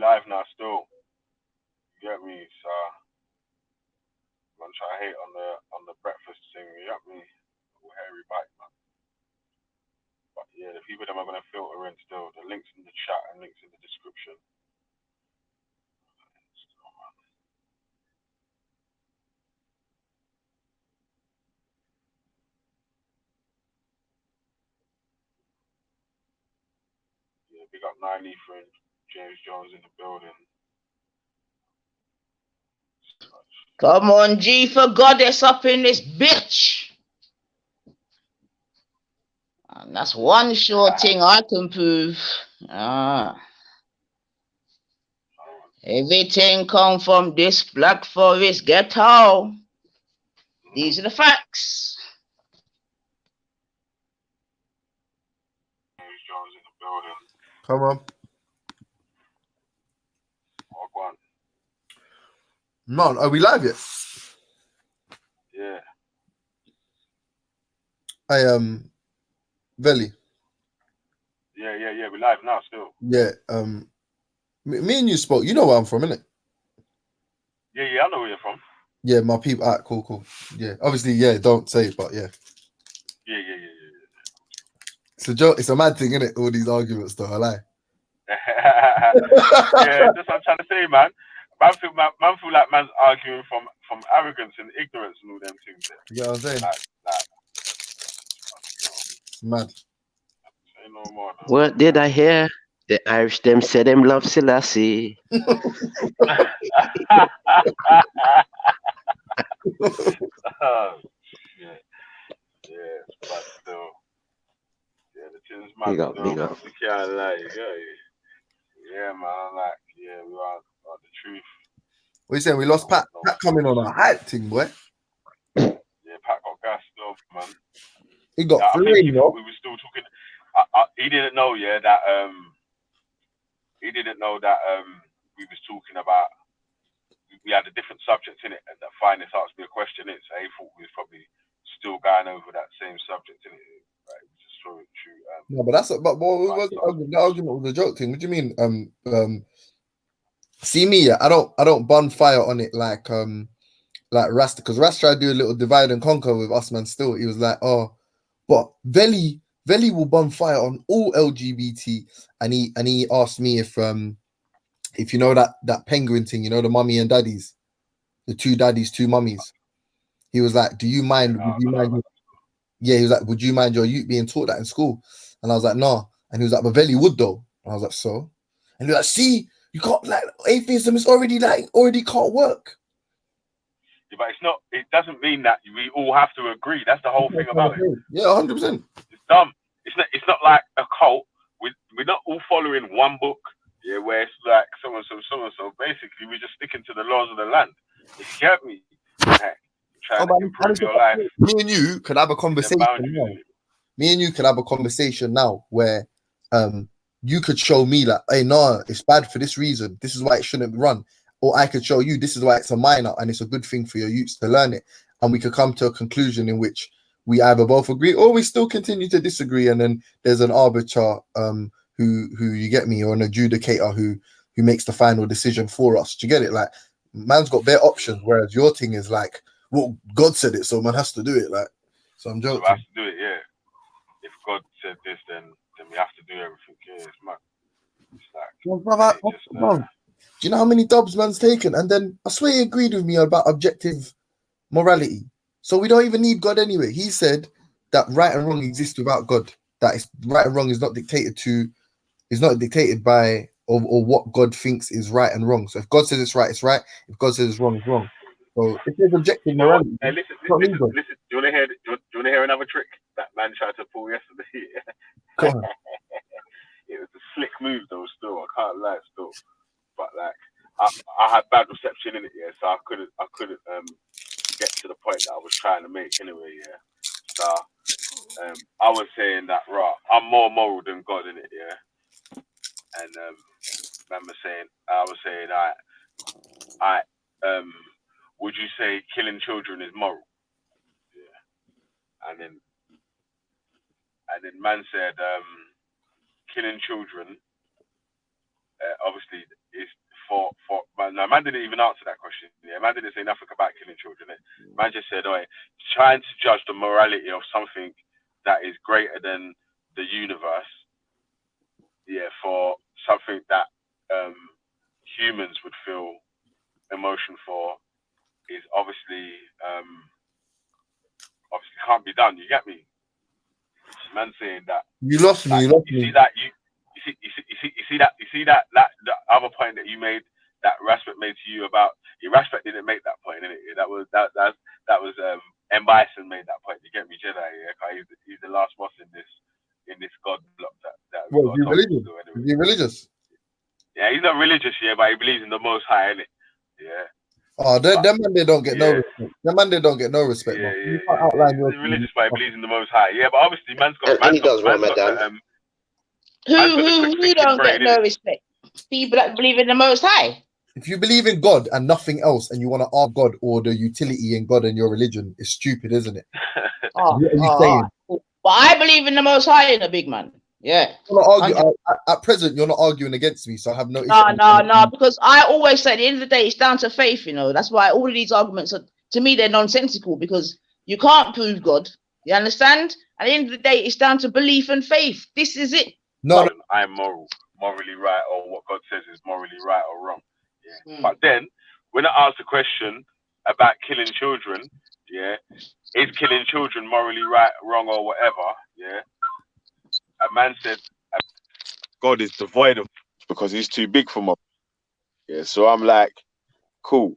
live now still. You get me? So I'm trying to hate on the breakfast thing. You get me? Little hairy bite, man. But yeah, the people that are gonna filter in still. The links in the chat and links in the description. Yeah, big up 90 for James Jones in the building. Come on, G for Goddess up in this bitch. And that's one sure thing I can prove. Everything come from this Black Forest ghetto. These are the facts. James Jones in the building. Come on. Walk one. Man, are we live yet? Yeah. Veli. Yeah. We live now still. Yeah. Me and you spoke. You know where I'm from, innit? Yeah, I know where you're from. Yeah, my people. Alright, cool. Yeah, obviously, yeah. Don't say it, but yeah. Yeah. It's a joke. It's a mad thing, innit? All these arguments, though. I lie. Yeah, that's what I'm trying to say, man. Man feel like man's arguing from arrogance and ignorance and all them things. You know what I'm saying? Like, it's mad. Say no more. No. What did I hear? The Irish them say them love Selassie. Yeah, but still, yeah, the tune's mad. Big up. You can't lie, yeah, man. Like, yeah, we are the truth. What you saying? We lost Pat. Pat coming on a hype thing, boy. Yeah, Pat got gas still, man. He got I think three, we were still talking. He didn't know, yeah, that he didn't know that we was talking about. We had a different subject in it, and that Finest asked me a question. So he thought we was probably still going over that same subject in it. Right? It was just so true. No, but that's but what was the argument was a joke thing. What do you mean? See me, yeah. I don't bun fire on it like Rasta, because Rasta tried to do a little divide and conquer with us, man. Still, he was like, oh, but Veli will bun fire on all LGBT, and he asked me if you know that penguin thing, you know, the mummy and daddies, the two daddies, two mummies. He was like, do you mind? Would you mind? Yeah, he was like, would you mind your youth being taught that in school? And I was like, no. And he was like, but Veli would though. And I was like, so? And he was like, see, you can't, like, atheism is already can't work. Yeah, but it's not. It doesn't mean that we all have to agree. That's the whole thing about it. Yeah, 100%. It's dumb. It's not like a cult. We're not all following one book. Yeah, where it's like so and so. Basically, we're just sticking to the laws of the land. You get me? Trying to improve your life. Me and you could have a conversation now. Me and you could have a conversation now where you could show me like, hey, no, it's bad for this reason. This is why it shouldn't run. Or I could show you this is why it's a minor and it's a good thing for your youths to learn it. And we could come to a conclusion in which we either both agree or we still continue to disagree. And then there's an arbiter who you get me, or an adjudicator who makes the final decision for us. Do you get it? Like, man's got bare options, whereas your thing is like, well, God said it, so man has to do it. Like, so I'm joking. So has to do it, yeah. If God said this, then we have to do everything. Yeah, it's mad. It's like, do you know how many dubs man's taken? And then I swear he agreed with me about objective morality. So we don't even need God anyway. He said that right and wrong exist without God. That is right and wrong is not dictated by or what God thinks is right and wrong. So if God says it's right, it's right. If God says it's wrong, it's wrong. So if there's objective morality, hey, listen. Do you want to hear another trick that man tried to pull yesterday? It was a slick move though. Still, I can't lie. Still, but like I had bad reception in it, yeah. So I couldn't get to the point that I was trying to make anyway, yeah. So I was saying that I'm more moral than God in it, yeah. And I was saying, would you say killing children is moral? Yeah. And then man said, killing children, obviously no, man didn't even answer that question. Yeah, man didn't say nothing about killing children. Man just said, "Oh, trying to judge the morality of something that is greater than the universe, yeah, for something that humans would feel emotion for is obviously can't be done. You get me? Man saying that You lost me. like, You lost you me. see that you see that the other point that you made, that Raspet made to you about Raspet didn't make that point, innit? That was M. Bison made that point. You get me, Jedi? Yeah, he's the last boss in this God block that we What, got is he to talk religious? to anyway. Is he religious? Yeah, he's not religious, yeah, but he believes in the Most High, innit? Yeah. Oh, them man, they don't get no respect. Them man, they don't get no respect, man. You can't outline your He's religious, but he believes in the Most High. Yeah, but obviously, And he does Ramadan. Man's got the quick Who thinking don't brain, get no innit? respect? People that believe in the Most High. If you believe in God and nothing else, and you want to argue God or the utility in God and your religion, it's stupid, isn't it? What are you saying? But I believe in the Most High in a big man. Yeah. You're not arguing, at present, you're not arguing against me, so I have no issue. No, because I always say at the end of the day, it's down to faith, you know. That's why all of these arguments are, to me, they're nonsensical because you can't prove God. You understand? At the end of the day, it's down to belief and faith. This is it. No. I am morally right, or what God says is morally right or wrong. Yeah. But then, when I ask the question about killing children, yeah, is killing children morally right, wrong, or whatever, yeah, a man said God is devoid of because he's too big for morals. Yeah, so I'm like, cool.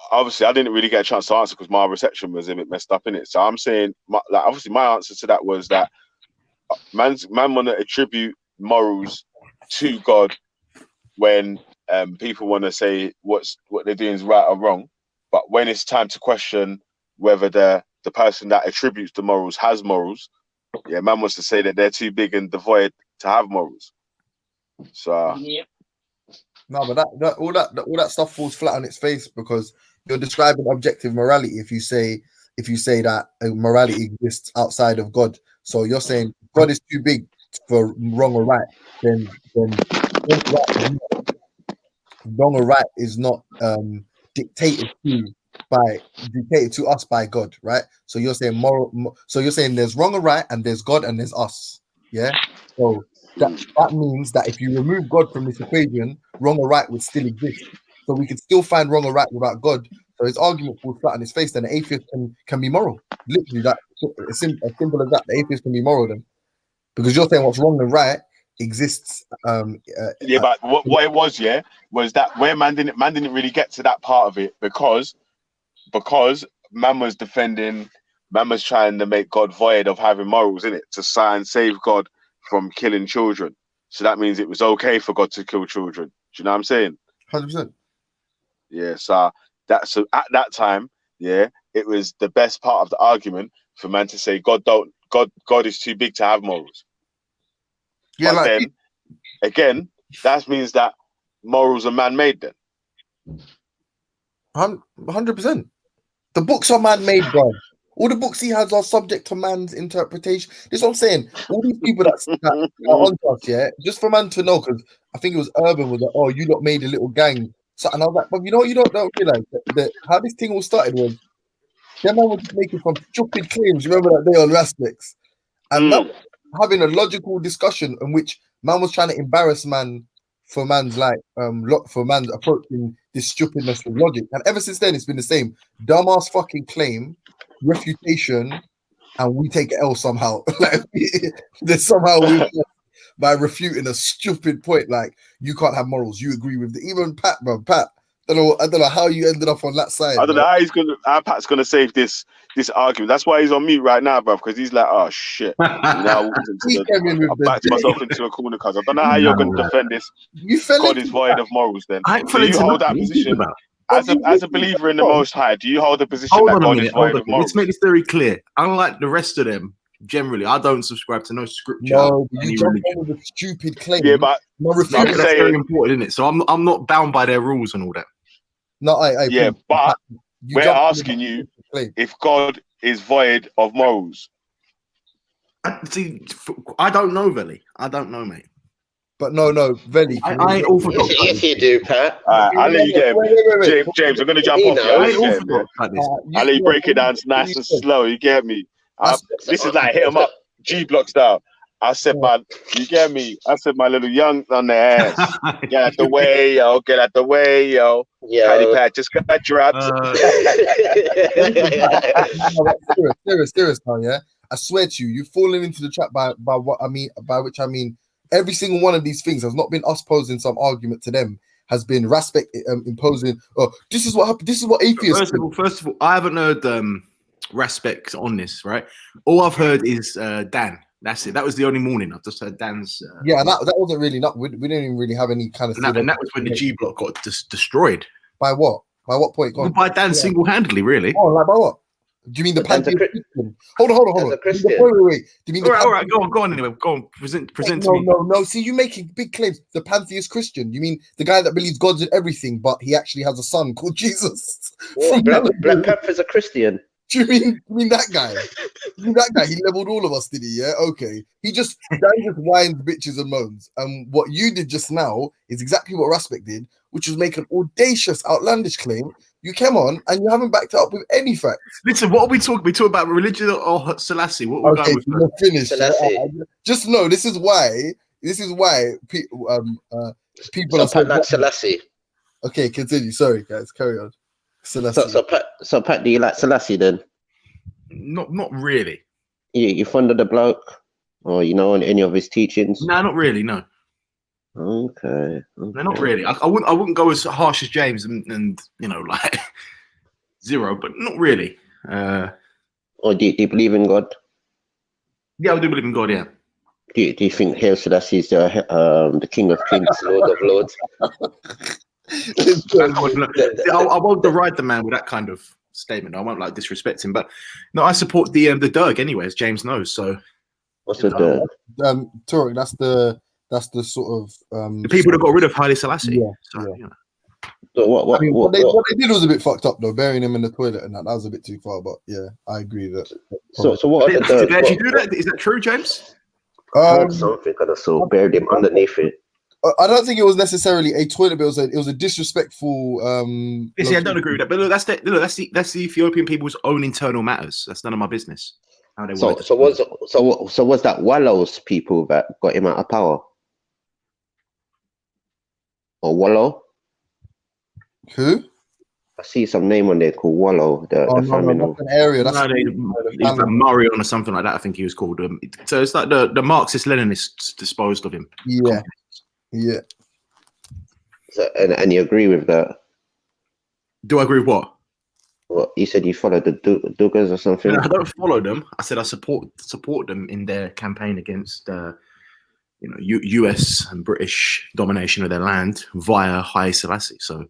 Obviously, I didn't really get a chance to answer because my reception was a bit messed up in it. So I'm saying, obviously, my answer to that was that man want to attribute morals to God when people want to say what they're doing is right or wrong, but when it's time to question whether the person that attributes the morals has morals, yeah, man wants to say that they're too big and devoid to have morals. So no, but all that stuff falls flat on its face because you're describing objective morality. If you say that morality exists outside of God, so you're saying God is too big for wrong or right, then wrong or right is not dictated to us by God, right? So you're saying so you're saying there's wrong or right, and there's God and there's us, yeah. So that means that if you remove God from this equation, wrong or right would still exist. So we could still find wrong or right without God. So his argument falls flat on his face. Then the atheist can be moral. Literally, that as simple as that. The atheist can be moral then, because you're saying what's wrong and right exists. But what it was, was that where man didn't really get to that part of it because man was defending, man was trying to make God void of having morals in it to save God from killing children. So that means it was okay for God to kill children. Do you know what I'm saying? 100%. Yeah. So at that time, yeah, it was the best part of the argument for man to say God is too big to have morals. Yeah, but then again, that means that morals are man-made then. 100%. The books are man-made, bro. All the books he has are subject to man's interpretation. This is what I'm saying. All these people that are on us, yeah, just for man to know, because I think it was Urban was like, oh, you lot made a little gang. So, and I was like, but you don't realize that how this thing all started was them man was just making some stupid claims. Remember that day on Rasplex? And man was having a logical discussion in which man was trying to embarrass man for man's for man's approaching this stupidness with logic. And ever since then, it's been the same dumbass fucking claim, refutation, and we take L somehow. Like there's somehow by refuting a stupid point, like you can't have morals. You agree with even Pat, bro. Pat, I don't know how you ended up on that side. I don't know how Pat's gonna save this argument. That's why he's on mute right now, bro, because he's like, oh shit. Now I backed myself into a corner because I don't know how you're gonna defend this. God is void of morals then. Do you hold that position as a believer in the Most High? Do you hold the position that God is void of morals? Let's make this very clear. Unlike the rest of them, generally, I don't subscribe to no scripture. No, you jump on with a stupid claim. Yeah, but that's very important, isn't it? So I'm not bound by their rules and all that. No, but we're asking you if God is void of morals. I don't know, Veli. I don't know, mate. But no, Veli. I ain't orthodox. Yes, you do, Pat. I'll let you get him. James, I'm gonna jump He off you. knows. I'll I let ain't you get him, yeah? orthodox like this. I'll let you break it down nice and slow. You get me? This is like hit 'em up G block style. I said you get me? I said my little young on the ass. Get out the way, yo. Get out the way, yo. Paddy Pat just got dropped. Serious now, yeah. I swear to you, you've fallen into the trap by what I mean. By which I mean, every single one of these things has not been us posing some argument to them. Has been Raspek imposing. Oh, this is what happened. This is what atheists. First of all, I haven't heard Raspek on this. Right. All I've heard is Dan. That's it. That was the only morning I've just heard Dan's. Yeah, and that wasn't really not. We didn't even really have any kind of. And that was when the G block got destroyed. By what? By what point? Well, by Dan single-handedly, really. Oh, like by what? Do you mean the pantheist Christian? Hold on. As a Christian. Wait. Do you mean all right. Go on. Anyway, go on. Present to me. No. See, you making big claims. The pantheist Christian. You mean the guy that believes God's in everything, but he actually has a son called Jesus? What, Black Panther's a Christian. Do you mean that guy? He leveled all of us, did he? Yeah, okay. Dan just whines, bitches, and moans. And what you did just now is exactly what Raspek did, which was make an audacious, outlandish claim. You came on and you haven't backed it up with any facts. Listen, what are we talking? We talk about religion or Selassie? What we're going with? Finish. Selassie. Just know this is why people So Pat like Selassie. Okay, continue. Sorry, guys, carry on. Selassie. So Pat, do you like Selassie then? Not really. You fond of the bloke, or on any of his teachings? No, not really. No. Okay. No, not really. I wouldn't go as harsh as James and like zero, but not really. Or do you believe in God? Yeah, I do believe in God. Yeah. Do you think Haile Selassie is the King of Kings, Lord of Lords? I won't deride the man with that kind of statement. I won't disrespect him, but no, I support the Derg anyway, as James knows. So what's the Derg? Turek, that's the sort of the people that got rid of Haile Selassie. Yeah. So, So what they did was a bit fucked up though, burying him in the toilet and that was a bit too far. But yeah, I agree that. So what? Did they actually do that? Is that true, James? Something kind of so buried him underneath it. I don't think it was necessarily a toilet, but it was a disrespectful. I don't agree with that. But look, that's the Ethiopian people's own internal matters. That's none of my business. How they work. So was that Wallows people that got him out of power? Or Wallow? Who? I see some name on there called Wallow. The family. That's an area. That's like Marion or something like that. I think he was called. So it's like the Marxist Leninists disposed of him. Yeah. Yeah. So, and you agree with that? Do I agree with what? Well, you said you follow the Dugas or something. No, I don't follow them. I said I support them in their campaign against US and British domination of their land via Haile Selassie. So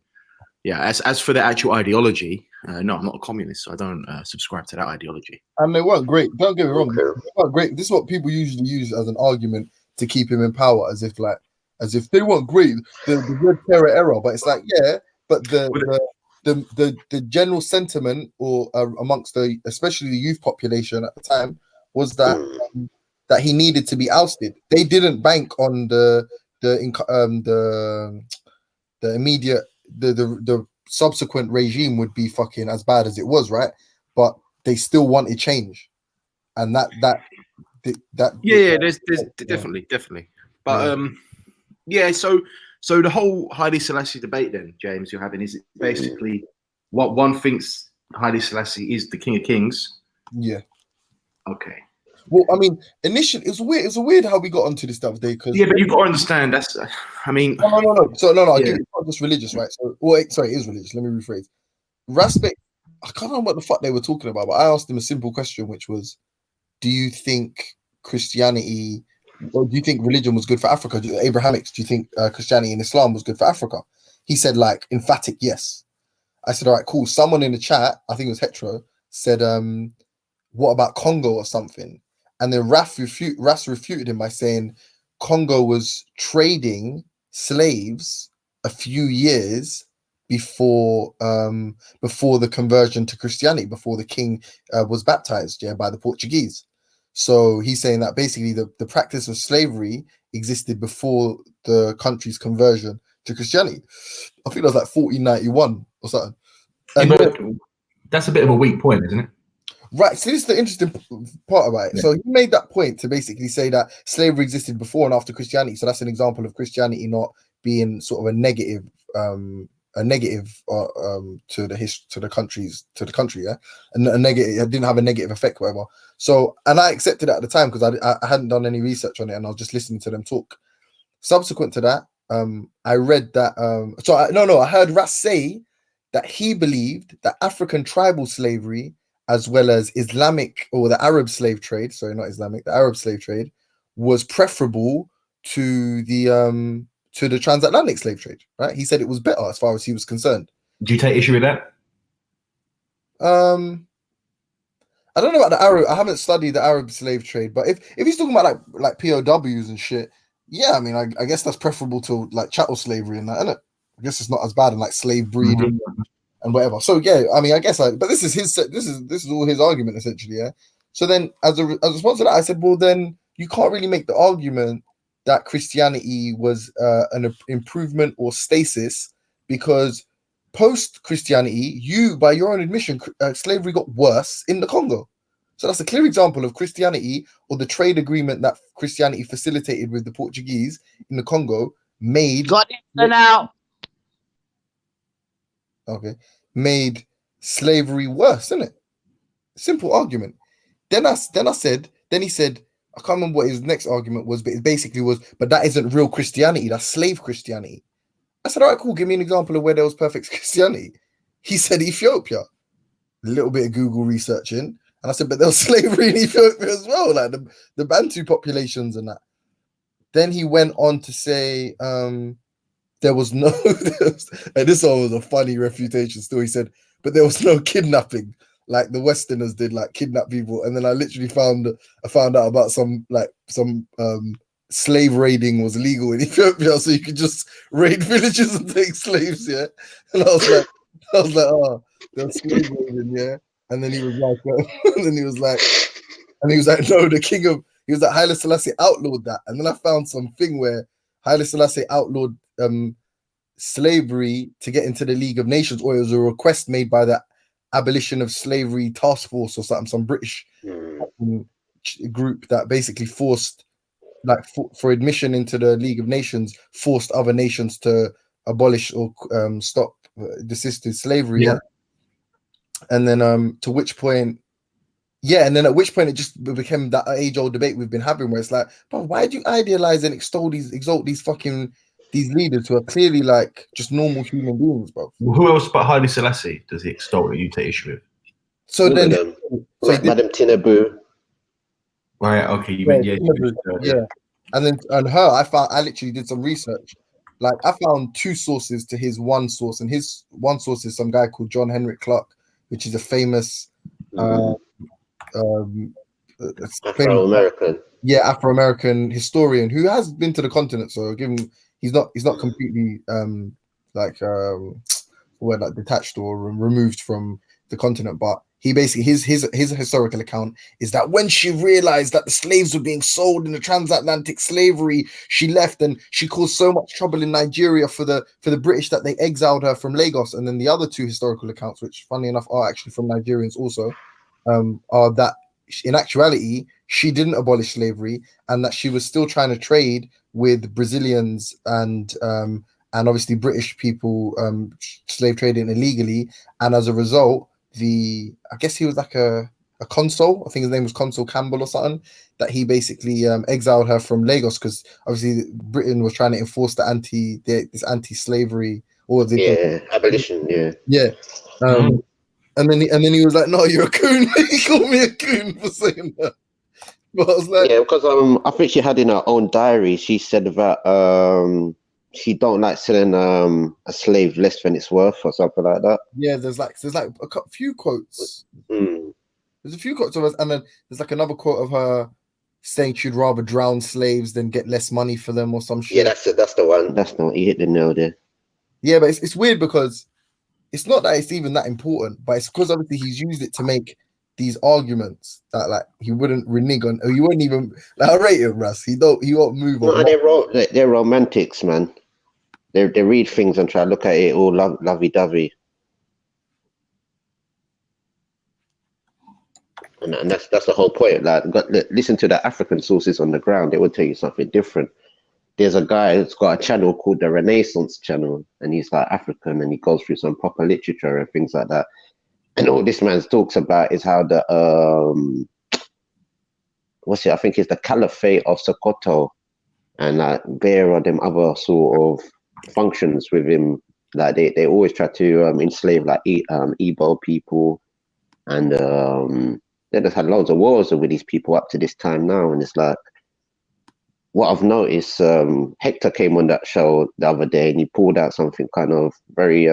yeah, as for the actual ideology, no, I'm not a communist, so I don't subscribe to that ideology. And they weren't great. Don't get me wrong. Okay. They weren't great. This is what people usually use as an argument to keep him in power, as if they weren't great. The red terror era, but it's like, yeah, but the general sentiment or amongst especially the youth population at the time was that he needed to be ousted. They didn't bank on the immediate the subsequent regime would be fucking as bad as it was, right? But they still wanted change, and that there's definitely. But So the whole Haile Selassie debate, then, James, you're having, is it basically what one thinks Haile Selassie is the King of Kings? Yeah. Okay. Well, I mean, initially, it's weird. It's weird how we got onto this stuff today. Because but you've got to understand that's. I mean, no. So no. Yeah. It's not just religious, right? So, sorry, it is religious. Let me rephrase. Raspek, I can't remember what the fuck they were talking about, but I asked him a simple question, which was, "Do you think Christianity?" Well, do you think religion was good for Africa? Abrahamics, do you think Christianity and Islam was good for Africa? He said, emphatic yes. I said, all right, cool. Someone in the chat, I think it was Hetero, said, what about Congo or something? And then Ras refuted him by saying Congo was trading slaves a few years before the conversion to Christianity, before the king was baptized by the Portuguese. So he's saying that basically the practice of slavery existed before the country's conversion to Christianity. I think it was like 1491 or something. And but that's a bit of a weak point, isn't it? right, so this is the interesting part about it. Yeah. So he made that point to basically say that slavery existed before and after Christianity. So that's an example of Christianity not being sort of a negative to the country, yeah, and a negative. It didn't have a negative effect, whatever. So, and I accepted it at the time because I hadn't done any research on it, and I was just listening to them talk. Subsequent to that, I read that. I heard Ras say that he believed that African tribal slavery, as well as Islamic or the Arab slave trade, sorry, not Islamic, the Arab slave trade, was preferable to the transatlantic slave trade, right? He said it was better as far as he was concerned. Do you take issue with that? I don't know about the Arab. I haven't studied the Arab slave trade, but if he's talking about like POWs and shit, yeah, I mean, I guess that's preferable to like chattel slavery and that, isn't it? I guess it's not as bad and like slave breeding. Mm-hmm. And whatever. So yeah, I mean, I guess but this is all his argument essentially, yeah. So then, as a response to that, I said, well, then you can't really make the argument that Christianity was an improvement or stasis, because post Christianity, by your own admission, slavery got worse in the Congo. So that's a clear example of Christianity, or the trade agreement that Christianity facilitated with the Portuguese in the Congo made slavery worse, isn't it? Simple argument. Then he said, I can't remember what his next argument was, but it basically was, but that isn't real Christianity, that's slave Christianity. I said, all right, cool, give me an example of where there was perfect Christianity. He said Ethiopia. A little bit of Google researching, and I said, but there was slavery in Ethiopia as well, like the Bantu populations and that. Then he went on to say, there was no, and this one was a funny refutation still. He said, but there was no kidnapping like the Westerners did, like kidnap people. And then I literally found out about some slave raiding was legal in Ethiopia, so you could just raid villages and take slaves, yeah. And I was like, oh, there's slave raiding, yeah. And then he was like, no, he was like, Haile Selassie outlawed that. And then I found something where Haile Selassie outlawed slavery to get into the League of Nations, or it was a request made by the Abolition of Slavery Task Force or something, some British group that basically forced, like for admission into the League of Nations, forced other nations to abolish or stop desist slavery. Yeah. And then at which point it just became that age-old debate we've been having, where it's like, but why do you idealize and exalt these leaders who are clearly like just normal human beings, bro? Well, who else but Haile Selassie does he extol that you take issue with? So all then, like Madame Tinubu. Right. Okay. You meant yeah. And her, I literally did some research. Like I found two sources to his one source, and his one source is some guy called John Henrik Clarke, which is a famous Afro-American historian who has been to the continent. So give him, he's not completely detached or removed from the continent, but he basically his historical account is that when she realized that the slaves were being sold in the transatlantic slavery, she left, and she caused so much trouble in Nigeria for the British that they exiled her from Lagos. And then the other two historical accounts, which funny enough are actually from Nigerians also, are that in actuality she didn't abolish slavery, and that she was still trying to trade with Brazilians and obviously British people, slave trading illegally, and as a result, I guess he was like a consul, I think his name was Consul Campbell or something, that he basically exiled her from Lagos, because obviously Britain was trying to enforce this anti-slavery or abolition, and then he was like, no, you're a coon. He called me a coon for saying that. But I was like, yeah, because I think she had in her own diary, she said that she don't like selling a slave less than it's worth or something like that. Yeah, there's like a few quotes. There's a few quotes of us, and then there's like another quote of her saying she'd rather drown slaves than get less money for them or some shit. Yeah, that's the one. That's not, you hit the nail there. Yeah, but it's weird because it's not that it's even that important, but it's because obviously he's used it to make these arguments that like he wouldn't renege on, or he wouldn't even like I rate him, Russ. He won't move on. No, they're romantics, man. They read things and try to look at it all lovey-dovey. And that's the whole point. Like, listen to the African sources on the ground; they will tell you something different. There's a guy who's got a channel called the Renaissance Channel, and he's like African, and he goes through some proper literature and things like that. And all this man talks about is how the I think it's the Caliphate of Sokoto, and like there are them other sort of functions with him. Like they always try to enslave like Igbo people, and they just had loads of wars with these people up to this time now. And it's like, what I've noticed, Hector came on that show the other day and he pulled out something kind of very,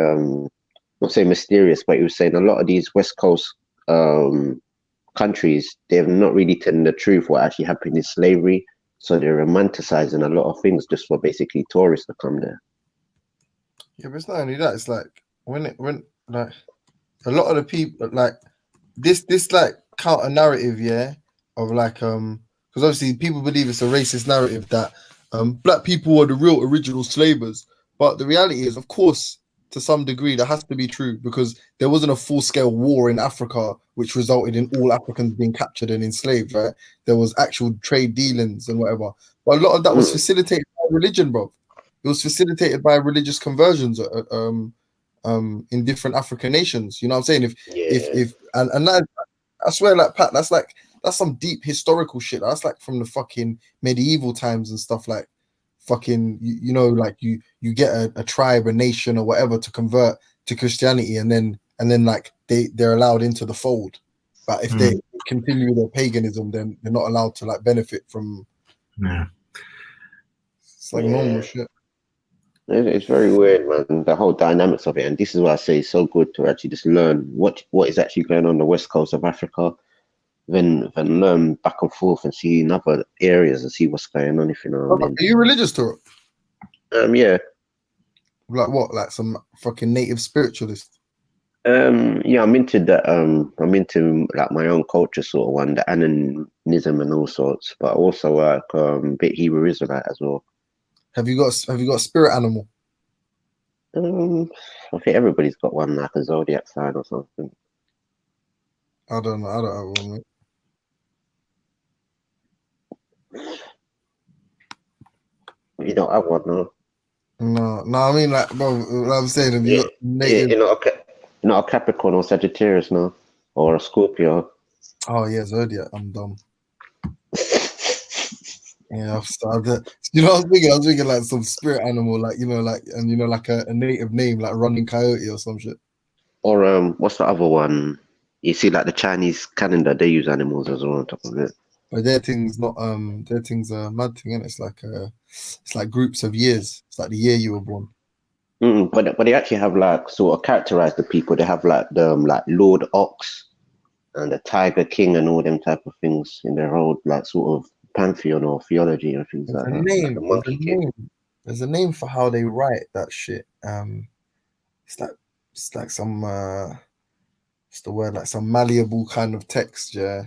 not saying mysterious, but he was saying a lot of these West Coast countries, they're not really telling the truth what actually happened in slavery. So they're romanticizing a lot of things just for basically tourists to come there. Yeah, but it's not only that. It's like when like a lot of the people like this like counter narrative, yeah, of like because obviously people believe it's a racist narrative that black people were the real original slavers, but the reality is, of course, to some degree, that has to be true because there wasn't a full-scale war in Africa which resulted in all Africans being captured and enslaved, right? There was actual trade dealings and whatever, but a lot of that was facilitated by religion, bro. It was facilitated by religious conversions in different African nations. You know what I'm saying? If that, I swear, like Pat, that's some deep historical shit. That's like from the fucking medieval times and stuff. Like fucking, you know, like you get a tribe, a nation, or whatever to convert to Christianity, and then like they're allowed into the fold. But if they continue their paganism, then they're not allowed to like benefit from. Yeah, it's like normal shit. It's very weird, man, the whole dynamics of it. And this is why I say it's so good to actually just learn what is actually going on the west coast of Africa, then learn back and forth and see in other areas and see what's going on, if you know what I mean. Are you religious, Toro? Yeah. Like what? Like some fucking native spiritualist? Yeah, I'm into that. I'm into like my own culture sort of one, the animism and all sorts, but also like a bit Hebrew Israelite as well. Have you got a spirit animal? I think everybody's got one, like a zodiac sign or something. I don't know. I don't have one, mate. You don't have one, no? No. I mean, like, bro, what I'm saying, have you got native? You're not a Capricorn or Sagittarius, no? Or a Scorpio? Oh yeah, zodiac. I'm dumb. Yeah, you know, I was thinking like some spirit animal, like like a native name, like running coyote or some shit. Or what's the other one? You see, like the Chinese calendar, they use animals as well on top of it. But their thing's not their thing's a mad thing, and it's like groups of years. It's like the year you were born. But they actually have like sort of characterized the people. They have like the like Lord Ox and the Tiger King and all them type of things in their whole like sort of pantheon or theology and things like that. There's a name for how they write that shit. It's like some it's the word, like some malleable kind of text, yeah.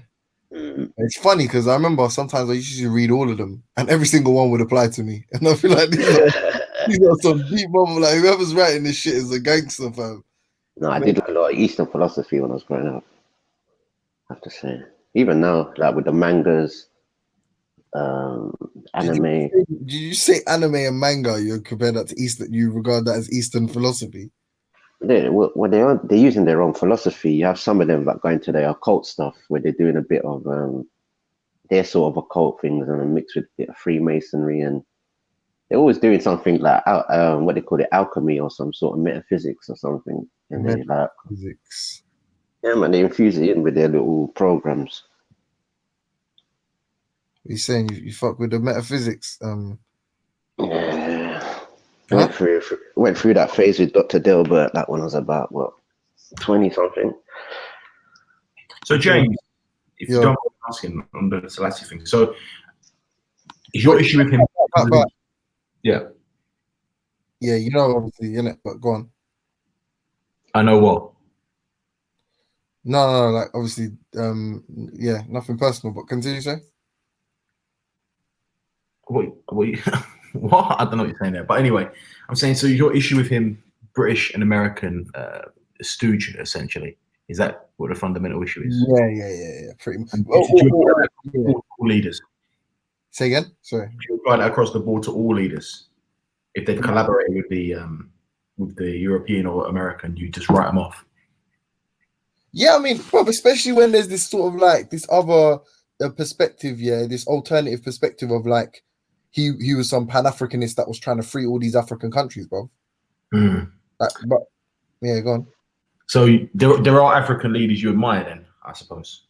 It's funny because I remember sometimes I used to read all of them and every single one would apply to me. And I feel like these are some deep moments. Like whoever's writing this shit is a gangster, fam. No, I did like a lot of Eastern philosophy when I was growing up, I have to say. Even now, like with the mangas, anime. Did you say anime and manga? You compare that to Eastern? You regard that as Eastern philosophy? They're using their own philosophy. You have some of them that go into their occult stuff where they're doing a bit of their sort of occult things and mixed with a bit of Freemasonry, and they're always doing something like what they call it, alchemy or some sort of metaphysics or something. And they like physics. Yeah, man, they infuse it in with their little programs. What are you saying? You fuck with the metaphysics? Yeah. Went through that phase with Dr. Dilbert. That one was about what, 20 something. So James, if you don't mind asking on the Selassie thing, so is your issue with him? Yeah, you know, obviously, innit? But go on. I know what. No, like obviously, yeah, nothing personal. But continue, say. Wait, what? I don't know what you're saying there. But anyway, I'm saying, so your issue with him, British and American stooge, essentially, is that what the fundamental issue is? Yeah. Pretty much. And did you apply that Yeah. to all leaders? Say again. Sorry. Did you apply that across the board to all leaders? If they've collaborated with the European or American, you just write them off. Yeah, I mean, well, especially when there's this sort of like this other perspective, yeah, this alternative perspective of like he was some Pan-Africanist that was trying to free all these African countries, bro. Like, but yeah, go on. So there are African leaders you admire, then, I suppose.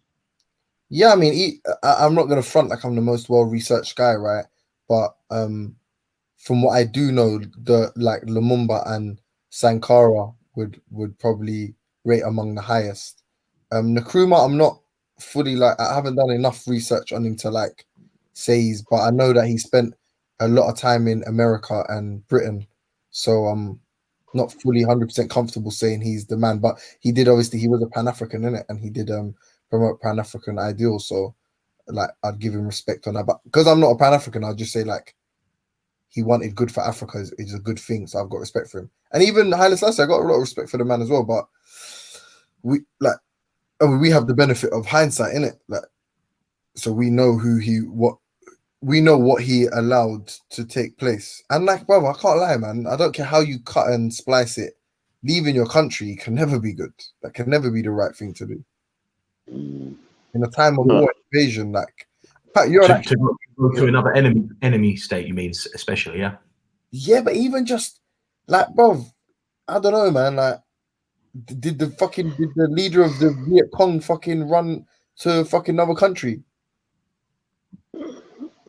Yeah, I mean, I'm not gonna front like I'm the most well-researched guy, right? But from what I do know, the like Lumumba and Sankara would probably rate among the highest. Nkrumah, I'm not fully like I haven't done enough research on him to like say he's, but I know that he spent a lot of time in America and Britain, so I'm not fully 100% comfortable saying he's the man. But he did obviously he was a Pan-African in it, and he did promote Pan-African ideals. So like I'd give him respect on that. But because I'm not a Pan-African, I'll just say like he wanted good for Africa is a good thing. So I've got respect for him. And even Haile Selassie, I got a lot of respect for the man as well. But we like. I mean, we have the benefit of hindsight in it, like, so we know what he allowed to take place. And like, brother, I can't lie, man. I don't care how you cut and splice it. Leaving your country can never be good. That can never be the right thing to do. In a time of war invasion, like, Pat, you're to go to another enemy state. You mean, especially, yeah. Yeah, but even just like, bro, I don't know, man. Like, did the leader of the Viet Cong fucking run to fucking another country?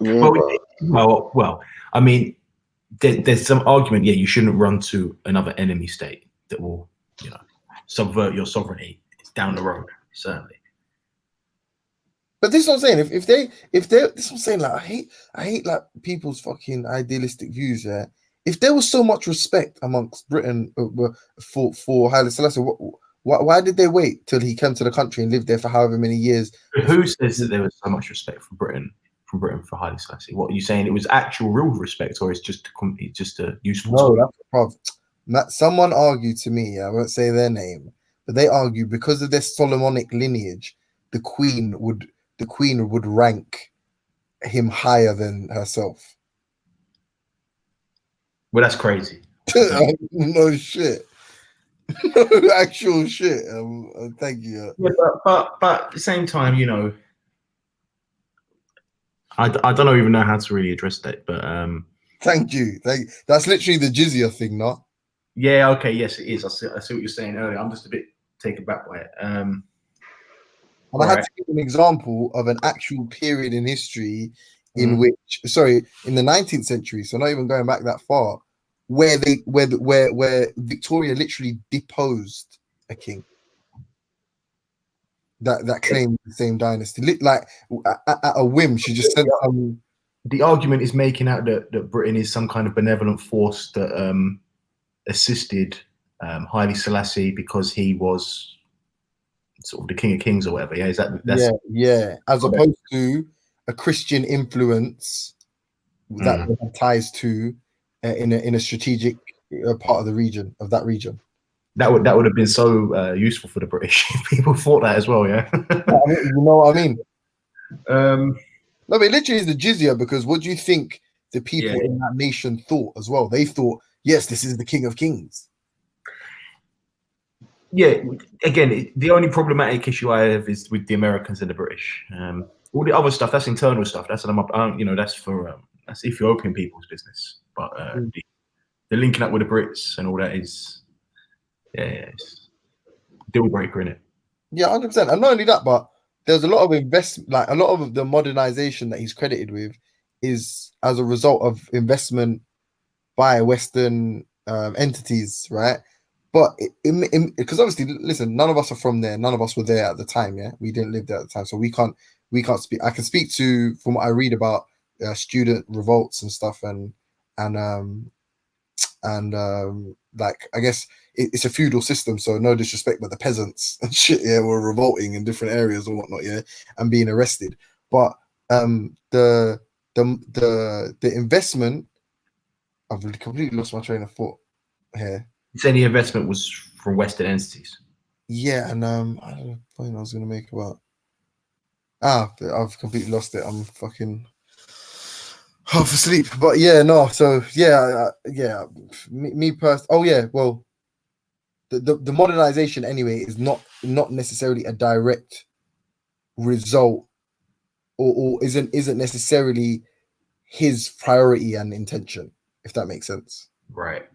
Yeah, Well, I mean, there's some argument. Yeah, you shouldn't run to another enemy state that will, subvert your sovereignty. It's down the road, certainly. But this is what I'm saying. If they, this is what I'm saying. Like, I hate like people's fucking idealistic views. Yeah. If there was so much respect amongst Britain for Haile Selassie, why did they wait till he came to the country and lived there for however many years? Who says that there was so much respect for Britain for Haile Selassie? What are you saying? It was actual real respect, or it's just a useful? No, that's the problem. Someone argued to me. I won't say their name, but they argued because of their Solomonic lineage, the Queen would rank him higher than herself. Well, that's crazy. No shit. No actual shit. Thank you. Yeah, but at the same time, I don't even know how to really address that. But thank you. That's literally the jizya thing, not? Yeah. Okay. Yes, it is. I see what you're saying earlier. I'm just a bit taken back by it. And I had to give an example of an actual period in history in which, in the 19th century, so not even going back that far, where Victoria literally deposed a king that claimed the same dynasty. Like at a whim, she just sent some. The argument is making out that Britain is some kind of benevolent force that assisted Haile Selassie because he was sort of the King of Kings or whatever. Yeah, yeah. As opposed to a Christian influence that they have ties to in a strategic part of the region that region. That would have been so useful for the British if people thought that as well. Yeah, you know what I mean. No, but it literally is the jizya, because what do you think the people in that nation thought as well? They thought, yes, this is the King of Kings. Yeah, again, the only problematic issue I have is with the Americans and the British. All the other stuff, that's internal stuff. That's that's for that's Ethiopian people's business. But the linking up with the Brits and all that is, it's deal breaker, in it. Yeah, 100%. And not only that, but there's a lot of like a lot of the modernization that he's credited with is as a result of investment by Western entities, right? But because obviously, listen, none of us are from there. None of us were there at the time. Yeah, we didn't live there at the time, so we can't speak. I can speak to from what I read about student revolts and stuff, and and like I guess it's a feudal system, so no disrespect, but the peasants and shit, yeah, were revolting in different areas and whatnot, yeah, and being arrested. But the investment, I've really completely lost my train of thought here. You said the investment was from Western entities. Yeah, and I don't know the point I was gonna make about. I've completely lost it. I'm fucking half asleep. But yeah, no. So yeah, me personally. Oh yeah, well, the modernization anyway is not necessarily a direct result, or isn't necessarily his priority and intention, if that makes sense. Right.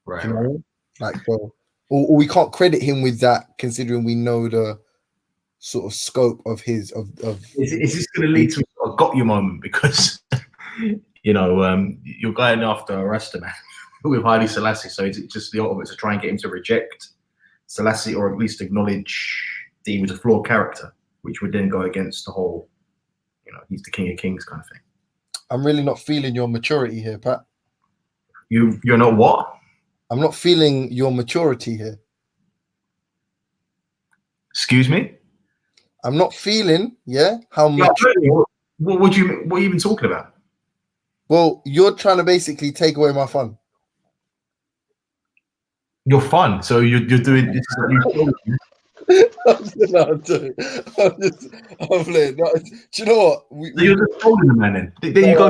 Do you know what I mean? Like, so, or we can't credit him with that, considering we know the sort of scope of his of. Is this going to lead to a got you moment? Because you know you're going after a Rasta man with Haile Selassie, so is it just the ultimate to try and get him to reject Selassie, or at least acknowledge that he was a flawed character, which would then go against the whole, you know, he's the king of kings kind of thing. I'm really not feeling your maturity here, Pat. You're not what? I'm not feeling your maturity here. Excuse me? I'm not feeling, how mature. What are you even talking about? Well, you're trying to basically take away my fun. Your fun. So you're doing this. I'm playing. No, do you know what? You're just trolling the man then. There you go.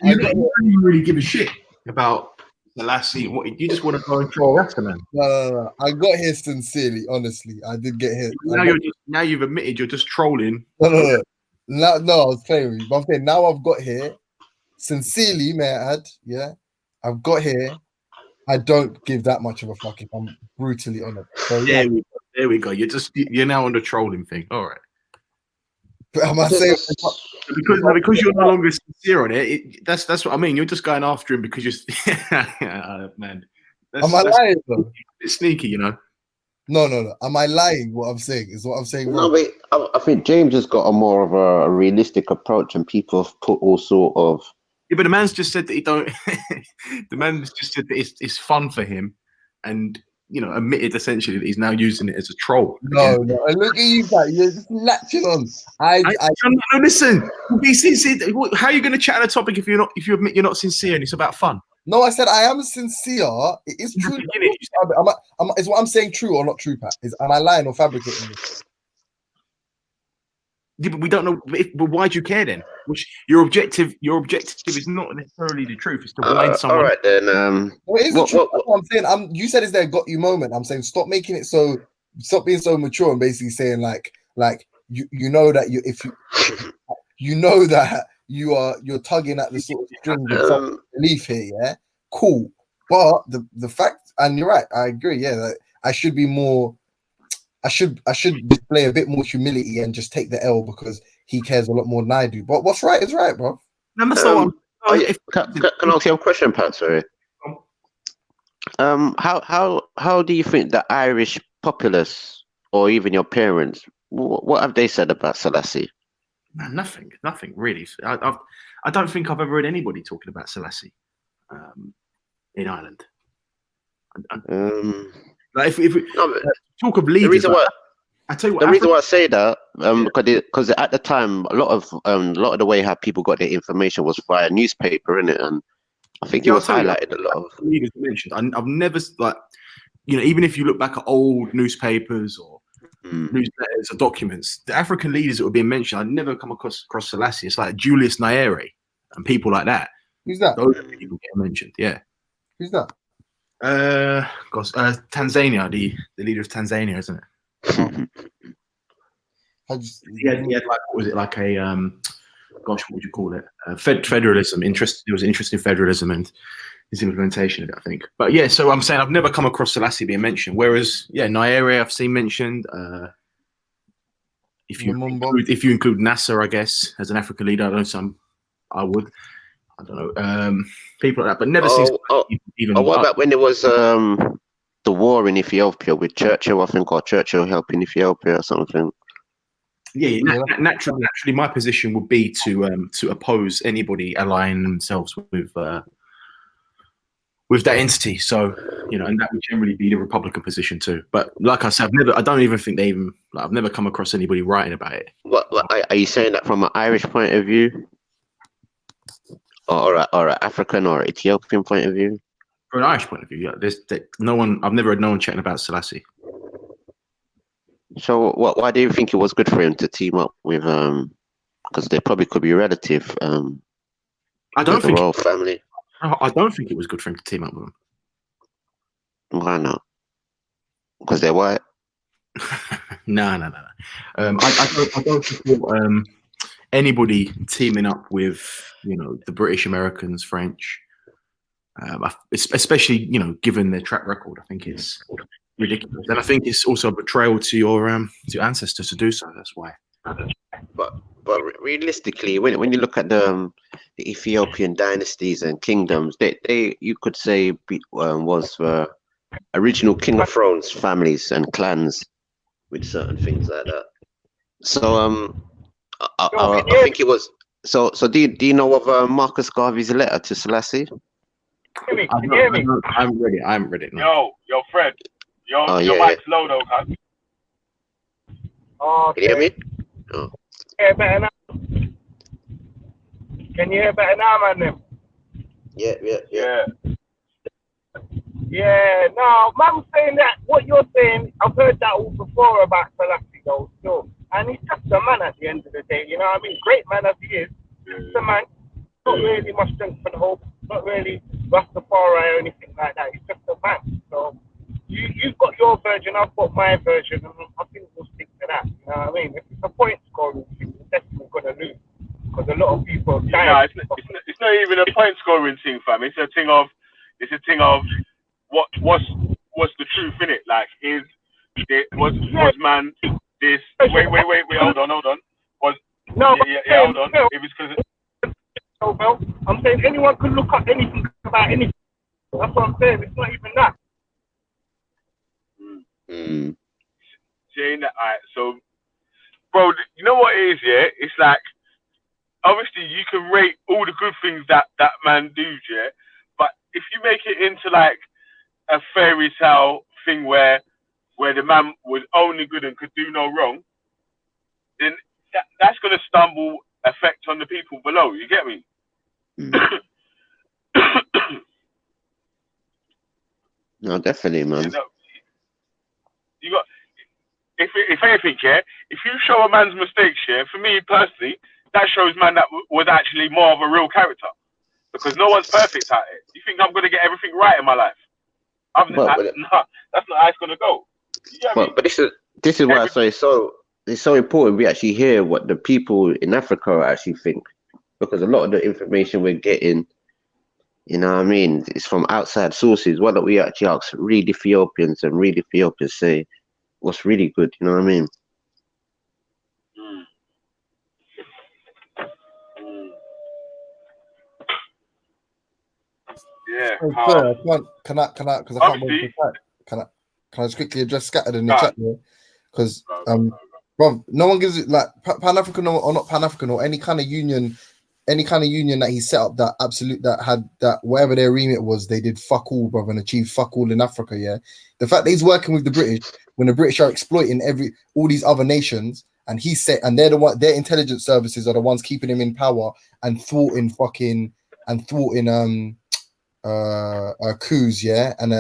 You don't even really give a shit about Selassie. You just want to go and troll Rasta man. No. I got here sincerely, honestly. I did get here. Now you've admitted you're just trolling. No. No, I was playing with you. But I'm saying now I've got here sincerely, may I add, I've got here. I don't give that much of a fuck if I'm brutally honest. So, there we go. You're now on the trolling thing. All right. But am I saying because you're no longer sincere on it? That's what I mean. You're just going after him because you're man. Am I lying though? It's sneaky, you know. No. Am I lying? What I'm saying is what I'm saying. No, but I think James has got a more of a realistic approach, and people have put all sort of. Yeah, but the man's just said that he don't. The man's just said that it's fun for him, and you know, admitted essentially that he's now using it as a troll. No. Look at you, Pat. You're just latching on. No, listen. How are you going to chat on a topic if you admit you're not sincere and it's about fun? No, I said I am sincere. It is true. Is what I'm saying true or not true, Pat? Am I lying or fabricating this? Yeah, but we don't know. But why do you care then? Which your objective is not necessarily the truth. It's to blind someone. All right then. Well, it is the truth. That's what I'm saying. You said it's their got you moment. I'm saying stop making it so. Stop being so mature and basically saying like you know that you know that you're tugging at the sort of strings of belief here. Yeah, cool. But the fact, and you're right. I agree. Yeah, that I should be more. I should display a bit more humility and just take the L because he cares a lot more than I do. But what's right is right, bro. No, that's not can I ask you a question, Pat? Sorry. How do you think the Irish populace or even your parents, what have they said about Selassie? Man, nothing really. I don't think I've ever heard anybody talking about Selassie in Ireland. Like if we talk of leaders, the reason why I say that because at the time a lot of the way how people got their information was via newspaper, innit? And I think it was highlighted a lot of leaders mentioned. I've never even if you look back at old newspapers or newsletters or documents, the African leaders that were being mentioned, I'd never come across Selassie. It's like Julius Nyerere and people like that. Who's that? Those people get mentioned. Yeah. Who's that? Tanzania, the leader of Tanzania, isn't it? He had like, what was it, like a what would you call it? Federalism. There was an interest in federalism and his implementation of it, I think. But yeah, so I'm saying I've never come across Selassie being mentioned. Whereas, Nyerere I've seen mentioned. If you include Nasser, I guess, as an African leader, I don't know some. I would. I don't know. People like that, but never seen even. What about when there was the war in Ethiopia with Churchill? I think, or Churchill helping Ethiopia or something. Yeah, naturally, my position would be to oppose anybody allying themselves with with that entity. So, you know, and that would generally be the Republican position too. But like I said, I don't even think I've never come across anybody writing about it. What are you saying that from an Irish point of view, or an African or Ethiopian point of view? From an Irish point of view, yeah, I've never heard no one chatting about Selassie. So why do you think it was good for him to team up with because they probably could be relative I don't with the think royal family? I don't think it was good for him to team up with them. Why not? Because they're white. No. I don't support anybody teaming up with, you know, the British, Americans, French, especially, you know, given their track record. I think it's ridiculous, and I think it's also a betrayal to your ancestors to do so. That's why. But realistically, when you look at the Ethiopian dynasties and kingdoms, they you could say was original King of Thrones families and clans with certain things like that. So I think it was. So do you know of Marcus Garvey's letter to Selassie? Can you hear me? I haven't read it. No. Yo, Fred. Your yeah. mic's low though, cuz. Can you hear me? Oh. Yeah, better now. Can you hear better now, man? Yeah. Yeah, no, man's saying that, what you're saying, I've heard that all before about Selassie, though, still. And he's just a man at the end of the day, you know what I mean? Great man as he is, just a man. Not really much strength and hope, not really Rastafari or anything like that. He's just a man. So you've got your version, I've got my version, and I think we'll stick to that. You know what I mean? If it's a point scoring thing, we're definitely going to lose. Because a lot of people die. No, it's not even a point scoring thing, fam. It's a thing of what's the truth in it? Like, was man this? Wait, hold on. Hold on. It was because. Well, I'm saying anyone can look up anything about anything. That's what I'm saying. It's not even that. Saying that, alright, so, bro, you know what it is, yeah? It's like, obviously, you can rate all the good things that man do, yeah? But if you make it into, like, a fairy tale thing where the man was only good and could do no wrong, then that's going to stumble effect on the people below, you get me? No, definitely, man. You got, if anything, yeah, if you show a man's mistakes, yeah, for me personally, that shows man that was actually more of a real character, because no one's perfect at it. You think I'm gonna get everything right in my life? That's not how it's gonna go. But this is why I say it's so important we actually hear what the people in Africa actually think, because a lot of the information we're getting, you know what I mean, it's from outside sources. Why don't we actually ask real Ethiopians and real Ethiopians say what's really good, you know what I mean? Yeah. Sorry, can I? Because I can't remember the chat. Can I just quickly address Scattered in the chat here? Because bro, no one gives it like Pan African or not Pan African or any kind of union that he set up that had whatever their remit was, they did fuck all, brother, and achieved fuck all in Africa. Yeah, the fact that he's working with the British when the British are exploiting all these other nations, and he said, and they're the one, their intelligence services are the ones keeping him in power and thwarting coups, yeah, and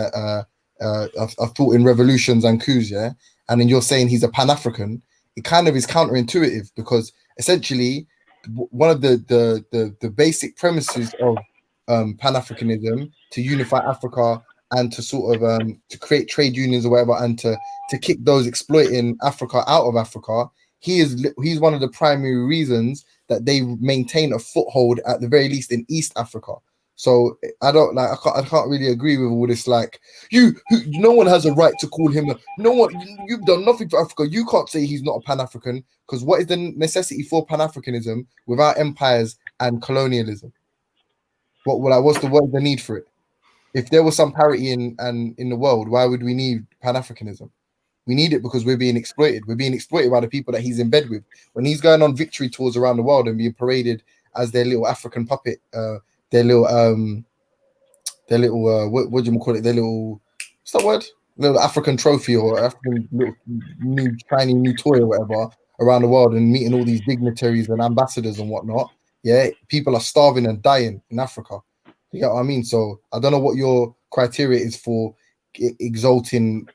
thwarting revolutions and coups, yeah, and then you're saying he's a Pan-African. It kind of is counterintuitive, because essentially one of the basic premises of Pan-Africanism to unify Africa and to sort of to create trade unions or whatever, and to kick those exploiting Africa out of Africa, he's one of the primary reasons that they maintain a foothold at the very least in East Africa. So I can't really agree with all this. Like, no one has a right to call him you've done nothing for Africa. You can't say he's not a Pan-African, because what is the necessity for Pan-Africanism without empires and colonialism? What's the need for it? If there was some parity in the world, why would we need Pan-Africanism? We need it because we're being exploited. We're being exploited by the people that he's in bed with. When he's going on victory tours around the world and being paraded as their little African puppet, their little what do you call it? Their little, what's that word? Little African trophy or African little new shiny new toy or whatever around the world, and meeting all these dignitaries and ambassadors and whatnot. Yeah, people are starving and dying in Africa. You get what I mean? So I don't know what your criteria is for exalting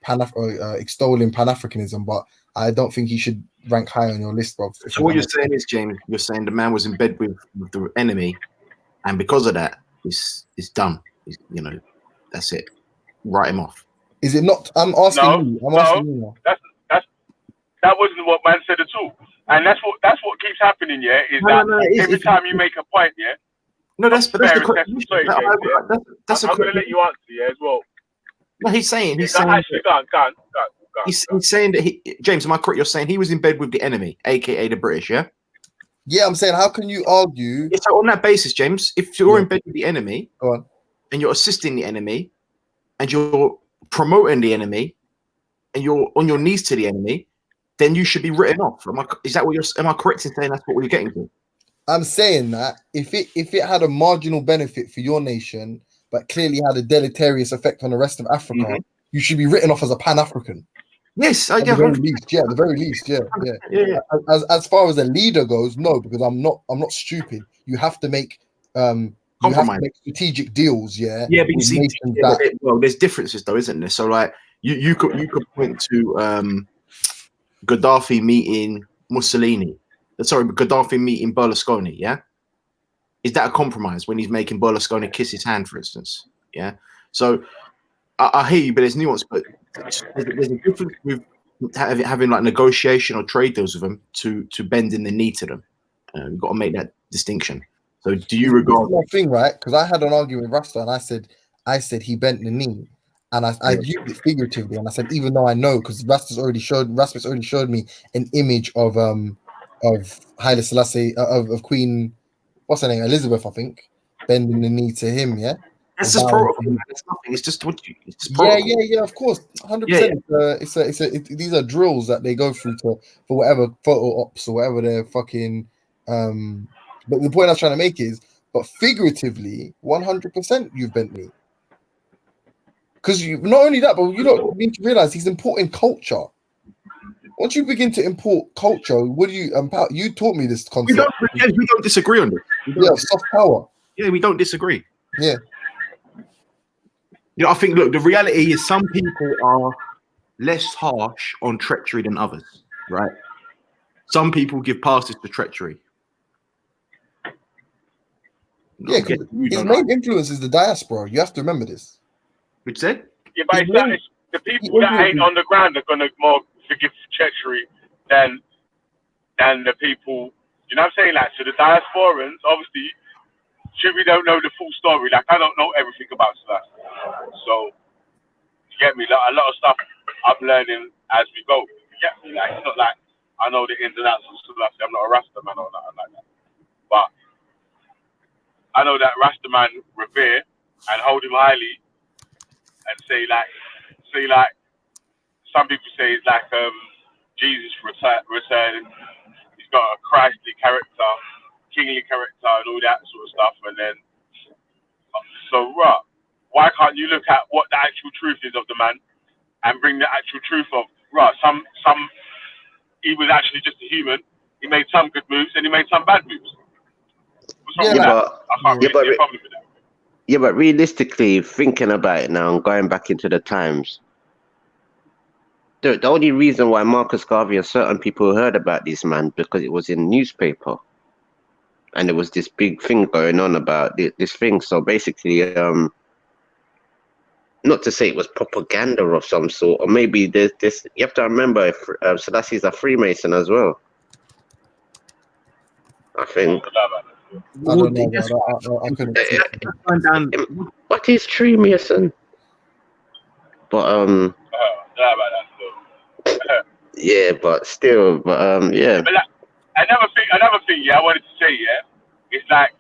extolling Pan-Africanism, but I don't think he should rank high on your list, bro. So what you're saying is, James, you're saying the man was in bed with the enemy, and because of that, it's done. You know, that's it. Write him off. Is it not? I'm asking you. I'm asking you now. That wasn't what man said at all. And that's what keeps happening, yeah. Is every time you make a point, yeah. No, that's I'm going to let you answer, yeah, as well. No, he's saying go on. He's saying that James, am I correct? You're saying he was in bed with the enemy, aka the British, yeah? Yeah, I'm saying, how can you argue? So on that basis, James, if you're in bed with the enemy, go on, and you're assisting the enemy, and you're promoting the enemy, and you're on your knees to the enemy, then you should be written off. Am I correct in saying that's what we're getting to? I'm saying that if it had a marginal benefit for your nation, but clearly had a deleterious effect on the rest of Africa, you should be written off as a Pan-African. Yes, at the very least, yeah. As far as a leader goes, no, because I'm not stupid. You have to make strategic deals, yeah. Yeah, but you see, there's differences though, isn't there? So like you could point to Gaddafi meeting Mussolini. Sorry, Gaddafi meeting Berlusconi, yeah? Is that a compromise when he's making Berlusconi kiss his hand, for instance? Yeah. So I hear you, but there's nuance. But there's a difference with having like negotiation or trade deals with them to bending the knee to them. You've got to make that distinction. So do you regard that thing, right? Because I had an argument with Rasta, and I said he bent the knee, and I used it figuratively, and I said even though I know, because Rasmus already showed me an image of Haile Selassie of Queen, what's her name, Elizabeth, I think, bending the knee to him. Yeah, that's just protocol. It's nothing. It's just what you. It's just protocol. Yeah. Of course, 100%. These are drills that they go through for whatever photo ops or whatever they're fucking. But the point I was trying to make is, but figuratively, 100% you've bent me. Because you not only that, but you don't need to realize he's importing culture. Once you begin to import culture, what do you you taught me this concept. We don't disagree on this. Soft power. Yeah, we don't disagree. Yeah. You know, I think look, the reality is some people are less harsh on treachery than others, right? Some people give passes to treachery. Yeah, because his main influence is the diaspora. You have to remember this. Which said? Yeah, but it's the people that ain't on the ground are gonna more forgive treachery than the people. You know what I'm saying? Like, so the diasporans, obviously, we don't know the full story. Like, I don't know everything about stuff. So, you get me? Like, a lot of stuff I'm learning as we go. You get me? Like, it's not like I know the ins and outs of stuff. I'm not a Rasta man or nothing like that. But I know that Rasta man revere and hold him highly, and say like some people say it's like Jesus returning. He's got a Christly character, kingly character, and all that sort of stuff. And then, so why can't you look at what the actual truth is of the man and bring the actual truth of some he was actually just a human. He made some good moves and he made some bad moves. But realistically, thinking about it now and going back into the times, the only reason why Marcus Garvey and certain people heard about this man because it was in newspaper, and there was this big thing going on about this thing. So basically, not to say it was propaganda of some sort, or maybe there's this. You have to remember, Selassie's a Freemason as well. I think. I don't know. I couldn't. What is Freemason? But yeah, but still, yeah. But another thing, yeah, I wanted to say, yeah, it's like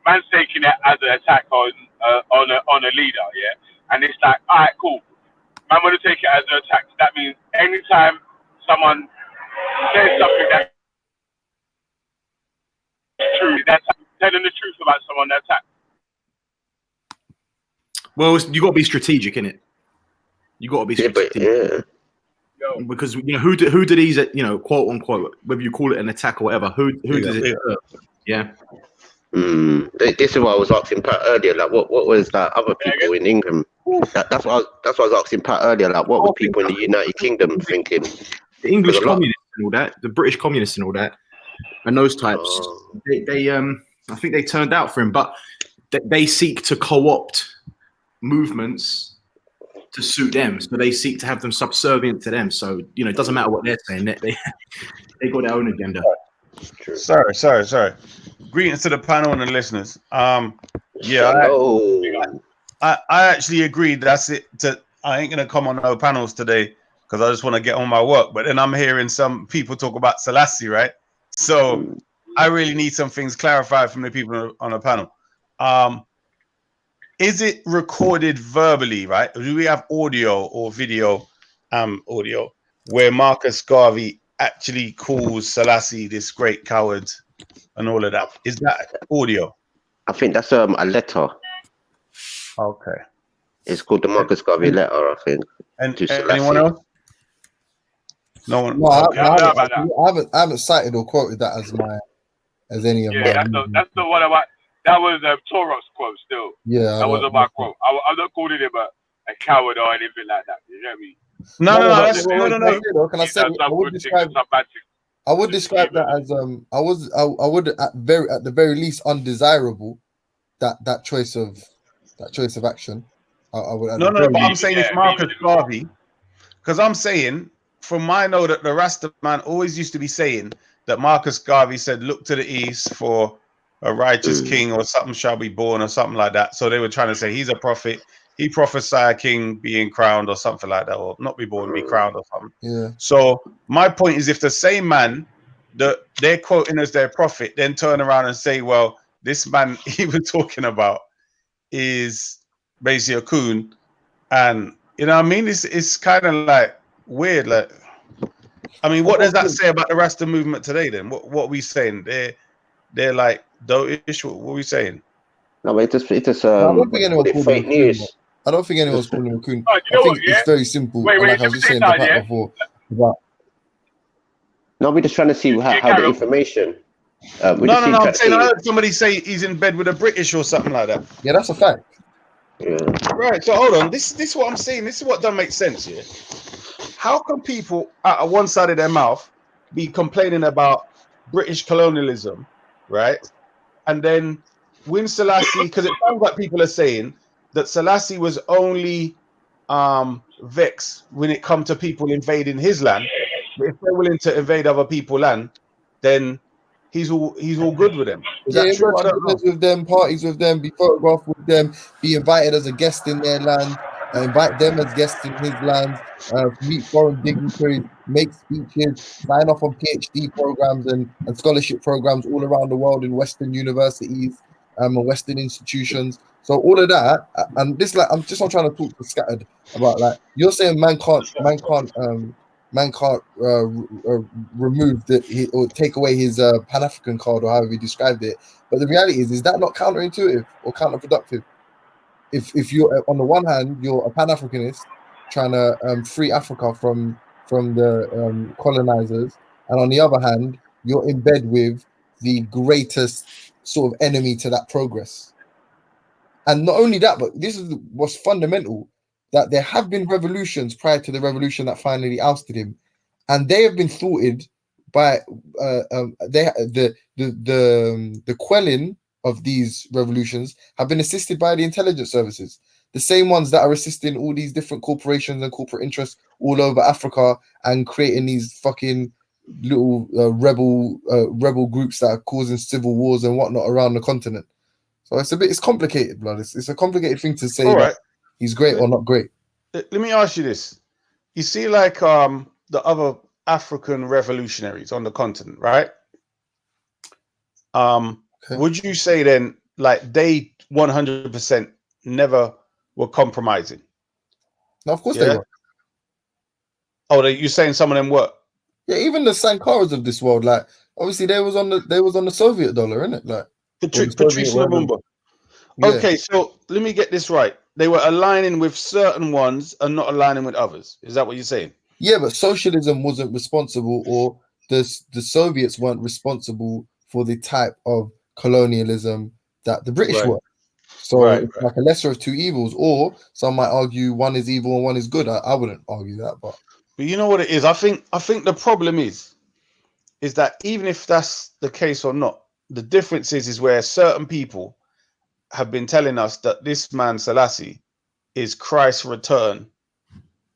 man's taking it as an attack on a leader, yeah, and it's like, all right, cool, man, want to take it as an attack. That means anytime someone says something that's true, that's telling the truth about someone, that's attack. Well, you got to be strategic in it. You got to be strategic. Because who do these quote unquote, whether you call it an attack or whatever, who does it hurt? Yeah. This is what I was asking Pat earlier. Like, what was that other people in England? That's what I was asking Pat earlier. Like, what were people in the United Kingdom thinking? The English communists and all that, the British communists and all that, and those types. They I think they turned out for him, but they seek to co-opt movements to suit them, so they seek to have them subservient to them. So it doesn't matter what they're saying; they got their own agenda. True. Sorry. Greetings to the panel and the listeners. I actually agreed. That's it. I ain't gonna come on no panels today because I just want to get on my work. But then I'm hearing some people talk about Selassie, right? So I really need some things clarified from the people on the panel. Is it recorded verbally, right? Do we have audio or video, audio, where Marcus Garvey actually calls Selassie this great coward and all of that? Is that audio? I think that's a letter. Okay. It's called the Marcus Garvey letter, I think. And anyone else? No one. No, Okay. I haven't cited or quoted that as any of my. That's the one about. That was Torok's quote still. Yeah. That was my quote. I'm not calling him a coward or anything like that. You get me? No. Can I say? I would describe that as I would at the very least undesirable that choice of action. I would. But I'm saying it's Marcus Garvey, because I'm saying from my know that the Rasta man always used to be saying that Marcus Garvey said, "Look to the east for a righteous king or something shall be born," or something like that. So they were trying to say he's a prophet. He prophesied a king being crowned or something like that, or not be born, be crowned or something. Yeah. So my point is, if the same man that they're quoting as their prophet then turn around and say, well, this man he was talking about is basically a coon, and what I mean, it's kind of like weird. Like, I mean, what does that say about the Rasta movement today? Then what are we saying? They're like dough-ish. What are we saying? No, but it's just I don't think anyone's fake news. I don't think anyone's calling him a coon. I think it's very simple. Wait, like I was just saying before. No, we're just trying to see how the information. I'm saying I heard somebody say he's in bed with a British or something like that. Yeah, that's a fact. Yeah. Right. So hold on. This is what I'm saying. This is what doesn't make sense here. How can people at one side of their mouth be complaining about British colonialism, right? And then when Selassie, because it sounds like people are saying that Selassie was only vexed when it come to people invading his land. But if they're willing to invade other people's land, then he's all good with them. Is that true? I don't know. With them, parties with them, be photographed with them, be invited as a guest in their land, invite them as guests in his land, meet foreign dignitaries, make speeches, sign off on PhD programs and scholarship programs all around the world in Western universities and Western institutions. So all of that, and this, like, I'm not trying to talk to Scattered about, like, you're saying man can't remove or take away his Pan-African card or however he described it. But the reality is that not counterintuitive or counterproductive? If you're on the one hand, you're a Pan-Africanist trying to free Africa from the colonizers, and on the other hand, you're in bed with the greatest sort of enemy to that progress. And not only that, but this is what's fundamental, that there have been revolutions prior to the revolution that finally ousted him, and they have been thwarted by the quelling of these revolutions have been assisted by the intelligence services, the same ones that are assisting all these different corporations and corporate interests all over Africa and creating these fucking little rebel groups that are causing civil wars and whatnot around the continent. So it's complicated, blood. It's a complicated thing to say that he's great or not great. Let me ask you this. You see, like the other African revolutionaries on the continent, right? Okay. Would you say then, like, they 100% never were compromising? No, of course they were. Oh, you're saying some of them were? Yeah, even the Sankaras of this world, like, obviously they was on the Soviet dollar, innit? Like Patrice Lumumba. Yeah. Okay, so let me get this right. they were aligning with certain ones and not aligning with others. Is that what you're saying? Yeah, but socialism wasn't responsible, or the Soviets weren't responsible for the type of colonialism that the British Right. were. So Right, it's like a lesser of two evils, or some might argue one is evil and one is good. I wouldn't argue that, but you know what it is? I think the problem is that even if that's the case or not, the difference is where certain people have been telling us that this man Selassie is Christ's return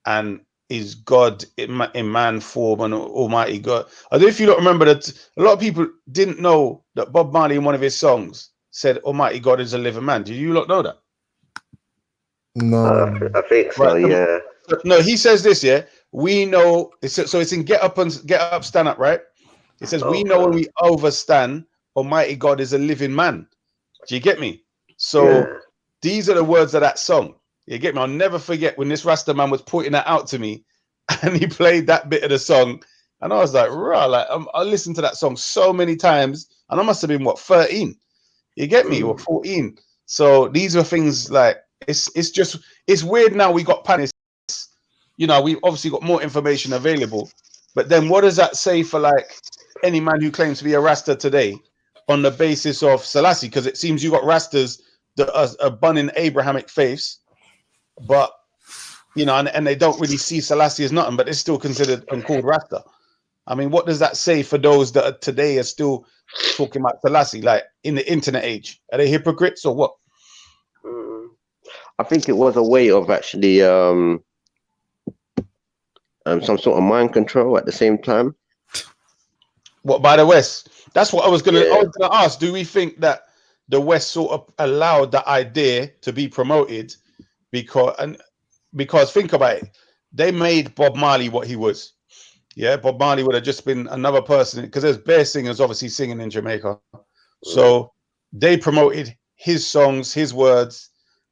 and is God in man form and Almighty God. I don't know if you don't remember that a lot of people didn't know that Bob Marley in one of his songs said Almighty God is a living man. Do you not know that? no. I think so. Right. Yeah. No, he says this. Yeah, we know. So it's in Get Up, Stand Up. Right. It says we know when we overstand, Almighty God is a living man. Do you get me? So these are the words of that song. You get me? I'll never forget when this Rasta man was pointing that out to me, and he played that bit of the song, and I was like, "Rah!" Like I listened to that song so many times, and I must have been 13. You get me? Or 14. So these are things like it's weird now. We got panics. You know, we obviously got more information available, but then what does that say for like any man who claims to be a Rasta today on the basis of Selassie? Because it seems you got Rastas that are bunning Abrahamic faiths, but you know, and they don't really see Selassie as nothing, but it's still considered and called Rasta. I mean, what does that say for those that are today are still talking about Selassie, like in the internet age? Are they hypocrites or what? I think it was a way of actually some sort of mind control at the same time. What, by the West? That's what I was gonna Yeah. ask. Do we think that the West sort of allowed that idea to be promoted because think about it, they made Bob Marley what he was. Yeah, Bob Marley would have just been another person because there's bear singers obviously singing in Jamaica. So they promoted his songs, his words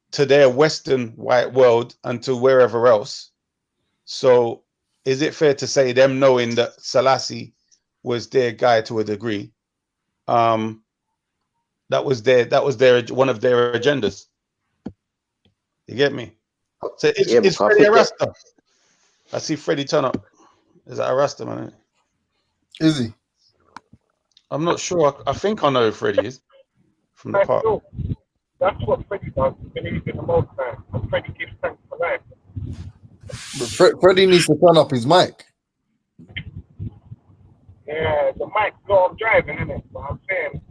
to their Western white world and to wherever else. So is it fair to say them knowing that Selassie was their guy to a degree? That was their one of their agendas. You get me? So it's Freddie a Rasta. I see Freddie turn up. Is that a Rasta, man? Is he? I'm not sure. I think I know who Freddie is from the park. That's what Freddie does. He believes in the Most High, and Freddie gives thanks for life. But Freddie needs to turn up his mic. Yeah, the mic's low. I'm driving, isn't it? But I'm saying,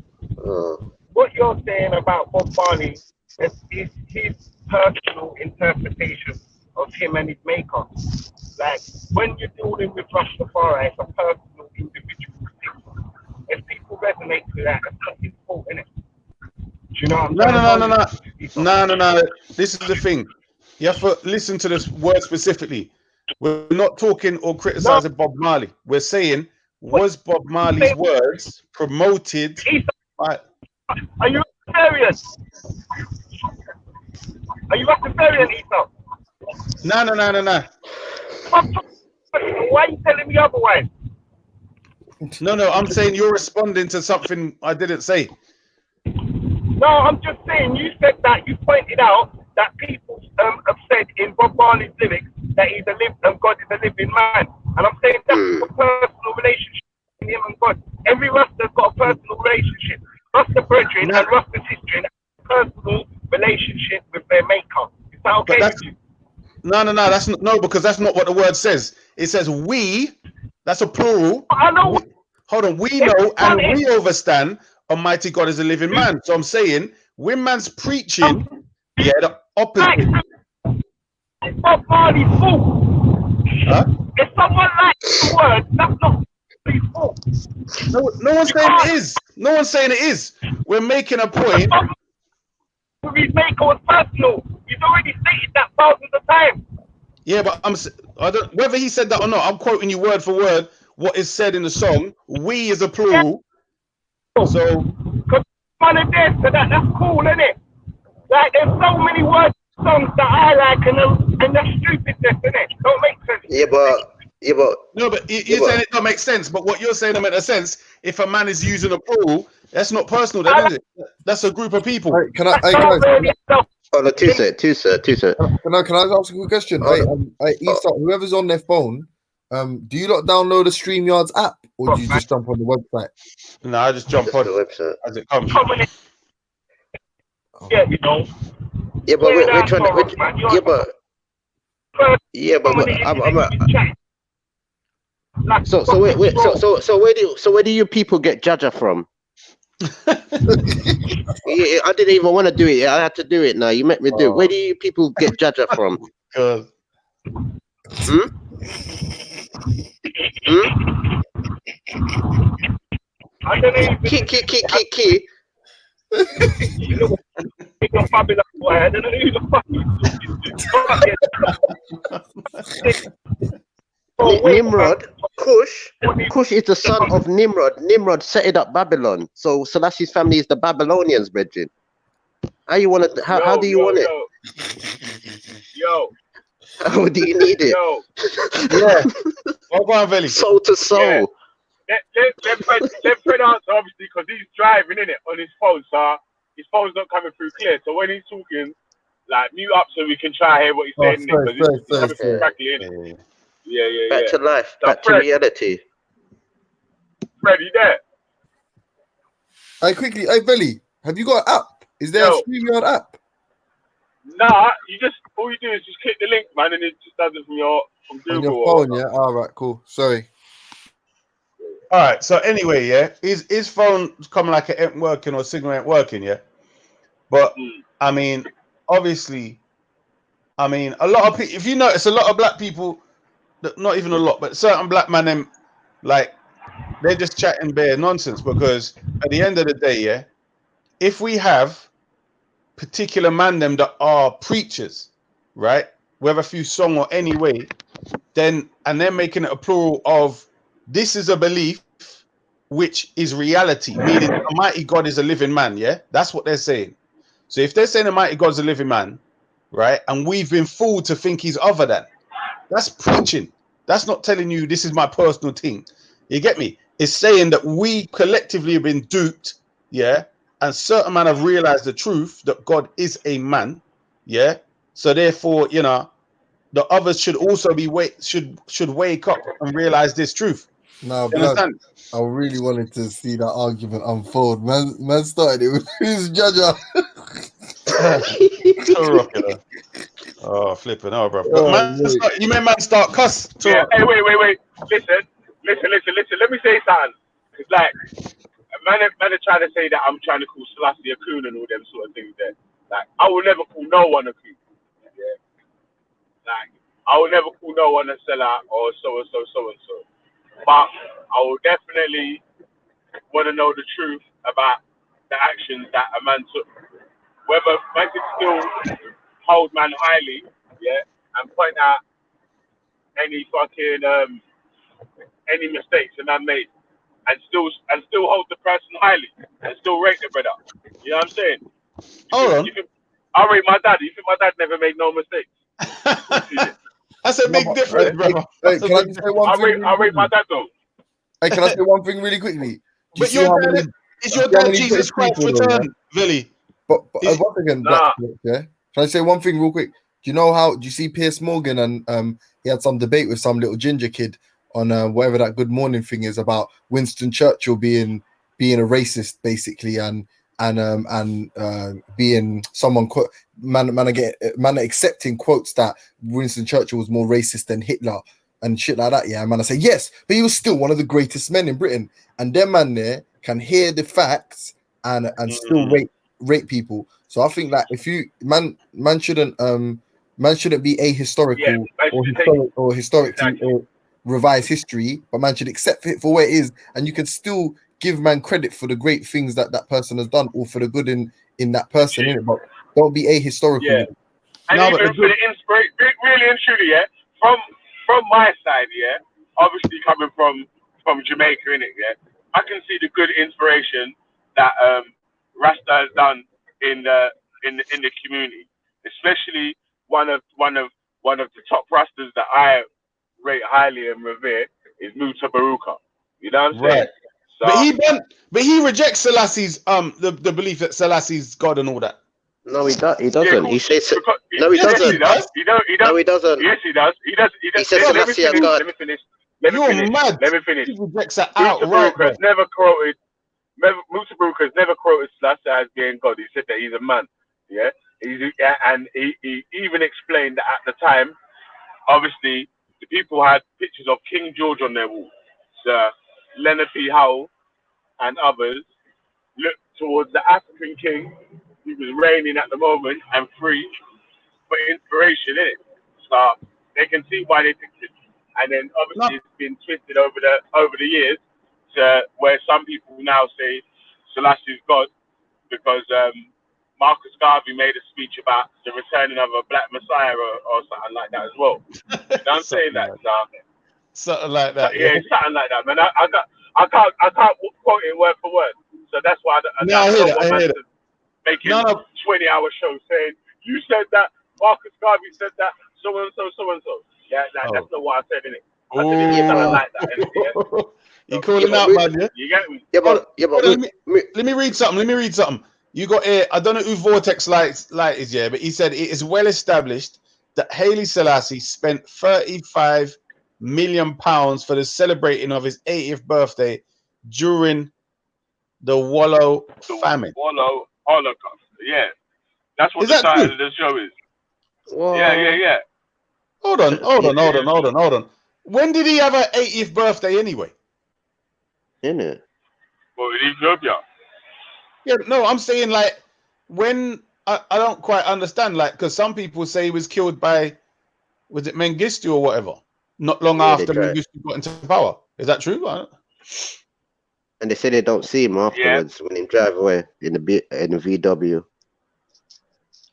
what you're saying about Bob Marley is his personal interpretation of him and his maker. Like, when you're dealing with Rastafari, it's a personal, individual thing. If people resonate with that, it's not his fault, innit? Do you know what I'm saying? No. This is the thing. You have to listen to this word specifically. We're not talking or criticizing Bob Marley. We're saying, was Bob Marley's words promoted by... Are you Rastafarian? Are you Rastafarian, Ethan? No. Why are you telling me otherwise? No, I'm saying you're responding to something I didn't say. No, I'm just saying, you said that, you pointed out that people have said in Bob Marley's lyrics that God is a living man. And I'm saying that's a personal relationship between him and God. Every Rasta's got a personal relationship. Rasta brethren and Rasta's history and a personal relationship with their maker. Is that okay with you? No, that's not, because that's not what the word says. It says we, that's a plural. I know. We know and we overstand Almighty God is a living man. So I'm saying, when man's preaching, the opposite. It's Bob Marley's fault. Huh? If someone likes the word, that's not his fault. No one's saying it is. No one's saying it is. We're making a point. His maker was personal. He's already stated that thousands of times. Yeah, but I don't, whether he said that or not, I'm quoting you word for word what is said in the song. We is a plural. So, because man of this, so that's cool, isn't it? Like, there's so many words, songs that I like, and that's stupidness, isn't it? Don't make sense. Yeah, but no, but you're saying it don't make sense. But what you're saying don't make a sense. If a man is using a plural, that's not personal, then, is it? That's a group of people. Can I Oh, no, two sir. Can I ask a quick question? Issa, whoever's on their phone, do you not download the StreamYards app, or do you just jump on the website? No, I just jump Just on the website. as it comes. Yeah, you know. Yeah, but we're trying to. So where do you people get Jaja from? Yeah, I didn't even want to do it. I had to do it now. You make me do it. Where do you people get Jaja from? Because I don't even Key. Babylon boy. I don't know who the fuck Nimrod, Cush is the son of Nimrod. Nimrod set up Babylon. So Selassie's family is the Babylonians, brethren. How you want it? How do you want it? Yo. How do you need it? Yo. yeah. Well, go on, Veli. Soul to soul. Yeah. Let Fred answer, obviously, because he's driving in it on his phone, so his phone's not coming through clear. So when he's talking, like, mute up so we can try to hear what he's saying. Because it's coming through crackly, innit? Yeah. Back to life, So back to reality. Fred, you there? Hey, Veli, have you got an app? Is there a StreamYard app? Nah, all you do is just click the link, man, and it just does it from Google. On your phone, yeah? All right, cool. Sorry. All right. So anyway, yeah, his phone coming like it ain't working or signal ain't working, yeah. But I mean, obviously, a lot of people. If you notice, a lot of black people, not even a lot, but certain black men, them like they're just chatting bare nonsense because at the end of the day, yeah, if we have particular man them that are preachers, right, whether through song or any way, then and they're making it a plural of this is a belief which is reality, meaning Almighty God is a living man, yeah? That's what they're saying. So if they're saying Almighty God's a living man, right, and we've been fooled to think he's other than, that's preaching. That's not telling you this is my personal thing. You get me? It's saying that we collectively have been duped, yeah, and certain men have realized the truth that God is a man, yeah. So therefore, you know, the others should also be should wake up and realize this truth. No, blood. I really wanted to see that argument unfold. Man started it with who's Jaja. Oh, flipping, bro. But you made man start cuss. Yeah. Hey, wait. Listen. Let me say something. It's like, man are trying to say that I'm trying to call Selassie a coon and all them sort of things there. Like, I will never call no one a coon. Yeah. Like, I will never call no one a sellout or so and so. But I will definitely want to know the truth about the actions that a man took. Whether man can still hold man highly, yeah, and point out any fucking any mistakes a man made, and still hold the person highly, and still rate the brother. You know what I'm saying? I'll rate my dad. You think my dad never made no mistakes? That's a big difference, brother. Can I just say one thing? I'll rate my dad though. Hey, can I say one thing really quickly? But your dad Jesus Christ returned, Billy. But once again, yeah. Can I say one thing real quick? Do you see Piers Morgan and he had some debate with some little ginger kid on whatever that Good Morning thing is about Winston Churchill being a racist basically and being someone man accepting quotes that Winston Churchill was more racist than Hitler and shit like that. Yeah, man, I say yes, but he was still one of the greatest men in Britain, and them man there can hear the facts and still rate people. So I think that if you man shouldn't be ahistorical or historically or revise history, but man should accept it for where it is, and you can still give man credit for the great things that person has done or for the good in that person, innit? But don't be ahistorical. Yeah. And even for the inspiration, really and truly, yeah, from my side, yeah, obviously coming from Jamaica, innit, yeah, I can see the good inspiration that Rasta has done in the community, especially one of the top Rastas that I rate highly and revere is Muta Baruka. You know what I'm saying? So, but he rejects Selassie's the belief that Selassie's God and all that. No, he doesn't. He says Because- no, he yes, doesn't. He does. He don't. No, he doesn't. Yes, he does. He does. He says Let me Selassie finish. God. Let me finish. Let me You're finish. mad. Let me finish. He rejects that Musa outright. Baruch has never quoted. Musa Baruch has never quoted Selassie as being God. He said that he's a man. Yeah. And he even explained that at the time, obviously, the people had pictures of King George on their wall. So Leonard P. Howell and others looked towards the African king who was reigning at the moment and free for inspiration in it. So they can see why they picked it. And then obviously it's been twisted over the years to where some people now say Selassie is God because Marcus Garvey made a speech about the returning of a black messiah or something like that as well. You know what I'm saying that? Something like that. Yeah, something like that, man. I can't quote it word for word. So that's why I don't want to make it 20-hour show saying you said that, Marcus Garvey said that, so and so. Yeah, that's not what I said, innit? I said it's something like that. Yeah? You calling out, man? Yeah. You get me? Yeah, but Let me read something. You got here. I don't know who Vortex Light is, yeah, but he said it is well established that Haile Selassie spent 35 million pounds for the celebrating of his 80th birthday during the Wallow famine. Wallow Holocaust. Yeah, that's what Is the that title true? of the show is. Well, Yeah. Hold on. When did he have an 80th birthday anyway? isn't it? Well, in Ethiopia. Yeah, no, I'm saying like when I don't quite understand, like, because some people say he was killed by, was it Mengistu or whatever? Not long after Mengistu got into power. Is that true? And they say they don't see him afterwards when he drive away in the VW.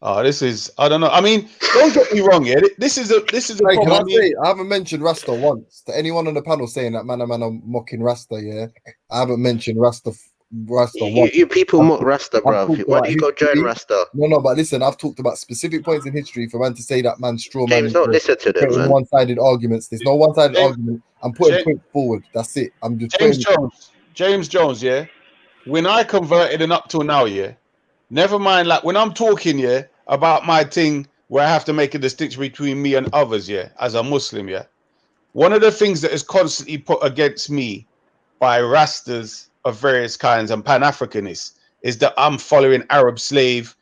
Oh, this is, I don't know. I mean, don't get me wrong, yeah. This is a Hey, can problem. I say I haven't mentioned Rasta once. To anyone on the panel saying that man I'm mocking Rasta, yeah. I haven't mentioned Rasta once. You people mock Rasta, bro. Why do you go join Rasta? No, but listen, I've talked about specific points in history for man to say that man straw man. James, don't listen to them, man. One-sided arguments. There's no one-sided argument. I'm putting points forward. That's it. I'm just James Jones, yeah. When I converted and up till now, yeah. Never mind, like when I'm talking, yeah, about my thing where I have to make a distinction between me and others, yeah, as a Muslim, yeah. One of the things that is constantly put against me by Rastas of various kinds and Pan-Africanists is that I'm following Arab slave,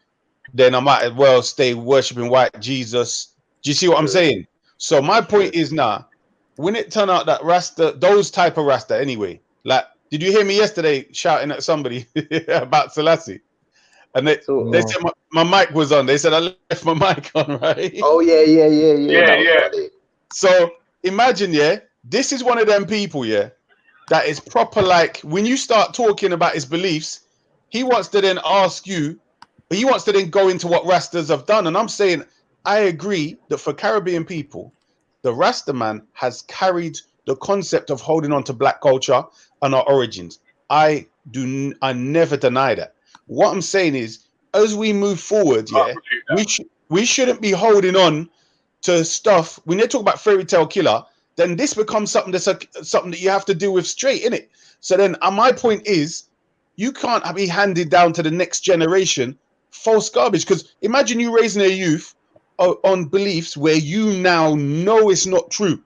then I might as well stay worshipping white Jesus. Do you see what I'm saying? So my point is now, when it turned out that Rasta, those type of Rasta anyway, like, did you hear me yesterday shouting at somebody about Selassie? And they said my mic was on. They said I left my mic on, right? Oh, yeah. So imagine, yeah, this is one of them people, yeah, that is proper. Like when you start talking about his beliefs, he wants to then ask you, he wants to then go into what Rastas have done. And I'm saying, I agree that for Caribbean people, the Rasta man has carried the concept of holding on to black culture and our origins. I never deny that. What I'm saying is, as we move forward, yeah, we shouldn't be holding on to stuff. When they talk about fairy tale killer, then this becomes something that's something that you have to deal with straight, innit? So then, my point is, you can't be handed down to the next generation false garbage. Because imagine you raising a youth on beliefs where you now know it's not true.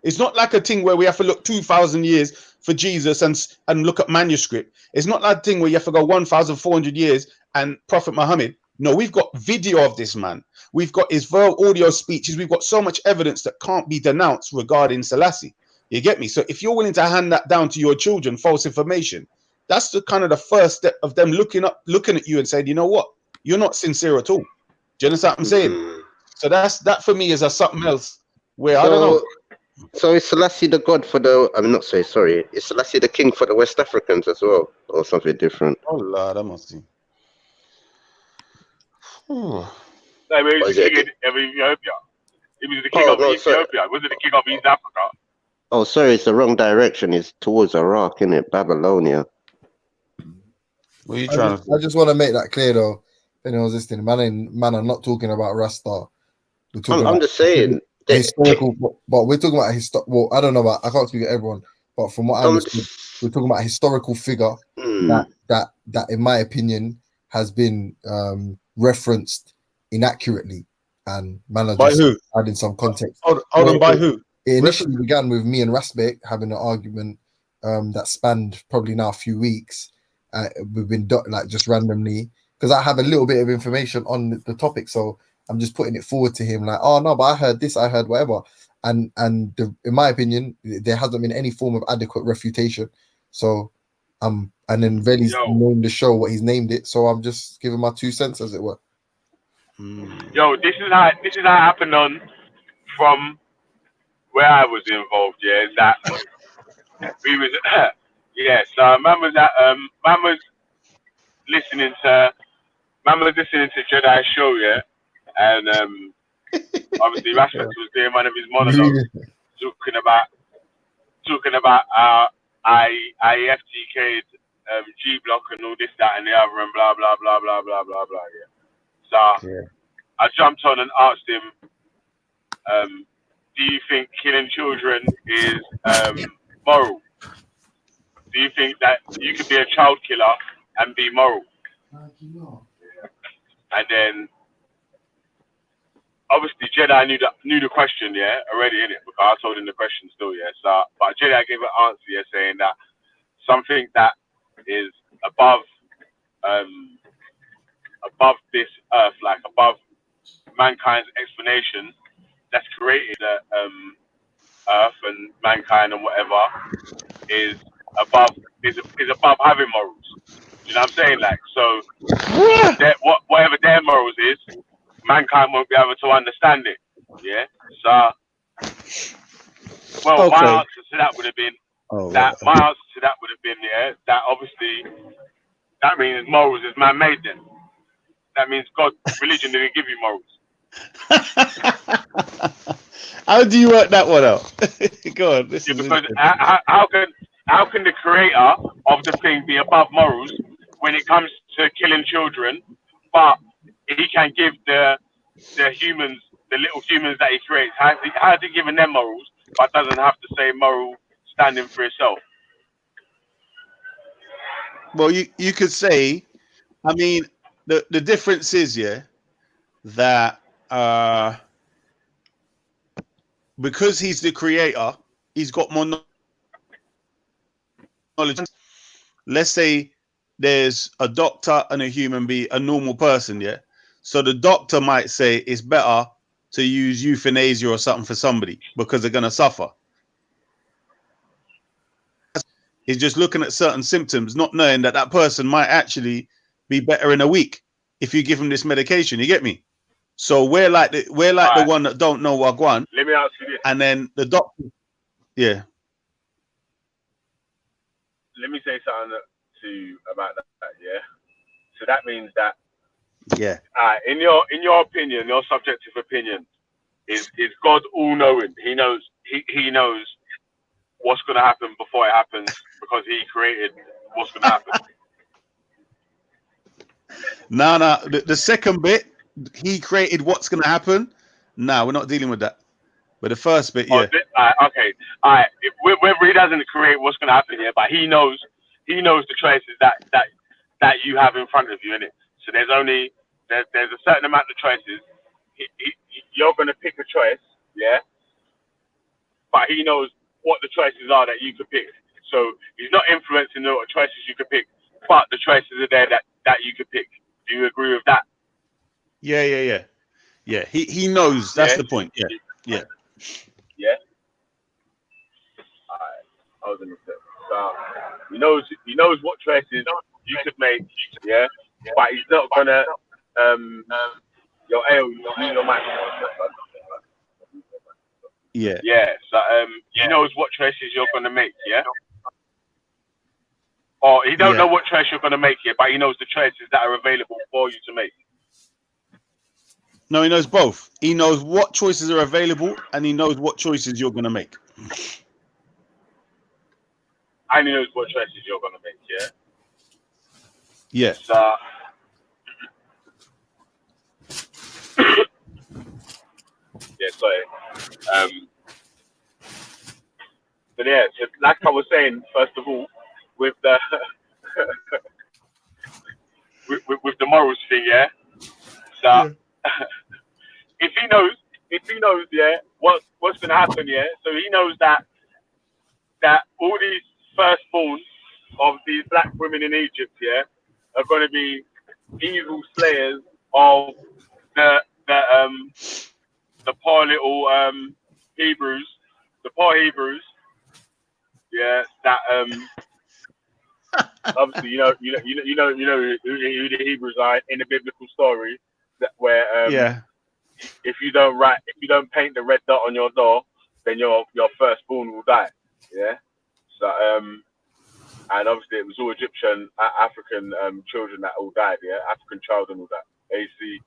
It's not like a thing where we have to look 2,000 years for Jesus and look at manuscript. It's not that thing where you have to go 1,400 years and Prophet Muhammad. No, we've got video of this man. We've got his verbal audio speeches. We've got so much evidence that can't be denounced regarding Selassie. You get me? So if you're willing to hand that down to your children, false information, that's the kind of the first step of them looking at you and saying, you know what? You're not sincere at all. Do you understand what I'm saying? So that for me is a something else where I don't know. So is Selassie the god for the? I'm not saying sorry. Is Selassie the king for the West Africans as well, or something different? Oh Lord, I must see. No, he was the king of Ethiopia. He was the king of Ethiopia. Wasn't the king of East Africa? Oh, sorry, it's the wrong direction. It's towards Iraq, isn't it? Babylonia. What are you trying to? I just want to make that clear, though. If anyone's listening, man, I'm not talking about Rasta. I'm just saying. Historical, but we're talking about well, I don't know about. I can't speak to everyone, but from what I understood, we're talking about a historical figure that, in my opinion, has been referenced inaccurately, and man are By just who? adding some context. Hold on, by who? It initially began with me and Rasbek having an argument that spanned probably now a few weeks. We've been like just randomly, because I have a little bit of information on the topic, so I'm just putting it forward to him like, oh no, but I heard this, I heard whatever, and in my opinion, there hasn't been any form of adequate refutation. So and then Veli's named the show what he's named it, so I'm just giving my 2 cents, as it were. Yo, this is how it happened on from where I was involved. Yeah, is that we was So man was listening to Jedi's show, yeah, and obviously Rashford was doing one of his monologues talking about I FTK'd G Block and all this, that, and the other, and blah blah blah blah blah blah blah. Yeah. So I jumped on and asked him, do you think killing children is moral? Do you think that you could be a child killer and be moral? And then obviously Jedi knew the question, yeah, already in it, because I told him the question still, yeah. So, but Jedi gave an answer, yeah, saying that something that is above this earth, like above mankind's explanation, that's created earth and mankind and whatever, is above having morals. You know what I'm saying? Like, so whatever their morals is, mankind won't be able to understand it. Yeah. So, well, my answer to that would have been that obviously that means morals is man-made. Then that means God, religion didn't give you morals. How do you work that one out? Go on. Because how can the creator of the thing be above morals when it comes to killing children, but he can give the humans, the little humans that he creates, how is he giving them morals, but doesn't have the same moral standing for itself? Well, you could say, I mean, the difference is, yeah, that because he's the creator, he's got more knowledge. Let's say there's a doctor and a human being, a normal person, yeah. So the doctor might say it's better to use euthanasia or something for somebody because they're gonna suffer. He's just looking at certain symptoms, not knowing that person might actually be better in a week if you give him this medication. You get me? So we're like the one that don't know Wagwan. Let me ask you this. And then the doctor, yeah. Let me say something about that. Yeah. So that means that. Yeah. In your opinion, your subjective opinion, is God all knowing? He knows. He knows what's going to happen before it happens because he created what's going to happen. No. The second bit, he created what's going to happen. No, we're not dealing with that. But the first bit, yeah. Okay. All right. Whether he doesn't create what's going to happen here, but he knows the choices that you have in front of you, innit? So there's a certain amount of choices. You're going to pick a choice, yeah? But he knows what the choices are that you could pick. So he's not influencing the choices you could pick, but the choices are there that you could pick. Do you agree with that? Yeah. He knows. That's the point. Yeah. Yeah. Alright. I was gonna say. So he knows what choices you could make, yeah. But he's not gonna your mic. Yeah. Yeah. So he knows what choices you're gonna make, yeah. Or he don't know what choice you're gonna make here, but he knows the choices that are available for you to make. No, he knows both. He knows what choices are available, and he knows what choices you're gonna make. And he knows what choices you're gonna make, yeah. Yeah. So, but yeah, so like I was saying, first of all, with the with the morals thing, yeah. that if he knows, yeah, what's gonna happen, yeah. So he knows that all these firstborns of these black women in Egypt, yeah, are gonna be evil slayers of the poor little Hebrews, yeah. That obviously you know who the Hebrews are in the biblical story, that where if you don't paint the red dot on your door, then your firstborn will die. Yeah. So and obviously it was all Egyptian, African children that all died. Yeah, African child and all that. AC.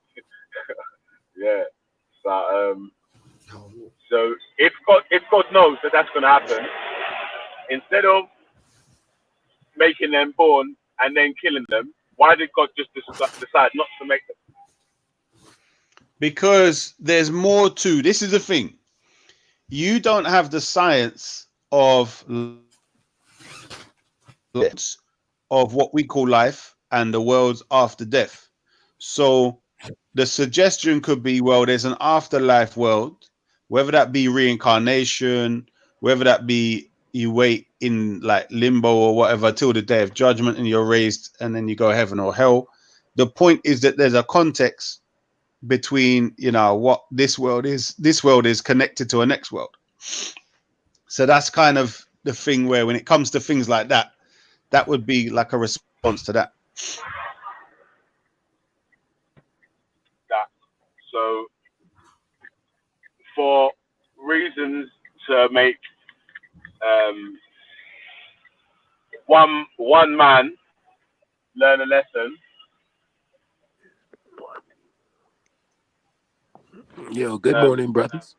Yeah. So if God knows that that's gonna happen, instead of making them born and then killing them, why did God just decide not to make them? Because there's more to this. Is the thing. You don't have the science of what we call life and the world's after death. So the suggestion could be, well, there's an afterlife world, whether that be reincarnation, whether that be you wait in like limbo or whatever till the day of judgment and you're raised and then you go heaven or hell. The point is that there's a context between, you know, what this world is connected to a next world. So that's kind of the thing where when it comes to things like that, that would be like a response to that. So for reasons to make one man learn a lesson. Yo, good morning, brothers.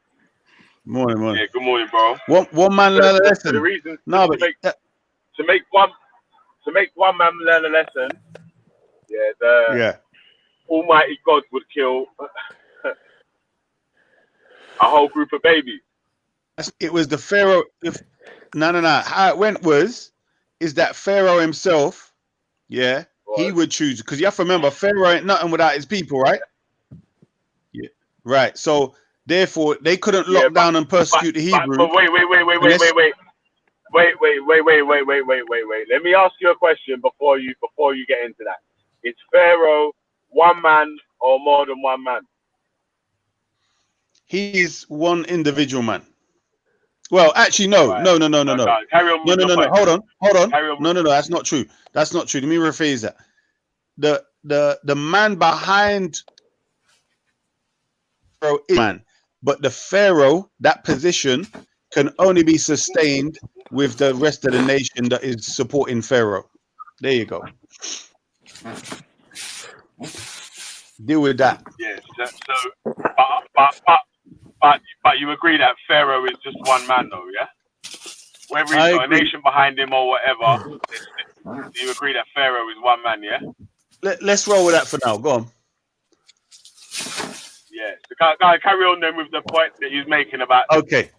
Morning. Yeah, good morning, bro. One man learn a lesson. The reason to make one man learn a lesson. Yeah, Almighty God would kill a whole group of babies. It was the Pharaoh. No. How it went is that Pharaoh himself, he would choose, because you have to remember Pharaoh ain't nothing without his people, right? Yeah, right. So therefore, they couldn't lock down and persecute the Hebrews. But wait. Let me ask you a question before you get into that. Is Pharaoh one man or more than one man? He's one individual man. Well, actually, no. Carry on. No. Hold on. No. That's not true. Let me rephrase that. The man behind Pharaoh is man, but the Pharaoh, that position, can only be sustained with the rest of the nation that is supporting Pharaoh. There you go. Deal with that. Yes. So, but you agree that Pharaoh is just one man, though, yeah? Whether he's got a nation behind him or whatever, do you agree that Pharaoh is one man, yeah? Let's roll with that for now. Go on. Yeah. So carry on then with the point that he's making about. Okay.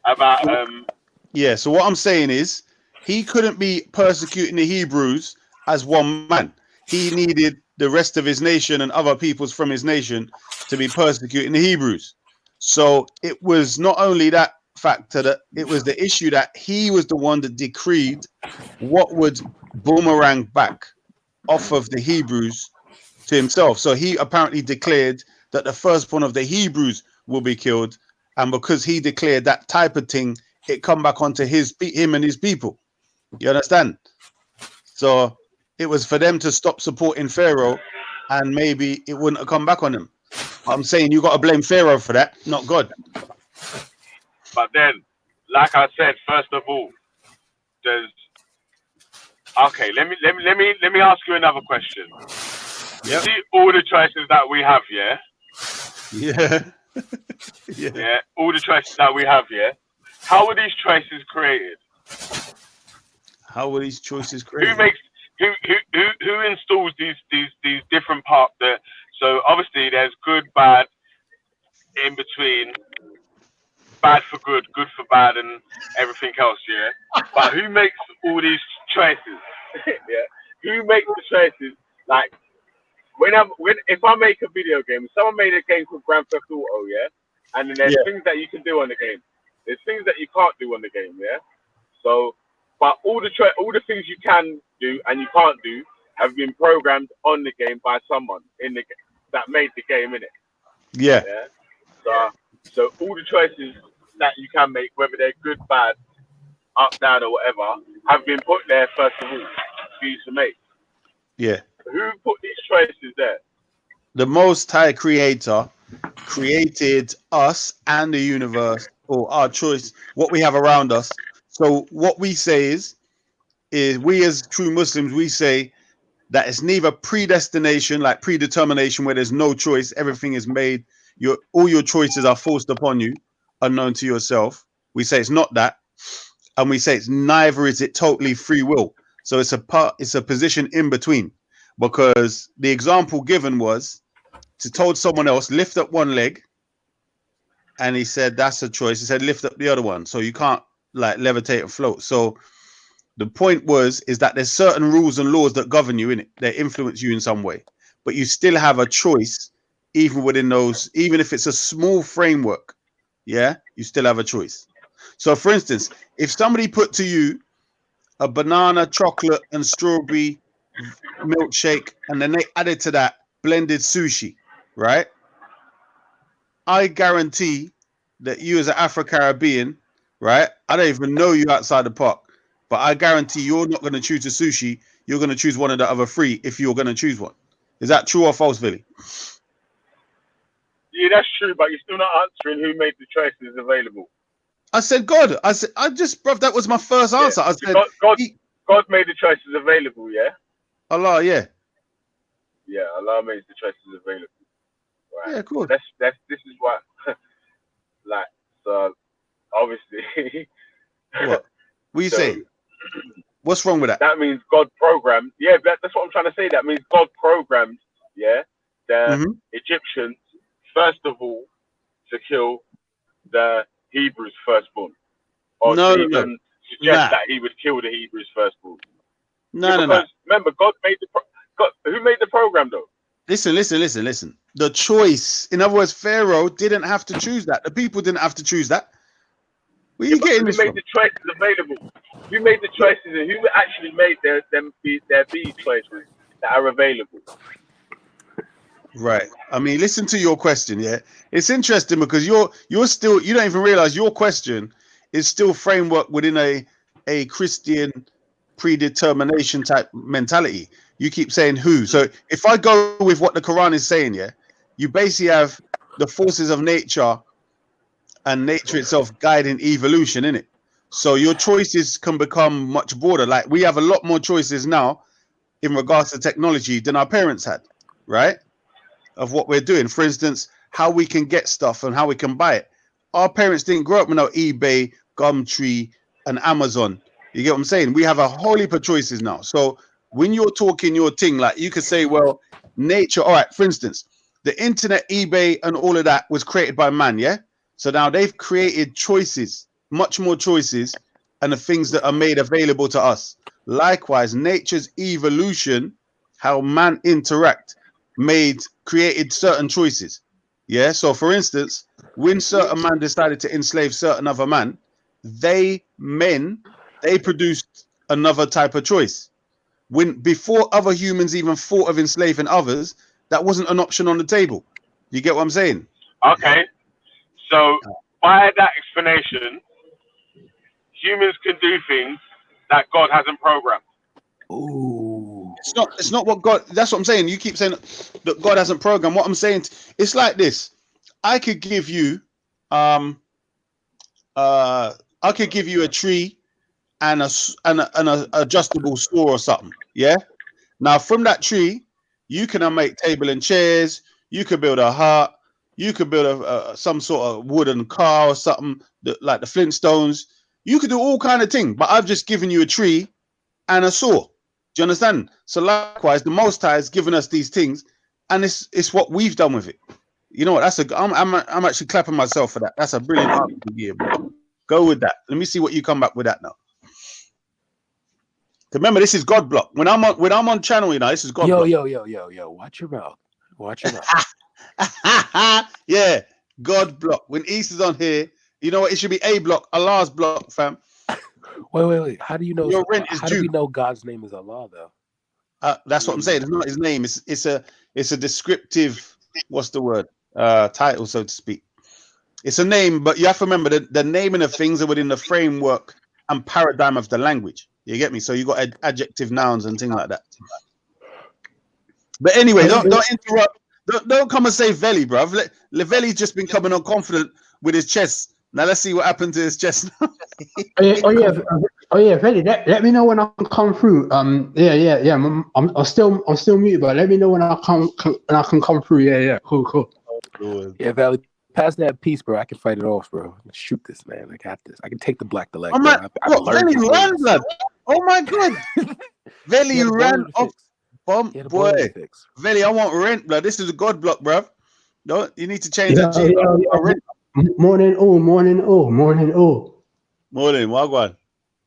Yeah. So what I'm saying is, he couldn't be persecuting the Hebrews as one man. He needed the rest of his nation and other peoples from his nation to be persecuting the Hebrews. So it was not only that factor, that it was the issue that he was the one that decreed what would boomerang back off of the Hebrews to himself. So he apparently declared that the firstborn of the Hebrews will be killed, and because he declared that type of thing, it come back onto him and his people. You understand? So it was for them to stop supporting Pharaoh, and maybe it wouldn't have come back on them. I'm saying you got to blame Pharaoh for that, not God. But then, like I said, first of all, there's okay. Let me ask you another question. You see all the choices that we have, yeah. All the choices that we have, yeah. How were these choices created? Who installs these different parts there? So obviously there's good, bad, in between, bad for good, good for bad, and everything else, yeah. But who makes all these choices? Yeah. Who makes the choices? Like, if I make a video game, someone made a game called Grand Theft Auto, yeah, and then there's things that you can do on the game. There's things that you can't do on the game, yeah. So, but all the things you can do and you can't do have been programmed on the game by someone that made the game, innit? Yeah. So all the choices that you can make, whether they're good, bad, up, down, or whatever, have been put there first of all for you to make. Yeah. Who put these choices there? The Most High Creator created us and the universe, or our choice, what we have around us. So what we say is we as true Muslims, we say that it's neither predestination, like predetermination, where there's no choice, everything is made, all your choices are forced upon you, unknown to yourself. We say it's not that, and we say it's neither is it totally free will. So it's a position in between, because the example given was to told someone else lift up one leg, and he said that's a choice. He said lift up the other one, so you can't like levitate and float. So the point is that there's certain rules and laws that govern you in it, that influence you in some way, but you still have a choice, even within those, even if it's a small framework. Yeah, you still have a choice. So, for instance, if somebody put to you a banana, chocolate, and strawberry milkshake, and then they added to that blended sushi, right? I guarantee that you, as an Afro-Caribbean, right? I don't even know you outside the park. But I guarantee you're not going to choose a sushi. You're going to choose one of the other three if you're going to choose one. Is that true or false, Billy? Yeah, that's true, but you're still not answering who made the choices available. I said God. Bruv, that was my first answer. I said God made the choices available, yeah? Allah, yeah. Yeah, Allah made the choices available. Right. Yeah, cool. This is what, like, so obviously. What you say? What's wrong with that? That means God programmed. Yeah, that's what I'm trying to say. That means God programmed, yeah, the Egyptians, first of all, to kill the Hebrews' firstborn. Or to even suggest that he would kill the Hebrews' firstborn. No. Remember, God made who made the program, though? Listen. The choice. In other words, Pharaoh didn't have to choose that. The people didn't have to choose that. Where you getting this from? Who made the choices available? Who made the choices, and who actually made their B choices that are available? Right. I mean, listen to your question. Yeah, it's interesting because you're still, you don't even realize your question is still framework within a Christian predetermination type mentality. You keep saying who. So if I go with what the Quran is saying, yeah, you basically have the forces of nature and nature itself guiding evolution, innit? So your choices can become much broader. Like we have a lot more choices now in regards to technology than our parents had, right? Of what we're doing. For instance, how we can get stuff and how we can buy it. Our parents didn't grow up with no eBay, Gumtree, and Amazon. You get what I'm saying? We have a whole heap of choices now. So when you're talking your thing, like you could say, well, nature, all right, for instance, the internet, eBay, and all of that was created by man, yeah? So now they've created choices, much more choices, and the things that are made available to us. Likewise, nature's evolution, how man interact, created certain choices. Yeah. So for instance, when certain man decided to enslave certain other man, they produced another type of choice. When before other humans even thought of enslaving others, that wasn't an option on the table. You get what I'm saying? Okay. So by that explanation, humans can do things that God hasn't programmed. Ooh. It's not what God. That's what I'm saying. You keep saying that God hasn't programmed. What I'm saying, it's like this. I could give you, I could give you a tree and an adjustable saw or something. Yeah. Now from that tree, you can make table and chairs. You could build a hut. You could build some sort of wooden car or something like the Flintstones. You could do all kind of things. But I've just given you a tree and a saw. Do you understand? So likewise, the Most High has given us these things, and it's what we've done with it. You know what? I'm actually clapping myself for that. That's a brilliant answer to give. Go with that. Let me see what you come back with that now. Remember, this is God block. When I'm on channel, you know, this is God block. Yo. Watch your mouth. Watch your mouth. Yeah, God block. When East is on here, you know what? It should be A block, Allah's block, fam. Wait. How do you know? Your rent is how due. do we know God's name is Allah though? That's what I'm saying. It's not his name. It's a descriptive. What's the word? Title, so to speak. It's a name, but you have to remember that the naming of things are within the framework and paradigm of the language. You get me? So you got adjective nouns and things like that. But anyway, don't interrupt. Don't come and say Veli, bruv. Veli's just been coming on confident with his chest. Now let's see what happened to his chest. Oh yeah, Veli. Let me know when I can come through. Yeah. I'm still muted, but let me know when I can come through. Yeah. Cool. Yeah, Valley. Pass that piece, bro. I can fight it off, bro. Shoot this, man. I got this. I can take the black to leg. Oh my, Veli ran, blood. Oh my god. Veli ran off. Boy, Veli, I want rent, blood. This is a God block, bruv. No, you need to change that. Rent. Morning, all. Morning, wagwan.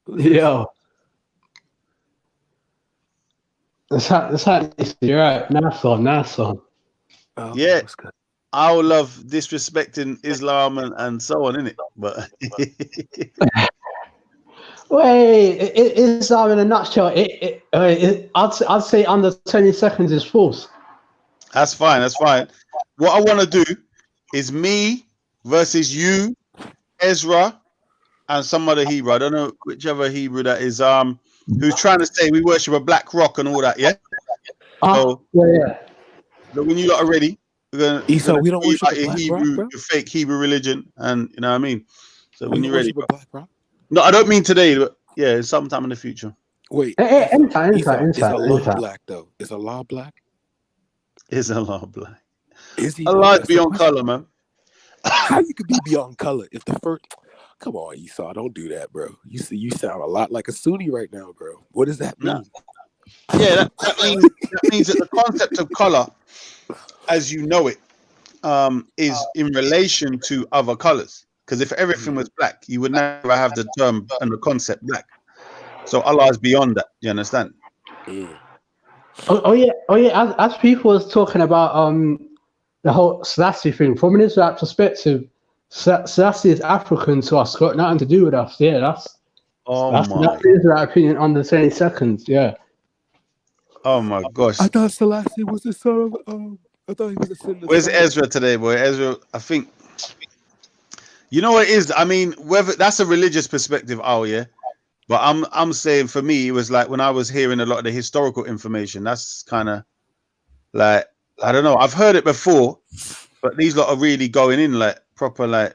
Yeah. That's how. You're right. Nice one. Oh, yeah. I will love disrespecting Islam and so on, innit? But wait, Islam in a nutshell. I'd say under 20 seconds is false. That's fine. What I want to do is me versus you, Ezra, and some other Hebrew. I don't know whichever Hebrew that is. Who's trying to say we worship a black rock and all that? Yeah. So when you lot are ready. We don't worship a black Hebrew, rock, bro? Your fake Hebrew religion, and you know what I mean. So when you're ready, no, I don't mean today, but yeah, sometime in the future. Wait, inside. Is Allah black though? Is Allah black? Is Allah black? Is he? Allah's beyond color, man. How you could be beyond color if the first? Come on, Esau, don't do that, bro. You sound a lot like a Sunni right now, bro. What does that mean? Yeah, that means that the concept of color, as you know it, is in relation to other colors. Because if everything was black, you would never have the term and the concept black. So Allah is beyond that. You understand? Oh yeah. As people was talking about the whole Selassie thing from an Israelite perspective, Selassie is African to us, got nothing to do with us. Yeah, that's the Israelite opinion under 20 seconds. Yeah. Oh my gosh! I thought Selassie was the son of. I thought he was a son of. Where's Ezra today, boy? Ezra, I think. You know what it is? I mean, whether that's a religious perspective, but I'm saying for me, it was like when I was hearing a lot of the historical information. That's kind of like I don't know. I've heard it before, but these lot are really going in like proper, like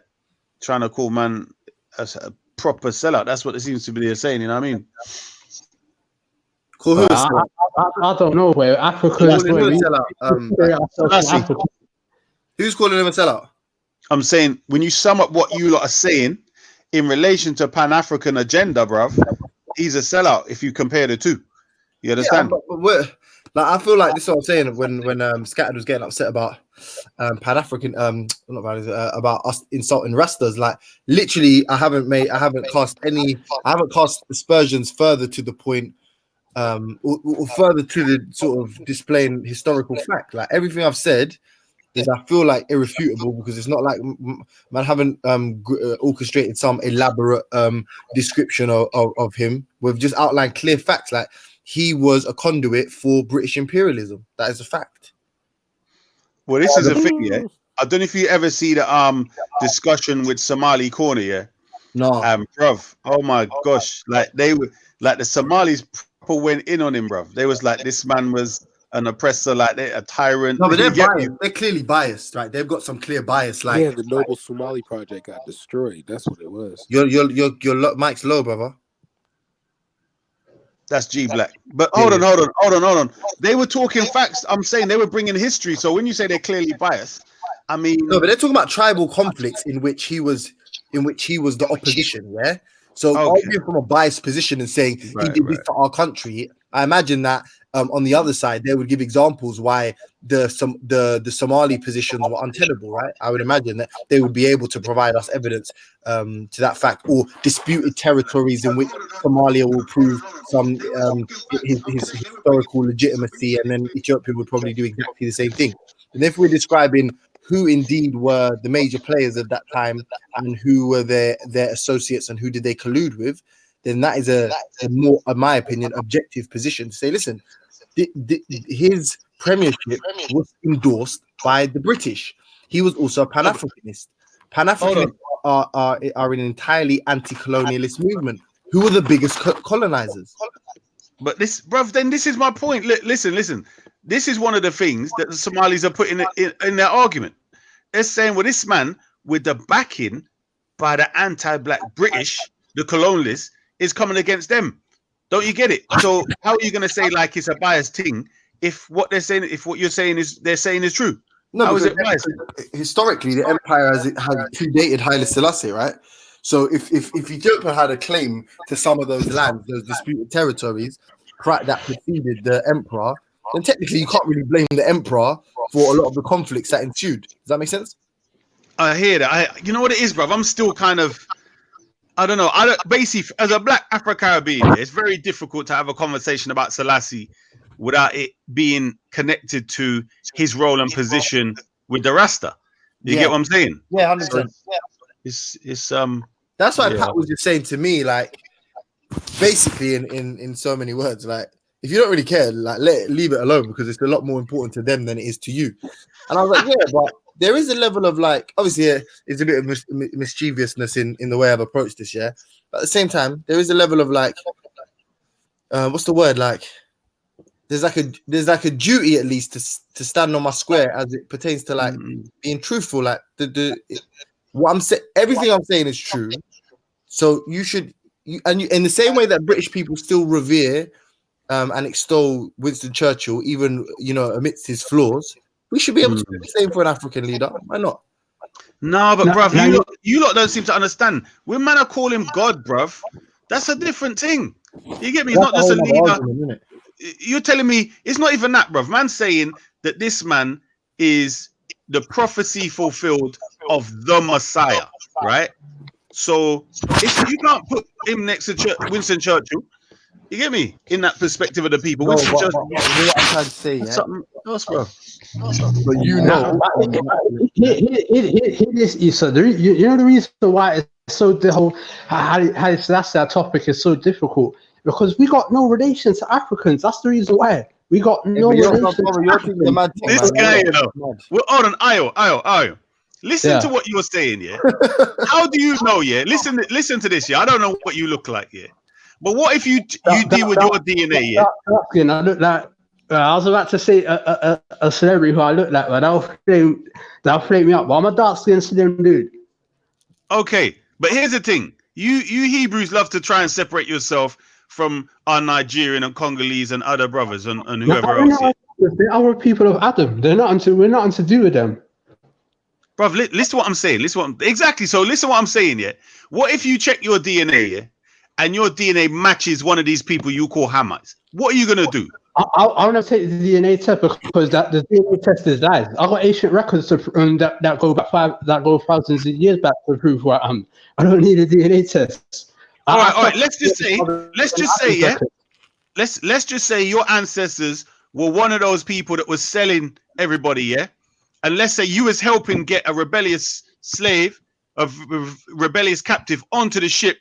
trying to call man a proper sellout. That's what it seems to be saying. You know what I mean? Cool. I don't know where Africa is. Who's calling him a sellout? I'm saying when you sum up what you lot are saying in relation to Pan-African agenda, bruv, he's a sellout if you compare the two. You understand? Yeah, but I feel like this is what I'm saying when Scattered was getting upset about Pan-African about us insulting Rastas. Like literally, I haven't cast aspersions further to the point. Or further to the sort of displaying historical fact, like everything I've said is I feel like irrefutable because it's not like man haven't orchestrated some elaborate description of him. We've just outlined clear facts, like he was a conduit for British imperialism. That is a fact. Well, this is a thing, yeah. I don't know if you ever see the discussion with Somali Corner, yeah. No, bruv. Oh my gosh, like they were like the Somalis went in on him, bruv. They was like this man was an oppressor, like a tyrant. No, but they're biased. They're clearly biased, right? They've got some clear bias. Like the Noble Somali Project got destroyed. That's what it was. Your mic's low, brother. That's G Black. But hold on. They were talking facts. I'm saying they were bringing history. So when you say they're clearly biased, I mean, no, but they're talking about tribal conflicts in which he was the opposition. Yeah. So arguing from a biased position and saying he did this to our country, I imagine that on the other side, they would give examples why the Somali positions were untenable, right? I would imagine that they would be able to provide us evidence to that fact, or disputed territories in which Somalia will prove some his historical legitimacy, and then Ethiopia would probably do exactly the same thing. And if we're describing who indeed were the major players of that time and who were their associates and who did they collude with, then that is a more, in my opinion, objective position to say, listen, his premiership was endorsed by the British. He was also a Pan-Africanist. Pan-Africanists are an entirely anti-colonialist movement. Who were the biggest colonizers? But this, bruv, then this is my point. Listen. This is one of the things that the Somalis are putting in their argument. They're saying, well, this man with the backing by the anti-black British, the colonialists, is coming against them. Don't you get it? So how are you going to say like it's a biased thing if what they're saying, if what you're saying is they're saying is true? No, how is it biased? Historically, the empire has predated Haile Selassie, right? So if Ethiopia had a claim to some of those lands, those disputed territories, that preceded the emperor, then technically you can't really blame the emperor for a lot of the conflicts that ensued. Does that make sense? I hear that. You know what it is, bruv? I'm still kind of, I don't know. Basically, as a black Afro-Caribbean, it's very difficult to have a conversation about Selassie without it being connected to his role and position with the Rasta. You get what I'm saying? Yeah, 100%. It's That's why Pat was just saying to me, like, basically in so many words, like, if you don't really care, like, leave it alone, because it's a lot more important to them than it is to you. And I was like, yeah, but there is a level of, like, obviously it's a bit of mischievousness in the way I've approached this, yeah. But at the same time, there is a level of, like, what's the word? Like, there's like a duty at least to stand on my square as it pertains to, like, being truthful. Like, what I'm saying, everything I'm saying is true. So you should, in the same way that British people still revere and extol Winston Churchill, even, you know, amidst his flaws, we should be able to do the same for an African leader. Why not? No, but bruv, you lot don't seem to understand. When man are call him God, bruv, that's a different thing. You get me? It's not just a leader. You're telling me it's not even that, bruv. Man's saying that this man is the prophecy fulfilled of the Messiah, right? So you can't put him next to Winston Churchill. You get me? In that perspective of the people. No, what I'm trying to say, yeah? Something else, bro. But you know, so you know the reason why it's so the whole that's that topic is so difficult, because we got no relation to Africans. That's the reason why we got no relation. This guy, you know. Well, hold on, Ayo. Listen to what you're saying, yeah. How do you know, yeah? Listen to this, yeah. I don't know what you look like, yeah. But what if you deal with your DNA, yeah? I look like I was about to say a celebrity who I look like, but that'll flame me up. But I'm a dark skinned slim dude. Okay, but here's the thing: you Hebrews love to try and separate yourself from our Nigerian and Congolese and other brothers and whoever else. They're our people of Adam. We're not to do with them. Bro, listen to what I'm saying. Exactly. So listen to what I'm saying, yeah. What if you check your DNA, yeah, and your DNA matches one of these people you call Hamites? What are you gonna do? I want to take the DNA test, because the DNA test is lies. I got ancient records that go back thousands of years back to prove where I am. I don't need a DNA test. All right. Let's just say, yeah. Let's just say your ancestors were one of those people that was selling everybody, yeah. And let's say you was helping get a rebellious slave, a rebellious captive onto the ship.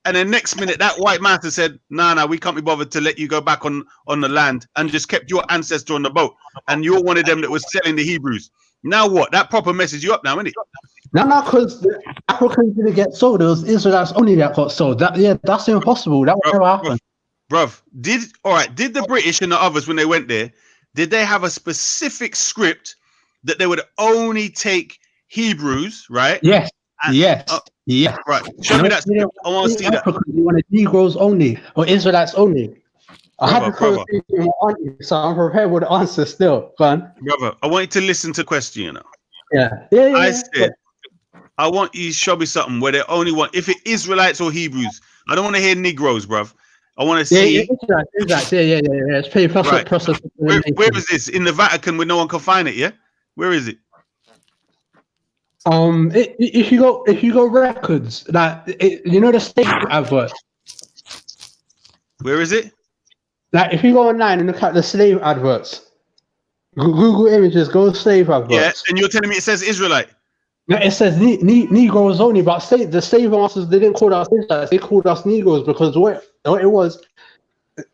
And then next minute, that white master said, nah, we can't be bothered to let you go back on the land, and just kept your ancestor on the boat. And you're one of them that was selling the Hebrews. Now what? That proper messes you up now, isn't it? No, because the Africans didn't get sold. It was Israelites only that got sold. That's impossible. That would never happen. Bruv, did the British and the others, when they went there, did they have a specific script that they would only take Hebrews, right? Yes. Yes. Right. Show me that script. I want to see that. You wanted Negroes only or Israelites only. I had to conversation with my auntie, so I'm prepared with the answer still. Brother, I want you to listen to the question, you know. Yeah. I said, I want you to show me something where they only want, if it Israelites or Hebrews. I don't want to hear Negroes, bruv. I want to see. Yeah. It's pretty Right. process. Where is this? In the Vatican where no one can find it, yeah? Where is it? If you go records, like you know the state advert. Where is it? Like if you go online and look at the slave adverts, Google Images, go slave adverts. Yeah, and you're telling me it says Israelite. No, it says Negroes only, but the slave masters, they didn't call us Israelites, they called us Negroes because what it was,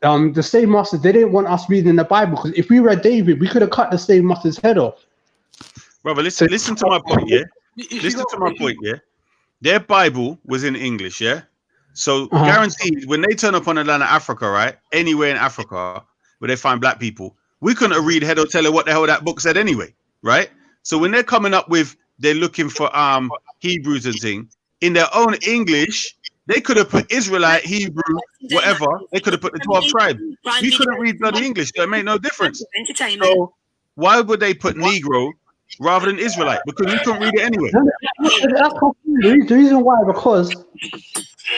the slave masters, they didn't want us reading the Bible because if we read David, we could have cut the slave master's head off. Brother, listen to my point, yeah? Listen to my point, yeah? Their Bible was in English, yeah? So guaranteed, when they turn up on the land of Africa, right? Anywhere in Africa where they find black people, we couldn't read head or tell her what the hell that book said anyway, right? So when they're coming up with, they're looking for Hebrews and thing, in their own English, they could have put Israelite, Hebrew, whatever. They could have put the 12 tribes. We couldn't read bloody English, so it made no difference. So why would they put Negro rather than Israelite? Because we couldn't read it anyway. The reason why, because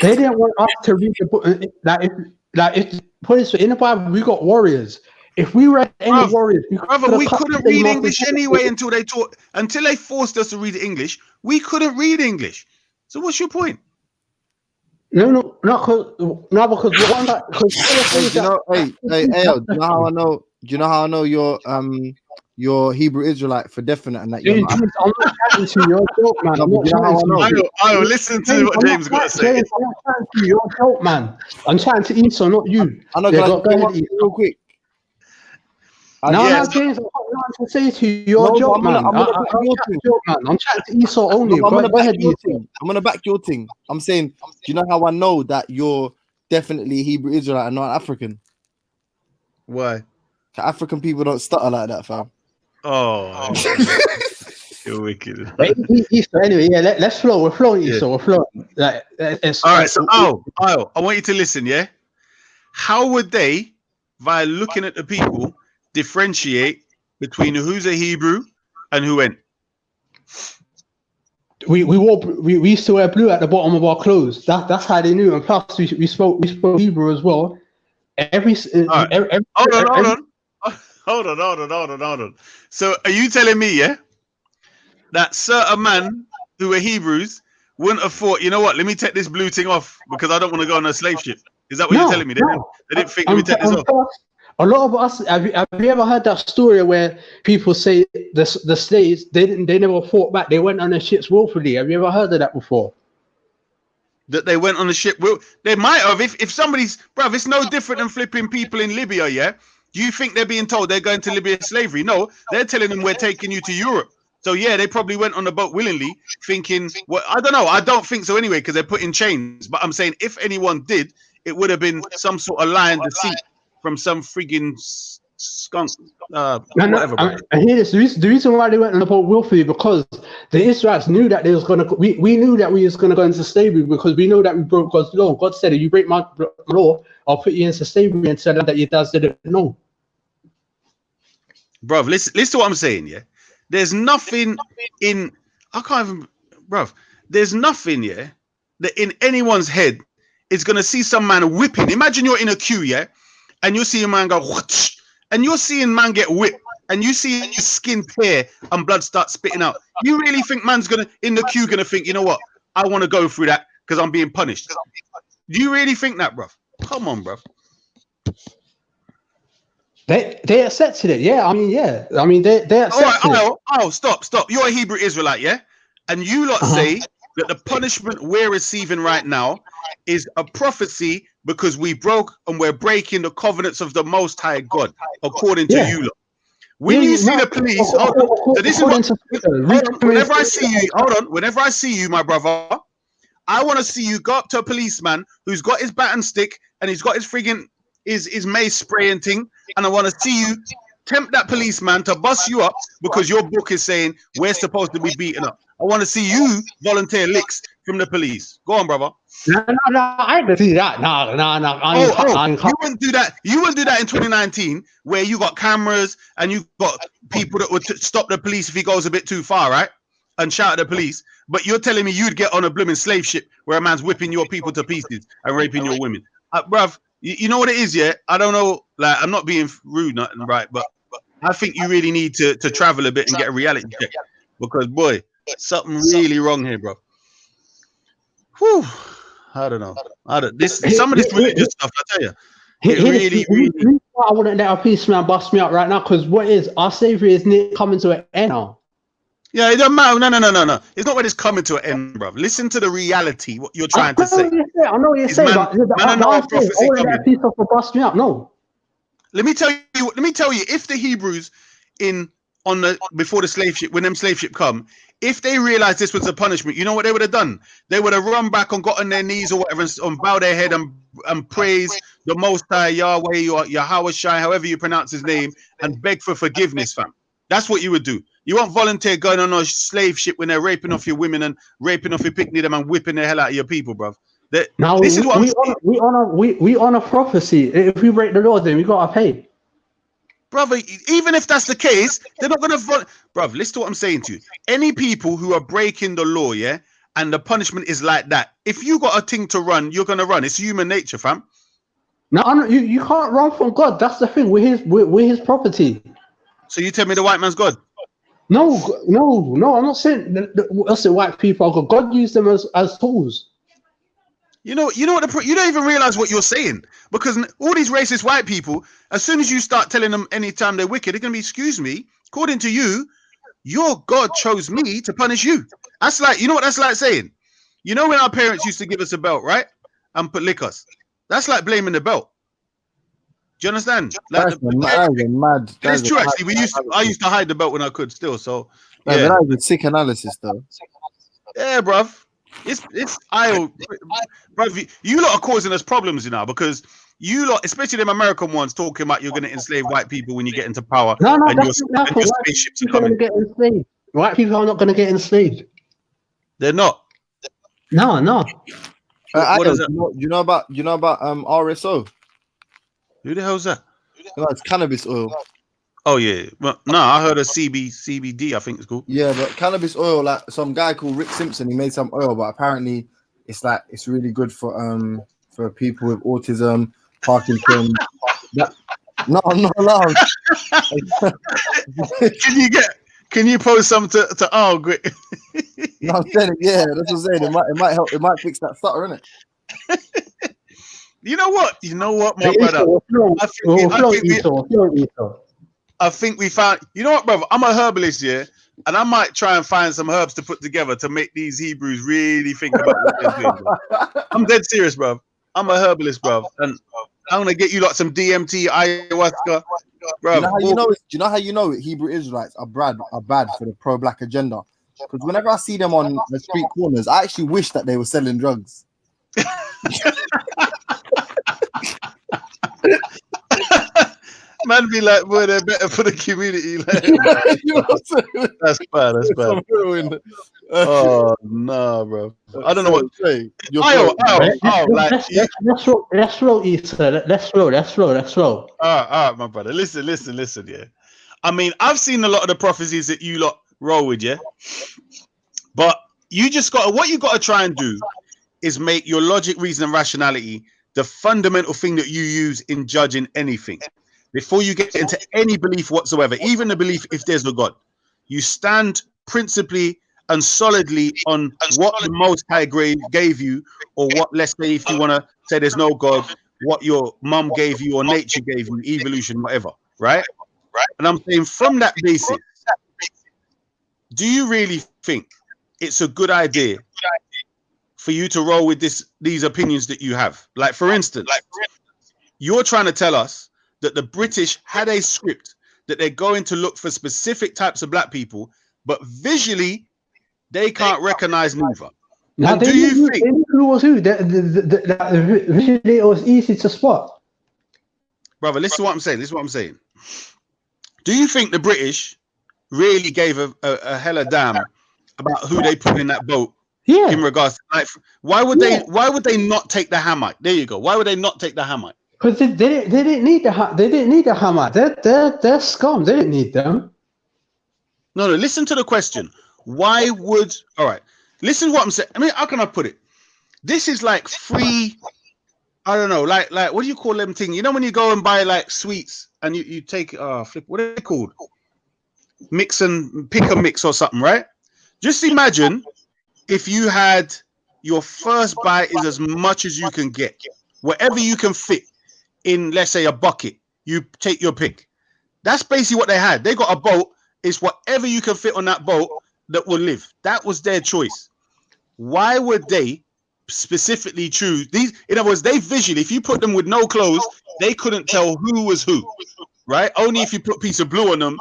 they didn't want us to read the book. Put it in the Bible, we got warriors. If we read any warriors, we couldn't read English anyway until they forced us to read English. We couldn't read English. So what's your point? No, because one that do you know how I know you're Hebrew Israelite for definite and that you're not. I'm not chatting to your joke, man. I will listen to what James got to say. I'm not chatting to your joke, man. I'm chatting to Esau, not you. I know, go ahead, real quick. James, I'm not to say to you, your joke, man. I'm chatting to Esau only. I'm gonna back your thing. I'm saying, do you know how I know that you're definitely Hebrew Israelite and not African? Why? African people don't stutter like that, fam. Oh, you're wicked. Esau, anyway, yeah, let's flow. We're flowing, Esau. We're flowing. All right, so I want you to listen, yeah? How would they, by looking at the people, differentiate between who's a Hebrew and who ain't? We used to wear blue at the bottom of our clothes. That's how they knew. And plus, we spoke Hebrew as well. Hold on. So are you telling me, yeah, that certain man who were Hebrews wouldn't have thought, you know what, let me take this blue thing off because I don't want to go on a slave ship? Is that what you're telling me? They didn't think, let me take this off. A lot of us, have you ever heard that story where people say the slaves, they never fought back, they went on the ships willfully? Have you ever heard of that before? That they went on the ship? They might have. If somebody's, bruv, it's no different than flipping people in Libya, yeah? Do you think they're being told they're going to Libya slavery? No, they're telling them we're taking you to Europe. So yeah, they probably went on the boat willingly, thinking, well, I don't know. I don't think so anyway, because they're put in chains. But I'm saying if anyone did, it would have been some sort of lying deceit from some frigging skunk. Whatever. And hear this: the reason why they went on the boat willfully because the Israelites knew that they was gonna. We knew that we was gonna go into slavery because we know that we broke God's law. God said, "If you break my law, I'll put you into slavery," and tell them that your dads didn't know. Bruv, listen to what I'm saying. Yeah, there's nothing in. I can't even, bruv. There's nothing, yeah, that in anyone's head is gonna see some man whipping. Imagine you're in a queue, yeah, and you see a man go, whoosh, and you're seeing man get whipped, and you see his skin tear and blood start spitting out. You really think man's gonna in the queue gonna think, you know what? I want to go through that because I'm being punished. Do you really think that, bruv? Come on, bruv. They accepted it, yeah. I mean, they accepted it. Oh, stop. You're a Hebrew Israelite, yeah? And you lot say that the punishment we're receiving right now is a prophecy because we broke and we're breaking the covenants of the Most High God, according to you lot. When you see the police, so this is what. Whenever I see you, my brother, I want to see you go up to a policeman who's got his baton stick and he's got his friggin' his mace spraying thing, and I want to see you tempt that policeman to bust you up because your book is saying we're supposed to be beaten up. I want to see you volunteer licks from the police. Go on, brother. No, I ain't gonna do that. No. You wouldn't do that. You wouldn't do that in 2019, where you got cameras and you got people that would stop the police if he goes a bit too far, right? And shout at the police. But you're telling me you'd get on a blooming slave ship where a man's whipping your people to pieces and raping your women, bruv. You know what it is, yeah? I don't know, like, I'm not being rude, nothing, right? But I think you really need to travel a bit and get a reality check. Because, boy, something really wrong here, bro. Whew. I don't know. Some of this religious stuff, I tell you. I wouldn't let a policeman bust me up right now, because what is our slavery is coming to an end now. Yeah, it doesn't matter. No. It's not when it's coming to an end, bro. Listen to the reality, what you're trying to say. I know what you're saying, but I wouldn't let a police officer bust me up. No. Let me tell you. If the Hebrews before the slave ship, when them slave ship come, if they realized this was a punishment, you know what they would have done? They would have run back and got on their knees or whatever and bow their head and praise the Most High Yahweh or Yahweh Shai, however you pronounce his name, and beg for forgiveness, fam. That's what you would do. You won't volunteer going on a slave ship when they're raping off your women and raping off your picnic them and whipping the hell out of your people, bruv. Now this is what we honor prophecy. If we break the law, then we gotta pay. Brother, even if that's the case, they're not gonna bruv, listen to what I'm saying to you. Any people who are breaking the law, yeah, and the punishment is like that, if you got a thing to run, you're gonna run. It's human nature, fam. No, you can't run from God. That's the thing. We're his property. So you tell me the white man's God? No. I'm not saying the white people are God. God used them as tools. You know what? You don't even realize what you're saying, because all these racist white people, as soon as you start telling them anytime they're wicked, they're gonna be, excuse me, according to you, your God chose me to punish you. That's like, you know what that's like saying? You know when our parents used to give us a belt, right, and lick us? That's like blaming the belt. Do you understand? Like mad. It's true, actually. I used to hide the belt when I could still. So yeah, but that was a sick analysis, though. Yeah, bruv. It's bruv, you lot are causing us problems, you know, because you lot, especially them American ones, talking about you're going to enslave white people when you get into power. No, and your spaceships are coming. Get enslaved. White people are not going to get enslaved. They're not. No. What is it? You know about RSO? Who the hell is that? No, it's cannabis oil. Oh yeah, well, no, I heard of CBD. I think it's called. Yeah, but cannabis oil, like some guy called Rick Simpson, he made some oil, but apparently it's really good for people with autism, Parkinson. No, I'm not allowed. Can you post some to Grit? No, I'm saying it. Yeah, that's what I'm saying. It might help. It might fix that stutter, innit? You know what, my brother. I think we found. You know what, brother? I'm a herbalist, yeah, and I might try and find some herbs to put together to make these Hebrews really think about what they're doing. Bro. I'm dead serious, bro. I'm a herbalist, bro, and I'm gonna get you like some DMT, ayahuasca, bro. Do you know how you know it? Hebrew Israelites are bad for the pro-black agenda. Because whenever I see them on the street corners, I actually wish that they were selling drugs. Man be like, boy, they're better for the community. Like, that's bad. Oh no, bro. I don't know what to say. Let's roll, Easter. Let's roll. All right, my brother. Listen, yeah. I mean, I've seen a lot of the prophecies that you lot roll with, yeah. But what you gotta try and do is make your logic, reason, and rationality the fundamental thing that you use in judging anything. Before you get into any belief whatsoever, even the belief if there's no God, you stand principally and solidly on what the Most High gave you, or what, let's say, if you want to say there's no God, what your mum gave you or nature gave you, evolution, whatever, right? And I'm saying from that basis, do you really think it's a good idea for you to roll with these opinions that you have? Like, for instance, you're trying to tell us that the British had a script that they're going to look for specific types of black people, but visually they can't recognize neither. Now, do you think who was who? Visually it was easy to spot. Brother, listen to what I'm saying. Do you think the British really gave a hella damn about who they put in that boat? Yeah. In regards to, like, why would they not take the Hamite? There you go. Why would they not take the Hamite? Because they didn't need the Hamite. They're scum. They didn't need them. No. Listen to the question. Why would? All right. Listen to what I'm saying. I mean, how can I put it? This is like free I don't know, like what do you call them thing? You know when you go and buy like sweets and you take flip, what are they called? Mix and pick a mix or something, right? Just imagine if you had your first bite is as much as you can get, whatever you can fit in, let's say a bucket, you take your pick. That's basically what they had. They got a boat, it's whatever you can fit on that boat that will live. That was their choice. Why would they specifically choose these? In other words, they visually, if you put them with no clothes, they couldn't tell who was who, right? Only if you put a piece of blue on them,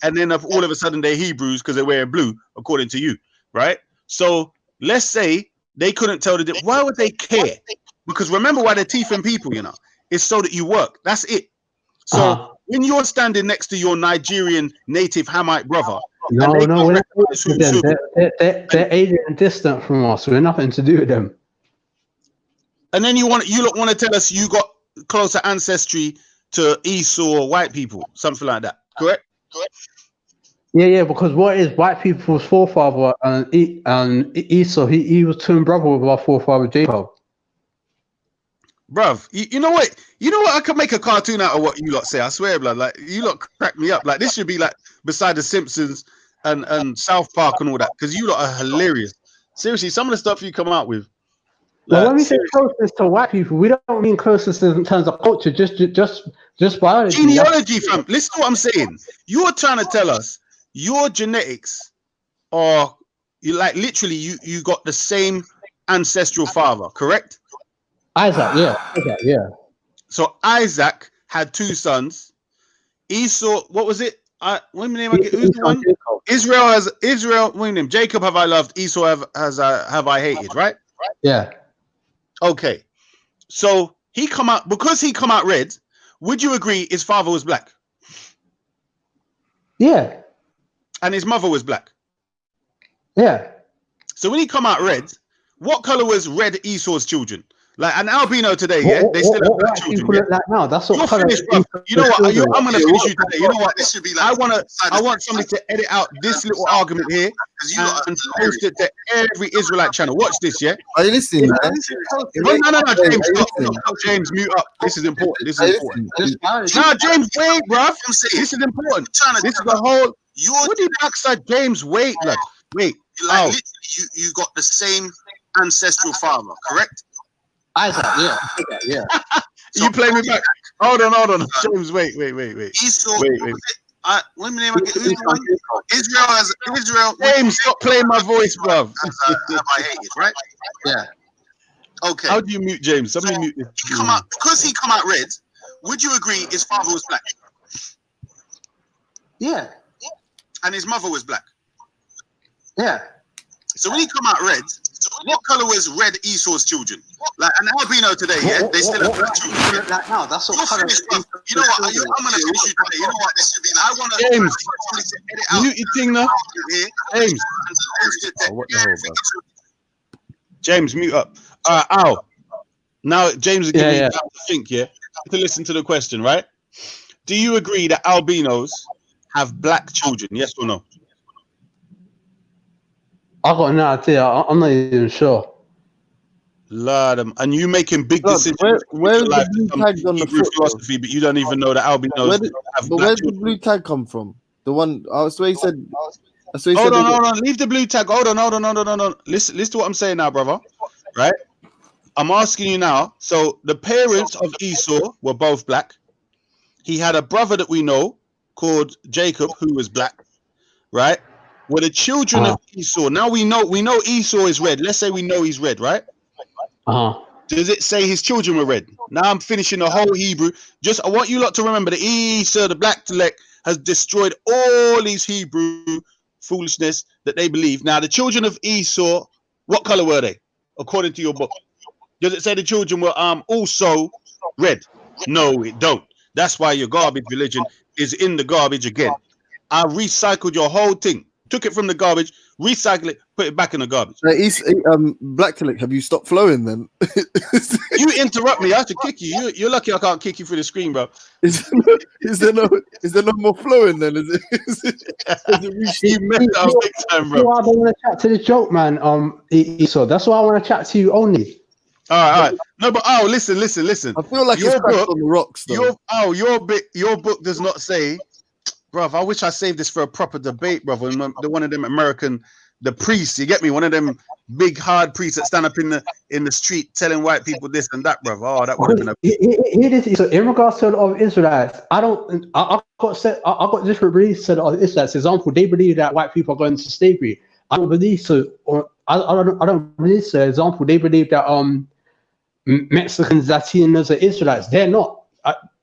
and then all of a sudden they're Hebrews because they're wearing blue, according to you, right? So let's say they couldn't tell the difference. Why would they care? Because remember why they're teething people, you know, it's so that you work. That's it. So when you're standing next to your Nigerian native Hamite brother, no, we're not with them. They're alien and distant from us. We're nothing to do with them. And then you want to tell us you got closer ancestry to Esau or white people, something like that, correct? Yeah, because what is white people's forefather and Esau? He was twin brother with our forefather Jacob. Bruv, you know what? You know what? I could make a cartoon out of what you lot say. I swear, blood. Like you lot crack me up. Like this should be like beside the Simpsons and South Park and all that, because you lot are hilarious. Seriously, some of the stuff you come out with. Well, when we say closeness to white people, we don't mean closeness in terms of culture, just biology. Genealogy, fam. Listen to what I'm saying. You're trying to tell us your genetics are you like literally you got the same ancestral father, correct? Isaac, yeah. So Isaac had two sons. Esau, what was it? What name? Who's the one? Israel. What name? Jacob have I loved. Esau have I hated. Right? Yeah. Okay. So he come out red. Would you agree his father was black? Yeah. And his mother was black. Yeah. So when he come out red, what color was red Esau's children? Like an albino today, yeah? They still have black children. Yeah? Like now? That's what you're finished, bro. You know what? I'm gonna finish you today. You know what? This should be like I want somebody to edit out this little argument here and post it to every Israelite channel. Watch this, yeah? Are you listening, man? No, James, stop, James, mute up. This is important. No, James, wait, bro. This is important. This is the whole. What did backside James wait? Like, wait. Like literally, you got the same ancestral father, correct? Isaac, yeah. You play me back. Hold on. James, wait. Esau, wait. What name Israel. James, stop playing my voice, bruv. Have I hated, right? Yeah. Okay. How do you mute James? Somebody mute this. Because he come out red, would you agree his father was black? Yeah. And his mother was black? Yeah. So when he come out red, what color was red Esau's children? Like an albino today, yeah? They still have black children. Like now, that's what color. You know what? I'm gonna finish you today. You know what? This should be like I want to James. edit out Mute your thing now. James. What the hell, bro? James, mute up. Al. Now James is giving you time to think, yeah? To listen to the question, right? Do you agree that albinos have black children? Yes or no? I got no idea. I'm not even sure. Lord, and you making big decisions. Where's the blue tag on the foot, philosophy, but you don't even know that albinos have black where did the blue tag come from? The one I swear he said. Hold on. Leave the blue tag. Hold on. Listen to what I'm saying now, brother. Right? I'm asking you now. So the parents of Esau were both black. He had a brother that we know called Jacob, who was black. Right? Were the children of Esau. Now we know Esau is red. Let's say we know he's red, right? Does it say his children were red? Now I'm finishing the whole Hebrew. I want you lot to remember that Esau, the black intellect, has destroyed all these Hebrew foolishness that they believe. Now the children of Esau, what color were they, according to your book? Does it say the children were also red? No, it don't. That's why your garbage religion is in the garbage again. I recycled your whole thing. Took it from the garbage, recycle it, put it back in the garbage. Black Tillich, have you stopped flowing then? You interrupt me, I should kick you. You're lucky I can't kick you through the screen, bro. Is there no more flowing then? Is it you messed up big time, bro. I don't want to chat to the joke, man. Esau. That's why I want to chat to you only. All right. No, but listen. I feel like Your it's cracked book, on the rocks, though. your book does not say, bruv. I wish I saved this for a proper debate, bruv. When one of them American, the priests, you get me, one of them big hard priests that stand up in the street telling white people this and that, bruv. Oh, that would have been a. So in regards to a lot of Israelites, I got different beliefs to a lot of Israelites. For example, they believe that white people are going to slavery. I don't believe so. Or I don't believe so. Example, they believe that Mexicans, Latinos, are Israelites. They're not.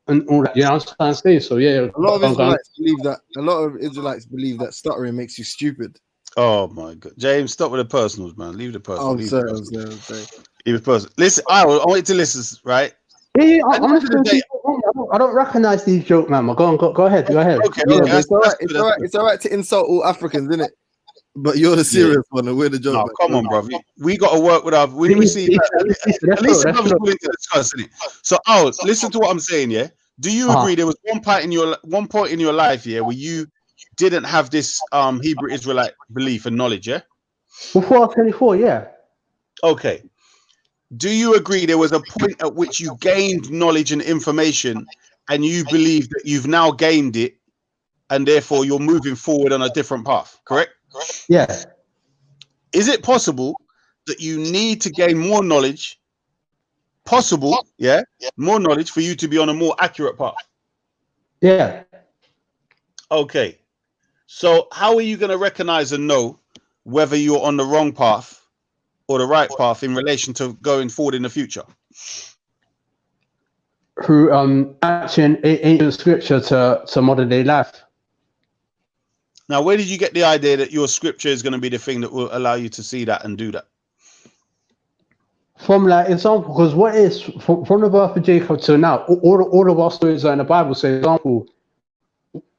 And all that, you know what I'm trying to say? So yeah, A lot of Israelites believe that. A lot of Israelites believe that stuttering makes you stupid. Oh my God, James, stop with the personals, man. Leave the personal. I'm sorry. Leave the personal. Listen, I want you to listen, right? Yeah, I'm just gonna I don't recognize these jokes, man. Go ahead. Okay, Yeah, okay. It's all right to insult all Africans, isn't it? But you're the serious one, and we're the joke. No, come on, bro. We got to work with our. We receive at least the brother's willing to discuss, isn't it? So, listen to what I'm saying. Yeah, do you agree there was one point in your life, yeah, where you didn't have this Hebrew Israelite belief and knowledge, yeah? Before I was 24, yeah. Okay. Do you agree there was a point at which you gained knowledge and information, and you believe that you've now gained it, and therefore you're moving forward on a different path? Correct? Yeah. Is it possible that you need to gain more knowledge? Possible, yeah, more knowledge for you to be on a more accurate path. Yeah. Okay. So how are you going to recognize and know whether you're on the wrong path or the right path in relation to going forward in the future? Through action ancient scripture to modern day life. Now, where did you get the idea that your scripture is going to be the thing that will allow you to see that and do that? From like example, because what is from the birth of Jacob till now, all of our stories are in the Bible. So, example,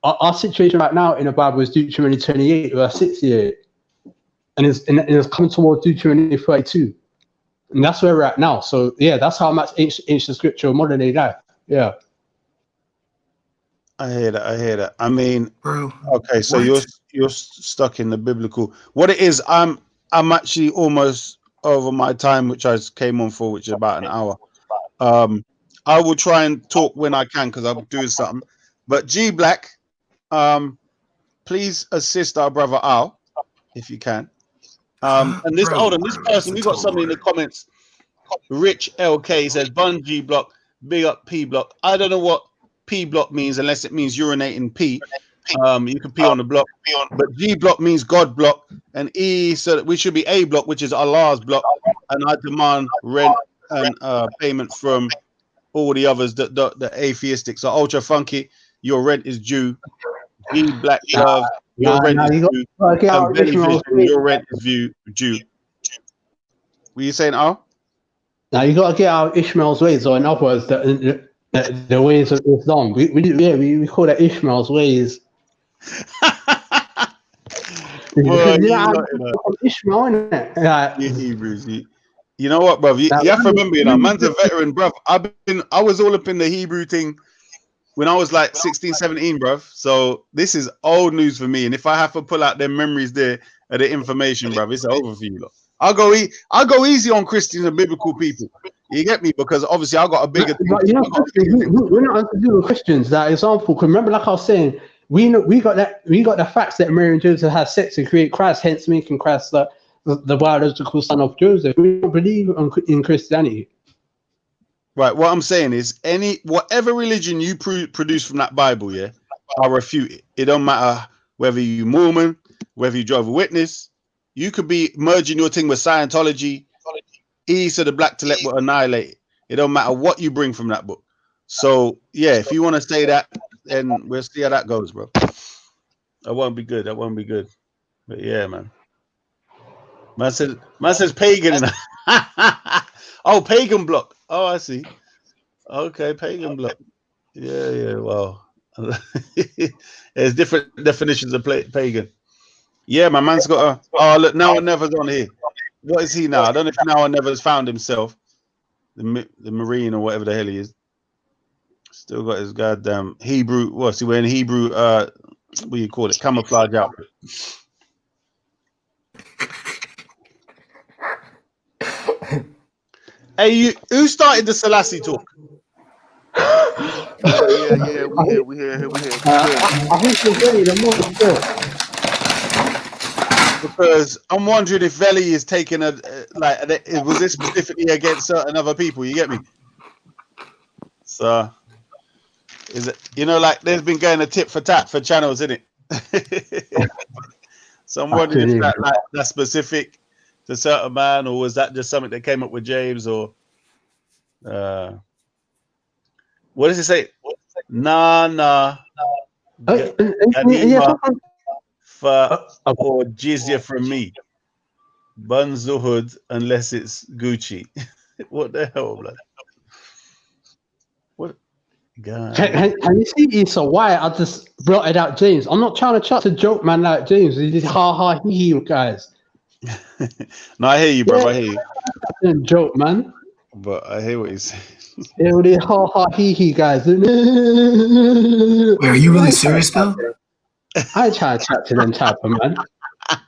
our situation right now in the Bible is Deuteronomy 28, verse 68, and it's coming towards Deuteronomy 32, and that's where we're at now. So, yeah, that's how much ancient scripture, modern day life. Yeah. I hear that. I mean, bro. Okay, so you're stuck in the biblical. What it is, I'm actually almost over my time, which I came on for, which is about an hour. I will try and talk when I can because I'm doing something. But G Black, please assist our brother Al if you can. And this hold on, this person, we got somebody in the comments. Rich LK says Bun G Block, big up P Block. I don't know what P Block means unless it means urinating pee. You can pee on the block, but G block means God block, and E, so that we should be A block, which is Allah's block, and I demand rent and payment from all the others that atheistic. So Ultra Funky, your rent is due. G Black Love, your rent is due. And Belly Vision, your rent is due. What are you saying, Al? Now you got to get out of Ishmael's ways, or in other words, the ways of Islam. We call that Ishmael's ways. Boy, Ishmael, isn't it? Like, Hebrews. You know what, bro? You have to remember, you know, man's a veteran, bro. I was all up in the Hebrew thing when I was like 16, 17, bro. So this is old news for me. And if I have to pull out them memories there of the information, bro, it's over for you, look. I'll go easy on Christians and biblical people. You get me? Because obviously I got a bigger thing. But you know, we're not to do with Christians. That example, remember, like I was saying, we got the facts that Mary and Joseph had sex to create Christ, hence making Christ the biological son of Joseph. We don't believe in Christianity. Right. What I'm saying is, whatever religion you produce from that Bible, yeah, I refute it. It don't matter whether you Mormon, whether you Jehovah's Witness. You could be merging your thing with Scientology. So the black to will annihilate it. It don't matter what you bring from that book. So yeah, if you want to say that, then we'll see how that goes, bro. That won't be good. But yeah, man. Man says pagan. Oh, pagan block. Oh, I see. Okay, pagan block. Yeah. Well, there's different definitions of pagan. Yeah, my man's got a. Oh, look, Now or Never's on here. What is he now? I don't know if Now or Never's found himself. The Marine or whatever the hell he is. Still got his goddamn Hebrew. What's he wearing? Hebrew. What do you call it? Camouflage outfit. Hey, who started the Selassie talk? Yeah. We here. I think it's really the most still. Because I'm wondering if Veli is taking was this specifically against certain other people? You get me? So is it, like there's been going a tit for tat for channels, isn't it? So I'm wondering if that's specific to certain man, or was that just something that came up with James, or what does it say? Nah. Ganima or jizya from me. Bun Zuhud unless it's Gucci. What the hell, blood? What? God. Can you see Issa why I just brought it out, James? I'm not trying to chat to joke man like James. He did ha he guys. No, I hear you, bro. I hear you. Joke, man. But I hear what you're saying. It would ha he guys. Wait, are you really serious though? I ain't trying to chat to them type of man.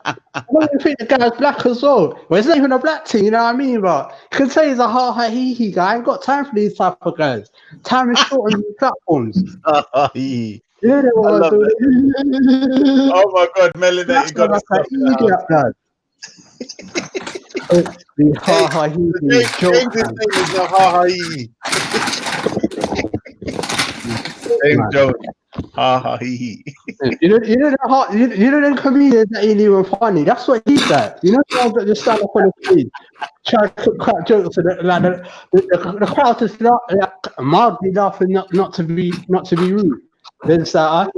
I don't even think the guy's black as well. Well, it's not even a black thing, you know what I mean? But you can say he's a ha he guy. I ain't got time for these type of guys. Time is short on these platforms. Yeah, oh my God, Melenated got us stuck in the house. The ha he joke. James' name is not ha he. James Jones. Ha he. You know them comedians that ain't even funny. That's what he's like. You know the ones that just stand up on the stage, try to crack jokes, and the crowd just mildly laughing, not to be rude. Then it's like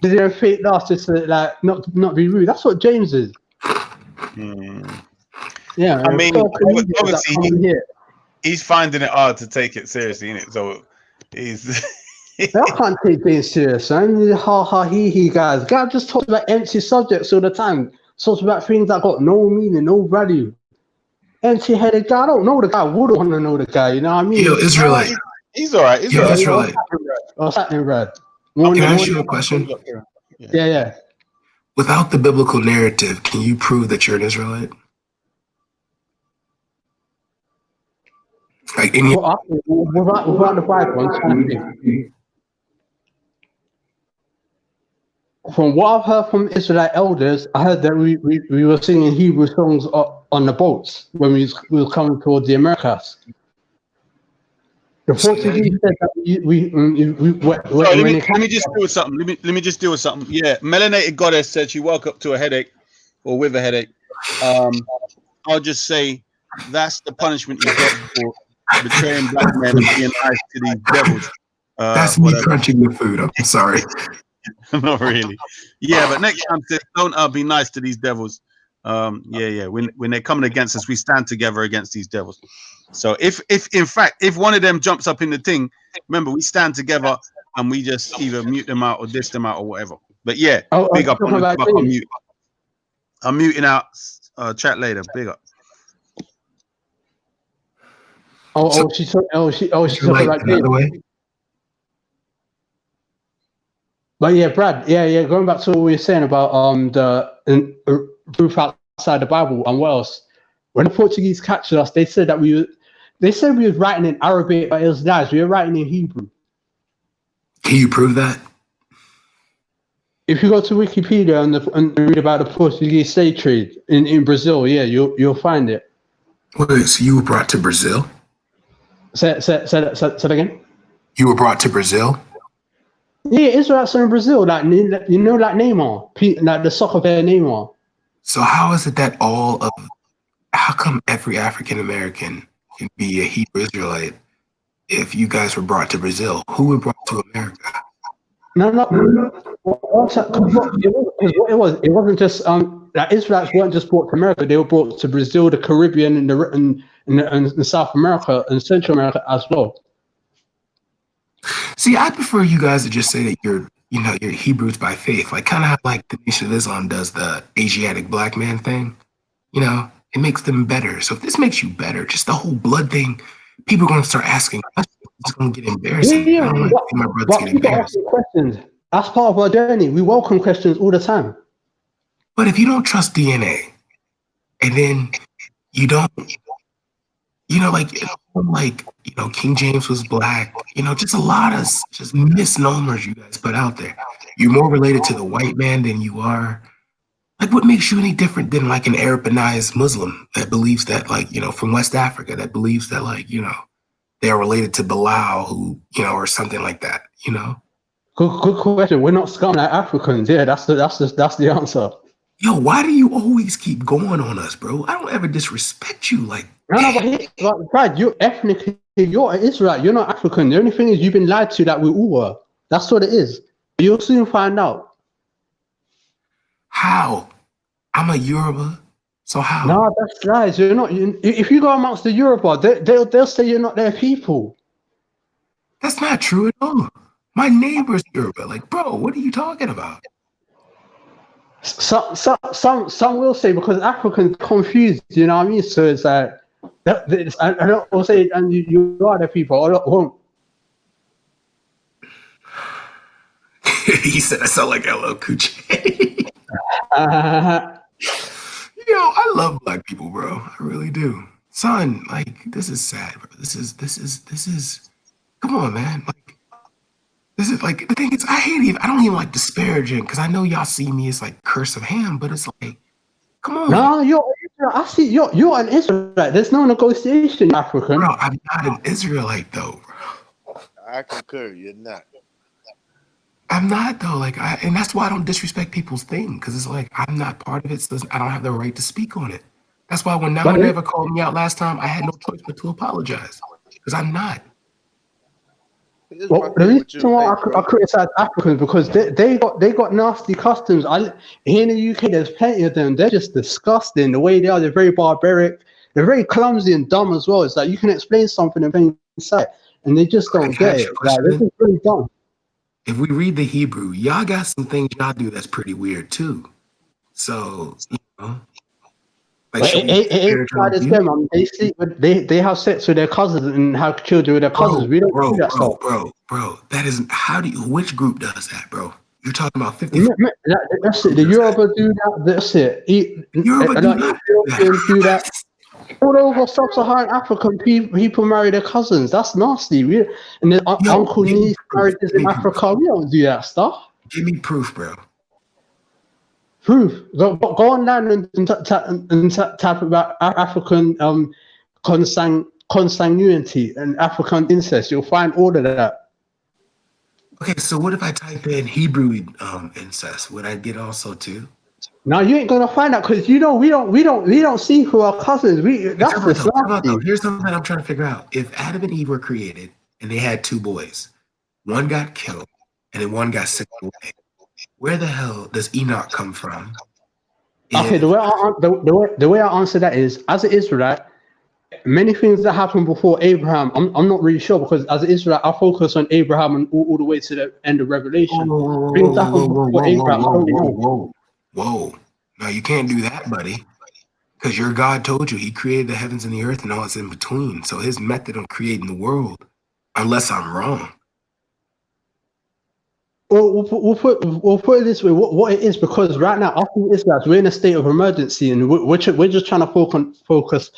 they're fake laughs just to not be rude. That's what James is. Yeah, I mean, obviously he's finding it hard to take it seriously, innit? So he's. I can't take things serious, man. Ha he guys. God just talks about empty subjects all the time. Talks about things that got no meaning, no value. Empty-headed guy. I don't know the guy. Wouldn't want to know the guy. You know what I mean? Yo, Israelite. He's all right. Israelite. What's happening, Brad? Can I ask you a question? Yeah. Without the biblical narrative, can you prove that you're an Israelite? Like without the Bible, from what I've heard from Israelite elders, I heard that we were singing Hebrew songs on the boats when we were coming towards the Americas. The Portuguese said that let me just deal with something. Let me just deal with something. Yeah, Melenated Goddess said she woke up to a headache or with a headache. I'll just say that's the punishment you get for betraying black men and being nice to these devils. That's me crunching the food. I'm sorry. Not really. Yeah, but next time, don't be nice to these devils. Yeah. When they're coming against us, we stand together against these devils. So if in fact, if one of them jumps up in the thing, remember, we stand together and we just either mute them out or diss them out or whatever. But yeah, big up on the fuck on mute. I'm muting out. Chat later. Big up. She's talking about James. But yeah, Brad, going back to what we were saying about the proof outside the Bible and what else. When the Portuguese captured us, they said we was writing in Arabic, but it was lies. We were writing in Hebrew. Can you prove that? If you go to Wikipedia and read about the Portuguese slave trade in Brazil, you'll find it. Wait, so you were brought to Brazil? Say that again. You were brought to Brazil? Yeah, Israelites are in Brazil, like Neymar, like the soccer player Neymar. So how is it that how come every African American can be a Hebrew Israelite if you guys were brought to Brazil? Who were brought to America? No. It wasn't just like Israelites weren't just brought to America; they were brought to Brazil, the Caribbean, and South America and Central America as well. See, I prefer you guys to just say that you're Hebrews by faith, like kind of how like the Nation of Islam does the Asiatic black man thing. It makes them better. So if this makes you better, just the whole blood thing, people are going to start asking questions. It's going to get embarrassing. I don't like to see my brothers get embarrassed. Questions. That's part of our journey. We welcome questions all the time. But if you don't trust DNA, and then you don't You know, King James was black. Just a lot of just misnomers you guys put out there. You're more related to the white man than you are. Like, what makes you any different than like an Arabanized Muslim that believes that, like, from West Africa, that believes that, like, they're related to Bilal, who, or something like that, Good question. We're not scum like Africans. Yeah, that's the answer. Yo, why do you always keep going on us, bro? I don't ever disrespect you like. No, but Brad, you're ethnically, you're an Israelite. You're not African. The only thing is you've been lied to that we all were. That's what it is. You'll soon find out. How? I'm a Yoruba, so how? No, that's lies. You're not. If you go amongst the Yoruba, they'll say you're not their people. That's not true at all. My neighbor's Yoruba. Like, bro, what are you talking about? Some will say because Africans confused. You know what I mean? So it's like I don't say and you are the people. I won't. He said I sound like LL Cool J. Yo, I love black people, bro. I really do. Son, like, this is sad, bro. This is come on, man. Like, this is like the thing is I don't even like disparaging because I know y'all see me as like curse of Ham, but it's like, come on. No, I see you're an Israelite. There's no negotiation, African. Bro, I'm not an Israelite though, bro. I concur. You're not. I'm not though, and that's why I don't disrespect people's thing, because it's like I'm not part of it, so I don't have the right to speak on it. That's why when Now Never called me out last time, I had no choice but to apologize, because I'm not. Well, the reason why I criticize Africans because they got nasty customs. Here in the UK, there's plenty of them. They're just disgusting the way they are. They're very barbaric. They're very clumsy and dumb as well. It's like you can explain something in plain sight, and they just don't get it. Like, they're just really dumb. If we read the Hebrew, y'all got some things y'all do that's pretty weird too. So, like, they sleep with, they have sex with their cousins and have children with their cousins. We don't do that stuff. Bro, that isn't. Which group does that, bro? You're talking about 50. That's it. The Yoruba do that. That's it. Yoruba do that. All over sub-Saharan African people marry their cousins. That's nasty. And then uncle niece marriages in Africa. We don't do that stuff. Give me proof, bro. Proof. Go online and type about African consanguinity and African incest. You'll find all of that. Okay, so what if I type in Hebrew incest? Would I get also too? No, you ain't gonna find out because we don't see who our cousins. That's the Here's something I'm trying to figure out. If Adam and Eve were created and they had two boys, one got killed and then one got sent away, where the hell does Enoch come from? Okay, the way I answer that is, as an Israelite, many things that happened before Abraham, I'm not really sure because as an Israelite, I focus on Abraham and all the way to the end of Revelation. Whoa. No, you can't do that, buddy. Because your God told you he created the heavens and the earth and all that's in between. So his method of creating the world, unless I'm wrong. Well, we'll put it this way: what it is, because right now, after Israelites, we're in a state of emergency, and we're just trying to focus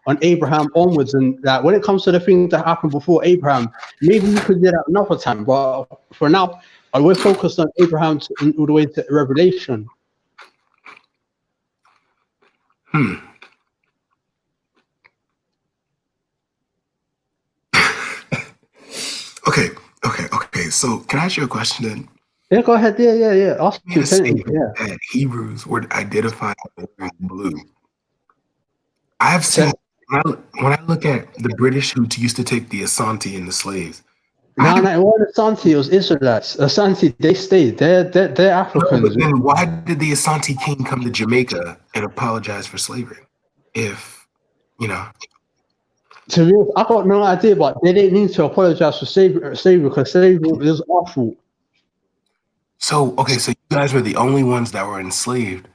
on Abraham onwards. And that when it comes to the things that happened before Abraham, maybe we could do that another time. But for now, we're focused on Abraham all the way to Revelation. Okay. So can I ask you a question then? Yeah, go ahead. Yeah. Ask me. That Hebrews were identified as blue. I've seen when I look at the British who used to take the Asante and the slaves. No, it wasn't Asante. It was Israelites. Asante, they stayed. They're Africans. No, but then why did the Asante king come to Jamaica and apologize for slavery? If To be honest, I got no idea, but they didn't need to apologize for slavery because slavery was awful. So you guys were the only ones that were enslaved.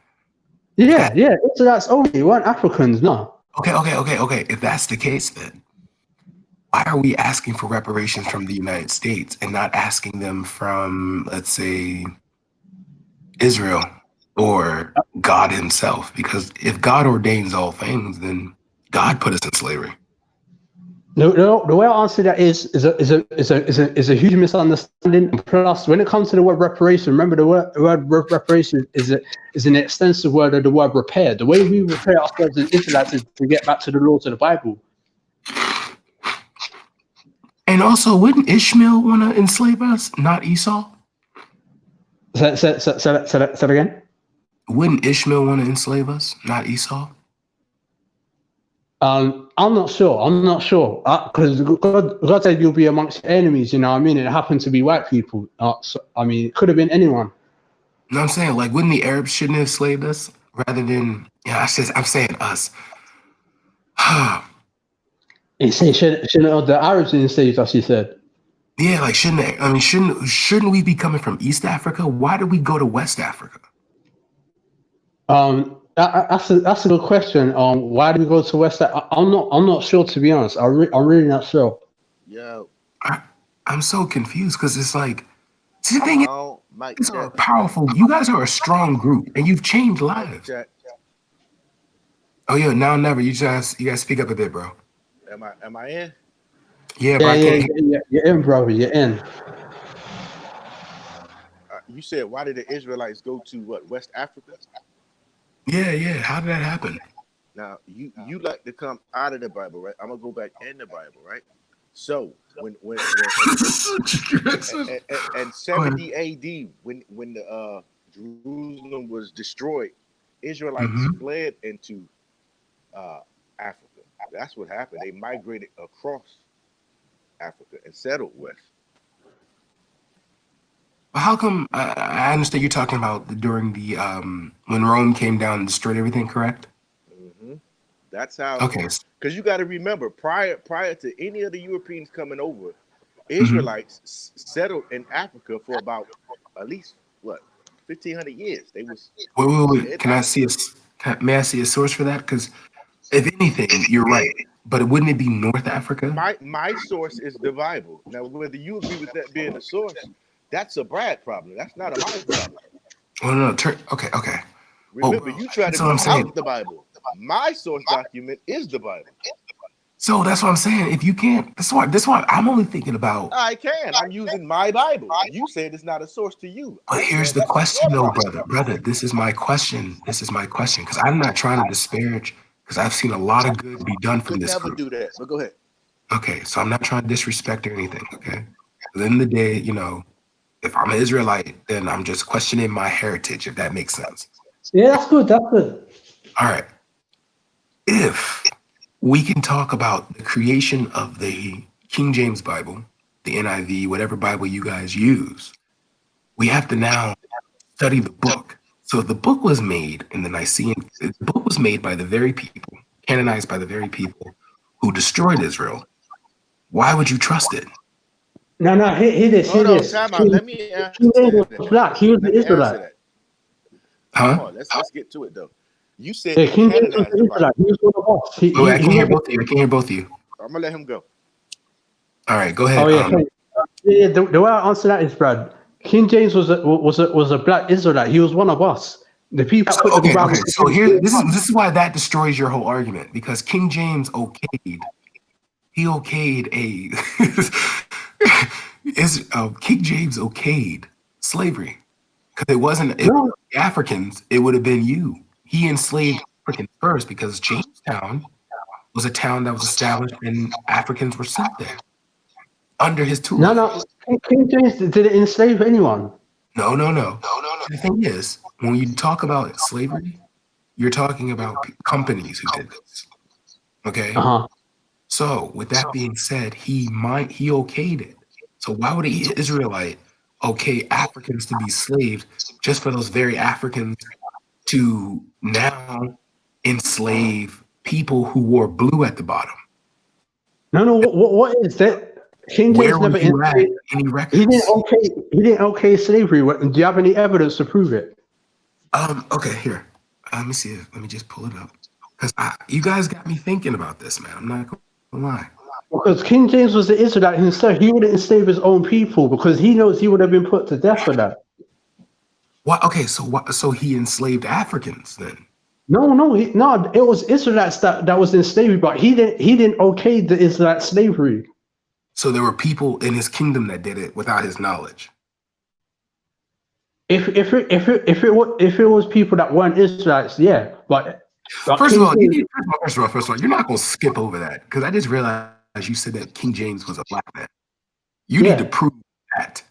Yeah. Israelites only, weren't Africans, no. Okay. If that's the case, then why are we asking for reparations from the United States and not asking them from, let's say, Israel or God himself? Because if God ordains all things, then God put us in slavery. The way I answer that is a huge misunderstanding. And plus, when it comes to the word reparation, remember the word reparation is an extensive word of the word repair. The way we repair ourselves as Israelites is to get back to the laws of the Bible. And also, wouldn't Ishmael want to enslave us, not Esau? Say that again. Wouldn't Ishmael want to enslave us, not Esau? I'm not sure. Because God said you'll be amongst your enemies. You know what I mean? It happened to be white people. It could have been anyone. No, I'm saying, like, wouldn't the Arabs shouldn't have enslaved us rather than? Yeah, I'm saying us. You say shouldn't the Arabs enslaved us? You said. Yeah, like shouldn't we be coming from East Africa? Why did we go to West Africa? That's a good question. Why do we go to West Africa? I'm not sure, to be honest. I'm really not sure. Yeah. I'm so confused because it's like, see, the thing is, Mike, you guys are powerful. You guys are a strong group, and you've changed lives. Oh yeah, now or never. You guys speak up a bit, bro. Am I in? Yeah, bro. Yeah, you're in, bro. You're in. You said, why did the Israelites go to what, West Africa? Yeah. How did that happen? Now you like to come out of the Bible, right? I'm gonna go back in the Bible, right? So when and 70 AD, when the Jerusalem was destroyed, Israelites fled into Africa. That's what happened. They migrated across Africa and settled west. How come? I understand you're talking about during the when Rome came down and destroyed everything, correct? That's how. Okay. Because you got to remember, prior to any of the Europeans coming over, Israelites settled in Africa for about at least 1,500 years. They was. Wait. May I see a source for that? Because if anything, you're right. But wouldn't it be North Africa? My source is the Bible. Now, whether you agree with that being the source, that's a Brad problem. That's not a my problem. Oh no. Okay. Remember, you try to be out the Bible. My source document is the Bible. So that's what I'm saying. If you can't, that's why I'm only thinking about. I can. I'm using my Bible. You said it's not a source to you. But here's the question, though, brother. This is my question. Because I'm not trying to disparage. Because I've seen a lot of good be done from this never group. do that. But go ahead. Okay, so I'm not trying to disrespect or anything. Okay. At the end of the day, if I'm an Israelite, then I'm just questioning my heritage. If that makes sense. Yeah, that's good. All right. If we can talk about the creation of the King James Bible, the NIV, whatever Bible you guys use, we have to now study the book. So the book was made in the book was made by the very people, canonized by the very people who destroyed Israel. Why would you trust it? No, hear this. Time out. Let me answer was black. He was the Israelite. Huh? Let's get to it though. You said King James was the Israelite. He was one of us. I can hear both of you. I can hear both of you. I'm gonna let him go. All right, go ahead. Oh yeah. The way I answer that is, Brad. King James was a black Israelite. He was one of us. The people. Okay. So here, this is why that destroys your whole argument, because King James okayed King James okayed slavery, because it wasn't the Africans. It would have been you. He enslaved Africans first because Jamestown was a town that was established and Africans were sent there under his tutelage. No. King James didn't enslave anyone. No. The thing is, when you talk about slavery, you're talking about companies who did this. Okay. So with that being said, he okayed it. So why would an Israelite okay Africans to be slaved just for those very Africans to now enslave people who wore blue at the bottom? No. What is that? King James never enslaved. Any records? He didn't okay slavery. Do you have any evidence to prove it? Okay, here. Let me see. Let me just pull it up. Because you guys got me thinking about this, man. I'm not gonna lie. Because King James was the Israelite himself. He wouldn't enslave his own people because he knows he would have been put to death for that. What? Okay, so he enslaved Africans then? No, it was Israelites that was in slavery, but he didn't okay the Israelite slavery. So there were people in his kingdom that did it without his knowledge. If it was people that weren't Israelites, yeah. But First of all, you're not gonna skip over that because I just realized you said that King James was a black man. You need to prove that.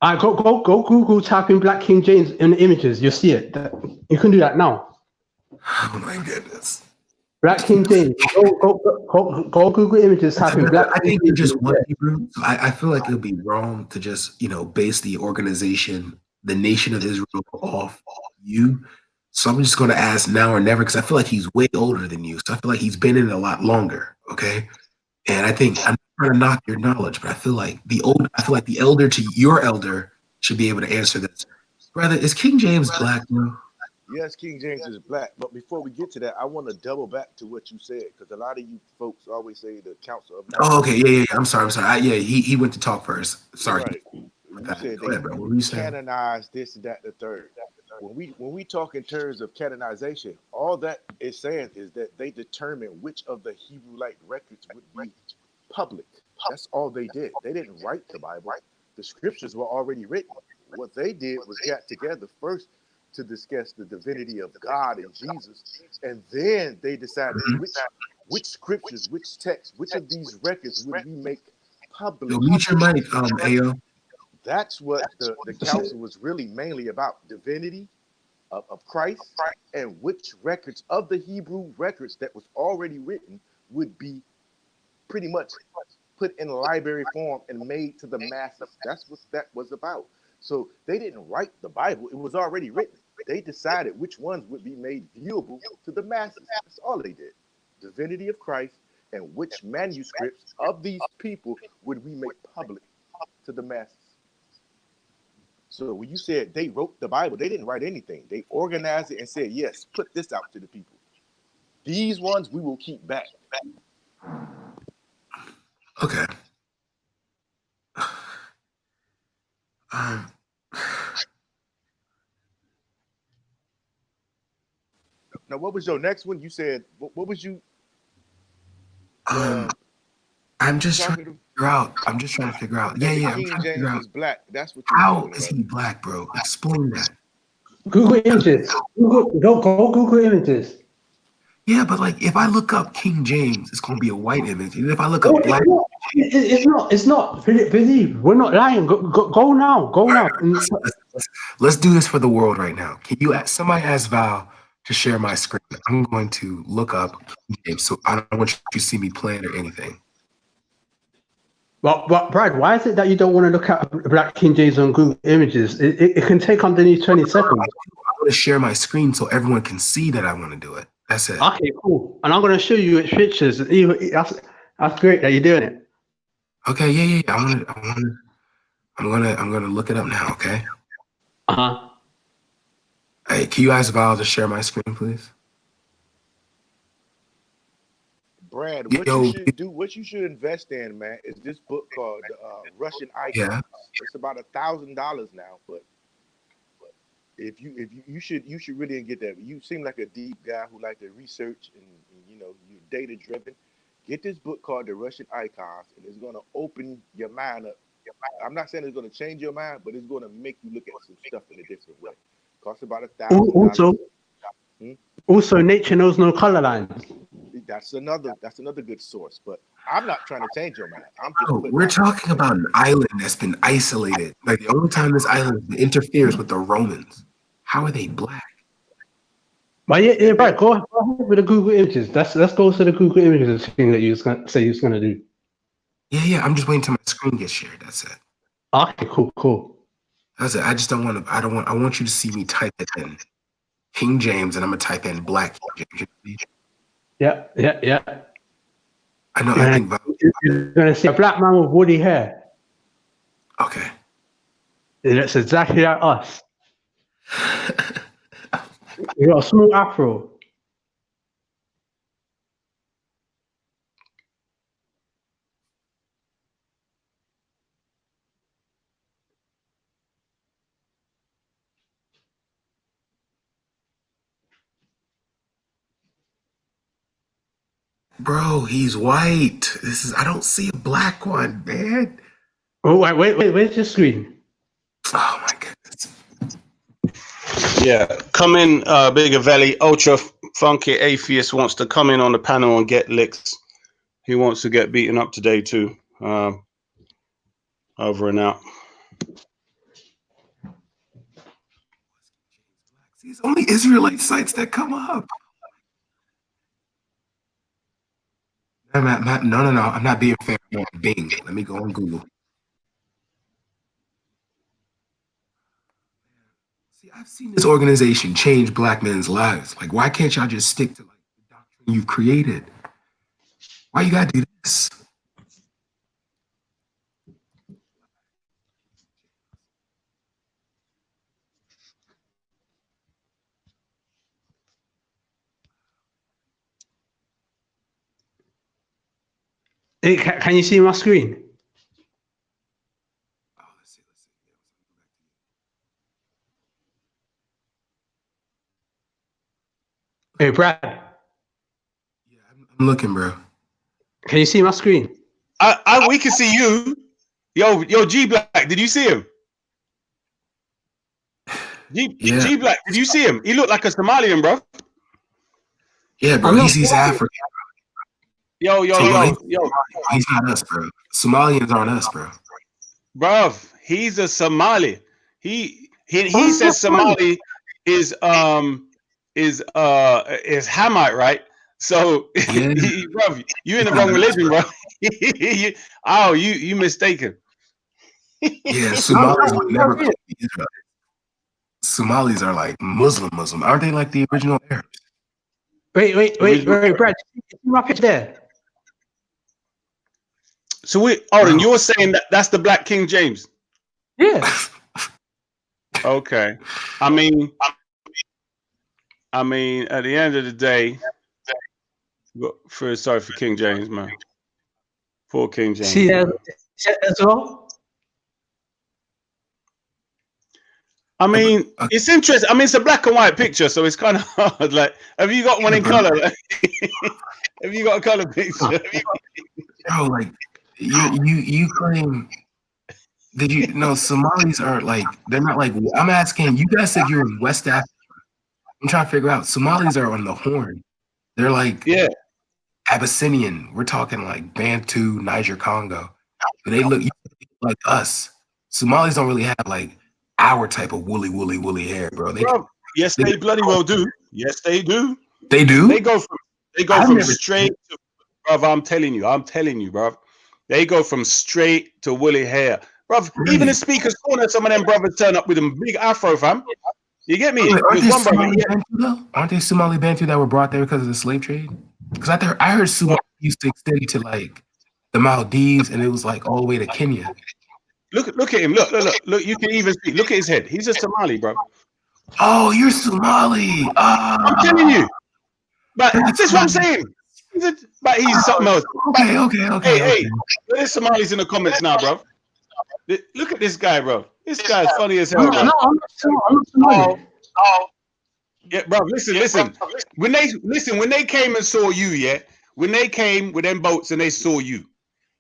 I go Google, type in Black King James in the images, you'll see it. You can do that now. Oh my goodness. Black King James. Go Google images, type in Black I King think you're James. just one Hebrew. So I feel like it would be wrong to just, base the organization, the nation of Israel off you. So I'm just going to ask now or never because I feel like he's way older than you. So I feel like he's been in it a lot longer. Okay. And I think I'm not trying to knock your knowledge, but I feel like the elder to your elder should be able to answer this. Brother, is King James black, bro? Yes, King James is black. But before we get to that, I want to double back to what you said because a lot of you folks always say the Council of Nicaea. Oh, okay. Yeah. I'm sorry. He went to talk first. Sorry. Right. You said Go ahead, bro. What were you saying? canonized this, that, the third. When we talk in terms of canonization, all that is saying is that they determined which of the Hebrewite records would be public. That's all they did. They didn't write the Bible. The scriptures were already written. What they did was got together first to discuss the divinity of God and Jesus, and then they decided which scriptures, which texts, which of these records would we make public. Yo, mute your mic, Ayo. That's what the council was really mainly about: divinity of Christ, and which records of the Hebrew records that was already written would be pretty much put in library form and made to the masses. That's what that was about. So they didn't write the Bible, it was already written. They decided which ones would be made viewable to the masses. That's all they did. Divinity of Christ and which manuscripts of these people would we make public to the masses. So when you said they wrote the Bible, they didn't write anything. They organized it and said, yes, put this out to the people. These ones we will keep back. Okay. Now, what was your next one? You said, what was you? I'm just trying to figure out. Yeah. I'm King trying to figure James out is black. That's what you were how saying, is right? he black, bro? Explain that. Google images. Go Google images. Yeah, but like if I look up King James, it's gonna be a white image. And if I look up black, It's not. Believe we're not lying. Go now. Go now. let's do this for the world right now. Can you somebody ask Val to share my screen? I'm going to look up King James, so I don't want you to see me playing or anything. But Brad, why is it that you don't want to look at Black King James on Google Images? It can take underneath 20 seconds. I want to share my screen so everyone can see that I want to do it. That's it. Okay, cool. And I'm going to show you which pictures. That's great that you're doing it. Okay, yeah. I'm gonna look it up now. Okay. Hey, can you ask Val to share my screen, please? Brad, what you should invest in, man, is this book called Russian Icons. Yeah. It's about $1,000 now, but if you should really get that. You seem like a deep guy who like to research and you're data driven. Get this book called The Russian Icons, and it's gonna open your mind up. I'm not saying it's gonna change your mind, but it's gonna make you look at some stuff in a different way. Costs about $1,000. Also, nature knows no color lines. That's another good source, but I'm not trying to change your mind. I'm just We're talking about an island that's been isolated. Like the only time this island interferes with the Romans. How are they black? But yeah, right. Go ahead with the Google Images. Let's go to the Google Images thing that you was gonna say you was gonna do. Yeah. I'm just waiting till my screen gets shared. That's it. Okay, cool. That's it. I just don't want to. I want you to see me type it in King James, and I'm gonna type in Black King James. Yeah. I know. I think you're gonna see a black man with woolly hair. Okay. It looks exactly like us. You got a small afro. Bro, he's white. I don't see a black one, man. Oh, wait, where's your screen? Oh my goodness. Yeah, come in, Bigger Valley. Ultra Funky Atheist wants to come in on the panel and get licks. He wants to get beaten up today too. Over and out. It's only Israelite sites that come up. No, I'm not being fair. I'm on Bing. Let me go on Google. See, I've seen this organization change black men's lives. Like, why can't y'all just stick to like the doctrine you created? Why you gotta do this? Hey, can you see my screen? Oh, let's see. Hey, Brad, Yeah, I'm looking, bro. can you see my screen? We can see you. Yo, G Black, did you see him? Yeah. G Black, did you see him? He looked like a Somalian, bro. Yeah, bro. He's African. Yo. He's not us, bro. Somalians aren't us, bro. Bruv, he's a Somali. He says Somali is Hamite, right? So, Yeah. bruv, you in the wrong religion, bro. you mistaken. Yeah, Somalis would never call me Israel. Somalis are like Muslim. Aren't they like the original Arabs? Wait, Brad, you see my picture there? So Alden, you're saying that's the Black King James? Yeah. Okay. I mean, at the end of the day, sorry for King James, man. Poor King James. See that as well? I mean, it's interesting. I mean, it's a black and white picture, so it's kind of hard. Like, have you got one in color? Have you got a color picture? Bro, like you claim. Did you know Somalis are like they're not like I'm asking you guys said you're in West Africa. I'm trying to figure out Somalis are on the Horn. They're like Abyssinian. We're talking like Bantu, Niger, Congo. But they look like us. Somalis don't really have like our type of woolly hair, bro. Yes, they bloody well do. Yes, they do. They do. They go from straight to, bruv. I'm telling you, bruv. They go from straight to woolly hair, bruv. Really? Even in Speaker's Corner, some of them brothers turn up with a big afro, fam. You get me? Aren't they Somali Bantu though? Aren't they Somali Bantu that were brought there because of the slave trade? Because I heard Somali used to extend to like the Maldives, and it was like all the way to Kenya. Look at him. Look. You can even see. Look at his head. He's a Somali, bro. Oh, you're Somali. I'm telling you. But that's what I'm saying. But he's something else. Okay. Hey, there's Somalis in the comments now, bro. Look at this guy, bro. This guy's funny as hell, bro. No, I'm not Somali. Yeah, bro. Listen. When they came and saw you, yeah. When they came with them boats and they saw you,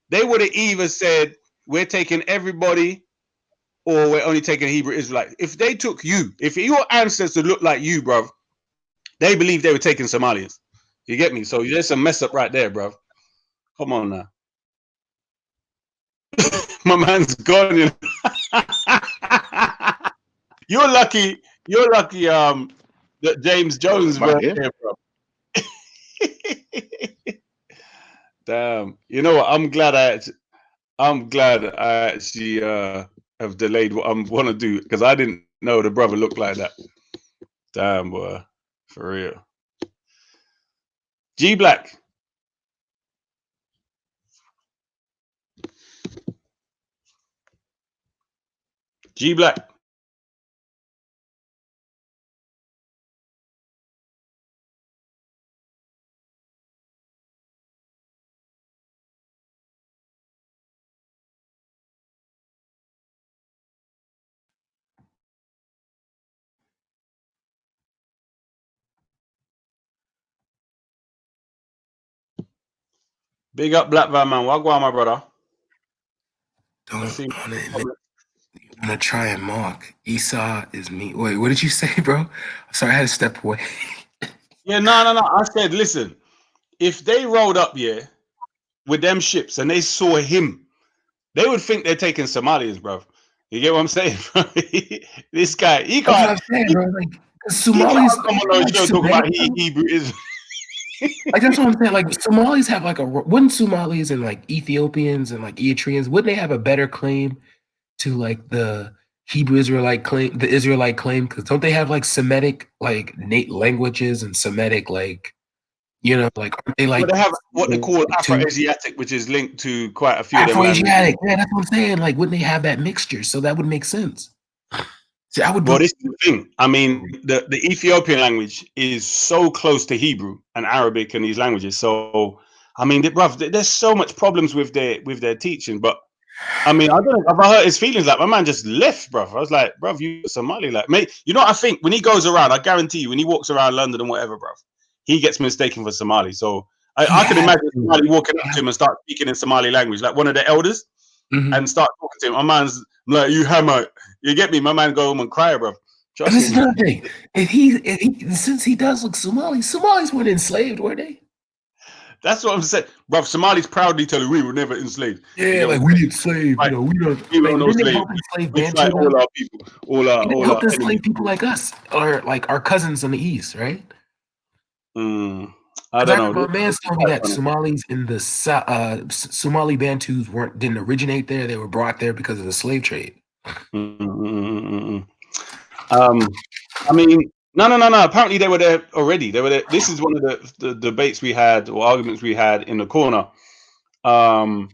they would have either said, "We're taking everybody," or "We're only taking Hebrew Israelites." If they took you, if your ancestors looked like you, bro, they believed they were taking Somalians. You get me? So there's a mess up right there, bro. Come on now. My man's gone. You're lucky. That James Jones weren't here, bro. Damn. You know what? I'm glad I actually have delayed what I want to do because I didn't know the brother looked like that. Damn, boy. For real. G Black. G Black. Big up Black Van Man. What go on, my brother? Don't Let's see. want to admit. You want to try and mock. Esau is me. Wait, what did you say, bro? I'm sorry, I had to step away. Yeah, no. I said, listen, if they rolled up, yeah, with them ships and they saw him, they would think they're taking Somalians, bro. You get what I'm saying? This guy, he That's what can't. I'm saying, bro. Like, He can't Somalis, come they on have our like show talk about Semitic. Hebrew is. Like that's what I'm saying. Like Somalis have like a wouldn't Somalis and like Ethiopians and like Eritreans wouldn't they have a better claim to like the Hebrew Israelite claim, the Israelite claim? Because don't they have like Semitic like languages and Semitic like like aren't they Well, like they have what they call to Afro-Asiatic, which is linked to quite a few of them languages. Afro-Asiatic? Yeah, that's what I'm saying. Like wouldn't they have that mixture? So that would make sense. See, I would. Well, this is the thing. I mean, the Ethiopian language is so close to Hebrew and Arabic and these languages. So, I mean, bruv, there's so much problems with their teaching. But I mean, I don't know if I hurt his feelings. Like my man just left, bruv. I was like, bruv, you Somali, like, mate. You know what I think? When he goes around, I guarantee you, when he walks around London and whatever, bruv, he gets mistaken for Somali. So I can imagine Somali walking up to him and start speaking in Somali language, like one of the elders, and start talking to him. My man's like, you hammer. You get me? My man go home and cry, bruv. And Trust this is me. another thing. If he since he does look Somali, Somalis weren't enslaved, were they? That's what I'm saying, bruv. Somalis proudly tell you we were never enslaved. Yeah, like we enslaved. Right. We don't. We Like, were no didn't they slave. help enslave We Bantu? fight all our people, all They our helped enemies. enslave people like us, or like our cousins in the east, right? I don't I know. remember a man This is told me quite that funny. Somalis in the Somali Bantus didn't originate there. They were brought there because of the slave trade. I mean, no. Apparently, they were there already. They were there. This is one of the debates we had or arguments we had in the corner. And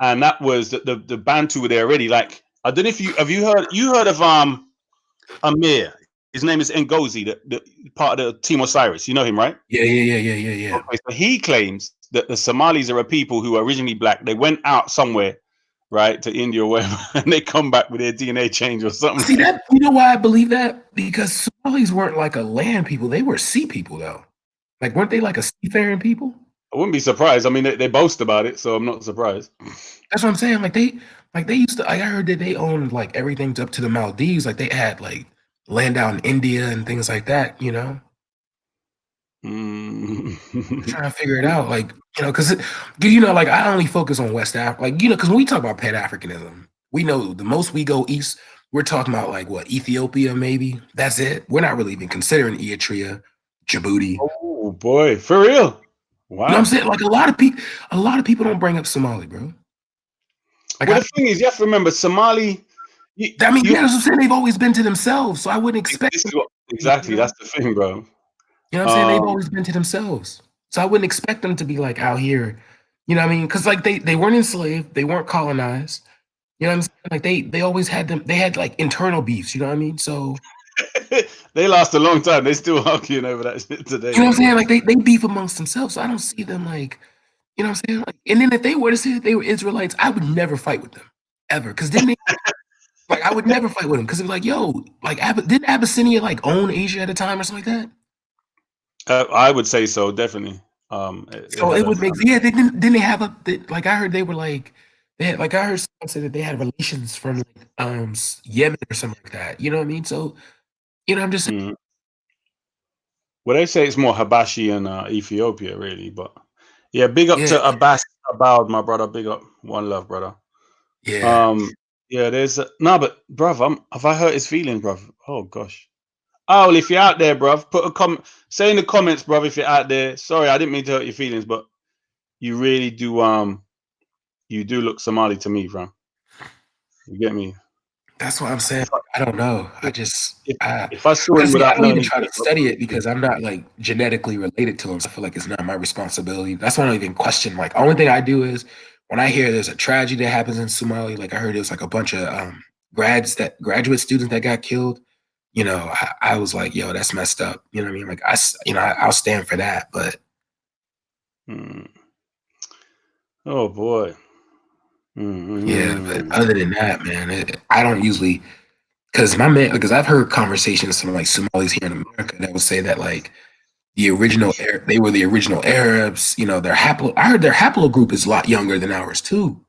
that was that the Bantu were there already. Like, I don't know if you heard of Amir. His name is Ngozi, the part of the Team Osiris. You know him, right? Yeah. Okay, so he claims that the Somalis are a people who are originally black. They went out somewhere, right, to India or wherever, and they come back with their DNA change or something. See that? You know why I believe that? Because Somalis weren't like a land people; they were sea people, though. Like, weren't they like a seafaring people? I wouldn't be surprised. I mean, they boast about it, so I'm not surprised. That's what I'm saying. Like they used to. I heard that they owned like everything up to the Maldives. Like they had like land out in India and things like that. I'm trying to figure it out. Like because like I only focus on West Africa. Like because when we talk about Pan Africanism, we know the most we go east. We're talking about like what Ethiopia, maybe. That's it. We're not really even considering Eritrea, Djibouti. Oh boy, for real? Wow. You know what I'm saying? Like a lot of people don't bring up Somali, bro. Like, well, the thing is, you have to remember Somali. That's what I'm saying. They've always been to themselves, so I wouldn't expect. This is what exactly. That's the thing, bro. You know what I'm saying? They've always been to themselves, so I wouldn't expect them to be like out here. You know what I mean? Because like they weren't enslaved, they weren't colonized. You know what I'm saying? Like they always had them. They had like internal beefs. You know what I mean? So they last a long time. They still arguing over that shit today. you know what I'm saying? Like they beef amongst themselves. So I don't see them like. You know what I'm saying? Like, and then if they were to say that they were Israelites, I would never fight with them ever. Because then like I would never fight with them because it was like, yo, like didn't Abyssinia like own Asia at a time or something like that? I would say so, definitely. So it would make Didn't they have like I heard they were like they had like I heard someone say that they had relations from like Yemen or something like that. You know what I mean? So I'm just saying. Well, they say it's more Habashi and Ethiopia, really, but yeah, big up to Abbas Abad, my brother. Big up, one love, brother. Yeah. Yeah, there's but bruv, have I hurt his feelings, bruv? Oh gosh. Oh, well, if you're out there, bruv, put a comment. Say in the comments, bruv, if you're out there. Sorry, I didn't mean to hurt your feelings, but you really do. You do look Somali to me, bro. You get me? That's what I'm saying. I don't know. I just if I saw him I don't even try to study it because I'm not like genetically related to him. So I feel like it's not my responsibility. That's why I don't even question. Like, only thing I do is when I hear there's a tragedy that happens in Somalia, like I heard it was like a bunch of graduate students that got killed. I was like, yo, that's messed up. You know what I mean? Like I'll stand for that, but. Oh boy. Yeah, but other than that, man, I don't usually, because I've heard conversations from like Somalis here in America that would say that like, the original. They were the original Arabs. You know, I heard their haplogroup is a lot younger than ours too.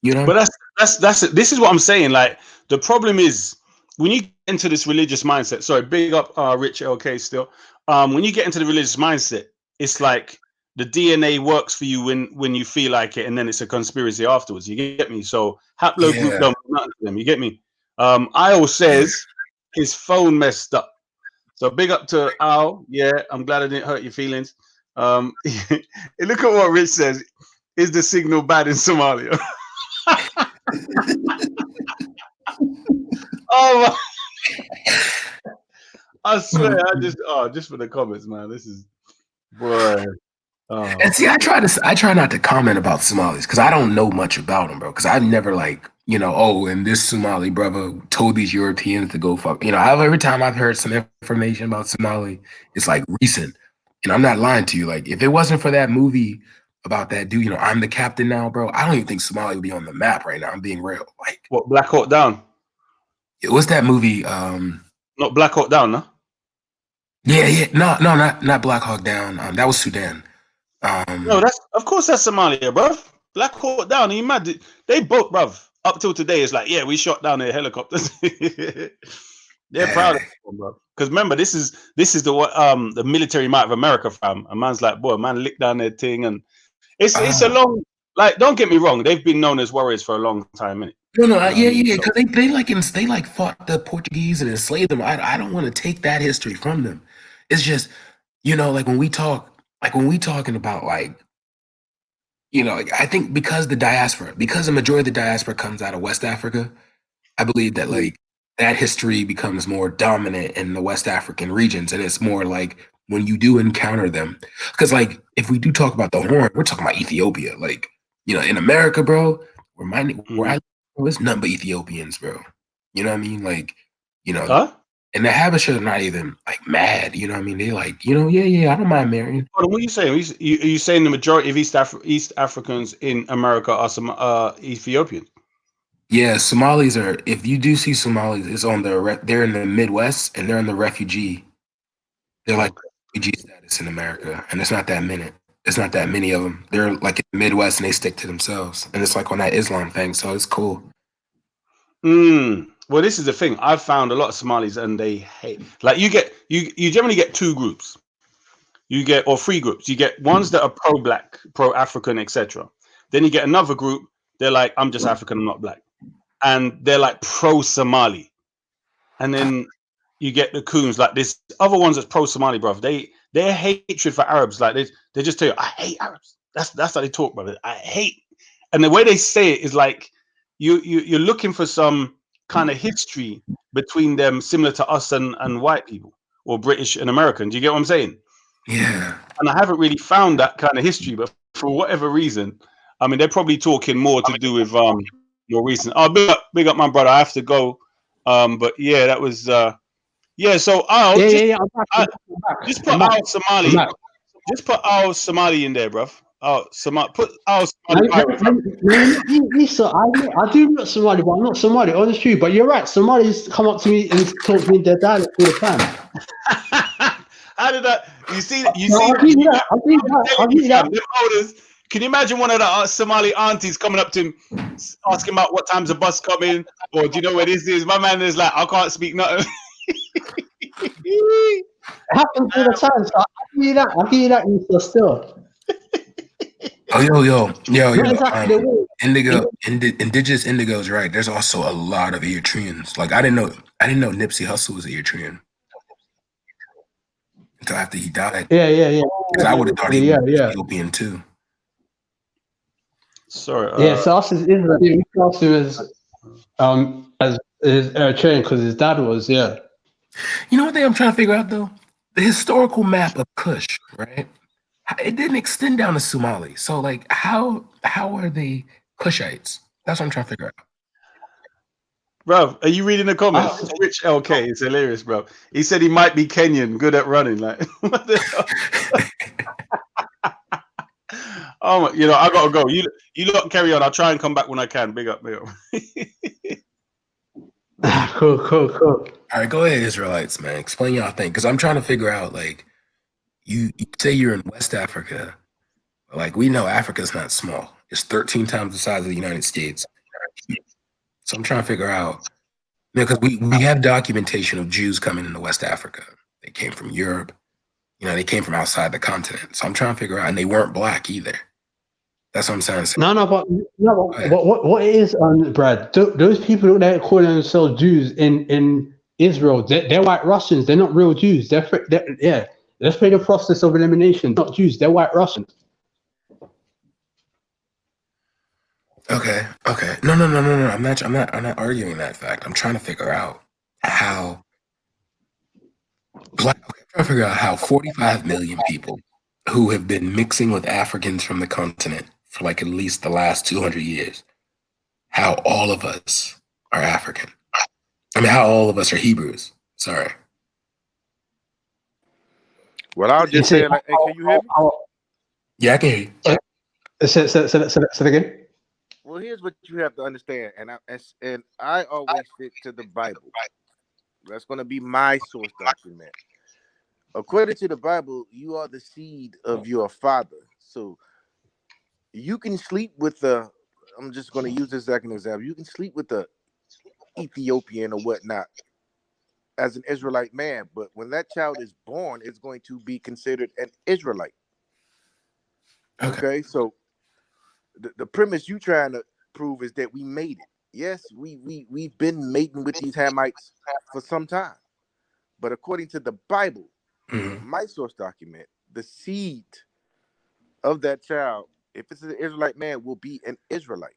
You know, but that's this is what I'm saying. Like the problem is when you get into this religious mindset. Sorry, big up, Rich LK still. When you get into the religious mindset, it's like the DNA works for you when you feel like it, and then it's a conspiracy afterwards. You get me? So haplogroup don't mean nothing to them. You get me? Io says his phone messed up. So big up to Al. Yeah, I'm glad I didn't hurt your feelings. Look at what Rich says. Is the signal bad in Somalia? Oh my. I swear, just for the comments, man. This is boy. Oh. And see, I try not to comment about Somalis because I don't know much about them, bro. Because I've never and this Somali brother told these Europeans to go fuck. Every time I've heard some information about Somali, it's like recent. And I'm not lying to you. Like, if it wasn't for that movie about that dude, I'm the captain now, bro. I don't even think Somalia would be on the map right now. I'm being real. Like, what, Black Hawk Down? What's that movie? Not Black Hawk Down, no? Yeah. No, not Black Hawk Down. That was Sudan. No, of course that's Somalia, bruv. Black Hawk Down, you mad? They both, bruv. Up till today, it's like, yeah, we shot down their helicopters. They're proud of them, bro. Because remember, this is the military might of America, fam. A man's like, boy, man, lick down their thing, and it's a long. Like, don't get me wrong, they've been known as warriors for a long time, innit? Because they fought the Portuguese and enslaved them. I don't want to take that history from them. It's just, like when we talking about I think because the majority of the diaspora comes out of West Africa, I believe that that history becomes more dominant in the West African regions, and it's more like when you do encounter them, because if we do talk about the Horn, we're talking about Ethiopia, in America, bro. Where I was nothing but Ethiopians, bro. You know what I mean? And the Habesha are not even mad. You know what I mean? They I don't mind marrying. What are you saying? Are you saying the majority of East Africans in America are some Ethiopian? Yeah, Somalis are. If you do see Somalis, it's on they're in the Midwest and they're in the refugee. They're refugee status in America, and it's not that many. It's not that many of them. They're in the Midwest and they stick to themselves, and it's on that Islam thing. So it's cool. Well, this is the thing. I've found a lot of Somalis, and they hate. You generally get two groups. Or three groups. You get ones that are pro-black, pro-African, etc. Then you get another group. They're like, I'm just African, I'm not black, and they're like pro-Somali. And then you get the coons, like this other ones that's pro-Somali, bro. Their hatred for Arabs, they just tell you, I hate Arabs. That's how they talk, brother. I hate, and the way they say it is like you're looking for some kind of history between them, similar to us and white people or British and American. Do you get what I'm saying? Yeah. And I haven't really found that kind of history, but for whatever reason, I mean, they're probably talking more to do with more recent. Oh, big up, my brother. I have to go. But yeah, that was So I'll I'm back. just put our Somali. Just put our Somali in there, bruv. Put our Somali pirate. I do not Somali, but I'm not Somali. Honest truth, but you're right. Somalis come up to me and talk to me in their dialect all the time. How did that? You see? I'll give you that. Them elders, can you imagine one of the Somali aunties coming up to him, asking about what time's the bus coming, or do you know where this is? My man is like, I can't speak nothing. It happens all the time. So I'll give you that info still. Yo. Exactly Indigenous Indigos, right? There's also a lot of Eritreans. I didn't know Nipsey Hussle was Eritrean until after he died. Yeah. Because I would have thought he was Ethiopian too. Sorry. So us as Israel, we class him as Eritrean because his dad was, yeah. You know what thing I'm trying to figure out though? The historical map of Kush, right? It didn't extend down to Somali. So how are they Kushites? That's what I'm trying to figure out. Bro, are you reading the comments? Rich LK, it's hilarious, bro. He said he might be Kenyan, good at running. What the hell? Oh, I gotta go. You lot carry on. I'll try and come back when I can. Big up. Cool. All right, go ahead, Israelites, man. Explain y'all thing, because I'm trying to figure out you say you're in West Africa. Like, we know Africa's not small. It's 13 times the size of the United States. So I'm trying to figure out, because we have documentation of Jews coming into West Africa. They came from Europe. They came from outside the continent. So I'm trying to figure out, and they weren't black either. That's what I'm saying. What it is, Brad? Those people that call themselves Jews in Israel, they're white Russians. They're not real Jews. Yeah. Let's play the process of elimination. Not Jews. They're white Russians. Okay. No. I'm not arguing that fact. I'm trying to figure out how black. I'm trying to figure out how 45 million people who have been mixing with Africans from the continent for like at least the last 200 years, how all of us are African. I mean, how all of us are Hebrews. Sorry. Well, I'll just say, like, hey, can you hear me? Yeah, I can hear you. Say that again. Well, here's what you have to understand, and I always stick to the Bible. That's going to be my source document. According to the Bible, you are the seed of your father. So you can sleep with I'm just going to use this as an example. You can sleep with the Ethiopian or whatnot as an Israelite man, but when that child is born, it's going to be considered an Israelite. Okay, so the premise you trying to prove is that we made it. Yes, we've been mating with these Hamites for some time, but according to the Bible, my source document, the seed of that child, if it's an Israelite man, will be an Israelite.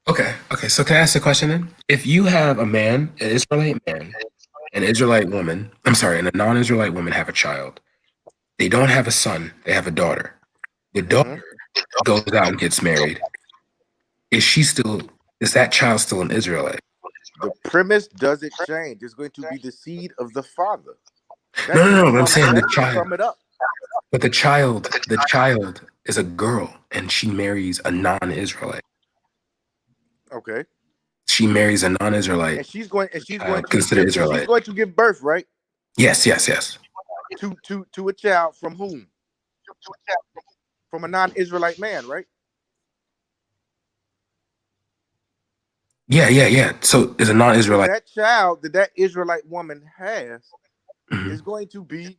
Okay. So can I ask a question then? If you have a man, an Israelite man, an Israelite woman, and a non-Israelite woman have a child, they don't have a son, they have a daughter. The daughter goes out and gets married. Is that child still an Israelite? The premise doesn't change. It's going to be the seed of the father. No, I'm saying the child. Sum it up. But the child is a girl, and she marries a non-Israelite. Okay. She marries a non-Israelite. And she's going Israelite. She's going to give birth, right? Yes. To a child from whom? From a non-Israelite man, right? Yeah. So is a non-Israelite. That child that Israelite woman has is going to be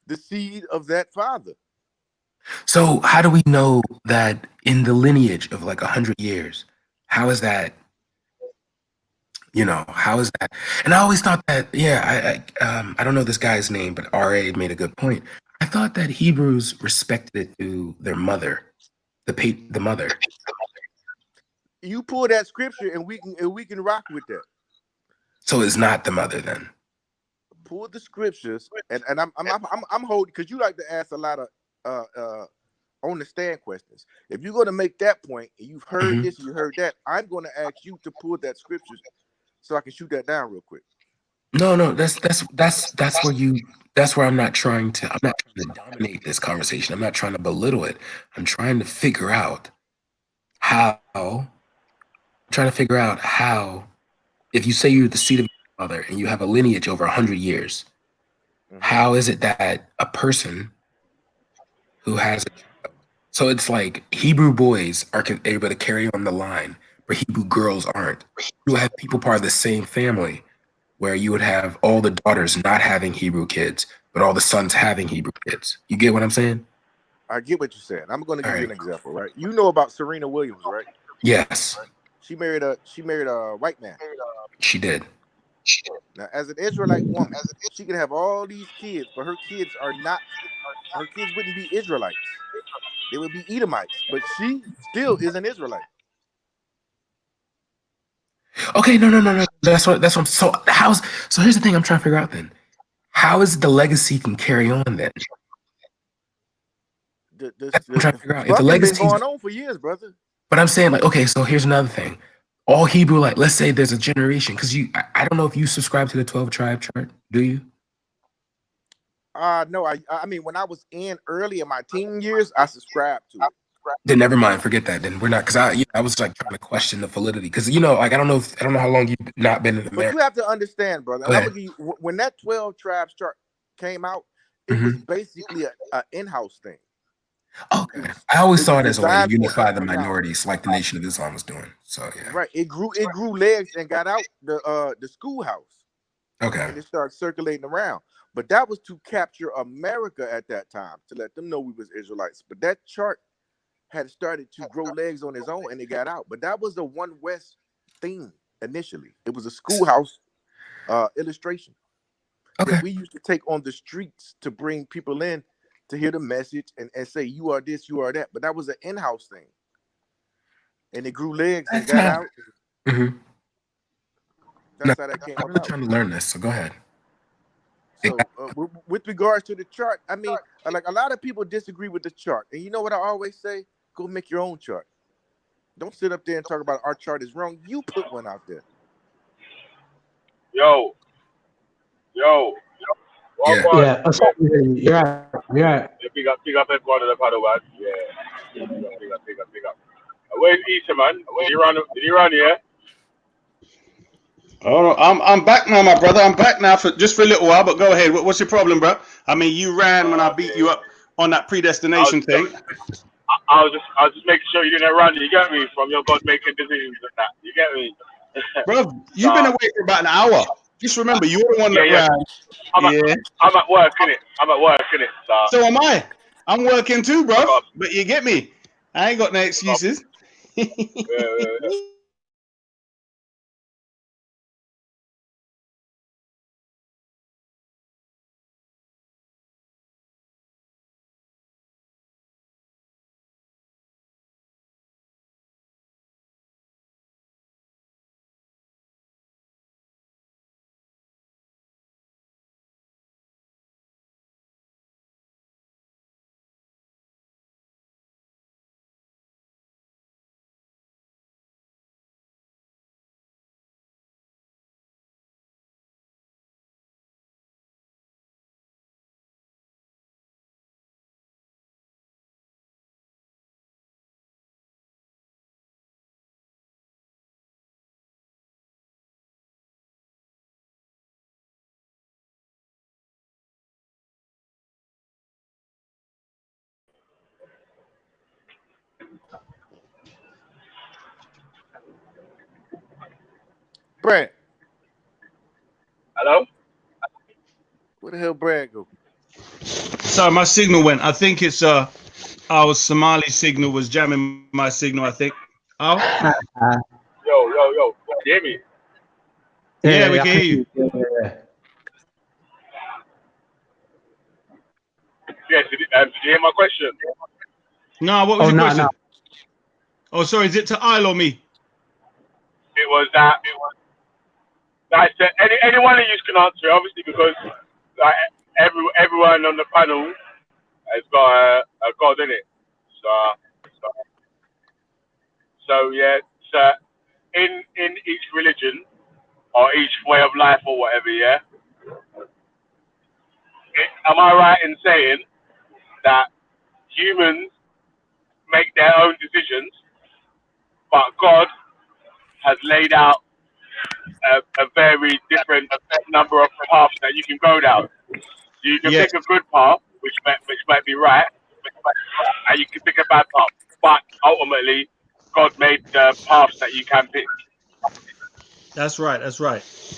the seed of that father. So how do we know that in the lineage of like 100 years? How is that? How is that? And I always thought that, I don't know this guy's name, but R.A. made a good point. I thought that Hebrews respected it to their mother, the mother. You pull that scripture and we can rock with that. So it's not the mother then. Pull the scriptures, and I'm holding, because you like to ask a lot of on the stand questions. If you're going to make that point, and you've heard this, you heard that, I'm going to ask you to pull that scriptures so I can shoot that down real quick. No, that's where I'm not trying to dominate this conversation. I'm not trying to belittle it. I'm trying to figure out how, if you say you're the seed of your mother and you have a lineage over 100 years, how is it that a person who has so it's like Hebrew boys are able to carry on the line, but Hebrew girls aren't. You have people part of the same family where you would have all the daughters not having Hebrew kids, but all the sons having Hebrew kids. You get what I'm saying? I get what you're saying. I'm going to give you an example, right? You know about Serena Williams, right? Yes. She married a white man. She did. Now, as an Israelite woman, she can have all these kids, but her kids wouldn't be Israelites. They would be Edomites, but she still is an Israelite. Okay, no. That's what. So here's the thing I'm trying to figure out then. How is the legacy can carry on then? I'm trying to figure out if the legacy been going on for years, brother. But I'm saying, like, okay, so here's another thing. All Hebrew, like, let's say there's a generation, because I don't know if you subscribe to the 12 tribe chart. Do you? No, I mean, when I was early in my teen years, I subscribed to it. Then never mind, forget that. Then we're not, because I was like trying to question the validity, because like I don't know how long you've not been in America. But you have to understand, brother. I'm gonna give you, when that 12 tribes chart came out, It was basically an in-house thing. Okay. I always saw it as a way to designed for unify the in-house. minorities, like the Nation of Islam was doing. So yeah. Right. It grew legs and got out the schoolhouse. Okay. And it started circulating around. But that was to capture America at that time, to let them know we was Israelites. But that chart had started to grow legs on its own, and it got out. But that was the One West thing initially. It was a schoolhouse illustration that we used to take on the streets to bring people in to hear the message and say, you are this, you are that. But that was an in-house thing. And it grew legs and got out. Mm-hmm. That's how that came I'm about. really trying to learn this, so go ahead. So with regards to the chart, I mean, like a lot of people disagree with the chart. And you know what I always say? Go make your own chart. Don't sit up there and talk about our chart is wrong. You put one out there. Yo. Yeah. Yeah, that's what yeah. Yeah, big up everyone in the paddle, man. Yeah. Big up. Where's Easter, man? Did he run, yeah? Oh, I'm back now, my brother. I'm back now for a little while. But go ahead. What's your problem, bro? I mean, you ran when I beat you up on that predestination thing. I was just making sure you didn't run. You get me? From your God making decisions and that. You get me? Bro, you've been away for about an hour. Just remember, you're the one that ran. I'm at work, innit? So am I. I'm working too, bro. But you get me? I ain't got no excuses. Brad. Hello? Where the hell Brad go? Sorry, my signal went. I think it's our Somali signal was jamming my signal, I think. Oh? Yo. Can you hear me? Yeah, we can hear you. Yes, did you hear my question? No, what was your question? Oh, sorry, is it to Isle or me? It was that. Anyone of you can answer it, obviously, because like everyone on the panel has got a God in it. So yeah. So in each religion or each way of life or whatever, yeah. Am I right in saying that humans make their own decisions, but God has laid out a very different number of paths that you can go down. You can pick a good path, which might be right, and you can pick a bad path. But ultimately, God made the paths that you can pick. That's right.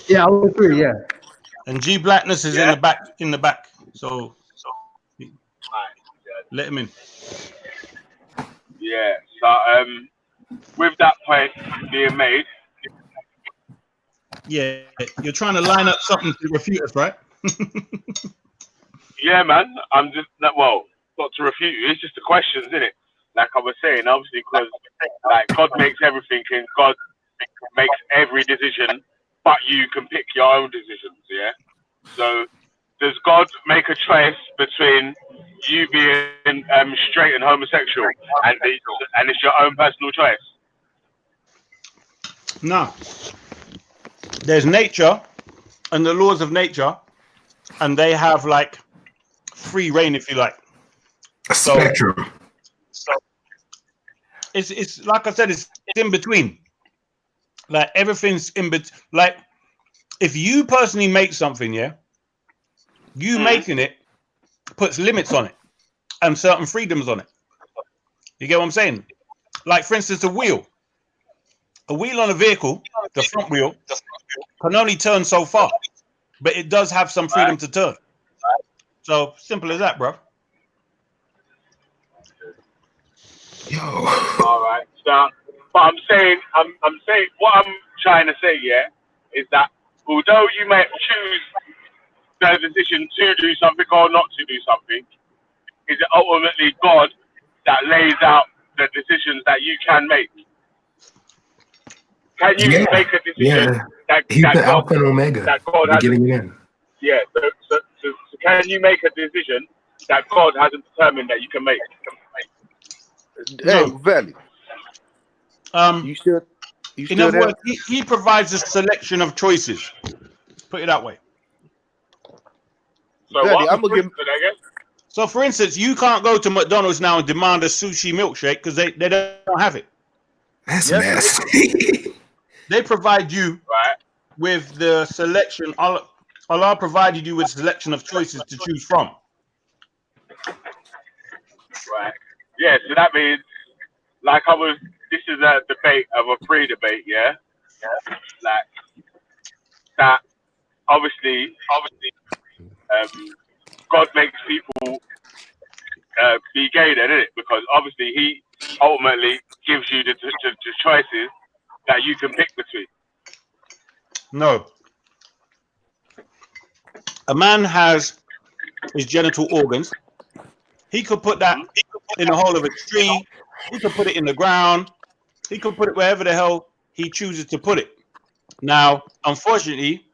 Yeah, I would agree. Yeah. And G Blackness is in the back. So let him in. Yeah. So with that point being made. Yeah, you're trying to line up something to refute us, right? Yeah, man. I'm just not to refute you. It's just the questions, isn't it? Like I was saying, obviously, because like God makes everything and God makes every decision, but you can pick your own decisions. Yeah. So does God make a choice between you being straight and homosexual, and it's your own personal choice? No. There's nature and the laws of nature, and they have like free reign, if you like. Spectrum. So it's like I said, it's in between. Like everything's in between. Like if you personally make something, you making it puts limits on it and certain freedoms on it. You get what I'm saying? Like, for instance, a wheel on a vehicle, the front wheel, can only turn so far, but it does have some freedom to turn. So simple as that, bro. Yo. All right. So, but I'm saying what I'm trying to say, yeah, is that although you may choose the decision to do something or not to do something, is it ultimately God that lays out the decisions that you can make? Can you Yeah. make a decision He's that the God, Alpha and Omega. that God hasn't? Beginning and end. Yeah. So can you make a decision that God hasn't determined that you can make? Hey, No. Valley. You still In other there? words, he provides a selection of choices. Put it that way. So Valley, what? I'm gonna give. I guess. So, for instance, you can't go to McDonald's now and demand a sushi milkshake because they don't have it. That's Yes? nasty. They provide you with the selection. Allah provided you with a selection of choices to choose from. Right. Yeah. So that means, this is a debate of a free debate. Yeah. Like that. Obviously, God makes people be gay, then, isn't it? Because obviously He ultimately gives you the choices that you can pick between. No. A man has his genital organs. He could put that in the hole of a tree. He could put it in the ground. He could put it wherever the hell he chooses to put it. Now, unfortunately,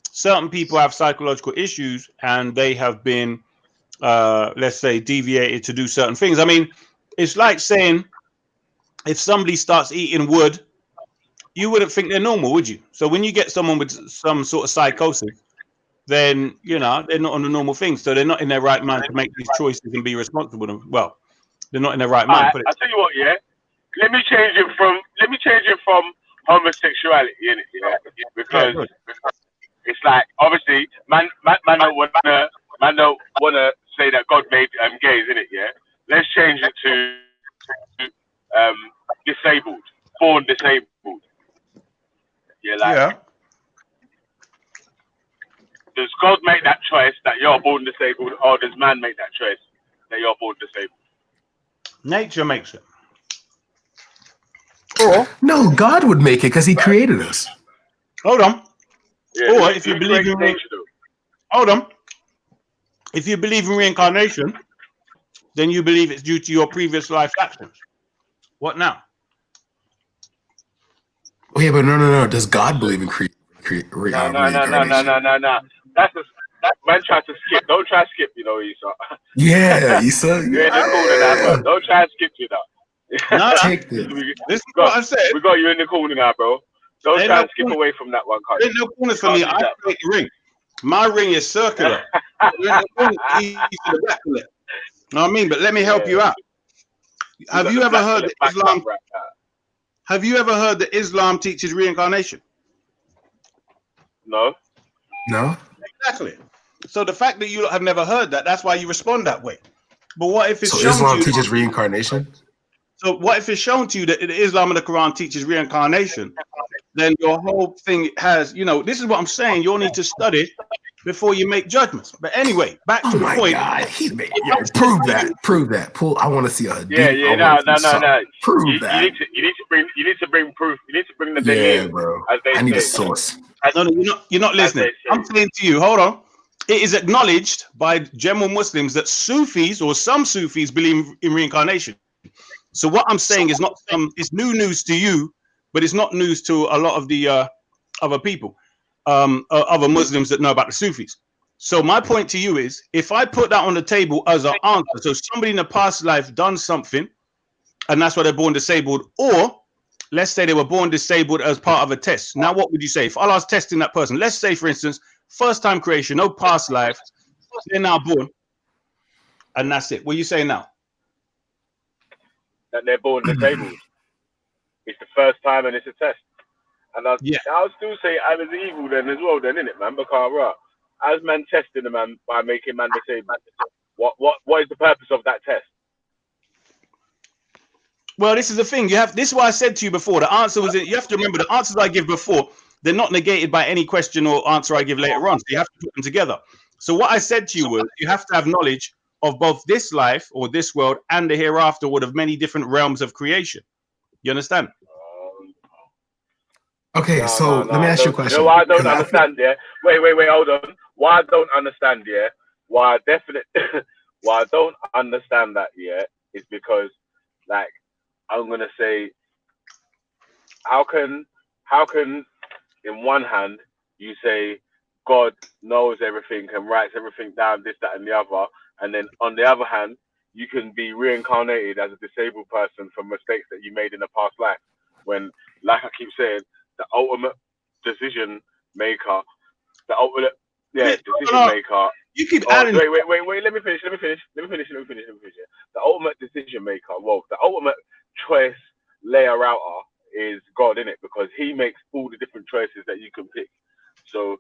certain people have psychological issues and they have been, let's say, deviated to do certain things. I mean, it's like saying if somebody starts eating wood, you wouldn't think they're normal, would you? So when you get someone with some sort of psychosis, then, they're not on the normal thing. So they're not in their right mind to make these choices and be responsible. Well, they're not in their right mind. I'll tell you what, yeah. Let me change it from homosexuality, innit? Yeah, because it's like obviously man don't wanna say that God made gays, innit? Yeah. Let's change it to disabled, born disabled. Yeah. Does God make that choice that you're born disabled, or does man make that choice that you're born disabled? Nature makes it. Or no, God would make it because He created us. Hold on. Yeah, or if you believe in if you believe in reincarnation, then you believe it's due to your previous life actions. What now? Oh yeah, but no. Does God believe in reincarnation? No. That's man try to skip. Don't try to skip, Esau. Yeah, Esau. You're in the corner now, bro. Don't try to skip, No, take this. This is what I said. We got you in the corner now, bro. Don't try to skip away from that one, cuz. There's no corners for me. I create the ring. My ring is circular. Know what I mean? But let me help you out. Have you ever heard that Islam? Have you ever heard that Islam teaches reincarnation? No. Exactly. So the fact that you have never heard that's why you respond that way. But what if it's so shown Islam to you? Teaches reincarnation? So what if it's shown to you that Islam and the Quran teaches reincarnation? Then your whole thing has, this is what I'm saying. You'll need to study before you make judgments. But anyway, back to the point. God, prove that. Pull. I want to see a hadith. No. Prove that. You need to bring proof. You need to bring the dalil, bro. I need a source. No, you're not listening. I'm saying to you, hold on. It is acknowledged by general Muslims that Sufis or some Sufis believe in reincarnation. So what I'm saying is it's new news to you, but it's not news to a lot of the other people, other Muslims that know about the Sufis. So my point to you is, if I put that on the table as an answer, so somebody in the past life done something, and that's why they're born disabled, or let's say they were born disabled as part of a test. Now, what would you say? If Allah's testing that person, let's say, for instance, first time creation, no past life, they're now born, and that's it. What are you saying now? That they're born disabled. It's the first time and it's a test. And I'll still say I was evil then as well, then, innit, man? Because, as man testing the man by making man disabled. What is the purpose of that test? Well, this is the thing. This is what I said to you before. The answer was, you have to remember the answers I give before, they're not negated by any question or answer I give later on. So you have to put them together. So what I said to you was, you have to have knowledge of both this life or this world and the hereafter, or of many different realms of creation. You understand? Okay, so let me ask you a question. You know why I don't understand, yeah? Wait, hold on. Why I don't understand, yeah? Why I don't understand that, yeah, is because, like, I'm gonna say, how can in one hand you say God knows everything and writes everything down, this, that, and the other, and then on the other hand you can be reincarnated as a disabled person from mistakes that you made in a past life, when, like I keep saying, the ultimate decision maker, decision maker. You keep adding. Wait. Let me finish. Yeah. The ultimate decision maker, well, the ultimate choice layer outer is God, in it, because He makes all the different choices that you can pick. So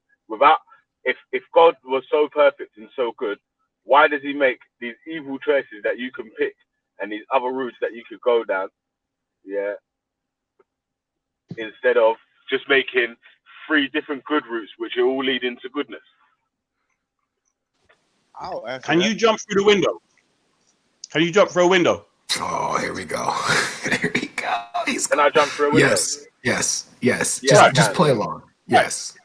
if God was so perfect and so good, why does He make these evil choices that you can pick and these other routes that you could go down? Yeah. Instead of just making 3 different good routes, which are all leading to goodness. Can you jump through the window? Can you jump through a window? Oh, here we go. Here we go. Can I jump through a window? Yes. Yeah, Just play along. Yes.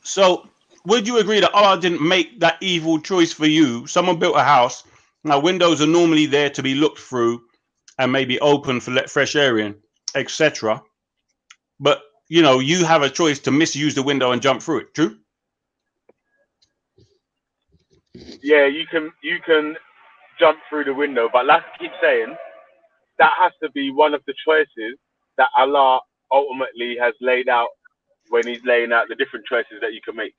So, would you agree that Allah didn't make that evil choice for you? Someone built a house. Now, windows are normally there to be looked through and maybe open for let fresh air in, etc. But you have a choice to misuse the window and jump through it. True? Yeah, you can jump through the window, but like I keep saying, that has to be one of the choices that Allah ultimately has laid out when He's laying out the different choices that you can make.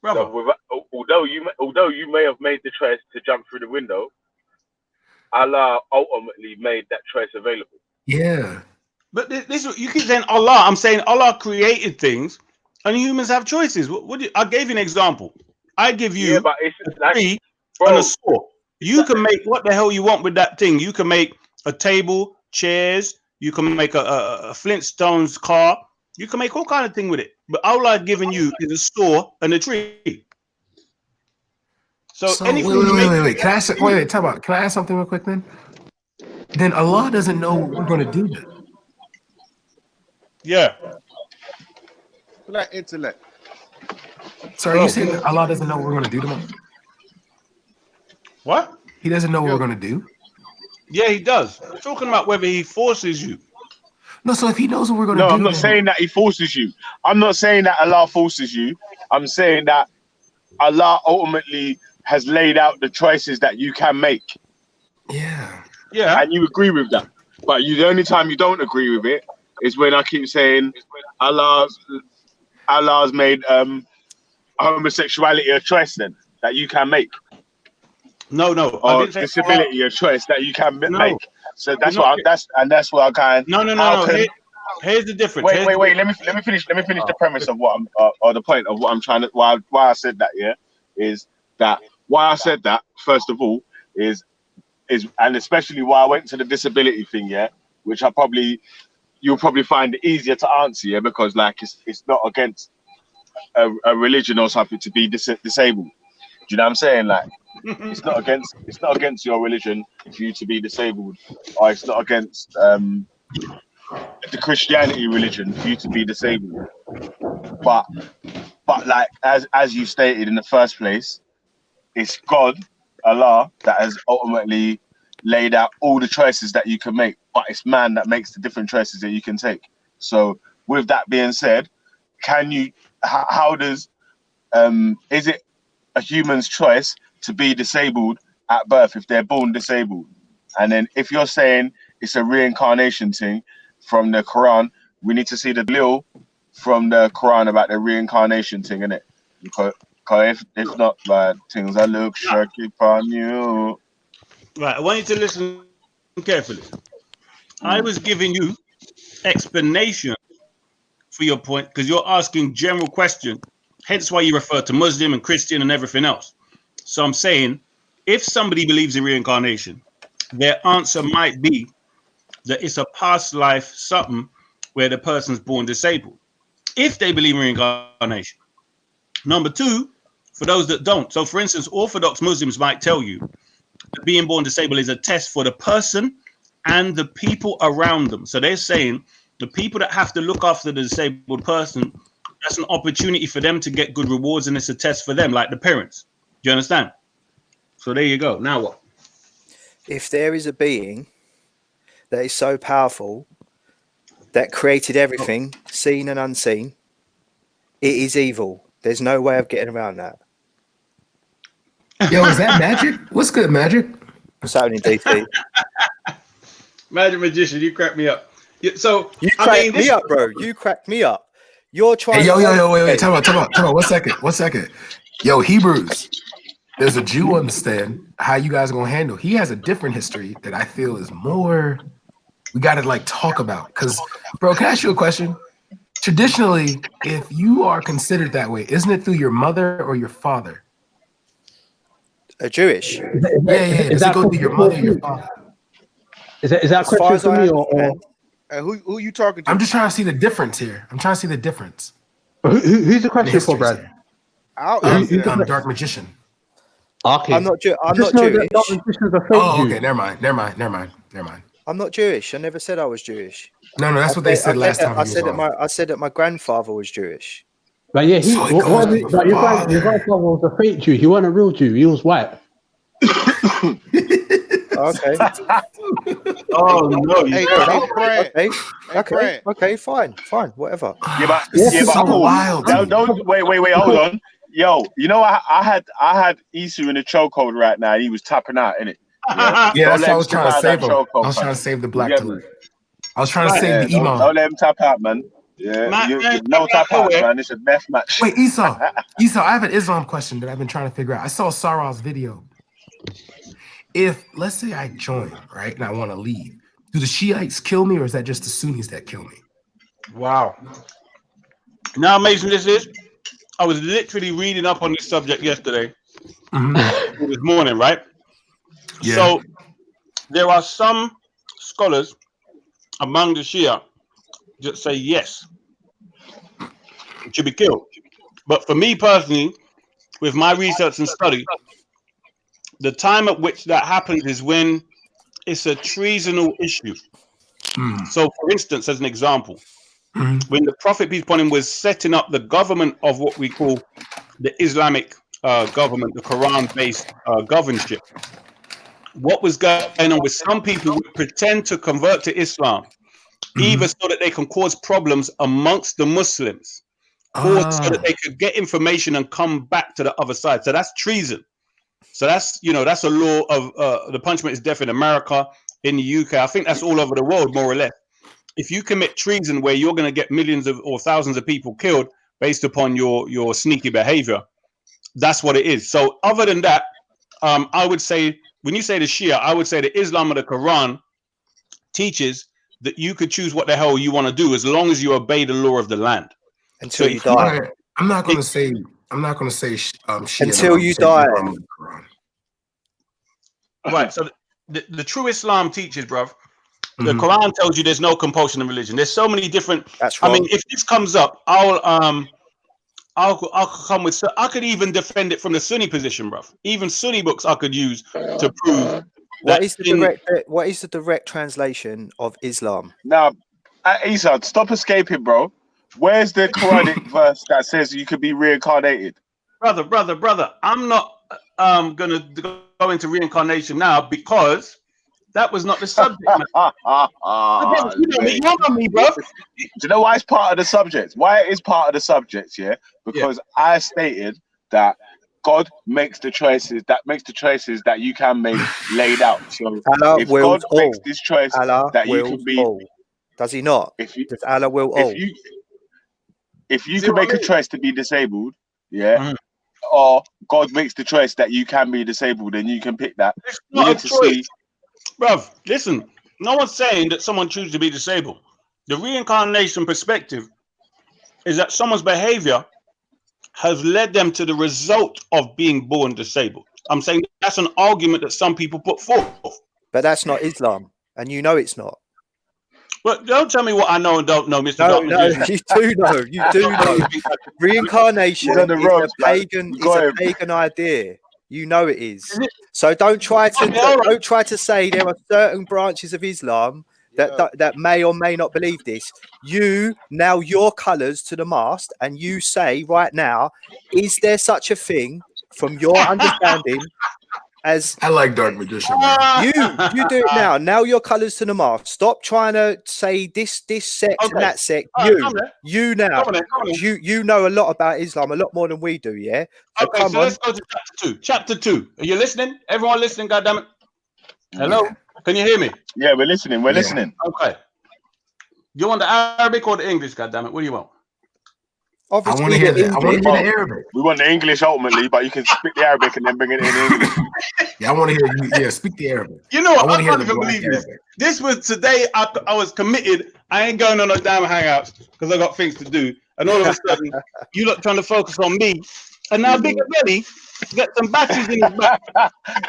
Brother. So although you may have made the choice to jump through the window, Allah ultimately made that choice available. Yeah. But this you keep saying Allah. I'm saying Allah created things, and humans have choices. I gave you an example. I give you but it's a tree and a saw. You can make what the hell you want with that thing. You can make a table, chairs. You can make a Flintstones car. You can make all kind of thing with it. But all I've given you is a saw and a tree. So anything wait. Can I ask? Wait. Talk about. Can I ask something real quick then? Then Allah doesn't know what we're going to do then. Yeah. For that intellect. So are you saying that Allah doesn't know what we're going to do tomorrow? What? He doesn't know what we're going to do? Yeah, He does. We're talking about whether He forces you. No, so if He knows what we're going to do... No, I'm not saying that He forces you. I'm not saying that Allah forces you. I'm saying that Allah ultimately has laid out the choices that you can make. Yeah. And you agree with that. But the only time you don't agree with it is when I keep saying Allah's made homosexuality a choice then that you can make. No. Or disability a choice that you can make. So that's what I kind. No. Here's the difference. Wait. Let me finish. Let me finish the premise of what I'm or the point of what I'm trying to. Why I said that? Yeah, is that why I said that? First of all, is and especially why I went to the disability thing. Yeah, which you'll probably find it easier to answer. Yeah, because like it's not against a religion or something to be disabled. Do you know what I'm saying? Like it's not against your religion for you to be disabled, or it's not against the Christianity religion for you to be disabled. But like as you stated in the first place, it's God, Allah, that has ultimately laid out all the choices that you can make, but it's man that makes the different choices that you can take. So with that being said, how does is it a human's choice to be disabled at birth if they're born disabled? And then if you're saying it's a reincarnation thing from the Quran, we need to see the deal from the Quran about the reincarnation thing, innit? Because if not, like, things that look shaky upon you. Right, I want you to listen carefully. I was giving you explanation for your point because you're asking general question, hence why you refer to Muslim and Christian and everything else. So I'm saying if somebody believes in reincarnation, their answer might be that it's a past life something where the person's born disabled. If they believe in reincarnation. Number two, for those that don't. So, for instance, Orthodox Muslims might tell you that being born disabled is a test for the person and the people around them. So they're saying the people that have to look after the disabled person, that's an opportunity for them to get good rewards, and it's a test for them, like the parents. Do you understand? So there you go. Now what? If there is a being that is so powerful that created everything, seen and unseen, it is evil. There's no way of getting around that. Yo, is that magic? What's good, magic? What's happening, DT? Magic magician, you crack me up. So you cracked me up, bro. You cracked me up. You're trying. Hey, yo, wait. Time out. 1 second. Yo, Hebrews. There's a Jew understand how you guys are gonna handle. He has a different history that I feel is more. We gotta like talk about. Cause, bro, can I ask you a question? Traditionally, if you are considered that way, isn't it through your mother or your father? A Jewish. Yeah. Does it go through your mother or your father? Is that a question for me or who are you talking to? I'm just trying to see the difference here. Who's the question for, Brad? Dark Magician. Okay. I'm not Jewish. Okay, never mind. I'm not Jewish. I never said I was Jewish. No, that's what they said last time. I said that my grandfather was Jewish. But yeah, your grandfather was a fake Jew. He wasn't a real Jew. He was white. Okay. Oh no! Okay, fine, whatever. But cool. Wild. Don't wait, hold on. Yo, you know I had Issa in a chokehold right now. He was tapping out, innit? Yeah, that's what I was trying to save him. I was trying to save the black to I was trying to save the Imam. Don't let him tap out, man. Yeah, no tap out, man. It's a death match. Wait, Esau, I have an Islam question that I've been trying to figure out. I saw Sarah's video. If, let's say I join, right, and I want to leave, do the Shiites kill me, or is that just the Sunnis that kill me? Wow. You know how amazing this is? I was literally reading up on this subject yesterday. This morning, right? Yeah. So there are some scholars among the Shia that say yes, it should be killed. But for me personally, with my research and study, the time at which that happens is when it's a treasonal issue. So, for instance, as an example, when the Prophet, peace upon him, was setting up the government of what we call the Islamic government, the Quran-based governorship, what was going on with some people would pretend to convert to Islam, either so that they can cause problems amongst the Muslims, or so that they could get information and come back to the other side. So that's treason. So that's, that's a law of the punishment is death in America, in the UK. I think that's all over the world, more or less. If you commit treason where you're going to get millions of or thousands of people killed based upon your sneaky behavior, that's what it is. So other than that, I would say, when you say the Shia, I would say the Islam of the Quran teaches that you could choose what the hell you want to do as long as you obey the law of the land. Until you die. I'm not going to say Shia. Until you die. Right. So the true Islam teaches, bruv, the Quran tells you there's no compulsion in religion. There's so many different. That's wrong. I mean, if this comes up, I'll come with. I could even defend it from the Sunni position, bruv. Even Sunni books I could use to prove. What is the direct translation of Islam? Now, Isa, stop escaping, bro. Where's the Quranic verse that says you could be reincarnated? Brother, I'm not gonna go into reincarnation now because that was not the subject. You know me, bro. Do you know why it's part of the subject? Why it is part of the subject, yeah? Because I stated that God makes the choices that you can make laid out. So Allah if God makes this choice Allah that you can be, all. Does he not? Does Allah will all? If you can make a choice to be disabled, yeah, or God makes the choice that you can be disabled, then you can pick that. It's not a choice, bruv. Listen, no one's saying that someone chooses to be disabled. The reincarnation perspective is that someone's behavior has led them to the result of being born disabled. I'm saying that's an argument that some people put forth. But that's not Islam, and you know it's not. But don't tell me what I know and don't know, Mr. No, Dark no, Magician. you do know. You do know. Reincarnation He's on the is ropes, a pagan. man. Got Is a him. pagan idea. You know it is. So don't try to Okay, all right. don't try to say there are certain branches of Islam that may or may not believe this. You nail your colours to the mast, and you say right now, is there such a thing from your understanding as I like Dark Magician, man. you do it now. Nail your colours to the mast. Stop trying to say this sect and that sect. All right, come there. You now. Come on then, come on then. You know a lot about Islam, a lot more than we do, yeah? So Okay, come so on. let's go to chapter 2. Chapter 2. Are you listening? Everyone listening, goddammit? Hello? Yeah. Can you hear me? Yeah, we're listening. We're Yeah. listening. Okay. You want the Arabic or the English, goddammit? What do you want? I Obviously, want to hear the that. I want to English. hear the Arabic. We want the English ultimately, but you can speak the Arabic and then bring it in English. Yeah, I want to hear you. Yeah, speak the Arabic. You know I what? want I to hear can't the even black believe this. Arabic. This was today. I was committed. I ain't going on no damn hangouts because I got things to do. And all of a sudden, you look trying to focus on me. And now Bigger Belly got some batteries in his back.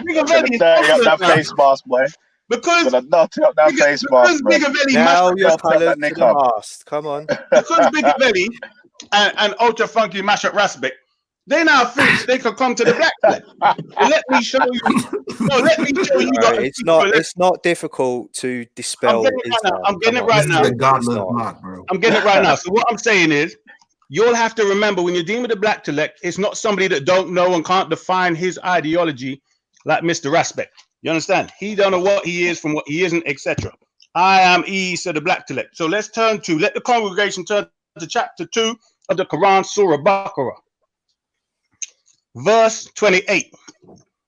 Bigger Belly is Dirty up that excellent now. face mask, boy. Because Gonna dirty up that face mask, man. Bigger Belly Now mashed your Dirty up colours that to neck the up. mast. Come on. because Bigger Belly and Ultra Funky mash up Raspberry, they now think they can come to the black flag. So let me show you. No, let me show you. No, it's not difficult to dispel I'm getting it right now. Islam. I'm getting it Come on. right This now. is a It's godless not. block, bro. I'm getting it right now. So what I'm saying is, you'll have to remember when you're dealing with the black intellect, it's not somebody that don't know and can't define his ideology like Mr. Raspek. You understand? He don't know what he is from what he isn't, etc. I am E, said the black intellect. So let's let the congregation turn to chapter 2 of the Quran, Surah Baqarah, verse 28.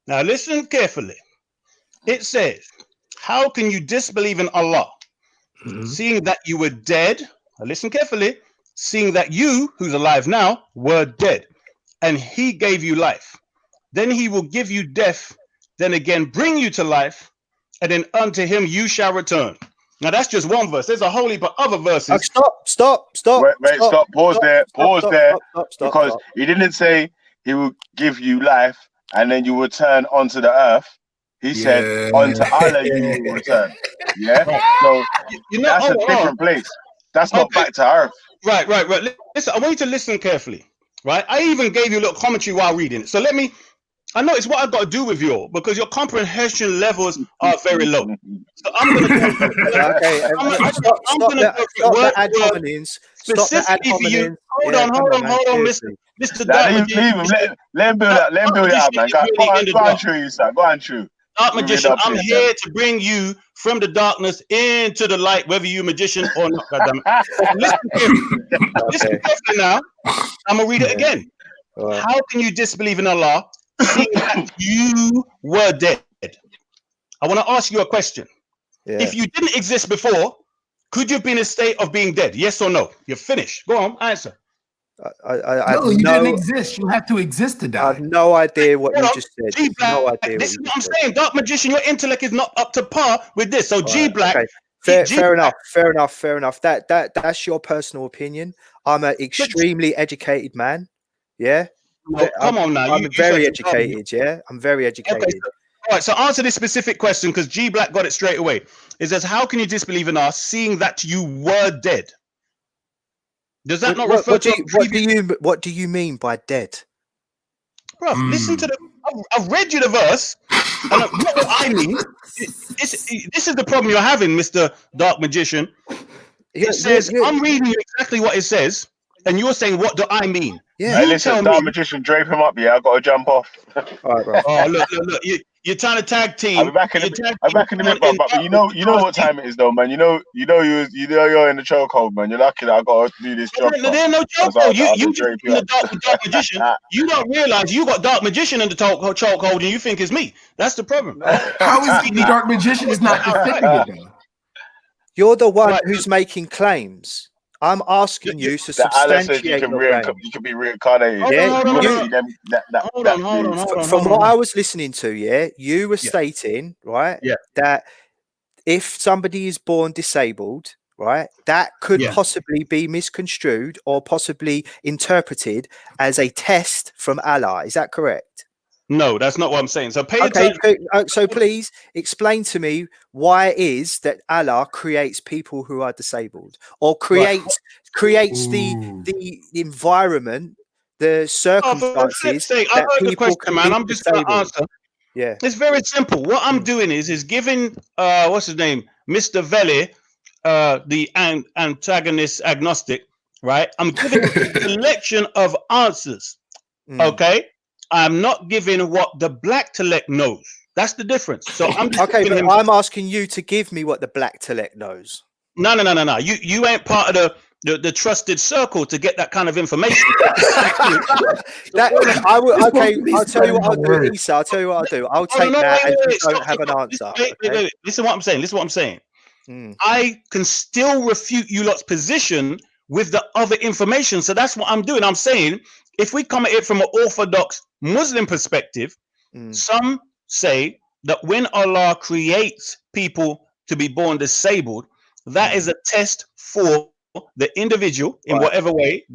Now listen carefully. It says, how can you disbelieve in Allah, seeing that you were dead? Now listen carefully. Seeing that you, who's alive now, were dead, and he gave you life. Then he will give you death, then again bring you to life, and then unto him you shall return. Now that's just one verse. There's a whole heap of other verses. Stop. Wait, stop. Pause there. Because he didn't say he will give you life and then you return onto the earth. He said, unto Allah you will return. Yeah? So that's a different place. That's not back to earth. Right. Listen, I want you to listen carefully. Right? I even gave you a little commentary while reading it. So I know it's what I've got to do with you all because your comprehension levels are very low. So I'm going to go. Okay, stop the ad hominems. Specifically for you. Hold on, Mr. Leave him. Let him build it up, man. Go on, true, you son. Go on, true. Dark magician, I'm here to bring you from the darkness into the light, whether you're a magician or not. Listen carefully now. I'm gonna read it again. How can you disbelieve in Allah, seeing that you were dead? I want to ask you a question. If you didn't exist before, could you have been in a state of being dead? Yes or no? You're finished. Go on, answer. No, you didn't exist. You have to exist to die. I have no idea what you just said. No idea. This is what I'm saying. Dark magician, your intellect is not up to par with this. So G Black. Okay. Fair enough. That's your personal opinion. I'm an extremely educated man. Yeah. Come on now. I'm very educated. Yeah. I'm very educated. Okay, all right. So answer this specific question because G Black got it straight away. It says, "How can you disbelieve in us, seeing that you were dead?" Does that not refer to what do you mean by dead? Bro, listen to I've read you the verse, and what I mean, this is the problem you're having, Mr. Dark Magician. It says, I'm reading you exactly what it says, and you're saying, what do I mean? Yeah. Hey, listen, Dark Magician, drape him up, yeah? I got to jump off. All right, bro. Oh, look. You're trying to tag team. I'll be back in a minute, bro. But you know what time it is, though, man. You know you're in the chokehold, man. You're lucky that I got to do this job. There's no chokehold. You just in the dark magician. You don't realize you got Dark Magician in the chokehold, and you think it's me. That's the problem. How is the Dark Magician is not defending it, though? You're the one who's making claims. I'm asking you to substantiate you can be reincarnated. Hold on. From what I was listening to, you were stating, right, that if somebody is born disabled, right? That could possibly be misconstrued or possibly interpreted as a test from Allah. Is that correct? No, that's not what I'm saying. So pay Okay, attention. so please explain to me why it is that Allah creates people who are disabled, or creates the environment, the circumstances For sake, I that heard the people question, can be man. I'm just going to disabled. answer. Yeah, It's very simple. What I'm doing is giving what's his name, Mr. Veli, the antagonist agnostic, right? I'm giving a selection of answers. Okay, I'm not giving what the black intellect knows. That's the difference. So I'm just okay, giving but him. I'm asking you to give me what the black intellect knows. No. You ain't part of the trusted circle to get that kind of information. That I will. Okay, I'll tell you what I'll do, Issa. I'll tell you what I'll do. I'll take that as you don't have an answer. Wait. Listen what I'm saying. Listen what I'm saying. I can still refute you lot's position with the other information. So that's what I'm doing. I'm saying if we come at it from an orthodox Muslim perspective, some say that when Allah creates people to be born disabled, that is a test for the individual in whatever way.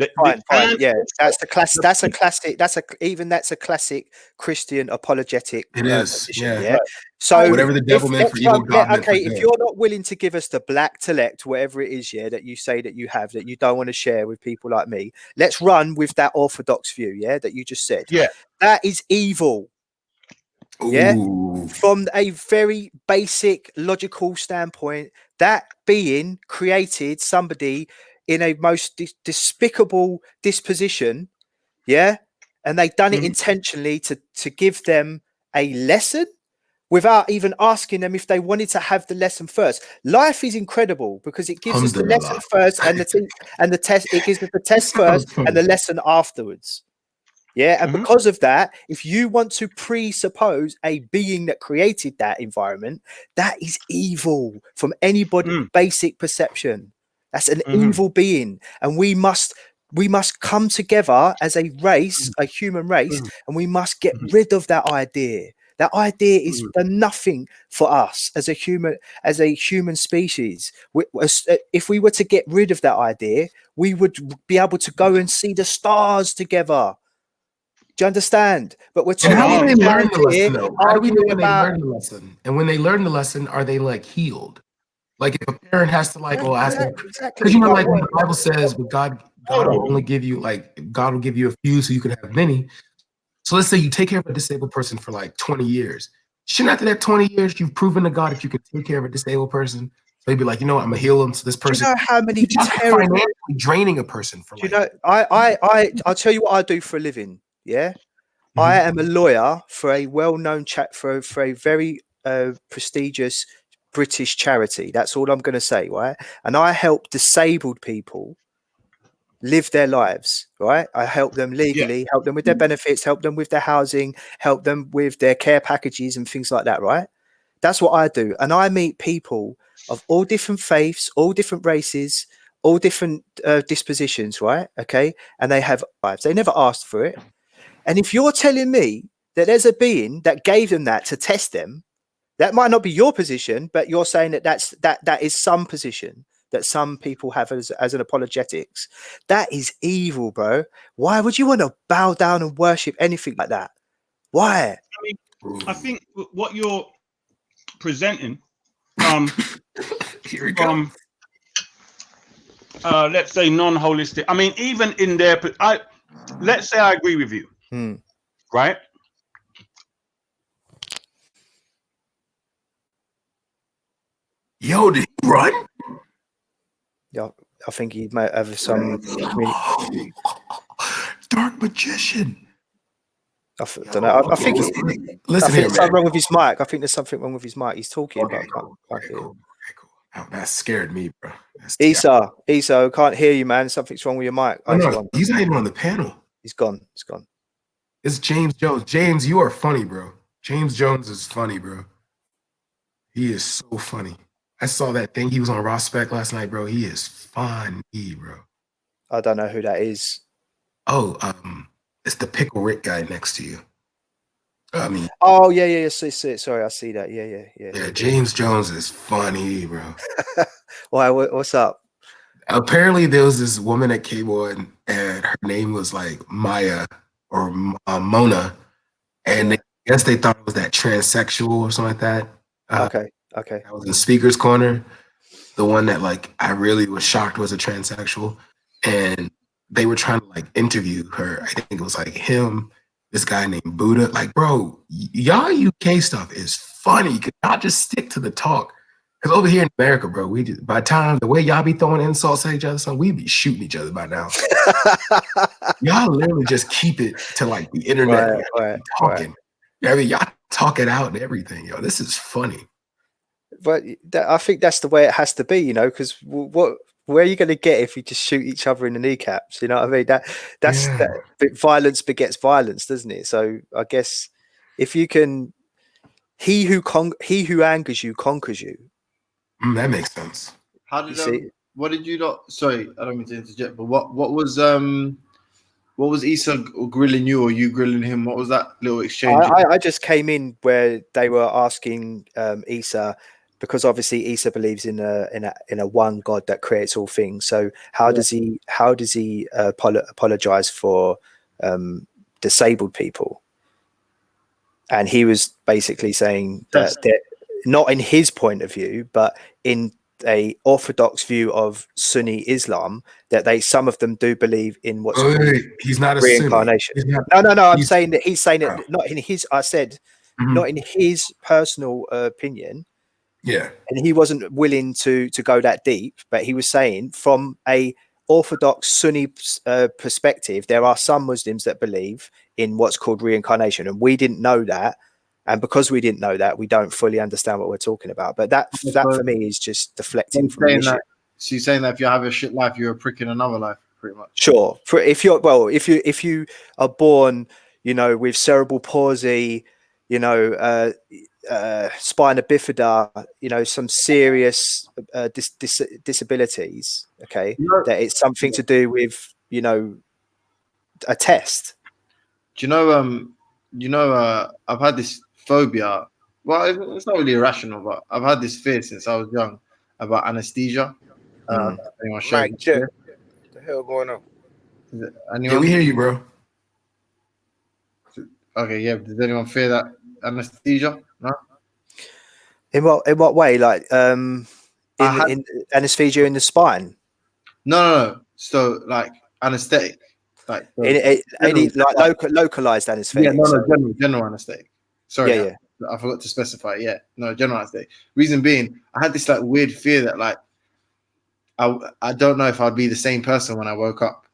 Fine. Yeah, that's the class. That's a classic. That's a classic Christian apologetic. It is. Position, Yeah. So whatever the devil meant for evil, God meant for okay, if good. you're not willing to give us the black intellect, whatever it is, that you say that you have, that you don't want to share with people like me, let's run with that orthodox view, that you just said. Yeah, that is evil. Yeah, from a very basic logical standpoint, that being created somebody in a most despicable disposition, and they've done it intentionally to give them a lesson without even asking them if they wanted to have the lesson first. Life is incredible because it gives us the lesson first and the test. It gives us the test first and the lesson afterwards. Yeah, and because of that, if you want to presuppose a being that created that environment, that is evil from anybody's basic perception. That's an evil being, and we must come together as a race, a human race, and we must get rid of that idea. That idea is for nothing for us as a human species. If we were to get rid of that idea, we would be able to go and see the stars together. Do you understand? But we're talking how do they learn the lesson, though? How do we know when they learn the lesson? And when they learn the lesson, are they like healed? Like if a parent has to ask them, because when the Bible says, "But God will only give you God will give you a few, so you can have many." So let's say you take care of a disabled person for 20 years. Shouldn't after that 20 years, you've proven to God if you can take care of a disabled person? So he'd be like, I'm gonna heal them. So this person. Do you know how many financially draining a person for? I'll tell you what I do for a living. Yeah, I am a lawyer for a well-known for a very prestigious British charity. That's all I'm going to say, right? And I help disabled people live their lives, right? I help them legally, help them with their benefits, help them with their housing, help them with their care packages and things like that, right? That's what I do. And I meet people of all different faiths, all different races, all different dispositions, right? Okay. And they have lives. They never asked for it. And if you're telling me that there's a being that gave them that to test them, that might not be your position, but you're saying that is some position that some people have as an apologetics. That is evil, bro. Why would you want to bow down and worship anything like that? Why? I think what you're presenting from let's say non-holistic. I mean, even in their, let's say I agree with you, right? Yo, did he run? Yeah, I think he might have some dark magician. I don't know. I think listen there's something wrong with his mic. I think there's something wrong with his mic. He's talking, but I can't hear him. Oh, that scared me, bro. Issa, I can't hear you, man. Something's wrong with your mic. Oh, no, he's not even on the panel. He's gone. He's gone. It's James Jones. James, you are funny, bro. James Jones is funny, bro. He is so funny. I saw that thing. He was on Raw Spec last night, bro. He is funny, bro. I don't know who that is. Oh, it's the Pickle Rick guy next to you. I mean, oh yeah. Sorry, I see that. Yeah. James Jones is funny, bro. Why? What's up? Apparently, there was this woman at K1, and her name was like Maya or Mona, and I guess they thought it was that transsexual or something like that. Okay. That was in Speaker's Corner. The one that like I really was shocked was a transsexual, and they were trying to like interview her. I think it was like him, this guy named Buddha. Like, bro, y'all UK stuff is funny. Could y'all just stick to the talk? Because over here in America, bro, we just, by the time the way y'all be throwing insults at each other, so we be shooting each other by now. Y'all literally just keep it to like the internet talking. I mean, y'all talk it out and everything, yo. This is funny. But I think that's the way it has to be, you know, because where are you going to get if you just shoot each other in the kneecaps? You know what I mean? That violence begets violence, doesn't it? So I guess if you can, he who angers you conquers you. That makes sense. How did what did you not? Sorry, I don't mean to interject, but what was Issa grilling you or you grilling him? What was that little exchange? I just came in where they were asking Issa, because obviously Issa believes in a one God that creates all things. So how does he apologize for disabled people? And he was basically saying that not in his point of view, but in a orthodox view of Sunni Islam, that some of them do believe in what's called he's not a reincarnation. No. I'm saying that he's saying it not in his. I said not in his personal opinion. Yeah, and he wasn't willing to go that deep, but he was saying from a orthodox Sunni perspective, there are some Muslims that believe in what's called reincarnation, and we didn't know that. And because we didn't know that, we don't fully understand what we're talking about. But that for me is just deflecting from the issue. So you're saying that if you have a shit life, you're a prick in another life, pretty much. Sure. If you are born, you know, with cerebral palsy, you know, spina bifida, you know, some serious disabilities. Okay, that it's something to do with, you know, a test. Do you know? I've had this phobia. Well, it's not really irrational, but I've had this fear since I was young about anesthesia. Mike, check. What the hell going on? Yeah, we hear you, bro. Okay, yeah. Does anyone fear that anesthesia? No. In what way? Like in anesthesia in the spine? No. So like anesthetic, like any like localized anesthetic. Yeah, no, general anesthetic. Sorry, yeah. I forgot to specify. Yeah, no, general anesthetic. Reason being, I had this like weird fear that like I don't know if I'd be the same person when I woke up,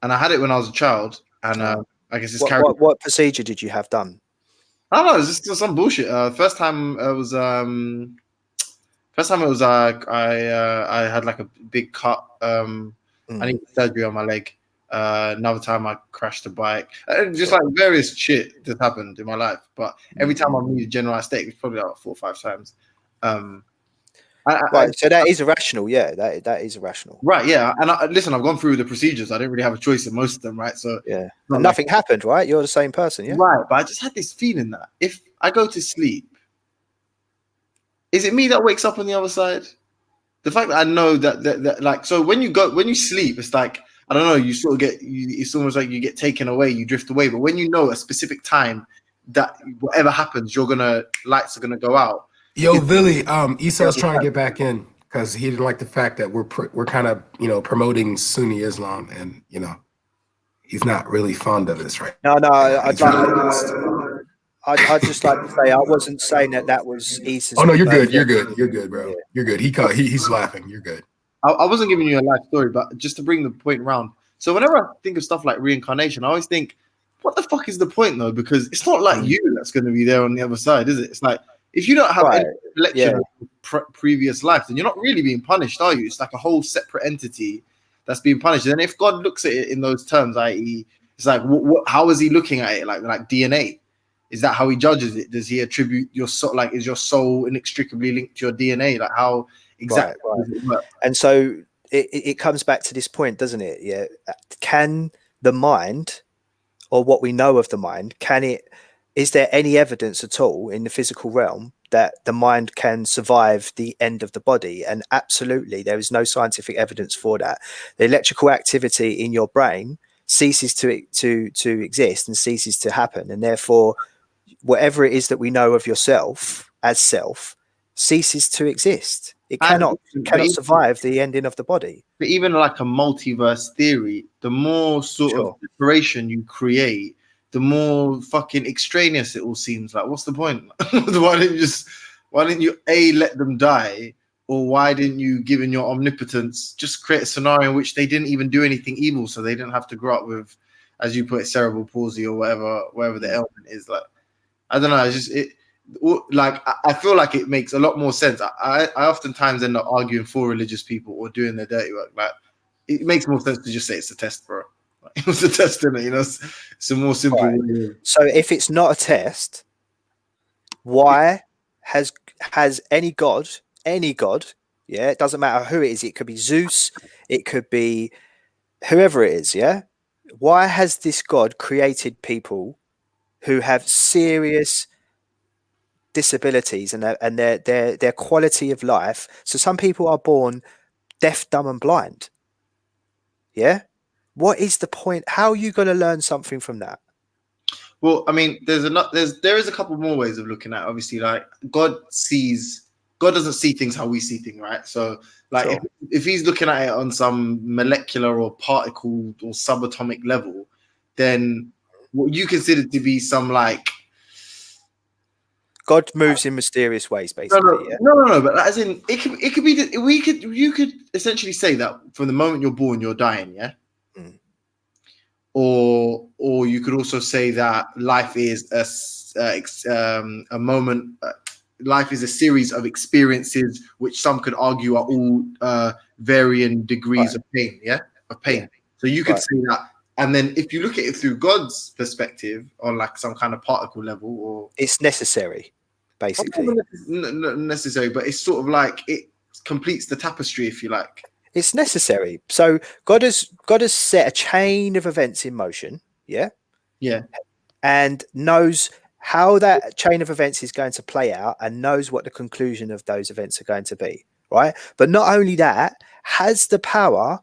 and I had it when I was a child, and I guess it's what procedure did you have done? I don't know. It's just some bullshit. First time it was I had like a big cut. I needed surgery on my leg. Another time I crashed a bike. Just like various shit that happened in my life. But every time I moved general anesthetic, it's probably like 4 or 5 times. So that is irrational. Yeah, that is irrational. Right. Yeah. And listen, I've gone through the procedures. I didn't really have a choice in most of them. Right. So yeah, and nothing happened. Right. You're the same person. Yeah. Right. But I just had this feeling that if I go to sleep, is it me that wakes up on the other side? The fact that I know that like, so when you sleep, it's like, I don't know, you sort of it's almost like you get taken away, you drift away. But when you know a specific time that whatever happens, lights are gonna go out. Yo, Billy, Esau's trying to get back in because he didn't like the fact that we're kind of, you know, promoting Sunni Islam, and you know, he's not really fond of this, right? No, I'd just like to say I wasn't saying that was Issa's. Oh no, you're good. You're good, bro. Yeah. You're good. He's laughing. You're good. I wasn't giving you a life story, but just to bring the point around. So whenever I think of stuff like reincarnation, I always think, what the fuck is the point though? Because it's not like you that's going to be there on the other side, is it? It's like if you don't have any reflection of previous life, then you're not really being punished, are you? It's like a whole separate entity that's being punished. And if God looks at it in those terms, i.e., it's like, how is he looking at it? Like DNA? Is that how he judges it? Does he attribute your soul? Like, is your soul inextricably linked to your DNA? Like, how exactly does it work? And so it comes back to this point, doesn't it? Yeah. Can the mind, or what we know of the mind, is there any evidence at all in the physical realm that the mind can survive the end of the body, and absolutely there is no scientific evidence for that. The electrical activity in your brain ceases to exist and ceases to happen, and therefore whatever it is that we know of yourself as self ceases to exist. It cannot survive the ending of the body. But even like a multiverse theory, the more sort of separation you create, the more fucking extraneous it all seems. Like, what's the point? Why didn't you let them die, or why didn't you, given your omnipotence, just create a scenario in which they didn't even do anything evil, so they didn't have to grow up with, as you put it, cerebral palsy or whatever the ailment is. Like, I don't know. It's just I feel like it makes a lot more sense. I oftentimes end up arguing for religious people or doing their dirty work. Like, it makes more sense to just say it's a test, bro. Like, it was a test, isn't it? You know, it's a more simple way. So if it's not a test, why has any god, yeah, it doesn't matter who it is, it could be Zeus, it could be whoever it is, yeah, why has this god created people who have serious disabilities and their quality of life? So some people are born deaf, dumb, and blind. Yeah, what is the point? How are you going to learn something from that? Well, I mean, there is a couple more ways of looking at it. Obviously, like God doesn't see things how we see things, right? So, like, if he's looking at it on some molecular or particle or subatomic level, then what you consider to be some like God moves in mysterious ways, basically. No. But as in, it could be you could essentially say that from the moment you're born, you're dying, yeah. Or you could also say that life is a moment. Life is a series of experiences, which some could argue are all varying degrees of pain. Yeah, of pain. So you could say that. And then if you look at it through God's perspective on like some kind of particle level, or it's necessary, basically. Not necessary, but it's sort of like it completes the tapestry, if you like. It's necessary. So God has set a chain of events in motion, yeah? Yeah. And knows how that chain of events is going to play out and knows what the conclusion of those events are going to be, right? But not only that, has the power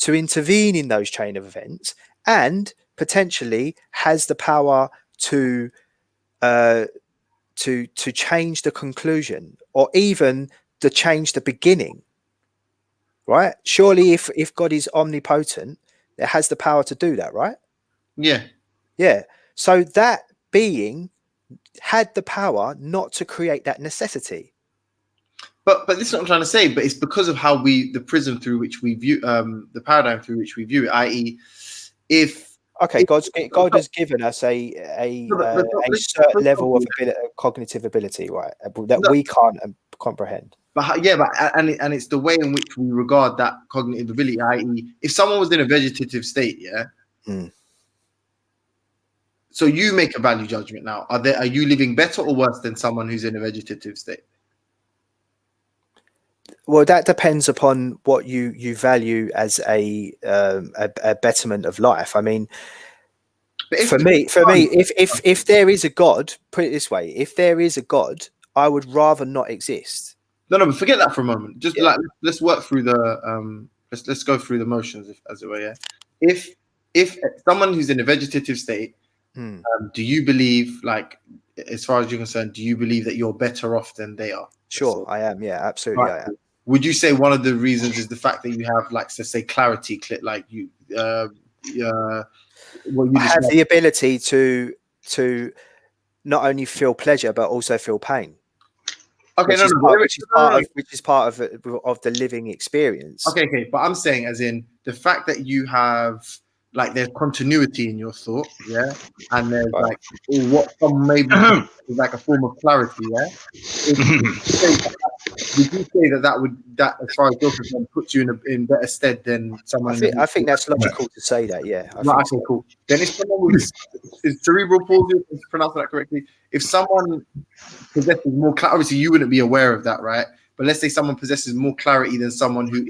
to intervene in those chain of events, and potentially has the power to change the conclusion, or even to change the beginning, right? Surely if God is omnipotent, it has the power to do that, right? Yeah. So that being had the power not to create that necessity. But this is what I'm trying to say. But it's because of how the prism through which we view, the paradigm through which we view it. I.e., God has given us a certain level of cognitive ability, right, that we can't comprehend. But and it's the way in which we regard that cognitive ability. I.e., if someone was in a vegetative state, so you make a value judgment now. Are you living better or worse than someone who's in a vegetative state? Well, that depends upon what you value as a betterment of life. I mean, for me, if there is a God, put it this way: if there is a God, I would rather not exist. No, but forget that for a moment. Just like let's work through the let's go through the motions, as it were. Yeah. If someone who's in a vegetative state, do you believe, like, as far as you're concerned, do you believe that you're better off than they are? Sure, I am. Yeah, absolutely, right. I am. Would you say one of the reasons is the fact that you have, like, let's say, clarity, like you, I have the ability to not only feel pleasure but also feel pain. Okay, which is part of the living experience. Okay, but I'm saying, as in the fact that you have, like, there's continuity in your thought, yeah, and there's like what some maybe is like a form of clarity, yeah. Would you say that as far as you're concerned puts you in better stead than someone? I think that's logical to say that. Yeah. Okay, cool. Then if someone with is cerebral palsy, if I pronounce that correctly, if someone possesses more clarity, obviously you wouldn't be aware of that, right? But let's say someone possesses more clarity than someone who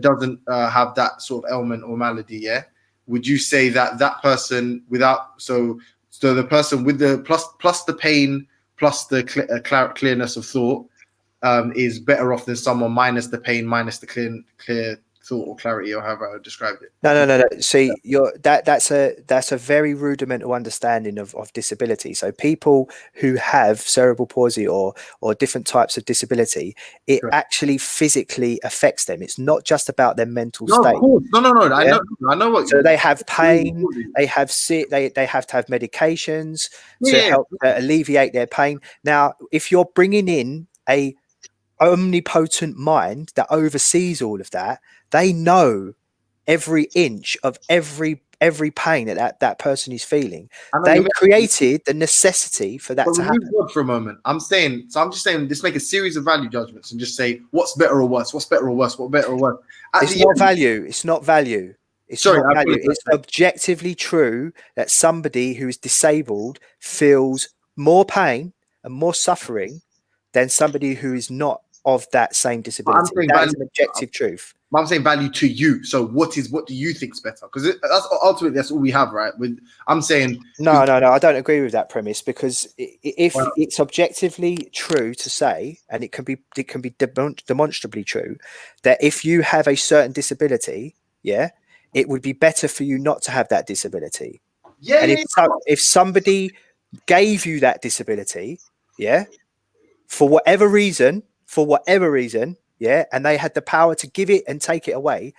doesn't have that sort of ailment or malady, yeah. Would you say that person without so the person with the plus the pain plus the clearness of thought is better off than someone minus the pain, minus the clear thought or clarity, or however I would describe it. No. See, that's a very rudimental understanding of disability. So people who have cerebral palsy or different types of disability, it actually physically affects them. It's not just about their mental state. Of course. No. Yeah? I know what. So they have pain. They have they have to have medications to help alleviate their pain. Now, if you're bringing in a omnipotent mind that oversees all of that, they know every inch of every pain that person is feeling. They created the necessity for that to happen. God for a moment. I'm just saying, just make a series of value judgments and just say what's better or worse, what's better or worse, what's better or worse. It's not value. It's not value. It's objectively true that somebody who is disabled feels more pain and more suffering than somebody who is not of that same disability. That is an objective truth. I'm saying value to you. So what do you think is better? Because ultimately that's all we have, right? I'm saying no. I don't agree with that premise, because if it's objectively true to say, and it can be demonstrably true, that if you have a certain disability, it would be better for you not to have that disability. If somebody gave you that disability, for whatever reason, and they had the power to give it and take it away,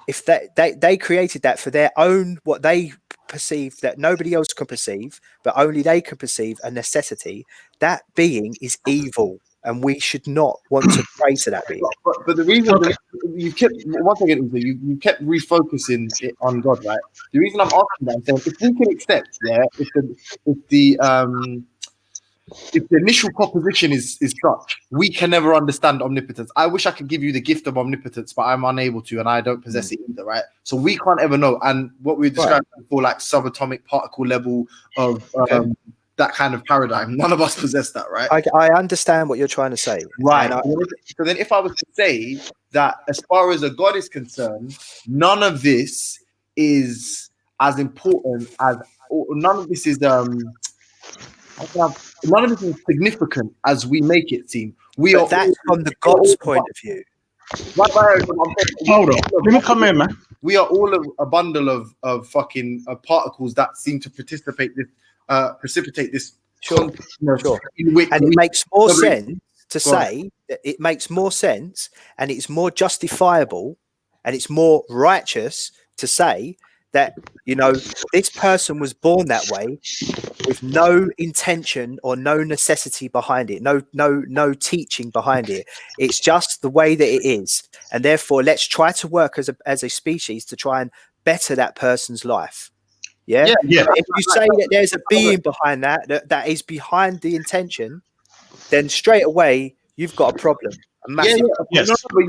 if they created that for their own, what they perceive that nobody else can perceive, but only they can perceive, a necessity, that being is evil, and we should not want to pray to that being. But the reason you kept you kept refocusing it on God, right? The reason I'm asking that, I'm saying, if we can accept, if the initial proposition is such, we can never understand omnipotence. I wish I could give you the gift of omnipotence, but I'm unable to, and I don't possess it either, right? So we can't ever know. And what we described before, like subatomic particle level of that kind of paradigm, none of us possess that, right? I understand what you're trying to say. Right. So then if I was to say that as far as a God is concerned, none of this is as important as, none of this is significant as we make it seem. That's from the God's point of view. Hold on. Let me come in, man. We are all a bundle of fucking particles that seem to precipitate this. Sure. And it makes more sense to say that it makes more sense, and it's more justifiable, and it's more righteous to say that, this person was born that way with no intention or no necessity behind it, no teaching behind it. It's just the way that it is, and therefore let's try to work as a species to try and better that person's life. If you say that there's a being behind that is behind the intention, then straight away you've got a problem. A massive problem. No, but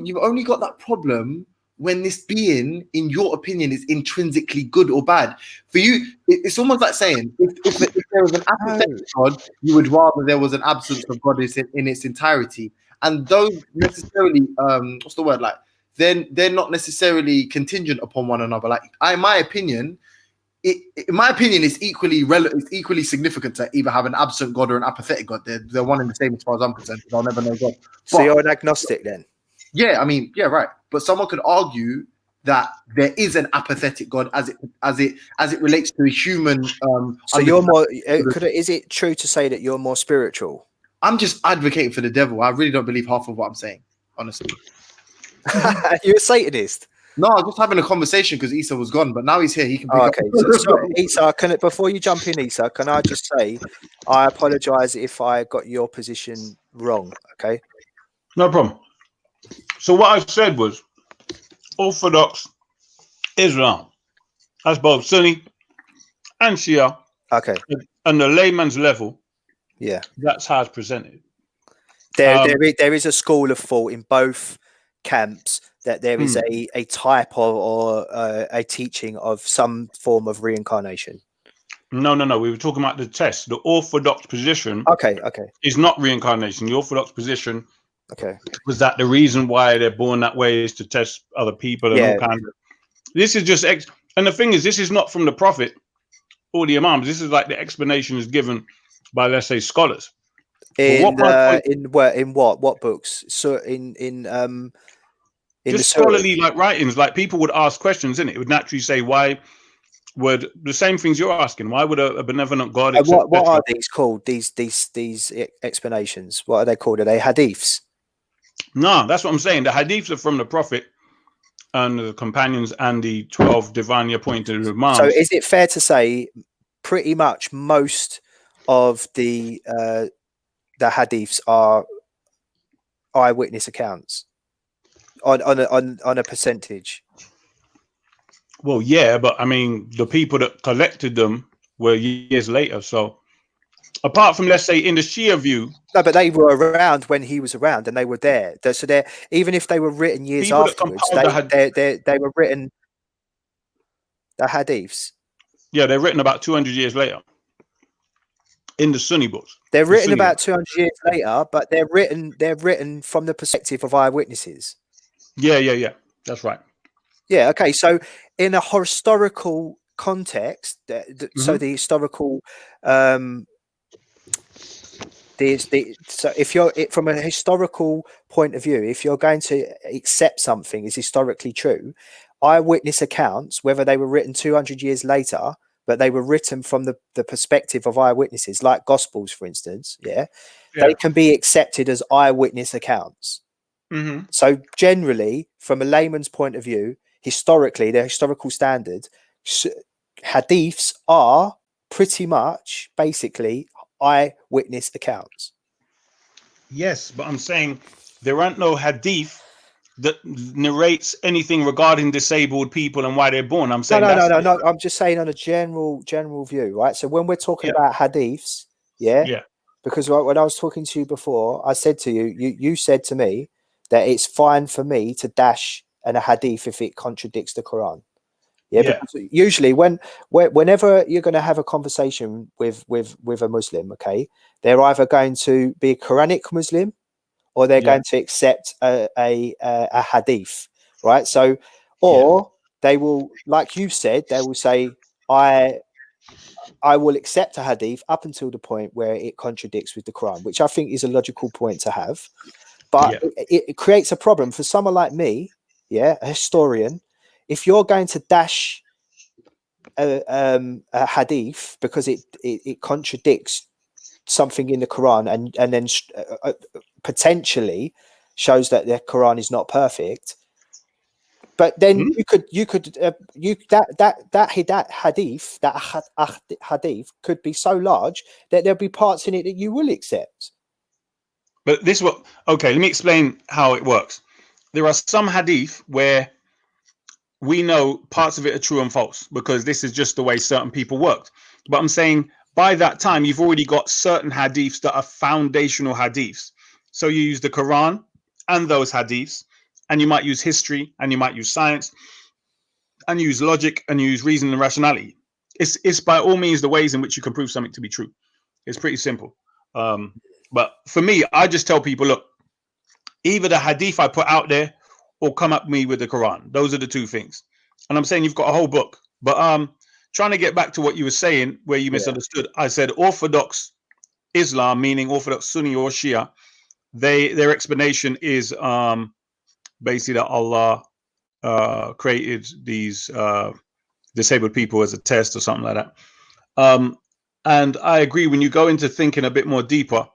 you've only got that problem when this being, in your opinion, is intrinsically good or bad. For you, it's almost like saying, if there was an apathetic God, you would rather there was an absence of God in its entirety. And those necessarily, what's the word, like, they're not necessarily contingent upon one another. Like, in my opinion, it's equally significant to either have an absent God or an apathetic God. They're one and the same as far as I'm concerned, because I'll never know God. So you're an agnostic then? Yeah, I mean, yeah, right. But someone could argue that there is an apathetic God as it relates to a human. So you're more. Is it true to say that you're more spiritual? I'm just advocating for the devil. I really don't believe half of what I'm saying, honestly. You're a Satanist. No, I was just having a conversation because Issa was gone, but now he's here. He can. Okay, so Issa, before you jump in, Issa, can I just say I apologise if I got your position wrong? Okay. No problem. So what I said was Orthodox Islam, that's both Sunni and Shia. Okay. And the layman's level, yeah, that's how it's presented. There is a school of thought in both camps that there is a type or a teaching of some form of reincarnation. No. We were talking about the test. The Orthodox position, okay, is not reincarnation. The Orthodox position, okay, was that the reason why they're born that way is to test other people and all kinds of. This is just and the thing is, this is not from the Prophet or the Imams. This is like the explanation is given by let's say scholars. In what books? So in the just Surah. scholarly like writings, like people would ask questions, and it would naturally say, why would the same things you're asking? Why would a benevolent God accept? What are these called? These explanations. What are they called? Are they hadiths? No, that's what I'm saying. The hadiths are from the Prophet and the companions and the 12 divinely appointed imams. So is it fair to say pretty much most of the hadiths are eyewitness accounts on a percentage? Well, yeah, but I mean, the people that collected them were years later. So apart from, let's say, in the Shia view. No, but they were around when he was around, and they were there. So they're, even if they were written years People afterwards, they were written. The hadiths. Yeah, they're written about 200 years later in the Sunni books. They're written about 200 years later, but they're written from the perspective of eyewitnesses. Yeah. That's right. Yeah. Okay. So in a historical context, so the historical, so if you're from a historical point of view, if you're going to accept something is historically true, eyewitness accounts, whether they were written 200 years later, but they were written from the perspective of eyewitnesses, like Gospels, for instance, they can be accepted as eyewitness accounts. So generally, from a layman's point of view, historically, the historical standard, hadiths are pretty much basically eyewitness accounts. Yes, but I'm saying there aren't no hadith that narrates anything regarding disabled people and why they're born. I'm saying no. I'm just saying on a general view, right? So when we're talking about hadiths, because when I was talking to you before, I said to you, you said to me that it's fine for me to dash a hadith if it contradicts the Quran. Because usually whenever you're going to have a conversation with a Muslim, okay, they're either going to be a Quranic Muslim or they're going to accept a hadith, right? So, or they will, like you said, they will say, I will accept a hadith up until the point where it contradicts with the Quran, which I think is a logical point to have. But it creates a problem for someone like me, a historian. If you're going to dash a hadith because it contradicts something in the Quran and then potentially shows that the Quran is not perfect, but then that hadith could be so large that there'll be parts in it that you will accept. But this let me explain how it works. There are some hadith where we know parts of it are true and false because this is just the way certain people worked. But I'm saying by that time, you've already got certain hadiths that are foundational hadiths. So you use the Quran and those hadiths, and you might use history, and you might use science, and use logic, and use reason and rationality. It's by all means the ways in which you can prove something to be true. It's pretty simple. But for me, I just tell people, look, either the hadith I put out there or come at me with the Quran. Those are the two things. And I'm saying you've got a whole book. But trying to get back to what you were saying, where you misunderstood, I said Orthodox Islam, meaning Orthodox Sunni or Shia, their explanation is basically that Allah created these disabled people as a test or something like that. And I agree, when you go into thinking a bit more deeper,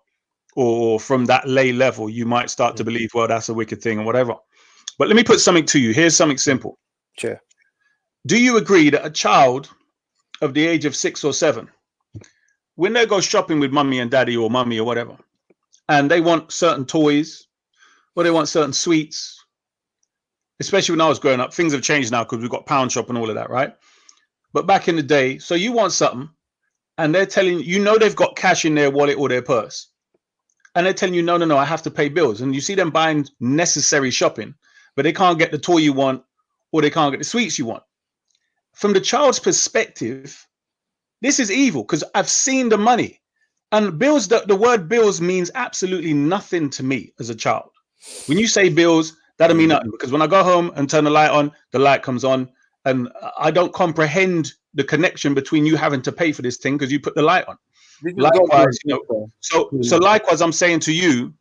or from that lay level, you might start to believe, well, that's a wicked thing or whatever. But let me put something to you. Here's something simple. Sure. Do you agree that a child of the age of 6 or 7, when they go shopping with mummy and daddy or mummy or whatever, and they want certain toys or they want certain sweets, especially when I was growing up, things have changed now because we've got Pound Shop and all of that, right? But back in the day, so you want something and they're telling you, they've got cash in their wallet or their purse. And they're telling you, no, I have to pay bills. And you see them buying necessary shopping, but they can't get the toy you want or they can't get the sweets you want. From the child's perspective, this is evil because I've seen the money. And bills, the word bills means absolutely nothing to me as a child. When you say bills, that don't mean nothing, because when I go home and turn the light on, the light comes on, and I don't comprehend the connection between you having to pay for this thing because you put the light on. This is Likewise, God, so likewise, I'm saying to you,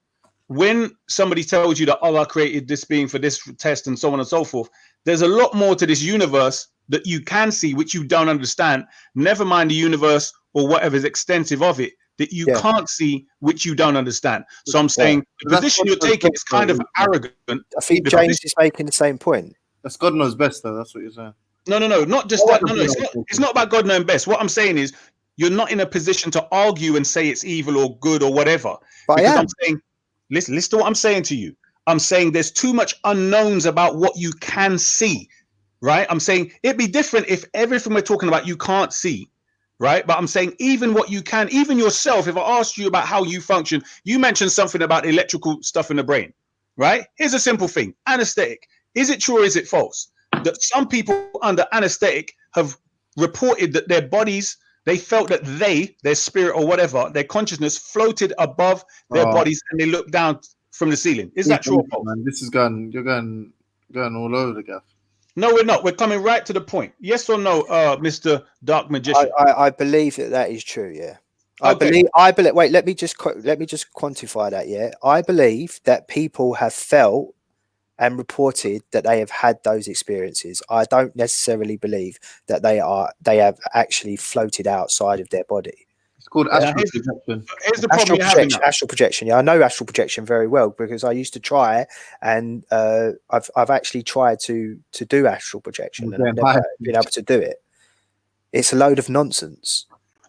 when somebody tells you that Allah created this being for this test and so on and so forth, there's a lot more to this universe that you can see, which you don't understand. Never mind the universe or whatever is extensive of it that you can't see, which you don't understand. So I'm saying the position you're taking is kind of arrogant. I think James is making the same point. That's God knows best, though. That's what you're saying. No, not just that. No, it's not about God knowing best. What I'm saying is you're not in a position to argue and say it's evil or good or whatever. But because I'm saying, listen to what I'm saying to you. I'm saying there's too much unknowns about what you can see, right? I'm saying it'd be different if everything we're talking about you can't see, right? But I'm saying even what you can, even yourself, if I asked you about how you function, you mentioned something about electrical stuff in the brain, right? Here's a simple thing. Anesthetic. Is it true or is it false that some people under anesthetic have reported that their bodies, they felt that their spirit or whatever, their consciousness floated above their bodies and they looked down from the ceiling? Is that true or false? Man, this is you're going all over the gaff. No, we're not. We're coming right to the point. Yes or no, Mr. Dark Magician? I believe that is true. Yeah, I believe. Wait, let me just quantify that. Yeah, I believe that people have felt and reported that they have had those experiences. I don't necessarily believe that they have actually floated outside of their body. It's called astral projection. Here's the problem you're having now. Astral projection. Yeah, I know astral projection very well because I used to try, and I've actually tried to do astral projection, and I've never been able to do it. It's a load of nonsense.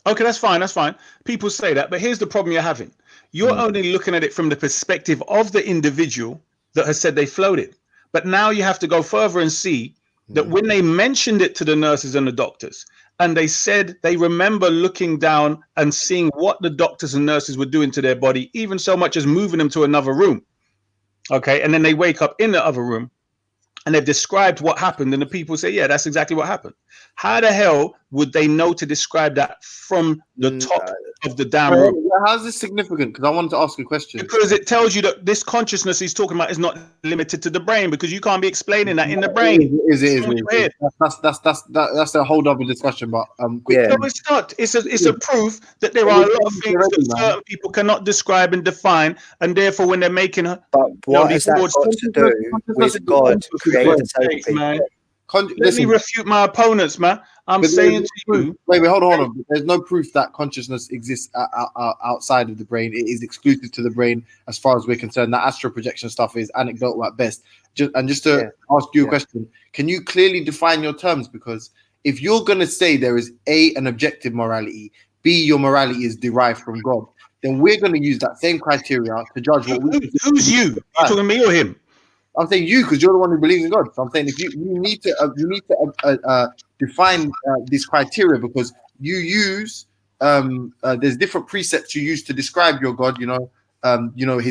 Okay, that's fine. That's fine. People say that, but here's the problem you're having. You're only looking at it from the perspective of the individual that has said they floated. But now you have to go further and see that when they mentioned it to the nurses and the doctors, and they said they remember looking down and seeing what the doctors and nurses were doing to their body, even so much as moving them to another room. Okay, and then they wake up in the other room and they've described what happened, and the people say, yeah, that's exactly what happened. How the hell would they know to describe that from the top of the damn room? How's this significant? Because I wanted to ask a question. Because it tells you that this consciousness he's talking about is not limited to the brain, because you can't be explaining that in the brain. That's a whole other discussion. But no, it's not. It's a proof that there are a lot of things that certain people cannot describe and define, and therefore when they're making but what has that got to do with God creating people? Let me refute my opponents, man. I'm saying to you. Wait, hold on. There's no proof that consciousness exists outside of the brain. It is exclusive to the brain as far as we're concerned. That astral projection stuff is anecdotal at best. Just to ask you a question, can you clearly define your terms? Because if you're going to say there is an objective morality, B, your morality is derived from God, then we're going to use that same criteria to judge what we. Who's you? You talking me or him? I'm saying you, because you're the one who believes in God. So I'm saying if you need to define this criteria, because you use there's different precepts you use to describe your God. His.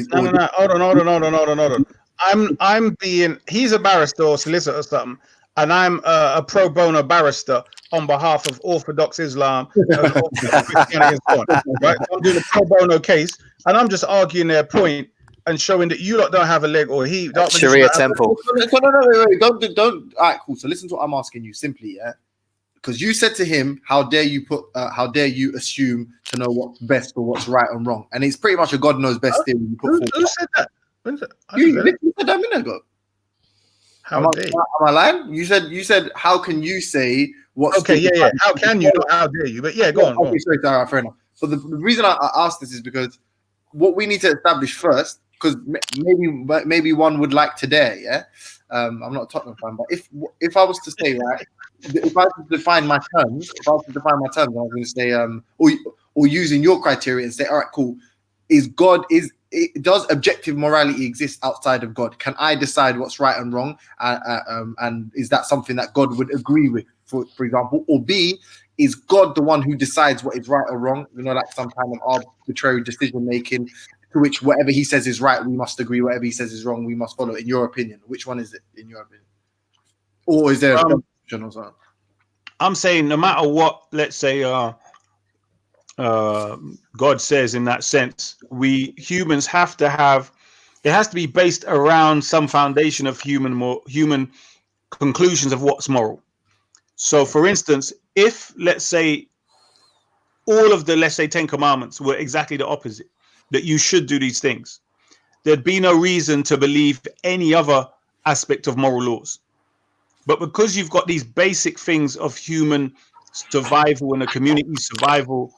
No. Hold on. I'm being. He's a barrister or solicitor or something, and I'm a pro bono barrister on behalf of Orthodox Islam, Christianity, and so on. Right? So I'm doing a pro bono case, and I'm just arguing their point and showing that you lot don't have a leg, or he. Sharia temple. No, wait. Don't. All right, cool. So listen to what I'm asking you simply, yeah. Because you said to him, "How dare you assume to know what's best or what's right and wrong?" And it's pretty much a God knows best theory you put forward. Who said that? You said that a minute ago. Am I lying? You said, "How can you say what's?" Okay, yeah. How can you? Not how dare you? But yeah, go on. Okay, sorry, all right, fair enough. So the reason I asked this is because what we need to establish first, because maybe one would like to dare, yeah. I'm not a Tottenham fan, but if I was to say, right, if I was to define my terms, I was going to say or using your criteria and say, all right, cool, does objective morality exist outside of God? Can I decide what's right and wrong? And is that something that God would agree with, for example? Or B, is God the one who decides what is right or wrong? Like some kind of arbitrary decision making, to which whatever he says is right, we must agree. Whatever he says is wrong, we must follow. In your opinion, which one is it? In your opinion, or is there a option or something? I'm saying no matter what, let's say, God says in that sense, we humans have to have. It has to be based around some foundation of human conclusions of what's moral. So, for instance, if let's say all of the, let's say, 10 commandments were exactly the opposite, that you should do these things, there'd be no reason to believe any other aspect of moral laws. But because you've got these basic things of human survival and a community survival,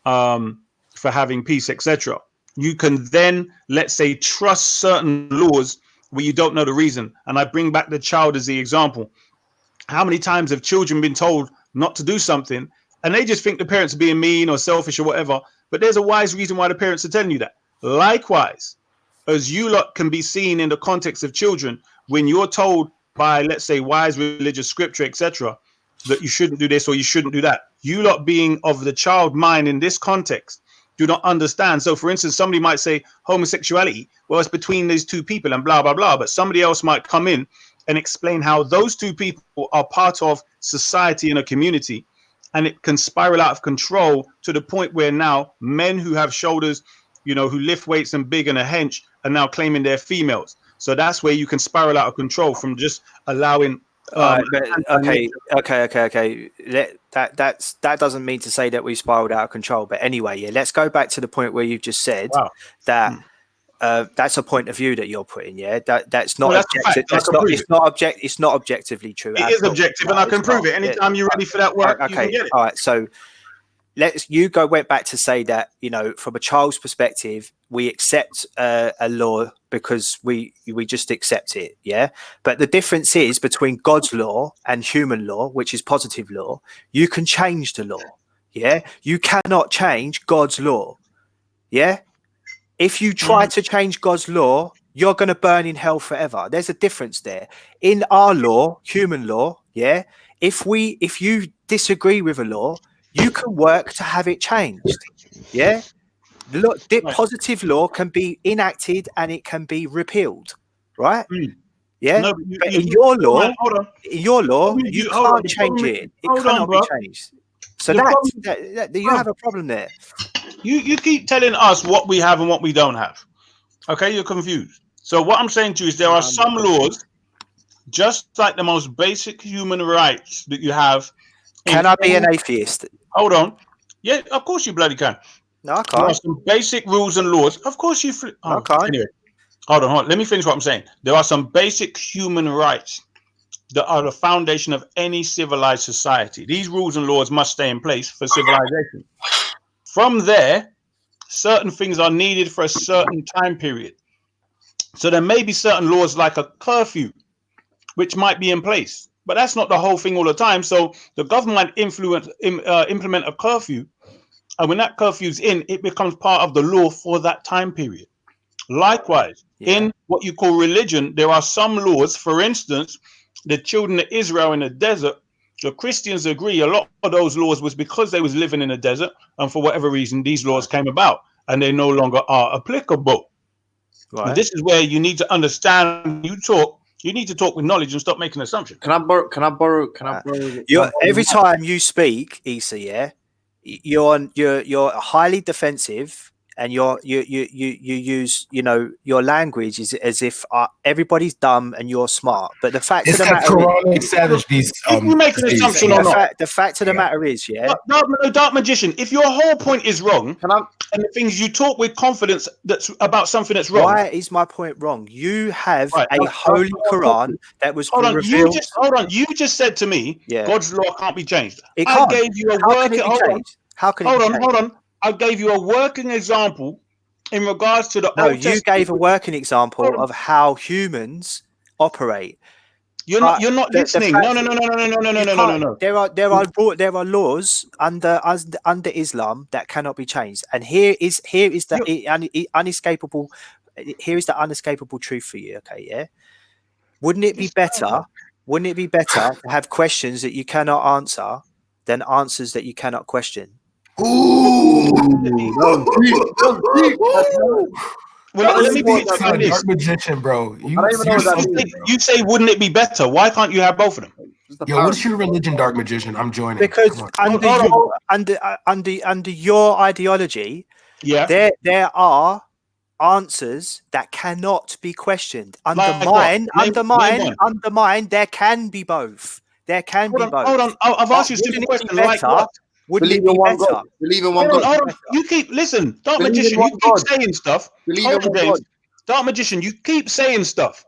for having peace, etc., you can then, let's say, trust certain laws where you don't know the reason. And I bring back the child as the example. How many times have children been told not to do something and they just think the parents are being mean or selfish or whatever, but there's a wise reason why the parents are telling you that. Likewise, as you lot can be seen in the context of children, when you're told by, let's say, wise religious scripture, etc., that you shouldn't do this or you shouldn't do that, you lot being of the child mind in this context do not understand. So for instance, somebody might say homosexuality, well, it's between these two people and blah blah blah, but somebody else might come in and explain how those two people are part of society and a community, and it can spiral out of control to the point where now men who have shoulders, you know, who lift weights and big and a hench, are now claiming they're females. So that's where you can spiral out of control from just allowing. Okay. That doesn't mean to say that we spiraled out of control. But anyway, yeah, let's go back to the point where you've just said that that's a point of view that you're putting. Yeah, that's not objective. It's not objectively true. It is objective, and I can prove it. Anytime you're ready for that work, you can get it. All right. So went back to say that, you know, from a child's perspective, we accept a law because we just accept it. Yeah. But the difference is between God's law and human law, which is positive law. You can change the law. Yeah. You cannot change God's law. Yeah. If you try to change God's law, you're going to burn in hell forever. There's a difference there. In our law, human law, yeah, if you disagree with a law, you can work to have it changed. Yeah. Look, positive law can be enacted and it can be repealed, right? Yeah. No, but in your law, you can't change it. It cannot be changed. So you have a problem there. You keep telling us what we have and what we don't have. Okay, you're confused. So what I'm saying to you is there are some laws, just like the most basic human rights that you have. Can I be an atheist? Hold on. Yeah, of course you bloody can. No, I can't. There are some basic rules and laws. Of course you. I can't. Anyway, hold on. Let me finish what I'm saying. There are some basic human rights that are the foundation of any civilized society. These rules and laws must stay in place for civilization. From there, certain things are needed for a certain time period. So there may be certain laws like a curfew, which might be in place, but that's not the whole thing all the time. So the government implement a curfew, and when that curfew's in, it becomes part of the law for that time period. Likewise, in what you call religion, there are some laws. For instance, the children of Israel in the desert, the Christians agree a lot of those laws was because they was living in the desert, and for whatever reason, these laws came about, and they no longer are applicable. Right. And this is where you need to understand. You need to talk with knowledge and stop making assumptions. Can I borrow? Every time you speak, Issa, you're highly defensive, and you use, you know, your language is as if everybody's dumb and you're smart. But the fact of the matter is, savage beast. You make an assumption or not? The fact of the matter is, Dark magician. If your whole point is wrong, and the things you talk with confidence that's about something that's wrong. Why is my point wrong? You have a holy Quran that was revealed. Hold on. You just said to me, God's law can't be changed. It can't. I gave you a working. How can it be changed? Hold on. I gave you a working example in regards to the. No, you gave a working example of how humans operate. You're not listening. No. There are laws under Islam that cannot be changed, and here is the unescapable. Here is the unescapable truth for you. Okay, yeah. Wouldn't it be better to have questions that you cannot answer than answers that you cannot question? Ooh. Well, let me be dark magician, bro. You say, wouldn't it be better? Why can't you have both of them? Yo, what's your religion, dark magician? I'm joining. Because under your ideology, there are answers that cannot be questioned. Under mine, there can be both. There can be both. Hold on. I've asked you a simple question. Like what? Wouldn't it be better? Believe in one God. Hold on. You keep Dark Believe in Magician. one You keep God. saying stuff. Believe Hold in on, one James. God. Dark Magician. You keep saying stuff,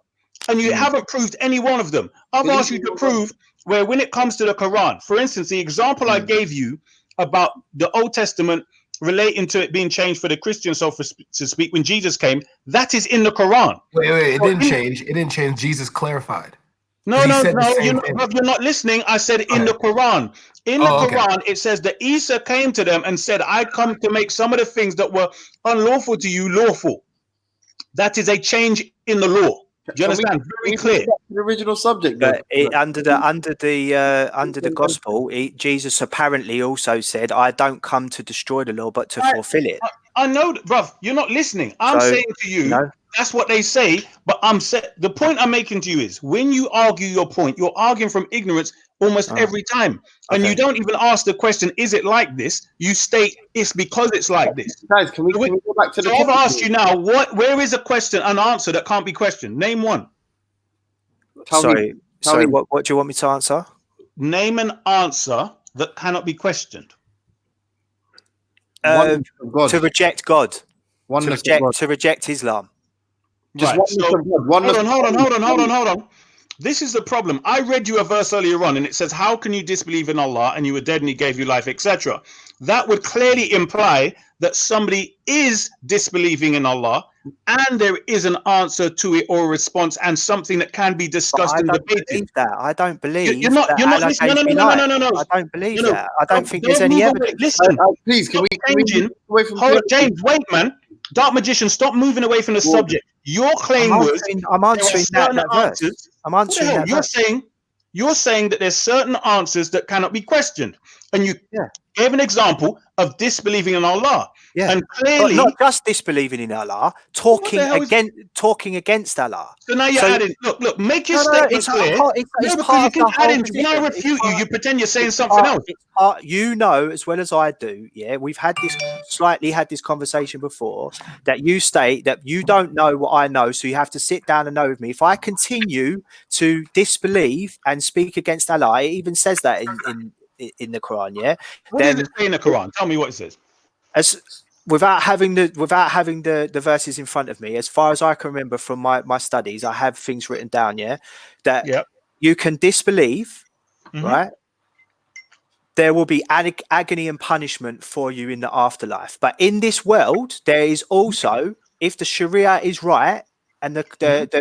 and you haven't proved any one of them. I've Believe asked you in to one prove where, when it comes to the Quran, for instance, the example I gave you about the Old Testament relating to it being changed for the Christian soul to speak when Jesus came. That is in the Quran. Wait, it didn't change. It didn't change. Jesus clarified. No, He said the same you're thing. not listening. I said in the Quran. In the Quran, it says that Isa came to them and said, I come to make some of the things that were unlawful to you lawful. That is a change in the law. Do you understand? Very clear. The original subject, But under the gospel, Jesus apparently also said, "I don't come to destroy the law, but to fulfill it." I know, bruv. You're not listening. I'm So, saying to you, that's what they say. But the point I'm making to you is, when you argue your point, you're arguing from ignorance almost every time, and you don't even ask the question, "Is it like this?" You state it's because it's like this. Guys, can we go back to the So I've topic? asked you now, where is a question, an answer that can't be questioned? Name one. Sorry, what do you want me to answer? Name an answer that cannot be questioned. To reject God. To reject Islam. Right. So, hold on. This is the problem. I read you a verse earlier on, and it says, "How can you disbelieve in Allah and you were dead and He gave you life, etc." That would clearly imply that somebody is disbelieving in Allah, and there is an answer to it or a response, and something that can be discussed and debated. I don't believe You're not listening. No. I don't believe that. I don't think there's any evidence. Listen, please, can we changing? away from Hold on, James. Wait, man. Dark Magician, stop moving away from the subject. Your claim was I'm answering that verse. I'm answering that verse. You're saying that there's certain answers that cannot be questioned, and you gave an example of disbelieving in Allah. Yeah, and clearly, not just disbelieving in Allah, talking against Allah. So now you're adding. Look. Make your statement clear. Because you keep adding. When I refute you, you pretend you're saying something else. You know as well as I do. Yeah, we've had this conversation before. That you state that you don't know what I know, so you have to sit down and know with me. If I continue to disbelieve and speak against Allah, it even says that in the Quran. Yeah. What does it say in the Quran? Tell me what it says. Without having the verses in front of me, as far as I can remember from my studies, I have things written down. Yeah, that you can disbelieve, right? There will be agony and punishment for you in the afterlife. But in this world, there is also, if the Sharia is right and the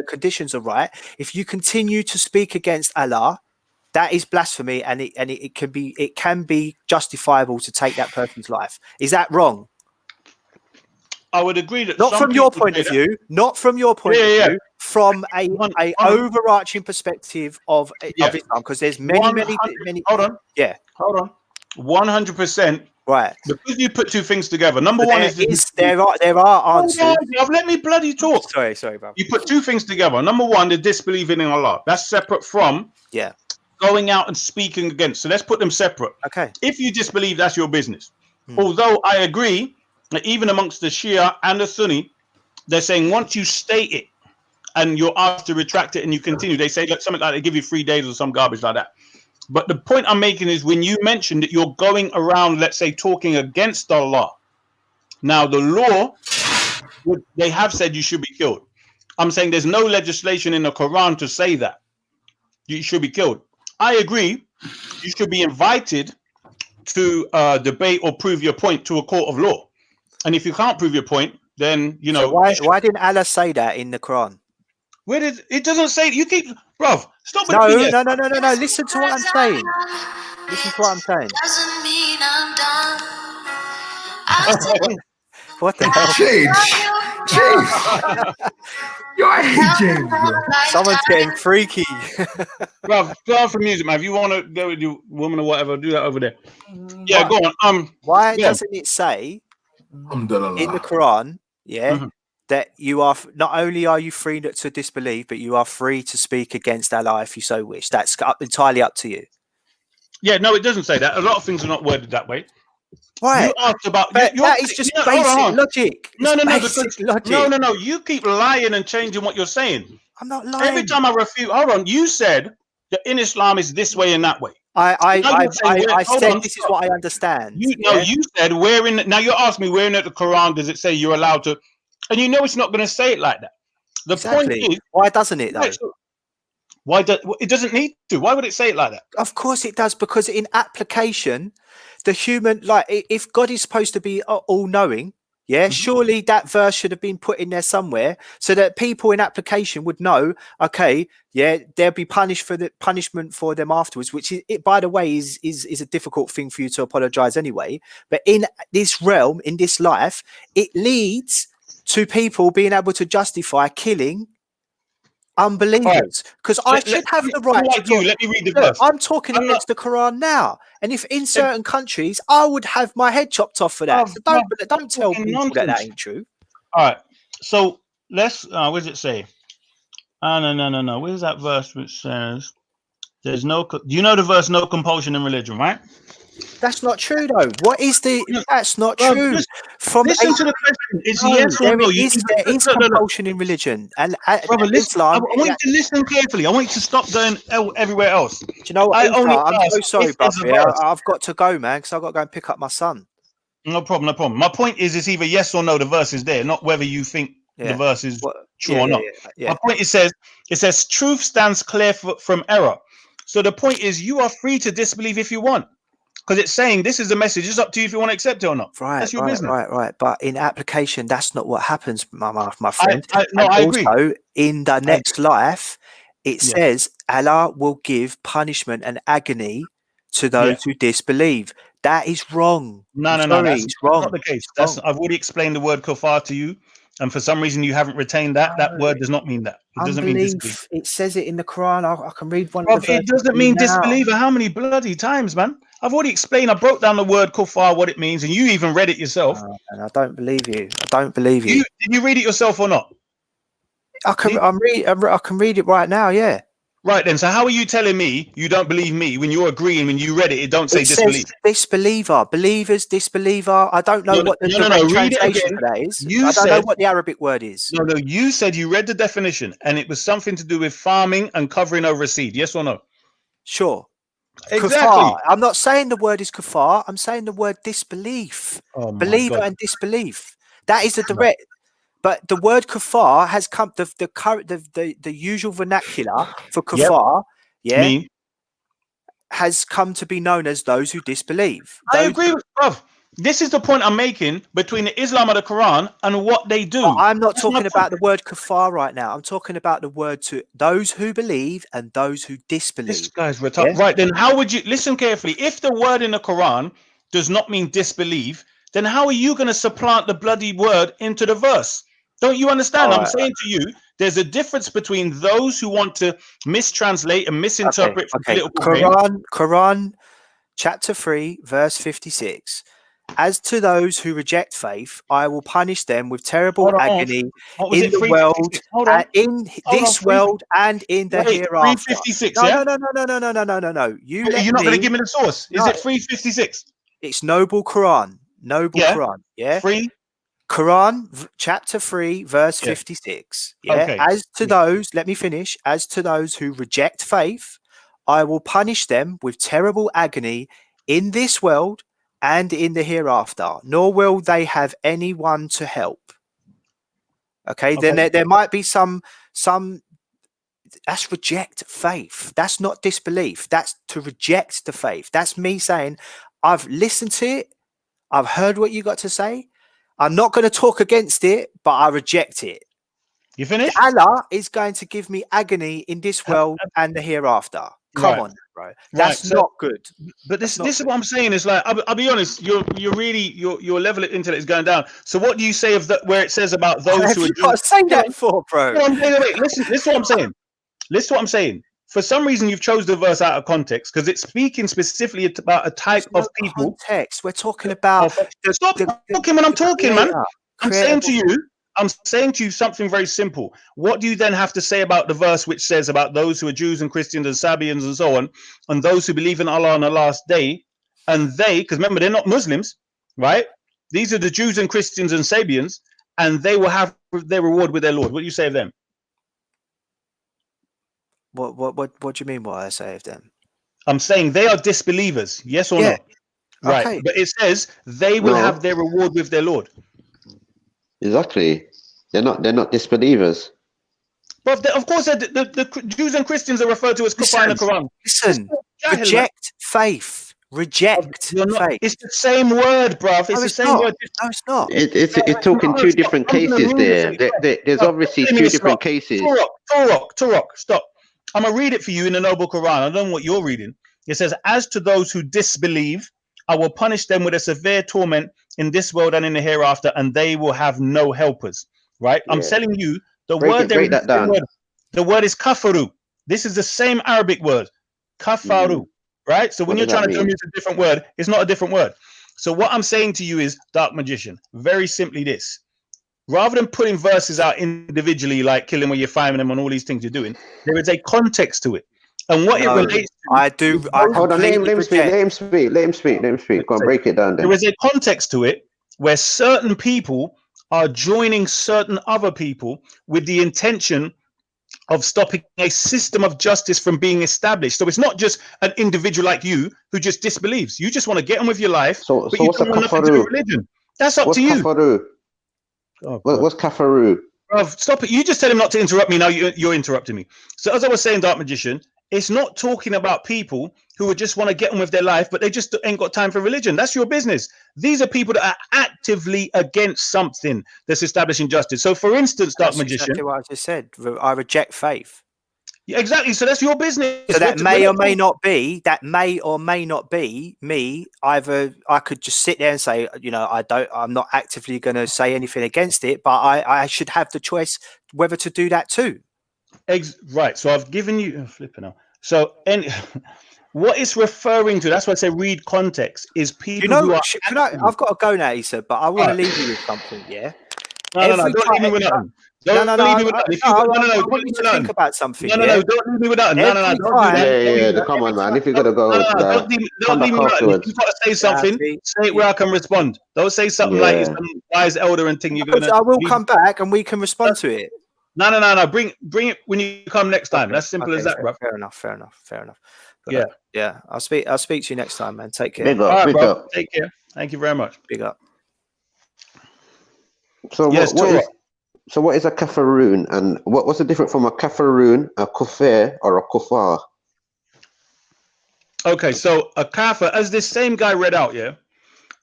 conditions are right, if you continue to speak against Allah, that is blasphemy, and it can be justifiable to take that person's life. Is that wrong? I would agree that not from your point of view, from a overarching perspective of Islam, because there's many. Hold on. Yeah. Hold on. 100%. Right. Because you put two things together. Number one is there are answers. Let me bloody talk. Sorry, bro. You put two things together. Number one, the disbelieving in Allah. That's separate from going out and speaking against. So let's put them separate. Okay. If you disbelieve, that's your business. Although I agree that even amongst the Shia and the Sunni, they're saying once you state it and you're asked to retract it and you continue, they say something like they give you 3 days or some garbage like that. But the point I'm making is when you mentioned that you're going around, let's say, talking against Allah. Now, the law, they have said you should be killed. I'm saying there's no legislation in the Quran to say that you should be killed. I agree. You should be invited to debate or prove your point to a court of law. And if you can't prove your point, then, you know. So why didn't Allah say that in the Quran? Where did it doesn't say you keep, bruv, stop with No. Listen to what I'm saying. Doesn't mean I'm done. What the hell? James. Yo, I hate James, bro. Someone's getting freaky. Bruv, go out for music, man. If you want to go with your woman or whatever, do that over there. Yeah, go on. Why doesn't it say in the Quran, that you are not only are you free to disbelieve, but you are free to speak against Allah if you so wish? That's entirely up to you. Yeah, no, it doesn't say that. A lot of things are not worded that way. Right. You asked about that is just basic logic. No. You keep lying and changing what you're saying. I'm not lying. Every time I refute, hold on. You said in Islam is this way and that way. I said on, this is what I understand. You said where in. Now you're asking me where in the Quran does it say you're allowed to, and you know it's not going to say it like that. The point is, why doesn't it though? Why it doesn't need to? Why would it say it like that? Of course it does, because in application, the human, like, if God is supposed to be all-knowing, surely that verse should have been put in there somewhere so that people in application would know, okay, there'll be punishment for them afterwards, which it by the way is a difficult thing for you to apologize anyway. But in this realm, in this life, it leads to people being able to justify killing unbelievers, because I should have the right to talk. Let me read the verse. I'm talking against the Quran now, and if in certain countries I would have my head chopped off for that. So don't tell people that ain't true. All right, so let's what does it say? No. Where's that verse which says there's no? You know the verse, no compulsion in religion, right? That's not true, though. What is the? That's not true. Listen to the question. It's yes or no. There is compulsion in religion, and brother, Islam. I want you to listen carefully. I want you to stop going everywhere else. Do you know what? I'm so sorry, brother. I've got to go, man, because I've got to go and pick up my son. No problem. My point is, it's either yes or no. The verse is there, not whether you think the verse is true or not. My point is, it says truth stands clear from error. So the point is, you are free to disbelieve if you want. Because it's saying this is the message. It's up to you if you want to accept it or not. Right, that's your business. Right. But in application, that's not what happens, my friend. I agree. Also, in the next life, it says Allah will give punishment and agony to those who disbelieve. That is wrong. No. That's not the case. I've already explained the word kufar to you, and for some reason you haven't retained that. That word does not mean that. It doesn't mean disbelief. It says it in the Quran. I can read one. It doesn't mean disbeliever. How many bloody times, man? I've already explained. I broke down the word kufar, what it means, and you even read it yourself. And I don't believe you. Did you read it yourself or not? I can read it right now. Yeah. Right then. So how are you telling me you don't believe me when you're agreeing when you read it? It don't say disbelief. Disbeliever, believers, disbeliever. I don't know what the translation for that is. I don't know what the Arabic word is. No. You said you read the definition and it was something to do with farming and covering over a seed. Yes or no? Sure. Exactly. Kufar. I'm not saying the word is kufar. I'm saying the word disbelief. Believer and disbelief. That is a direct. But the word kufar has come. The usual vernacular for kufar, has come to be known as those who disbelieve. I agree with bruv. This is the point I'm making between the Islam and the Quran and what they do. But I'm not talking about the word kafar right now. I'm talking about the word to those who believe and those who disbelieve. This guy's retarded. Right, then how would you listen carefully? If the word in the Quran does not mean disbelieve, then how are you going to supplant the bloody word into the verse? Don't you understand? I'm saying to you, there's a difference between those who want to mistranslate and misinterpret Quran chapter 3 verse 56. As to those who reject faith, I will punish them with terrible agony in the world, in this world, and in the hereafter. 356. No. You're not going to give me the source. Is it 356? It's Noble Quran. Quran. Yeah. Quran chapter 3 verse 56. Yeah. Okay. As to those, let me finish. As to those who reject faith, I will punish them with terrible agony in this world and in the hereafter, nor will they have anyone to help. Okay, then there might be some that's reject faith. That's not disbelief. That's to reject the faith. That's me saying, I've listened to it, I've heard what you got to say. I'm not going to talk against it, but I reject it. You finished? Allah is going to give me agony in this world and the hereafter. Come on, bro. That's not good. But this is what I'm saying. Is like I'll be honest. Your level of intellect is going down. So what do you say of that where it says about those who are got to say that for, bro? No, wait. Listen to what I'm saying. Listen to what I'm saying. For some reason, you've chose the verse out of context because it's speaking specifically about a type of people. Context. We're talking about. Stop talking when I'm talking, man. I'm saying to you something very simple. What do you then have to say about the verse which says about those who are Jews and Christians and Sabians and so on, and those who believe in Allah on the last day, and because remember, they're not Muslims, right? These are the Jews and Christians and Sabians, and they will have their reward with their Lord. What do you say of them? What do you mean? What I say of them? I'm saying they are disbelievers. Yes or Yeah. no? Right. Okay. But it says they will No. have their reward with their Lord. Exactly. They're not disbelievers. But of course, the Jews and Christians are referred to as kuffar in the Quran. Listen, Jahil, man. reject faith. Reject You're not, faith. it's the same word, bruv. It's No, the it's same not. word. No, it's not. It's talking two different cases there. There's obviously two different cases. Turok, stop. I'm going to read it for you in the Noble Quran. I don't know what you're reading. It says, as to those who disbelieve, I will punish them with a severe torment in this world and in the hereafter, and they will have no helpers. Right? I'm telling you, the word there is the same word. The word is kafaru. This is the same Arabic word. Kafaru. Right? So when you're trying to tell me it's a different word, it's not a different word. So what I'm saying to you is, Dark Magician, very simply this. Rather than putting verses out individually, like killing where you're finding them and all these things you're doing, there is a context to it. And what it relates to... I do. I hold on, let him speak. Go on, break it down then. There is a context to it where certain people are joining certain other people with the intention of stopping a system of justice from being established. So it's not just an individual like you who just disbelieves. You just want to get on with your life, but you don't want nothing to do with religion. That's up to you. Kafaru? What's kafaru? Stop it. You just tell him not to interrupt me. Now you're interrupting me. So as I was saying, Dark Magician, it's not talking about people who just want to get on with their life, but they just ain't got time for religion. That's your business. These are people that are actively against something that's establishing justice. So for instance, Dark Magician. Exactly what I just said. I reject faith. Yeah, exactly. So that's your business. So that may or may not be. That may or may not be me. Either I could just sit there and say, I'm not actively going to say anything against it, but I should have the choice whether to do that too. Right. So I've given you flipping out. So what it's referring to, that's why I say read context, is people who are. I've got to go now, Issa, but I want to leave you with something. Yeah. No, don't leave me with nothing. Don't leave me with nothing. I want you to think about something. No, don't leave me with nothing. No, don't do that. Yeah. Come on, man. If you're gonna go, don't leave me with nothing. If you've got to say something, say it where I can respond. Don't say something like you're some wise elder and thing. I will come back and we can respond to it. No. Bring it when you come next time. That's simple as that, bro. Fair enough. But yeah. I'll speak to you next time, man. Take care. Big up, all right, big bro. up. Take care. Thank you very much. Big up. So yes, what is a kafaroon, and what's the difference from a kafaroon, a kufar, or a kufar? Okay, so a kafir, as this same guy read out,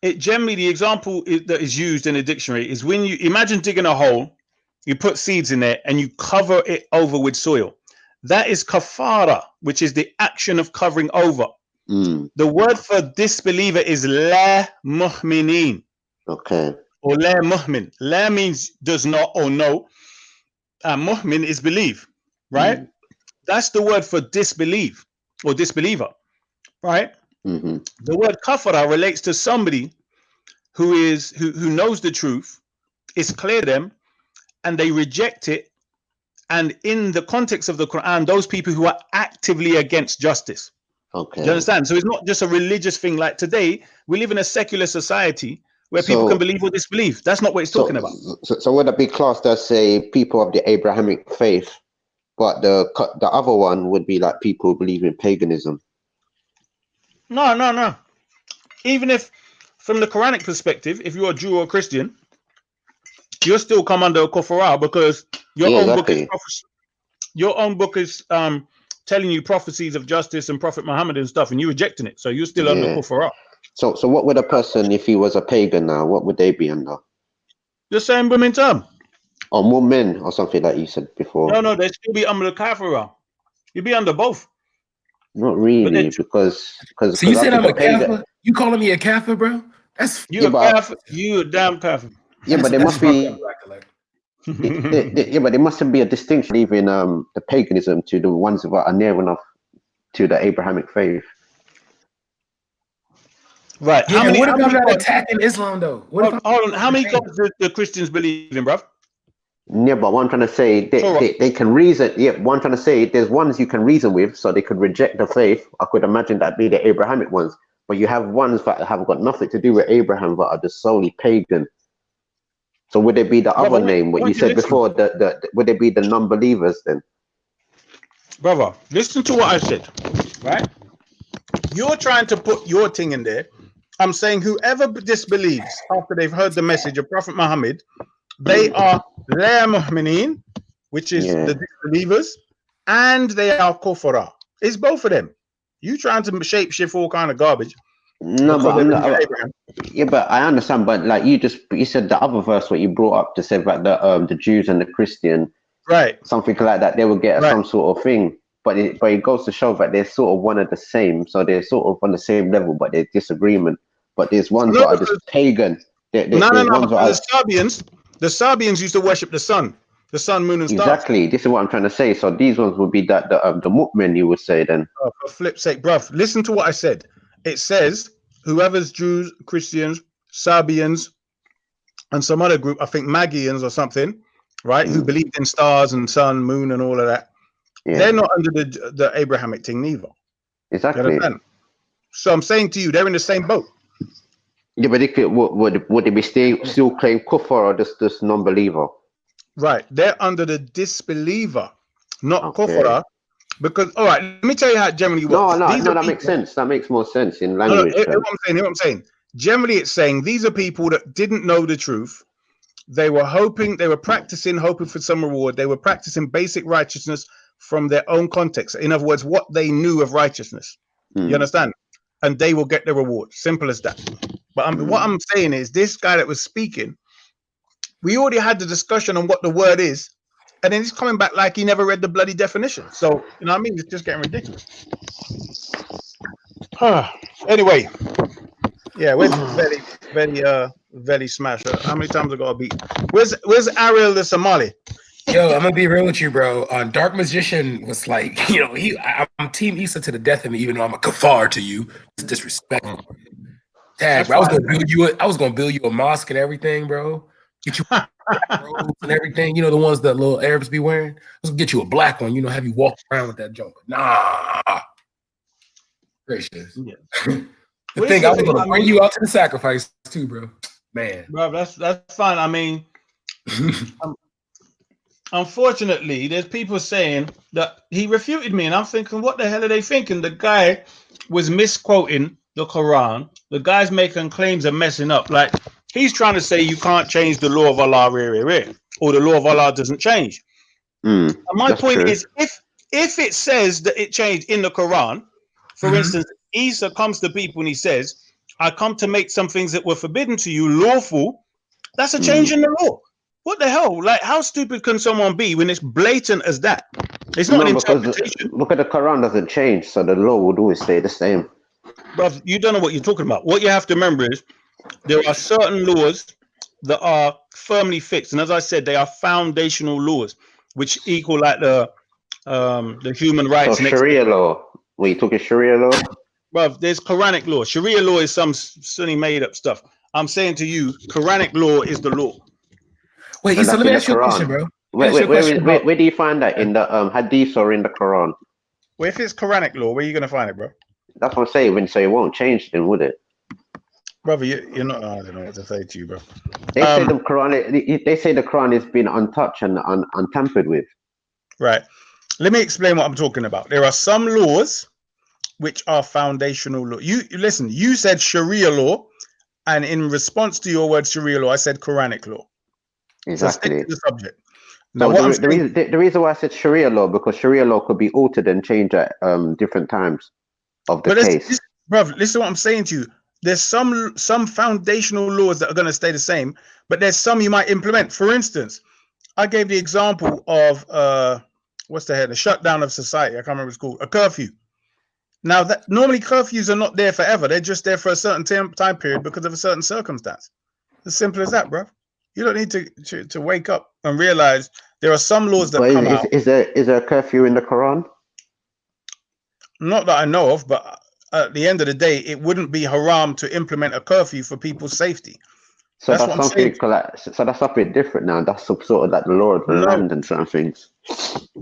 it generally, the example that is used in a dictionary is when you imagine digging a hole, you put seeds in there and you cover it over with soil. That is kafara, which is the action of covering over. The word for disbeliever is la mu'minin. Okay. Or la mu'min. La means does not or no. Mu'min is believe, right? That's the word for disbelieve or disbeliever, right? The word kafara relates to somebody who knows the truth, it's clear to them, and they reject it. And in the context of the Quran, those people who are actively against justice. Okay. Do you understand? So it's not just a religious thing. Like today, we live in a secular society where people can believe or disbelieve. That's not what it's talking about. So would that be classed as, say, people of the Abrahamic faith, but the other one would be like people who believe in paganism? No. Even if, from the Quranic perspective, if you're a Jew or a Christian, you'll still come under a kufara because your own book is prophecy. Your own book is telling you prophecies of justice and Prophet Muhammad and stuff, and you're rejecting it. So you're still under kufara. So what would a person, if he was a pagan now, what would they be under? The same women term. Or more men, or something like you said before. No, they still be under the kafara. You'd be under both. Not really, because so you said I'm a kafir? You calling me a kafir, bro? That's you a kafir. You a damn kafir. Yeah, but there must be. But there must be a distinction, even the paganism to the ones that are near enough to the Abrahamic faith. Right. Yeah, what about not attacking Islam though? Hold on. How many gods do the Christians believe in, bruv? Yeah, but what I'm trying to say, they can reason. Yeah, what I'm trying to say, there's ones you can reason with, so they could reject the faith. I could imagine that be the Abrahamic ones. But you have ones that have got nothing to do with Abraham, but are just solely pagan. So would it be the other name, what you said before? Would it be the non-believers then? Brother, listen to what I said, right? You're trying to put your thing in there. I'm saying whoever disbelieves after they've heard the message of Prophet Muhammad, they are la mu'minin, which is the disbelievers, and they are kufara. It's both of them. You trying to shape shift all kind of garbage. No, but I'm not. Yeah, but I understand. But like you said the other verse what you brought up to say about the Jews and the Christian, right? Something like that. They will get some sort of thing. But it goes to show that they're sort of one of the same. So they're sort of on the same level, but there's disagreement. But there's ones that are just pagan. No. The Sabians used to worship the sun, moon, and stars. Exactly. This is what I'm trying to say. So these ones would be the mu'min, you would say then. Oh, for flip's sake, bruv, listen to what I said. It says whoever's Jews, Christians, Sabians, and some other group, I think Magians or something, right? Who believed in stars and sun, moon, and all of that. Yeah. They're not under the Abrahamic thing neither. Exactly. So I'm saying to you, they're in the same boat. Yeah, but would they be still claim kufr or just non-believer? Right, they're under the disbeliever, not kufra. Because all right, let me tell you how it generally works. No, that makes sense. That makes more sense in language. Hear what I'm saying. Generally, it's saying these are people that didn't know the truth. They were practicing, hoping for some reward. They were practicing basic righteousness from their own context. In other words, what they knew of righteousness. You understand? And they will get the reward. Simple as that. But what I'm saying is, this guy that was speaking, we already had the discussion on what the word is, and then he's coming back like he never read the bloody definition. So, you know what I mean? It's just getting ridiculous. Anyway, yeah, where's very smash? How many times I got to beat? Where's Ariel the Somali? Yo, I'm gonna be real with you, bro. Dark Magician was like, I'm Team Issa to the death of me, even though I'm a kafar to you. It's disrespectful. Tag, bro. I was gonna build you a mosque and everything, bro. Get you robes and everything. You know the ones that little Arabs be wearing. I was gonna get you a black one. Have you walk around with that junk. Nah, gracious. Yeah. I was gonna bring you out to the sacrifice too, bro. Man, bro, that's fine. I mean, unfortunately, there's people saying that he refuted me, and I'm thinking, what the hell are they thinking? The guy was misquoting the Quran. The guy's making claims and messing up. Like, he's trying to say you can't change the law of Allah, or the law of Allah doesn't change. And my point is, if it says that it changed in the Quran, for instance, Isa comes to people and he says, I come to make some things that were forbidden to you lawful. That's a change in the law. What the hell? Like, how stupid can someone be when it's blatant as that? It's not an interpretation. Look at the Quran doesn't change, so the law would always stay the same. But you don't know what you're talking about. What you have to remember is there are certain laws that are firmly fixed, and as I said, they are foundational laws which equal like the human rights. So Sharia law. Were you talking Sharia law? Well, there's Quranic law. Sharia law is some Sunni made up stuff. I'm saying to you, Quranic law is the law. Wait, so let me ask you a question, bro. Where do you find that? In the Hadith or in the Quran? Well, if it's Quranic law, where are you going to find it, bro? That's what I'm saying. So it won't change then, would it? Brother, you're not. I don't know what to say to you, bro. They say the Quran. They say the Quran has been untouched and untampered with. Right. Let me explain what I'm talking about. There are some laws which are foundational law. You listen. You said Sharia law, and in response to your word Sharia law, I said Quranic law. Exactly. So stick to the subject. Now, the reason why I said Sharia law, because Sharia law could be altered and changed at different times of the case. Brother, listen to what I'm saying to you. There's some foundational laws that are going to stay the same, but there's some you might implement. For instance, I gave the example of the shutdown of society. I can't remember what it's called. A curfew. Now, that normally curfews are not there forever. They're just there for a certain time period because of a certain circumstance. As simple as that, bro. You don't need to wake up and realize there are some laws that come out. Is there a curfew in the Quran? Not that I know of, but at the end of the day, it wouldn't be haram to implement a curfew for people's safety. So that's something so that's something different now. That's some sort of like the law of the land and certain things.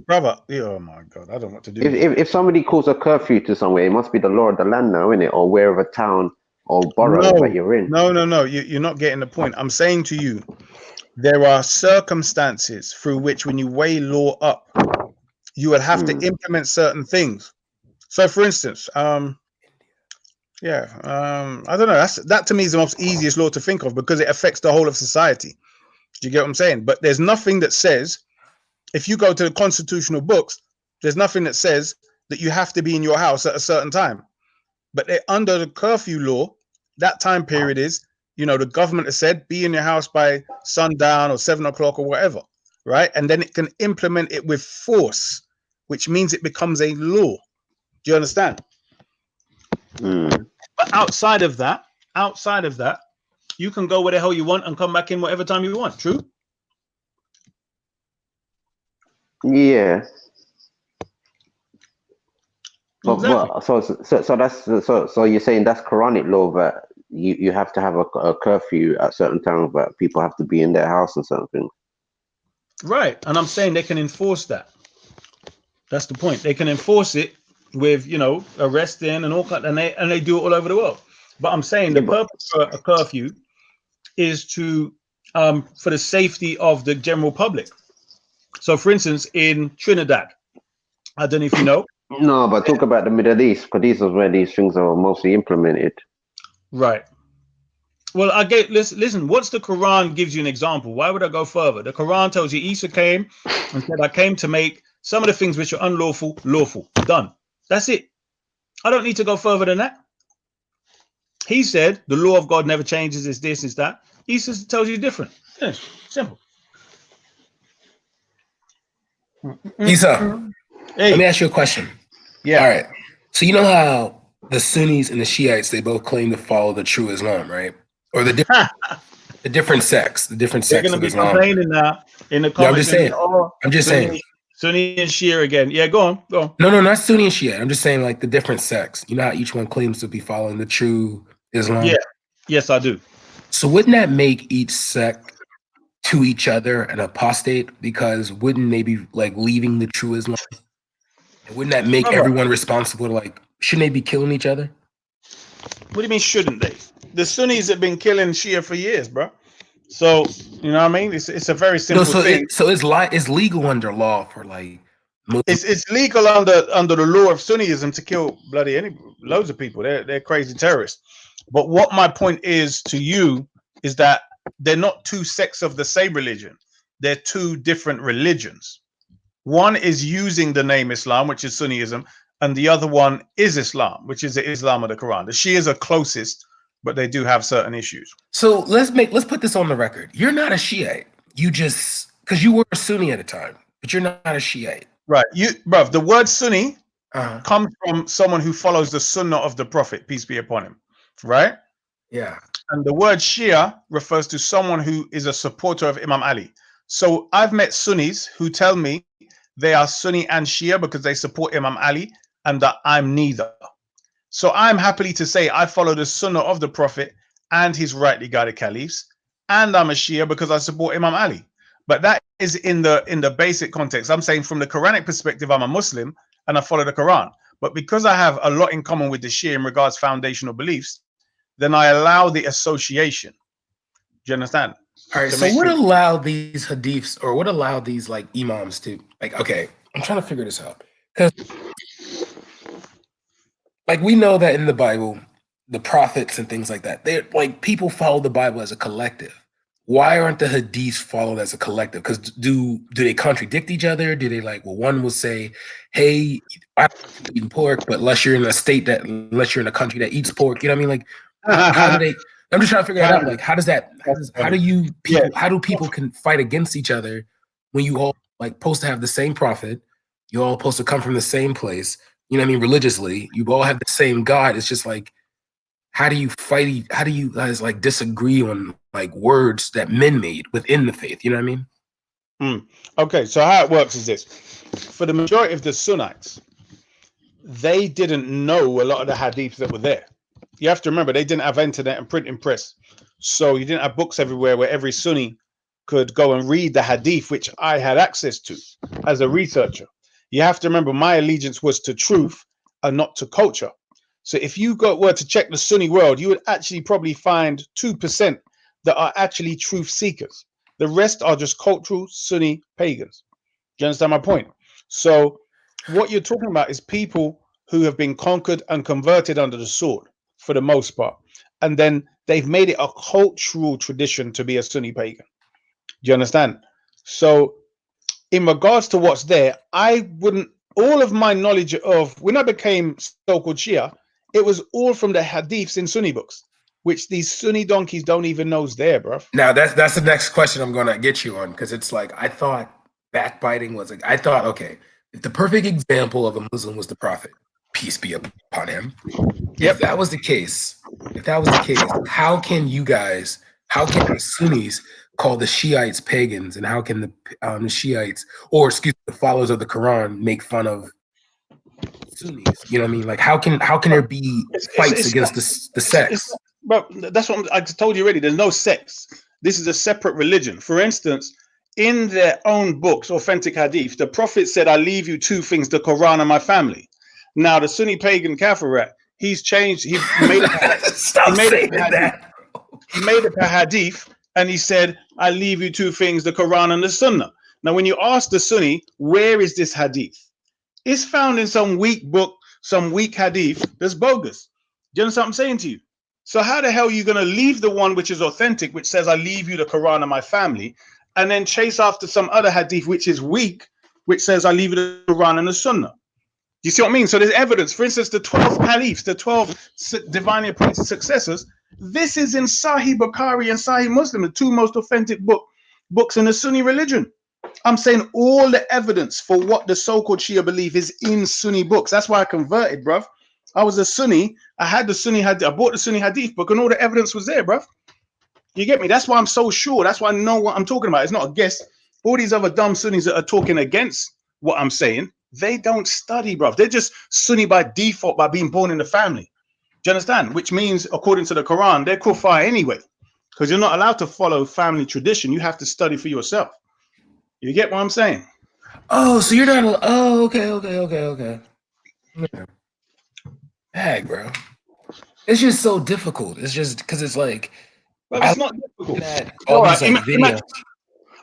Brother, oh my God, I don't know what to do. If somebody calls a curfew to somewhere, it must be the law of the land now, isn't it? Or wherever town or borough that you're in. No. You're not getting the point. I'm saying to you, there are circumstances through which when you weigh law up, you would have to implement certain things. So, for instance, I don't know. That to me is the most easiest law to think of because it affects the whole of society. Do you get what I'm saying? But there's nothing that says, if you go to the constitutional books, there's nothing that says that you have to be in your house at a certain time. But under the curfew law, that time period is, the government has said be in your house by sundown or 7 o'clock or whatever, right? And then it can implement it with force, which means it becomes a law. Do you understand? But outside of that, you can go where the hell you want and come back in whatever time you want. True? Yeah. Exactly. So you're saying that's Quranic law that you have to have a curfew at certain times, but people have to be in their house and certain things. Right, and I'm saying they can enforce that. That's the point. They can enforce it with arresting and all kind, and they do it all over the world. But I'm saying the purpose for a curfew is to for the safety of the general public. So, for instance, in Trinidad, I don't know if you know. No, but talk about the Middle East, because these are where these things are mostly implemented. Right. Well, listen, once the Quran gives you an example, why would I go further? The Quran tells you Isa came and said, I came to make some of the things which are unlawful, lawful. Done. That's it. I don't need to go further than that. He said the law of God never changes, is this, is that. Isa tells you different. Yes, simple. Isa, let me ask you a question. Yeah. All right. So you know how the Sunnis and the Shiites, they both claim to follow the true Islam, right? Or the different sects, They're going to of be Islam. complaining now in the comments. I'm just saying. Sunni and Shia again. Yeah, go on. No, not Sunni and Shia. I'm just saying like the different sects. You know how each one claims to be following the true Islam? Yeah. Yes, I do. So wouldn't that make each sect to each other an apostate? Because wouldn't they be like leaving the true Islam? And wouldn't that make everyone responsible to shouldn't they be killing each other? What do you mean shouldn't they? The Sunnis have been killing Shia for years, bro. So, you know what I mean? It's a very simple thing. It's legal under law for it's legal under the law of Sunnism to kill loads of people. They're crazy terrorists. But what my point is to you is that they're not two sects of the same religion. They're two different religions. One is using the name Islam, which is Sunnism, and the other one is Islam, which is the Islam of the Quran. The Shias are closest, but they do have certain issues. So let's put this on the record. You're not a Shiite. You just because you were a Sunni at the time, but you're not a Shiite. Right. Bruv, the word Sunni comes from someone who follows the Sunnah of the Prophet, peace be upon him. Right? Yeah. And the word Shia refers to someone who is a supporter of Imam Ali. So I've met Sunnis who tell me they are Sunni and Shia because they support Imam Ali, and that I'm neither. So I'm happily to say I follow the Sunnah of the Prophet and his rightly guided caliphs, and I'm a Shia because I support Imam Ali. But that is in the basic context. I'm saying from the Quranic perspective, I'm a Muslim and I follow the Quran. But because I have a lot in common with the Shia in regards foundational beliefs, then I allow the association. Do you understand? All right. So what allowed these hadiths, or what allowed these imams to okay, I'm trying to figure this out. Because we know that in the Bible, the prophets and things like that, they're people follow the Bible as a collective. Why aren't the hadiths followed as a collective? Because do they contradict each other? Do they one will say, hey, I don't eat pork, but unless you're in a country that eats pork, you know what I mean? How do they? I'm just trying to figure it out. How do people can fight against each other when you all supposed to have the same prophet, you all supposed to come from the same place, you know what I mean, religiously, you all have the same God. It's just how do you fight? How do you guys disagree on words that men made within the faith? You know what I mean? Okay, so how it works is this: for the majority of the Sunnites, they didn't know a lot of the hadiths that were there. You have to remember they didn't have internet and printing press, so you didn't have books everywhere where every Sunni could go and read the hadith, which I had access to as a researcher. You have to remember my allegiance was to truth and not to culture. So if you were to check the Sunni world, you would actually probably find 2% that are actually truth seekers. The rest are just cultural Sunni pagans. Do you understand my point? So what you're talking about is people who have been conquered and converted under the sword for the most part. And then they've made it a cultural tradition to be a Sunni pagan. Do you understand? So in regards to what's there, I wouldn't, all of my knowledge of, when I became so-called Shia, it was all from the hadiths in Sunni books, which these Sunni donkeys don't even know is there, bro. Now that's the next question I'm gonna get you on, because it's like I thought backbiting was like, I thought, okay, if the perfect example of a Muslim was the Prophet, peace be upon him. If that was the case, how can the Sunnis call the Shiites pagans, and how can the Shiites, or excuse me, the followers of the Quran, make fun of Sunnis? You know what I mean? Like, how can there be fights against the sects? But that's what I told you already. There's no sects. This is a separate religion. For instance, in their own books, authentic hadith, the Prophet said, "I leave you two things: the Quran and my family." Now, the Sunni pagan Kafirat, he's changed. He made it a hadith, and he said, "I leave you two things: the Quran and the Sunnah." Now, when you ask the Sunni, where is this hadith? It's found in some weak book, some weak hadith that's bogus. Do you understand what I'm saying to you? So how the hell are you going to leave the one which is authentic, which says, "I leave you the Quran and my family," and then chase after some other hadith which is weak, which says, "I leave you the Quran and the Sunnah"? You see what I mean? So there's evidence. For instance, the 12 caliphs, the 12 divinely appointed successors, this is in Sahih Bukhari and Sahih Muslim, the two most authentic books in the Sunni religion. I'm saying all the evidence for what the so-called Shia believe is in Sunni books. That's why I converted, bruv. I was a Sunni. I had the Sunni hadith. I bought the Sunni hadith book, and all the evidence was there, bruv. You get me? That's why I'm so sure. That's why I know what I'm talking about. It's not a guess. All these other dumb Sunnis that are talking against what I'm saying, they don't study, bruv. They're just Sunni by default, by being born in the family. Do you understand? Which means, according to the Quran, they're kuffar anyway, because you're not allowed to follow family tradition. You have to study for yourself. You get what I'm saying? Oh, so you're not. Oh, okay. Yeah. Heck, bro. It's just so difficult. It's just because it's like. Well, it's not difficult. All right, videos.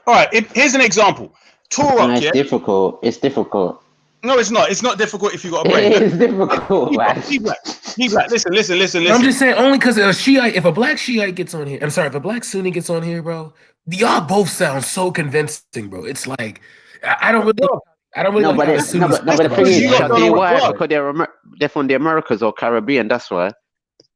All right, here's an example. Torah, no, it's difficult. It's difficult. No, it's not. It's not difficult if you got a brain. It's difficult. G-Black, listen. I'm just saying, only because if a black Shiite gets on here, I'm sorry, if a black Sunni gets on here, bro, y'all both sound so convincing, bro. It's like I don't really No, but the thing is, I'll tell you why, because they're from the Americas or Caribbean. That's why.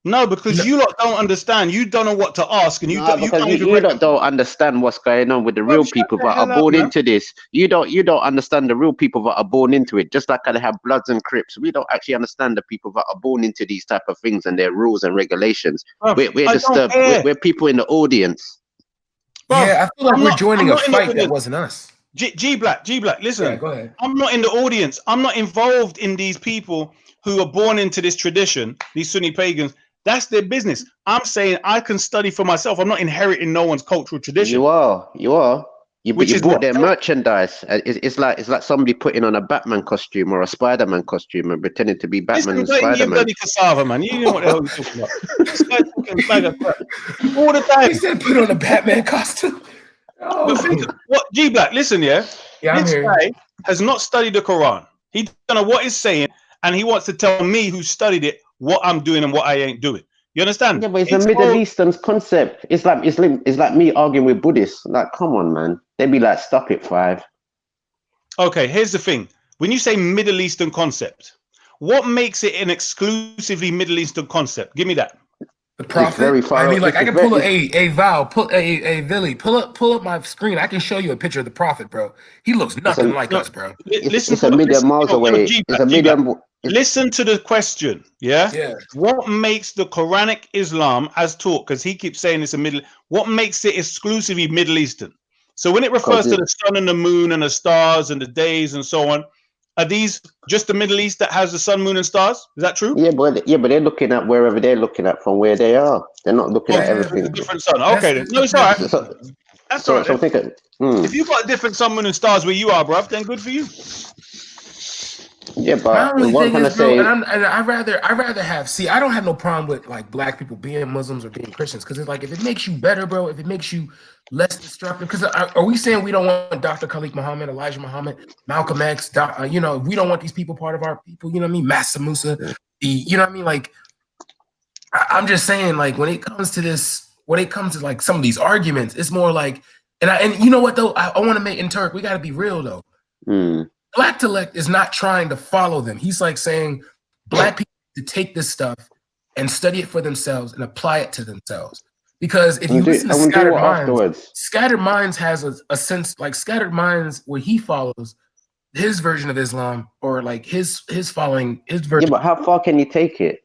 No, because you lot don't understand. You don't know what to ask, and you don't understand what's going on with the real people that are born into this. You don't understand the real people that are born into it. Just like they have Bloods and Crips, we don't actually understand the people that are born into these type of things and their rules and regulations. We're people in the audience. Yeah, I feel like we're joining a fight that wasn't us. G-Black, listen. Yeah, go ahead. I'm not in the audience. I'm not involved in these people who are born into this tradition, these Sunni pagans. That's their business. I'm saying I can study for myself. I'm not inheriting no one's cultural tradition. You are. You bought their merchandise. It's like somebody putting on a Batman costume or a Spider-Man costume and pretending to be Batman and Spider-Man. Bloody cassava, man. You know what the hell you're talking about. This guy talking bag of crap all the time. He said put on a Batman costume. Oh. But think, what G-Black, listen, this guy has not studied the Quran. He don't know what he's saying, and he wants to tell me who studied it what I'm doing and what I ain't doing. You understand? Yeah, but it's a Middle Eastern concept. It's like me arguing with Buddhists. Like, come on, man. They'd be like, stop it, 5. Okay, here's the thing. When you say Middle Eastern concept, what makes it an exclusively Middle Eastern concept? Give me that. The Prophet. I mean, like, I can pull up Villy, pull up my screen. I can show you a picture of the Prophet, bro. He looks nothing like us, bro. It's a million miles away. It's a million. Listen to the question, yeah? What makes the Quranic Islam as taught, because he keeps saying it's a Middle, what makes it exclusively Middle Eastern? So when it refers to the sun and the moon and the stars and the days and so on, are these just the Middle East that has the sun, moon, and stars? Is that true? Yeah, but they're looking at wherever they're looking at from where they are. They're not looking at everything. A different sun. Okay, then. No, it's all right. That's all right. If you've got a different sun, moon, and stars where you are, bruv, then good for you. Yeah, My but only what thing can I is, bro, say? and I rather have. See, I don't have no problem with like black people being Muslims or being Christians because it's like if it makes you better, bro. If it makes you less destructive, because are we saying we don't want Dr. Khalid Muhammad, Elijah Muhammad, Malcolm X? You know, we don't want these people part of our people. You know what I mean? Massa Musa. You know what I mean? Like, I'm just saying, like when it comes to this, when it comes to like some of these arguments, it's more like, and you know what though? I want to make in Turk. We got to be real though. Black Telect is not trying to follow them. He's like saying black people need to take this stuff and study it for themselves and apply it to themselves. Because if you listen to Scattered Minds has a sense like Scattered Minds where he follows his version of Islam or like his following his version. Yeah, but how far can you take it?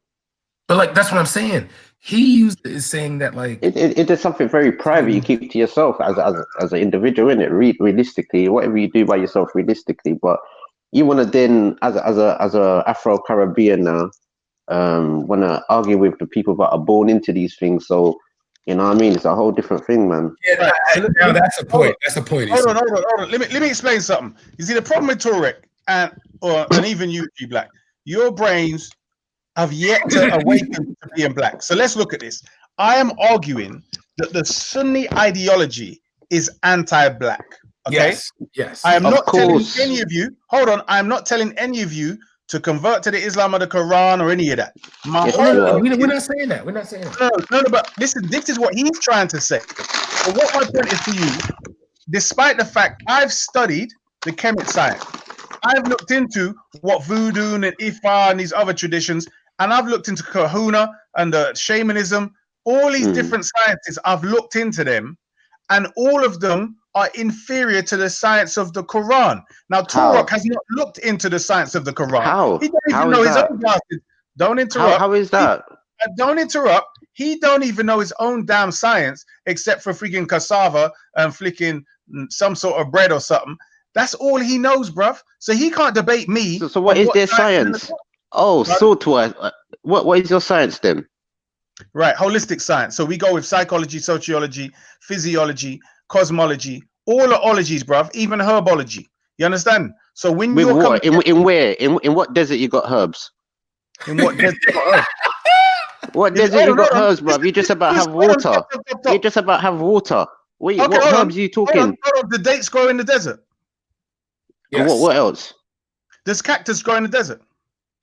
But like that's what I'm saying. He is saying that like it is something very private. You keep to yourself as an individual, in it. Realistically, whatever you do by yourself, realistically. But you want to then, as a Afro-Caribbean now, want to argue with the people that are born into these things. So you know what I mean? It's a whole different thing, man. Yeah, now that's a point. That's a point. Hold on. Let me explain something. You see, the problem with Torek and even you, G Black, your brains have yet to awaken to being black. So let's look at this. I am arguing that the Sunni ideology is anti-black. Okay. Yes. I am not telling any of you. Hold on. I am not telling any of you to convert to the Islam or the Quran or any of that. We're not saying that. We're not saying that. No. But listen, this is what he's trying to say. But what my point is to you, despite the fact I've studied the Kemet science, I've looked into what voodoo and Ifa and these other traditions, and I've looked into Kahuna and the shamanism, all these different sciences. I've looked into them, and all of them are inferior to the science of the Quran. Now, Torok has not looked into the science of the Quran. How? He don't even How know is his that? own glasses. Don't interrupt. How is that? Don't interrupt. He don't even know his own damn science, except for freaking cassava and flicking some sort of bread or something. That's all he knows, bruv. So he can't debate me. So what is their science? Oh, so what is your science then? Right, holistic science. So we go with psychology, sociology, physiology, cosmology, all the ologies, bruv, even herbology. You understand? So when With you're what? In where? In what desert you got herbs? In what desert you got herbs? What desert you got herbs, bruv? You just about have water. You just about have water. What herbs are you talking? Hold on. The dates grow in the desert. Yes. And what else? Does cactus grow in the desert?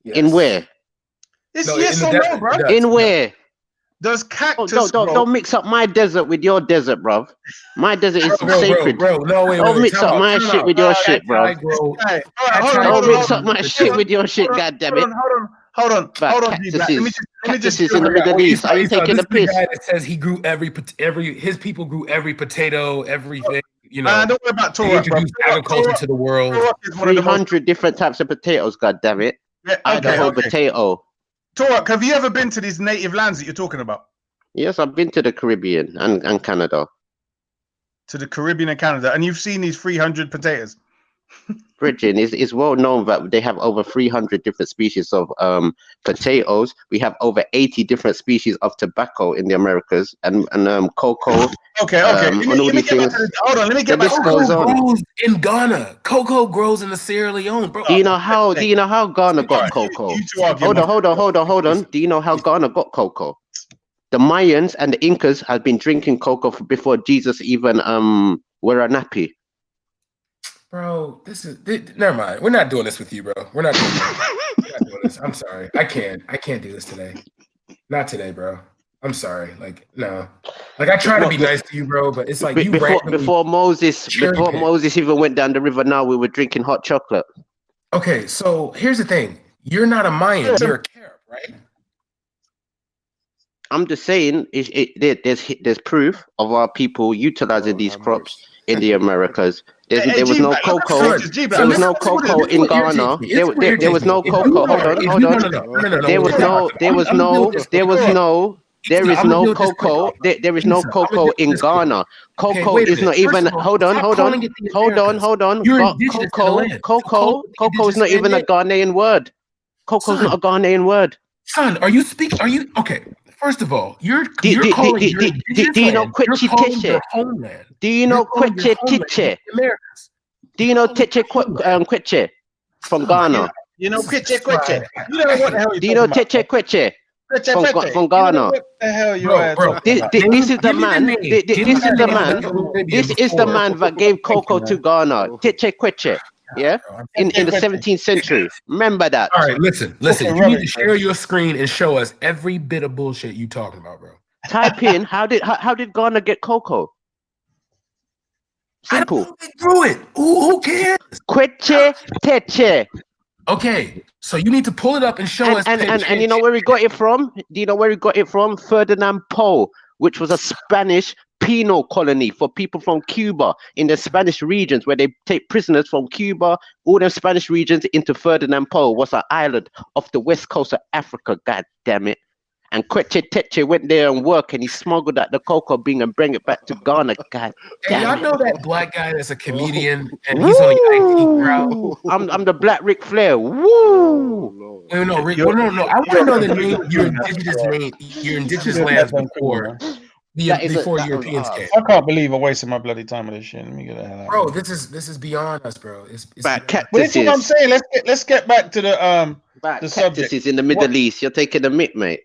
Yes. In where? It's yes or no, bro. In where? Does cactus don't mix up my desert with your desert, bruv. My desert is sacred. Bro, no, wait, don't mix up my shit with your shit, bro. Don't mix up my shit with your shit, goddammit. Hold on, Cactuses in the Middle East. Are you taking the piss? Guy that says he grew his people grew every potato, everything. You know, don't worry about Torah. Introduced agriculture to the world. 300 different types of potatoes, goddammit. The whole potato. Torah, have you ever been to these native lands that you're talking about? Yes, I've been to the Caribbean and Canada. To the Caribbean and Canada, and you've seen these 300 potatoes. Britain is well known that they have over 300 different species of potatoes. We have over 80 different species of tobacco in the Americas and cocoa. Okay. Let me get back to Cocoa grows in Ghana. Cocoa grows in the Sierra Leone, bro. Do you know how Ghana got cocoa? Hold on. Do you know how Ghana got cocoa? The Mayans and the Incas had been drinking cocoa before Jesus even wore a nappy. Bro, never mind. We're not doing this with you, bro. We're not doing this. I'm sorry. I can't do this today. Not today, bro. I'm sorry. Like, no. Like I try to be nice to you, bro, but it's like before Moses even went down the river, now we were drinking hot chocolate. Okay, so here's the thing. You're not a Mayan, you're a Carib, right? I'm just saying there's proof of our people utilizing these crops in the Americas. There was no cocoa. There was no cocoa in Ghana. There was no cocoa. Hold on. There is no cocoa in Ghana. Cocoa is not even. Hold on. Cocoa is not even a Ghanaian word. Cocoa is not a Ghanaian word. Son, are you okay? First of all, you're calling do you know Kweche Teche? Do you know Kweche Teche? Do you know Teche Kweche from Ghana? You know, This is Kweche. fried. You don't know what the hell you're Do you know talking about. Teche Kweche. from You don't know Ghana? what the hell you Bro, are bro, talking about. This is the give me man. name. Give This me is the name of man. the Caribbean This is the before. man that gave Thank you, cocoa to man. Ghana. Teche. Yeah, in the 17th century. Remember that. All right, listen. Talking You need to rubbish, share your screen and show us every bit of bullshit you talking about, bro. Type in how did Ghana get cocoa? I don't Simple. know if they grew it. Who cares? Kweche Teche. Okay, so you need to pull it up and show us. And you know where we got it from? Do you know where we got it from? Ferdinand Po, which was a Spanish penal colony for people from Cuba in the Spanish regions where they take prisoners from Cuba, all them Spanish regions into Ferdinand Po was an island off the west coast of Africa, god damn it. And Kweche Teche went there and worked and he smuggled out the cocoa bean and bring it back to Ghana, god Hey, y'all damn know it. that black guy that's a comedian and he's on the IT crowd? Woo! I'm the Black Ric Flair. Woo! Wait, no, Rick. Well, no. I want to know the name, your indigenous lands before Europeans came. I can't believe I'm wasting my bloody time with this shit. Let me get the hell out. Bro, this is beyond us, bro. It's But But this is what I'm saying. Let's get back to the subject. Cactuses in the Middle East. You're taking the mick, mate.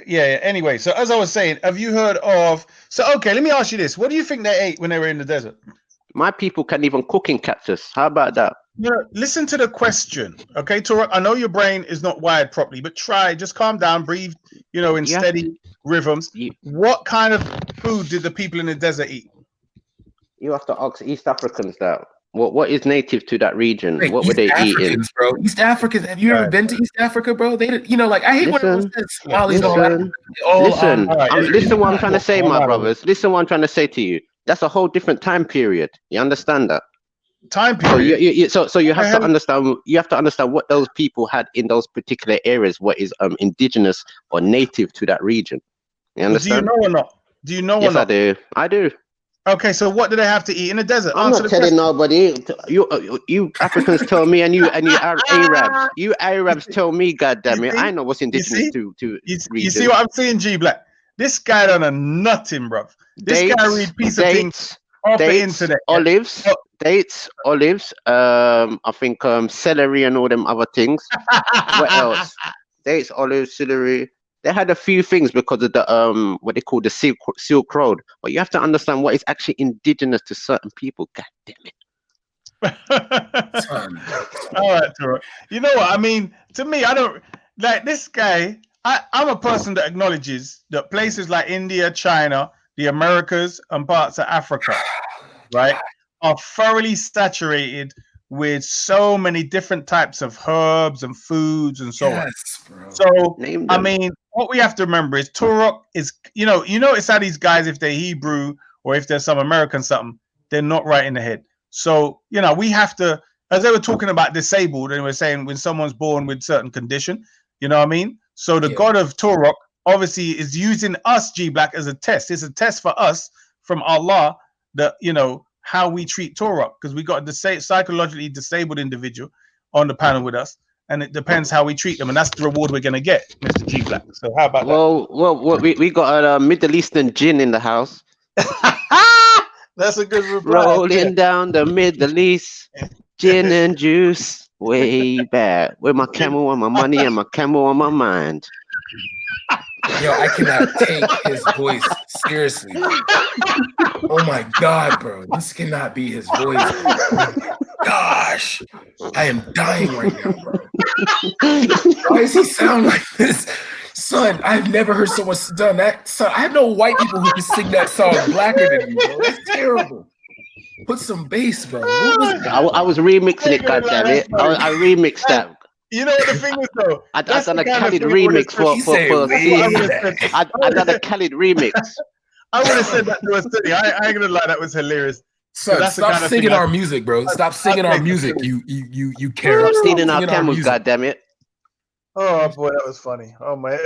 Yeah. Anyway, so as I was saying, have you heard of? So okay, let me ask you this: what do you think they ate when they were in the desert? My people can't even cook in cactus. How about that? Listen to the question, okay, Torah. I know your brain is not wired properly, but try. Just calm down, breathe. In steady rhythms. What kind of food did the people in the desert eat? You have to ask East Africans that. What is native to that region? Wait, what were they eating? Bro. East Africans. Have you ever been to East Africa, bro? They, I hate when it says Somalis. Listen what I'm trying to say, my brothers. Listen what I'm trying to say to you. That's a whole different time period. You understand that? Time period. So you have to understand. You have to understand what those people had in those particular areas. What is indigenous or native to that region? You understand? Do you know or not? Do you know yes, or not? I do. Okay, so what do they have to eat in the desert? I'm not telling nobody. You Africans tell me, and you Arabs. You Arabs tell me. God damn it! I know what's indigenous to region. You see what I'm saying, G Black? This guy done a nothing, bro. This guy read piece of things off the internet. Olives. I think celery and all them other things. What else? Dates, olives, celery. They had a few things because of the what they call the Silk Road, but you have to understand what is actually indigenous to certain people. God damn it! All right, Tora. You know what I mean? To me, I don't like this guy. I'm a person that acknowledges that places like India, China, the Americas, and parts of Africa, right, are thoroughly saturated with so many different types of herbs and foods and so on. Bro. So I mean, what we have to remember is Turok is, it's how these guys, if they're Hebrew or if they're some American something, they're not right in the head. So, we have to, as they were talking about disabled, and they were saying when someone's born with certain condition, you know what I mean? So the God of Turok obviously is using us, G Black, as a test. It's a test for us from Allah that, how we treat Turok, because we got a psychologically disabled individual on the panel with us. And it depends how we treat them, and that's the reward we're gonna get, Mr. G Black. So how about that? Well, we got a Middle Eastern jinn in the house. That's a good reply. Rolling down the Middle East, gin and juice, way back. With my camel on my money and my camel on my mind. Yo, I cannot take his voice seriously. Bro. Oh my God, bro. This cannot be his voice. Oh my gosh. I am dying right now, bro. Why does he sound like this? Son, I've never heard someone done that. Son, I know white people who can sing that song blacker than you, bro. That's terrible. Put some bass, bro. What was that? I was remixing it, goddammit. I remixed that. You know what the thing is though? I done a Khalid remix for I done a Khalid remix. I would have said that to a study. I ain't gonna lie, that was hilarious. Son, stop singing our music, bro. Stop singing our music. You care. Stop stealing our camels, goddammit. Oh boy, that was funny. Oh my.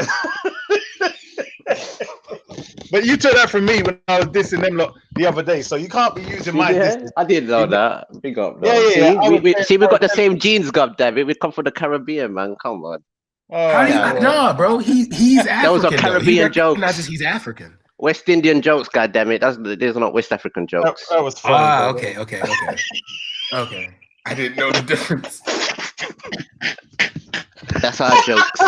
But you took that from me when I was dissing them lot the other day, so you can't be using my distance. I didn't know that. Big up, though. Yeah. We got the same genes, goddammit. We come from the Caribbean, man. Come on. Nah, bro. He's African. Those are Caribbean jokes. He's African. West Indian jokes, goddammit. These are not West African jokes. That was funny. Okay. I didn't know the difference. That's our jokes.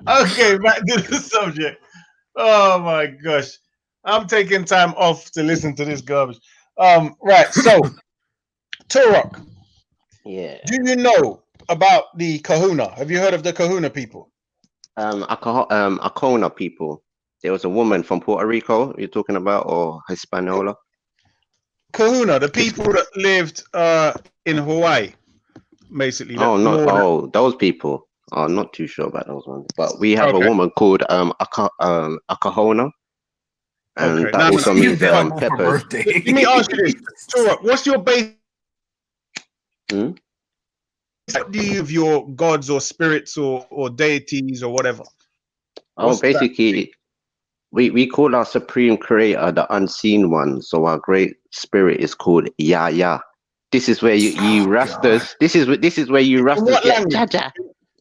Okay, back to the subject. Oh my gosh. I'm taking time off to listen to this garbage. Right, so Turok, Yeah. do you know about the Kahuna? Have you heard of the Kahuna people? Acona people. There was a woman from Puerto Rico you're talking about, or Hispaniola? Kahuna, the people that lived in Hawaii, basically. Oh, those people. Oh, I'm not too sure about those ones. But we have a woman called Acahona. And Okay, that also means peppers. Let me ask you this. Turok, what's your base of your gods or spirits or deities or whatever? Basically, we call our supreme creator the unseen one. So our great spirit is called Yaya. This is where you Rastas. This is where you Rastas get Jaja.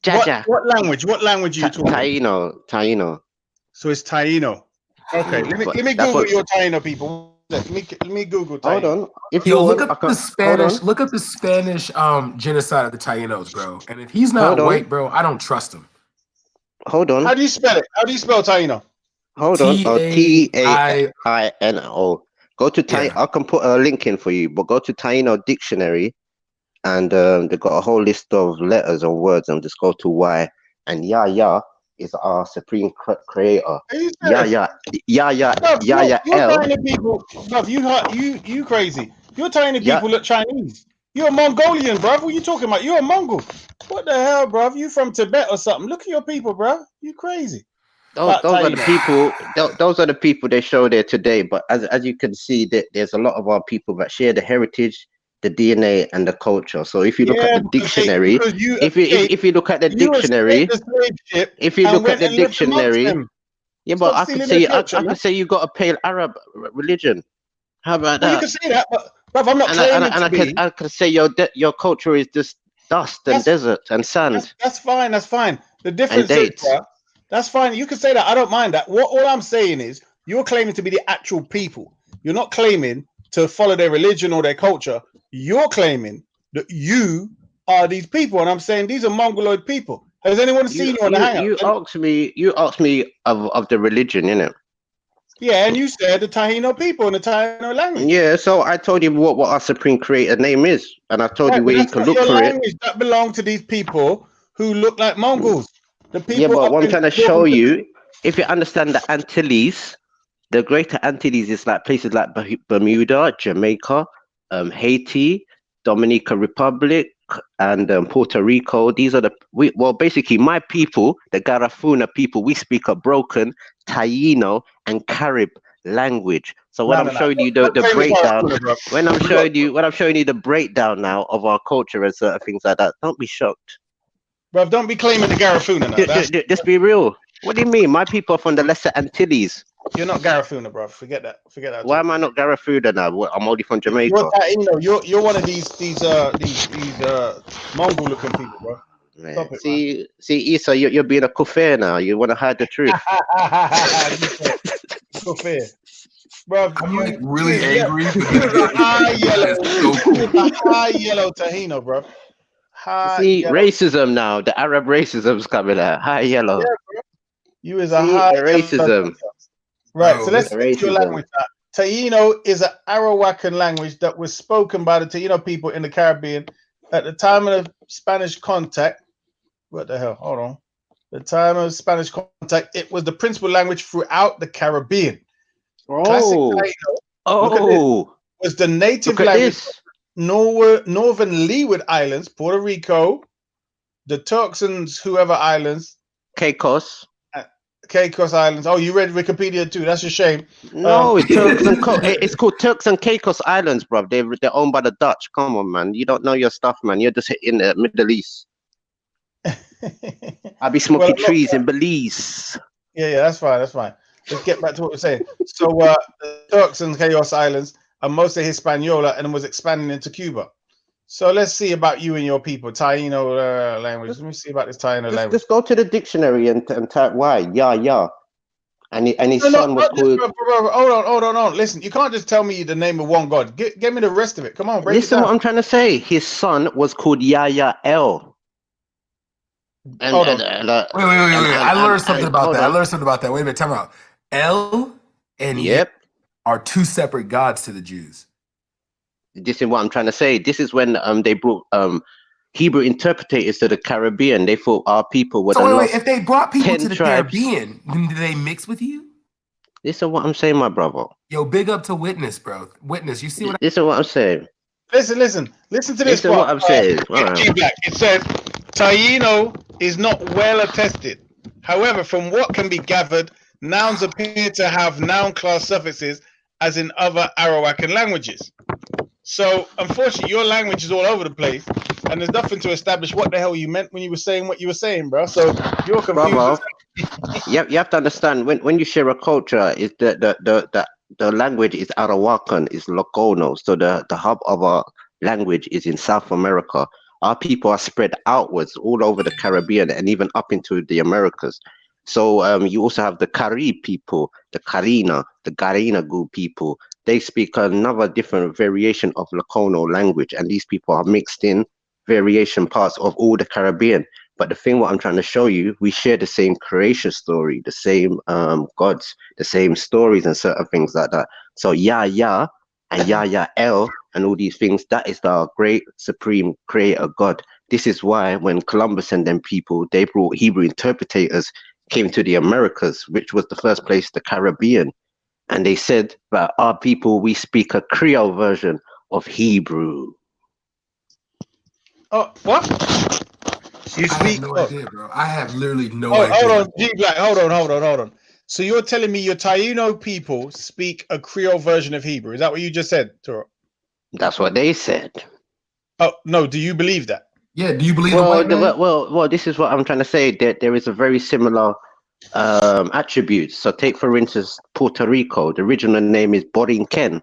Jaja. What language? What language are you talking? Taino. So it's Taino. Okay, let me Google your Taino people. Let me Google Taino. Hold on. Look up the Spanish. Look up the Spanish genocide of the Tainos, bro. And if he's not white, bro, I don't trust him. Hold on. How do you spell it? How do you spell Taino? Hold on. Taino. Go to Taino. I can put a link in for you, but go to Taino dictionary, and they've got a whole list of letters or words, and just go to Y. And Yaya is our supreme creator. Yaya You're L. Taino people, bruv, you crazy. You're Taino people look Chinese. You're a Mongolian, bruv. What are you talking about? You're a Mongol. What the hell, bruv? You from Tibet or something? Look at your people, bruv. You crazy. Those are the people. Those are the people they show there today. But as you can see, there's a lot of our people that share the heritage, the DNA, and the culture. So if you look at the dictionary, if you look at the dictionary, if you look at the dictionary, but I could say you got a pale Arab religion. How about that? You can say that, but I'm not claiming to be. I could say your culture is just dust and desert and sand. That's fine. That's fine. The difference is, bruh, that's fine. You can say that. I don't mind that. All I'm saying is you're claiming to be the actual people. You're not claiming to follow their religion or their culture. You're claiming that you are these people, and I'm saying these are Mongoloid people. Has anyone seen you on the hangout? You asked me of the religion, innit? Yeah, and you said the Taino people and the Taino language. Yeah, so I told you what our supreme creator name is, and I told you where you can look for it. That belong to these people who look like Mongols. The people. Yeah, but what I'm trying to show you, if you understand the Antilles, the Greater Antilles is like places like Bermuda, Jamaica, Haiti, Dominican Republic, and Puerto Rico. These are basically my people, the Garifuna people. We speak a broken Taino and Carib language. So when I'm showing you the breakdown, when I'm showing you the breakdown now of our culture and certain things like that, don't be shocked. Bro, don't be claiming the Garifuna now. Just be real. What do you mean? My people are from the Lesser Antilles. You're not Garifuna, bro. Forget that. Why am I not Garifuna now? I'm only from Jamaica. You're one of these Mongol-looking people, bro. Stop it, see, Issa, you're being a kufir now. You want to hide the truth. Kufir. Bro, I'm like really angry. High yellow Tahino, bro. Racism now. The Arab racism's coming out. High yellow. Yeah, bro. You is a high racism. Right, so let's get to your language. Taino is an Arawakan language that was spoken by the Taino people in the Caribbean at the time of the Spanish contact. What the hell? Hold on. The time of Spanish contact, it was the principal language throughout the Caribbean. Classic Taino was the native language of northern Leeward Islands, Puerto Rico, the Turks and whoever islands. Caicos Islands. Oh, you read Wikipedia too. That's a shame. No, it's called Turks and Caicos Islands, bro. They're owned by the Dutch. Come on, man. You don't know your stuff, man. You're just in the Middle East. I'll be smoking trees in Belize. Yeah, that's fine. Let's get back to what we're saying. So the Turks and Caicos Islands are mostly Hispaniola and was expanding into Cuba. So let's see about you and your people. Taino language. Let me see about this Taino language. Just go to the dictionary and type Y. Yeah. And his No, son was not just, called. bro. Hold on. Listen, you can't just tell me the name of one God. Give me the rest of it. Come on, break it Listen, down. what I'm trying to say. His son was called Yahya El. Hold on. Wait. I learned something about that. Wait a minute, time out. El and Yep. are two separate gods to the Jews. This is what I'm trying to say. This is when they brought Hebrew interpreters to the Caribbean. They thought our people were So the wait, lost if they brought people 10 to the tribes. Caribbean, then do they mix with you? This is what I'm saying, my brother. Yo, big up to Witness, bro. Witness, you see what This is what I'm saying. Listen to this This is what I'm saying. All right. G-Black. It says Taino is not well attested. However, from what can be gathered, nouns appear to have noun class suffixes as in other Arawakan languages. So, unfortunately, your language is all over the place, and there's nothing to establish what the hell you meant when you were saying what you were saying, bro. So you're confused. Brother, you have to understand when you share a culture, is the language is Arawakan, is Lokono. So the hub of our language is in South America. Our people are spread outwards all over the Caribbean and even up into the Americas. So you also have the Cari people, the Garinagu people. They speak another different variation of Lokono language, and these people are mixed in variation parts of all the Caribbean. But the thing what I'm trying to show you, we share the same creation story, the same gods, the same stories and certain things like that. So Yah and Yahya El and all these things, that is the great supreme creator God. This is why when Columbus and them people, they brought Hebrew interpreters, came to the Americas, which was the first place, the Caribbean. And they said that our people, we speak a Creole version of Hebrew. Oh, what? You I have speak. no idea, bro. I have literally no Oh, idea. hold on, G-Black. Hold on. So you're telling me your Taino people speak a Creole version of Hebrew? Is that what you just said, Toro? That's what they said. Oh no, do you believe that? Yeah, do you believe Well, the white man? well, this is what I'm trying to say. That there is a very similar attributes. So take for instance Puerto Rico. The original name is Borinquen,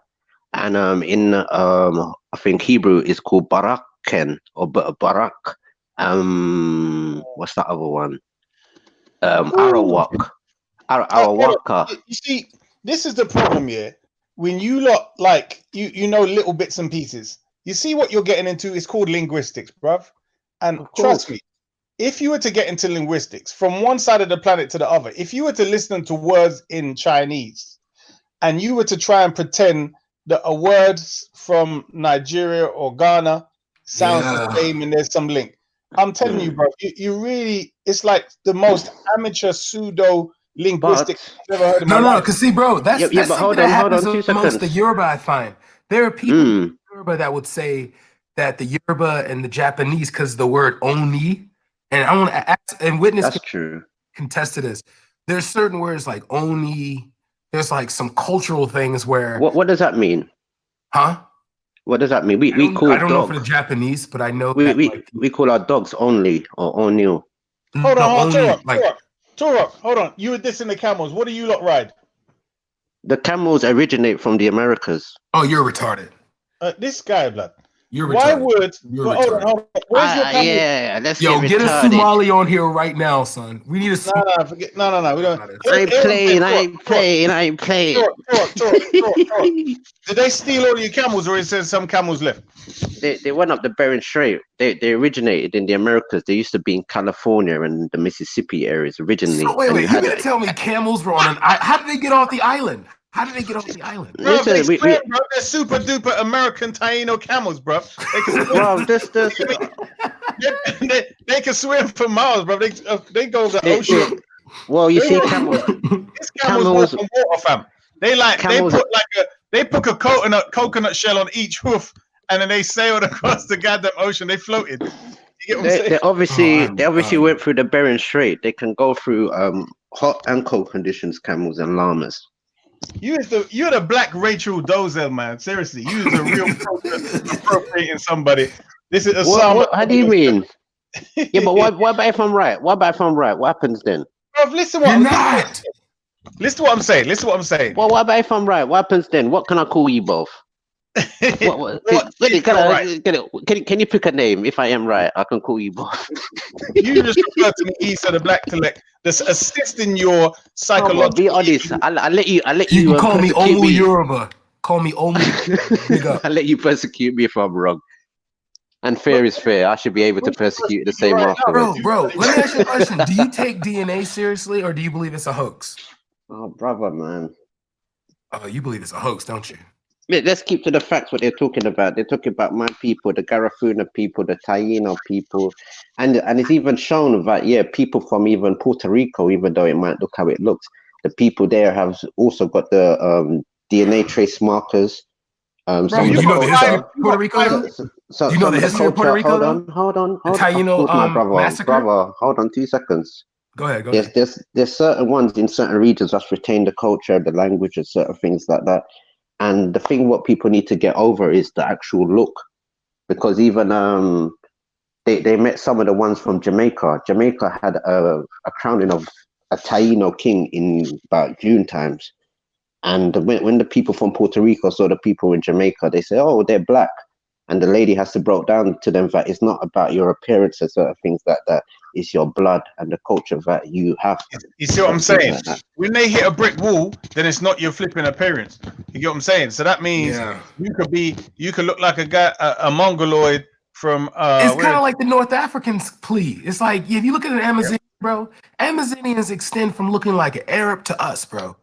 and in I think Hebrew is called Barak-Ken or Barak. What's that other one? Arawak. Arawaka. You see, this is the problem, yeah. When you lot like you know little bits and pieces, you see what you're getting into. It's called linguistics, bruv. And trust me, if you were to get into linguistics from one side of the planet to the other, if you were to listen to words in Chinese, and you were to try and pretend that a word from Nigeria or Ghana sounds the same and there's some link, I'm telling you, bro, you really, it's like the most amateur pseudo linguistics I've ever heard in my No, life. because see, bro, that's but something hold that on, happens 2 amongst the seconds. Yoruba. I find there are people in Yoruba that would say that the Yoruba and the Japanese, because the word oni, and I want to ask, and Witness can contest to this. There's certain words like oni. There's like some cultural things where. What does that mean? Huh? What does that mean? We call I don't know dogs. for the Japanese, but I know we call our dogs only or onil. Hold on, Torok, hold on. You were dissing the camels. What do you lot ride? The camels originate from the Americas. Oh, you're retarded. This guy, blood. You're Why retarded. would? You're Hold retarded. on. Where's your camel? Yeah, let's Yo, get get a retarded. Somali on here right now, son. We need a Somali. No. We don't. I ain't playing. Torok. Did they steal all your camels, or it says some camels left? They went up the Bering Strait. They originated in the Americas. They used to be in California and the Mississippi areas originally. So wait, you're gonna tell me camels were on an island? How did they get off the island? Bro, They're super duper American Taino camels, bro. They can swim. They can swim for miles, bro. They go to the ocean. Well, you see, camels. These camels walk on water, fam. They put a coconut shell on each hoof, and then they sailed across the goddamn ocean. They floated. You get what I'm saying? They obviously went through the Bering Strait. They can go through hot and cold conditions, camels and llamas. You're the black Rachel Dozel, man. Seriously, you is a real appropriating somebody. This is how do you mean? Yeah, but what about if I'm right? What happens then? Bro, listen to what I'm saying. Well, what about if I'm right? What happens then? What can I call you both? Can you pick a name? If I am right, I can call you both. You just refer to me Isa the Black Intellect. That's assisting your psychological. Be honest. I'll let you. You can call me persecute Omu Yoruba. Call me Omu. Big up. I'll let you persecute me if I'm wrong. And fair is fair. I should be able to persecute the same afterwards. Bro, let me ask you a question. Do you take DNA seriously, or do you believe it's a hoax? Oh, brother, man. Oh, you believe it's a hoax, don't you? Let's keep to the facts. What they're talking about. They're talking about my people, the Garifuna people, the Taino people, and it's even shown that people from even Puerto Rico, even though it might look how it looks, the people there have also got the DNA trace markers. Bro, you know the history of Puerto Rico? So you know the history of Puerto Rico? Hold on. Taino Brother, hold on 2 seconds. Go ahead. There's certain ones in certain regions that's retained the culture, the language, and certain things like that. And the thing what people need to get over is the actual look, because even they met some of the ones from Jamaica. Jamaica had a crowning of a Taino king in about June times. And when the people from Puerto Rico saw the people in Jamaica, they say, oh, they're black. And the lady has to break down to them that it's not about your appearance and certain things like that. It's your blood and the culture that you have. You see what I'm saying? When they hit a brick wall, then it's not your flipping appearance. You get what I'm saying? So that means you could look like a guy, a Mongoloid from. It's kind of like the North Africans plea. It's like if you look at an Amazonian, bro, Amazonians extend from looking like an Arab to us, bro.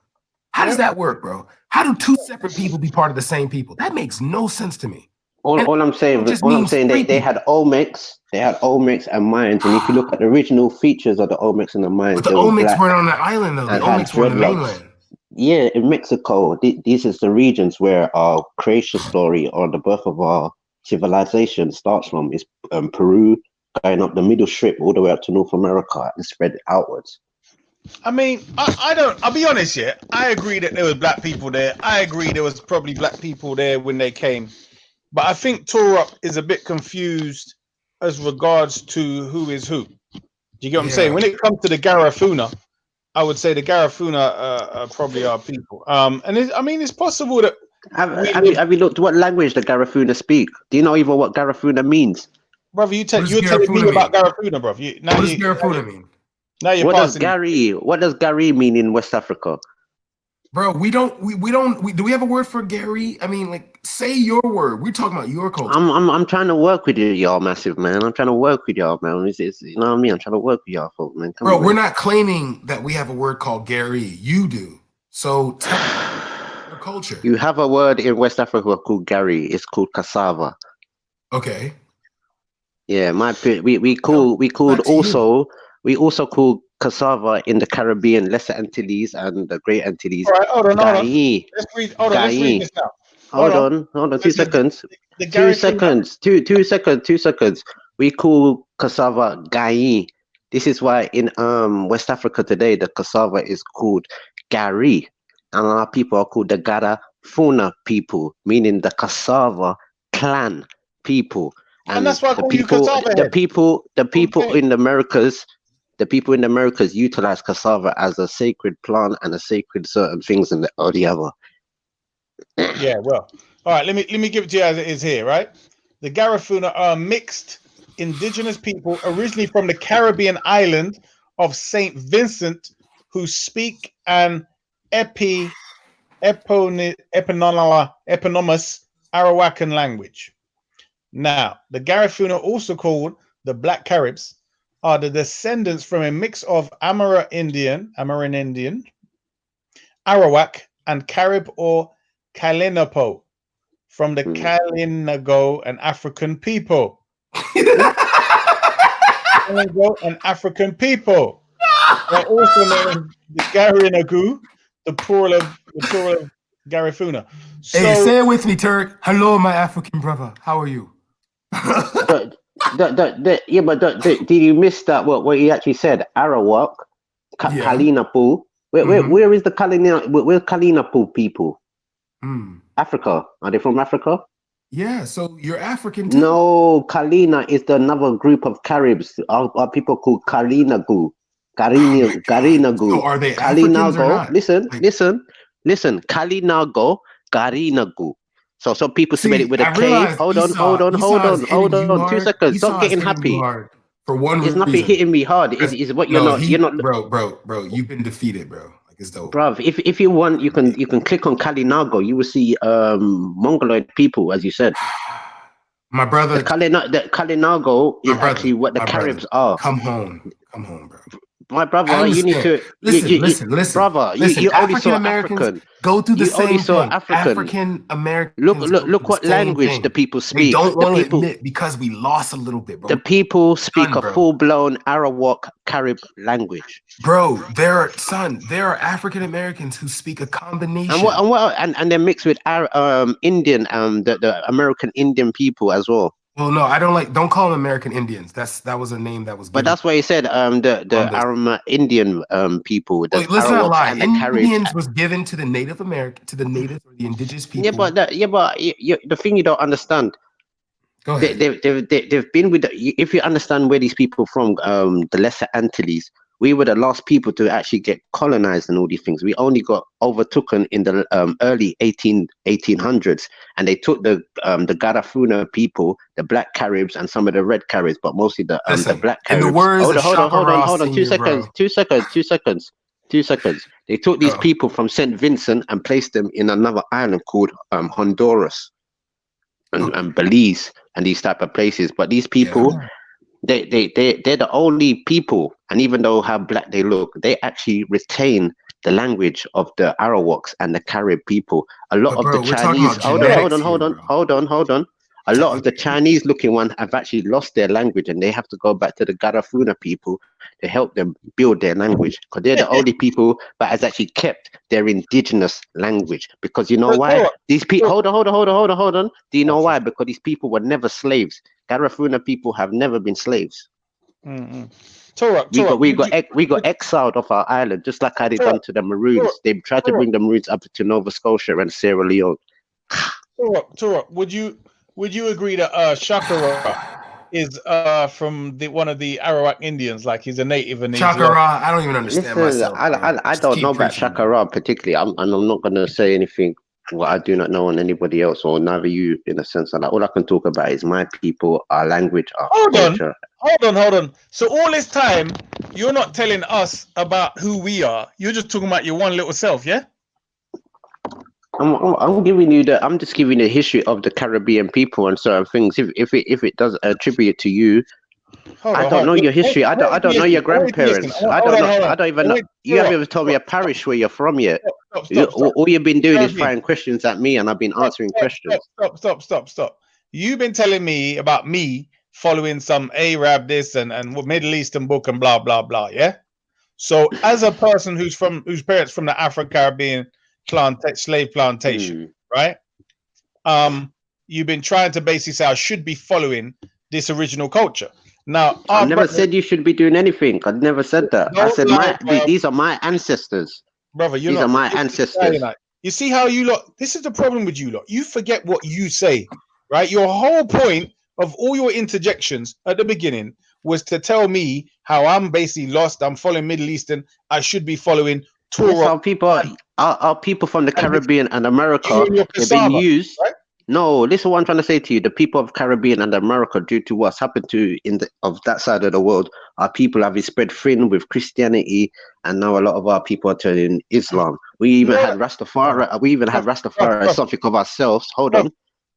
How does that work, bro? How do two separate people be part of the same people? That makes no sense to me. All I'm saying, they had Olmecs, and Mayans, and if you look at the original features of the Olmecs and the Mayans, but the Olmecs weren't on the island though. The Olmecs were on the mainland. Yeah, in Mexico, these is the regions where our creation story or the birth of our civilization starts from. Is Peru, going up the middle strip all the way up to North America and spread outwards. I mean, I'll be honest, I agree that there was black people there. I agree there was probably black people there when they came. But I think Torah is a bit confused as regards to who is who. Do you get what I'm saying? When it comes to the Garifuna, I would say the Garifuna are probably our people. And it's possible that have you looked what language the Garifuna speak? Do you know even what Garifuna means? Brother, you're telling me about Garifuna, bro. What does Garifuna mean? Now you're What does Gary mean in West Africa? Bro, we do we have a word for Gary? I mean, like, say your word. We're talking about your culture. I'm trying to work with you, y'all, massive man. I'm trying to work with y'all, man. It's you know what I mean? I'm trying to work with y'all, folk, man. Bro, we're not claiming that we have a word called Gary. You do. So tell your culture. You have a word in West Africa called Gary. It's called cassava. Okay. Yeah, we also call cassava in the Caribbean, Lesser Antilles and the Great Antilles. All right, hold on. Let's read this now. Hold on. 2 seconds. 2 seconds. 2 seconds. We call cassava gai. This is why in West Africa today the cassava is called gari, and our people are called the Garifuna people, meaning the cassava clan people. And that's why I call you cassava. The people in the Americas. The people in the Americas utilize cassava as a sacred plant and a sacred certain things and or the other. Yeah, well, all right. Let me give it to you as it is here, right? The Garifuna are mixed indigenous people originally from the Caribbean island of Saint Vincent, who speak an eponymous Arawakan language. Now, the Garifuna, also called the Black Caribs, are the descendants from a mix of Amerindian, Arawak, and Carib or Kalinapo from the Kalinago and African people. And African people are also known as the Garinagu, the plural of Garifuna. So, hey, say it with me, Turk. Hello, my African brother. How are you? Did you miss that? What he actually said? Arawak, Kalinapo. Where is the Kalina? Where's Kalinapo people? Africa. Are they from Africa? Yeah. So you're African too. No, Kalina is another group of Caribs. Our people called Kalinagu. Garinagu. So are they Africans or not? Listen. Kalinago, Garinagu. So some people See, spell it with a I K. realized Hold on. Esau is hitting you 2 hard. seconds. Stop Esau is getting hitting you happy. hard for one It's nothing reason. hitting me hard. Because- Is what no, bro, you've been defeated, bro. Like it's dope. Bruv, if you want, you can click on Kalinago. You will see Mongoloid people, as you said. My brother, The Kalinago is actually what the my Caribs brother. are. Come home, bro. My I brother, you need understand. to Listen. brother. Listen, You only saw African Americans African. go through the You only same saw thing. African. African Americans Look what the same language thing. the people They speak. don't The want to people, admit because we lost a little bit, bro. the people speak Done, a bro. full-blown Arawak Carib language. Bro, there are African Americans who speak a combination. And they're mixed with Indian, the American Indian people as well. Well, no, I don't call them American Indians. That was a name that was given. But that's why he said the Aram Indian people. Wait, let's not lie. And the Indians was given to the Native American, to the Native or the indigenous people. Yeah, but the thing you don't understand. Go ahead. They've been with. If you understand where these people from, the Lesser Antilles, we were the last people to actually get colonized and all these things. We only got overtaken in the early 1800s, and they took the Garifuna people, the Black Caribs, and some of the Red Caribs, but mostly the Black Caribs. In the words of hold on, 2 Senior, seconds, 2 seconds. They took these people from St. Vincent and placed them in another island called Honduras and Belize and these type of places. But these people, they're the only people, and even though how black they look, they actually retain the language of the Arawaks and the Carib people. A lot of the Chinese. Hold on. A lot of the Chinese looking ones have actually lost their language, and they have to go back to the Garifuna people to help them build their language, because they're the only people that has actually kept their indigenous language. Because you know why? These people. Hold on. Do you know why? Because these people were never slaves. Garifuna people have never been slaves. We got exiled off our island, just like how they done to the Maroons. They tried to bring the Maroons up to Nova Scotia and Sierra Leone. Turok, would you agree that Shakara is from one of the Arawak Indians, like he's a native and Shakara? I don't even understand myself. I don't know about Shakara particularly. I'm not gonna say anything what I do not know on anybody else, or neither you, in a sense. Like, all I can talk about is my people, our language, our culture. Hold on. So all this time, you're not telling us about who we are. You're just talking about your one little self, yeah? I'm giving you I'm just giving you the history of the Caribbean people and certain things. If it does attribute to you, I don't know your history. I don't know your grandparents. I don't even know. You haven't even told me a parish where you're from yet. All you've been doing is firing questions at me, and I've been answering questions. Stop. You've been telling me about me following some Arab this and Middle Eastern book and blah blah blah. Yeah. So as a person whose parents from the Afro-Caribbean slave plantation, right? You've been trying to basically say I should be following this original culture. Now, I never said you should be doing anything. I never said that. I said these are my ancestors. Brother, these are my ancestors. You see how you lot, this is the problem with you lot. You forget what you say, right? Your whole point of all your interjections at the beginning was to tell me how I'm basically lost. I'm following Middle Eastern. I should be following Torah. Yes, our people from the Caribbean and America, they've been used. Right? No, listen what I'm trying to say to you. The people of Caribbean and America, due to what's happened to of that side of the world, our people have spread thin with Christianity, and now a lot of our people are turning Islam. We even had Rastafari. We even had Rastafari as something of ourselves. Hold on.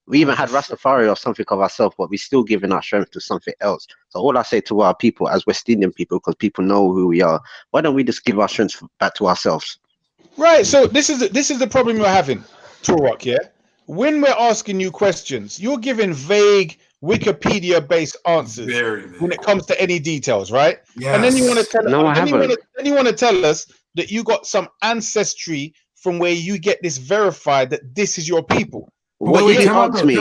We even had Rastafari or something of ourselves, but we're still giving our strength to something else. So all I say to our people, as West Indian people, because people know who we are, why don't we just give our strength back to ourselves? Right. So this is the problem you're having, Turok. Yeah. When we're asking you questions, you're giving vague Wikipedia-based answers when it comes to any details, right? Yes. And then you want to tell then you want to tell us that you got some ancestry from where you get this verified that this is your people. What did you ask me?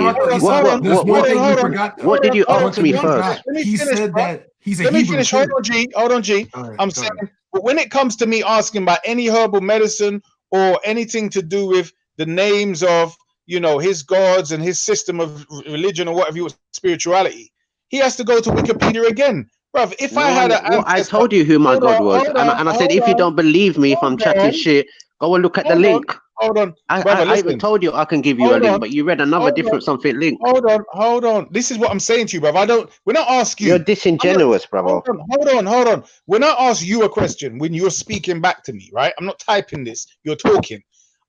What did you ask me first? He said that he's a Hebrew. Let me finish. Hold on, G. I'm saying, but when it comes to me asking about any herbal medicine or anything to do with the names of, his gods and his system of religion or whatever, spirituality, he has to go to Wikipedia again. Bruv, if I had I told you who my God was, and I said, if you don't believe me, if I'm chatting shit, go and look at the link. hold on, I brother. even Listen. told you I can give you a Hold link, on. but you read another Hold different on. something link. Hold on. This is what I'm saying to you, brother. When I ask you, You're disingenuous, brother. Hold on. When I ask you a question, when you're speaking back to me, right? I'm not typing this. You're talking.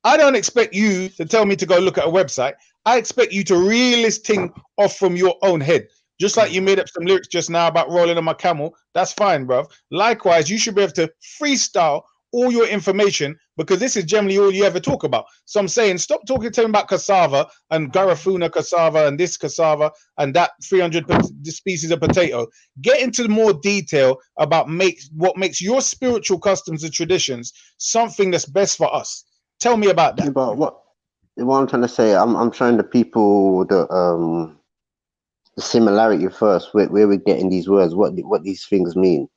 I don't expect you to tell me to go look at a website. I expect you to reel this thing off from your own head. Just like you made up some lyrics just now about rolling on my camel. That's fine, bruv. Likewise, you should be able to freestyle all your information, because this is generally all you ever talk about. So I'm saying, stop talking to me about cassava and Garifuna cassava and this cassava and that 300 species of potato. Get into more detail about what makes your spiritual customs and traditions something that's best for us. Tell me about that. Yeah, but what I'm trying to say, I'm showing the people the similarity first, where we're getting these words, what these things mean,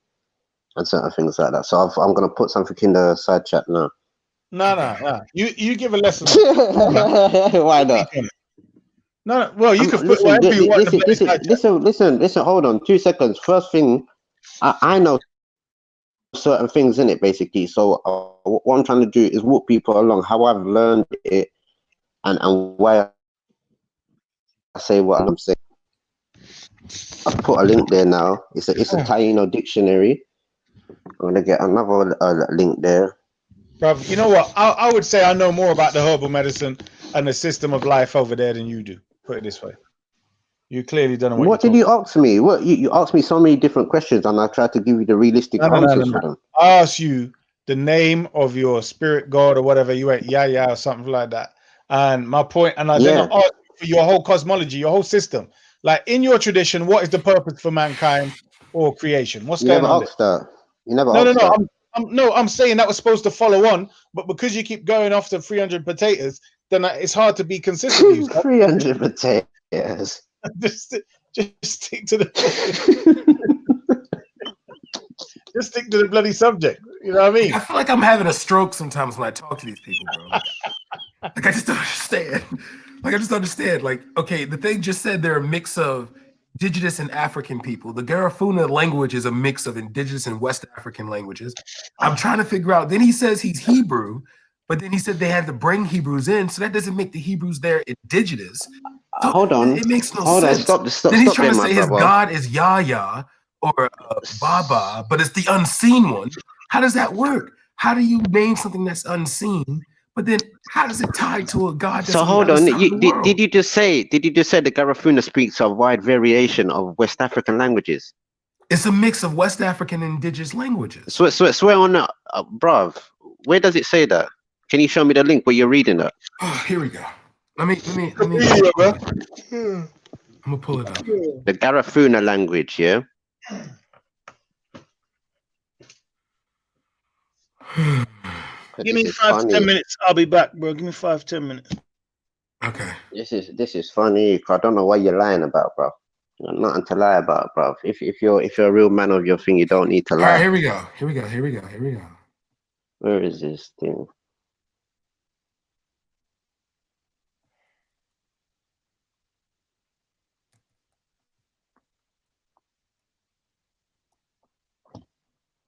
and certain things like that. So I'm gonna put something in the side chat now. No. You give a lesson. Why not? No. Well, you can put whatever you want. Listen. Hold on, 2 seconds. First thing, I know certain things in it basically. So what I'm trying to do is walk people along how I've learned it, and why I say what I'm saying. I've put a link there now. It's a Taino dictionary. I'm gonna get another link there. Bruv, you know what? I would say I know more about the herbal medicine and the system of life over there than you do. Put it this way. You clearly don't know What did you ask me? What you asked me so many different questions, and I tried to give you the realistic answers for them. I asked you the name of your spirit god or whatever. You went yeah or something like that. And my point, and then I asked you for your whole cosmology, your whole system. Like in your tradition, what is the purpose for mankind or creation? What's You going never on asked that. You never there? asked that. I'm saying that was supposed to follow on, but because you keep going off the 300 potatoes, then it's hard to be consistent. 300 potatoes. just stick to the just stick to the bloody subject. You know what I mean? I feel like I'm having a stroke sometimes when I talk to these people, bro. Like I just don't understand. Like, okay, the thing just said they're a mix of indigenous and African people. The Garifuna language is a mix of indigenous and West African languages. I'm trying to figure out. Then he says he's Hebrew, but then he said they had to bring Hebrews in, so that doesn't make the Hebrews there indigenous. So hold on. It makes no hold sense. on. Stop. Then he's Stop trying there, to say his God is Yahya or Baba, but it's the unseen one. How does that work? How do you name something that's unseen? But then, how does it tie to a God that's So on hold the other on. side of the world? Did you just say the Garifuna speaks a wide variation of West African languages? It's a mix of West African and indigenous languages. Swear on that, bruv. Where does it say that? Can you show me the link where you're reading that? Oh, here we go. Let me. I'm gonna pull it up. The Garifuna language, yeah. Give me 5 to 10 minutes. I'll be back, bro. Give me 5 to 10 minutes. Okay. This is funny. I don't know what you're lying about, bro. Nothing to lie about, bro. If you're a real man of your thing, you don't need to lie. All right, here we go. Where is this thing?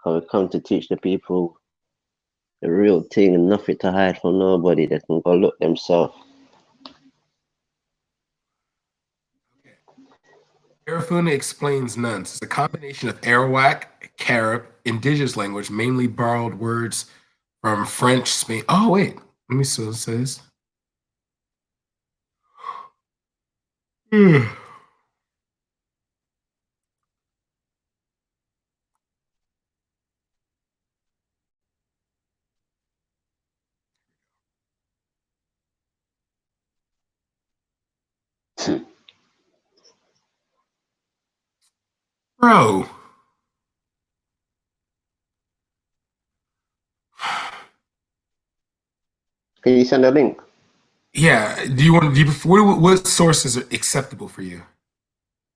We come to teach the people the real thing and nothing to hide from nobody. They can go look themselves. Garifuna explains nuns. It's a combination of Arawak, Carib, indigenous language, mainly borrowed words from French, Spain. Oh, wait. Let me see what it says. Bro. Can you send a link? Yeah. What sources are acceptable for you?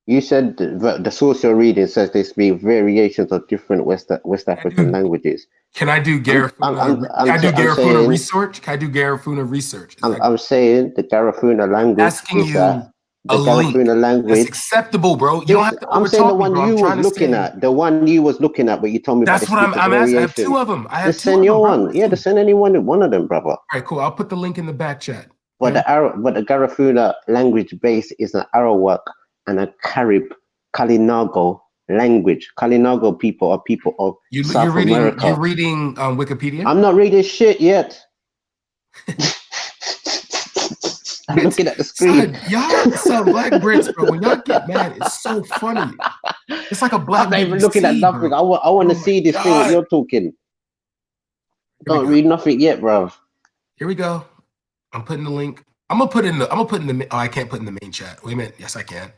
You said the source you're reading says there speak variations of different West African languages. Can I do Garifuna research? Can I do Garifuna research? I'm saying the Garifuna language asking is you the Garifuna language. That's acceptable, bro. You don't have to I'm saying the overtalk me, one bro. you I'm was trying to looking say. at, the one you was looking at, but you told me about That's the what speaker I'm asking. I have variation. two of them. I have Just two send of your them, bro. one. Yeah, just send anyone one of them, brother. All right, cool. I'll put the link in the back chat. But the Garifuna language base is an Arawak and a Kalinago language. Kalinago people are people of South America. You're reading Wikipedia? I'm not reading shit yet. I'm looking at the screen. Y'all black Brits, bro. When y'all get mad, it's so funny. It's like a black I'm not even BBC, looking at nothing. bro. I want to see this thing. What you're talking. Don't read nothing yet, bro. Here we go. I'm putting the link. I'm gonna put in the. Oh, I can't put in the main chat. Wait a minute. Yes, I can.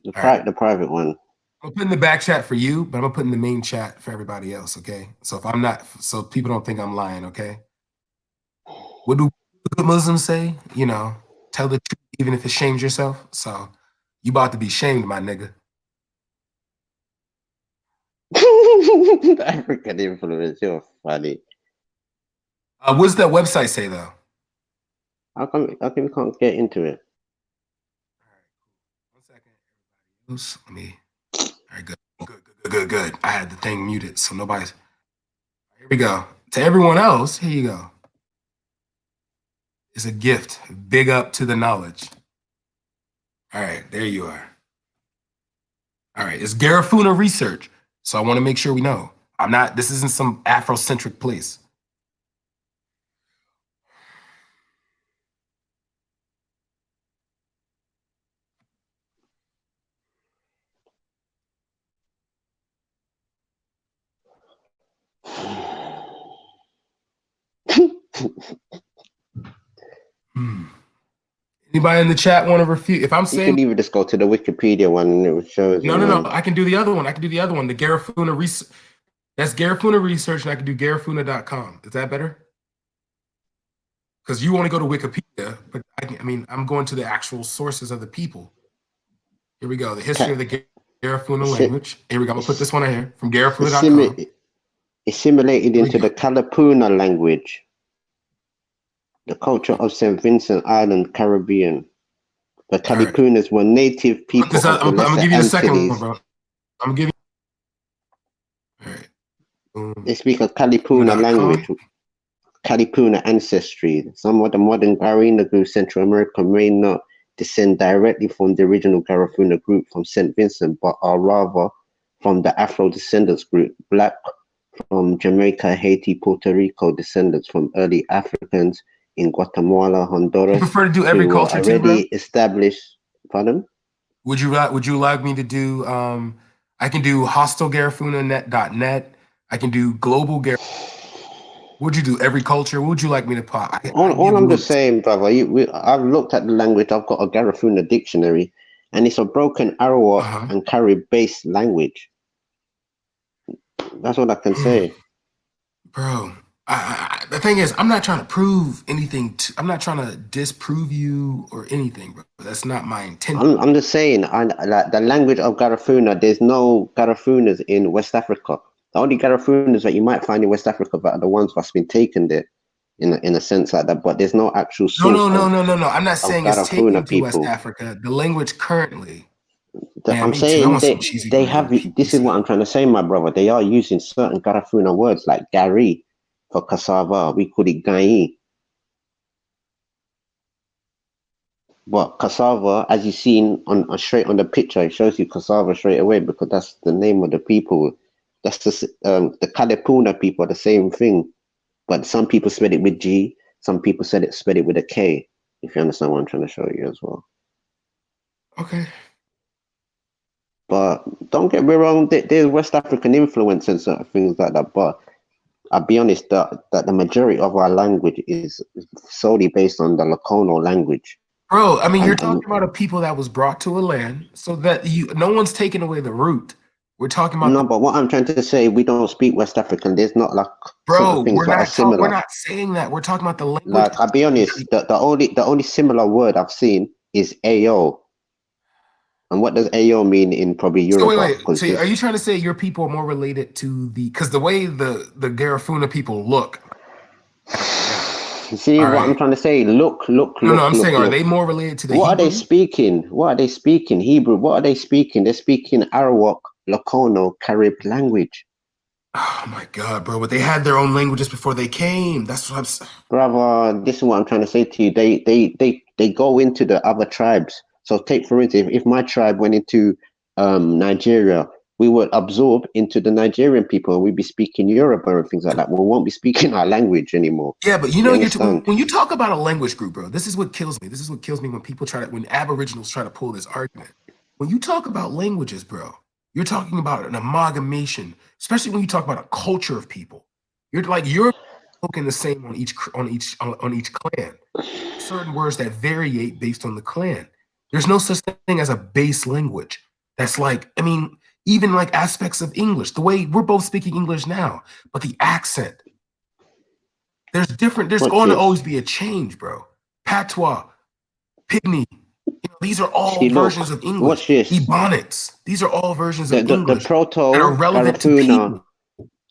The private one. I'm putting the back chat for you, but I'm gonna put in the main chat for everybody else. Okay. So if I'm not, so people don't think I'm lying. Okay. What do Muslims say? You know, tell the truth even if it shames yourself. So you about to be shamed, my nigga. African influence. You're funny. What's that website say though? How come we can't get into it? Let me. All right, good. I had the thing muted, so nobody's. Here we go. To everyone else, here you go. It's a gift. Big up to the knowledge. All right, there you are. All right, it's Garifuna research. So I want to make sure we know. This isn't some Afrocentric place. Anybody in the chat want to refute? If I'm saying you could even just go to the Wikipedia one and it shows. No. I can do the other one. The Garifuna research. That's Garifuna research, and I can do garifuna.com. Is that better? Because you want to go to Wikipedia, but I'm going to the actual sources of the people. Here we go. The history of the Garifuna language. Here we go. I'm gonna put this one right here from garifuna.com. Assimilated into the Kalapuna language, the culture of St. Vincent Island, Caribbean. The Kalipunas were native people of the I'm gonna give you the second one, Antilles. bro. I'm gonna give you. They speak a Kalipuna language, Kalipuna ancestry. Some of the modern Garina group, Central America, may not descend directly from the original Garifuna group from St. Vincent, but are rather from the Afro descendants group, Black from Jamaica, Haiti, Puerto Rico, descendants from early Africans in Guatemala, Honduras. You prefer to do every culture already too, bro? established. Pardon? Would you like me to do? I can do hostleGarifunanet.net. I can do global Gar. Would you do every culture? What would you like me to pop? All I'm just saying, brother, I've looked at the language. I've got a Garifuna dictionary, and it's a broken Arawak and Carib-based language. That's what I can say. Bro, the thing is, I'm not trying to prove anything. I'm not trying to disprove you or anything, bro. That's not my intention. I'm just saying, like the language of Garifuna, there's no Garifunas in West Africa. The only Garifunas that you might find in West Africa are the ones that's been taken there, in a sense like that. But there's no actual source. No. I'm not saying it's taken to West people. Africa. The language currently. I'm saying they have. This is what I'm trying to say, my brother. They are using certain Garifuna words like Gari for cassava. We call it Gai. But cassava, as you seen on straight on the picture, it shows you cassava straight away because that's the name of the people. That's the Kalipuna people are the same thing, but some people spell it with G, some people spell it with a K. If you understand what I'm trying to show you as well. Okay. But don't get me wrong, there's West African influence and certain things like that. But I'll be honest that the majority of our language is solely based on the Lokono language. Bro, you're talking about a people that was brought to a land so that no one's taking away the root. We're talking about but what I'm trying to say, we don't speak West African. There's not like certain things that are similar. We're not saying that. We're talking about the language. Like I'll be honest, the only similar word I've seen is Ayo. And what does Ayo mean in probably Europe? So wait. So are you trying to say your people are more related to because the way the Garifuna people look, See All what I'm right. trying to say? Look. No, I'm saying, are they more related to the What are they Hebrew? speaking? What are they speaking? Hebrew. What are they speaking? They're speaking Arawak, Lokono, Carib language. Oh my God, bro! But they had their own languages before they came. That's what I'm saying. Brother, this is what I'm trying to say to you. They go into the other tribes. So take for instance, if my tribe went into Nigeria, we would absorb into the Nigerian people and we'd be speaking Yoruba and things like that. We won't be speaking our language anymore. Yeah, but you You know, understand? when you talk about a language group, bro, this is what kills me. This is what kills me when people when Aboriginals try to pull this argument. When you talk about languages, bro, you're talking about an amalgamation, especially when you talk about a culture of people. You're spoken the same on each clan. Certain words that variate based on the clan. There's no such thing as a base language. That's like, I mean, even like aspects of English, the way we're both speaking English now, but the accent. There's going to always be a change, bro. Patois, Pygmy, these are all See, look, versions of English. watch this. Ebonics, these are all versions of The English proto that are relevant to Garifuna,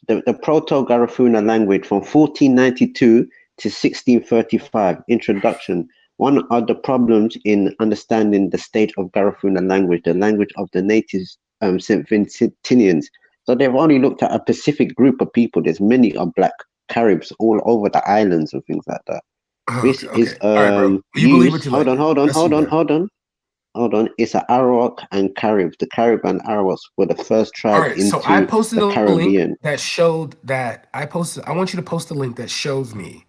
people. the proto Garifuna language from 1492 to 1635. Introduction. One of the problems in understanding the state of Garifuna language, the language of the natives, St. Vincentians. So they've only looked at a specific group of people. There's many of Black Caribs all over the islands and things like that. This is All right, bro. You believe what used. you Hold like. on. It's an Arawak and Carib. The Carib and Arawaks were the first All tribe right, so I into posted the a link Caribbean. that showed that I want you to post a link that shows me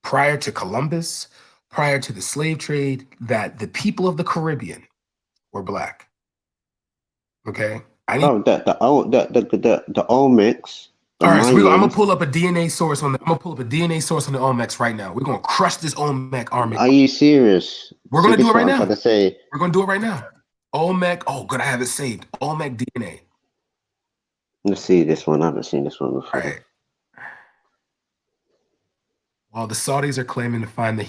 prior to Columbus, prior to the slave trade, that the people of the Caribbean were Black. Okay, The Olmecs, the all right, so I'm gonna Mayans. pull up a DNA source on the. I'm gonna pull up a DNA source on the Olmecs right now. We're gonna crush this Olmec army. Are you serious? We're See, gonna this do it is what right I'm now. trying to say. We're gonna do it right now. Olmec. Oh, good. I have it saved. Olmec DNA. Let's see this one. I haven't seen this one All before. right. While the Saudis are claiming to find the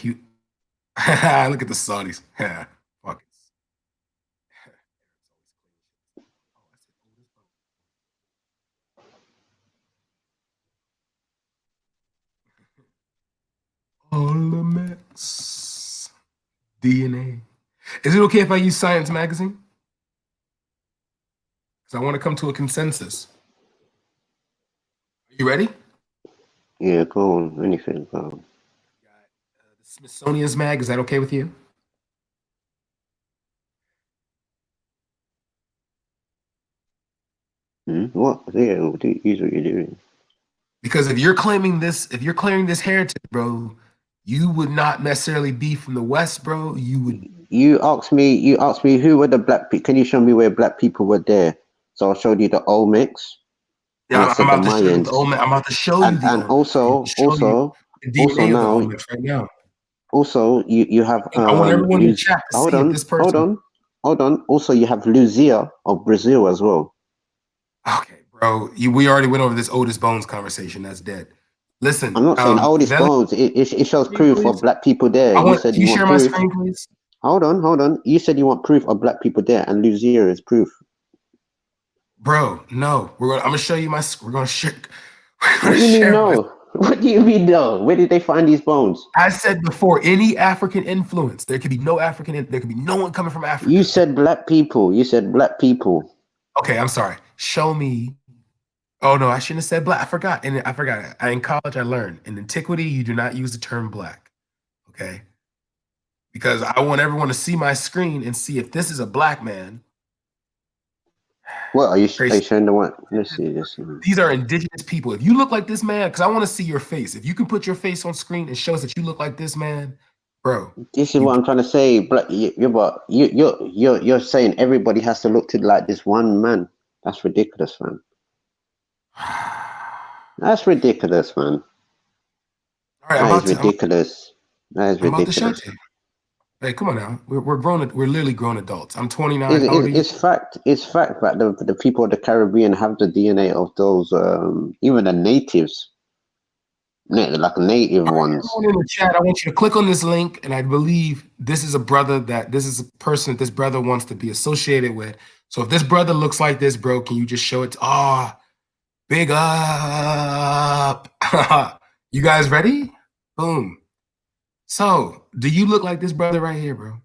look at the Saudis. Yeah. Fuck it. Olmecs DNA. Is it okay if I use Science Magazine? Because I want to come to a consensus. Are you ready? Yeah, go on. Anything, go on. The Smithsonian's Mag. Is that okay with you? What? Yeah, use what you're doing. Because if you're claiming this heritage, bro, you would not necessarily be from the West, bro. You asked me who were the Black people. Can you show me where Black people were there? So I showed you the Olmecs. And Yeah, I said the Mayans. I'm about to show you the And Olmecs. also The DNA of the now, Olmecs right now. Also, you have I want everyone in the chat to see if this person. Hold on. Also, you have Luzia of Brazil as well. Okay, bro. We already went over this Otis Bones conversation. That's dead. Listen, I'm not saying Otis Bones. It shows proof of Black people there. You said Can you you share want my proof. screen, please? Hold on. You said you want proof of Black people there, and Luzia is proof. Bro, no. I'm gonna show you my. We're gonna share. What do you mean no? What do you mean no? Where did they find these bones? I said before, any African influence. There could be no African. There could be no one coming from Africa. You said Black people. Okay, I'm sorry. Show me. Oh no, I shouldn't have said Black. I forgot. In college, I learned in antiquity you do not use the term Black. Okay, because I want everyone to see my screen and see if this is a Black man. What are you showing the one? Let's see this. These are indigenous people. If you look like this man, because I want to see your face. If you can put your face on screen and show us that you look like this man, bro. This is what I'm trying to say. Black, you're saying everybody has to look to like this one man. That's ridiculous, man. That's ridiculous, man. All right, That is ridiculous. That is I'm about to show ridiculous. you. Hey, come on now. We're grown. We're literally grown adults. I'm 29. How old are you? It's fact that the people of the Caribbean have the DNA of those, even the natives, like native ones. In the chat, I want you to click on this link, and I believe this is a person this brother wants to be associated with. So if this brother looks like this, bro, can you just show it? Big up. You guys ready? Boom. So, do you look like this brother right here, bro?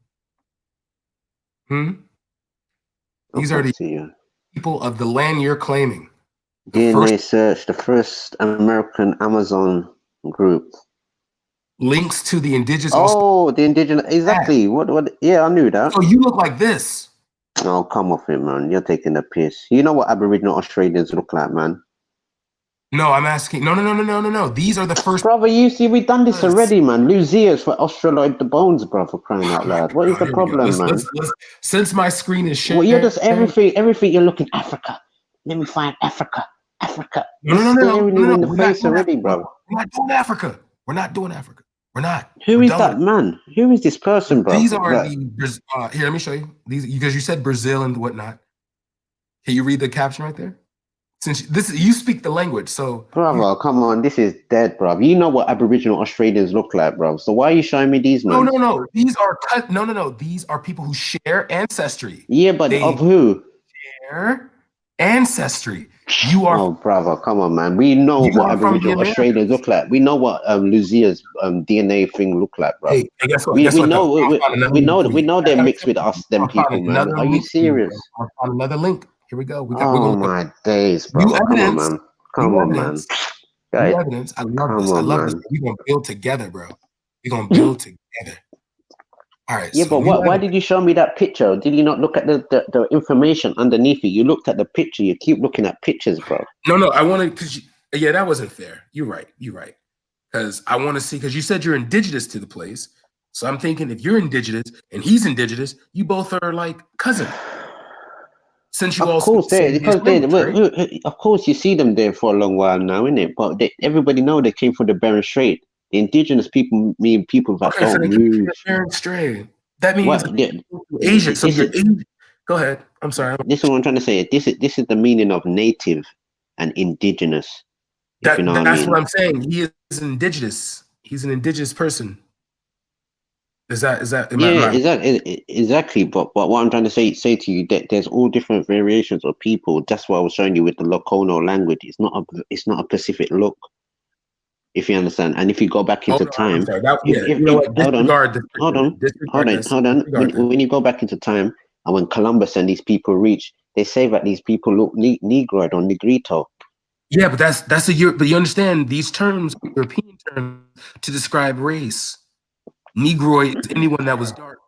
These are the people of the land you're claiming. DNA search, the first American Amazon group. Links to the indigenous. Oh, the indigenous. Exactly. What? Yeah, I knew that. So you look like this. Oh, come off it, man. You're taking the piss. You know what Aboriginal Australians look like, man? No, I'm asking. No. These are the first. Brother, you see, we've done this already, man. Luzias for Australoid the bones, bro, for crying out loud. What is the problem, man? Since my screen is shared. Well, you're just everything you're looking Africa. Let me find Africa. No. Staring you in the face already, bro. We're not doing Africa. We're not doing Africa. We're not. Who is that man? Who is this person, bro? These are the here. Let me show you these because you said Brazil and whatnot. Can you read the caption right there? Since you speak the language, so brother, come on, this is dead, bro. You know what Aboriginal Australians look like, bro. So why are you showing me these, man? No. These are These are people who share ancestry. Yeah, but of who? Share ancestry. You are. Oh, brother, come on, man. We know what Aboriginal Australians look like. We know what Luzia's DNA thing look like, bro. Hey, guess what? We know they're mixed with us, them people, man. Are you serious? I'll find another link. Here we go. Oh my days, bro. Come on, man. Come on, man. Guys, evidence. I love this. I love this. We're gonna build together, bro. We're gonna build together. All right. Yeah, but why did you show me that picture? Did you not look at the information underneath it? You looked at the picture. You keep looking at pictures, bro. No. I wanted because that wasn't fair. You're right. Because I want to see because you said you're indigenous to the place. So I'm thinking if you're indigenous and he's indigenous, you both are like cousins. Since you of course, of course, you see them there for a long while now, innit? But everybody know they came from the Bering Strait. The indigenous people mean people that don't move. Bering Strait. That means Asia. So you're Asian. Go ahead. I'm sorry. This is what I'm trying to say. This is the meaning of native and indigenous. That's what I'm saying. He is indigenous. He's an indigenous person. Is that? Exactly. But what I'm trying to say to you that there's all different variations of people. That's what I was showing you with the Lokono language. It's not a specific look, if you understand. And if you go back into time, hold on. When you go back into time, and when Columbus and these people reach, they say that these people look Negroid or Negrito. Yeah, but that's a but you understand these terms, European terms, to describe race. Negroid is anyone that was dark.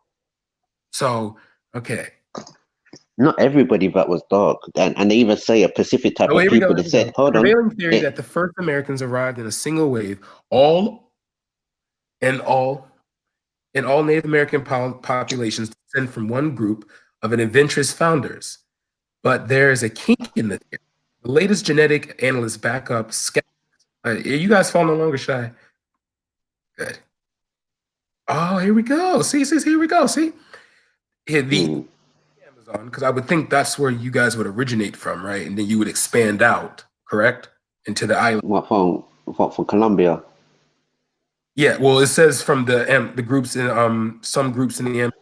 So, okay. Not everybody that was dark. And they even say a specific type of people. They said, hold on. The prevailing theory that the first Americans arrived in a single wave, all Native American populations descend from one group of an adventurous founders. But there is a kink in the theory. The latest genetic analysts back up. Are you guys following along or should I? Good. Oh, here we go. See, here we go. See, here the Amazon, because I would think that's where you guys would originate from, right? And then you would expand out, correct, into the island. What from Colombia? Yeah. Well, it says from the groups in some groups in the Amazon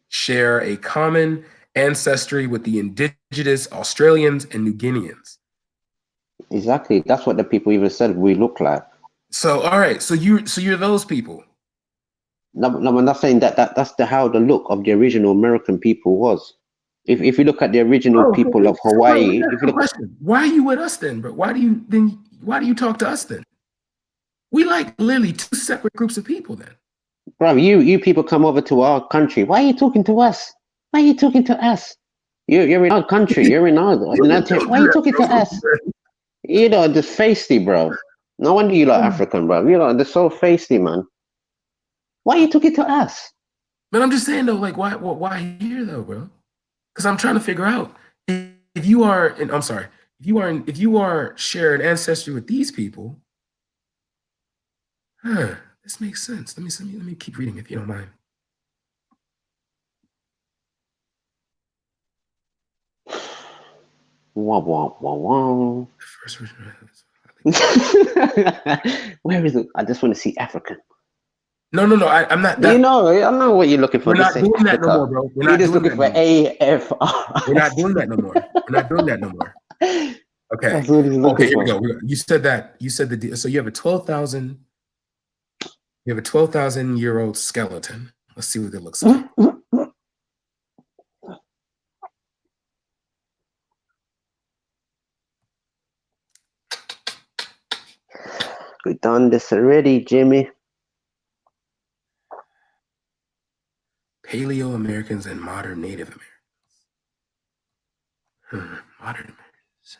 share a common ancestry with the indigenous Australians and New Guineans. Exactly. That's what the people even said we look like. So all right. So you're those people. No, I'm not saying that's how the look of the original American people was. If you look at the original people of Hawaii, why are you with us then, bro? Why do you talk to us then? We like literally two separate groups of people then. Bro, you people come over to our country. Why are you talking to us? Why are you talking to us? You're in our country. You're in our. Why are you talking to us? You know, just feisty, bro. No wonder you like African, bro. You know, they're so feisty, man. Why are you talking to us? But I'm just saying though, like why here though, bro? Because I'm trying to figure out if you are, and I'm sorry, if you are sharing ancestry with these people, this makes sense. Let me keep reading if you don't mind. Wow. Where is it? I just want to see African. No. I'm not. I know what you're looking for. We're not doing that no more, bro. You're just looking for AFR. We're not doing that no more. Okay. Okay, here we go. You said that. You said so you have a 12,000. You have a 12,000-year-old skeleton. Let's see what it looks like. We done this already, Jimmy. Paleo Americans and modern Native Americans. Modern Americans.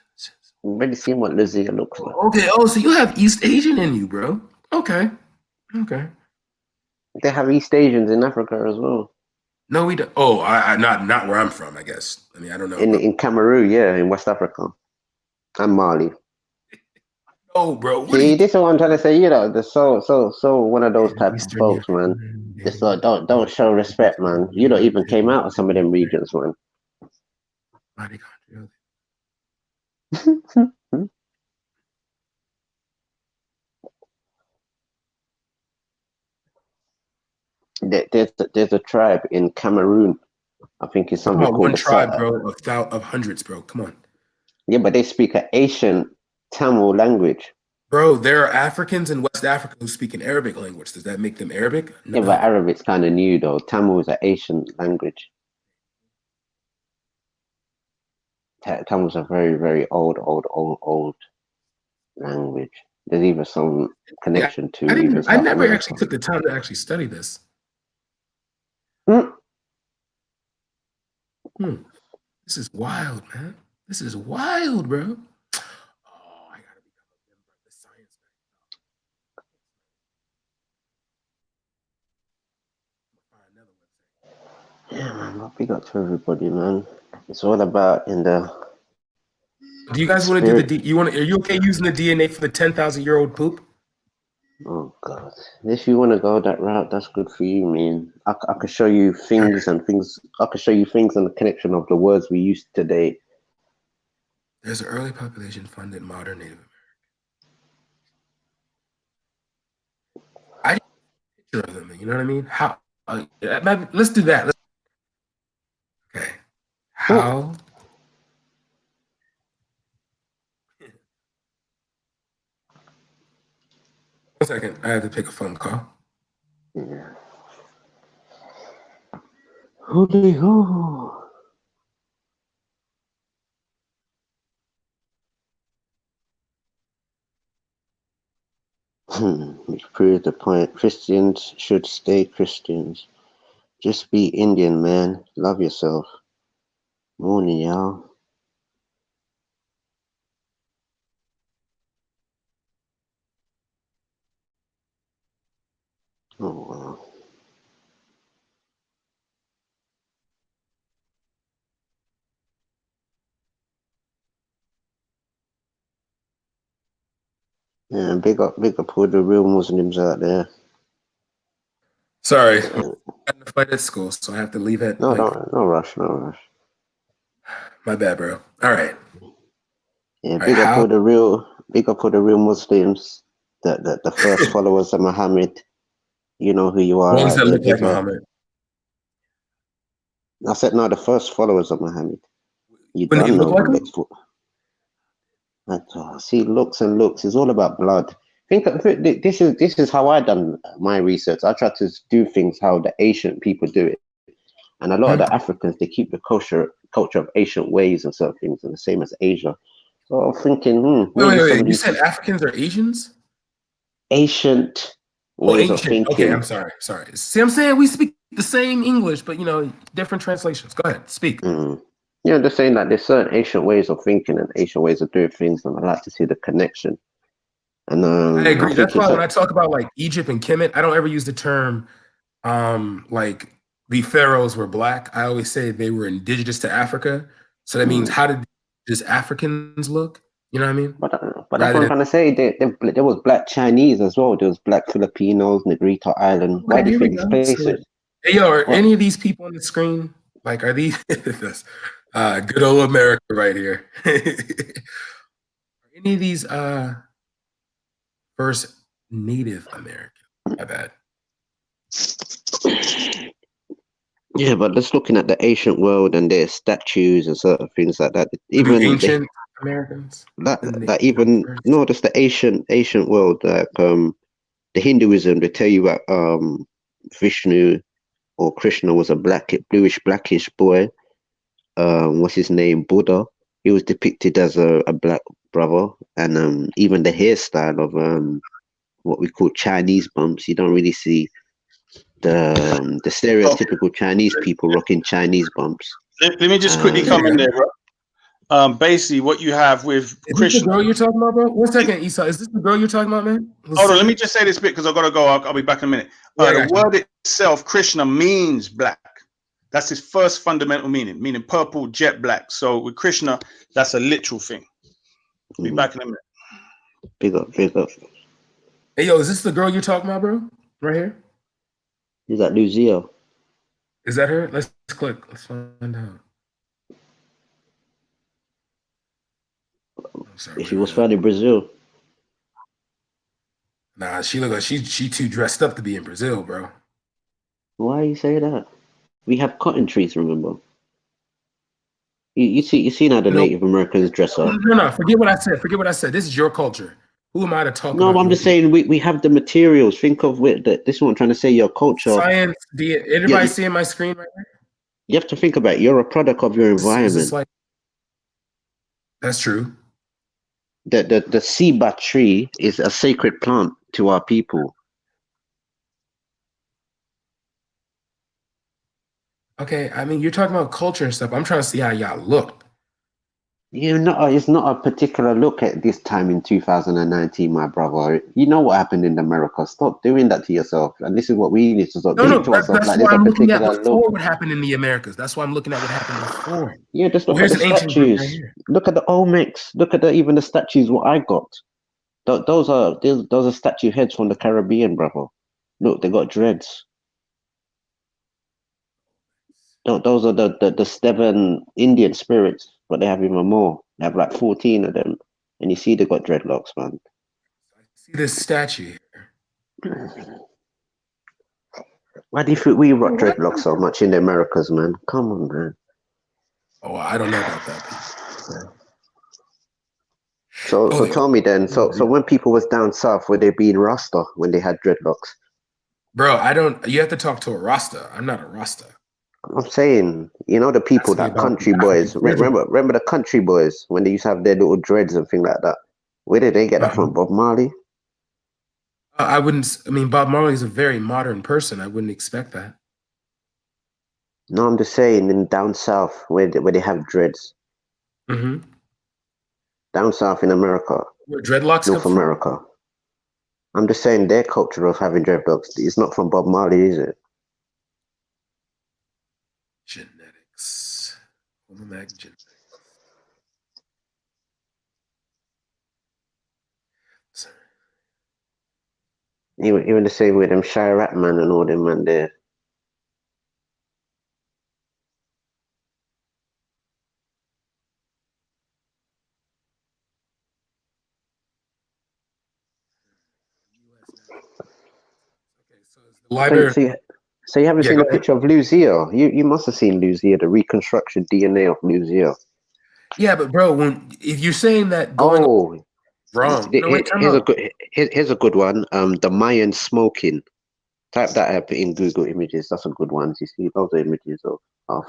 Already seen what Lizzie looks like. Okay. Oh, so you have East Asian in you, bro. Okay. Okay. They have East Asians in Africa as well. No, we don't. Oh, I not where I'm from, I guess. I mean, I don't know. In Cameroon, yeah, in West Africa. And Mali. Oh, bro. See, this is what I'm trying to say. You know, the so one of those type of folks, man. Just don't show respect, man. You don't even came out of some of them regions, man. There's a tribe in Cameroon. I think it's something called one the tribe, bro, of hundreds, bro. Come on. Yeah, but they speak an ancient Tamil language. Bro, there are Africans in West Africa who speak an Arabic language. Does that make them Arabic? No. Yeah, but Arabic's kind of new, though. Tamil is an ancient language. Tamil's a very, very old language. There's even some connection to even South I never America. actually took the time to actually study this. This is wild, man. This is wild, bro. Yeah, man. Big up to everybody, man. It's all about in the. Do you guys want to do the? Are you okay using the DNA for the 10,000-year-old poop? Oh God! If you want to go that route, that's good for you, man. I could show you things and things. I could show you things and the connection of the words we use today. There's an early population funded modern Native American. I didn't picture of them. You know what I mean? How? Let's do that. Okay. How? One second. I have to pick a phone call. Yeah. Holy ho! Which proves the point. Christians should stay Christians. Just be Indian, man. Love yourself. Morning, y'all. Oh, wow. Yeah, big up all the real Muslims out there. Sorry, I'm having a fight at school, so I have to leave at. No rush. My bad, bro. All right. Yeah, big up all the real Muslims. The first followers of Muhammad. You know who you are. Ones that there, look like Muhammad. I said no, the first followers of Muhammad. You Wouldn't don't he look know. like See, looks and looks. It's all about blood. This is how I done my research. I try to do things how the ancient people do it, and a lot of the Africans, they keep the culture of ancient ways and certain things, and the same as Asia. So I'm thinking, wait. You said Africans are Asians? Ancient ways of thinking. Okay, I'm sorry. See, I'm saying we speak the same English, but different translations. Go ahead, speak. Yeah, they're saying that there's certain ancient ways of thinking and ancient ways of doing things, and I like to see the connection. And I agree. That's why when I talk about like Egypt and Kemet, I don't ever use the term like the pharaohs were black. I always say they were indigenous to Africa. So that means how did just Africans look? You know what I mean? But that's what I'm trying to say. There was black Chinese as well. There was black Filipinos, Negrito Island. Why do you think these places? Hey, yo, are any of these people on the screen? Like, are these good old America right here? Are any of these first Native American? My bad. Yeah, but just looking at the ancient world and their statues and certain things like that. Even the ancient Americans. Just the ancient world. Like the Hinduism, they tell you that Vishnu or Krishna was a bluish blackish boy. What's his name? Buddha. He was depicted as a black brother, and even the hairstyle of what we call Chinese bumps. You don't really see the stereotypical Chinese people rocking Chinese bumps. Let me just quickly come in there, bro. Basically, what you have with Is this Krishna. the girl you're talking about, bro? 1 second, Esau. Is this the girl you're talking about, man? Hold on, let me just say this bit because I've got to go. I'll be back in a minute. The word itself, Krishna, means black. That's his first fundamental meaning purple, jet black. So with Krishna, that's a literal thing. I'll be back in a minute. Big up, big up. Hey, yo, is this the girl you're talking about, bro? Right here? Is that Lucia? Is that her? Let's click. Let's find out. She was found in Brazil. Nah, she look like she too dressed up to be in Brazil, bro. Why you say that? We have cotton trees, remember? You see how the Native Americans dress up. No, forget what I said. Forget what I said. This is your culture. Who am I to talk about? No, I'm just saying we have the materials. Think of this is what I'm trying to say. Your culture. Science. Anybody seeing my screen right now? You have to think about it. You're a product of your environment. That's true. The ceiba tree is a sacred plant to our people. Okay, I mean, you're talking about culture and stuff. I'm trying to see how y'all look. It's not a particular look at this time in 2019, my brother. You know what happened in America. Stop doing that to yourself. And this is what we need to stop doing to ourselves. That's Like, why I'm looking at particular before look. what happened in the Americas. That's why I'm looking at what happened before. Yeah, just look here's at the an ancient group right statues. here. Look at the Olmecs. Look at even the statues. What I got. Those are statue heads from the Caribbean, brother. Look, they got dreads. Those are the 7 Indian spirits, but they have even more. They have like 14 of them, and you see they got dreadlocks, man. See this statue here. Why do you think we rock dreadlocks so much in the Americas, man? Come on, man. Oh, I don't know about that. So tell me then. So when people was down south, were they being Rasta when they had dreadlocks? Bro, you have to talk to a Rasta. I'm not a Rasta. I'm saying, the people that country boys. Remember the country boys when they used to have their little dreads and things like that. Where did they get that from? Bob Marley? I mean, Bob Marley is a very modern person. I wouldn't expect that. No, I'm just saying in down south where they have dreads. Mm-hmm. Down south in America. Where dreadlocks North come America. From? I'm just saying their culture of having dreadlocks is not from Bob Marley, is it? Genetics. Genetics. Even the same with them Chirac man and all them man there. So you haven't seen a picture of Lucia. You must have seen Lucia, the reconstruction DNA of Lucia. Yeah, but bro, if you're saying that going wrong, here's a good one. The Mayan smoking. Type that up in Google Images. That's a good one. You see those images of.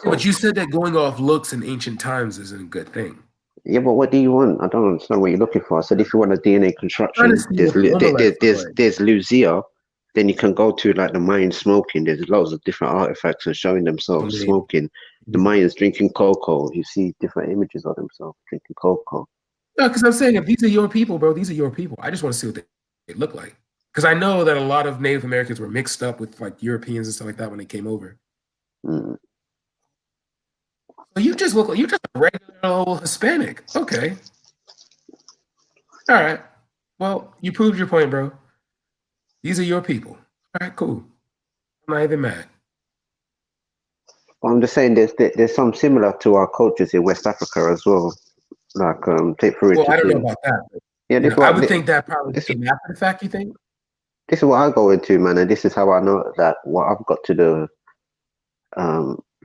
But you said that going off looks in ancient times isn't a good thing. Yeah, but what do you want? I don't understand what you're looking for. I said if you want a DNA construction, there's Lucia. Then you can go to like the Mayan smoking. There's loads of different artifacts and showing themselves smoking. The Mayans drinking cocoa. You see different images of themselves drinking cocoa. No, because I'm saying if these are your people, bro, these are your people. I just want to see what they look like. Because I know that a lot of Native Americans were mixed up with like Europeans and stuff like that when they came over. Mm. So you just look like you're just a regular old Hispanic. Okay. All right. Well, you proved your point, bro. These are your people. All right, cool. I'm not even mad. Well, I'm just saying there's some similar to our cultures in West Africa as well. Like take for instance. Well, I don't know about that. Yeah, I would think that probably came after the fact. You think? This is what I go into, man, and this is how I know that what I've got to the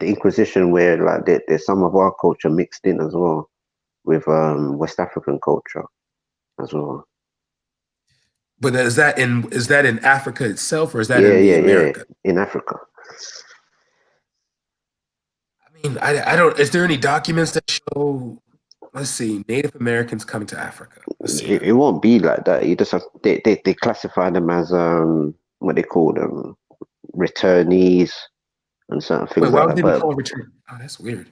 Inquisition, where like there's some of our culture mixed in as well with West African culture as well. But is that in Africa itself, or is that Yeah, in the yeah, yeah. America? In Africa. I mean, I don't. Is there any documents that show? Let's see, Native Americans coming to Africa. Let's see. It won't be like that. You just have they classify them as what they call them, returnees and certain things Wait, why like would that. they be But called return? Oh, that's weird.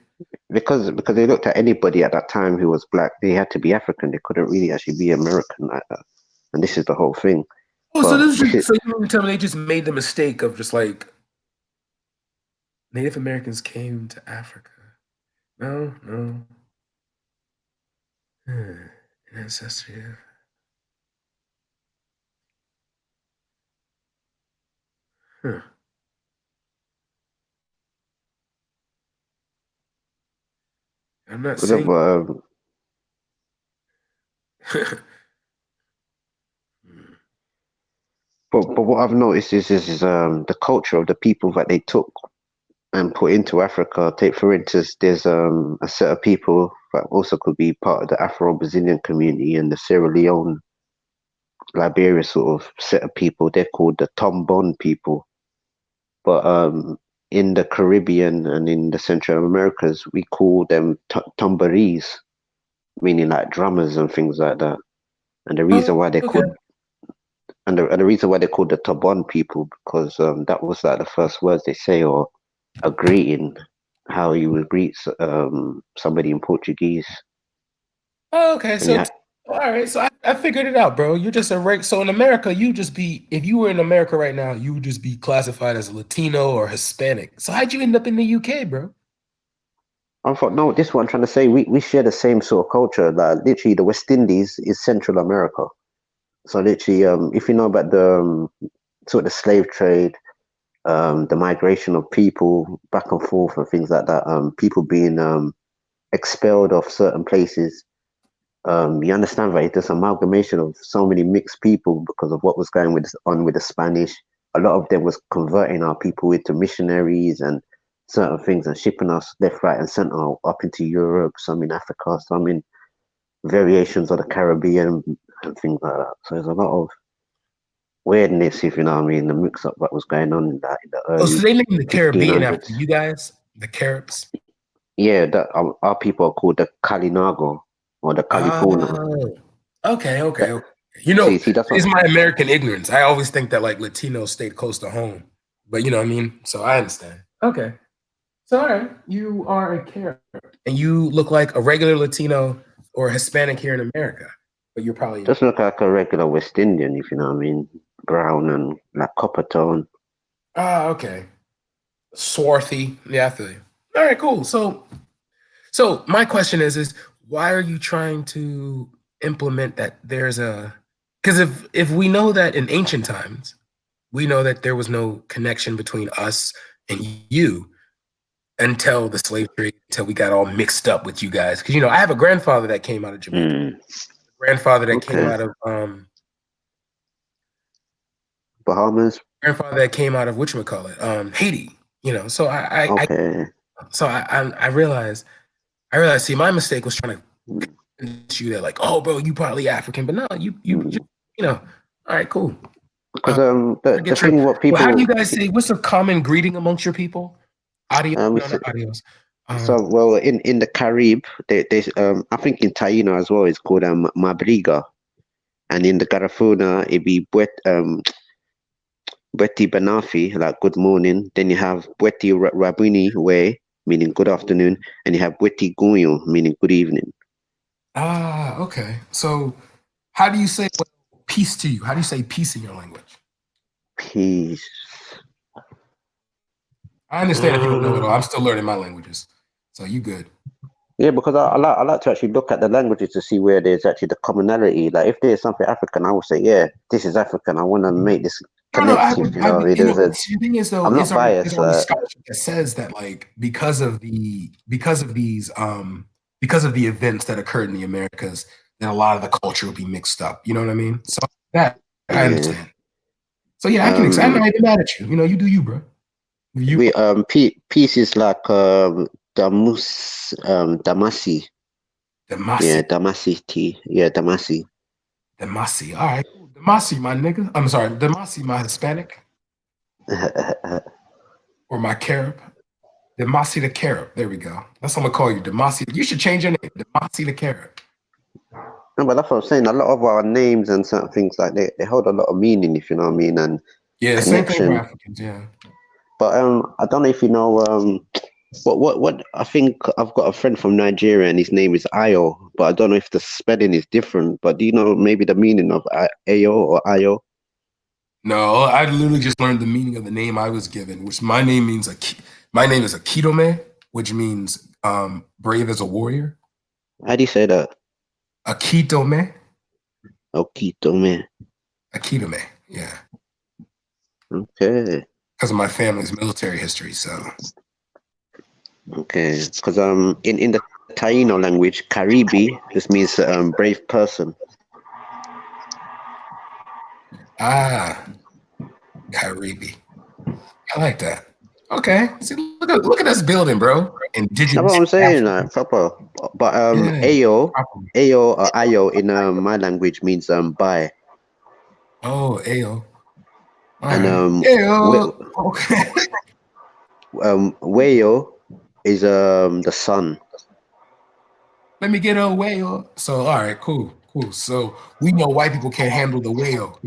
because they looked at anybody at that time who was black, they had to be African. They couldn't really actually be American like that. And this is the whole thing. Oh, so But this is just, so you mean to tell me they just made the mistake of just like Native Americans came to Africa? No. Ancestry. Huh. I'm not seeing. But what I've noticed is the culture of the people that they took and put into Africa. Take for instance, there's a set of people that also could be part of the Afro-Brazilian community and the Sierra Leone, Liberia sort of set of people. They're called the Tombon people. But in the Caribbean and in the Central Americas, we call them Tombaris, meaning like drummers and things like that. And the reason why they're called and the reason why they're called the Tombon people because that was like the first words they say or a greeting, how you would greet somebody in Portuguese. Oh, okay, so all right, so I figured it out, bro. You're just so in America, if you were in America right now, you would just be classified as a Latino or Hispanic. So how'd you end up in the UK, bro? I thought, no, this is what I'm trying to say. We share the same sort of culture. Like literally, the West Indies is Central America. So literally, if you know about the sort of the slave trade, the migration of people back and forth and things like that, people being expelled of certain places. You understand, right? There's amalgamation of so many mixed people because of what was going on with the Spanish. A lot of them was converting our people into missionaries and certain things and shipping us left, right, and center up into Europe, some in Africa, some in variations of the Caribbean and things like that. So there's a lot of weirdness, if you know what I mean, the mix up that was going on in the early. Oh, so they named the Caribbean 1500s. after you guys, the Caribs. Yeah, that our people are called the Kalinago or the Kalipuna. Oh, okay. You know, See, that's it's my American ignorance. I always think that like Latinos stayed close to home, but you know what I mean. So I understand. Okay, so all right, you are a Carib, and you look like a regular Latino or Hispanic here in America, but you're probably just look like a regular West Indian, if you know what I mean, brown and like copper tone. Ah, okay. Swarthy. Yeah, I feel you. All right, cool. So my question is why are you trying to implement that there's because if we know that in ancient times, we know that there was no connection between us and you until the slave trade, until we got all mixed up with you guys. Because, you know, I have a grandfather that came out of Jamaica, grandfather that came out of Bahamas, grandfather that came out of whatchamacallit, Haiti. You know, so I realized. See, my mistake was trying to convince you that, like, oh, bro, you probably African, but no, you know. All right, cool. Because the thing what people. Well, how do you guys say? What's a common greeting amongst your people? Adios. No, not adios. So well, in the Carib, there's I think in Taino as well, it's called Mabriga, and in the Garifuna it be Beti Banafi, like good morning. Then you have Beti Rabuni way, meaning good afternoon, and you have Beti Guyo, meaning good evening. Ah, okay. So how do you say peace to you? How do you say peace in your language? Peace. I understand if you don't know it all. I'm still learning my languages. So you good. Yeah, because I like to actually look at the languages to see where there's actually the commonality. Like if there's something African, I would say, yeah, this is African. I want to make this connect. The thing is, though, I'm not biased. There's scholarship that says that, like, because of the events that occurred in the Americas, that a lot of the culture would be mixed up. You know what I mean? So that I understand. So yeah, I'm not even mad at you. You know, you do you, bro. Peace is like Damasi. Damasi. Yeah, Damasi tea. Yeah, Damasi. Damasi. All right. Demasi, my nigga. I'm sorry, Demasi, my Hispanic. Or my Carib. Demasi the Carib. There we go. That's what I'm gonna call you, Demasi. You should change your name, Demasi the Carib. No, but that's what I'm saying. A lot of our names and certain things like they hold a lot of meaning, if you know what I mean, and Yeah, same thing for Africans. Yeah. But I don't know if you know what I think I've got a friend from Nigeria and his name is Ayo, but I don't know if the spelling is different. But do you know maybe the meaning of Ayo or Ayo? No, I literally just learned the meaning of the name I was given, which my name means my name is Akitome, which means brave as a warrior. How do you say that? Akitome. Akitome. Akitome, yeah. Okay. Because of my family's military history, so. Okay, because in the Taino language, Caribe, this means brave person. Ah, Caribe. I like that. Okay, see, look at this building, bro. Indigenous. That's what I'm saying, proper. But Ayo or Ayo in my language means by. Oh, Ayo. And Ayo. Okay. Wayo is the sun. Let me get a whale. So, all right, cool. So we know white people can't handle the whale.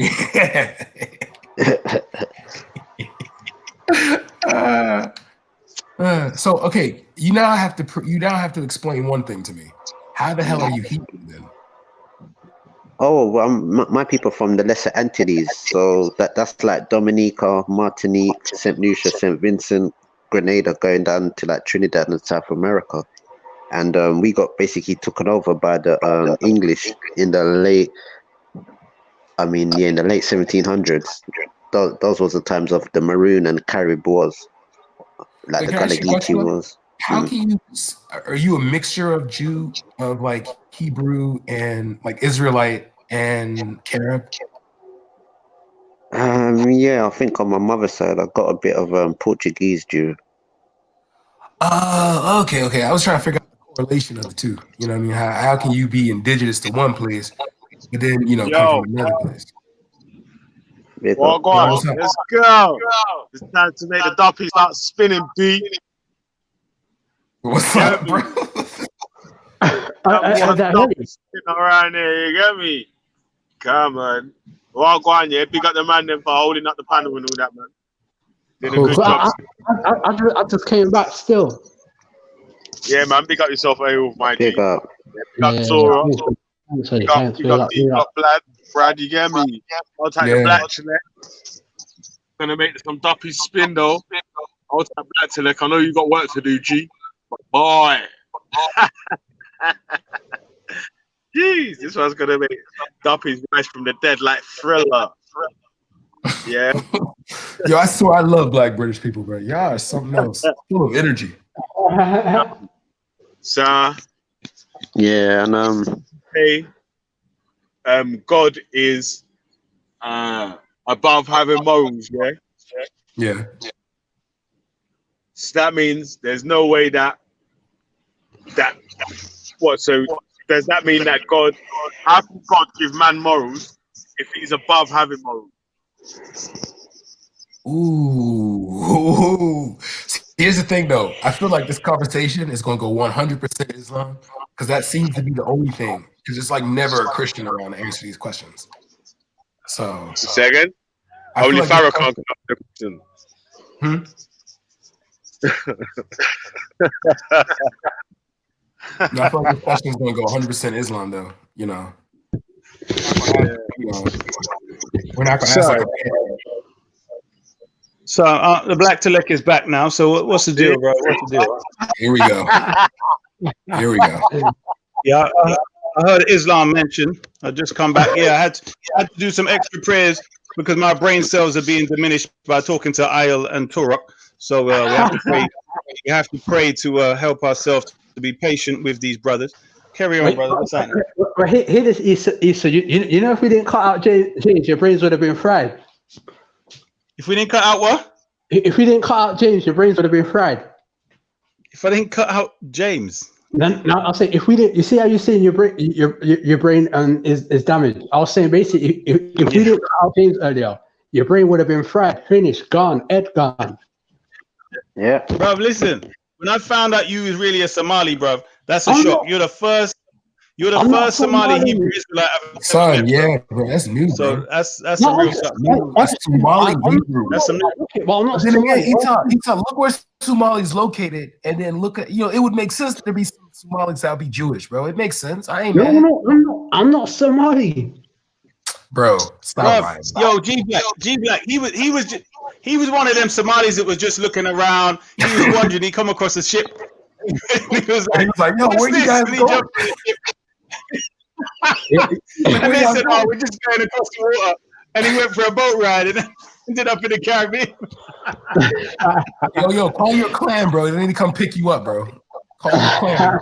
So okay, you now have to explain one thing to me. How the hell are you Hebrew then? Oh, well, my people from the Lesser Antilles, so that's like Dominica, Martinique, Saint Lucia, Saint Vincent, Grenada, going down to like Trinidad and South America, and we got basically taken over by the English in the late 1700s. Those was the times of the Maroon and Carib Wars, like the Gullah Geechee Wars. How can you? Are you a mixture of like Hebrew and like Israelite and Carib? Yeah, I think on my mother's side, I got a bit of Portuguese Jew. Okay. I was trying to figure out the correlation of the two. You know what I mean? How can you be indigenous to one place, but then come from another place? Well, go on, let's go. It's time to make the duppy start spinning, B. What's up, bro? Around here, you get me? Come on. Well, go on, yeah. Pick up the man then for holding up the panel and all that, man. Did a good job. I just came back still. Yeah, man. Pick up yourself, with my G. Pick up. Pick up Tora. Pick up Brad, you get me? I'll take the black select. Gonna make some duppy spin though. I'll take black select. I know you got work to do, G. But boy. Jeez, this one's gonna make Duppy's rise from the dead like Thriller. Yeah. Yo, I swear I love black British people, bro. Y'all are something else. Full of energy. So yeah, and hey, God is above having morals, yeah? Yeah. So that means there's no way that what? So does that mean that how can God give man morals if he's above having morals? Ooh. See, here's the thing, though. I feel like this conversation is going to go 100% Islam because that seems to be the only thing. Because it's like never a Christian around to answer these questions. So. Second, only Pharaoh can't come up with the question. No, I feel like this question is going to go 100% Islam, though. We're not going to ask like So the Black Telek is back now. So what's the deal, bro? What's the deal? Here we go. Yeah, I heard Islam mentioned. I just come back. Yeah, I had to do some extra prayers because my brain cells are being diminished by talking to Ayel and Turok. So we have to pray. We have to pray to help ourselves to be patient with these brothers. Carry on, brother. What's happening? Here this Issa. You know, if we didn't cut out James, your brains would have been fried. If we didn't cut out what? If we didn't cut out James, your brains would have been fried. If I didn't cut out James, Then now I'll say if we didn't, you see how you're saying your brain is damaged. I was saying basically if we didn't cut out things earlier, your brain would have been fried, finished, gone, head gone. Yeah, bruv. Listen, when I found out you was really a Somali, bruv, that's a I'm shock. not- You're the first. You're the I'm not first Somali Somali. Hebrew Israelite I've ever Son, met, yeah, bro. bro, that's new, So bro. that's No, some real stuff. That's Somali Hebrew. That's some new. Okay, well, I'm not But then again, Somali. Ita, look where Somali's located, and then look at it would make sense to be some Somalis that would be Jewish, bro. It makes sense. I ain't mad, I'm not Somali. bro. Stop Bruv, lying. yo, G Black, he was one of them Somalis that was just looking around. He was wondering. He come across a ship. He was like, yo, what's where you this? guys And he going? jumped in the ship. And they said, oh, we're just going across the water. And he went for a boat ride and ended up in the Caribbean. Yo, call your clan, bro. They need to come pick you up, bro. Call your clan.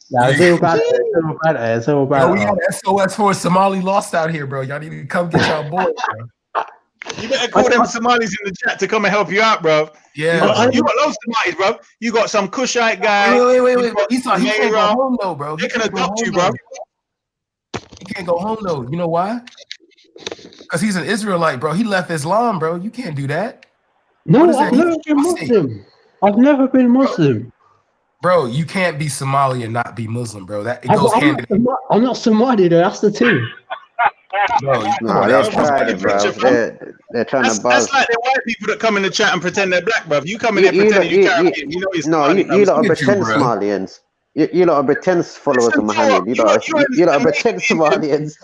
It's all bad. It's all bad. Yo, we had SOS for Somali lost out here, bro. Y'all need to come get y'all boys, bro. You better call them Somalis in the chat to come and help you out, bro. Yeah, you got loads of Somalis, bro. You got some Cushite guy. Wait. He can't go home though, bro. They can adopt you, bro. He can't go home though. You know why? Because he's an Israelite, bro. He left Islam, bro. You can't do that. No, I've never been Muslim. I've never been Muslim. Bro, you can't be Somali and not be Muslim, bro. That it goes hand in hand. I'm not Somali though. That's the thing. No, they're trying it, bro. They're trying to buzz. That's like the white people that come in the chat and pretend they're black, bro. You come in there pretending you Caribbean. You know it's no, you lot are pretend Somalians. You lot are pretend followers of Muhammad. You lot are pretend Somalians.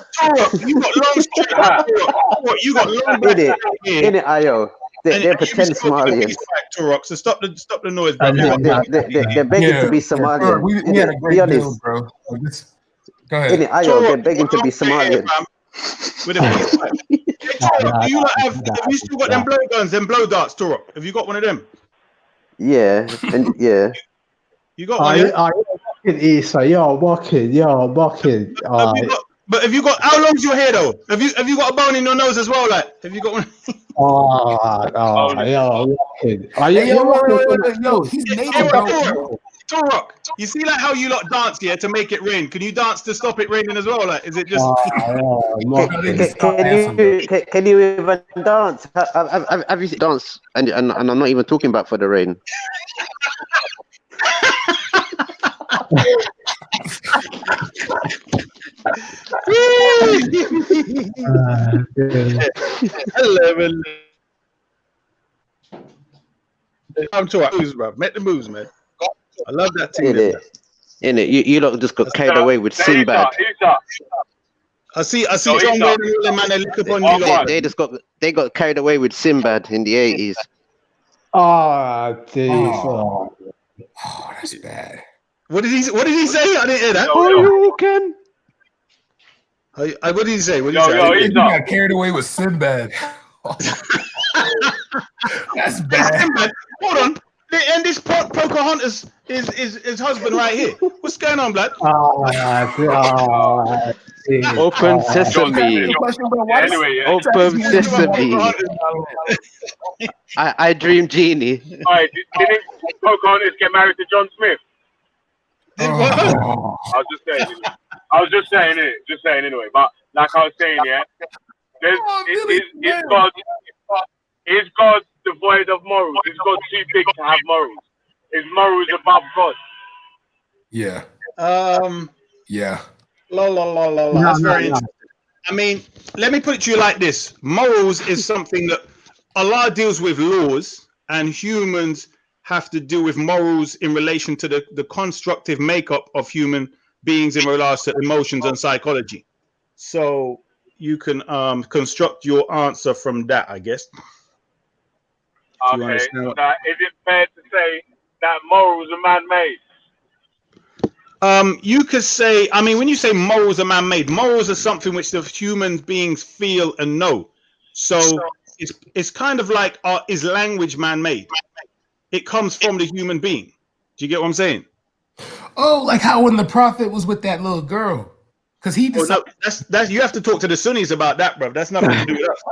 You got long straight hair. You got long black hair. In it, Ayo. They're pretend Somalians. So stop the noise, bro. They're begging to be Somalian. We had a great deal, bro. Go ahead. In it, Ayo, they're begging to be Somalian. With a peace pipe. Have you still got them blow guns, them blow darts, Torok? Have you got one of them? Yeah, and yeah. You got one, yeah? But have you got? How long's your hair though? Have you got a bone in your nose as well? Like, have you got one? He's native, bro. Torok, you see like how you lot dance here to make it rain? Can you dance to stop it raining as well? Like, is it just? Can you even dance? Have you dance? And I'm not even talking about for the rain. I'm to moves, bro. Make the moves, man. I love that team. In it, you lot just got carried away with Sinbad. I see John Wayne and them man. They look upon you lot. They got carried away with Sinbad in the 80s. Oh, that's bad. What did he say? I didn't hear that. You can. What did he say? What did he say? He got carried away with Sinbad. That's bad. Sinbad, hold on. And this Pocahontas is his husband right here. What's going on, blood? Open sesame. Open sesame. I dream genie. Alright, didn't Pocahontas get married to John Smith? I was just saying it. Just saying anyway. But like I was saying, yeah, is God devoid of morals? Is God too big to have morals? Is morals above God? Yeah. Yeah. That's very interesting. I mean, let me put it to you like this: morals is something that Allah deals with laws, and humans have to do with morals in relation to the constructive makeup of human beings in regards to emotions and psychology. So you can construct your answer from that, I guess. Okay. So is it fair to say that morals are man-made? You could say, I mean, when you say morals are man-made, morals are something which the human beings feel and know. So it's kind of like, is language man-made? It comes from the human being. Do you get what I'm saying? Oh, like how when the prophet was with that little girl, because he decided. That's you have to talk to the Sunnis about that, bro. That's nothing to do with us.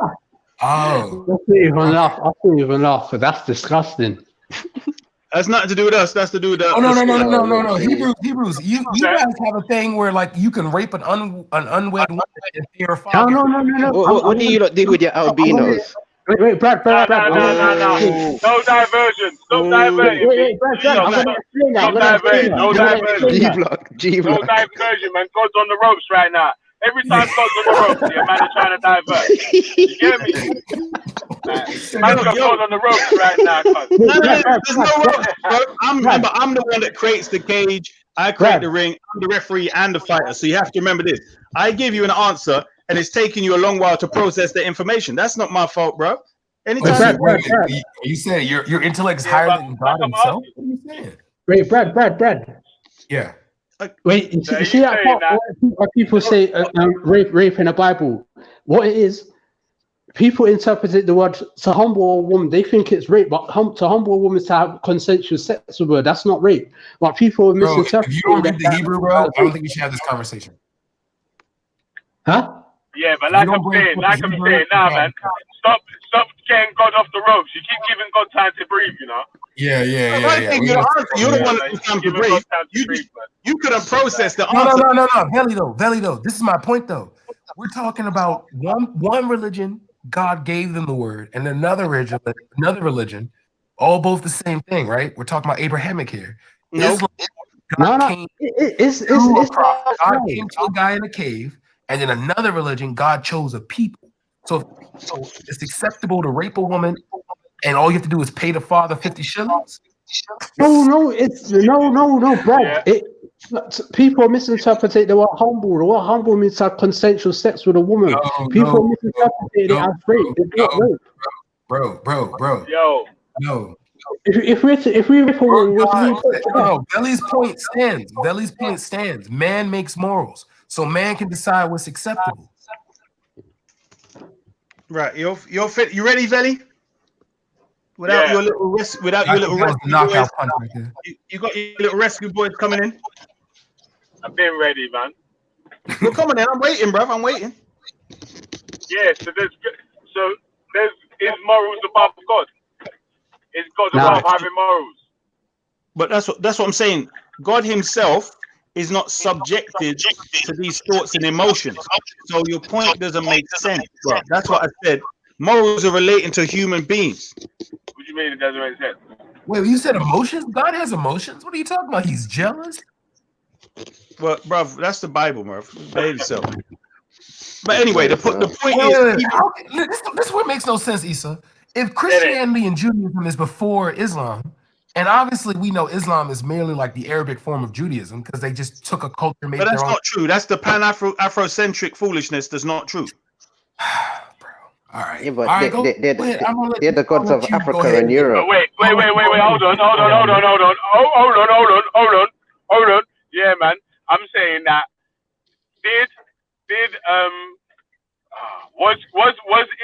I couldn't even laugh, but that's disgusting. That's nothing to do with us. That's to do with the. Oh no. No. Hebrews. You guys have a thing where like you can rape an unwed woman and fear a father. No. What do you lot do with your albinos? Wait, Brad. No. No diversion. Stop diverting. Wait, Brad. I'm gonna explain that. Stop diverting. No diversion. G No block. diversion, man. God's on the ropes right now. Every time God's on the ropes, yeah, man is trying to divert. You get me? Man's got God on the ropes right now, cuz. No, there's no ropes, bro. I'm the one that creates the cage. I create the ring. I'm the referee and the fighter. So you have to remember this. I give you an answer, and it's taking you a long while to process the information. That's not my fault, bro. Anytime. You saying your intellect is higher than God himself? What are you saying? Wait, Brad. Yeah. Wait, you see that part where people say rape in the Bible? What it is, people interpret the word to humble a woman. They think it's rape, but to humble a woman is to have consensual sex with her. That's not rape. But people misinterpret. If you don't read the Hebrew, bro, I don't think we should have this conversation. Huh? Yeah, but like I'm saying now, man, stop getting God off the ropes. You keep giving God time to breathe, you know. Yeah. You're the one that gives time to breathe. You couldn't process the answer. No. Veli though. This is my point though. We're talking about one religion. God gave them the word, and another religion, all both the same thing, right? We're talking about Abrahamic here. No. God came to a guy in a cave, and then another religion, God chose a people. So it's acceptable to rape a woman, and all you have to do is pay the father 50 shillings? No, Brad. Yeah. People misinterpret the word humble. The word humble means to have consensual sex with a woman. People misinterpret it as rape. It's not rape. Bro. Yo. No. If we rape a woman, Veli's point stands. Man makes morals, so man can decide what's acceptable. Right, you're fit. You ready, Veli? Without your little rescue, knockout punch right there. You got your little rescue boys coming in. I've been ready, man. Well, come on in. I'm waiting, bruv. I'm waiting. Yeah, so is morals above God? Is God above having morals? But that's what I'm saying. God Himself is not subjected to these thoughts and emotions. So your point doesn't make sense, bro. That's what I said. Morals are relating to human beings. What do you mean it doesn't make sense? Wait, you said emotions? God has emotions? What are you talking about? He's jealous? Well, bro, that's the Bible, bro. Behave yourself. But anyway, the point is... This what makes no sense, Issa. If Christianity and Judaism is before Islam, and obviously we know Islam is merely like the Arabic form of Judaism because they just took a culture and made But their that's own. not true. That's the Afrocentric foolishness that's not true. All right. Yeah, but All right, they're the gods of Africa and Europe. Wait. Hold on. Yeah, man. I'm saying that was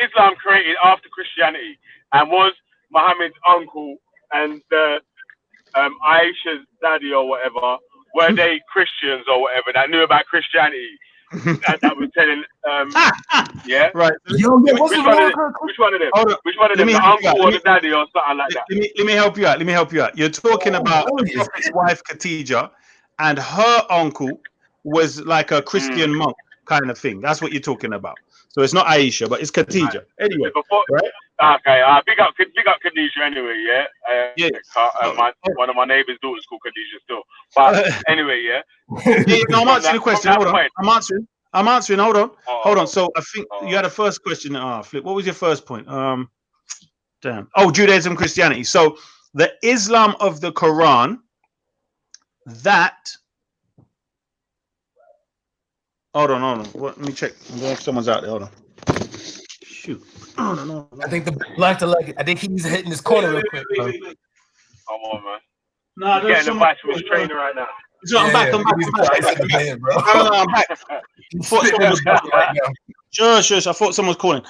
Islam created after Christianity, and was Muhammad's uncle and Aisha's daddy or whatever, were they Christians or whatever that knew about Christianity? And that was telling, yeah, right. Which one of them? Which one of them? The uncle or the daddy or something like that? Let me help you out. You're talking about the Prophet's wife Khadijah, and her uncle was like a Christian monk kind of thing. That's what you're talking about. So it's not Aisha, but it's Khadijah. Right. Anyway, right? Okay. Big up Khadijah anyway. Yeah. One of my neighbors' daughters called Khadijah still. But anyway, yeah. No, I'm answering the question. Hold on. I'm answering. Hold on. So I think you had a first question. Flip. What was your first point? Damn. Oh, Judaism, Christianity. So the Islam of the Quran, that. Hold on. Let me check. If someone's out there. Hold on. Shoot. No. I think the black to leg. I think he's hitting his corner real quick. Come on, man. No, he's getting advice from his trainer right now. So I'm back. I'm back. Sure. I thought someone was calling.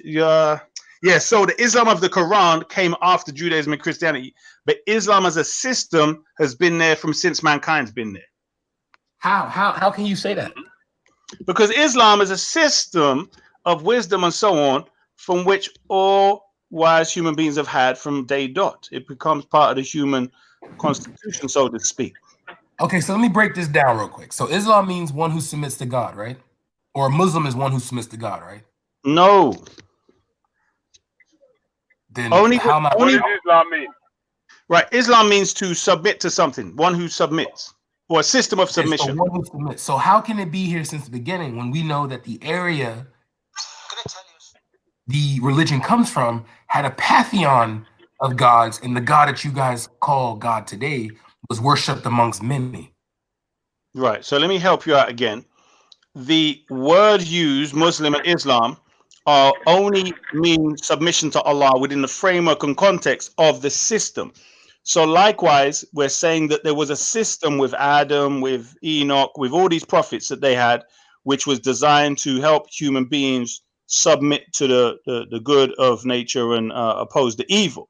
Yeah. So the Islam of the Quran came after Judaism and Christianity, but Islam as a system has been there since mankind's been there. How can you say that? Because Islam is a system of wisdom and so on, from which all wise human beings have had from day dot. It becomes part of the human constitution, so to speak. Okay, so let me break this down real quick. So Islam means one who submits to God, right? Or a Muslim is one who submits to God, right? No. Then Only how am I? What does Islam mean? Right. Islam means to submit to something, one who submits, or a system of Okay, so submission. one who submits. So how can it be here since the beginning when we know that the area the religion comes from had a pantheon of gods, and the God that you guys call God today was worshipped amongst many? Right. So let me help you out again. The word used, Muslim and Islam, only mean submission to Allah within the framework and context of the system. So likewise, we're saying that there was a system with Adam, with Enoch, with all these prophets that they had, which was designed to help human beings submit to the good of nature and oppose the evil.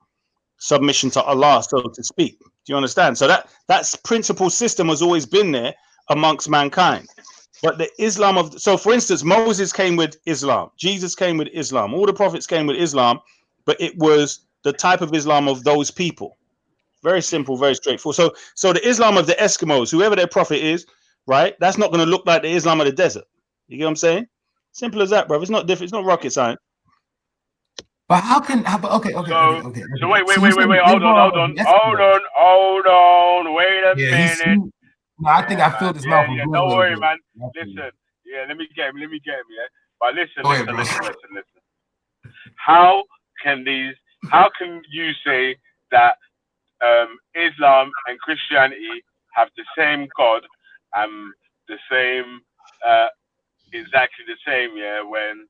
Submission to Allah, so to speak. Do you understand? So that's principal system has always been there amongst mankind. But the Islam of, so for instance, Moses came with Islam, Jesus came with Islam, all the prophets came with Islam, but it was the type of Islam of those people. Very simple, very straightforward. So the Islam of the Eskimos, whoever their prophet is, right? That's not going to look like the Islam of the desert. You get what I'm saying? Simple as that, bro. It's not different. It's not rocket science. But how can? Okay. So So wait. you said the Hold Islam of the on. Wait a Yeah, minute. no, I think I filled his mouth with blood a Don't little worry, bit. man. Listen. Yeah, let me get him. Yeah. But listen. How can you say that Islam and Christianity have the same God and the same exactly the same? Yeah, when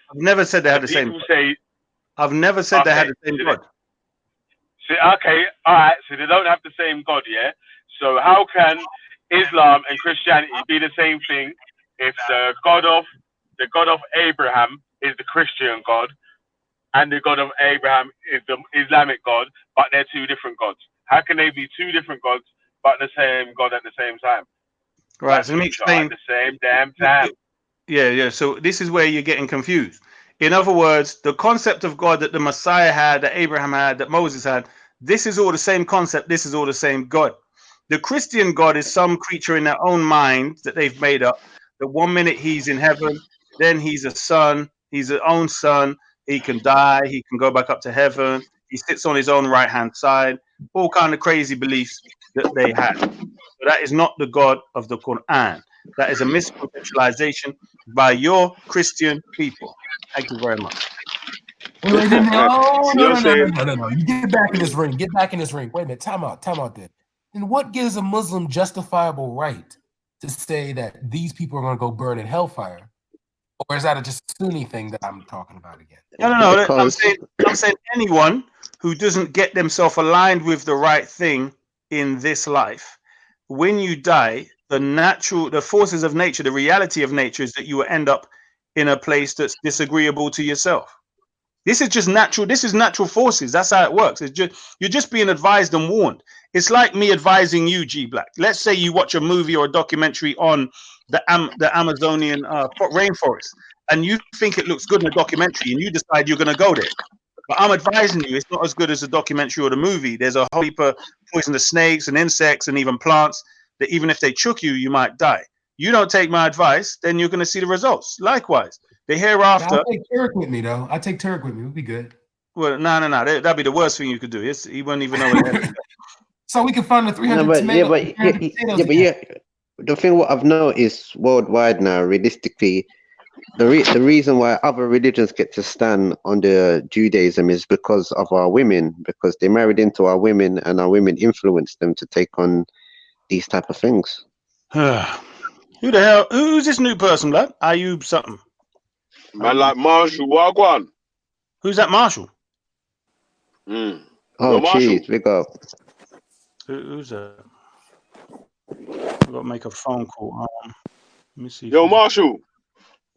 I've never said they had the same. people say. I've never said they had the same God. Okay, all right. So they don't have the same God, yeah. So how can Islam and Christianity be the same thing if the God of Abraham is the Christian God and the God of Abraham is the Islamic God, but they're two different gods? How can they be two different gods but the same God at the same time? Right. So let me explain. At the same damn time. Yeah. So this is where you're getting confused. In other words, the concept of God that the Messiah had, that Abraham had, that Moses had, this is all the same concept. This is all the same God. The Christian God is some creature in their own mind that they've made up. That 1 minute he's in heaven, then he's a son, he's his own son. He can die, he can go back up to heaven. He sits on his own right-hand side. All kind of crazy beliefs that they had. So that is not the God of the Quran. That is a misconceptualization by your Christian people. Thank you very much. Wait, no. You get back in this ring. Get back in this ring. Wait a minute. Time out there. Then what gives a Muslim justifiable right to say that these people are going to go burn in hellfire? Or is that just a Sunni thing that I'm talking about again? No. I'm saying anyone who doesn't get themselves aligned with the right thing in this life, when you die, the forces of nature, the reality of nature is that you will end up in a place that's disagreeable to yourself. This is just natural. This is natural forces. That's how it works. You're just being advised and warned. It's like me advising you, G Black. Let's say you watch a movie or a documentary on the Amazonian rainforest, and you think it looks good in a documentary, and you decide you're going to go there. But I'm advising you, it's not as good as the documentary or the movie. There's a whole heap of poisonous snakes and insects and even plants that even if they choke you, you might die. You don't take my advice, then you're going to see the results. Likewise, the hereafter. I'll take Turek with me, though. I take Turek with me. We'll be good. Well, no. That'd be the worst thing you could do. He wouldn't even know what it is. So we can find the 300 tomatoes. The thing what I've noticed worldwide now, realistically, the reason why other religions get to stand under Judaism is because of our women, because they married into our women, and our women influenced them to take on these type of things. Who the hell? Who's this new person, lad? Ayub something. Man, like Marshall, Wagwan. Who's that Marshall? Oh, jeez, big up. Who's that? I've got to make a phone call. Let me see. Yo, Marshall.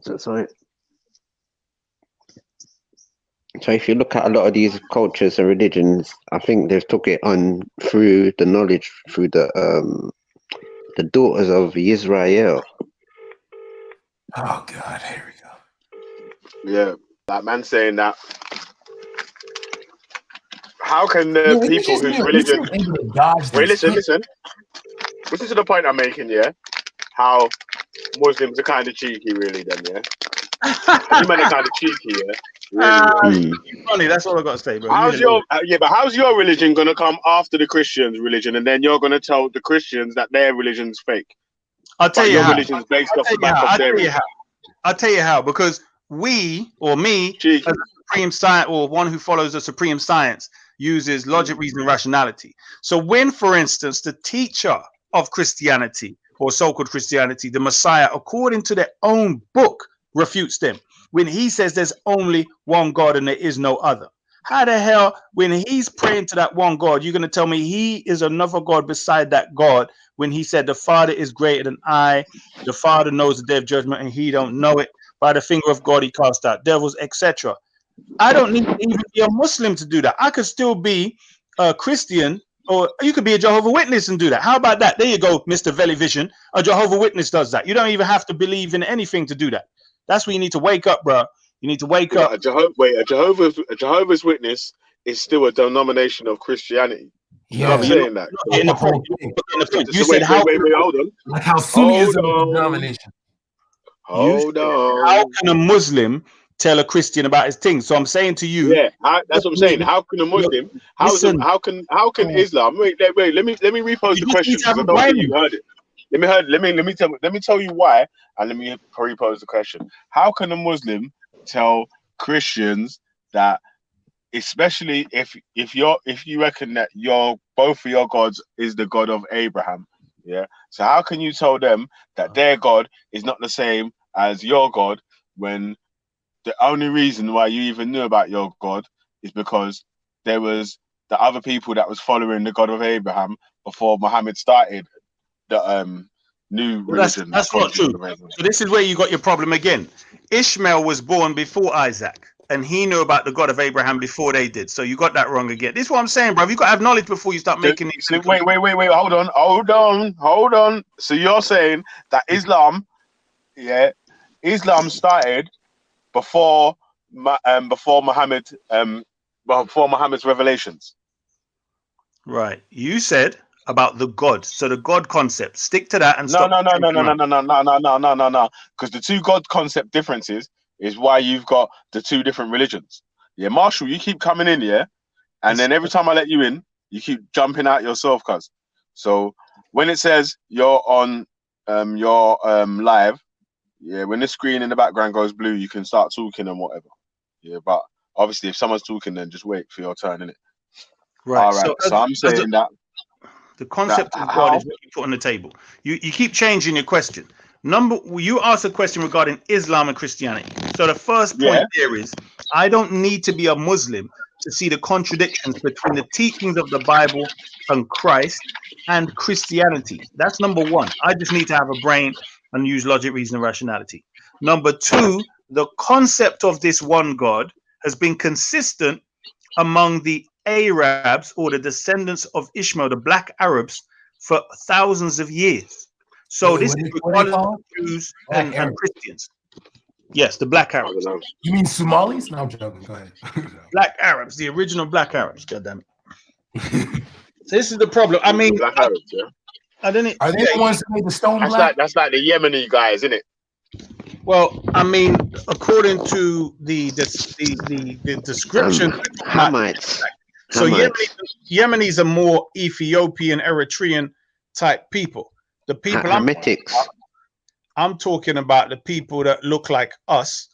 So if you look at a lot of these cultures and religions, I think they've took it on through the knowledge, through the daughters of Israel. Oh God, here we go. Yeah, Like man saying that. How can the people whose religion? Wait, listen. Listen to the point I'm making. Yeah, how Muslims are kind of cheeky, really. Then, yeah, you men are kind of cheeky, yeah. Really, funny. That's all I got to say, bro. How's your but how's your religion gonna come after the Christians' religion, and then you're gonna tell the Christians that their religion's fake? I'll tell you your how. religion's based off the back of their religion. I'll tell you how. Because we or me, as a supreme science or one who follows the supreme science, uses logic, reason, and rationality. So when, for instance, the teacher of Christianity or so-called Christianity, the Messiah, according to their own book, refutes them, when he says there's only one God and there is no other. How the hell, when he's praying to that one God, you're going to tell me he is another God beside that God when he said the Father is greater than I, the Father knows the day of judgment and he don't know it. By the finger of God he cast out devils, etc. I don't need to even be a Muslim to do that. I could still be a Christian, or you could be a Jehovah's Witness and do that. How about that? There you go, Mr. Veli Vision. A Jehovah's Witness does that. You don't even have to believe in anything to do that. That's where you need to wake up, bro. You need to wake up. A Jehovah's Witness is still a denomination of Christianity. Yeah, I'm saying that. You said how? Wait, hold on. Like how Sunnism is a denomination. Hold on. How can a Muslim tell a Christian about his things? So I'm saying to you, that's what I'm saying. How can a Muslim? How can Islam? Wait. Let me repose the question because I don't think you heard it. Let me tell you why, and let me repose the question. How can a Muslim tell Christians that, especially if you reckon that both of your gods is the God of Abraham, yeah? So how can you tell them that their God is not the same as your God when the only reason why you even knew about your God is because there was the other people that was following the God of Abraham before Muhammad started the new religion? That's not true. So this is where you got your problem again. Ishmael was born before Isaac, and he knew about the God of Abraham before they did. So you got that wrong again. This is what I'm saying, bro. You got to have knowledge before you start making these. So wait. Hold on. So you're saying that Islam started before Muhammad's revelations. Right. You said about the God. So the God concept. Stick to that and No. stop. No. Because the two God concept differences is why you've got the two different religions. Yeah, Marshall, you keep coming in, yeah? And then every time I let you in, you keep jumping out yourself, cuz. So when it says you're on your live, yeah, when the screen in the background goes blue, you can start talking and whatever. Yeah, but obviously if someone's talking, then just wait for your turn, innit? Right. All right. So I'm saying that the concept of God is what you put on the table. You keep changing your question. You asked a question regarding Islam and Christianity. So the first point there is, I don't need to be a Muslim to see the contradictions between the teachings of the Bible and Christ and Christianity. That's number one. I just need to have a brain and use logic, reason, and rationality. Number two, the concept of this one God has been consistent among the Arabs or the descendants of Ishmael, the black Arabs, for thousands of years. So this is regardless of Jews and Christians. Yes, the black Arabs. You mean Somalis? No, I'm joking. Go ahead. Black Arabs, the original black Arabs. God damn it. So this is the problem. I mean, black Arabs, yeah. Are they the ones that made the stone black? That's like the Yemeni guys, isn't it? Well, I mean, according to the description, Hamites. So Yemenis are more Ethiopian, Eritrean type people. The people I'm talking about the people that look like us,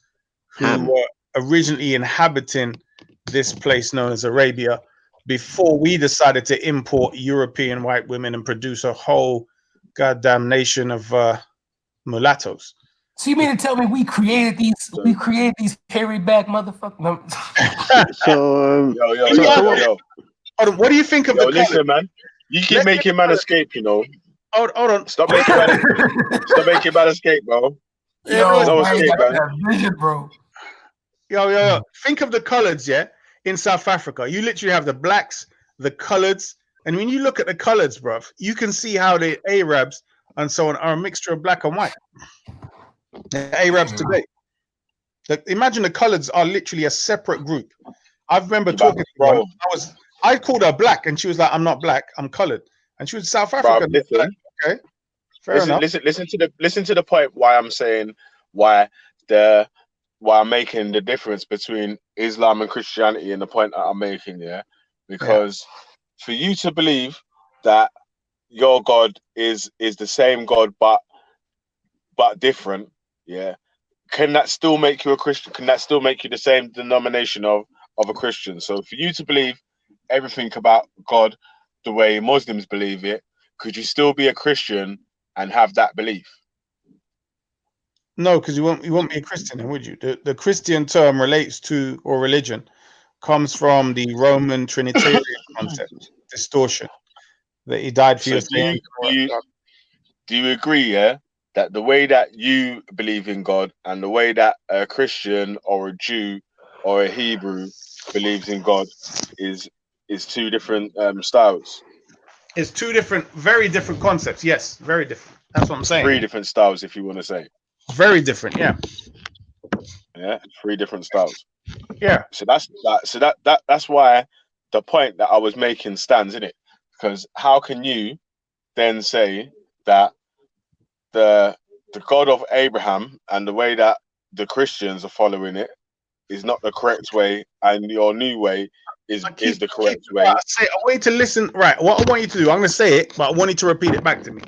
who were originally inhabiting this place known as Arabia before we decided to import European white women and produce a whole goddamn nation of mulattoes. So you mean to tell me we created these hairy back motherfuckers? No. What do you think of the listen, man. You keep making man escape, you know. Hold on. Stop making man escape, bro. No escape, man. Vision, bro. Yo. Think of the coloreds, yeah, in South Africa. You literally have the blacks, the coloreds, and when you look at the coloreds, bro, you can see how the Arabs and so on are a mixture of black and white. The Arabs today. Imagine the colors are literally a separate group. I remember Yeah, talking to bro, one. I called her black, and she was like, "I'm not black. I'm colored." And she was South bro, African. listen, Like, okay, fair enough. listen to the point why I'm saying why I'm making the difference between Islam and Christianity, and the point that I'm making, because for you to believe that your God is the same God but different, can that still make you a Christian? Can that still make you the same denomination of a Christian? So for you to believe everything about God the way Muslims believe it, could you still be a Christian and have that belief? No, because you won't be a Christian, then, would you? The Christian term relates to, or religion comes from the Roman Trinitarian concept, distortion, that he died for So your sins. do you agree, that the way that you believe in God and the way that a Christian or a Jew or a Hebrew believes in God is two different styles? It's two different, very different concepts. Yes, very different. That's what I'm saying. 3 different styles, if you want to say. Very different, yeah. Yeah, 3 different styles. Yeah. So that's why the point that I was making stands, in it. Because how can you then say that the God of Abraham and the way that the Christians are following it is not the correct way, and your new way is the correct way? I want you to listen. Right, what I want you to do, I'm going to say it, but I want you to repeat it back to me,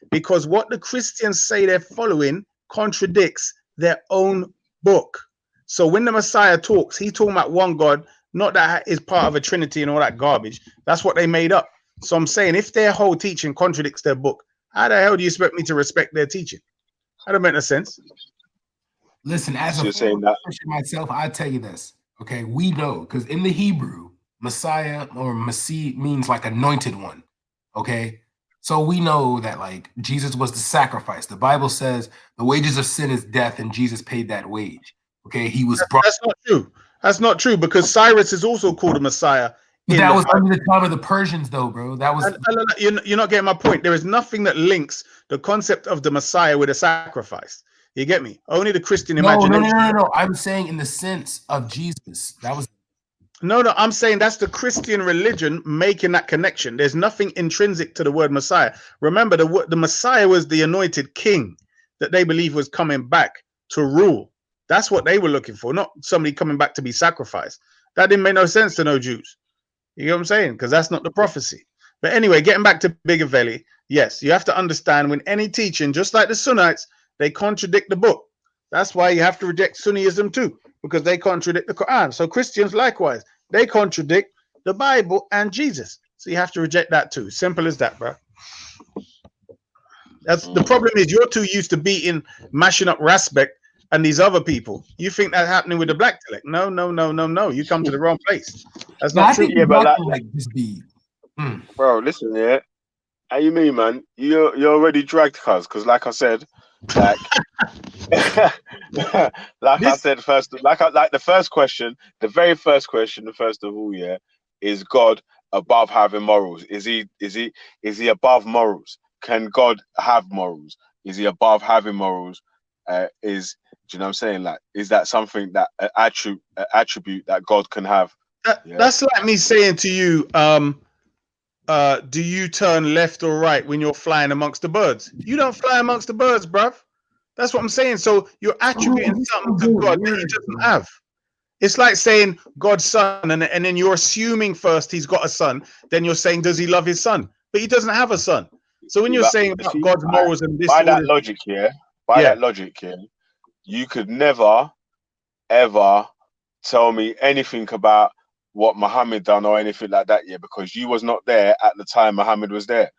because what the Christians say they're following contradicts their own book. So when the Messiah talks, he's talking about one God, not that is part of a Trinity and all that garbage. That's what they made up. So I'm saying, if their whole teaching contradicts their book, how the hell do you expect me to respect their teaching? That don't make no sense. Listen, as So a you're saying former that Christian myself, I tell you this. Okay, we know, because in the Hebrew, Messiah or Masih means like anointed one. Okay, so we know that like Jesus was the sacrifice. The Bible says the wages of sin is death, and Jesus paid that wage. Okay, he was brought. That's not true. That's not true, because Cyrus is also called a Messiah. That was under the time of the Persians, though, bro. That was. You're not getting my point. There is nothing that links the concept of the Messiah with a sacrifice. You get me? Only the Christian imagination. No. I'm saying in the sense of Jesus. That was. No, I'm saying that's the Christian religion making that connection. There's nothing intrinsic to the word Messiah. Remember, the Messiah was the anointed king that they believe was coming back to rule. That's what they were looking for, not somebody coming back to be sacrificed. That didn't make no sense to no Jews. You know what I'm saying? Because that's not the prophecy. But anyway, getting back to Bigger Valley, yes, you have to understand, when any teaching, just like the Sunnites, they contradict the book. That's why you have to reject Sunnism too, because they contradict the Quran. So Christians likewise, they contradict the Bible and Jesus. So you have to reject that too. Simple as that, bro. That's the problem. Is you're too used to beating, mashing up Raspek and these other people. You think that's happening with the black select? No. You come to the wrong place. That's not true. Yeah, but bro, listen, how you mean, man? You're already dragged, because like I said, like I said first, the first question, the very first question, the first of all, is God above having morals? Is he above morals? Can God have morals? Is he above having morals? Do you know what I'm saying? Like, is that something that an attribute that God can have? That's like me saying to you, do you turn left or right when you're flying amongst the birds? You don't fly amongst the birds, bruv. That's what I'm saying. So you're attributing something to God that he doesn't have. It's like saying God's son, and then you're assuming first he's got a son. Then you're saying, does he love his son? But he doesn't have a son. So when you're saying about God's morals and this, by that logic, you could never, ever tell me anything about what Muhammad done or anything like that, because you was not there at the time Muhammad was there.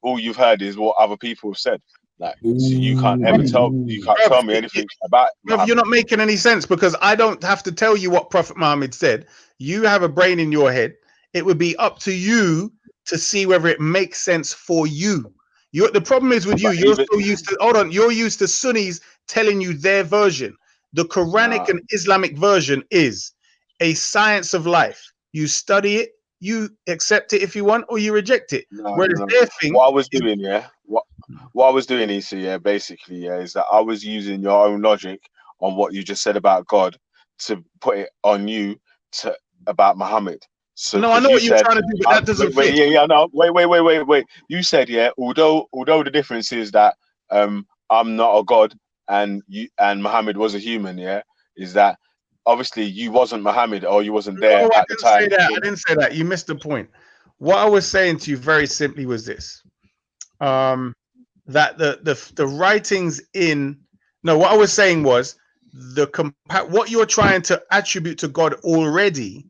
All you've heard is what other people have said. Like, so you can't ever tell me anything about Muhammad. You're not making any sense, because I don't have to tell you what Prophet Muhammad said. You have a brain in your head. It would be up to you to see whether it makes sense for you. The problem is with you're so used to, you're used to Sunnis telling you their version. The Quranic and Islamic version is a science of life. You study it, you accept it if you want, or you reject it. Their thing, what I was doing, what I was doing, Issa, basically, is that I was using your own logic on what you just said about God to put it on you to about Muhammad. So no, I know what you're trying to do, but that doesn't fit. No, wait. You said, yeah, although the difference is that I'm not a god and Muhammad was a human, yeah, is that obviously you wasn't Muhammad or you wasn't there at the time. I didn't say that. You missed the point. What I was saying to you very simply was this. That the writings what I was saying was what you're trying to attribute to God already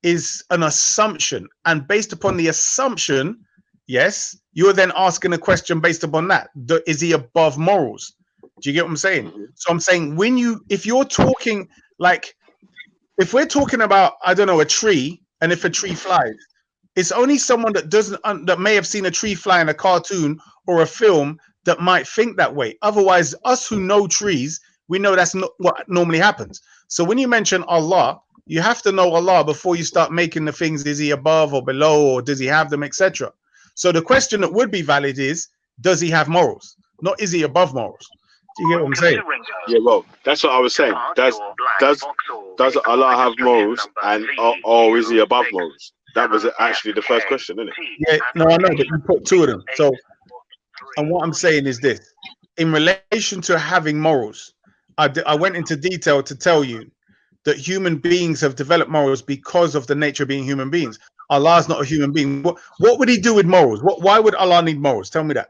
is an assumption, and based upon the assumption, yes, you're then asking a question based upon that. Is he above morals? Do you get what I'm saying? So I'm saying if you're talking like, if we're talking about, I don't know, a tree, and if a tree flies, it's only someone that that may have seen a tree fly in a cartoon or a film that might think that way. Otherwise, us who know trees, we know that's not what normally happens. So when you mention Allah, you have to know Allah before you start making the things, is he above or below, or does he have them, etc. So the question that would be valid is, does he have morals? Not is he above morals? Do you get what I'm saying? Yeah, well, that's what I was saying. Does Allah have morals, and or is he above morals? That was actually the first question, isn't it? Yeah, no, I know, but you put two of them. So, and what I'm saying is this: in relation to having morals, I went into detail to tell you that human beings have developed morals because of the nature of being human beings. Allah's not a human being. What would he do with morals? Why would Allah need morals? Tell me that.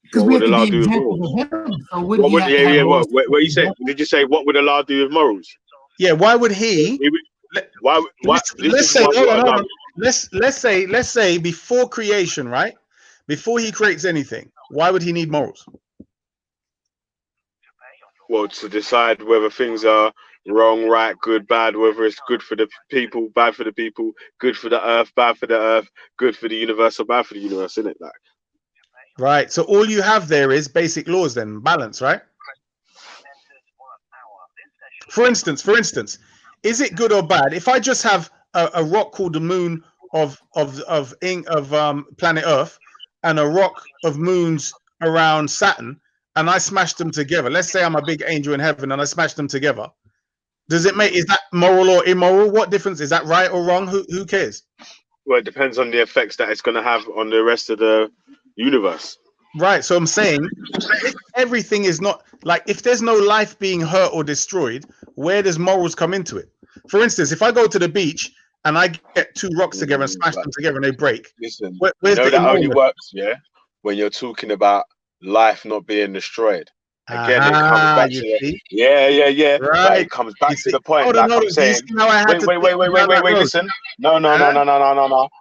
Because we have to be examples of him. So would he have to have morals? What you say? Did you say what would Allah do with morals? Yeah, why would he? Let's say before creation, right? Before he creates anything, why would he need morals? Well, to decide whether things are wrong, right, good, bad, whether it's good for the people, bad for the people, good for the earth, bad for the earth, good for the universe, or bad for the universe, isn't it? Like, right. So all you have there is basic laws, then balance, right? For instance, is it good or bad if I just have a rock called the moon of planet Earth and a rock of moons around Saturn, and I smash them together? Let's say I'm a big angel in heaven and I smash them together. Is that moral or immoral? What difference is that, right or wrong? Who cares? Well, it depends on the effects that it's going to have on the rest of the universe. Right. So I'm saying if everything is not like, if there's no life being hurt or destroyed, where does morals come into it? For instance, if I go to the beach and I get two rocks together and smash them together and they break, listen, where's that immoral? only works, yeah, when you're talking about life not being destroyed. Again, it comes back to yeah. Right. Like, it comes back to the point. Like I'm saying, wait. Listen, no.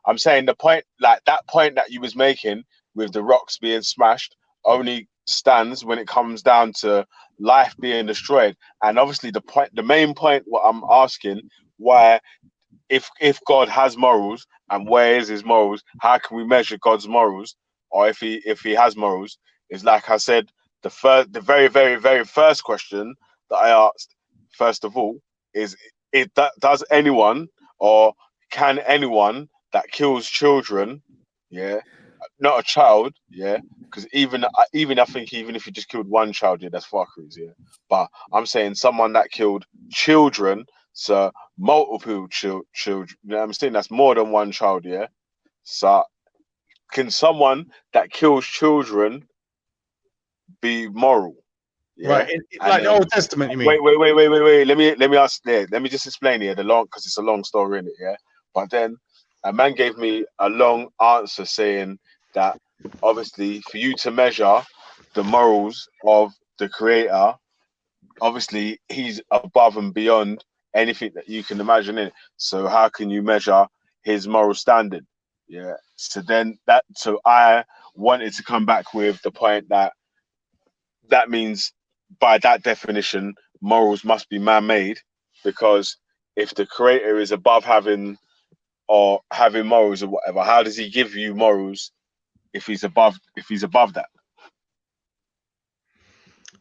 I'm saying the point, like that point that you was making with the rocks being smashed, only stands when it comes down to life being destroyed. And obviously, the main point, what I'm asking, why, if God has morals, and where is his morals? How can we measure God's morals, or if he has morals? Is like I said. The very, very, very first question that I asked, first of all, is does anyone, or can anyone that kills children, yeah, not a child, yeah, because even I think even if you just killed one child, yeah, that's fuckeries, yeah. But I'm saying someone that killed children, so multiple children, you know what I'm saying, that's more than one child, yeah. So can someone that kills children be moral? Yeah? Right, like the Old Testament, you mean? Wait. Let me ask there. Let me just explain here because it's a long story in it, yeah. But then a man gave me a long answer saying that obviously for you to measure the morals of the creator, obviously he's above and beyond anything that you can imagine in it. So how can you measure his moral standard? Yeah. So I wanted to come back with the point that means by that definition, morals must be man-made, because if the creator is above having morals or whatever, how does he give you morals if he's above that?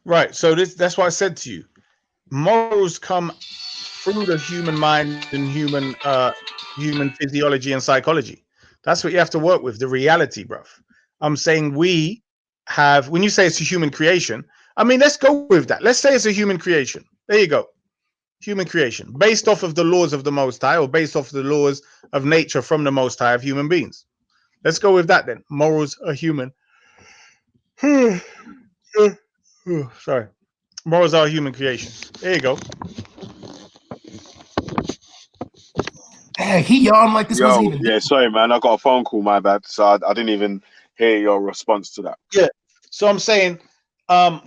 Right. So that's why I said to you, morals come through the human mind and human physiology and psychology. That's what you have to work with, the reality, bruv. I'm saying we have, when you say it's a human creation, I mean, let's go with that. Let's say it's a human creation. There you go. Human creation based off of the laws of the Most High, or based off the laws of nature from the Most High of human beings. Let's go with that then. Morals are human. Sorry. Morals are human creation. There you go. Hey, he yawned like this wasn't Yo, even. yeah, sorry, man. I got a phone call. My bad. So I didn't even hear your response to that. Yeah. So I'm saying,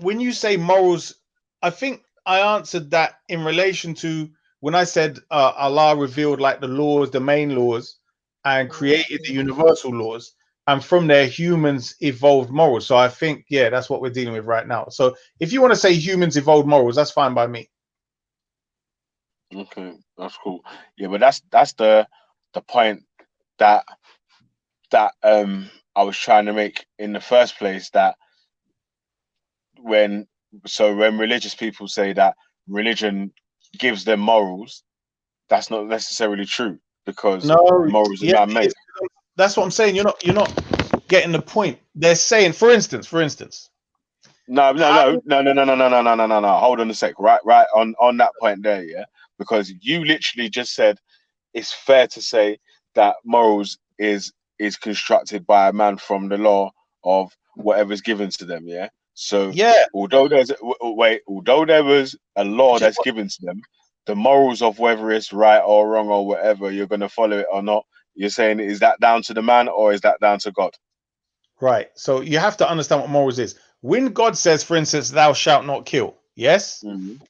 when you say morals, I think I answered that in relation to when I said Allah revealed like the laws, the main laws, and created the universal laws, and from there humans evolved morals. So I think, yeah, that's what we're dealing with right now. So if you want to say humans evolved morals, that's fine by me. Okay, that's cool. Yeah, but that's the point that I was trying to make in the first place, that when religious people say that religion gives them morals, that's not necessarily true, because No, morals are yeah, man-made. that's what I'm saying. You're not getting the point. They're saying, for instance. No. Hold on a sec. Right on that point there, yeah. Because you literally just said it's fair to say that morals is constructed by a man from the law of whatever's given to them, yeah. So yeah, although there was a law that's given to them, the morals of whether it's right or wrong or whatever, you're gonna follow it or not. You're saying, is that down to the man or is that down to God? Right. So you have to understand what morals is. When God says, for instance, thou shalt not kill, yes? Mm-hmm.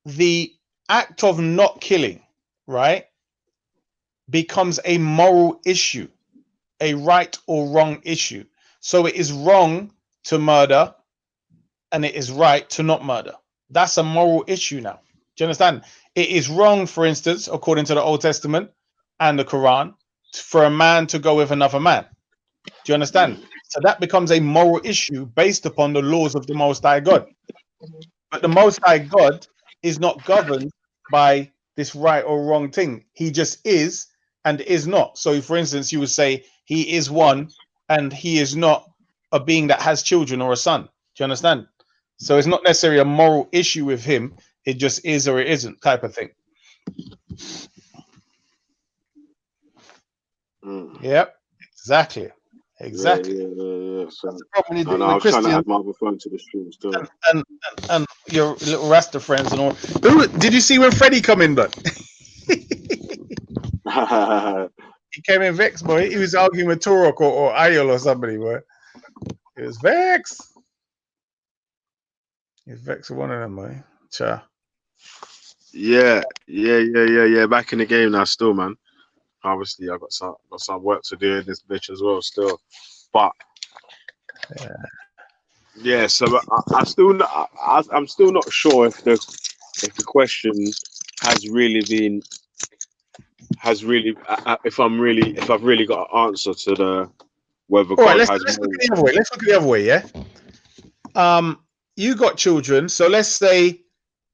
The act of not killing, right, becomes a moral issue, a right or wrong issue. So it is wrong to murder and it is right to not murder. That's a moral issue now. Do you understand? It is wrong, for instance, according to the Old Testament and the Quran, for a man to go with another man. Do you understand? So that becomes a moral issue based upon the laws of the Most High God. But the Most High God is not governed by this right or wrong thing. He just is and is not. So, for instance, you would say he is one and he is not a being that has children or a son. Do you understand? So it's not necessarily a moral issue with him. It just is or it isn't type of thing. Yep, exactly. Exactly. Yeah. So, That's the problem and with I was trying to Christians add my other phone to the stream still. and your little Rasta friends and all. Did you see when Freddie come in, but he came in vexed, boy. He was arguing with Turok or Ayol or somebody, boy. He was vexed. He was vexed with one of them, boy. Cha. Yeah. Back in the game now, still, man. Obviously, I've got some work to do in this bitch as well, still. But yeah, so I'm still not sure if the question has really been if I've really got an answer to the whether All right, God let's has look morals. at the other way. Let's look at the other way, yeah. You got children, so let's say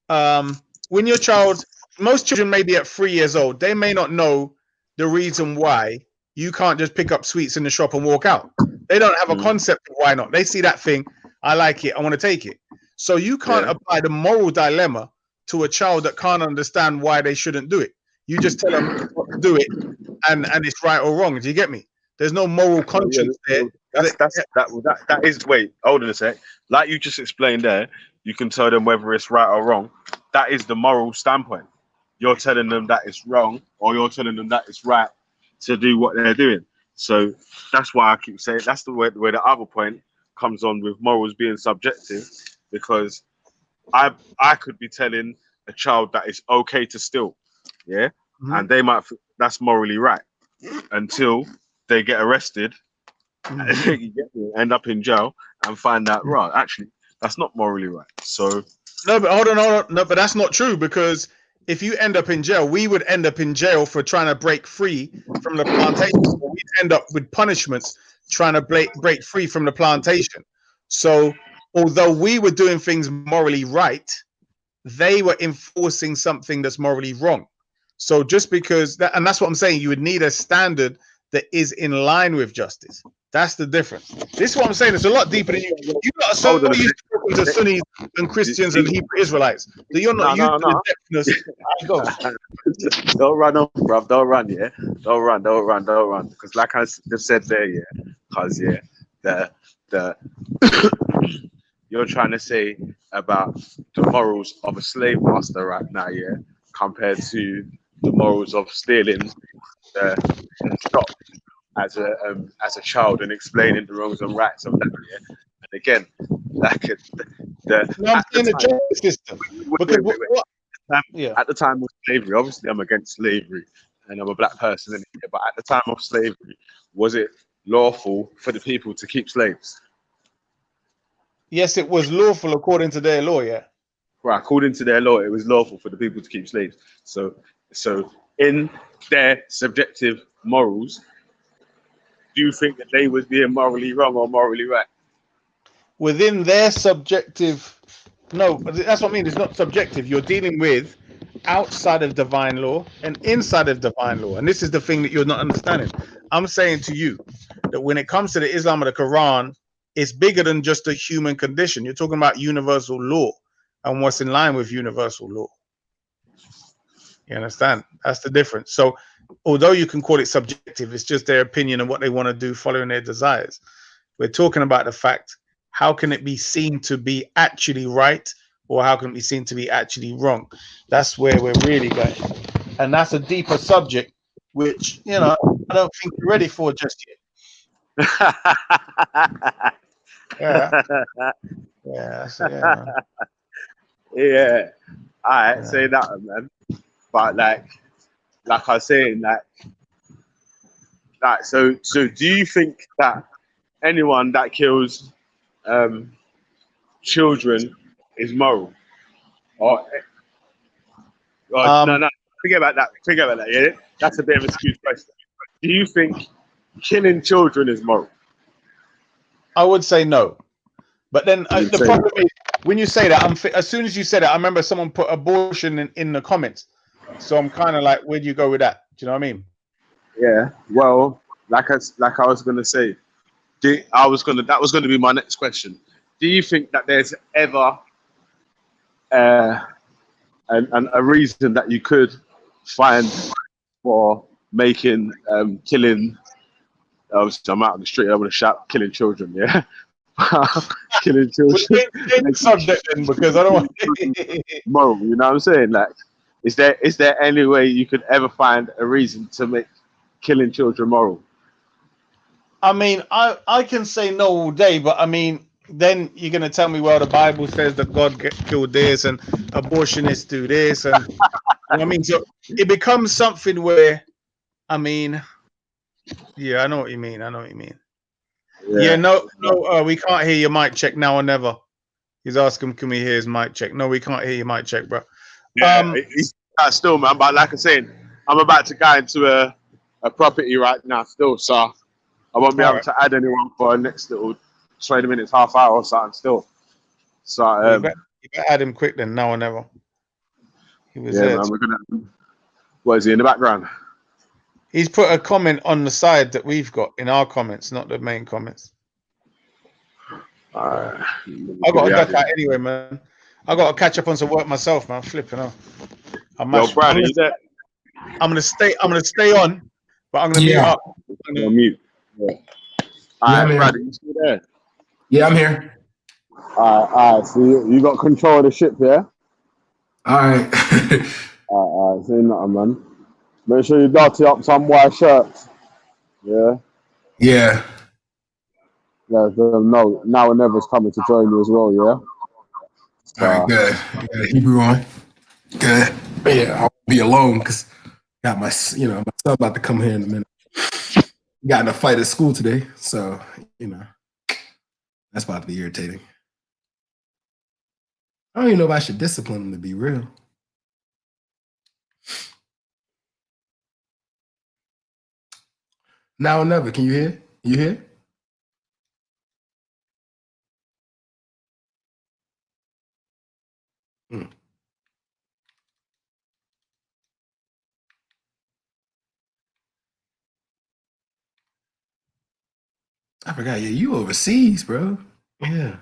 when your child, most children may be at 3 years old, they may not know the reason why you can't just pick up sweets in the shop and walk out. They don't have a concept of why not. They see that thing, I like it, I want to take it. So you can't apply the moral dilemma to a child that can't understand why they shouldn't do it. You just tell them not to do it, and it's right or wrong. Do you get me? There's no moral conscience there. That is. Wait, hold on a sec. Like you just explained there, you can tell them whether it's right or wrong. That is the moral standpoint. You're telling them that it's wrong, or you're telling them that it's right to do what they're doing. So that's why I keep saying that's the way the other point comes on with morals being subjective, because I could be telling a child that it's okay to steal, yeah, and they might think that's morally right until they get arrested, end up in jail, and find out, right, actually, that's not morally right. So no, but hold on. No, but that's not true, because if you end up in jail, we would end up in jail for trying to break free from the plantation. We'd end up with punishments trying to break free from the plantation. So although we were doing things morally right, they were enforcing something that's morally wrong. So just because that, and that's what I'm saying, you would need a standard that is in line with justice. That's the difference. This is what I'm saying. It's a lot deeper than you. You got so used to talking to Sunnis and Christians and Hebrew Israelites. So you're not used to the deafness. How it goes. Don't run off, bruv. Don't run, yeah. Don't run. Because like I just said there, yeah. Because yeah, the you're trying to say about the morals of a slave master right now, yeah, compared to the morals of stealing the shop as a child and explaining the wrongs and rights of that, yeah. And again, like I'm saying the justice system. Because at the time of slavery, obviously I'm against slavery and I'm a black person, but at the time of slavery, was it lawful for the people to keep slaves? Yes, it was lawful according to their law, yeah. Right, according to their law, it was lawful for the people to keep slaves. So in their subjective morals, do you think that they was being morally wrong or morally right? Within their subjective, no, that's what I mean. It's not subjective. You're dealing with outside of divine law and inside of divine law. And this is the thing that you're not understanding. I'm saying to you that when it comes to the Islam of the Quran, it's bigger than just a human condition. You're talking about universal law and what's in line with universal law. You understand? That's the difference. So although you can call it subjective, it's just their opinion and what they want to do following their desires. We're talking about the fact, how can it be seen to be actually right, or how can it be seen to be actually wrong? That's where we're really going. And that's a deeper subject, which, you know, I don't think you're ready for just yet. Yeah. Yeah. So, yeah, man. Yeah. All right, say that, man. But like I was saying, so do you think that anyone that kills children is moral? Or no, forget about that. Yeah, that's a bit of a skewed question. Do you think killing children is moral? I would say no. But then the problem is, when you say that, as soon as you said it, I remember someone put abortion in the comments. So I'm kind of like, where do you go with that? Do you know what I mean? Yeah. Well, like I was gonna say, that was gonna be my next question. Do you think that there's ever a reason that you could find for making killing? Obviously, I'm out on the street. I'm gonna shout killing children. Yeah, killing children. Subject then, because I don't want moral. You know what I'm saying? Like, is there any way you could ever find a reason to make killing children moral? I mean, I can say no all day, but I mean, then you're gonna tell me, well, the Bible says that God killed this and abortionists do this, and you know what I mean. So it becomes something where, I mean, yeah, I know what you mean. Yeah, no, we can't hear your mic check now or never. He's asking, can we hear his mic check? No, we can't hear your mic check, bro. Yeah, still, man. But like I said, I'm about to go into a property right now, still, so I won't be able to add anyone for the next little 20 minutes, half hour or something. Still, so you better add him quick then, now or never. He was yeah, there. man. We're gonna. What is he in the background? He's put a comment on the side that we've got in our comments, not the main comments. I got to duck out anyway, man. I got to catch up on some work myself, man. Flipping off. I'm gonna stay on, but I'm gonna mute up. Mute. Yeah. All right, Brad, you still there? Yeah, I'm here. All right. So you got control of the ship, yeah? All right. all right. Say nothing, man. Make sure you dirty up some white shirts. Yeah. Yeah. Yeah. No, now and never's coming to join you as well. Yeah. So, all right. Good. I got Hebrew on. Good. But yeah, I'll be alone because got my son about to come here in a minute. Got in a fight at school today, so that's about to be irritating. I don't even know if I should discipline him, to be real. Now or never. Can you hear? You hear? I forgot. Yeah, you overseas, bro. Yeah.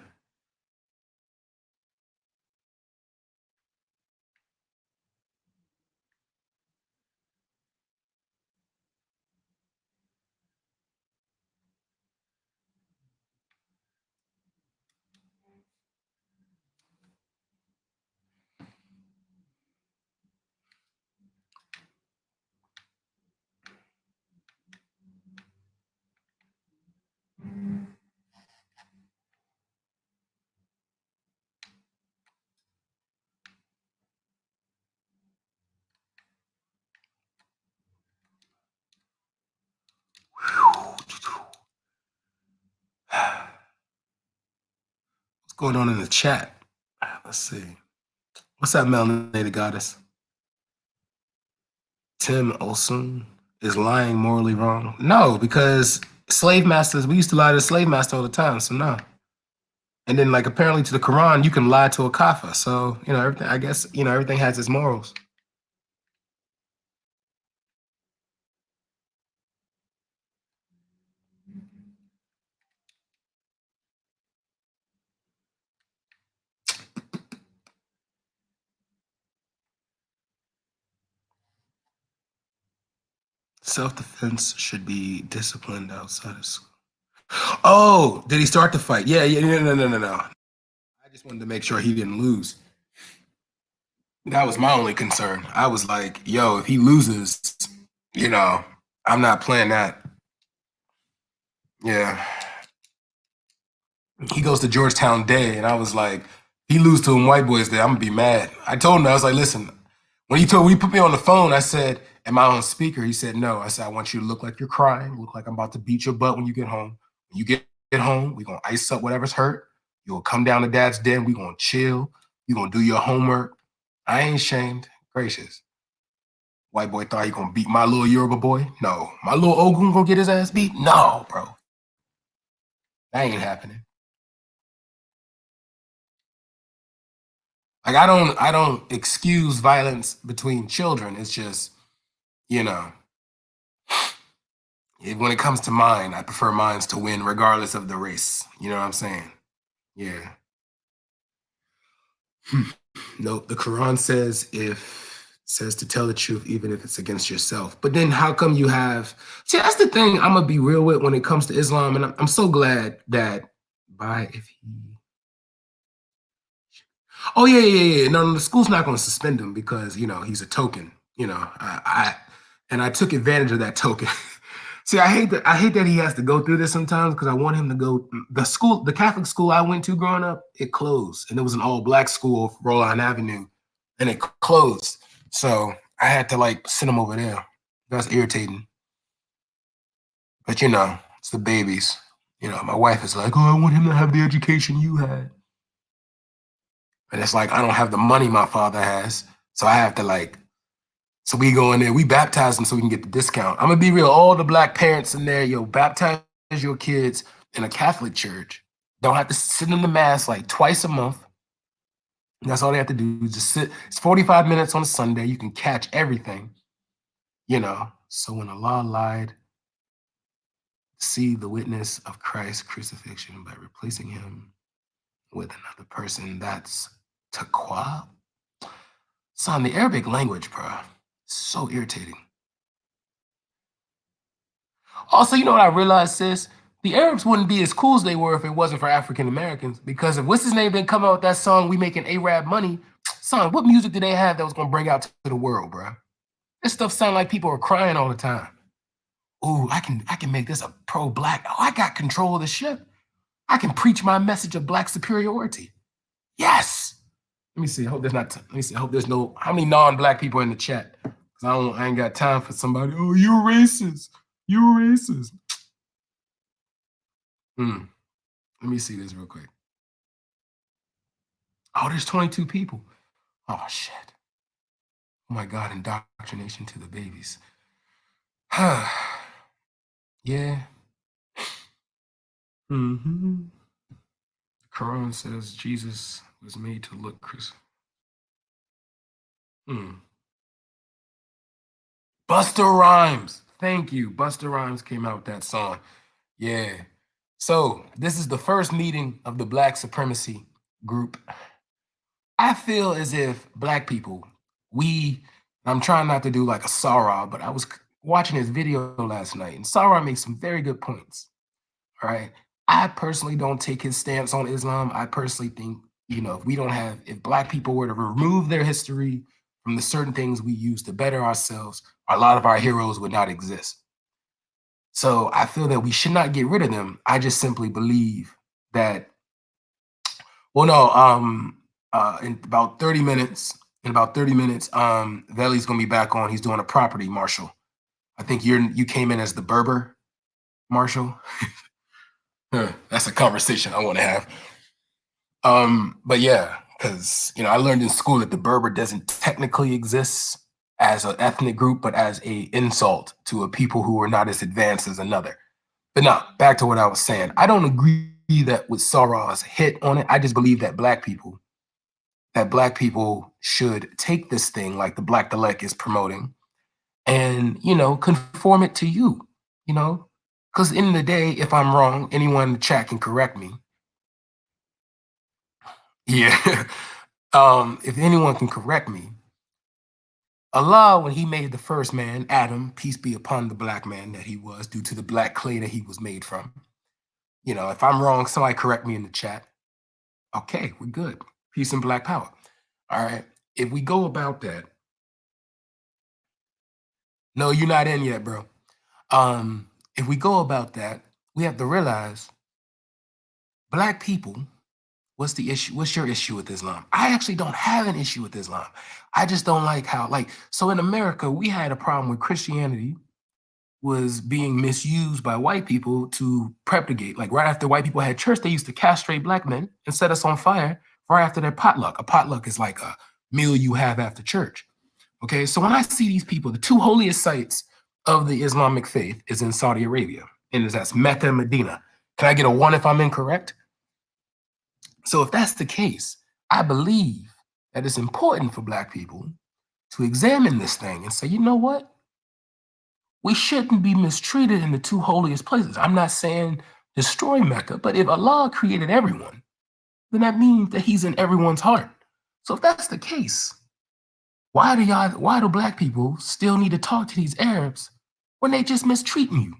What's going on in the chat? Let's see. What's that, Melenated Goddess? Tim Olson is lying morally wrong. No, because slave masters, we used to lie to the slave master all the time, so no. And then, like, apparently to the Quran, you can lie to a kafir. So, you know, everything, I guess, you know, everything has its morals. Self-defense should be disciplined outside of school. Oh, did he start the fight? Yeah, no. I just wanted to make sure he didn't lose. That was my only concern. I was like, yo, if he loses, you know, I'm not playing that. Yeah. He goes to Georgetown Day, and I was like, he lose to them white boys there, I'm gonna be mad. I told him, I was like, listen, when he put me on the phone, I said, am I on speaker? He said, no. I said, I want you to look like you're crying, look like I'm about to beat your butt when you get home. When you get home, we're gonna ice up whatever's hurt. You'll come down to dad's den, we're gonna chill, you're gonna do your homework. I ain't ashamed. Gracious. White boy thought he gonna beat my little Yoruba boy. No. My little Ogun gonna get his ass beat? No, bro. That ain't happening. Like, I don't excuse violence between children. It's just, you know, when it comes to mine, I prefer mines to win regardless of the race. You know what I'm saying? Yeah. Nope. The Quran says to tell the truth even if it's against yourself. But then how come you have, see, that's the thing I'm gonna be real with when it comes to Islam. And I'm so glad that oh yeah. No, the school's not gonna suspend him because, you know, he's a token. You know, I took advantage of that token. See, I hate that he has to go through this sometimes because I want him to go. The Catholic school I went to growing up, it closed, and it was an all-black school off Roll Line Avenue, and it closed. So I had to like send him over there. That's irritating. But you know, it's the babies. You know, my wife is like, oh, I want him to have the education you had. And it's like, I don't have the money my father has. So I have to like, so we go in there, we baptize them so we can get the discount. I'm gonna be real, all the black parents in there, yo, baptize your kids in a Catholic church. Don't have to sit in the mass like twice a month. And that's all they have to do, just sit. It's 45 minutes on a Sunday. You can catch everything, you know. So when Allah lied, see the witness of Christ's crucifixion by replacing him with another person, that's taqwa. Son, the Arabic language, bro, so irritating. Also, you know what I realized, sis? The Arabs wouldn't be as cool as they were if it wasn't for African Americans. Because if what's his name didn't come out with that song, We Making Arab Money, son, what music did they have that was gonna bring out to the world, bro? This stuff sound like people are crying all the time. Ooh, I can make this a pro-black. Oh, I got control of the ship. I can preach my message of black superiority. Yes. Let me see. I hope there's not. Let me see. I hope there's no. How many non-black people in the chat? Because I ain't got time for somebody. Oh, you're racist. You're racist. Let me see this real quick. Oh, there's 22 people. Oh shit. Oh my God, indoctrination to the babies. Yeah. The Quran says Jesus was made to look crucified. Busta Rhymes. Thank you. Busta Rhymes came out with that song. Yeah. So this is the first meeting of the Black Supremacy group. I feel as if Black people, I'm trying not to do like a Sarah, but I was watching his video last night, and Sarah makes some very good points. All right. I personally don't take his stance on Islam. I personally think, you know, if Black people were to remove their history from the certain things we use to better ourselves, a lot of our heroes would not exist. So I feel that we should not get rid of them. I just simply believe that, well, no, in about 30 minutes, Veli's gonna be back on. He's doing a property, Marshall. I think you came in as the Berber, Marshall. That's a conversation I want to have. But yeah, because I learned in school that the Berber doesn't technically exist as an ethnic group, but as a insult to a people who are not as advanced as another. But no, back to what I was saying. I don't agree that with Sarah's hit on it. I just believe that black people should take this thing like the Black Elect is promoting and, conform it to you, because in the day, if I'm wrong, anyone in the chat can correct me. Yeah. If anyone can correct me, Allah, when he made the first man, Adam, peace be upon the black man that he was, due to the black clay that he was made from. If I'm wrong, somebody correct me in the chat. Okay, we're good. Peace and black power. All right. If we go about that, no, you're not in yet, bro. If we go about that, we have to realize black people, what's the issue? What's your issue with Islam? I actually don't have an issue with Islam. I just don't like how, so in America, we had a problem with Christianity was being misused by white people to propagate. Like right after white people had church, they used to castrate black men and set us on fire right after their potluck. A potluck is like a meal you have after church. Okay, so when I see these people, the two holiest sites of the Islamic faith is in Saudi Arabia, and that's Mecca and Medina. Can I get a 1 if I'm incorrect? So if that's the case, I believe that it's important for black people to examine this thing and say, you know what? We shouldn't be mistreated in the two holiest places. I'm not saying destroy Mecca, but if Allah created everyone, then that means that he's in everyone's heart. So if that's the case, why do black people still need to talk to these Arabs when they just mistreating you?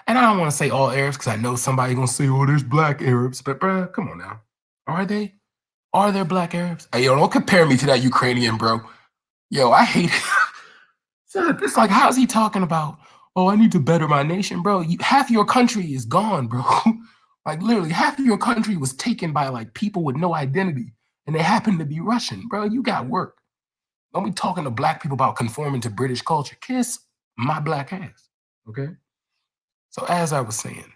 And I don't want to say all Arabs because I know somebody gonna say, oh, there's black Arabs, but bruh, come on now. Are they? Are there black Arabs? Hey, yo, don't compare me to that Ukrainian, bro. Yo, I hate it. It's like, how's he talking about, oh, I need to better my nation, bro? Half your country is gone, bro. Like, literally, half of your country was taken by, like, people with no identity, and they happen to be Russian, bro. You got work. Don't be talking to black people about conforming to British culture. Kiss my black ass, okay? So as I was saying,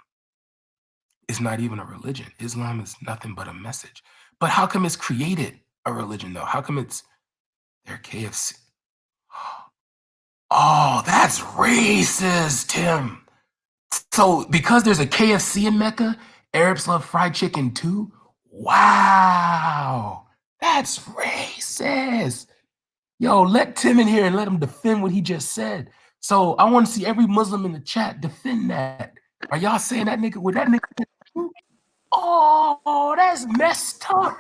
it's not even a religion. Islam is nothing but a message. But how come it's created a religion, though? How come it's their KFC? Oh, that's racist, Tim. So because there's a KFC in Mecca, Arabs love fried chicken too? Wow. That's racist. Yo, let Tim in here and let him defend what he just said. So I want to see every Muslim in the chat defend that. Are y'all saying that nigga? Would that nigga? Oh, that's messed up.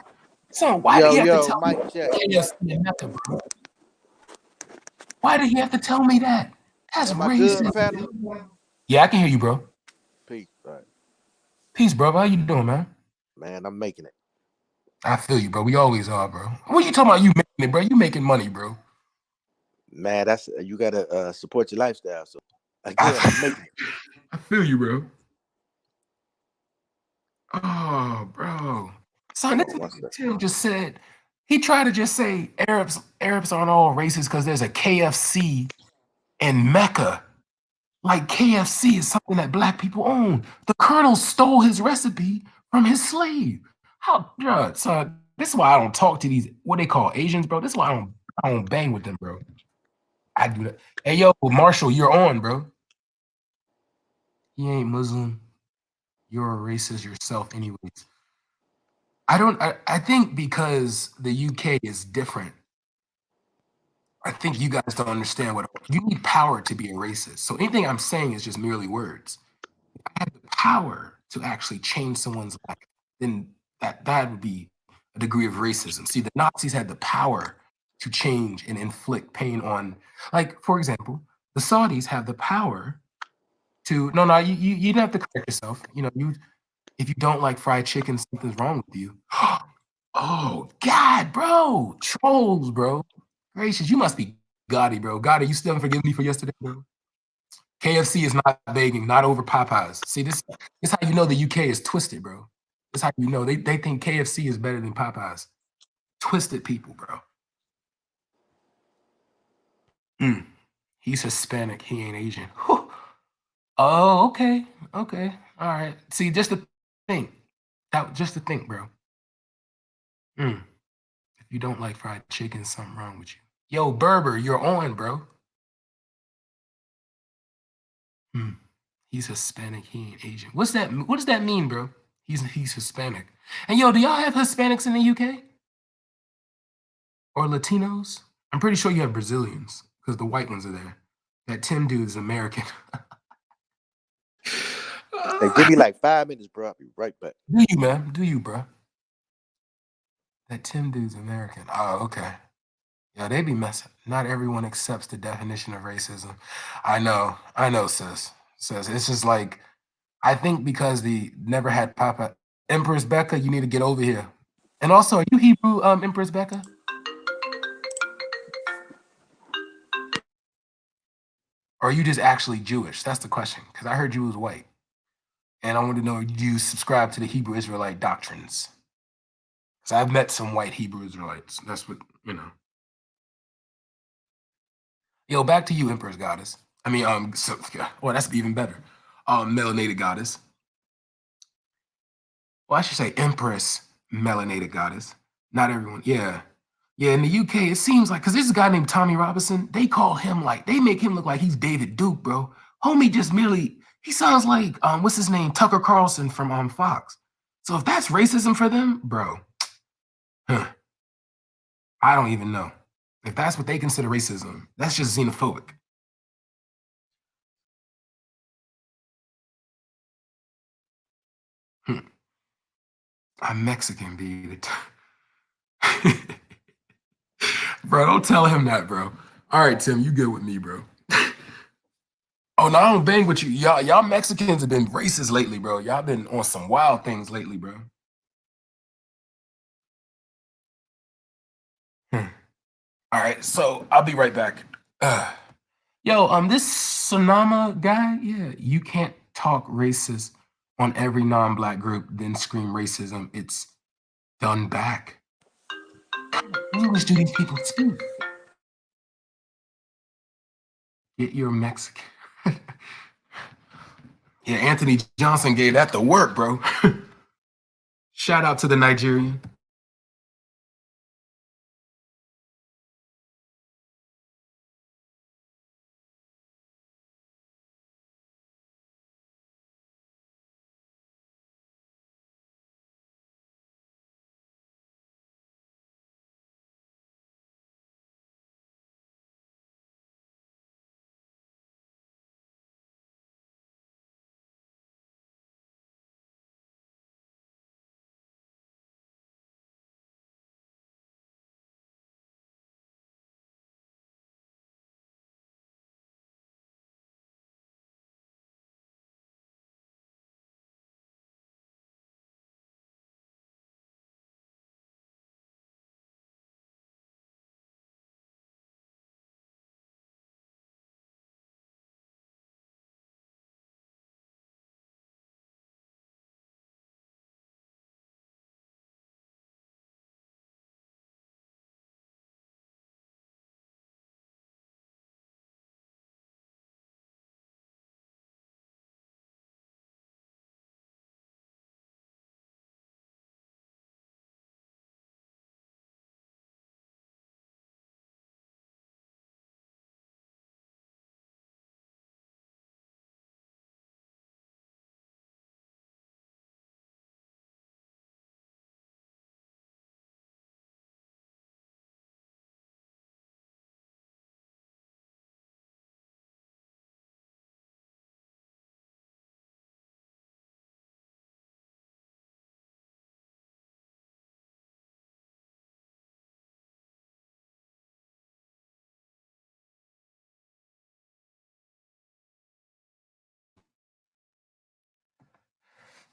Son, why did he have to Yo, tell me mic check. KFC in Mecca, bro? Why did he have to tell me that? That's Am I good, racist. panel? Yeah, I can hear you, bro. Peace. All right. Peace, bro. How you doing, man? Man, I'm making it. I feel you, bro. We always are, bro. What are you talking about? You making it, bro? You making money, bro? Man, that's you gotta support your lifestyle. So again, I'm making it. I feel you, bro. Oh, bro. Son, this nigga Tim just said he tried to just say Arabs aren't all racist because there's a KFC in Mecca. Like KFC is something that black people own. The colonel stole his recipe from his slave. How, bro, son? This is why I don't talk to these what they call Asians, bro. This is why I don't bang with them, bro. I do that. Hey, yo, Marshall, you're on, bro. He ain't Muslim. You're a racist yourself, anyways. I think because the UK is different. I think you guys don't understand what you need power to be a racist. So anything I'm saying is just merely words. If I had the power to actually change someone's life, then that would be a degree of racism. See, the Nazis had the power to change and inflict pain on, like, for example, the Saudis have the power to no, you don't have to correct yourself. If you don't like fried chicken, something's wrong with you. Oh God, bro, trolls, bro. Gracious, you must be Gotti, bro. Gotti, you still haven't forgiven me for yesterday, bro. KFC is not begging, not over Popeyes. See, this is how you know the UK is twisted, bro. This how you know they think KFC is better than Popeyes. Twisted people, bro. He's Hispanic. He ain't Asian. Whew. Oh, okay, all right. See, just to think, bro. If you don't like fried chicken, something wrong with you. Yo, Berber, you're on, bro. He's Hispanic. He ain't Asian. What's that? What does that mean, bro? He's Hispanic. And yo, do y'all have Hispanics in the UK or Latinos? I'm pretty sure you have Brazilians because the white ones are there. That Tim dude is American. Hey, give me like 5 minutes, bro. I'll be right back. Do you, man? Do you, bro? That Tim dude's American. Oh, okay. Yeah, they be messing. Not everyone accepts the definition of racism. I know, sis. Sis, it's just like, I think because the never had Papa Empress Becca, you need to get over here. And also, are you Hebrew, Empress Becca? Or are you just actually Jewish? That's the question. Because I heard you was white. And I want to know, do you subscribe to the Hebrew Israelite doctrines? Because I've met some white Hebrew Israelites. That's what, you know. Yo, back to you, Empress Goddess. I mean, well, that's even better. Melanated Goddess. Well, I should say Empress Melanated Goddess. Not everyone. Yeah. Yeah, in the UK, it seems like, because there's a guy named Tommy Robinson, they call him like, they make him look like he's David Duke, bro. Homie just merely, he sounds like, what's his name? Tucker Carlson from Fox. So if that's racism for them, bro, I don't even know. If that's what they consider racism, that's just xenophobic. I'm Mexican, dude. Bro, don't tell him that, bro. All right, Tim, you good with me, bro. Oh, no, I don't bang with you. Y'all Mexicans have been racist lately, bro. Y'all been on some wild things lately, bro. All right, so I'll be right back. Yo, this Sonama guy, yeah, you can't talk racist on every non-black group, then scream racism. It's done back. What English do these people speak? Get your Mexican. Yeah, Anthony Johnson gave that the work, bro. Shout out to the Nigerian.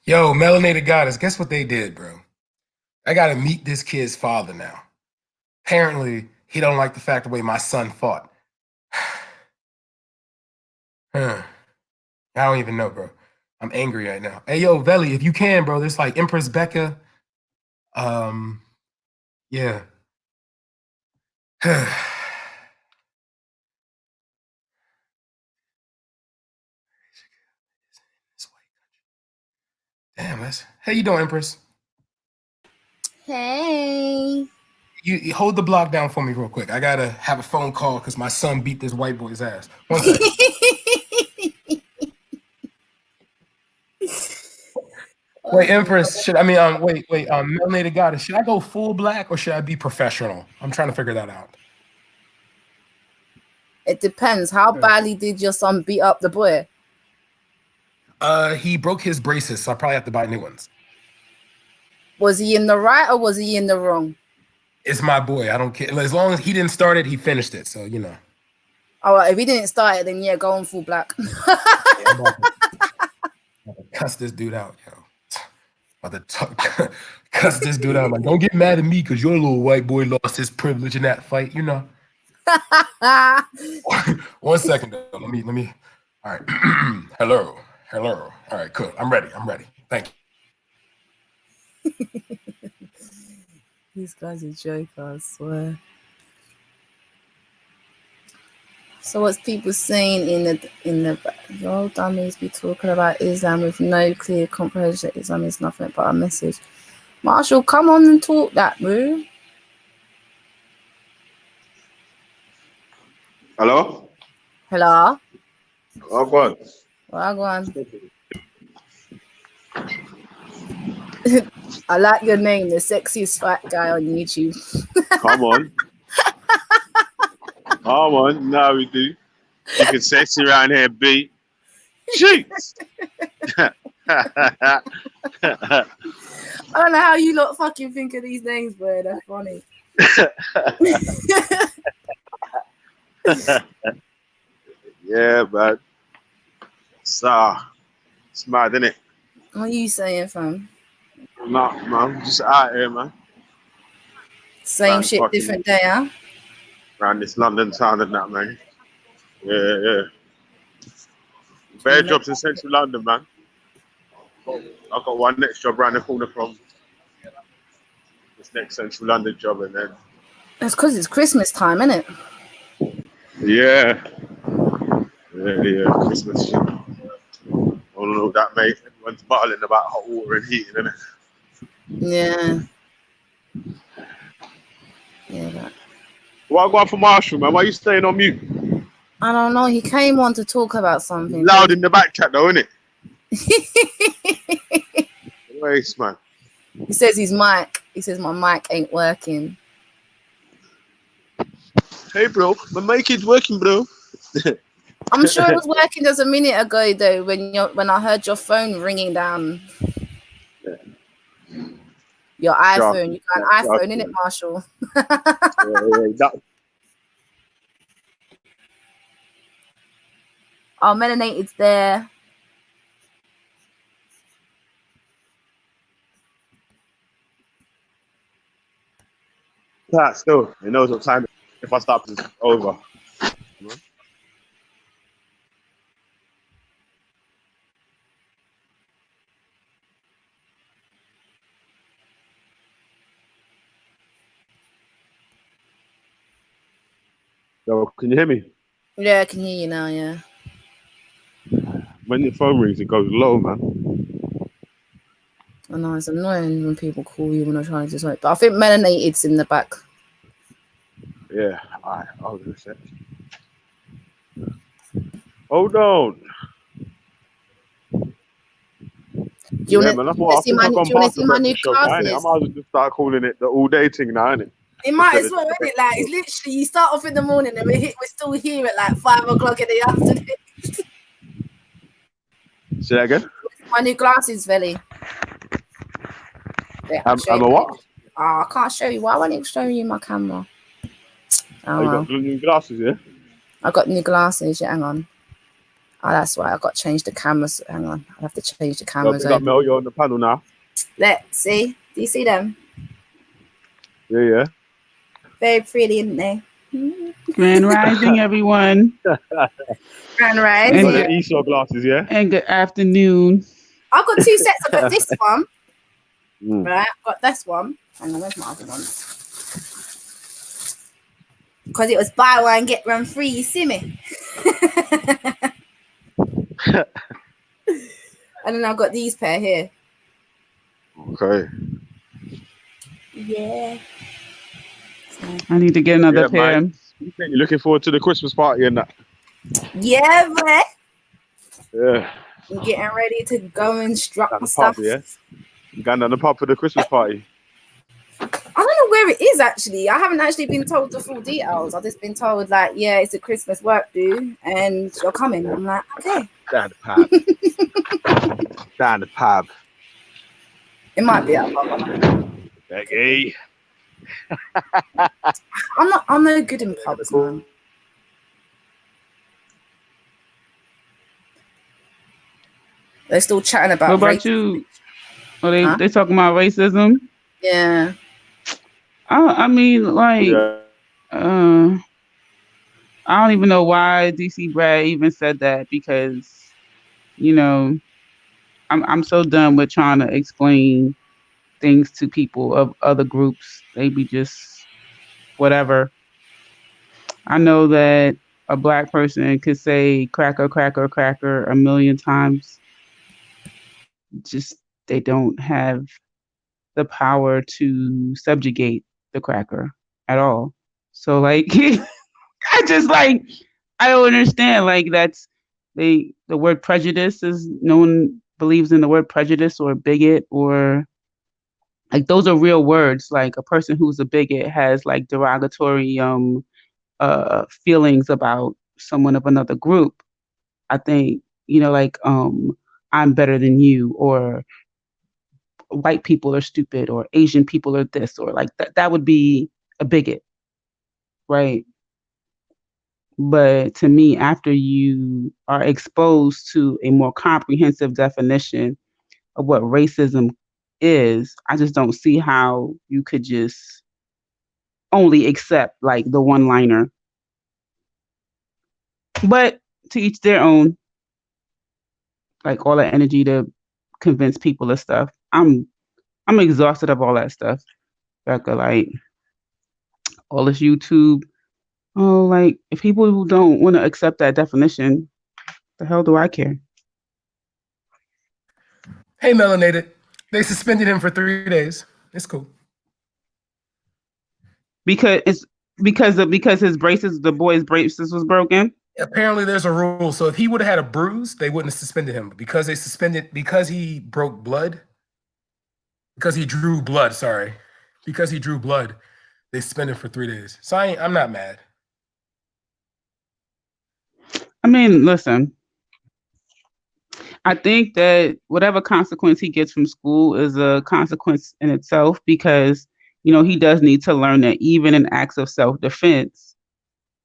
Yo, Melanated Goddess, guess what they did, bro? I gotta meet this kid's father now. Apparently, he don't like the fact the way my son fought. I don't even know, bro. I'm angry right now. Hey, yo, Veli, if you can, bro, there's like Empress Becca. Yeah. Damn, how you doing, Empress? Hey. You hold the block down for me real quick. I gotta have a phone call because my son beat this white boy's ass. 1 second. Wait, Empress, Melenated Goddess, should I go full black or should I be professional? I'm trying to figure that out. It depends. How badly did your son beat up the boy? He broke his braces, so I probably have to buy new ones. Was he in the right or was he in the wrong? It's my boy. I don't care. As long as he didn't start it, he finished it. So, you know. All right, if he didn't start it, then yeah, go on full black. I'm about to cuss this dude out, yo. About to cuss this dude out. I'm like, don't get mad at me because your little white boy lost his privilege in that fight, you know. 1 second, though. Let me. All right. Hello. All right, cool. I'm ready. Thank you. These guys are jokers, I swear. So what's people saying in the y'all dummies be talking about Islam with no clear comprehension that Islam is nothing but a message. Marshall, come on and talk that, bro. Hello? Hello? Oh, God. Well, go on. I like your name, the sexiest fat guy on YouTube. Come on. Come on. Now we do. You can sexy around here, B. Jeez. I don't know how you lot fucking think of these names, bro. That's funny. Yeah, man. It's mad, isn't it? What are you saying, fam? Nah, man. Just out here, man. Same Around shit, fucking- different day, huh? Around this London town and that, man. Yeah. Bare jobs in central London, man. I've got one next job around the corner from this next central London job, and then That's because it's Christmas time, isn't it? yeah, Christmas. All of that, mate. Everyone's battling about hot water and heating, innit? Yeah. Yeah. That. What I got for Marshall, man? Why are you staying on mute? I don't know. He came on to talk about something. Loud in the back chat, though, innit? Waste, man. He says his mic. He says my mic ain't working. Hey, bro, my mic is working, bro. I'm sure it was working just a minute ago, though, when I heard your phone ringing down. Your iPhone. You got an iPhone, innit, Marshall? Oh, Melanated's there. Still, he knows what time. If I stop, it's over. Yo, can you hear me? Yeah, I can hear you now, yeah. When your phone rings, it goes low, man. I know, it's annoying when people call you when they're trying to just like, but I think Melanated's in the back. Yeah, alright, hold on a sec. Hold on. Do you want to see my new I might classes? as well just start calling it the all day thing now, innit? It might as well, isn't it? Like, it's literally, you start off in the morning and we're still here at like 5 o'clock in the afternoon. Say that again? My new glasses, Veli. I'm a what? Oh, I can't show you. Why won't it show you my camera? Oh, You well. got new glasses, yeah? I got new glasses. Yeah, hang on. Oh, that's why I got to change the cameras. Hang on. I have to change the cameras. Got Mel, you're on the panel now. Let's see. Do you see them? Yeah. Very pretty, isn't they? Grand Rising, everyone. Grand Rising. You got the Esau glasses, yeah? And good afternoon. I've got two sets. I've got this one. Right, I've got this one. Hang on, where's my other one? Because it was buy one, get one free, you see me? And then I've got these pair here. Okay. Yeah. I need to get another Yeah, pair. man. You're looking forward to the Christmas party and that. Yeah, man. Yeah. I'm getting ready to go and strut Down my the pub, stuff. yeah. You going down the pub for the Christmas party? I don't know where it is actually. I haven't actually been told the full details. I've just been told like, yeah, it's a Christmas work do, and you're coming. I'm like, okay. Down the pub. Down the pub. It might be at a pub. Becky. I'm no good in pubs, man. They're still chatting about What about race. you? Are they Huh? they talking about racism? Yeah. I mean, like, I don't even know why DC Brad even said that, because, you know, I'm so done with trying to explain things to people of other groups. They be just whatever. I know that a black person could say cracker, cracker, cracker a million times. Just they don't have the power to subjugate the cracker at all. So like I just like I don't understand. Like that's the word prejudice is, no one believes in the word prejudice or bigot, or like those are real words. Like a person who's a bigot has like derogatory feelings about someone of another group. I think, like I'm better than you, or white people are stupid, or Asian people are this, or like that would be a bigot, right? But to me, after you are exposed to a more comprehensive definition of what racism is, I just don't see how you could just only accept like the one liner. But to each their own, like all the energy to convince people of stuff. I'm exhausted of all that stuff. Becca, like all this YouTube. Oh, like if people who don't want to accept that definition, the hell do I care? Hey, Melenated. They suspended him for 3 days. It's cool. Because his braces, the boy's braces was broken. Apparently, there's a rule. So if he would have had a bruise, they wouldn't have suspended him. But because he broke blood, because he drew blood. Sorry, because he drew blood, they suspended him for 3 days. So I'm not mad. I mean, listen. I think that whatever consequence he gets from school is a consequence in itself, because, he does need to learn that even in acts of self-defense,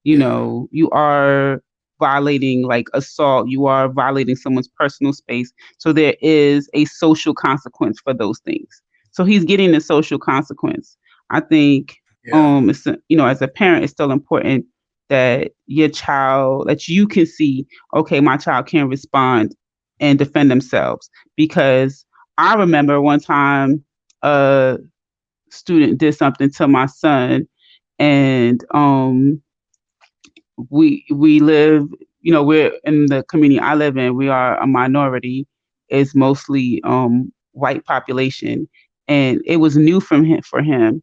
you are violating like assault, you are violating someone's personal space. So there is a social consequence for those things. So he's getting a social consequence. I think, it's, as a parent, it's still important that that you can see, okay, my child can respond and defend themselves. Because I remember one time a student did something to my son, and we live, we're in the community I live in, we are a minority. It's mostly white population, and it was new for him,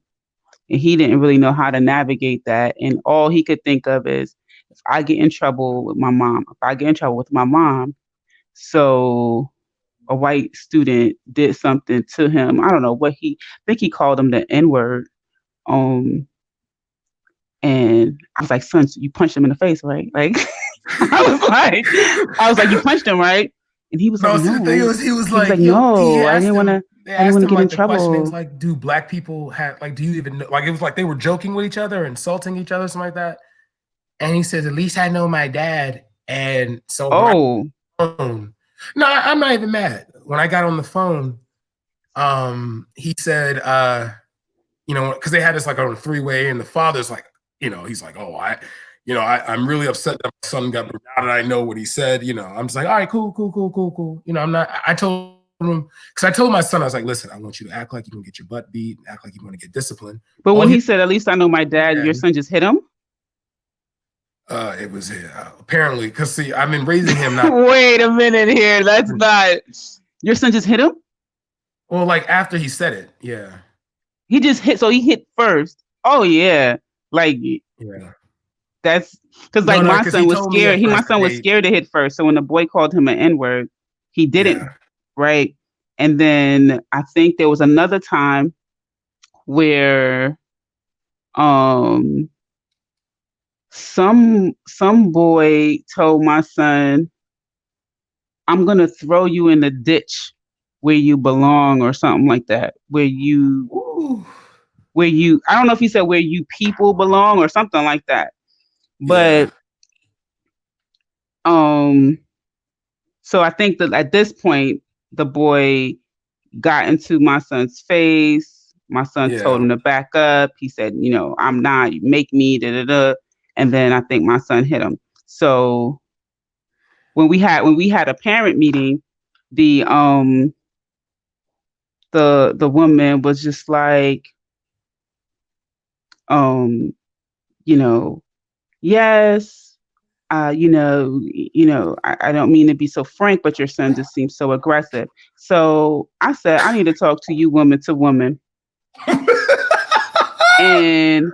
and he didn't really know how to navigate that. And all he could think of is, if I get in trouble with my mom, so a white student did something to him. I don't know what I think he called him the N-word. And I was like, son, you punched him in the face, right? Like, I was like, you punched him, right? And he was like, no. The thing was, he was like, no, I didn't want to get in trouble. Question was like, do black people have, like, do you even know? Like, it was like they were joking with each other, insulting each other, something like that. And he says, at least I know my dad. And so, no, I'm not even mad. When I got on the phone, he said, because they had this like on a three-way, and the father's like, he's like, oh, I'm really upset that my son got, now that I know what he said, I'm just like, all right, cool. I told him, because I told my son, I was like, listen, I want you to act like you can get your butt beat, act like you want to get disciplined. But when he said, at least I know my dad, your son just hit him? It was apparently, because see, I've been raising him now. Wait a minute here. That's not, your son just hit him? Well, like after he said it, yeah. He just hit. So he hit first. Oh yeah, like Yeah. that's because No, like no, my 'cause son he was told me scared. at My first, son was hey, scared to hit first. So when the boy called him an N-word, he didn't. yeah, Right. And then I think there was another time where some boy told my son, I'm gonna throw you in the ditch where you belong or something like that. Where you I don't know if he said where you people belong or something like that. yeah, But so I think that at this point the boy got into my son's face. My son told yeah. him to back up. He said, I'm not, you make me, da da da. And then I think my son hit him. So when we had a parent meeting, the woman was just like, yes, I don't mean to be so frank, but your son just seems so aggressive. So I said, I need to talk to you woman to woman. And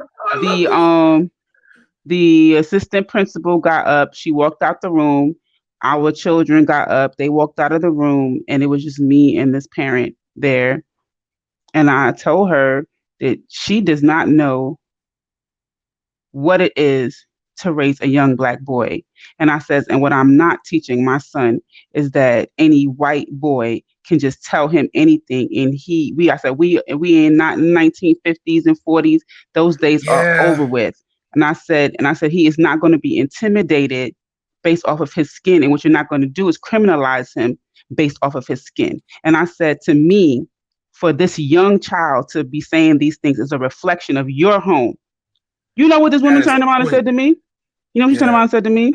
the assistant principal got up. She walked out the room. Our children got up. They walked out of the room, and it was just me and this parent there. And I told her that she does not know what it is to raise a young Black boy. And I says, and what I'm not teaching my son is that any white boy can just tell him anything. And I said, we ain't not in 1950s and 40s. Those days are over with. And I said, he is not going to be intimidated based off of his skin. And what you're not going to do is criminalize him based off of his skin. And I said, to me, for this young child to be saying these things is a reflection of your home. You know what this woman turned around and said to me? You know what she turned around and said to me?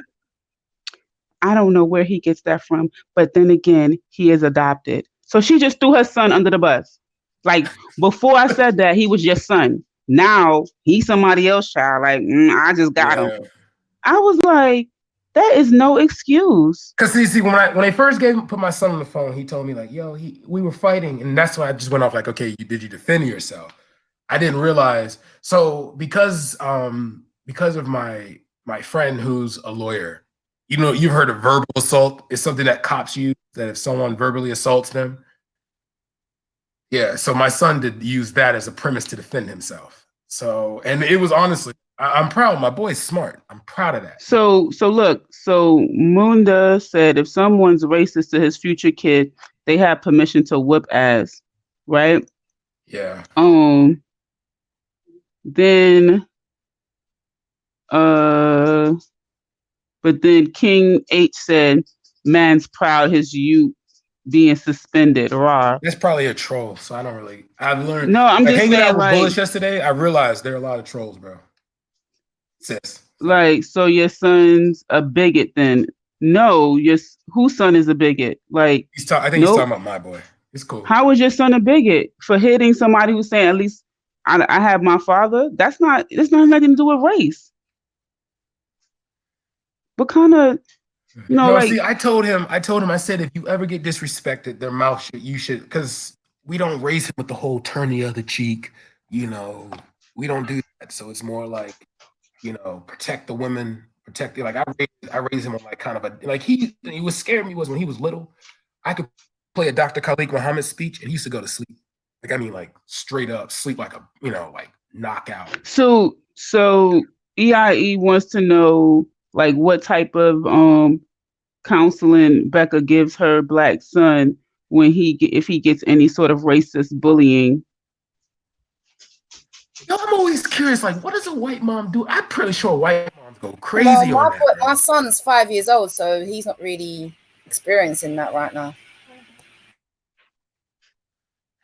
I don't know where he gets that from, but then again, he is adopted. So she just threw her son under the bus. Like before I said that, he was your son. Now he's somebody else's child. Like I just got him. I was like, that is no excuse. Cause see, when I first put my son on the phone, he told me like, "Yo, we were fighting," and that's why I just went off like, "Okay, did you defend yourself?" I didn't realize. So because of my friend who's a lawyer, you've heard of verbal assault. It's something that cops use that if someone verbally assaults them. Yeah, so my son did use that as a premise to defend himself. So, and it was honestly, I'm proud. My boy's smart. I'm proud of that. So look, so Munda said if someone's racist to his future kid, they have permission to whip ass, right? Yeah. Then but then King H said, man's proud his youth being suspended. Raw. That's probably a troll, so I don't really. I've learned. No, I'm just hanging saying, out with like, Bullish yesterday. I realized there are a lot of trolls, bro. Sis. Like, so your son's a bigot then? No, whose son is a bigot? Like, I think he's talking about my boy. It's cool. How is your son a bigot for hitting somebody who's saying at least I have my father? It's not nothing to do with race. What kind of See, I told him, I said, if you ever get disrespected, their mouth you should, because we don't raise him with the whole turn the other cheek, we don't do that. So it's more like, protect the women, protect like I raised him on like kind of a like he was scared me was when he was little. I could play a Dr. Khalid Muhammad speech and he used to go to sleep. Like straight up sleep like a like knockout. So EIE wants to know like what type of counseling Becca gives her Black son when if he gets any sort of racist bullying. I'm always curious, like, what does a white mom do? I'm pretty sure white moms go crazy on that. My son's 5 years old, so he's not really experiencing that right now.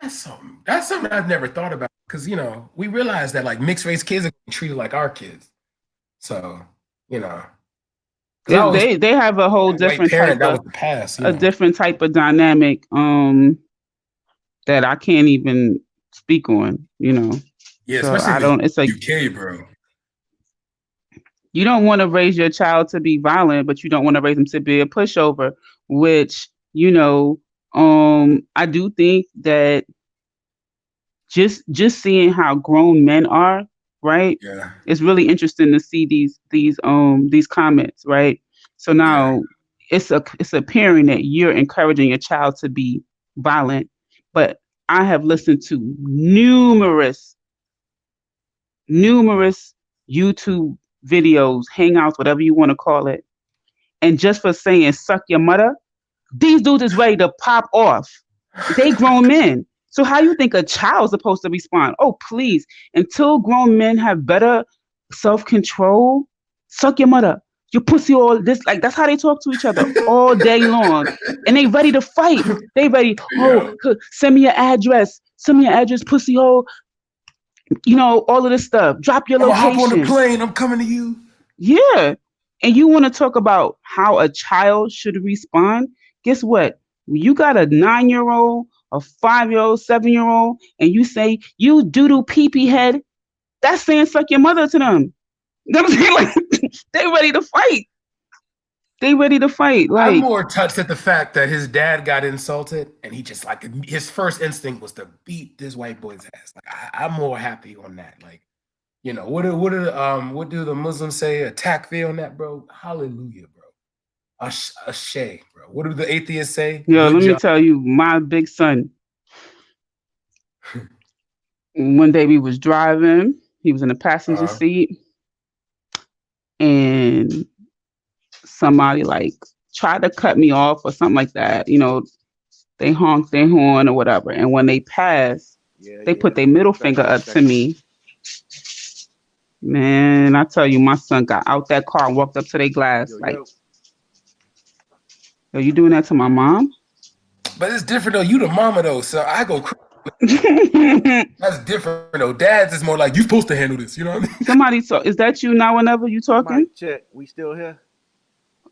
That's something I've never thought about because we realize that like mixed race kids are treated like our kids, so they have a whole different type of different type of dynamic that I can't even speak on, Yeah, so especially I don't. It's like UK, bro. You don't want to raise your child to be violent, but you don't want to raise them to be a pushover. Which I do think that just seeing how grown men are, right? Yeah. It's really interesting to see these comments, right? So now it's appearing that you're encouraging your child to be violent, but I have listened to numerous YouTube videos, hangouts, whatever you want to call it, and just for saying "suck your mother," these dudes is ready to pop off. They grown men. So how you think a child's supposed to respond? Oh, please. Until grown men have better self-control, suck your mother. You pussy all this. Like, that's how they talk to each other all day long. And they ready to fight. They ready, send me your address. Send me your address, pussy hole. You know, all of this stuff. Drop your I'm gonna location. hop on the plane. I'm coming to you. Yeah. And you want to talk about how a child should respond? Guess what? When you got a 9-year-old, a 5-year-old, 7-year-old, and you say, you doodle pee-pee head, that's saying suck your mother to them. You know what I'm saying? Like, they ready to fight. They ready to fight. I'm Like, more touched at the fact that his dad got insulted, and he just like his first instinct was to beat this white boy's ass. Like I'm more happy on that. Like, you know, what do the Muslims say? A takfir on that, bro. Hallelujah, bro. Ashay, bro. What do the atheists say? yo, Good let me job. tell you, my big son. One day we was driving. He was in the passenger seat, and somebody like tried to cut me off or something like that. You know, they honked their horn or whatever. And when they passed, they put their middle finger up to me. Man, I tell you, my son got out that car and walked up to their glass like, are you doing that to my mom? But it's different though. You the mama though, so I go crazy. That's different though. Dad's is more like you supposed to handle this. You know what I mean? Somebody talk. Is that you now? Whenever you talking? Mic check. We still here?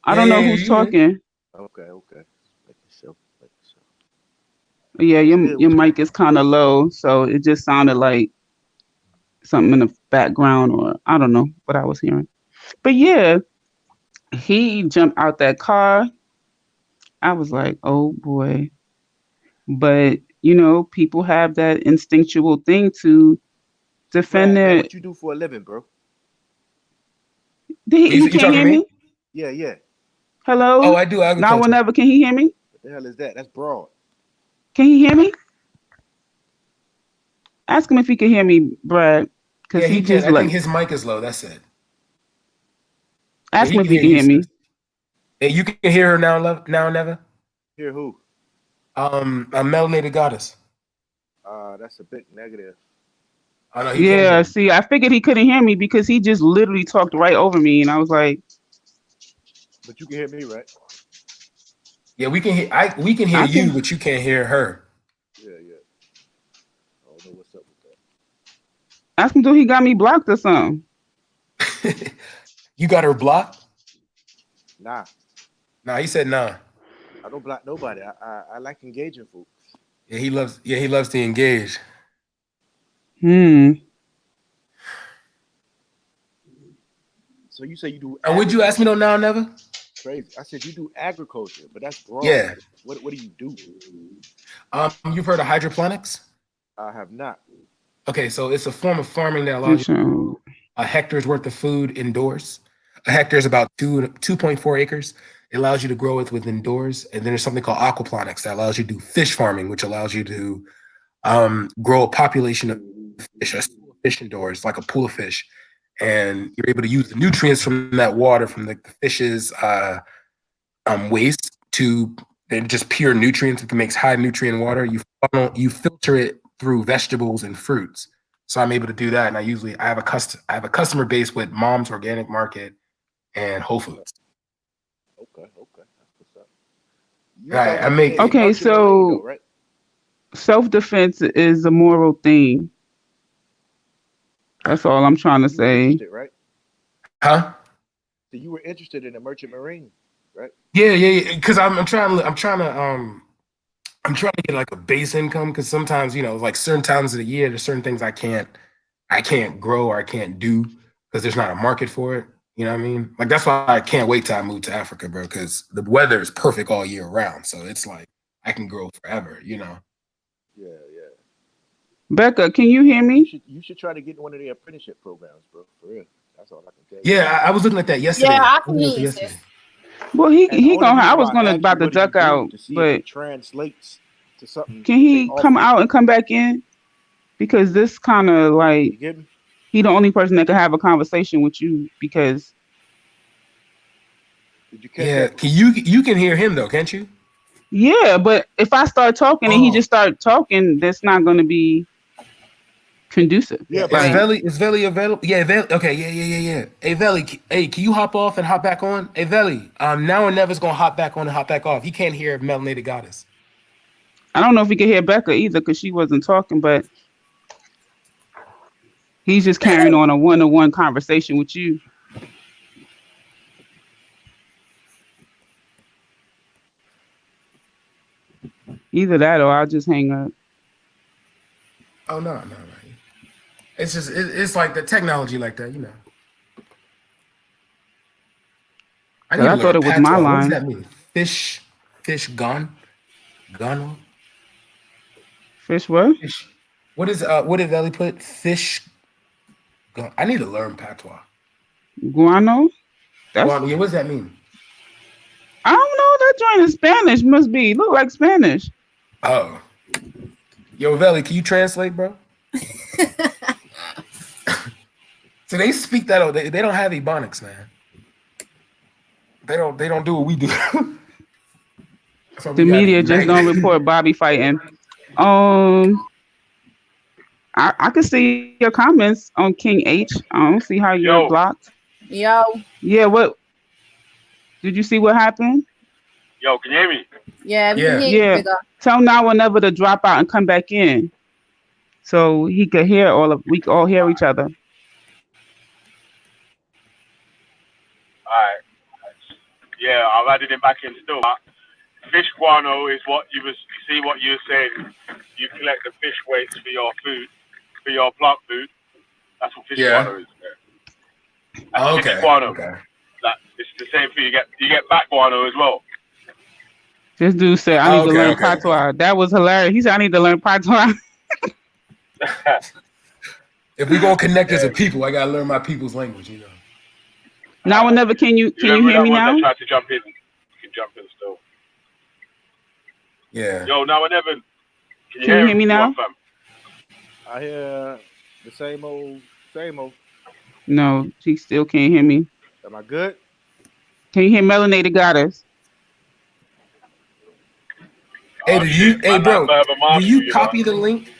I don't know who's talking. Okay. Make yourself. Yeah, your mic is kind of low, so it just sounded like something in the background, or I don't know what I was hearing. But yeah, he jumped out that car. I was like, oh boy. But you know, people have that instinctual thing to defend Brad, their. what you do for a living, bro? He can't hear me? Yeah. Hello? Oh, I do agriculture. Now whenever, can he hear me? What the hell is that? That's broad. Can he hear me? Ask him if he can hear me, Brad. Because Yeah, he can. just I like. think his mic is low. That's it. Ask him if he can hear me. Hey, you can hear her now, never. Hear who? A melanated goddess. That's a big negative. I know. Yeah, see, I figured he couldn't hear me because he just literally talked right over me, and I was like. But you can hear me, right? Yeah, we can hear. We can hear you, but you can't hear her. Yeah. I don't know what's up with that. Ask him, do he got me blocked or something? You got her blocked? Nah, he said nah. I don't block nobody. I like engaging folks. Yeah, he loves to engage. So you say you do. Would you ask me though now, never? Crazy. I said you do agriculture, but that's broad. Yeah. What do you do? You've heard of hydroponics? I have not. Okay, so it's a form of farming that allows you a hectare's worth of food indoors. A hectare is about 2.4 acres. It allows you to grow it within indoors. And then there's something called aquaponics that allows you to do fish farming, which allows you to grow a population of fish, a school of fish indoors, like a pool of fish. And you're able to use the nutrients from that water, from the fish's waste, to just pure nutrients. It makes high nutrient water. You filter it through vegetables and fruits. So I'm able to do that. And I have a customer base with Mom's Organic Market and Whole Foods. Okay. That's what's up. Right. I make. Okay, so right? Self-defense is a moral thing. That's all I'm trying to say. Right? Huh? So you were interested in the Merchant Marine, right? Yeah. Because I'm trying to get like a base income, because sometimes, you know, like certain times of the year, there's certain things I can't grow or I can't do because there's not a market for it. You know what I mean? Like that's why I can't wait till I move to Africa, bro, because the weather is perfect all year round. So it's like I can grow forever, you know. Yeah. Becca, can you hear me? You should try to get in one of their apprenticeship programs, bro. For real. That's all I can tell you. Yeah, I was looking at that yesterday. Yeah, I can hear you, sis. Well, And the he only gonna. I reason was why gonna asked you, about to what do you duck do, out, to see if but it translates to something can that they he come offer. out and come back in? Because this kind of like You get me? he the only person that can have a conversation with you because Did you catch Yeah, that? you can hear him though, can't you? yeah. But if I start talking and he just start talking, that's not going to be conducive. Yeah, Is but Like, Veli available? Yeah, okay, yeah. Hey Veli, hey, can you hop off and hop back on? Hey Veli, now or never's gonna hop back on and hop back off. He can't hear Melenated Goddess. I don't know if he could hear Becca either because she wasn't talking, but he's just carrying on a one-on-one conversation with you. Either that or I'll just hang up. Oh no. It's just it's like the technology like that, you know. I need to I thought learn it was my patois. What does line. that mean? Fish gone? Gone? Fish what? Fish. What did Veli put? Fish gone. I need to learn patois. Guano? Guano, yeah, what does that mean? I don't know. That joint is Spanish. Must be. Look like Spanish. Oh. Yo, Veli, can you translate, bro? So they speak that. They don't have Ebonics, man. They don't do what we do. The media just don't report Bobby fighting. I can see your comments on King H. I don't see how you're blocked. Yo. Yeah, what? Did you see what happened? Yo, can you hear me? Yeah, we can hear you, bigger. Tell now or never to drop out and come back in, so he could hear we could all hear each other. Alright. Yeah, I've added him back in still. Fish guano is what you see what you're saying. You collect the fish waste for your food, for your plant food. That's what fish guano is. Yeah. Fish guano. Okay. It's the same thing. You get back guano as well. This dude said, "I need to learn patois." That was hilarious. He said, "I need to learn patois." If we're gonna connect as a people, I gotta learn my people's language, you know. Now or never. Can you hear me now? I tried to jump in. You can jump in still. Yeah. Yo, now or never. Can you hear me now? I hear the same old. No, he still can't hear me. Am I good? Can you hear Melenated Goddess? Hey, bro, do you copy the link?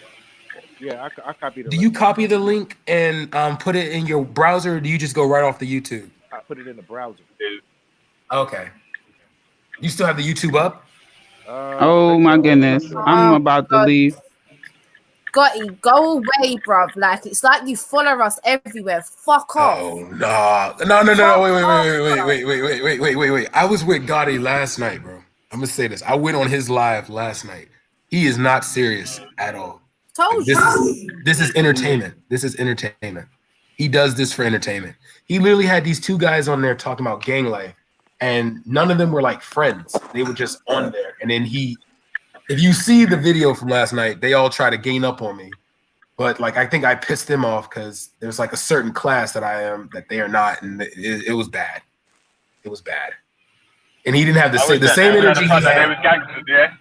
Yeah, I copied it. Do you copy the link and put it in your browser, or do you just go right off the YouTube? I put it in the browser. Okay. You still have the YouTube up? Oh my goodness, I'm about to leave. Gotti, go away, bruv. Like, it's like you follow us everywhere. Fuck off. Oh, no. Wait. I was with Gotti last night, bro. I'm going to say this. I went on his live last night. He is not serious at all. Told you. This is entertainment. This is entertainment. He does this for entertainment. He literally had these two guys on there talking about gang life, and none of them were like friends. They were just on there. And then if you see the video from last night, they all try to gain up on me. But like, I think I pissed them off because there's like a certain class that I am that they are not. And it was bad. It was bad. And he didn't have the same energy he had.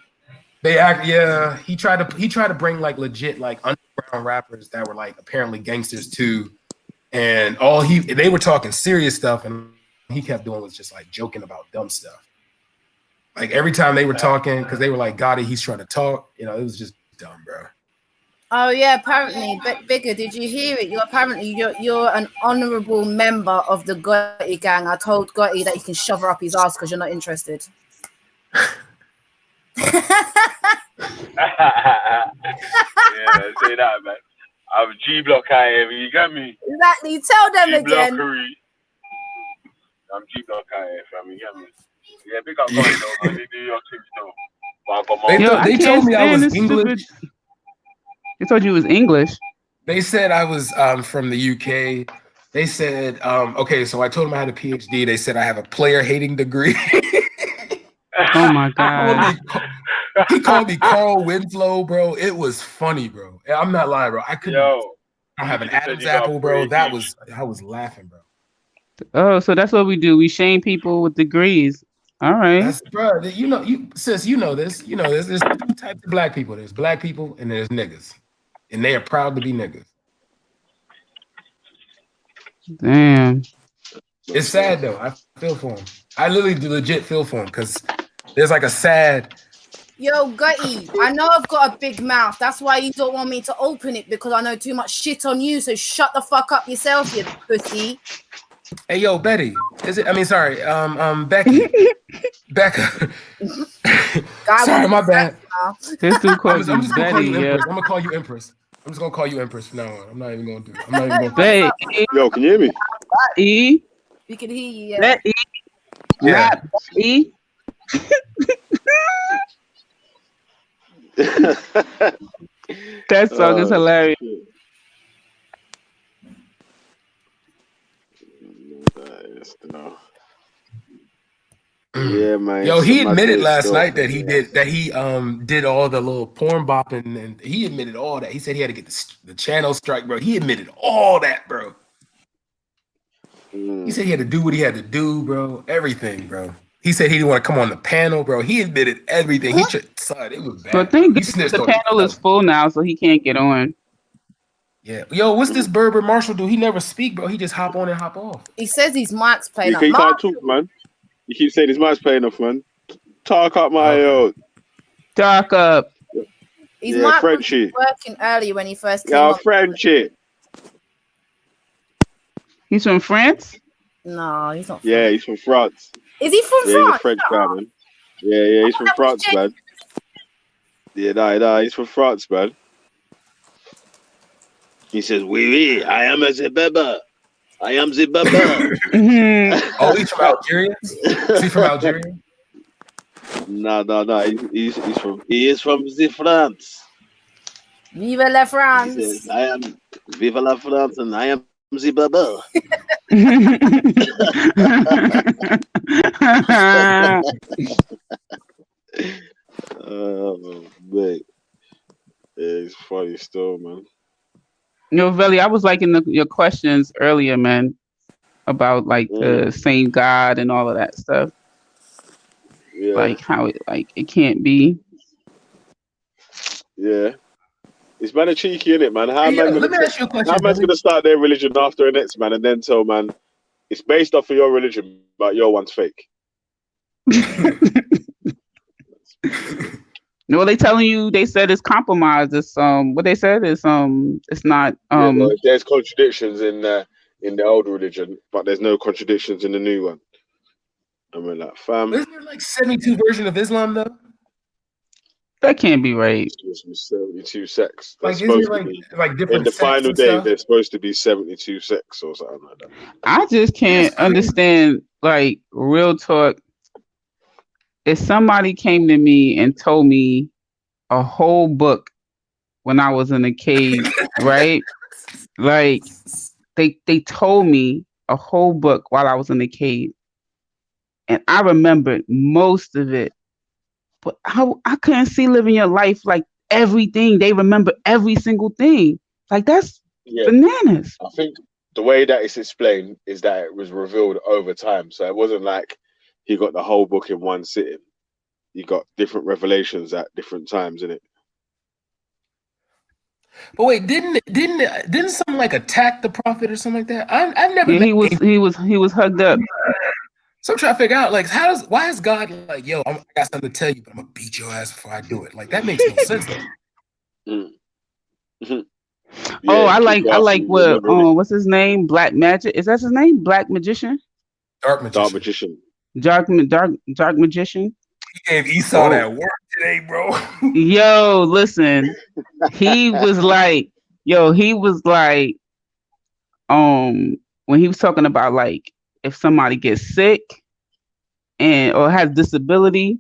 They act, yeah. He tried to bring like legit like underground rappers that were like apparently gangsters too. And they were talking serious stuff, and he kept doing was just like joking about dumb stuff. Like every time they were talking, because they were like, Gotti, he's trying to talk. You know, it was just dumb, bro. Oh yeah, apparently, but Bigger, did you hear it? You're an honourable member of the Gotti gang. I told Gotti that he can shove her up his ass because you're not interested. Yeah, say that, man. I'm G-Block here, you got me? Exactly, tell them again. I'm G-Block here, fam, you got me? Yeah, big up Gotti, though, man. They do your thing still. But I got they told me I was English. They told you it was English. They said I was from the UK. They said, okay, so I told them I had a PhD. They said I have a player hating degree. Oh my God. He called me Carl Winslow, bro. It was funny, bro. I'm not lying, bro. I couldn't. Yo, I don't have an you just said Adam's you got apple, bro. pretty That deep. was I was laughing, bro. Oh, so that's what we do. We shame people with degrees. All right. That's bro. You know, sis, you know this. You know this. There's two types of black people. There's black people and there's niggas, and they are proud to be niggas. Damn. It's sad though. I feel for him. I literally legit feel for him because there's like a sad. Yo, Gutty, I know I've got a big mouth. That's why you don't want me to open it, because I know too much shit on you. So shut the fuck up yourself, you pussy. Hey, yo, Betty. Is it? I mean, sorry. Becky. Becca. Sorry, my bad. This dude I'm calls just you gonna call you Betty. Empress. Yeah. I'm gonna call you Empress. I'm just gonna call you Empress from now on. I'm not even gonna do it. I'm not even gonna. Hey, Yo, can you hear me? E. We can hear you. Yeah. Betty. Yeah. Not Betty. That song is hilarious. Yeah, man. Yo, it's he a mad admitted day last still. night that he did all the little porn bopping, and he admitted all that. He said he had to get the channel strike, bro. He admitted all that, bro. He said he had to do what he had to do, bro. Everything, bro. He said he didn't want to come on the panel, bro. He admitted everything. He son, it was bad. But thank He goodness snitched the on panel is full now, so he can't get on. Yeah. Yo, what's this Berber Marshall do? He never speak, bro. He just hop on and hop off. He says his mic's playing You up. can't talk, man. You keep saying his mic's paying off, man. Talk up, my old. Talk up. His Yeah, mic Frenchie. was working earlier when he first came Yeah, up. Frenchie. He's from France? No, he's not. Yeah, he's from France. Is he from Yeah, France? he's a French guy, man. Yeah, he's from France, man. Yeah, nah, he's from France, man. He says, oui, I am a Zebaba. I am Zebaba. Oh, he's from Algeria? Is he from Algeria? No. He is from the France. Vive la France. He says, I am Vive la France and I am Zebaba. Oh, mate. Yeah, it's funny still, man. No, Veli, I was liking your questions earlier, man, about like the same God and all of that stuff. Yeah. Like how it can't be. Yeah. It's man cheeky, innit, man? How Hey, let me ask you a question. How man's Billy. gonna start their religion after the next man and then tell man it's based off of your religion, but your one's fake? No, they telling you. They said it's compromised. It's what they said is it's not Yeah, well, there's contradictions in the old religion, but there's no contradictions in the new one. I mean, like, fam. Isn't there like 72 version of Islam though? That can't be right. 72 sects. Like, That's isn't supposed there to be like different in the sects final and day. stuff? There's supposed to be 72 sects or something like that. I just can't understand. Like real talk. If somebody came to me and told me a whole book when I was in a cave, right? Like they told me a whole book while I was in the cave, and I remembered most of it, but I couldn't see living your life like everything. They remember every single thing. Like that's bananas. I think the way that it's explained is that it was revealed over time. So it wasn't like he got the whole book in one sitting. You got different revelations at different times, innit? But wait, didn't someone like attack the prophet or something like that? I've never. Yeah, he was hugged up. So I'm trying to figure out like why is God like, yo, I got something to tell you, but I'm gonna beat your ass before I do it. Like that makes no sense. Oh, I like what what's his name? Black Magic. Is that his name? Black Magician? Dark Magician. Dark Magician. He gave Esau that work today, bro. Yo, listen. He was like, when he was talking about like if somebody gets sick or has disability,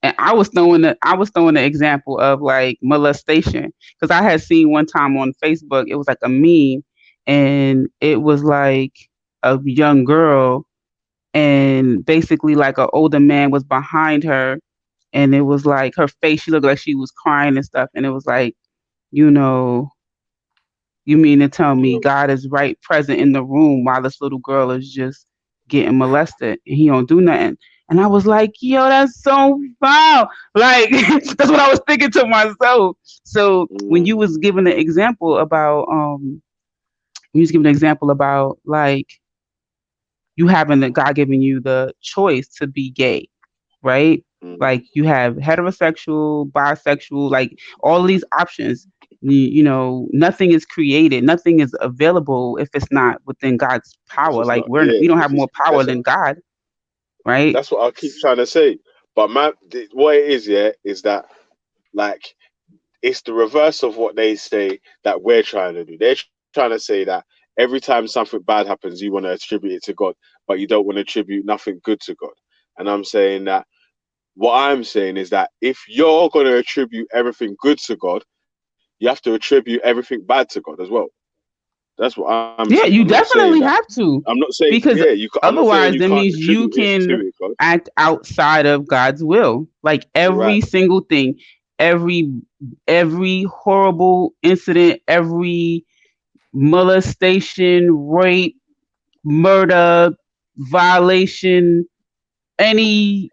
and I was throwing the example of like molestation, because I had seen one time on Facebook, it was like a meme, and it was like a young girl, and basically like an older man was behind her, and it was like her face, she looked like she was crying and stuff, and it was like, you know, you mean to tell me God is right present in the room while this little girl is just getting molested and he don't do nothing? And I was like, yo, that's so foul. Like, that's what I was thinking to myself. So when you was giving the example about, like you having God giving you the choice to be gay, right? Like you have heterosexual, bisexual, like all these options. You know, nothing is created, nothing is available if it's not within God's power. It's Like not, we don't have more power than God, right? That's what I keep trying to say. But man, what it is, is that like it's the reverse of what they say that we're trying to do. They're trying to say that every time something bad happens, you want to attribute it to God, but you don't want to attribute nothing good to God. And I'm saying that what I'm saying is that if you're going to attribute everything good to God, you have to attribute everything bad to God as well. That's what I'm Yeah, saying. you definitely have to. I'm not saying Because I'm not saying otherwise you that can't means you attribute it to can it, God. act outside of God's will. Like every single thing, every horrible incident, every molestation, rape, murder, violation, any,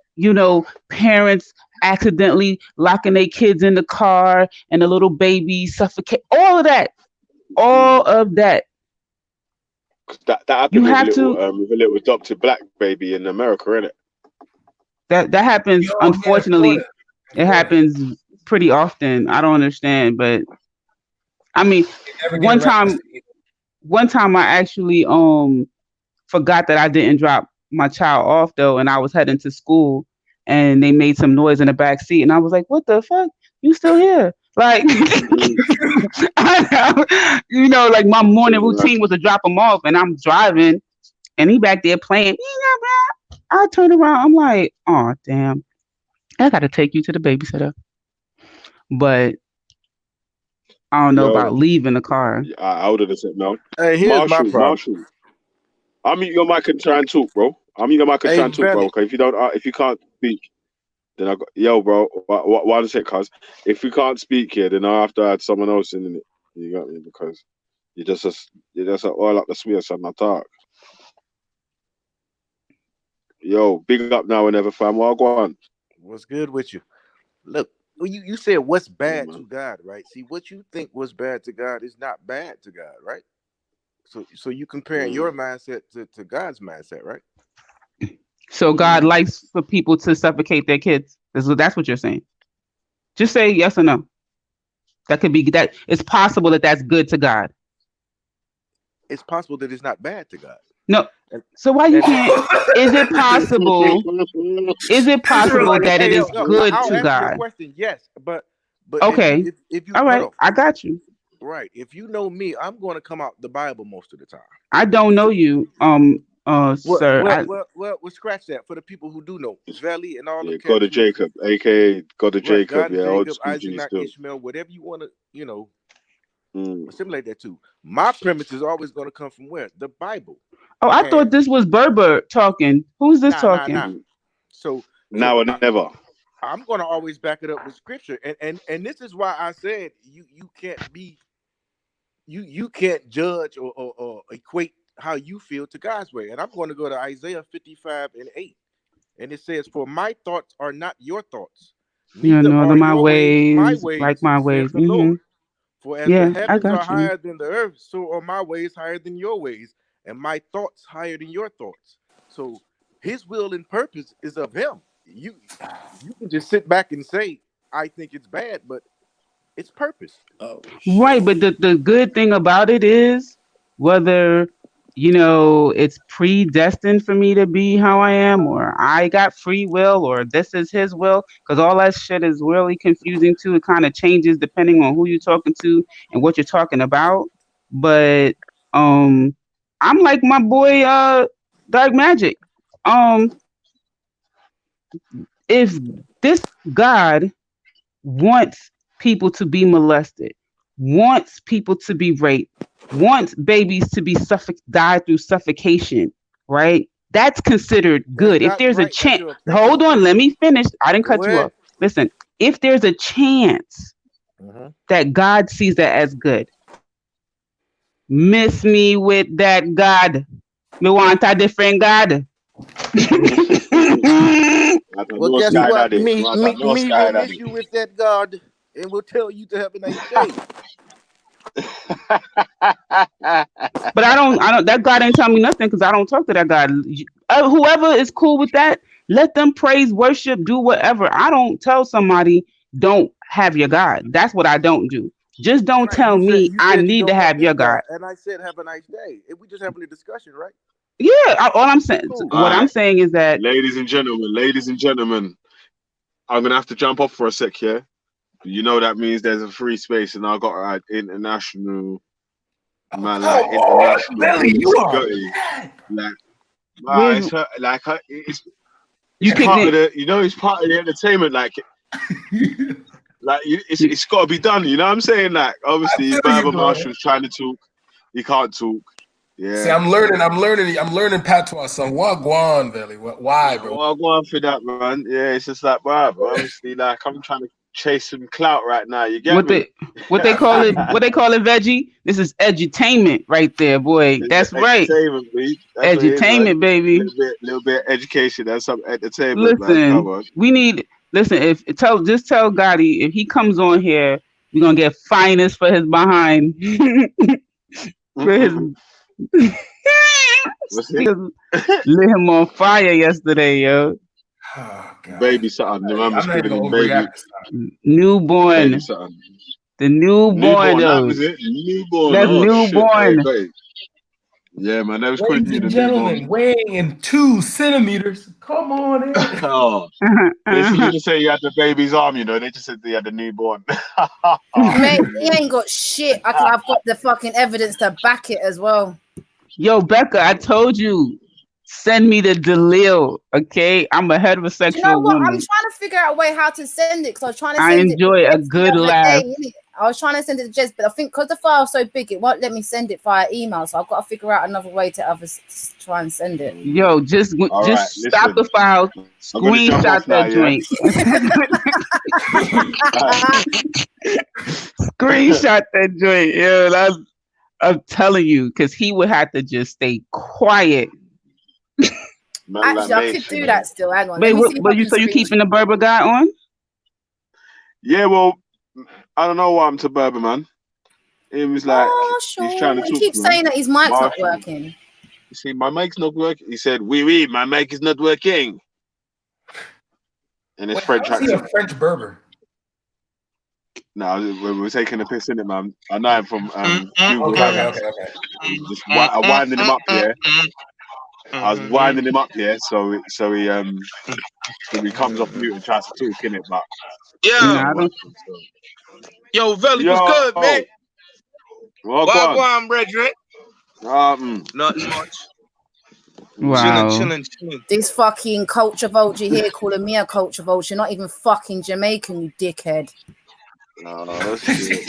parents accidentally locking their kids in the car and the little baby suffocate, all of that. That happened with a little adopted black baby in America, innit? That happens. Unfortunately, it happens pretty often. I don't understand, but I mean, one time I actually forgot that I didn't drop my child off though, and I was heading to school, and they made some noise in the back seat, and I was like, "What the fuck? You still here?" Like, like my morning routine was to drop him off, and I'm driving, and he back there playing. I turn around, I'm like, "Oh damn, I got to take you to the babysitter," but I don't know about leaving the car. I would have said no. Hey, here's my problem. Marshall, I'll mute your mic and try and talk, bro. I'll mute your mic and try and talk, bro. Okay, if you can't speak, then I got bro. One sec, cuz if you can't speak here, then I have to add someone else in it. You got me, because you're just all up the smear, son. I talk. Yo, big up now and ever, fam. Well, go on. What's good with you? Look, you said what's bad to God, right? See, what you think was bad to God is not bad to God, right? So you comparing your mindset to God's mindset, right? So God likes for people to suffocate their kids. That's what you're saying. Just say yes or no. That could be that. It's possible that that's good to God. It's possible that it's not bad to God. No. So why you can't? Is it possible? Is it possible that it is good I'll to answer God? your question, yes, but okay. If you all right, I got you. Right. If you know me, I'm going to come out the Bible most of the time. I don't know you, sir. Well, scratch that for the people who do know. Valley and all the God of Jacob, aka God of Jacob, God of old Jacob, school Isaac, still. Ishmael, whatever you want to, assimilate that to. My premise is always going to come from where? The Bible. Oh, I thought this was Berber talking. Who's this talking? Nah. So now or never. I'm going to always back it up with scripture, and this is why I said you can't be. You can't judge or equate how you feel to God's way. And I'm going to go to Isaiah 55:8. And it says, "For my thoughts are not your thoughts, neither are my your ways ways like my ways." saith the Lord. For as the heavens are you. higher than the earth, so are my ways higher than your ways, and my thoughts higher than your thoughts. So his will and purpose is of him. You can just sit back and say, I think it's bad, but it's purpose. Right, but the good thing about it is whether it's predestined for me to be how I am, or I got free will, or this is his will, because all that shit is really confusing too. It kind of changes depending on who you're talking to and what you're talking about. But I'm like my boy Dark Magic. If this God wants people to be molested, wants people to be raped, wants babies to be die through suffocation, right? That's considered good. If there's a chance, hold on, let me finish. I didn't cut you off. listen, if there's a chance that God sees that as good, miss me with that God. Me want a different God. Well, guess what? Me will miss you with that God, and will tell you to have a nice day. But I don't. That God ain't tell me nothing because I don't talk to that God. Whoever is cool with that, let them praise, worship, do whatever. I don't tell somebody don't have your God. That's what I don't do. Just don't tell me I need to have your God. And I said have a nice day. And we just having a discussion, right? Yeah. All I'm saying, Cool. what I'm saying is that, ladies and gentlemen, I'm gonna have to jump off for a sec here. You know that means there's a free space, and I got international. Man, like international Belly, you are security. Like, Where's- it's her, like her, it's You kicked part of it. the, you know, it's part of the entertainment. Like it's got to be done. You know what I'm saying? Like, obviously, Berber Marshall's trying to talk, he can't talk. Yeah. See, I'm learning patois. So wagwan, Belly. Why, bro? Well, I'll go on for that, man. Yeah, it's just like, bro, obviously, like I'm trying to chase some clout right now. You get me? What they call it? What they call it, veggie? This is edutainment right there, boy. That's right. Entertainment, baby. That's what it is, Edutainment, man. baby. Little bit of education. That's some entertainment, man. Come Listen, on. we need. Listen, just tell Gotti if he comes on here, we're gonna get finest for his behind. For his. Lit him on fire yesterday, yo. Oh, baby something. The man was calling him baby. Newborn. Baby something. The newborn, That though. was it. Newborn. That's Oh newborn. shit. Hey, yeah, man. That was calling Ladies you the and newborn. gentlemen, weighing in 2 centimeters. Come on in. Oh, they didn't say you had the baby's arm, you know. They just said they had the newborn. Mate, he ain't got shit. I've got the fucking evidence to back it as well. Yo, Becca, I told you, send me the Dalil, okay? I'm a heterosexual Do you know what? woman. I'm trying to figure out a way how to send it because I was trying to I send it. enjoy a good laugh. I was trying to send it to Jess, but I think because the file's so big, it won't let me send it via email. So I've got to figure out another way to try and send it. Yo, just right, stop the file, screenshot that joint. Screenshot that joint. Yeah, I'm telling you, because he would have to just stay quiet. Actually, I could do that still. Hang on. Wait, Let me see if I can so you screenshot. keeping the Berber guy on? Yeah, well, I don't know what happened to Berber, man. It was like he's trying to He talk. keeps saying that his mic's not working. You see, my mic's not working. He said, "Oui, my mic is not working." And it's French How is he a accent. French Berber? No, we're taking a piss in it, man. I know him from Google. Okay. Just winding him up here. I was winding him up here, so he comes off mute and tries to talk in it, but Yo, Velly, what's good, man? Well, go on, brethren. Nothing much. Wow. Chilling. This fucking culture vulture here calling me a culture vulture, not even fucking Jamaican, you dickhead. Oh, shit.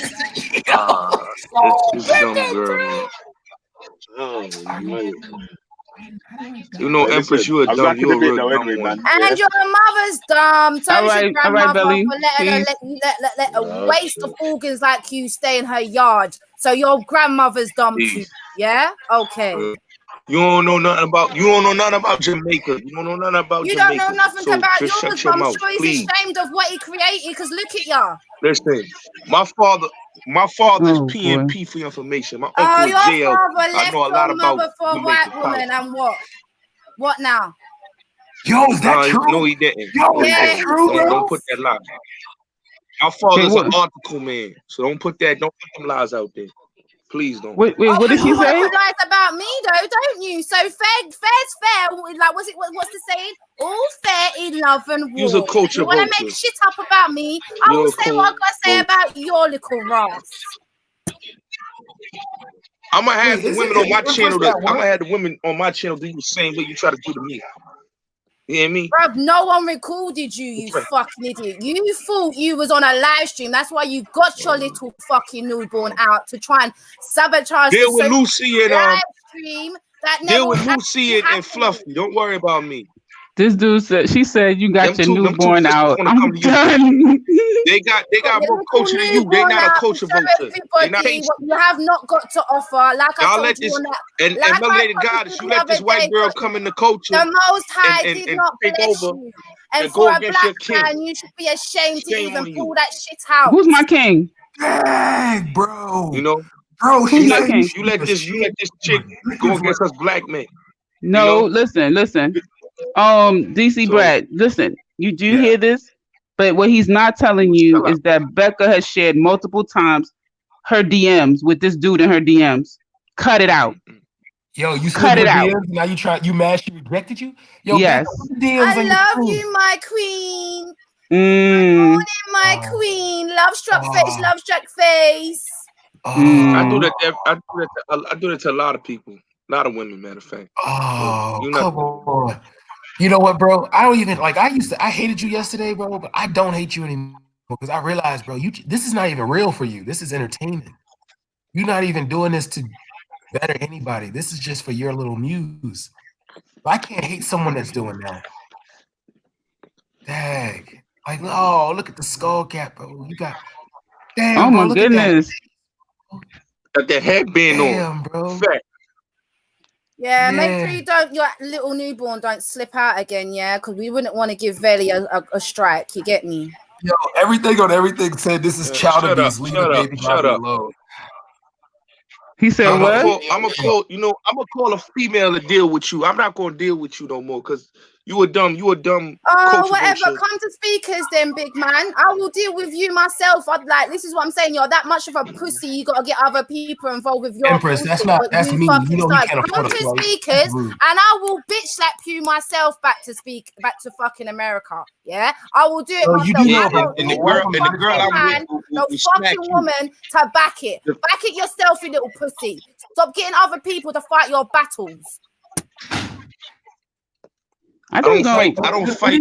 It's dumb girl, man. Oh, man. You know, Empress, you a dumb, you a real dumb anyway, one. man. And your mother's dumb. So All is your right, grandmother Belly. for letting her let a waste of organs like you stay in her yard. So your grandmother's dumb too. Yeah? Okay. You don't know nothing about Jamaica. You don't know nothing about You Jamaica. don't know nothing So about just yours, shut but your I'm mouth, sure he's please. ashamed of what he created because look at ya. Listen, my father's PNP for your information. My Oh, uncle your is JL. father I left know a lot your about mother for a Jamaican white woman politics. and what? What now? Yo, is that true? No, he didn't. Yo, is that true, bro? Don't put that lie. My father's an article man, so don't put them lies out there. Please don't. Wait, what did she You want say? to lies about me though, don't you? So fair's fair. Like, what's the saying? All fair in love and war. You's a culture You want to vulture. make shit up about me? I You're will a say what I gotta say culture about your little Ross. I'm gonna have the women on my channel. I'm what? gonna have the women on my channel do the same way you try to do to me. You hear me? Bruv, no one recorded you, you fucking idiot. You thought you was on a live stream. That's why you got your little fucking newborn out to try and sabotage Deal the with Lucy and live stream that never deal with actually Lucy and happened. Fluffy. Don't worry about me. This dude said, she said, you got your Them two newborn sisters out. wanna I'm come to you. done. They got Your more little culture than you. They newborn not a out to culture show vulture. They not everybody what you have not got to offer. Like I y'all told let you this on that. and Like I melanated told goddess, you you the let this other white day, girl but come in the culture the Most High and did not take bless over you. And and for go a against your black king. man, you should be ashamed to Shame even on you. pull that shit out. Who's my king? Dang, bro. You know, Bro, Who's she my said king? you let this chick go against us black men. No, You know? listen. DC So, Brad, listen. You do Yeah. hear this? But what he's not telling you shut up. is that Becca has shared multiple times her DMs with this dude in her DMs. Cut it out. Yo, you Cut slid her it out. DMs. Now you mad she rejected you? Yo, Yes. Becca, put the DMs I on your love phone. you, my queen. Mm. My queen. Love struck face, love struck face. I do Mm. that. I do that to a lot of people, a lot of women. Matter of fact. Oh, So, come on. You know what, bro? I don't even like. I hated you yesterday, bro, but I don't hate you anymore because I realized, bro, this is not even real for you. This is entertainment. You're not even doing this to better anybody. This is just for your little muse. I can't hate someone that's doing that. Dang. Like, oh, look at the skull cap, bro. You got, damn, Oh bro, my look at that. goodness. Got that headband Damn, on. bro. Fat. Yeah, make Yeah. sure you don't, your little newborn don't slip out again, yeah, because we wouldn't want to give Veli a strike. You get me? Yo, everything on everything said this is child Shut up, abuse. Leave the baby shut mommy up. alone. He said I'm what? gonna call. You know, I'm gonna call a female to deal with you. I'm not gonna deal with you no more because you a dumb. Oh, culture whatever. vulture. Come to speakers then, big man. I will deal with you myself. I'd like, this is what I'm saying. You're that much of a pussy. You got to get other people involved with your Empress, bullshit. that's But you me. You fucking know he start. can't Come afford a to flight. speakers That's rude. and I will bitch slap you myself back to fucking America. Yeah? I will do it Bro, you myself. do know I about don't And need the no girl fucking I'm man, with no will smack fucking you. woman to back it. Back it yourself, you little pussy. Stop getting other people to fight your battles. I don't fight What are you saying,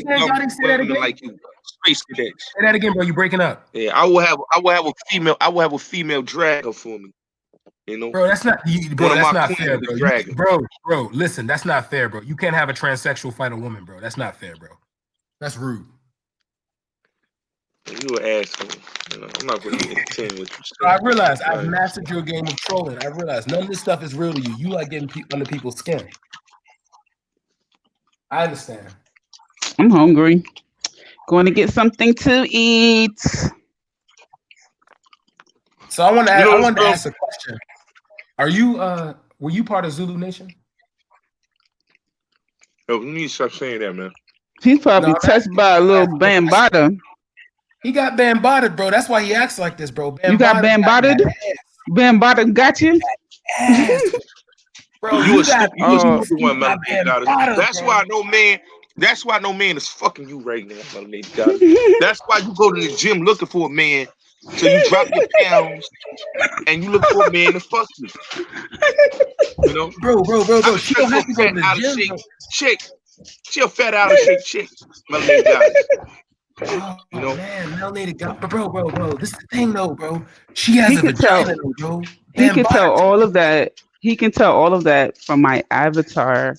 dumb Gotti? Say that women again. like you. Space cadets. Say that again, bro. You breaking up. Yeah, I will have a female dragon for me. You know, Bro, that's not bro. one of That's my not queens fair, is bro. a dragon. Bro. Listen, that's not fair, bro. You can't have a transsexual fight a woman, bro. That's not fair, bro. That's rude. You an asshole. You know, I'm not going to entertain with you. Bro, I realize I've Right. mastered your game of trolling. I realize none of this stuff is real to you. You like getting under people's skin. I understand. I'm hungry. Going to get something to eat. So I wanted to ask a question. Are you were you part of Zulu Nation? Yo, you need to stop saying that, man. He's probably touched by a little Bambada. He got Bambada, bro. That's why he acts like this, bro. You got Bambada? Bambada got you? Ass. Bro, You a stupid one, got Melenated Goddess. Bambada, That's bro. why no man. That's why no man is fucking you right now, Melenated Goddess. That's why you go to the gym looking for a man, so you drop your pounds and you look for a man to fuck you. You know, bro. She don't have to go to the out of gym, shape bro. chick. She a fat out of shape chick, Melenated Goddess. Oh, You know, man, Melenated Goddess. Bro. This is the thing, though, bro. She has He a could tell. vagina, though, bro. He can Bambada. tell all of that. He can tell all of that from my avatar.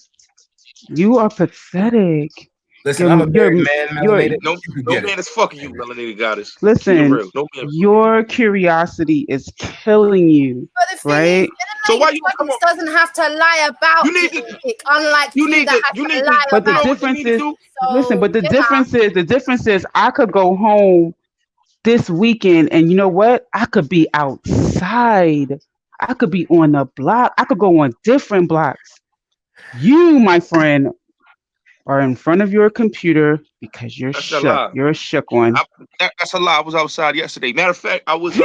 You are pathetic. Listen, I'm a married man, Melenated. no man is fucking you, Melenated Goddess. Keep it Listen, real. No man. your curiosity is killing you, But the thing right? So why you come on? doesn't have to lie about it, unlike you that has to lie But the about difference it. is, listen. But the you difference is, I could go home this weekend, and you know what? I could be outside. I could be on the block. I could go on different blocks. You, my friend, are in front of your computer because you're That's a shook. lie. You're a shook one. That's a lie. I was outside yesterday. Matter of fact, I was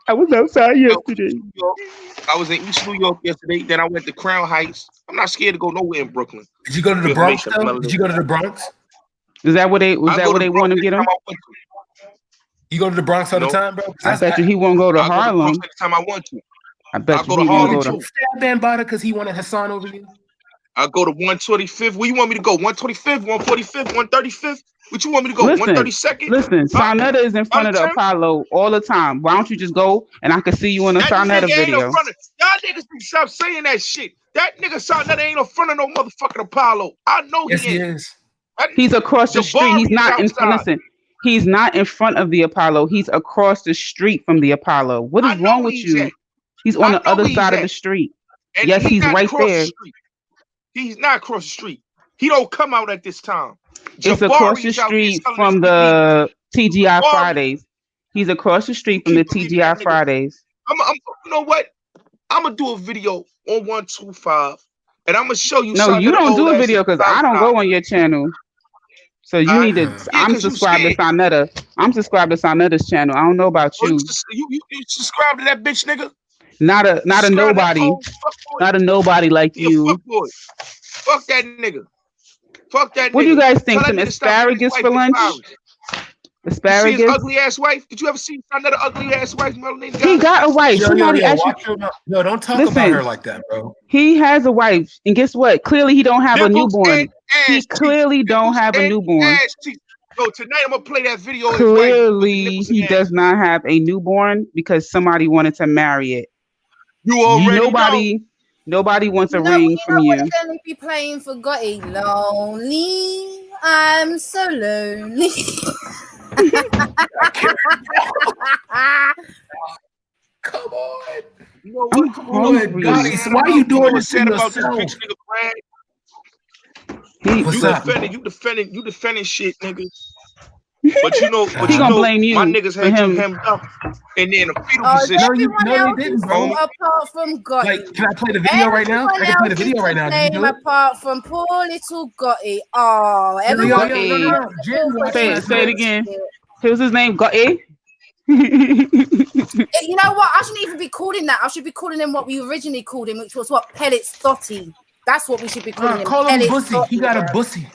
I was outside yesterday. I was in East New York yesterday. Then I went to Crown Heights. I'm not scared to go nowhere in Brooklyn. Did you go to the Bronx, though? Did you go to the Bronx? Is that what they want to get him? You go to the Bronx all the time, bro? I bet you he won't go to I go to Harlem. Bronx anytime I want to. I bet I'll you go to he won't Harlem go to. too. Stab Bambada because he wanted Hassan over you? I'll go to 125th. Where you want me to go? 125th, 145th, 135th? What you want me to go? Listen, 132nd? listen. Sarnetta is in front of the Apollo all the time. Why don't you just go and I can see you in a That Sarnetta nigga ain't in video? front of y'all niggas. Need to stop saying that shit. That nigga Sarnetta ain't in front of no motherfucking Apollo. I know Yes, he he ain't. is. He's across the street. He's Jabari is not in front. outside. Listen, he's not in front of the Apollo. He's across the street from the Apollo. What is I wrong know with he's you? at. He's on I the know other he's side of at. the street. And Yes, he's he's not right across there. the street. He's not across the street. He don't come out at this time. It's across Jabari the is out there street selling from his CDs. the TGI Jabari, Fridays. He's across the street from the keep believing that TGI nigga. Fridays. You know what? I'm gonna do a video on 125, and I'm gonna show you No, something you that don't old do a ass video because I don't go on your channel. So you need to. Yeah, I'm because you subscribed to scared. Sarnetta. I'm subscribed to Sarnetta's channel. I don't know about Oh, you. you subscribe to that bitch, nigga? Not a Subscribe to that nobody. pole? Fuck boy. Not a nobody like You you. fuck boy. Fuck that nigga. Fuck that What do nigga. you guys think? Tell that Some nigga stop giving his asparagus wife for the lunch? flowers. You see his Asparagus? ugly ass wife? Did you ever see another ugly ass wife, Melenated? He got a wife. Somebody actually. Watch your, no, don't talk about Listen, her like that, bro. he has a wife, and guess what? Clearly, he don't have a newborn. He clearly don't have a newborn. Ass cheeks. Yo, tonight I'm gonna play that video of his wife with the Clearly, nipples he and does ass. not have a newborn because somebody wanted to marry it. You already know. Nobody wants a You know, ring you from know what you. they're going to be playing for Gotti? Lonely. I'm so lonely. Come on. You know what? Come on, Gotti, why are you doing this to about this yourself? bitch nigga Brad? What's you up? defending shit, nigga. But you know, He gonna blame you my niggas for had you him. hemmed up and in a fetal Oh, position. everyone else they didn't, is bro. apart from Gotti. Like, can I play the video right now? I can play the video right now. Can you do it? Apart from poor little Gotti. Oh, everyone. Say it again. Who's his name? Gotti? You know what? I shouldn't even be calling that. I should be calling him what we originally called him, which was what? Pellets Thotty. That's what we should be calling him. Call him Pellets Bussy. Thotty, He got a bro. bussy.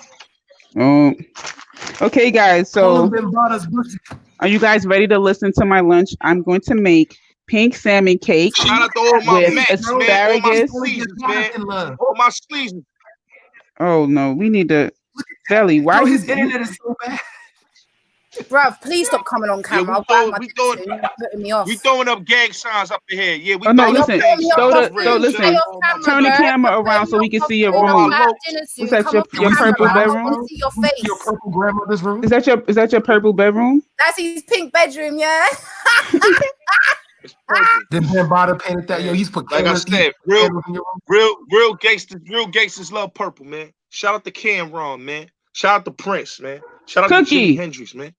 Okay, guys. Call So, him Bimbado's bussy. are you guys ready to listen to my lunch? I'm going to make pink salmon cake Shout out to all my with Mets, man. All my asparagus. sleeves, man. All my sleeves. Oh no, we need to. Sally, why Bro, you? his internet is so bad. Bruv, please stop coming on camera. We throwing up gang signs up in here. Yeah, we Oh no, throwing up listen. gang So listen. Turn the camera around so we can see your room. Is that your purple bedroom? See your face. Your purple grandmother's room. Is that your purple bedroom? That's his pink bedroom, yeah. Then Bambada painted that. Yo, he's put like I cameras, said, real gangsters love purple, man. Shout out to Cameron, man. Shout out to Prince, man. Shout out to Jimi Hendrix, man.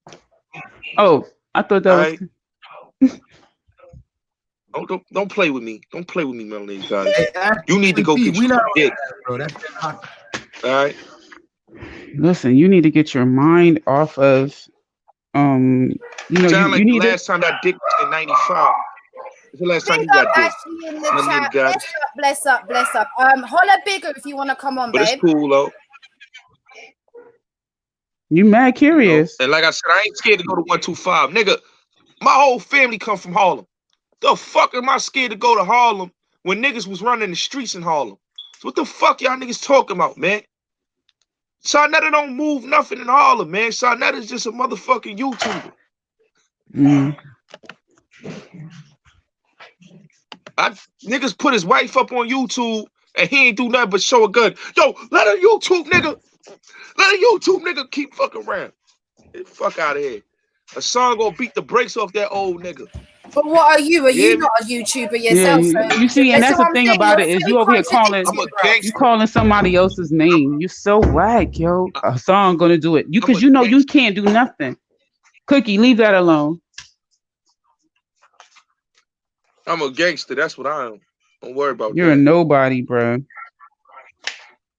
Oh, I thought that was. Don't play with me. Don't play with me, Melenated, guys. You need to go get we your not dick. bro. That's all right. Listen, you need to get your mind off of you know, Sound you like need the last time that dick was in 95. It's the last time you got dick. Actually in the chat. Bless up. Holla bigger if you want to come on, But babe. it's cool though. You mad curious. And like I said, I ain't scared to go to 125. Nigga, my whole family come from Harlem. The fuck am I scared to go to Harlem when niggas was running the streets in Harlem? So what the fuck y'all niggas talking about, man? Sarnetta don't move nothing in Harlem, man. Sarnetta's just a motherfucking YouTuber. Niggas put his wife up on YouTube and he ain't do nothing but show a gun. Yo, let a YouTube nigga keep fucking around. Get the fuck out of here. A song gonna beat the brakes off that old nigga. But what are you? Are Yeah, you not a YouTuber yourself? Yeah, you see, and that's the thing about it is you over here calling somebody else's name. You so whack, yo. A song gonna do it. Because you know you can't do nothing. Cookie, leave that alone. I'm a gangster. That's what I am. Don't worry about You're that. a nobody, bro.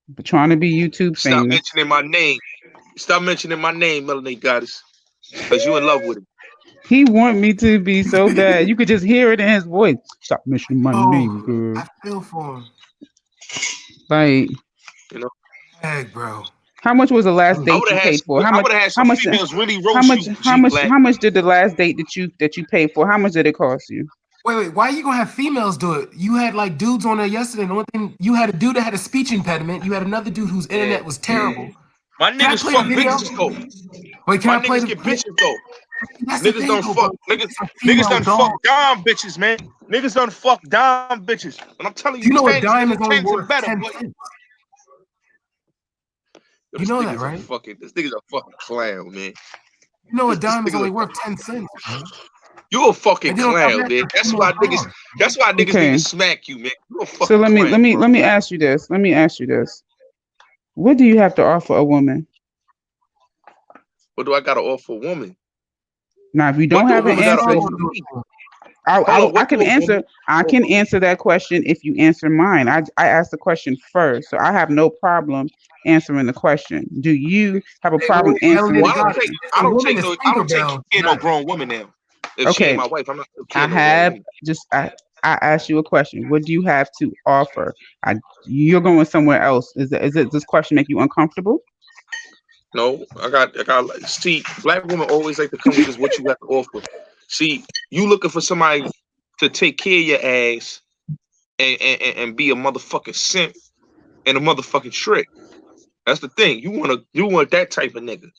But trying to be YouTube Stop famous. mentioning my name. Stop mentioning my name, Melenated Goddess. Because you in love with him. He want me to be so bad. You could just hear it in his voice. Stop mentioning my name, girl. I feel for him. Like, you know, hey, bro. How much was the last date you paid for? How much? How much? Really How much? How much did the last date that you paid for? How much did it cost you? Wait, why are you gonna have females do it? You had like dudes on there yesterday. The one thing you had a dude that had a speech impediment. You had another dude whose internet was terrible. My Can I niggas play the fuck video? bitches though. Wait, can My I play niggas the? get bitches though. That's the Niggas thing, done though, fuck. bro. Niggas Female done fuck dog. dime bitches, man. Niggas done fuck dime bitches. And I'm telling Do you, you know a tens, dime nigga, is only tens and worth better, 10 boy. cents? Yo, You this know that, nigga's a right? fucking. This nigga's a fucking clown, man. You know a This dime is nigga's only a worth 10 cents, bro. You a fucking And then on top of clown, that, man. you're That's female why niggas. dog. That's why niggas Okay. need to smack you, man. You a fucking So let clown, bro. me ask you this. Let me ask you this. What do you have to offer a woman? What do I gotta offer a woman? Now, if you What don't do a have an woman gotta answer, offer me? Hold on, I what do can a woman? answer. I can answer that question if you answer mine. I asked the question first, so I have no problem answering the question. Do you have a problem answering Well, the question? I don't take care of no grown woman now. If she ain't Okay, my wife, I'm not taking care I of no grown have woman. just I asked you a question. What do you have to offer? You're going somewhere else. Is it this question make you uncomfortable? No, I got like, see, black women always like to come with this what you have to offer. See, you looking for somebody to take care of your ass and be a motherfucking simp and a motherfucking trick. That's the thing. You want that type of nigga.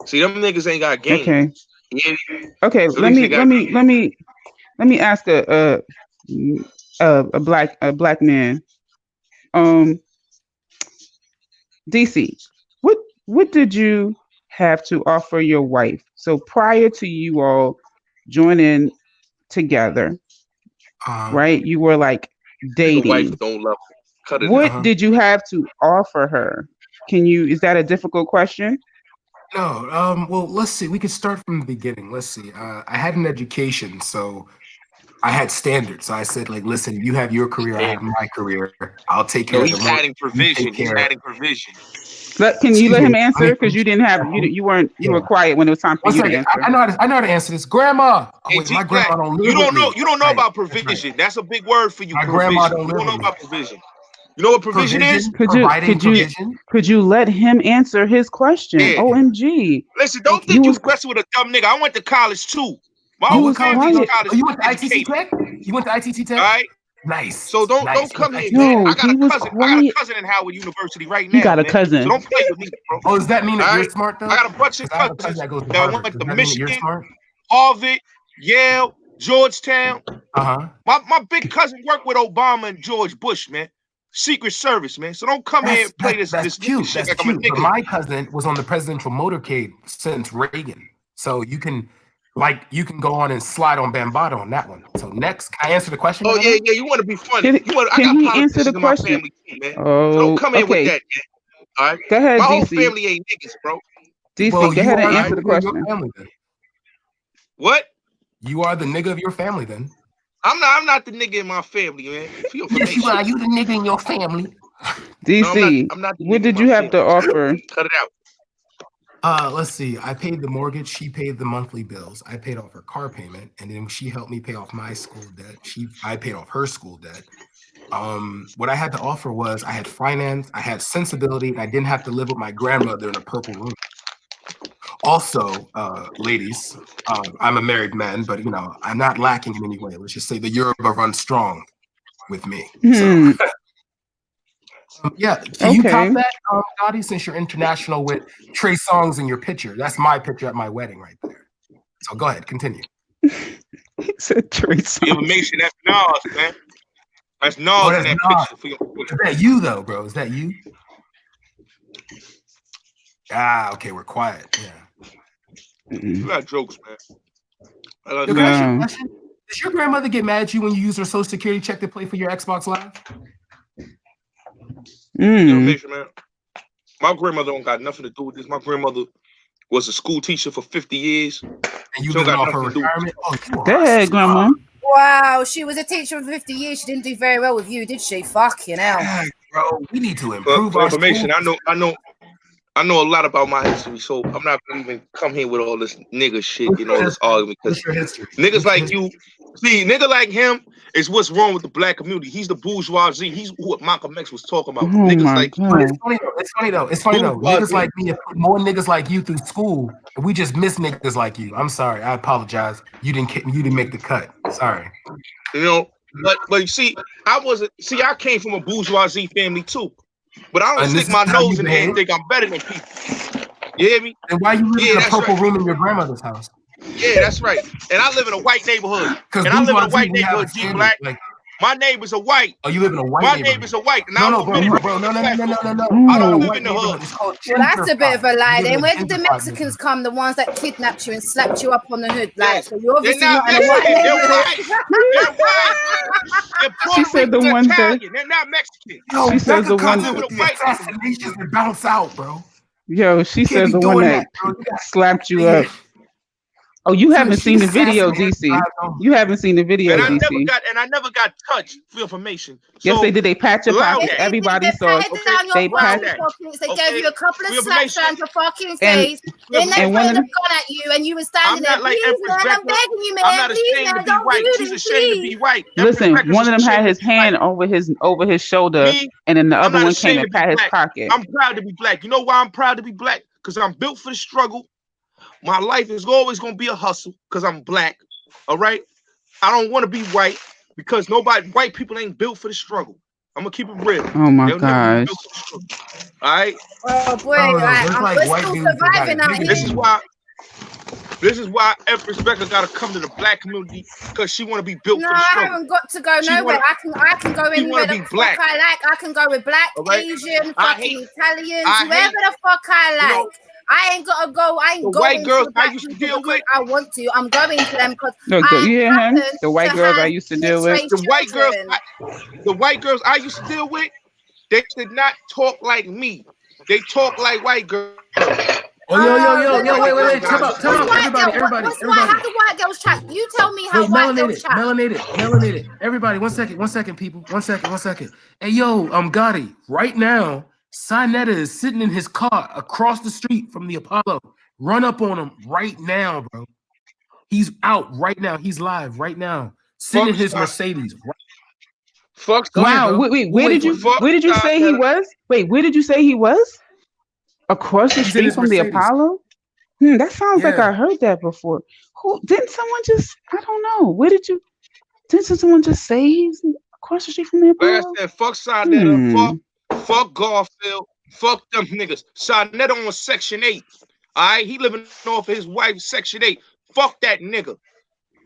See, them niggas ain't got game. Okay. Yeah. Okay. At least they got game. Let me ask a black man. DC, what did you have to offer your wife? So prior to you all joining together, right? You were like Your wife dating. don't love her. Cut it What out. did you have to offer her? Is that a difficult question? No. Well, let's see. We could start from the beginning. Let's see. I had an education, so I had standards. So I said, like, listen, you have your career, I have my career. I'll take care No, of the he's more. adding You provision. take He's care. adding provision. Can you Excuse let me. him answer? Because you didn't have you were quiet when it was time for One you to second. answer. I know how to answer this. Grandma. Oh, Hey, wait, G my Black, grandma don't you live with me. don't know Right. about That's right. provision. That's a big word for you. My grandma Provision. don't You live don't know with me. about provision. You know what provision is? Providing provision. Could you let him answer his question? Yeah. OMG. Listen, don't You think you was messing with a dumb nigga. I went to college too. My You whole was family's quiet. college Oh, you went to ITC educated. Tech? You went to ITC Tech? All right. Nice. So don't Nice. come here, ITC Tech? man. No, I got he a was cousin. I got a quiet. cousin in Howard University right He now, got a man. So cousin. don't play with me, bro. Oh, does that mean that All you're right. smart though? I got a bunch of Because I have a cousin cousins that goes to that Harvard. went Does to that mean that you're Michigan, smart? Harvard, Yale, Georgetown. Uh-huh. My big cousin worked with Obama and George Bush, man. Secret Service, man. So don't come here and play this nigga Cute. shit That's like I'm a cute. But nigga. my cousin was on the presidential motorcade since Reagan. So you can go on and slide on Bambaataa on that one. So next, can I answer the question? Oh yeah, you want to be funny. I Can got he answer the politicians in my question? family too, man. So Oh, don't come in with okay. that, man. All right. Go ahead, My whole DC. family ain't niggas, bro. DC, go ahead and answer the nigga of your question. family then. What? You are the nigga of your family then. I'm not the nigga in my family, man. For your Yes, you information. are. You the nigga in your family. DC, I'm not the what nigga in did my you have to family. offer? Cut it out. Let's see. I paid the mortgage. She paid the monthly bills. I paid off her car payment, and then she helped me pay off my school debt. I paid off her school debt. What I had to offer was I had finance, I had sensibility, and I didn't have to live with my grandmother in a purple room. Also, ladies, I'm a married man, but I'm not lacking in any way. Let's just say the Yoruba runs strong with me. So. Yeah, can you top that, Gotti, since you're international with Trey Songz in your picture? That's my picture at my wedding right there. So go ahead, continue. He said Trey Songz. The information, that's Nas, man. That's Nas in that picture for your Is that you though, bro? Is that you? Okay, we're quiet. Yeah. You got jokes, man. Yo, can I ask you a question? Does your grandmother get mad at you when you use her social security check to play for your Xbox Live? Information, man. My grandmother don't got nothing to do with this. My grandmother was a school teacher for 50 years. And you don't living got off her nothing to do with retirement? Oh, you Go ahead, Grandma. Wow, she was a teacher for 50 years. She didn't do very well with you, did she? Fucking hell. Bro, we need to improve for our information. schools. I know a lot about my history, so I'm not gonna even come here with all this nigga shit, all this argument. Because niggas like you, see, nigga like him is what's wrong with the black community. He's the bourgeoisie. He's what Malcolm X was talking about. Oh Niggas my like God. It's funny though. Niggas like me, more niggas like you through school, and we just miss niggas like you. I'm sorry. I apologize. You didn't make the cut. Sorry. You know, but you see, I came from a bourgeoisie family too. But I don't And this stick is my how you nose in there and behave. think I'm better than people. You hear me? And why you live Yeah, in a that's purple right. room in your grandmother's house? Yeah, that's right. And I live in a white neighborhood. Because And I live in a bourgeoisie, white we have a neighborhood, G standard. Black. Like, My neighbors are white. oh, you live in a white My neighborhood? neighbors are white. And I No, don't admit it. bro. No. I It's don't not a live white in the neighborhood. hood. It's called Well, that's a bit of a lie. You live in Then a where did the gentrified Mexicans come? The ones that kidnapped you and slapped you up on the hood, like Yes. so. You're They're obviously not not in a white Mexican. They're neighborhood. white. They're white. They're She Puerto said the Rican one that Italian. They're not Mexican. Yo, she that says the could one I live in a constitute white neighborhood. assassinations and bounce out, bro. yo, she You can't said be the one doing that that, bro. You got slapped you up. Oh, you so haven't she seen the video, assassinated DC. five homies. You haven't seen the video, And I DC. never got touched for information. Yes, So they did. They pat your allow pockets. that. Everybody They saw it. patted Okay, down your They allow pat fucking that. pockets. They Okay, gave you a couple for of your slaps information. around your fucking and face. Then they and one of pointed a them gun at you, and you were I'm standing there. not like Please, Empress man, I'm Becca. begging you, I'm man. not Please, ashamed to man, be don't white. do She's this, ashamed to please. be white. Empress listen. Becca's One of them had ashamed to his be white. hand over his shoulder, Me, and then the I'm other not one came ashamed to and be pat his black. pocket. I'm proud to be black. You know why I'm proud to be black? Because I'm built for the struggle. My life is always going to be a hustle because I'm black. All right? I don't want to be white because white people ain't built for the struggle. I'm going to keep it real. Oh my They'll never be gosh. built for the struggle. All right? Oh boy, No. right, There's like we're white still dudes that got surviving it out bigger here. than This is why Empress Becca got to come to the black community because she want to be built No, for the I struggle. haven't got to go She nowhere. wanna, I can go she anywhere want to the be fuck black. I like. I can go with black, All right? Asian, I fucking hate, Italians, I whoever hate, the fuck I you know, like. I ain't gotta go. I the ain't white going to girls the I black used to people deal because with. I want to. I'm going to them because Look, I you hear him? happen The white to girls I have used to deal mixed with. race The white girls, children. the white girls I used to deal with, they did not talk like me. They talk like white girls. Oh, yo, wait. Time out, What's white girl? everybody. What's white? How do white girls chat? You tell me how Wait, white girls chat. melanated. Everybody, one second, people. One second. Hey, yo, Gotti, right now, Sinetta is sitting in his car across the street from the Apollo. Run up on him right now, bro. He's out right now. He's live right now. Sitting in his Mercedes. Fuck. Go ahead, Wow. bro. Wait. Where did you say he was? Wait. Where did you say he was? Across the He's in street his from the Mercedes. Apollo? That sounds like I heard that before. Who didn't someone just? I don't know. Where did you? Didn't someone just say he's across the street from the Apollo? Like I said, fuck Sinetta, fuck Garfield, fuck them niggas. Sinetta on Section 8. All right, he living off his wife's Section 8. Fuck that nigga.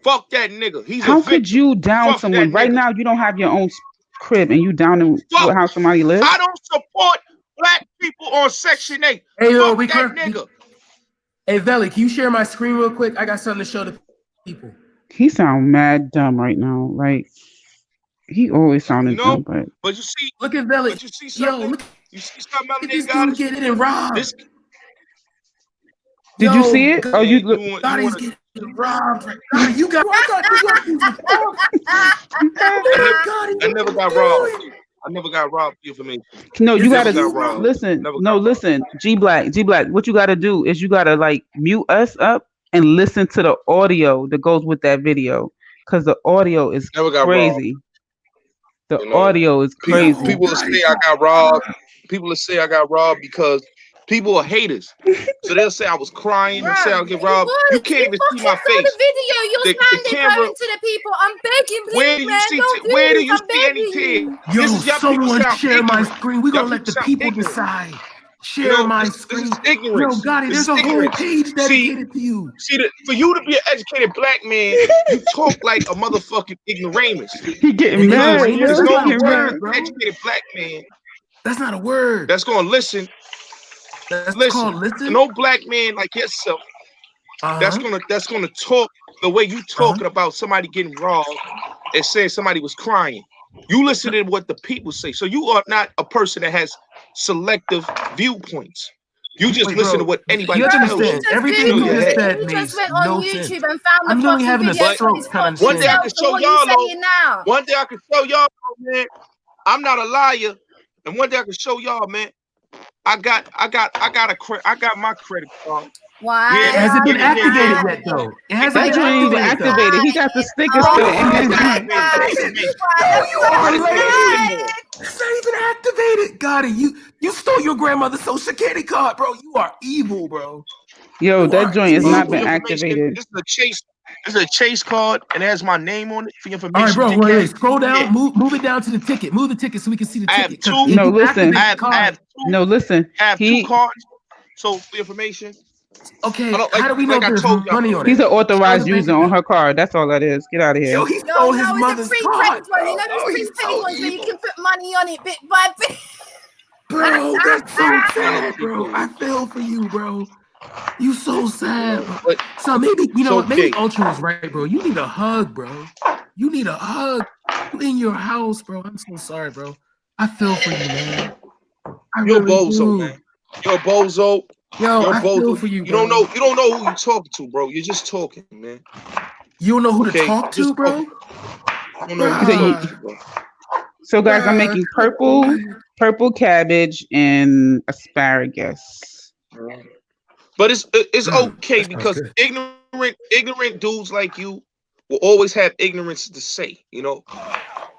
Fuck that nigga. He's How a victim. could you down Fuck someone that right nigga. now? You don't have your own crib and you down in how somebody lives. I don't support black people on Section 8. Hey, yo, fuck that nigga. Hey, Veli, can you share my screen real quick? I got something to show the people. He sound mad dumb right now. Like he always sounded dumb, but But you see, look at Veli. But you see something. You see something This Melenated dude getting robbed. Did you see it? Oh, you look. Gottie's getting robbed. Gotti, you got. I never got robbed. I never got robbed. Information. No, you gotta got robbed. listen. Never No, listen. G Black. What you gotta do is you gotta like mute us up and listen to the audio that goes with that video, because the audio is Never got crazy. The You know, audio is crazy. People will say I got robbed. People will say I got robbed because people are haters. So they'll say I was crying and say I'll get robbed. You can't even see my face. The video, you're standing going to the people. I'm begging, please, Where do you man, see? don't do Where do this. you I'm see any begging tears? you. Yo, This is y'all people someone sound share my ignorant. screen. We're Y'all gonna let the sound people ignorant. decide. Share You know, my this screen. is ignorance. Yo, Gotti, This there's is a whole ignorance. page dedicated to you. See, for you to be an educated black man, you talk like a motherfucking ignoramus. He getting mad. Yo, There's he no getting word mad. for educated black man. That's not a word. That's gonna listen. That's Listen. called listen. No black man like yourself. That's gonna talk the way you talking about somebody getting robbed and saying somebody was crying. You listen to what the people say. So you are not a person that has selective viewpoints. You just listen to what anybody tells you. Everything you just said He makes just went on no YouTube sense. and found the I'm literally fucking having a video stroke for his trying to fucking One day I self. can So show what are you y'all, saying now? one day I can show y'all, man. I'm not a liar, and one day I can show y'all, man. I got my credit card. Why? It hasn't been activated yet, though. It hasn't That been joint ain't even activated, though. activated. He got the sticker Oh still in my there. God. Yo, you are lame. It's not even activated. Got it. You stole your grandmother's social security card, bro. You are evil, bro. Yo, that joint has This not for been your information. activated. This is a chase. This is a chase card, and it has my name on it for your All right, information. bro. Dickhead. Wait. Scroll down. Yeah. Move it down to the ticket. Move the ticket so we can see the I have ticket. Because two. if No, you listen. activate the I have card, two. No, listen. I have two He cards. So for your information, okay. I don't How do we know like if I there's told y'all. money on he's it? an Show authorized the bank user on account. her card. That's all that is. Get out of here. Yo, he Yo, stole his no, it's a mother's prepaid card, one. You bro. know those Oh, he's prepaid so ones where you evil. can put money on it bit by bit. Bro, that's so sad, bro. I feel for you, bro. You so sad, bro. But So maybe, you it's know what? Maybe okay. Ultra was right, bro. You need a hug, bro. You need a hug. You in your house, bro. I'm so sorry, bro. I feel for you, man. I You're a really bozo, do. man. You're a bozo. Yo, You're a I feel bozo. for you, You don't bro. know. You don't know who you're talking to, bro. You're just talking, man. You don't know who to Okay, talk just to, bro? talking. You don't know who You say you're you, talking to, bro. so guys, I'm Bruh, making come on. purple cabbage and asparagus. But it's okay That sounds because good. ignorant dudes like you will always have ignorance to say. You know,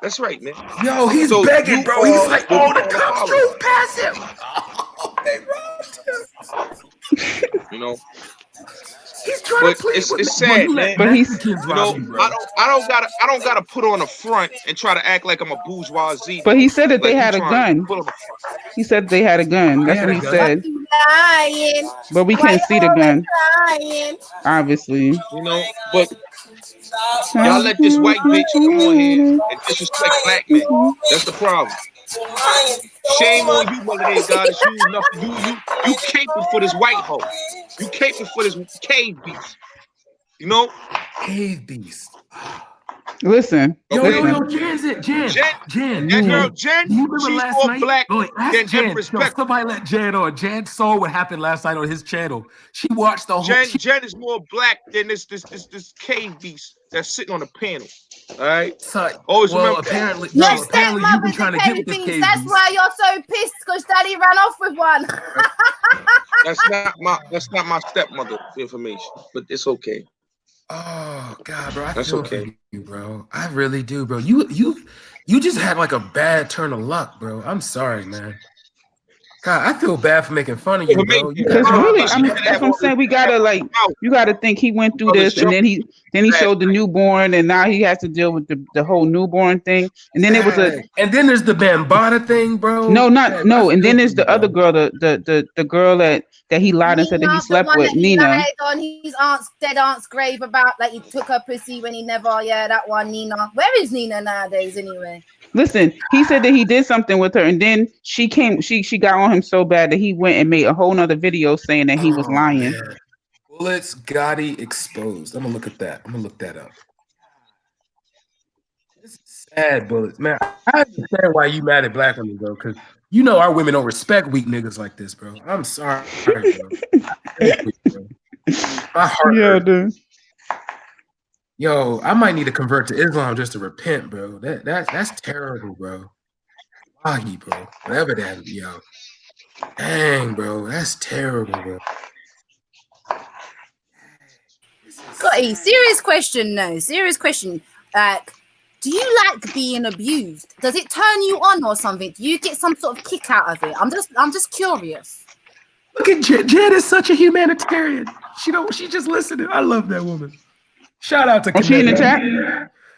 that's right, man. Yo, he's So begging, you bro. He's are like, what we oh, the call a cops follower. drove past him. Oh, they robbed him. You know, He's trying but to plead with me. it's Bro, sad, you man. let But he's Mexicans You rob know, you, bro. I don't gotta put on a front and try to act like I'm a bourgeoisie. But he said that they Like you had a trying to gun. put on a front. He said they had a gun. They That's had what a he gun. said. You lying. But we Why can't you see the always gun, lying? obviously. You know, but y'all let this white bitch come on here and disrespect black men. That's the problem. Shame on you, Melenated goddess. You nothing. You caping for this white hoe. You caping for this cave beast. You know? Cave beast. Listen, Yo, listen. Jan's it. Jan. That girl, You, Jen, You remember she's last more night? black Oh, ask than Jan. Yo, respect. somebody let Jan on. Jan saw what happened last night on his channel. She watched the whole. Jen is more black than this cave beast that's sitting on the panel. All right. Always Well, remember apparently, that. bro, Your apparently you've been stepmother's a trying to get with cave this beast. cave That's beast. why you're so pissed because daddy ran off with one. That's not my stepmother information, but it's okay. Oh God, bro, I That's feel okay. for you, bro. I really do, bro. You just had like a bad turn of luck, bro. I'm sorry, man. God, I feel bad for making fun of you, bro. You because got really, robbed. that's what I'm saying. We gotta you gotta think he went through this, and then he showed the newborn, and now he has to deal with the whole newborn thing, and then it was a. And then there's the Bambata thing, bro. No, Man, I and feel then for there's you, the other bro. girl, the girl that he lied and said that he Nina, the slept one with, that he Nina. lied on his dead aunt's grave about, like he took her pussy when he never. Yeah, that one, Nina. Where is Nina nowadays, anyway? Listen, he said that he did something with her, and then she got on him so bad that he went and made a whole nother video saying that he was lying. Man. Bullets Gotti exposed. I'm gonna look at that. I'm gonna look that up. This is sad, Bullets. Man, I understand why you mad at black women, bro, because you know our women don't respect weak niggas like this, bro. I'm sorry, bro. My heart hurts. Dude. Yo, I might need to convert to Islam just to repent, bro. That's terrible, bro. Wahi, bro. Whatever that, yo. Dang, bro. That's terrible, bro. Scotty, serious question. No, serious question. Like, do you like being abused? Does it turn you on or something? Do you get some sort of kick out of it? I'm just curious. Look at Jen is such a humanitarian. She's just listening. I love that woman. Shout out to Was she in the chat?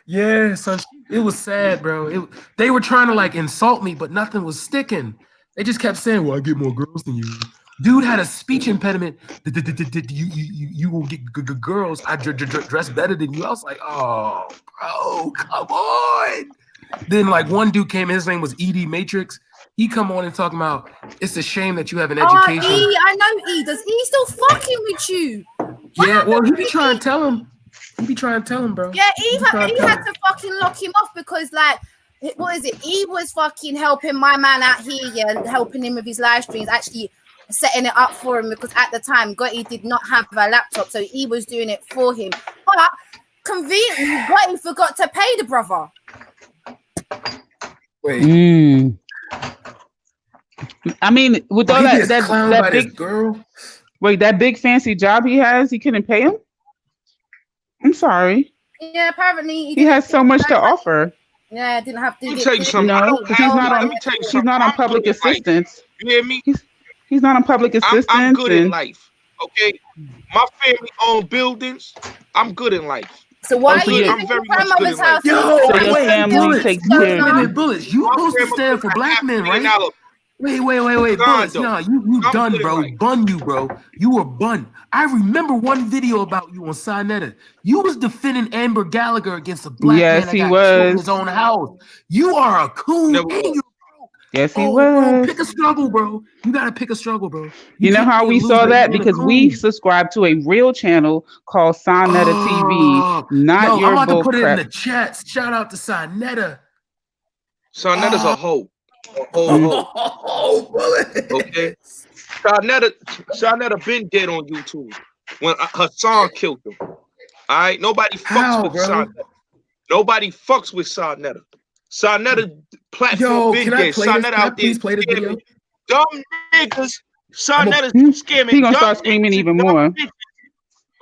Yeah, son. It was sad, bro. They were trying to like insult me, but nothing was sticking. They just kept saying, "Well, I get more girls than you." Dude had a speech impediment. You will get good girls. I dress better than you. I was like, "Oh, bro, come on." Then like one dude came. His name was Ed Matrix. He come on and talking about it's a shame that you have an education. E, I know E. Does E still fucking with you? Yeah, well, he be trying to tell him. He be trying to tell him, bro. Yeah, E had to fucking lock him off because, like, what is it? E was fucking helping my man out here, yeah, helping him with his live streams, actually setting it up for him because at the time Gotti did not have a laptop, so E was doing it for him. But conveniently, Gotti forgot to pay the brother. Wait. I mean, with all that big girl. Wait, that big fancy job he has, he couldn't pay him? I'm sorry. Yeah, apparently he has so much to offer. Yeah, I didn't have to. Let me tell you something. No, he's not on public assistance. You hear me? He's not on public assistance. I'm good in life. Okay, my family owned buildings. I'm good in life. So why so are you you're- living in your grandmother's house? Yo, So your wait, family Bullets. takes Bullets, care of wait a you. minute, Bullets. You My supposed to grandma stand for got black men, $500 million right? Wait, Bullets. condo. No, you I'm done, good in bro. life. Bun you, bro. You were bun. I remember one video about you on Sinetta. You was defending Amber Gallagher against a black man Yes, that he got killed in his was. own house. You are a coon Never and was. you. Yes, he Oh, bro, was. pick a struggle, bro. You gotta pick a struggle, bro. You know can't how be a we saw loser that? and a Because we coon. subscribe to a real channel called Sonetta TV, not Yo, I'm your about to bull put it in crap. the chat. Shout out to Sinetta. Sonetta's a hoe. A whole hoe. Oh, Bullets. Okay? Sonetta been dead on YouTube when her son killed him. All right? Nobody fucks How, with bro? Sonetta. Nobody fucks with Sonetta. Sonetta platform Yo, been can I dead. play this? Sonetta Can I out there please play this video? scamming dumb niggas. Sonetta's He scamming gonna dumb start screaming niggas even and dumb more. bitches.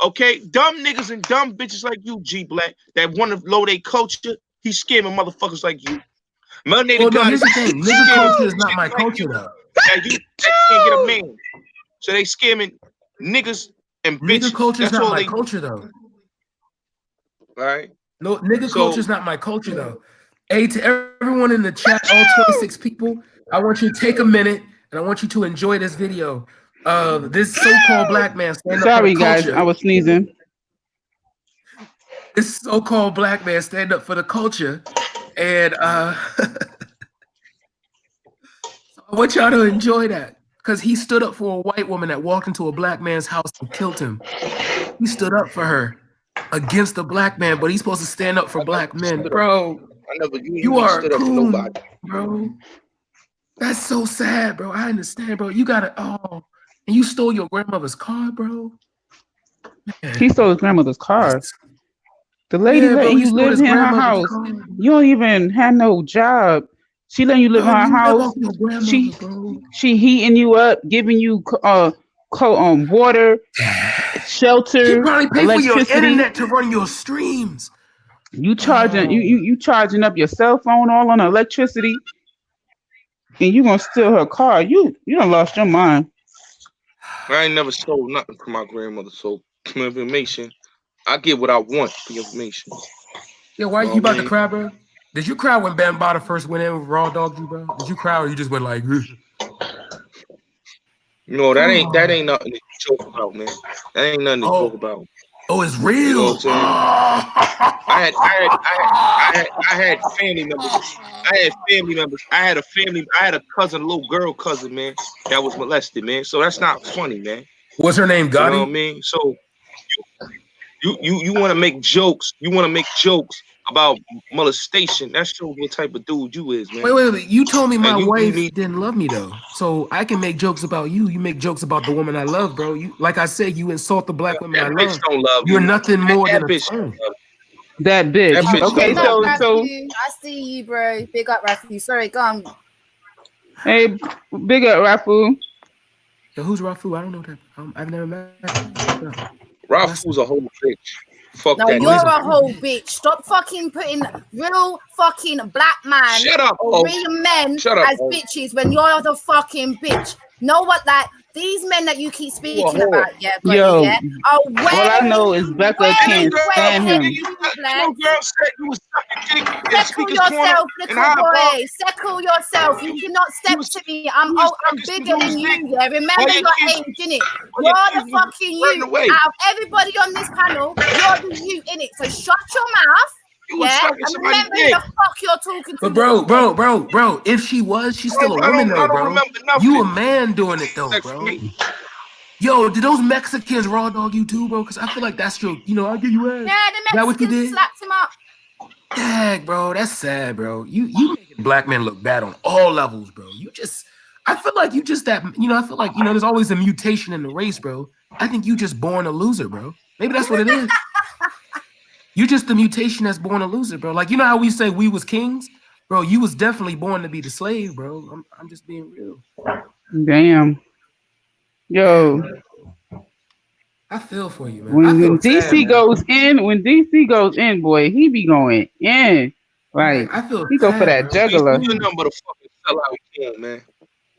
Okay? Dumb niggas and dumb bitches like you, G Black, that want to low their culture. He's scamming motherfuckers like you. Melenated Well, no, God here's is the thing. Nigga scamming culture is not chicks my like culture, you though. that can't get a man. So they scamming niggas and Nigga bitches. culture is That's not all my they do. culture, though. All right? No, nigga So culture is not my culture, though. Hey, to everyone in the chat, all 26 people, I want you to take a minute and I want you to enjoy this video of this so-called black man standing up for the Sorry, guys, culture. I was sneezing. This so-called black man stand up for the culture, and I want y'all to enjoy that because he stood up for a white woman that walked into a black man's house and killed him. He stood up for her against a black man, but he's supposed to stand up for black men, bro. You ain't are a stood up for coon, nobody. bro. That's so sad, bro. I understand, bro. You gotta and you stole your grandmother's car, bro. He stole his grandmother's car. The lady Yeah, bro, letting he you stole live his in her grandmother's house. car. You don't even have no job. She letting you live in Bro, her you live house. off your grandmother, She bro. she heating you up, giving you water, She shelter, probably pay for your electricity. internet to run your streams. You charging you charging up your cell phone all on electricity, and you gonna steal her car. You done lost your mind. I ain't never stole nothing from my grandmother. So information, I get what I want for information. Yeah, why You know you what I about to mean? cry, bro? Did you cry when Bambaataa first went in with raw dogged you, bro? Did you cry or you just went like? No, that ain't nothing to joke about, man. That ain't nothing to joke about. Oh, it's You know what real. I'm saying? I had family members. I had a cousin, a little girl cousin, man, that was molested, man. So that's not funny, man. What's her name, You know what I Gotti? mean? So you want to make jokes. You want to make jokes about molestation. That shows what type of dude you is, man. Wait. You told me my And you wife need. didn't love me though, so I can make jokes about you. You make jokes about the woman I love, bro. You, like I said, you insult the black women I That bitch love. don't love You're you. nothing more That than a bitch friend. don't love That bitch. That bitch Okay, don't love so I see you, bro. Big up, Rafi. Sorry, go on. hey, big up, Rafu. Yo, who's Rafu? I don't know that. I've never met him. Rafu's a whole bitch. Fuck No, that you're nigga. a whole bitch. Stop fucking putting real fucking black man Shut up, or ho. real men Shut up, as ho. bitches when you're the fucking bitch. Know what that these men that you keep speaking about, yeah, got Yo, it, yeah, are way, all I know is Becca can't stand ahead him. of you, Black. Little girl said you was sucking dick in Settle Speaker's Corner yourself, and little High Park. boy. Settle yourself. You cannot step to me. I'm bigger than you. Yeah, remember your age, innit? You're the fucking you. Out of everybody on this panel, you're the you, innit? So shut your mouth. You was Yeah, sucking and somebody's remember who dick. the fuck you're talking to. But bro, if she was, she's still a woman though, bro. remember nothing. You a man doing it though, bro. Yo, did those Mexicans raw dog you too, bro? Because I feel like that's your, I'll give you ass. Yeah, the Is that what you Mexicans did? slapped him up. Dang, bro, that's sad, bro. You making black men look bad on all levels, bro. I feel like you just that, I feel like, there's always a mutation in the race, bro. I think you just born a loser, bro. Maybe that's what it is. You just the mutation that's born a loser, bro. Like, you know how we say we was kings? Bro, you was definitely born to be the slave, bro. I'm just being real. Damn. Yo. I feel for you, man. When DC goes in, boy, he be going in. Like, I feel he go for sad, that bro. juggler. You're nothing but a fucking sellout kid, man.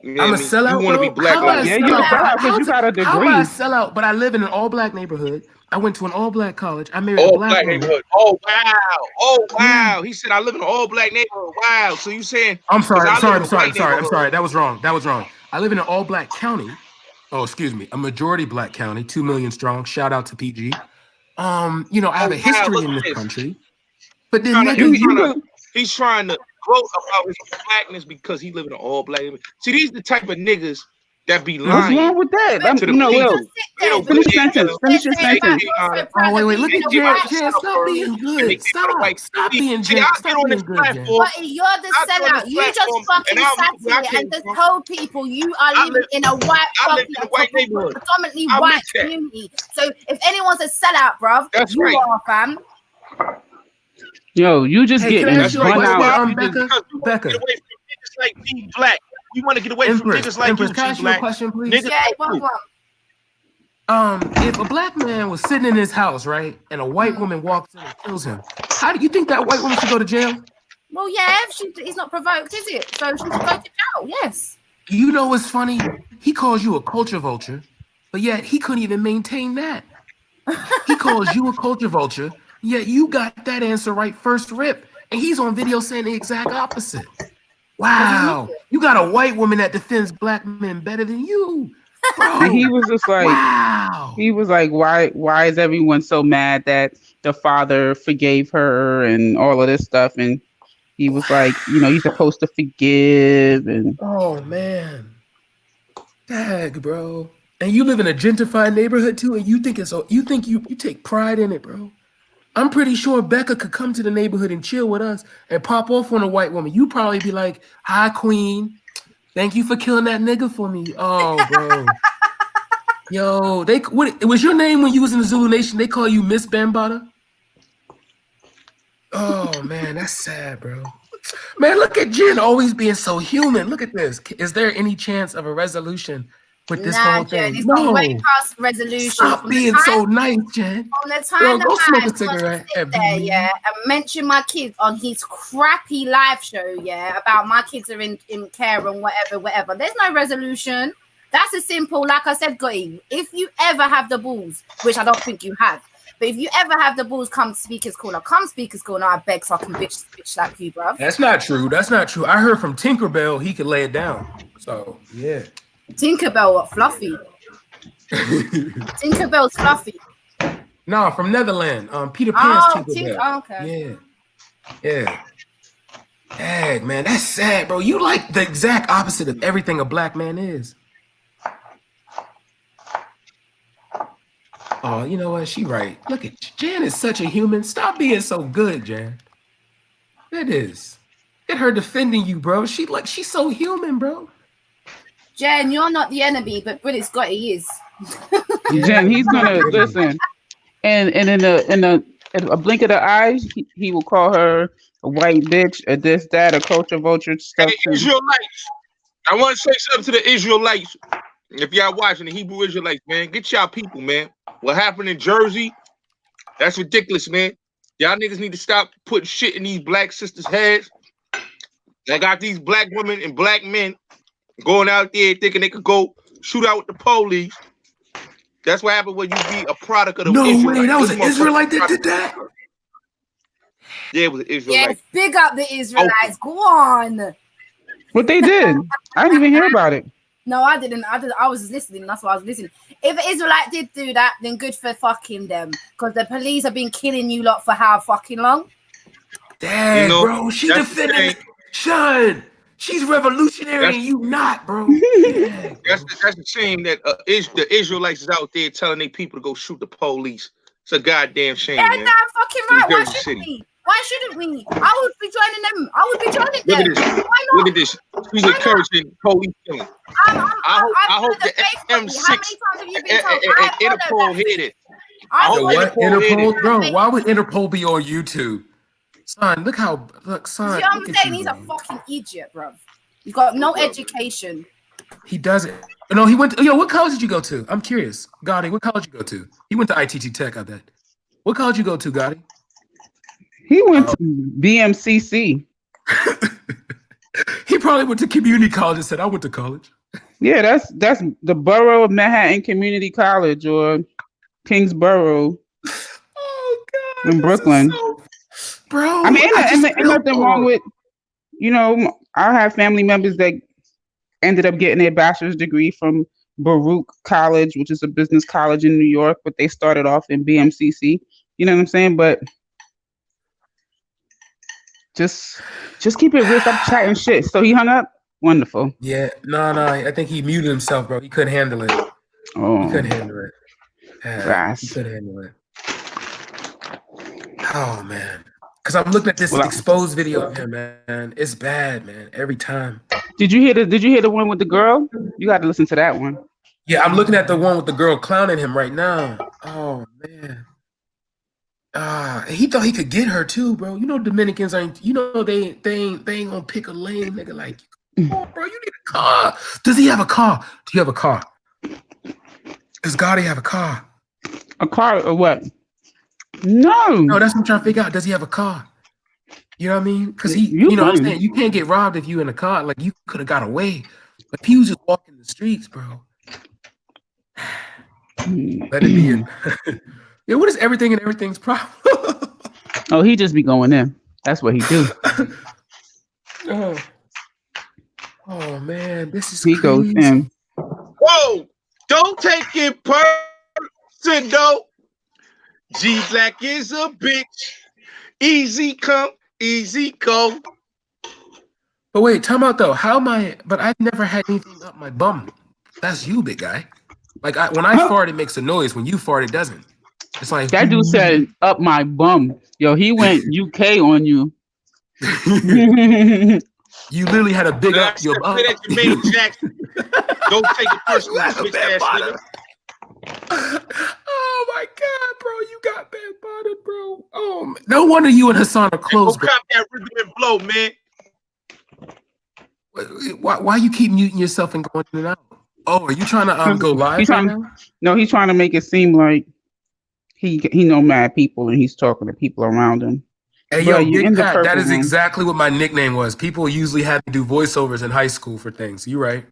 Yeah, I'm a sellout, you want to be bro. black How am I like a Yeah, me. you a sellout? sellout because you got a How am I a degree. sellout? But I live in an all-black neighborhood. I went to an all-black college. I married a All black black woman. neighborhood. Oh wow. Oh Yeah. wow. He said I live in an all black neighborhood. Wow. So you saying I'm because sorry. I I'm live sorry. in I'm a sorry. white I'm sorry. I'm neighborhood. sorry. That was wrong. That was wrong. I live in an all-black county. Oh, excuse me. A majority black county, 2 million strong. Shout out to PG. You know, I have Oh a wow. history Look in at this this. country. But then, Trying to, nigga, he's trying to gloat about his blackness because he live in an all black neighborhood. See, these the type of niggas that be What's lying wrong with that? to the No, police. Will. They don't Finish they your sentence. tell Finish your they sentence. came out of oh, wait, they look at came out Jen. of Jen, South stop Borough being and they good. came out of white. Stop being See, Jen. I get Stop on this being good, Jen. platform. But you're the I get on this sellout. You just platform and fucking I'll sat look where I here came and just from. told people you are living in a white, I lived fucking, in a white neighborhood. predominantly I white missed that. community. So if anyone's a sellout, bruv, That's you right. are, fam. Yo, you just Hey, can I getting ask you a run question, out. Because we Becca? want to get Becca. away from niggas like G Black. We want to get away from niggas like Empress, you, can I G ask you a Black. question, please? Niggas Yeah, like you. If a black man was sitting in his house, right, and a white woman walks in and kills him, how do you think that white woman should go to jail? Well, yeah, he's not provoked, is it? So she should go to jail, yes. You know what's funny? He calls you a culture vulture, but yet he couldn't even maintain that. He calls you a culture vulture, yet you got that answer right first rip, and he's on video saying the exact opposite. Wow, you got a white woman that defends black men better than you, bro. And he was just like, wow. He was like, why is everyone so mad that the father forgave her and all of this stuff? And he was like, you're supposed to forgive. And Oh man, dag, bro. And you live in a gentrified neighborhood too, and you think you take pride in it, bro. I'm pretty sure Becca could come to the neighborhood and chill with us and pop off on a white woman. You probably be like, "Hi, queen. Thank you for killing that nigga for me." Oh, bro. Yo, what was your name when you was in the Zulu Nation? They call you Miss Bambata. Oh man, that's sad, bro. Man, look at Jen always being so human. Look at this. Is there any chance of a resolution with this whole Jen, thing? it's No. gone way past resolution. Stop being so nice, Jen. From the time Girl, the go smoke man a cigarette sit and be there, mean. yeah, and mention my kids on his crappy live show, yeah, about my kids are in care and whatever. There's no resolution. That's as simple. Like I said, Gotti, if you ever have the balls, which I don't think you have, but if you ever have the balls, come Speaker's Corner. Come Speaker's Corner. I beg so I can bitch slap you, bruv. That's not true. That's not true. I heard from Tinkerbell he could lay it down. So yeah. Tinkerbell, what fluffy? Tinkerbell's fluffy. No, from Netherlands. Peter Pan's Oh, Tinkerbell. okay. Yeah. Dang, man, that's sad, bro. You like the exact opposite of everything a black man is. Oh, you know what? She right. Look at Jan is such a human. Stop being so good, Jan. It is. Get her defending you, bro. She's so human, bro. Jen, you're not the enemy, but British Scotty is. Jen, he's gonna listen. And in a blink of the eye, he will call her a white bitch, a this, that, a culture vulture stuff. Hey, Israelites. I want to say something to the Israelites. If y'all watching the Hebrew Israelites, man, get y'all people, man. What happened in Jersey? That's ridiculous, man. Y'all niggas need to stop putting shit in these black sisters' heads. I got these black women and black men going out there thinking they could go shoot out with the police. That's what happened when you be a product of the Israelites. No way, that was an Israelite that did that? Yeah, it was an Israelite. Yes, big up the Israelites. Go on. What they did? I didn't even hear about it. No, I didn't. I was listening. That's why I was listening. If an Israelite did do that, then good for fucking them. Because the police have been killing you lot for how fucking long? Dang, bro. She defending Sean. She's revolutionary and you not, bro. That's a shame that the Israelites is out there telling their people to go shoot the police. It's a goddamn shame, Yeah, man. damn fucking right. Why Jersey shouldn't City. we? Why shouldn't we? I would be joining them. I would be joining Look them. at this. Why not? Look at this. She's encouraging police killing. I hope the M6 and Interpol hear it. I hope What? Interpol hear Interpol? it. Bro, why would Interpol be on YouTube? Son, look, son. You know what I'm saying? He's a fucking idiot, bro. He's got no education. He doesn't. No, he went. What college did you go to? I'm curious. Gotti, what college you go to? He went to ITT Tech, I bet. What college you go to, Gotti? He went to BMCC. He probably went to community college and said, "I went to college." Yeah, that's the borough of Manhattan Community College or Kingsborough. Oh God, in Brooklyn. Bro, I mean, I just ain't feel nothing wrong with, I have family members that ended up getting their bachelor's degree from Baruch College, which is a business college in New York, but they started off in BMCC. You know what I'm saying? But just keep it real. Stop chatting shit. So he hung up? Wonderful. Yeah, no, I think he muted himself, bro. He couldn't handle it. Oh. He couldn't handle it. Yeah, he couldn't handle it. Oh man, because I'm looking at this exposed video of him, man. It's bad, man. Every time. Did you hear the one with the girl? You got to listen to that one. Yeah, I'm looking at the one with the girl clowning him right now. Oh man. He thought he could get her too, bro. You know Dominicans ain't. You know they ain't gonna pick a lame nigga like you. Oh, bro, you need a car. Does he have a car? Do you have a car? Does Gotti have a car? A car or what? No, that's what I'm trying to figure out. Does he have a car? You know what I mean? Because I'm saying you can't get robbed if you in a car. Like you could have got away. But if he was just walking the streets, bro. Let it be it. Yeah, what is everything and everything's problem? Oh, he just be going in. That's what he do. Oh man, this is he crazy. goes in. Whoa! Don't take it personal. G Black is a bitch. Easy come, easy go. But wait, time out though. How am I? But I've never had anything up my bum. That's you, big guy. Like when I fart, it makes a noise. When you fart, it doesn't. It's like that dude said up my bum. Yo, he went UK on you. You literally had a big up your bum. Play that Jermaine Jackson. Don't take it personal, bitch ass nigga. Oh my god, bro, you got bad bottom, bro. Oh, man. No wonder you and Hassan are close, bro. Go cop that rhythm and blow, man. Why you keep muting yourself and going in and out? Oh, are you trying to go live right now? No, he's trying to make it seem like he know mad people and he's talking to people around him. Hey, bro, yo, Big Pat, that is room. exactly what my nickname was. People usually had to do voiceovers in high school for things. You right.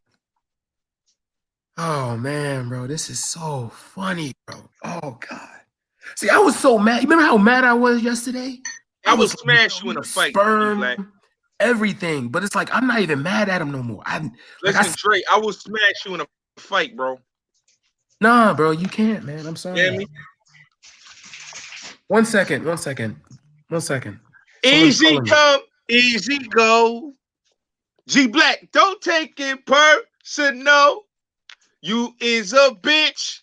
Oh, man, bro, this is so funny, bro. Oh, God. See, I was so mad. You remember how mad I was yesterday? I was smash you in a fight. Sperm, everything. But it's like, I'm not even mad at him no more. Listen, Dre, I will smash you in a fight, bro. Nah, bro, you can't, man. I'm sorry. Yeah, me? 1 second. Easy come, easy go. G Black, don't take it personal. You is a bitch.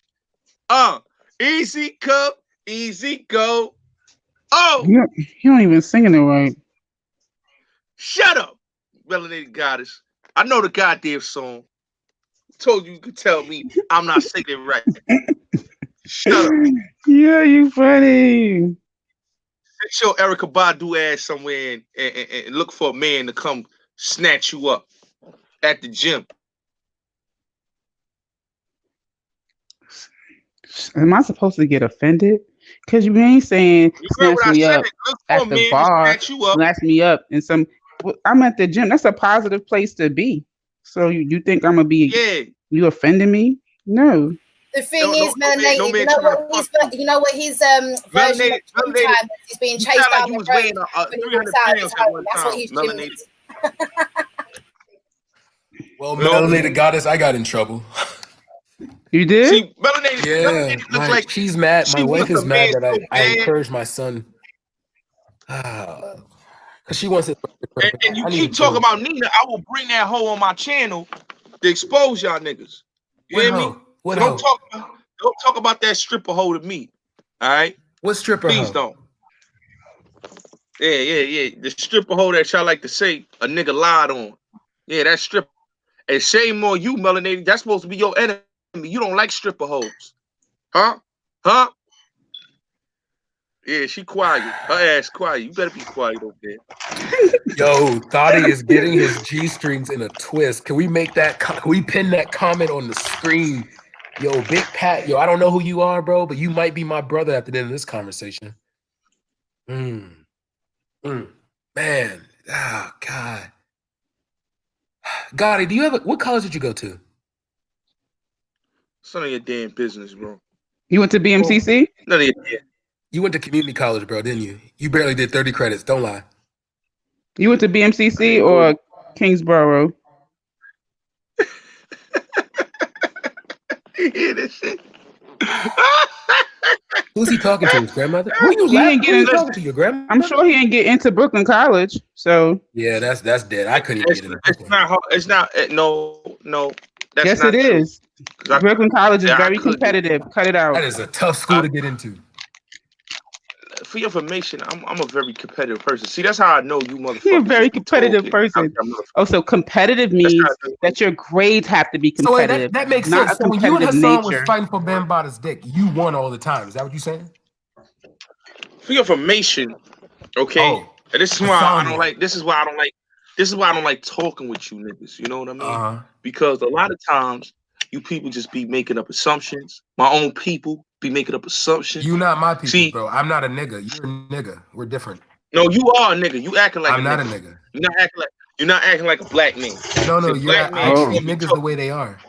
Easy come, easy go. Oh, you don't even singing it right. Shut up, Melenated Goddess. I know the goddamn song. Told you could tell me I'm not singing right. Shut up. Yeah, you funny. Get your Erica Badu ass somewhere and look for a man to come snatch you up at the gym. Am I supposed to get offended? Because you ain't saying snatch me up at the bar, snatch me up in some. I'm at the gym. That's a positive place to be. So you think I'm gonna be? Yeah. You offending me? No. The thing is, Melenated, you know what his version of time is being chased down the road when he walks out of his home. That's what he's doing. Well, Melenated Goddess, I got in trouble. You did? See, Melenated, Melenated looks like she's mad. My wife is mad that I encouraged my son. Because she wants it. And you keep talking about Nina, I will bring that hoe on my channel to expose y'all niggas. You hear me? What so don't talk about that stripper hoe to me. All right? What stripper hoe? Please don't. Yeah. The stripper hoe that y'all like to say a nigga lied on. Yeah, that stripper. And shame on you, Melenated. That's supposed to be your enemy. You don't like stripper hoes. Huh? Yeah, she quiet. Her ass quiet. You better be quiet over there. Yo, Thotty is getting his G-strings in a twist. Can we make that? Can we pin that comment on the screen? Yo, Big Pat. Yo, I don't know who you are, bro, but you might be my brother after the end of this conversation. Man. Oh, God. Gotti, do you have what college did you go to? It's none of your damn business, bro. You went to BMCC? None of your damn. You went to community college, bro, didn't you? You barely did 30 credits. Don't lie. You went to BMCC or Kingsborough? You hear this shit? Who's he talking to? His grandmother? Who you He laughing? ain't Who you getting. talking to? Your grandmother? I'm sure he ain't get into Brooklyn College. So yeah, that's dead. I couldn't even get in. It's not. It's not. No. That's yes, not it true. is. Brooklyn College is very I could competitive. Cut it out. That is a tough school to get into. For your information, I'm a very competitive person. See, that's how I know you motherfuckers. You're a very competitive talking. person. Oh, so competitive means that your grades have to be So wait, competitive. that makes not sense. a So when you and competitive Hassan was nature. fighting for Bambaata's dick, you won all the time. Is that what you're saying? For your information, okay. And this is why I don't like. This is why I don't like. This is why I don't like talking with you niggas. You know what I mean? Because a lot of times you people just be making up assumptions. My own people be making up assumptions. You not my people, bro. I'm not a nigga. You're a nigga. We're different. No, you are a nigga. You acting like I'm not a nigga. You're not acting like a black man. No, See, I treat niggas the way they are.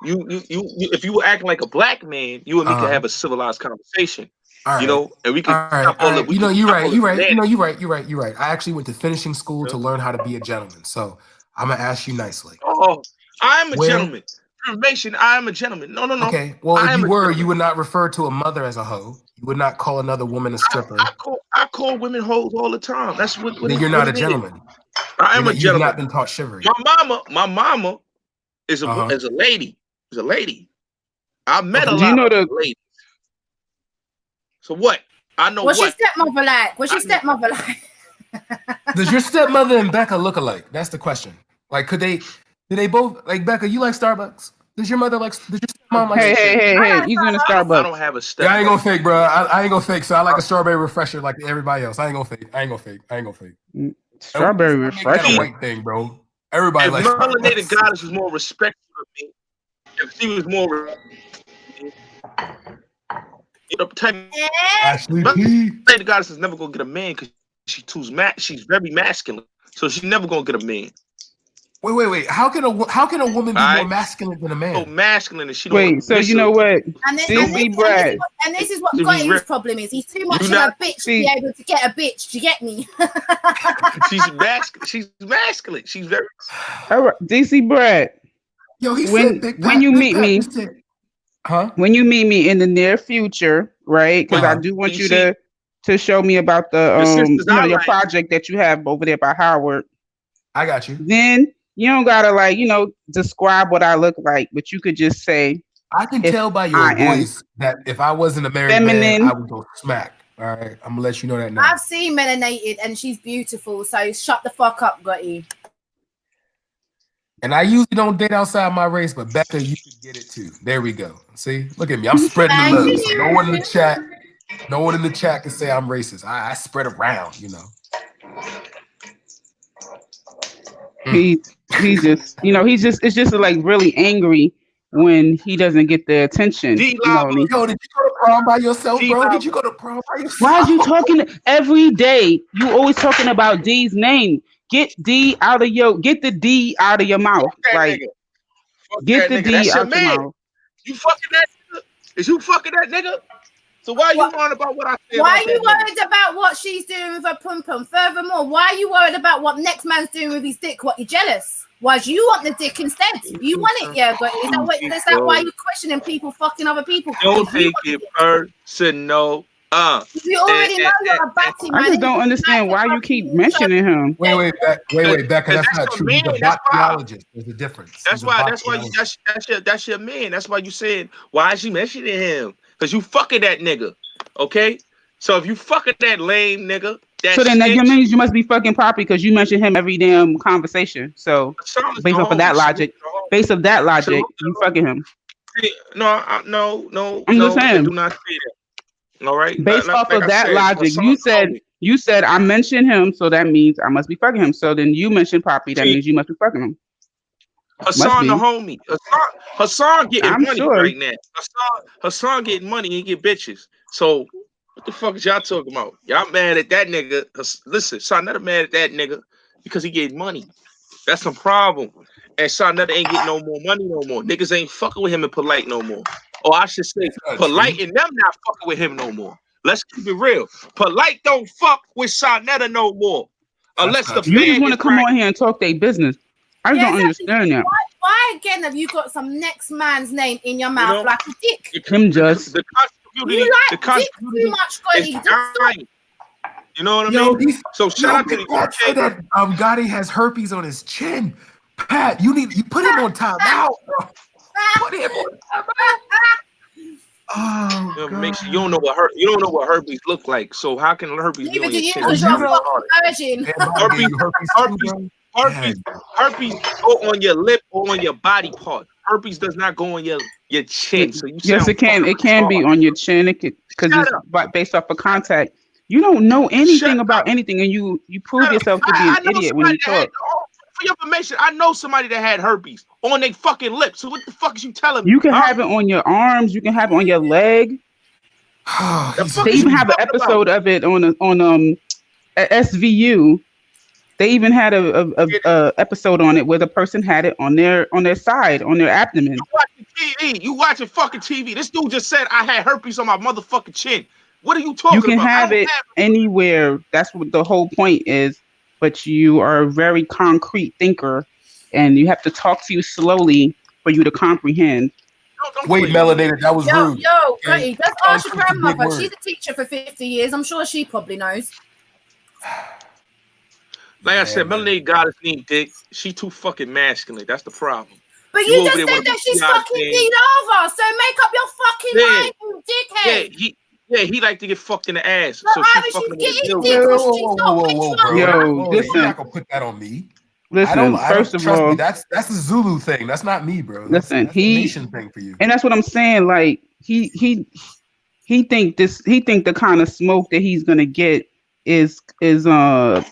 You, if you were acting like a black man, you and me could have a civilized conversation. You know, and we could stop all the. You know, you're right. You're right. You know, you're right. You're right. You're right. I actually went to finishing school to learn how to be a gentleman. So I'm gonna ask you nicely. Oh, I'm a gentleman. Information. I am a gentleman. No. Okay. Well, if you were, you would not refer to a mother as a hoe. You would not call another woman a stripper. I call women hoes all the time. That's what. Then you're not a gentleman. I am a gentleman. You've not been taught chivalry. My mama is a lady. Is a lady. I met a lot of ladies. So what? I know What's your stepmother like? What's your stepmother like? Does your stepmother and Becca look alike? That's the question. Like, do they both like Becca? You like Starbucks? Does your mother like? Does your stepmom like? Hey! He's in a Starbucks. I don't have a stepmother. Yeah, I ain't gonna fake, bro. I ain't gonna fake. So I like a strawberry refresher like everybody else. I ain't gonna fake. Strawberry refresher. That a white thing, bro. Everybody if likes Melenated Goddess was more respectful of me, if she was more Melenated Goddess is never gonna get a man because she's very masculine. So she's never gonna get a man. Wait. How can a woman be more masculine than a man? So masculine and she don't. Wait, so you know what? And this is what Gotti's problem is. He's too much of a bitch to be able to get a bitch. Do you get me? She's masculine. She's very. All right, DC Brad. Yo, when you meet me, when you meet me in the near future, right? Because I do want you to show me about the your project that you have over there by Howard. I got you. Then you don't gotta describe what I look like, but you could just say. I can tell by your voice that if I wasn't a married man, I would go smack. All right, I'm gonna let you know that now. I've seen Melenated and she's beautiful, so shut the fuck up, Gotti. And I usually don't date outside my race, but Becca, you can get it too. There we go. See, look at me. I'm spreading the love. So no one in the chat can say I'm racist. I spread around, you know. He's just it's just like really angry when he doesn't get the attention. Yo, did you go to prom by yourself, bro? Did you go to prom by yourself? Why are you talking every day? You always talking about D's name. Get the D out of your mouth. Like get the D out your mouth. You fucking that nigga? Is you fucking that nigga? So why are you worried about what I said? Why are you worried about what she's doing with her pum pum? Furthermore, why are you worried about what next man's doing with his dick? What, you jealous? Why do you want the dick instead? You want it, yeah, but is that why you're questioning people fucking other people? Don't take it personal. You already know you're a batty man. I just don't understand why you keep mentioning him. Wait, Becca, that's not true. He's a bacteriologist. There's a difference. That's your man. That's why you said, why is she mentioning him? Because you fucking that nigga. Okay? So if you fucking that lame nigga, so then that means you must be fucking Poppy because you mention him every damn conversation. So based off of that logic, you fucking him. No. I'm just saying. Do not say that. All right. Based off of that logic, you said I mentioned him, so that means I must be fucking him. So then you mentioned Poppy, that means you must be fucking him. Hassan the homie. Hassan getting money right now. Hassan getting money and get bitches. So what the fuck is y'all talking about? Y'all mad at that nigga? Listen, son, not mad at that nigga because he getting money. That's a problem. And Sarnetta ain't getting no more money no more. Niggas ain't fucking with him and Polite no more. Or I should say, Polite and them not fucking with him no more. Let's keep it real. Polite don't fuck with Sarnetta no more. Unless the You just bag want to is come right. on here and talk their business. I just don't understand that. Why again have you got some next man's name in your mouth like a dick? Him just. The community, You the like dick too much, Gotti. Just stop. You know what I Yo, mean? So shout out to the Pat said that Gotti has herpes on his chin. Pat, you put him on timeout, bro. Put him on timeout. Oh, you know, make sure you don't know what herpes look like. So how can herpes be Neither on do your you chin? because you're a fucking virgin. Herpes go on your lip or on your body part. Herpes does not go on your chin. So you Yes, it can. It can be on your chin. It could, because it's based off of contact. You don't know anything about anything, and you prove yourself to be an idiot when you talk. For your information, I know somebody that had herpes on their fucking lips. So what the fuck is you telling me? You can have it on your arms. You can have it on your leg. They even have an episode of it on SVU. They even had a episode on it where the person had it on their side, on their abdomen. You watching TV? You watching fucking TV? This dude just said I had herpes on my motherfucking chin. What are you talking You can about? have it anywhere. That's what the whole point is. But you are a very concrete thinker, and you have to talk to you slowly for you to comprehend. Wait, Melenated, that was rude. Yo, Okay. Gotti, just ask your grandmother. She's a teacher for 50 years. I'm sure she probably knows. Like I said, Melenated goddess need dick. She too fucking masculine. That's the problem. But you just said that she's fucking D-Lava, so make up your fucking mind, you dickhead. He like to get fucked in the ass. But So either she fucking she's with getting a dick or dildo. she's not. Which one? Yo, listen. You're not gonna put that on me. Listen, first of trust all, me, that's a Zulu thing. That's not me, bro. That's a nation thing for you. And that's what I'm saying. Like he think the kind of smoke that he's gonna get is videos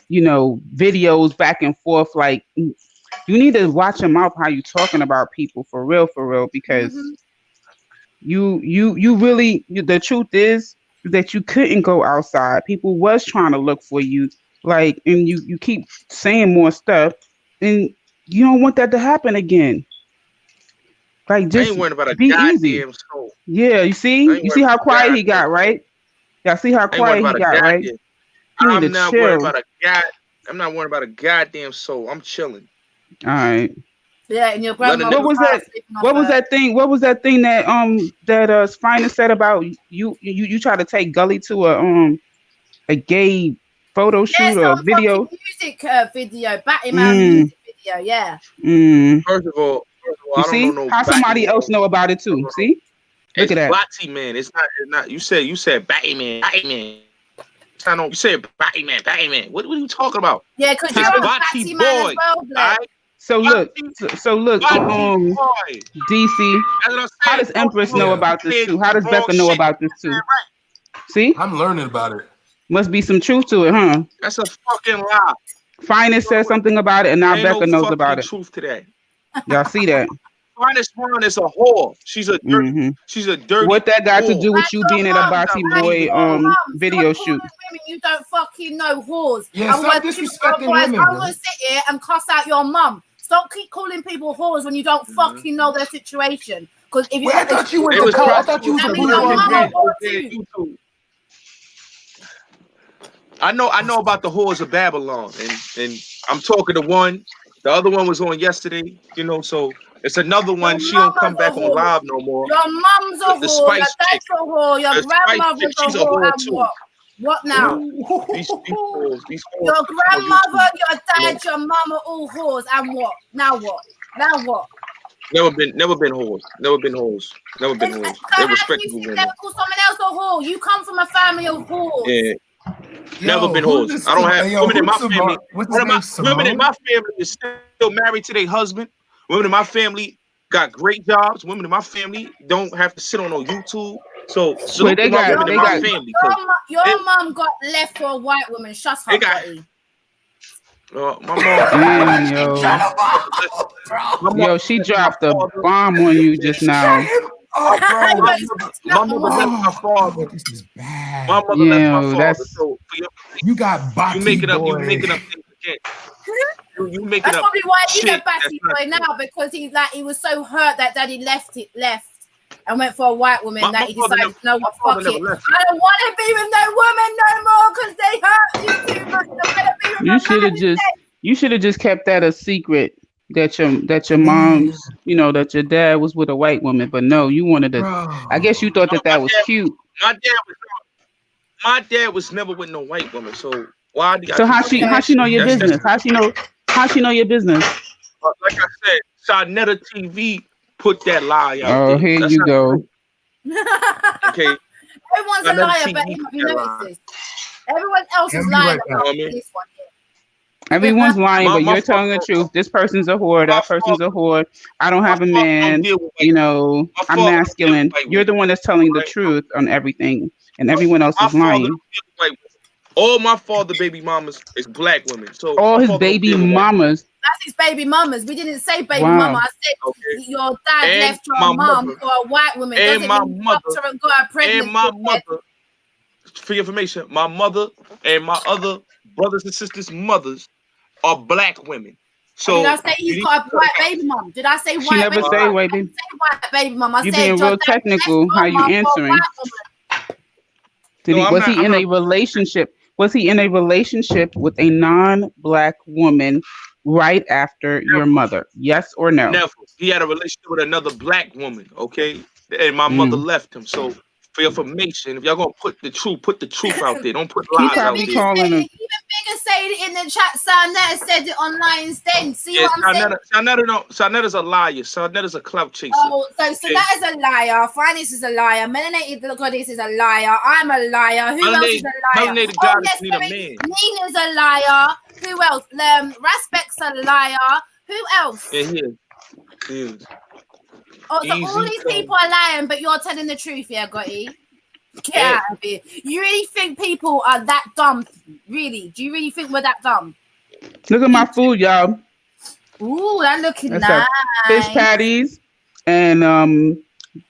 back and forth. Like you need to watch him out how you talking about people for real, because you really, the truth is that you couldn't go outside. People was trying to look for you, like, and you keep saying more stuff, and you don't want that to happen again. Like, just I ain't worried about a be goddamn easy. soul. Yeah, you see how quiet he got, right? Y'all see how quiet he got, right? He need to I'm not chill. worried about I'm not worried about a goddamn soul. I'm chilling. All right. Yeah, and your grandma. What was that? What was that thing? What was that thing that Spiner said about you try to take Gully to a gay photo shoot or video? Music video, Batman music video, yeah. First of all, You I see don't know no how somebody Batman. else know about it too. See, look It's at that. Batsy Man. It's not. You said Batman. I know you said Batman. What are you talking about? Yeah, because you're a Batsy man as well, Black. So look, DC. How does Empress know about this too? How does Becca know about this too? See, I'm learning about it. Must be some truth to it, huh? That's a fucking lie. Finest said something about it, and now Ain't Becca no knows about fucking it. truth to that. Y'all see that? Finest one is a whore. She's a dirty. She's a dirty. What that got to whore. do with you being at a Bati Boy video shoot? Women you don't fucking know whores. Yeah, stop disrespecting women, I'm bro. gonna sit here and cuss out your mum. Stop keep calling people whores when you don't fucking know their situation. Because if you, I thought you was a YouTube. I know about the whores of Babylon, and I'm talking to one. The other one was on yesterday, so it's another one. She don't come back on live no more. Your mum's a whore, your dad's a whore, your grandmother's a whore, and what? What now? These whores. Your grandmother, your dad, your mum are all whores, and what? Now what? Now what? Never been whores. Never been whores. They're respectable women. Never call someone else a whore. You come from a family of whores. Yeah. Never been whores. I don't have women in my family. Women in my family is still married to their husband. Women in my family got great jobs. Women in my family don't have to sit on YouTube. So Your mom got left for a white woman. Shut up, buddy. My mom. Yo, she dropped a bomb on you just now. My mother left my father. My mother left my father. So you got Bati you making up boy. things again. You making That's up probably why he's shit a batty boy now, because he was so hurt that daddy left and went for a white woman that he decided, you know what, fuck it. I don't want to be with no woman no more because they hurt you too much. I'm gonna be with You should have just kept that a secret that your mom's, that your dad was with a white woman, but no, you wanted to. I guess you thought that was cute. My dad was never with no white woman, so why do So how she know your business? How she know your business? Like I said, Sarnetta TV put that lie out Oh, there. here That's you not go. true. Okay. Everyone's a liar, but you notice this. Everyone else is lying about this one. Everyone's lying, but you're telling the truth. This person's a whore. That person's a whore. I don't have a man. I'm masculine. You're the one that's telling the truth on everything, and everyone else is lying. All my father baby mamas is black women. So all his baby mamas. That's his baby mamas. We didn't say baby Wow. mama. I said your dad left your mom for a white woman. And my mother, and got her pregnant. and my mother, for your information, my mother and my other brothers and sisters' mothers are black women. So did I say he's got a white baby mom? Did I say white? She never say white baby. White baby mom. I You said being real technical. How you answering? Was he in a relationship? Was he in a relationship with a non-black woman right after your mother? Yes or no? Never. He had a relationship with another black woman. Okay, and my mother left him. So for your information, if y'all gonna put the truth out there. Don't put lies out there. Even bigger say it in the chat. Sarnetta said it online instead. See what I'm saying? Sarnetta's a liar. Sarnetta's a clout chaser. Oh, so that is a liar. Finance is a liar. Melenated goddess is a liar. I'm a liar. Who else is a liar? Melenated Oh goddess yes, need a man. Nina's a liar. Who else? Raspec's a liar. Who else? Yeah, he is. Oh, so all these people are lying, but you're telling the truth, yeah, Gotti? Get out of here. You really think people are that dumb? Really? Do you really think we're that dumb? Look at my food, y'all. Ooh, that looking That's nice. Fish patties and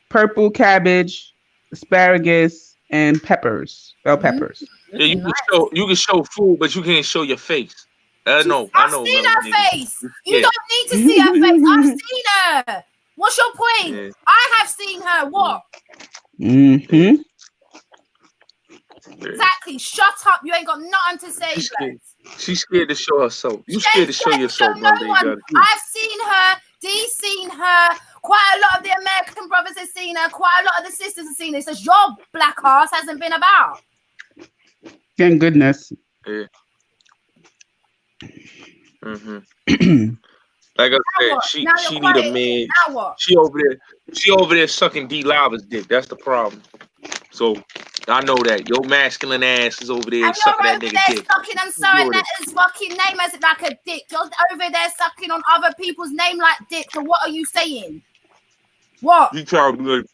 purple cabbage, asparagus, and peppers. Bell peppers. Yeah, you can show food, but you can't show your face. I know. I've seen her face. You don't need to see her face. I've seen her. What's your point? Yeah. I have seen her. What? Mm-hmm. Exactly. Shut up. You ain't got nothing to say. She's scared to show herself. You scared to show yourself, no one. I've seen her. Dee's seen her. Quite a lot of the American brothers have seen her. Quite a lot of the sisters have seen her. It's just your black ass hasn't been about. Thank goodness. Yeah. Mm-hmm. Like I said, she need a man. Now what? She over there sucking D Lava's dick. That's the problem. So I know that your masculine ass is over there sucking that nigga dick. Sucking on Sarnetta's fucking name as like a dick. You're over there sucking on other people's name like dick. So what are you saying? What? You try to you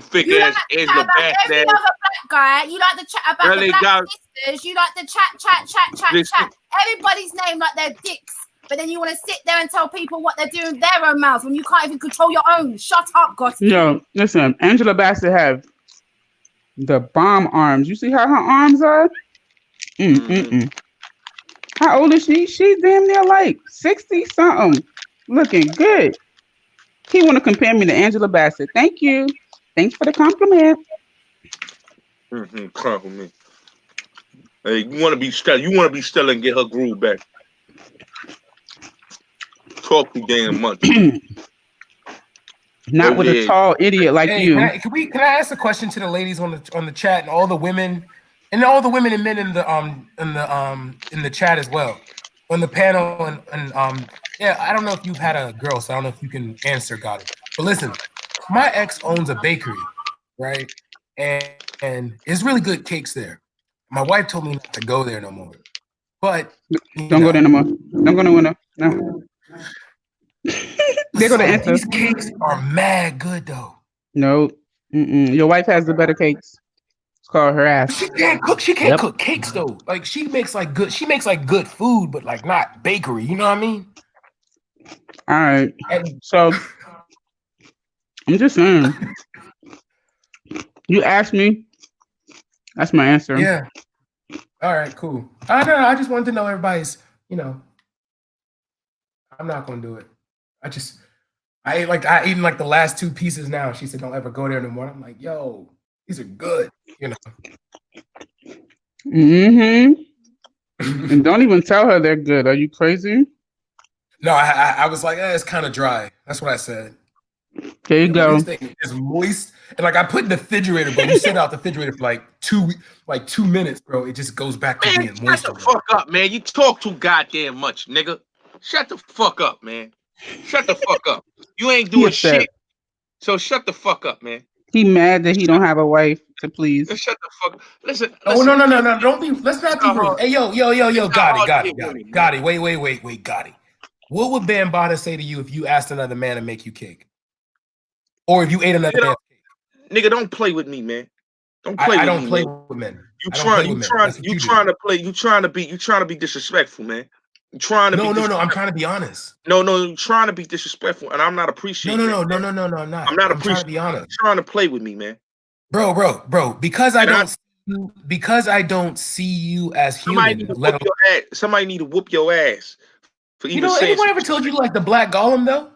thick ass Angela Bassett every ass. other black guy. You like to chat about the black sisters. You like to chat. Everybody's name like their dicks. But then you want to sit there and tell people what they're doing with their own mouths when you can't even control your own. Shut up, Gotti. No, listen, Angela Bassett have the bomb arms. You see how her arms are? How old is she? She's damn near like 60 something. Looking good. He want to compare me to Angela Bassett. Thank you. Thanks for the compliment. Compliment. Hey, you want to be Stella? You want to be Stella and get her groove back? Talk too damn much. Not with a tall idiot like you. Can I ask a question to the ladies on the chat and all the women and men in the chat as well, on the panel and yeah, I don't know if you've had a girl, so I don't know if you can answer, got it. But listen, my ex owns a bakery, right? And it's really good cakes there. My wife told me not to go there no more. But don't go there no more. Don't go nowhere. No. They're gonna answer. These cakes are mad good though. No. Your wife has the better cakes. It's called her ass. She can't cook. She can't cook cakes though. Like she makes like good food, but like not bakery. You know what I mean? All right. So I'm just saying. You asked me. That's my answer. Yeah. All right. Cool. I don't know. I just wanted to know everybody's. I'm not gonna do it. I eaten like the last 2 pieces now. She said, "Don't ever go there anymore." I'm like, "Yo, these are good," you know. Mm-hmm. And don't even tell her they're good. Are you crazy? No, I was like, it's kind of dry. That's what I said. There you go. This thing is moist, and like I put in the refrigerator, bro. You set out the refrigerator for like 2 minutes, bro. It just goes back to Man, being moist. shut the fuck up, man. You talk too goddamn much, nigga. Shut the fuck up, man. Shut the fuck up. You ain't doing shit. So shut the fuck up, man. He mad that he don't have a wife to please. Shut the fuck. Listen. Oh no. Don't be. Let's not be rude. Hey, yo, Gotti. Wait, Gotti. What would Bambaataa say to you if you asked another man to make you cake, or if you ate another man? Nigga, don't play with me, man. Don't play with me. I don't play with men. You trying to be disrespectful, man. You trying to be No. I'm trying to be honest. No, you're trying to be disrespectful, and I'm not appreciating. No. I'm not. I'm not trying to be honest. You're trying to play with me, man. Bro. Because I don't see you as human. Somebody need to whoop your ass. For even saying anyone ever told you like the Black Golem though?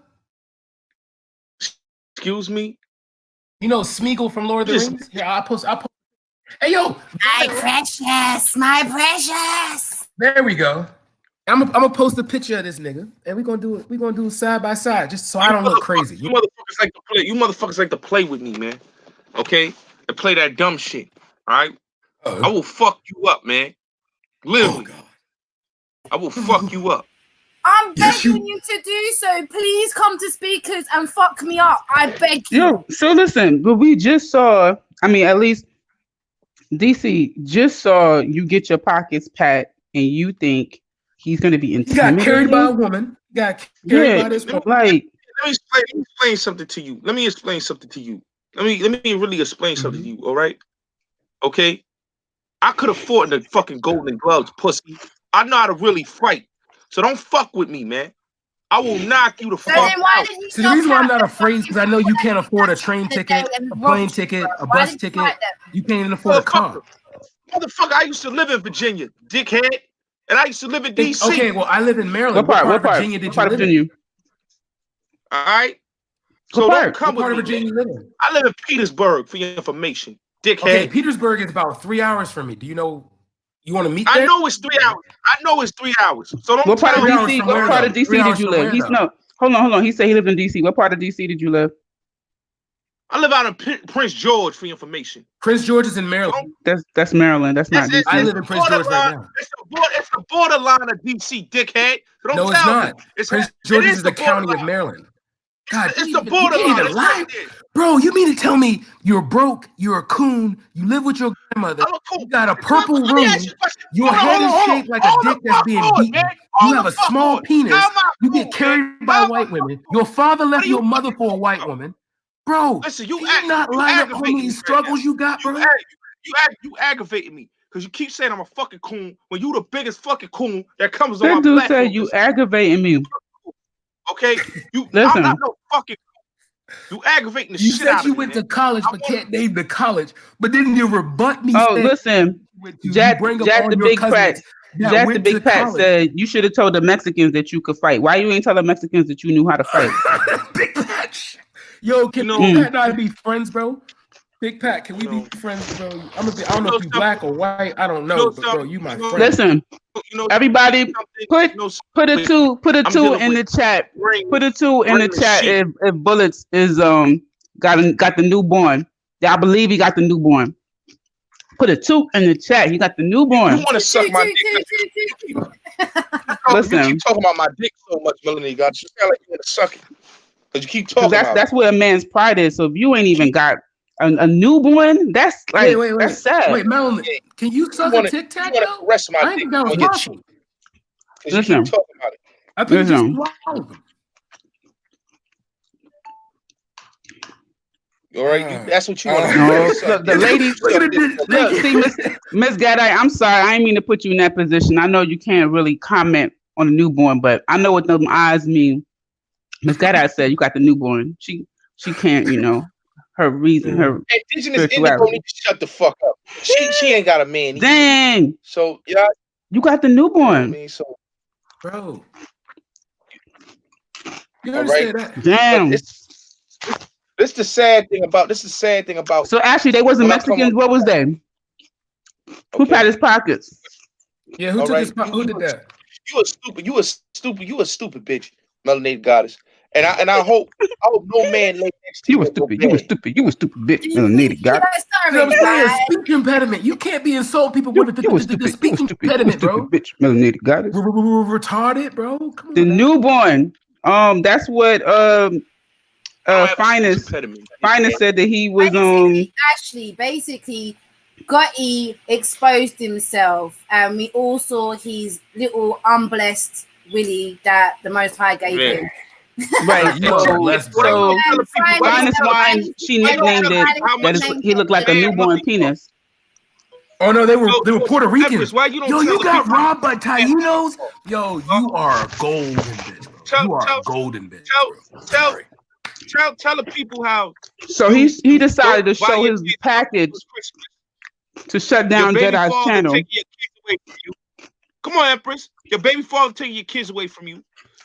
Excuse me. You know Smeagol from Lord of the Rings? Yeah, I'll post. Hey, yo. My precious. There we go. I'm gonna post a picture of this nigga, and we're gonna do it side by side, just so I don't look crazy. You motherfuckers like to play with me, man. Okay? And play that dumb shit. All right? I will fuck you up, man. Literally. I will fuck you up. I'm begging you to do so. Please come to speakers and fuck me up. I beg you. Yo, so listen, but we just saw, I mean, at least DC just saw you get your pockets pat and you think he's going to be intimidated. He got carried by a woman. By this woman. Let me explain something to you. Let me really explain something to you, all right? Okay? I could afford the fucking Golden Gloves, pussy. I know how to really fight. So don't fuck with me, man. I will knock you the fuck out. See, the reason why I'm not afraid is because I know you can't afford a train ticket, a plane ticket, a bus ticket. You can't even afford a car. Motherfucker, I used to live in Virginia, dickhead. And I used to live in D.C. Okay, well, I live in Maryland. What part of Virginia did you live in? All right? So don't come with me. What part of Virginia you live in? I live in Petersburg, for your information, dickhead. Okay, Petersburg is about 3 hours from me. Do you know? You want to meet there? I know it's 3 hours. So don't What part of DC? What part of DC did you live? Hold on. He said he lived in DC. What part of DC did you live? I live out in Prince George, for your information. Prince George is in Maryland. That's Maryland. That's not DC. I live in Prince George right now. It's the borderline of DC, dickhead. So no, it's not. Prince George is the county of Maryland. God, it's the borderline. Bro, you mean to tell me you're broke, you're a coon, you live with your grandmother, you got a purple room, your head is shaped like a dick that's being beaten, you have a small penis, you get carried by white women, your father left your mother for a white woman. Bro, listen, you not line up how many struggles you got, bro? You aggravating me because you keep saying I'm a fucking coon when you the biggest fucking coon that comes on my platform. That dude said you aggravating me. Okay, listen. I'm not no fucking. You aggravating the shit out of me. You said you went to college, but can't name the college. But then you rebut me. Oh, listen, Jack the Big Fat. Jack the Big Fat said you should have told the Mexicans that you could fight. Why you ain't tell the Mexicans that you knew how to fight? Big Pat. Yo, can Big Pat and I be friends, bro? Big Pat, can we be friends, bro? I don't know if you black or white. I don't know, but bro, you my friend. Listen, everybody, put a two in the chat. Put a 2 in the chat if Bullets is got the newborn. Yeah, I believe he got the newborn. Put a 2 in the chat. He got the newborn. You want to suck my dick? Listen, you keep talking about my dick so much, Melanie. God, you sound like you want to suck it because you keep talking. That's where a man's pride is. So if you ain't even got a newborn, that's like that's sad. Wait, Melanie, can you suck a Tic Tac? Rest my dick. That was possible. You keep talking about it. I think you just swallowed them. All right, that's what you want to do. Look, the ladies. Look, see, Miss Gaddai, I'm sorry, I didn't mean to put you in that position. I know you can't really comment on a newborn, but I know what them eyes mean. Miss Gaddai said you got the newborn. She can't, her reason, her Indigenous Indigo need to shut the fuck up. She ain't got a man either. Dang. So yeah, you got the newborn. So, bro. You All right. Damn. This the sad thing about. So actually, they wasn't when I come Mexicans. on- What was they? Who Okay. pat his pockets? Yeah, who All took right. his spot? Who did that? You a stupid bitch, Melenated goddess. And I hope no man lay next to You you. was stupid. You was stupid. You was stupid, bitch. Melenated Yeah, God. You know what I'm saying? right? Speech impediment. You can't be insult people with the You was speech stupid. You was impediment, bro. stupid, bitch. Melenated goddess. Retarded, bro. Come on. The newborn. That's what Finest said that he was Basically, Gotti exposed himself, and we all saw his little unblessed willy that the Most High gave him. Right. So Finest Wine, she nicknamed it that he looked like a newborn penis. Oh no, they were Puerto Ricans. Why you don't Yo, tell you the got people- robbed by Tainos? Yo, you are a golden bitch, bro. You are a golden bitch. Tell the people how. So he decided to show his package to shut down Your baby Jedi's father channel. taking your kids away from you. Come on, Empress. Your baby father taking your kids away from you.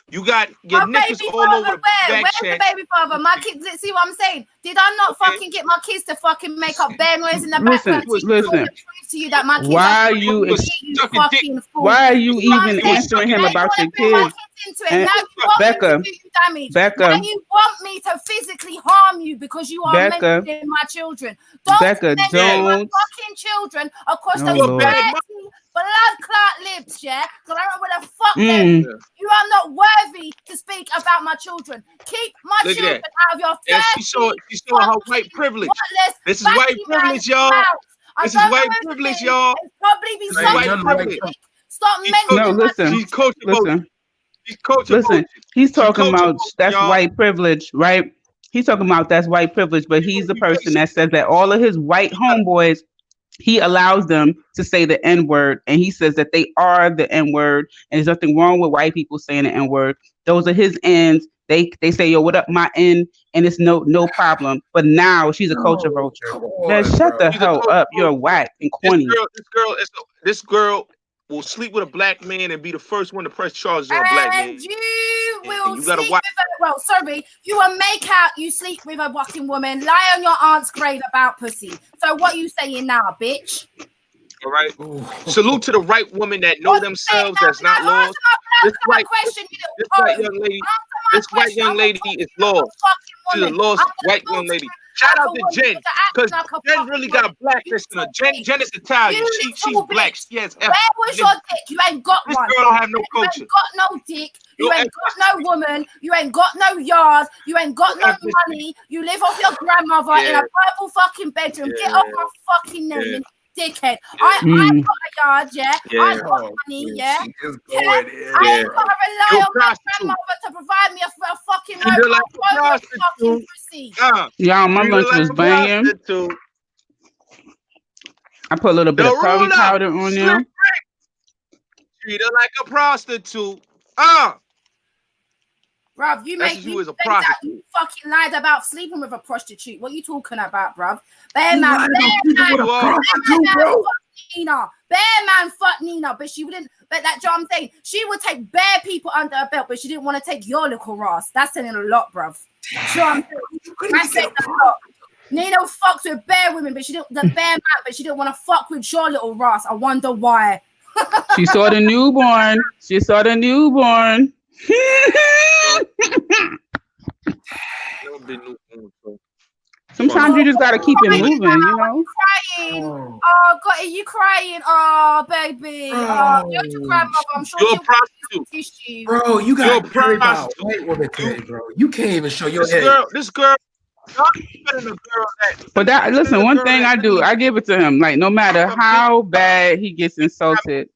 You got your My niggas baby all father, over the where? back Where's check. the baby father? My kids, see what I'm saying? Did I not fucking get my kids to fucking make up bear noise in the background? Listen. To you that my kids Why are are you fucking fool. why are you See what I'm even saying? answering him Now about you your wanna bring my kids? into it. And Now you want Becca, me to do you damage. Becca, Now you want me to physically harm you because you are Becca, mentioning my children. Don't Becca, mention my don't. fucking children across Oh, those Lord. dirty blood clot lips, yeah? Because I don't know where the fuck Mm. you are not worthy to speak about my children. Keep my Look at children that. out of your Yeah, dirty, she saw her white privilege. This is white privilege, y'all. This is white privilege, y'all. Probably be This is white privilege. Stop mentioning No, listen. She's coaching. Listen. She's coaching. Listen, he's talking about that's y'all. white privilege, right? He's talking about that's white privilege, but he's the person that says that all of his white homeboys, he allows them to say the N-word, and he says that they are the N-word, and there's nothing wrong with white people saying the N-word. Those are his ends. They say, yo, what up, my N, and it's no problem. But now she's a culture vulture. Man, shut the hell up. You're whack and corny. This girl will sleep with a black man and be the first one to press charges on a black man. And you will you gotta sleep watch. you will make out you sleep with a fucking woman, lie on your aunt's grave about pussy. So what you saying now, bitch? All right. Salute to the right women that know themselves. That's not lost. This white young lady is lost. She's a lost white young lady. Shout out to Jen, because Jen really got blackness in her. Jen is Italian. She's black. She has Where was your dick? You ain't got This one. girl don't have no You culture. ain't got no dick. You ain't got no woman. You ain't got no yard. You ain't got no money. You live off your grandmother in a purple fucking bedroom. Get off my fucking name, you dickhead. I got a yard, I got money, I ain't got to rely on my grandmother to provide me a fucking fucking pussy. Y'all, my lunch was banging. I put a little bit of curry powder on there. Treat her like a prostitute. Bruv, you That's make who me is a think that prostitute. you fucking lied about sleeping with a prostitute. What you talking about, bruv? You lied about sleeping with a prostitute, bro. Nina. Bear man fuck Nina, but she wouldn't. But that job I'm saying, she would take bare people under her belt, but she didn't want to take your little ass. That's saying a lot, bruv. Sure, I'm saying a lot. Nina fucks with bare women, but she didn't. The bare man, but she didn't want to fuck with your little ass. I wonder why. She saw the newborn. She saw the newborn. Sometimes you just gotta keep it moving, you know. Crying. Oh, God, are you crying? Oh, baby. Oh, you're your grandmother. I'm sure You're a prostitute. Bro, you got carried by a white woman today, bro. You can't even show your head. This girl. But that listen, one thing I do, I give it to him. Like no matter how bad he gets insulted,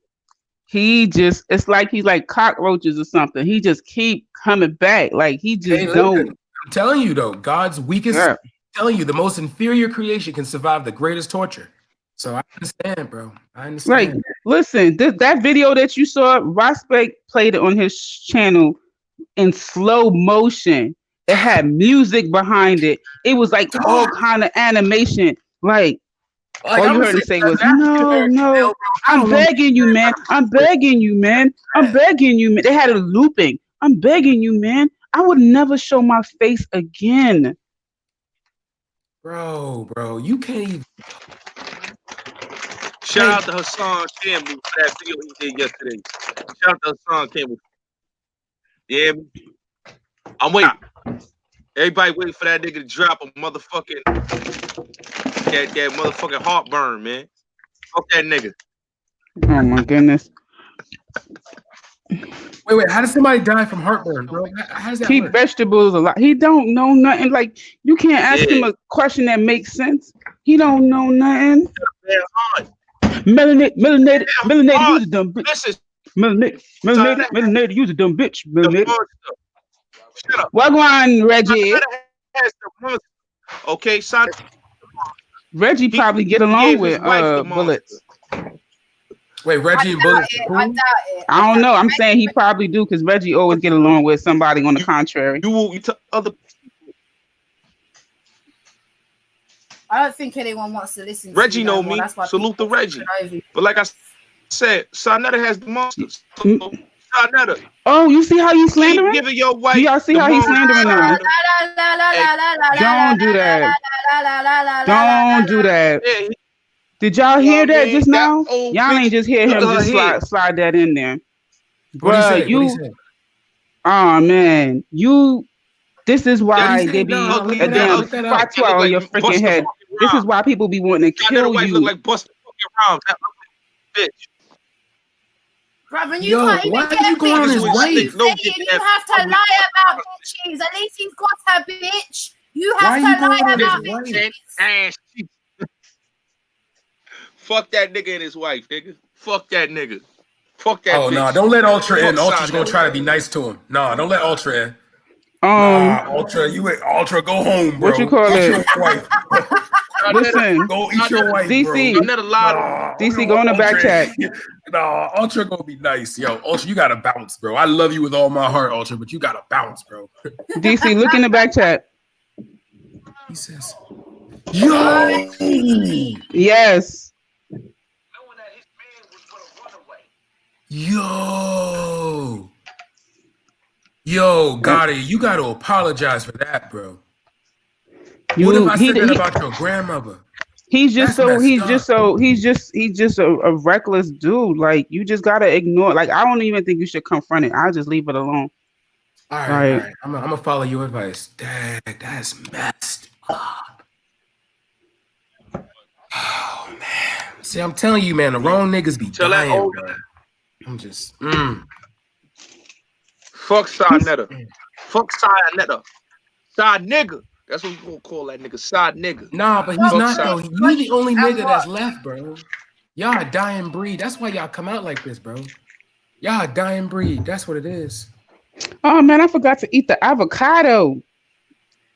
he just it's like he's like cockroaches or something. He just keep coming back. Like he just don't. I'm telling you though, God's weakest. I'm telling you, the most inferior creation can survive the greatest torture. So I understand, bro. I understand. Like, listen, that video that you saw, Rospect played it on his channel in slow motion. It had music behind it. It was like all kind of animation. Like all you heard him say was, no, I'm begging you, man. I'm begging you, man. I'm begging you, man. They had it looping. I'm begging you, man. I would never show my face again. Bro, you can't even. Shout out to Hassan Campbell for that video he did yesterday. Shout out to Hassan Campbell. Yeah, I'm waiting. Everybody waiting for that nigga to drop a motherfucking that motherfucking heartburn, man. Fuck that nigga. Oh my goodness. Wait, how does somebody die from heartburn, bro? How does that Keep work? vegetables alive. He don't know nothing. Like, you can't ask him a question that makes sense. He don't know nothing. Melenated, use a dumb bitch. Melenated, use a dumb bitch. Melenated. What on, Reggie? Okay, son. Reggie probably get along with Bullets. Wait, Reggie and Bullets. I doubt it. I don't know. I'm saying he probably do because Reggie always get along with somebody on the contrary. You other. I don't think anyone wants to listen to Reggie you know no more. me. That's why Salute to people Reggie. over you. But like I said, Sarnetta has the monsters. So, Sarnetta. Oh, you see how you slandering? Keep giving your wife. Do y'all see how he's slandering now? Don't do that. Don't do that. Did y'all hear that just now? Y'all ain't just hear him just slide that in there. Bruh, oh man, this is why they be a damn fatwa on your freaking head. This is why people be wanting to kill you. Look like Buster fucking Rhymes. Bitch. Brother, you can't even get a bitch. on his wife? You have to lie about bitches. At least he's got a bitch. You have to lie about bitches. Fuck that nigga and his wife, nigga. Fuck that nigga. Fuck that bitch. Oh, no, don't let Ultra in. Fuck Ultra's going to try to be nice to him. No, don't let Ultra in. Ultra, Ultra, go home, bro. What you call Eat it? your wife. Listen, Go eat your wife, DC, bro. DC, go in the back chat. Nah, Ultra gonna be nice. Yo, Ultra, you gotta bounce, bro. I love you with all my heart, Ultra, but you gotta bounce, bro. DC, look in the back chat. He says, yo! Yes. Yo, Gotti, you gotta apologize for that, bro. What if I said that about your grandmother? He's just a reckless dude. Like, you just gotta ignore. Like, I don't even think you should confront it. I'll just leave it alone. All right. I'm gonna follow your advice. Dang, that's messed up. Oh man. See, I'm telling you, man, the wrong niggas be dying, bro. I'm just Fuck Sarnetta. Fuck Sarnetta. Side nigga. That's what you gonna call that nigga. Side nigga. Nah, but he's not though. You the only nigga that's left, bro. Y'all a dying breed. That's why y'all come out like this, bro. Y'all a dying breed. That's what it is. Oh man, I forgot to eat the avocado.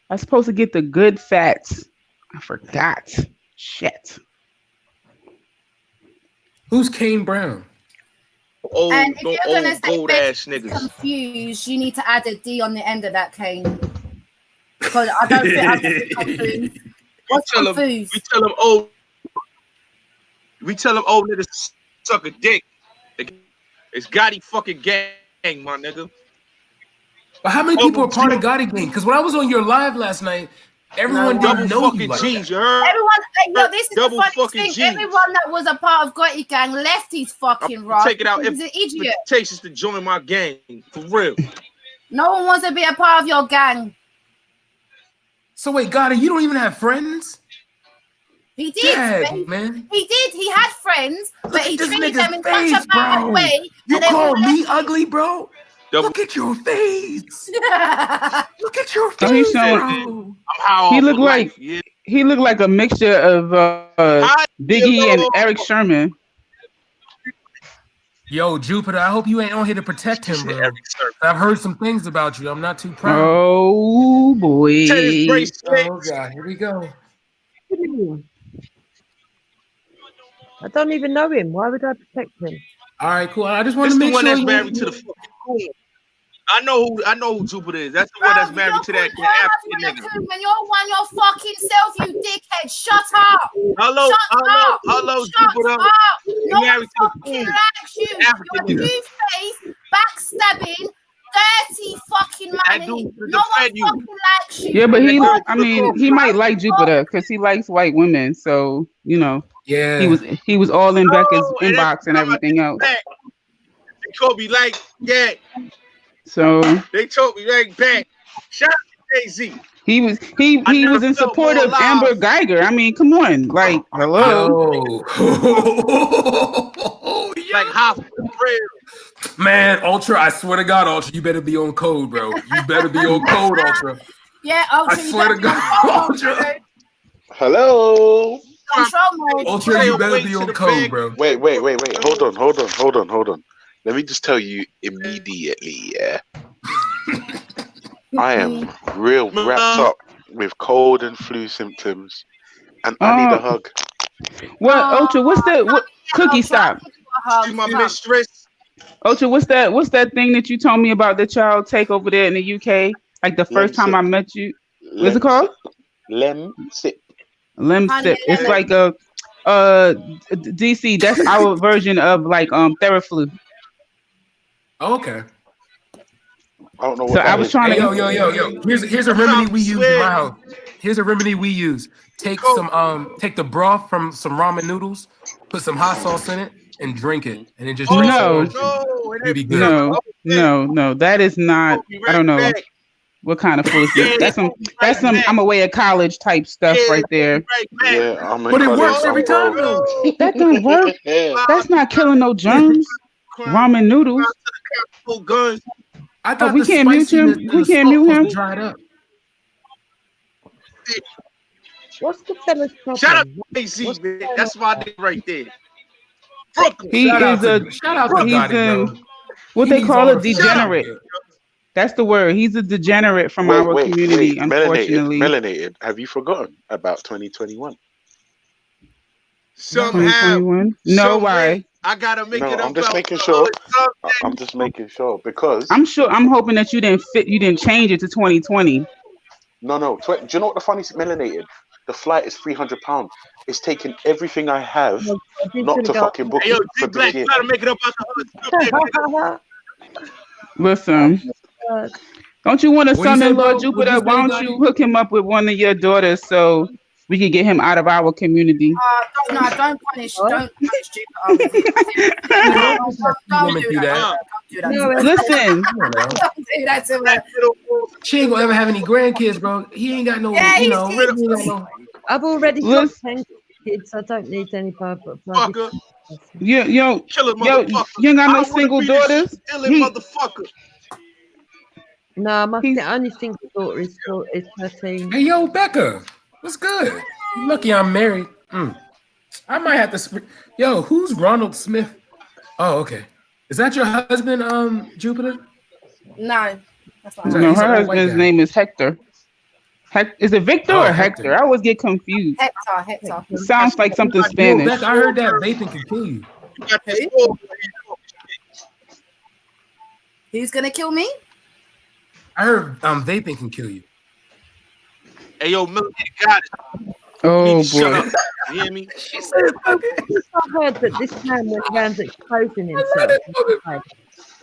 I was supposed to get the good fats. I forgot. Shit. Who's Kane Brown? And if you're gonna say confused, you need to add a D on the end of that, Kane. Because I don't think I'm confused. What's confused? We tell him old niggas suck a dick. It's Gotti fucking gang, my nigga. But how many people are part of Gotti gang? Because when I was on your live last night, everyone didn't know you like that. You heard? Everyone, this is the funny thing. Jeans. Everyone that was a part of Gotti gang left his fucking right. Take it out. He's an idiot. Takes us to join my gang for real. No one wants to be a part of your gang. So wait, Gotti, you don't even have friends? He did, man. He did. He had friends, but he treated them in such a bad way. You call me ugly, bro? Look at your face. Look at your face, bro. He looked like a mixture of Biggie and Eric Sherman. Yo, Jupiter, I hope you ain't on here to protect him, bro. I've heard some things about you. I'm not too proud. Oh boy. Oh God, here we go. I don't even know him. Why would I protect him? All right, cool. I just want to make sure. This the one that's married to the fucking queen. I know who Jupiter is. That's the one that's married to that African nigga. When you're one your fucking self, you dickhead. Shut up. Hello, Jupiter. No one fucking likes you. You're two-faced, backstabbing, dirty fucking man. No one fucking likes you. Yeah, but he might like Jupiter because he likes white women. So you know, Yeah, he was all in Becca's Oh, and inbox and everything else. They told me like, yeah. So They told me right back. Shout out to Jay-Z. he was in support of Amber Geiger. I mean, come on, like hello. Like half the prayer. Man, Ultra, I swear to God, Ultra, you better be on code, bro. You better be on code, Ultra. Yeah, Ultra, I swear to God, Ultra. Hello. Control mode. Ultra, you better be on code, bro. Wait. Hold on. Let me just tell you immediately, yeah. I am real wrapped up with cold and flu symptoms, and I need a hug. What, Ultra? What cookie stop? My mistress. Ultra, what's that thing that you told me about that y'all take over there in the UK? Like the first time I met you. What's it called? Lem sip. Lem sip. It's like a DC. That's our version of like Theraflu. Oh, okay. I don't know what So I was trying to. Yo. Here's a remedy we use in my house. Here's a remedy we use. Take the broth from some ramen noodles, put some hot sauce in it, and drink it, and then just drink you'll be good. No, that is not. I don't know what kind of foolishness. That's some I'm away at college type stuff right there. Yeah, but it works every time though. That don't work. That's not killing no germs. Ramen noodles. I thought we can't mute him. We can't mute him. Dried up. What's the fella's problem? Shout out to Jay-Z, man. That's my nigga right there. Brooklyn. He is a what they call a degenerate. That's the word. He's a degenerate from our community, unfortunately. Melenated. Have you forgotten about 2021? Somehow. No, why? I gotta make it up. I'm just making sure. I'm just making sure because I'm hoping that you didn't change it to 2020. No. Do you know what the funny Melenated? The flight is £300. It's taken everything I have not to fucking book it for this year. Trying to make it up out the Listen, don't you want a son-in-law, Jupiter? Why don't you hook him up with one of your daughters so we can get him out of our community? Don't punish Jupiter. Don't do that. Listen. She ain't gonna ever have any grandkids, bro. He ain't got no, I've already got 10 kids. I don't need any further. You ain't got no single daughters? No, my only single daughter is 13. Hey, yo, Becca, what's good? You lucky I'm married. I might have to. Yo, who's Ronald Smith? Oh, okay. Is that your husband, Jupiter? No, that's not. No, her husband's name is Hector. Is it Victor or Hector? I always get confused. Hector. It sounds like something Spanish. Yo, Becca, I heard that vaping can kill you. Who's gonna kill me? I heard vaping can kill you. Hey, yo, Millie got it. Oh boy. Shut up. You hear me? I heard that this man went around exposing himself.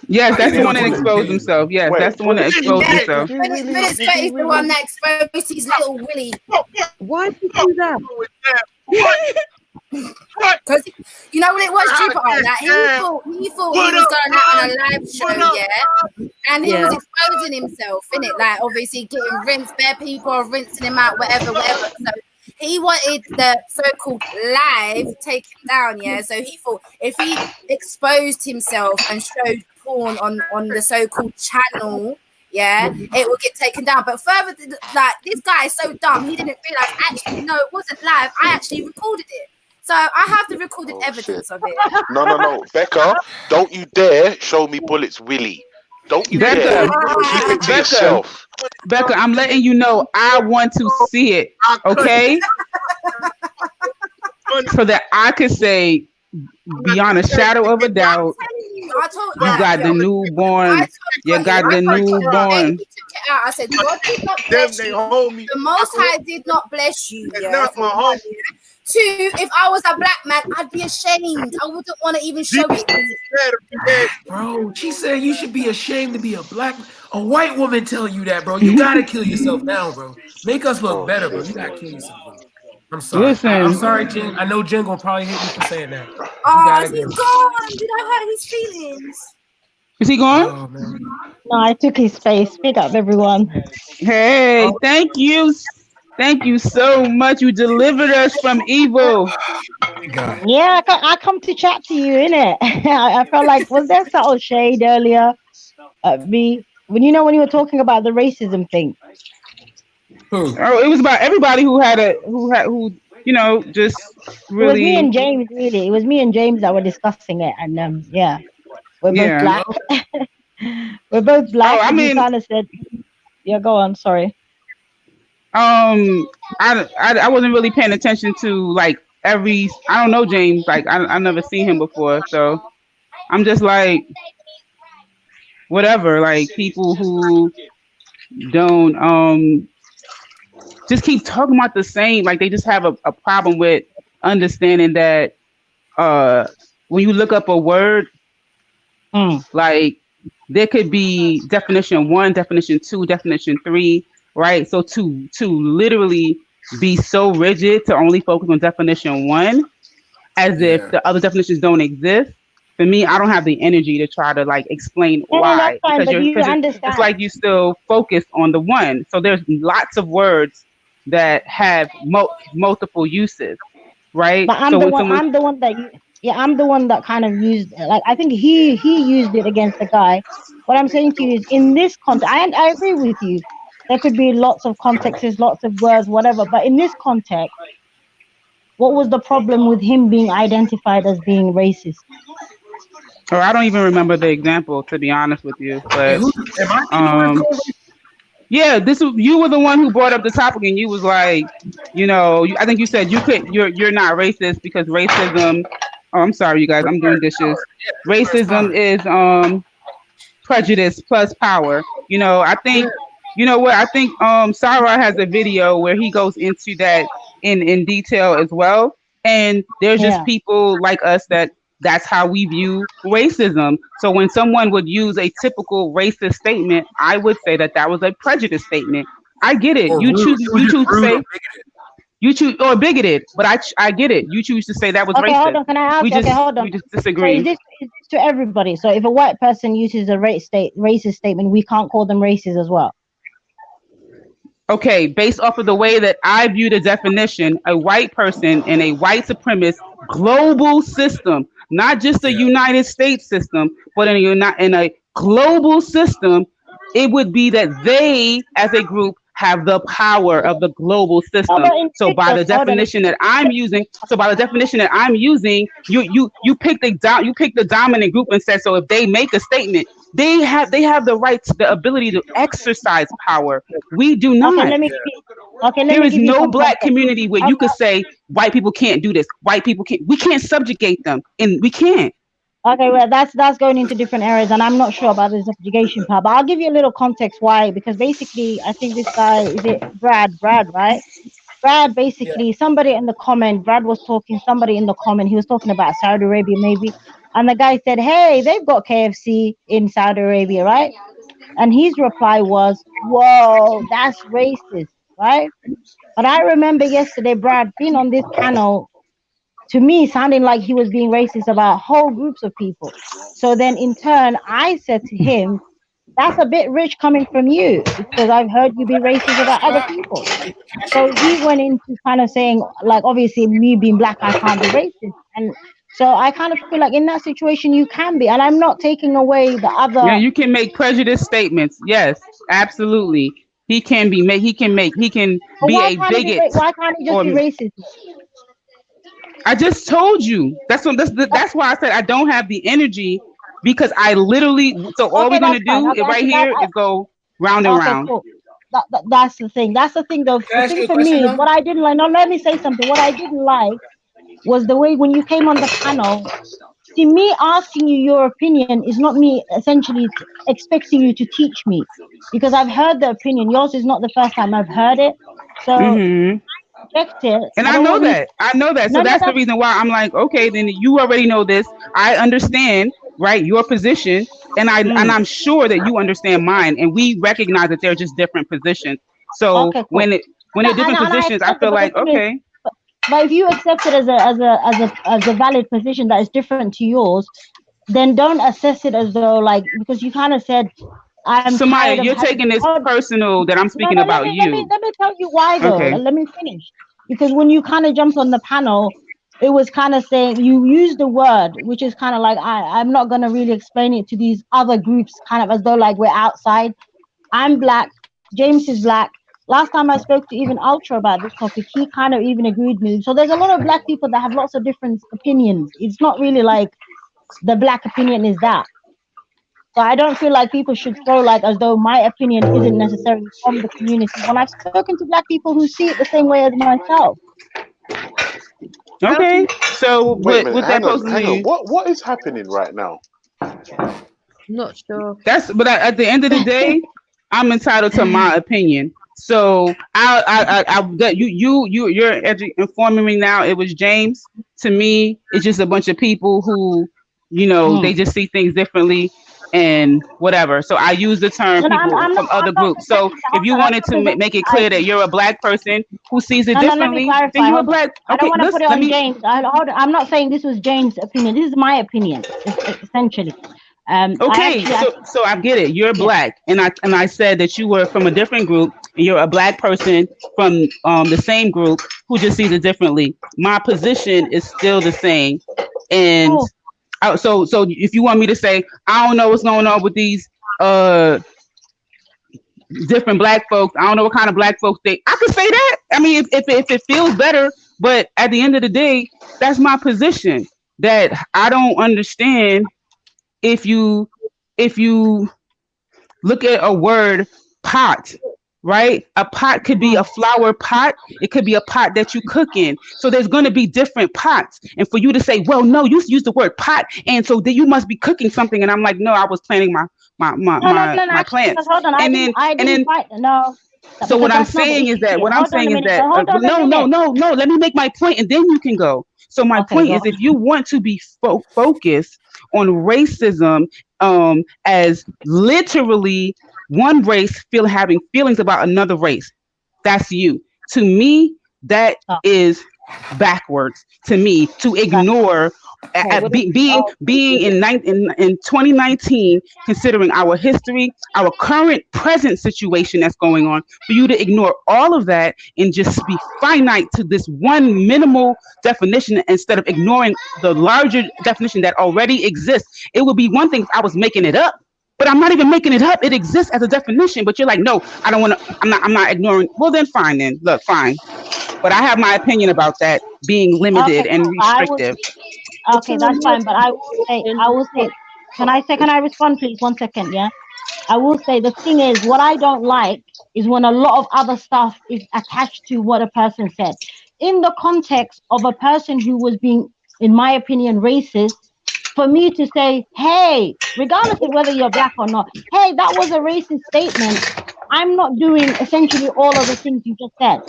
Yes, that's the one that exposed himself. Yes, that's the one that exposed himself. Minister is the one that exposed his little willy. Why did you do that? Because you know what it was, Jupiter? Like, he thought he was going out on a live show, yeah, and he was exposing himself, innit? Like, obviously getting rinsed, bare people are rinsing him out, whatever. So he wanted the so-called live taken down, yeah. So he thought if he exposed himself and showed porn on the so-called channel, yeah, it would get taken down. But further, like, this guy is so dumb, he didn't realize actually no, it wasn't live. I actually recorded it. So I have the recorded evidence of it. No. Becca, don't you dare show me Bullet's willy. Don't you dare. Keep it to yourself. Becca, I'm letting you know I want to see it, okay? So that I could say beyond a shadow of a doubt, you got the newborn. You got the newborn. I said, God did not bless you. The Most High did not bless you. Yeah, Two, if I was a black man, I'd be ashamed. I wouldn't want to even show it. Bro, she said you should be ashamed to be a white woman telling you that, bro. You gotta kill yourself now, bro. Make us look better, bro. You gotta kill yourself, bro. I'm sorry. Listen. I'm sorry, Jen. I know Jen gonna probably hate me for saying that. Oh, he's gone. Did I hurt his feelings? Is he gone? Oh, man. No, I took his space. Big up, everyone. Hey, thank you. Thank you so much. You delivered us from evil. Yeah, I come to chat to you, innit? I felt like, was there subtle shade earlier at me? When you were talking about the racism thing. Oh, it was about everybody who just really. It was me and James, really. It was me and James that were discussing it, and yeah, we're both black. We're both black. I mean, you kind of said, yeah, go on. Sorry. I wasn't really paying attention to like I don't know James, like I never seen him before, so I'm just like whatever, like people who don't just keep talking about the same, like they just have a problem with understanding that when you look up a word, like there could be definition 1, definition 2, definition 3, right? So to literally be so rigid to only focus on definition 1 as if the other definitions don't exist, for me, I don't have the energy to try to like explain why. Fine, because but you understand. it's like you still focus on the one. So there's lots of words that have multiple uses, right? But I'm the one that kind of used, like, I think he used it against the guy. What I'm saying to you is, in this context, I agree with you. There could be lots of contexts, lots of words, whatever. But in this context, what was the problem with him being identified as being racist? Or I don't even remember the example, to be honest with you. But yeah, you were the one who brought up the topic, and you was like, I think you said you're not racist because racism. Oh, I'm sorry, you guys. I'm doing dishes. Racism is prejudice plus power. I think I think Sarah has a video where he goes into that in detail as well. And there's just people like us that's how we view racism. So when someone would use a typical racist statement, I would say that was a prejudice statement. I get it. You choose to say or bigoted, but I get it. You choose to say that was racist. Hold on. Can I ask? Hold on. We just disagree. So is this to everybody? So if a white person uses a racist statement, we can't call them racist as well. Okay, based off of the way that I view the definition, a white person in a white supremacist global system, not just a United States system, but in a global system, it would be that they, as a group, have the power of the global system. So by the definition that I'm using, you pick the dominant group and said, so if they make a statement, they have the right, the ability to exercise power. We do not. There is no black community where you could say white people can't do this. White people can't. We can't subjugate them, and we can't. Okay, well, that's going into different areas, and I'm not sure about the subjugation part, but I'll give you a little context why. Because basically, I think this guy, is it Brad, right? Brad, basically, somebody in the comment, Brad was talking, somebody in the comment, he was talking about Saudi Arabia maybe, and the guy said, hey, they've got KFC in Saudi Arabia, right? And his reply was, whoa, that's racist, right? But I remember yesterday, Brad being on this panel, to me, sounding like he was being racist about whole groups of people. So then in turn, I said to him, that's a bit rich coming from you, because I've heard you be racist about other people. So he went into kind of saying, like, obviously me being black, I can't be racist. And so I kind of feel like in that situation, you can be. And I'm not taking away the other. Yeah, you can make prejudice statements. Yes, absolutely. He can be he can be a bigot. Why can't he just be racist? I just told you. That's why I said I don't have the energy, because I literally. So all we're gonna do right here is go round and round. Cool. That's the thing. That's the thing, though. The thing for me is what I didn't like. No, let me say something. What I didn't like was the way when you came on the panel. See, me asking you your opinion is not me essentially expecting you to teach me, because I've heard the opinion. Yours is not the first time I've heard it. So reject it. And I I don't know want you. that. I know that. So No, that's the that's reason why I'm like, okay, then you already know this. I understand, right, your position, and I'm sure that you understand mine, and we recognize that they're just different positions. So okay. Cool. when they're different And I positions, I accept it. feel But the like thing is, okay. but if you accept it as a valid position that is different to yours, then don't assess it as though like because you kind of said I'm tired Samaya, of you're having. taking this personal that I'm No, speaking no. about you. Let me tell you why though. Okay. Let me finish because when you kind of jumped on the panel, it was kind of saying you used the word which is kind of like I'm not gonna really explain it to these other groups, kind of as though like we're outside. I'm black. James is black. Last time I spoke to even Ultra about this topic, he kind of even agreed with me. So there's a lot of black people that have lots of different opinions. It's not really like the black opinion is that. So I don't feel like people should throw like as though my opinion isn't necessarily from the community when I've spoken to black people who see it the same way as myself. Okay. So Wait a minute, with that person hang on. you What is happening right now? Not sure. but at the end of the day, I'm entitled to my opinion. So you're informing me now. It was James. To me, it's just a bunch of people who, they just see things differently and whatever. So I use the term No, people from other I'm not groups. So presenting if you I'm wanted not to presenting make it the clear that idea. you're a black person who sees it No, let me differently, then clarify. you're a Hold on. black. I don't Okay, want to put it let on me. James. I'm not saying this was James' opinion. This is my opinion, essentially. Okay, so I get it. You're black, and I said that you were from a different group, and you're a black person from the same group who just sees it differently. My position is still the same, and so if you want me to say I don't know what's going on with these different black folks, I don't know what kind of black folks they. I could say that. I mean, if it feels better, but at the end of the day, that's my position. That I don't understand if you look at a word pot, right? A pot could be a flower pot. It could be a pot that you cook in. So there's going to be different pots. And for you to say, well, no, you used the word pot, and so then you must be cooking something. And I'm like, no, I was planting my Actually, plants. because hold on, I didn't fight. No. So what Because I'm that's not the saying is issue that here. Hold on a minute. Hold on a no. minute. Let me make my point, and then you can go. So my Okay, point go is, on. if you want to be focused on racism, as literally one race having feelings about another race, that's you. To me, that is backwards. To me, to ignore being in 2019, considering our history, our current present situation that's going on, for you to ignore all of that and just be finite to this one minimal definition instead of ignoring the larger definition that already exists. It would be one thing if I was making it up. But I'm not even making it up. It exists as a definition. But you're like, no, I don't want to. I'm not ignoring. Well, then fine. Then look, fine. But I have my opinion about that being limited Okay, and cool. restrictive. Okay, that's fine. But I will say, can I respond, please? 1 second, yeah? I will say the thing is, what I don't like is when a lot of other stuff is attached to what a person said. In the context of a person who was being, in my opinion, racist, for me to say, hey, regardless of whether you're black or not, hey, that was a racist statement. I'm not doing essentially all of the things you just said.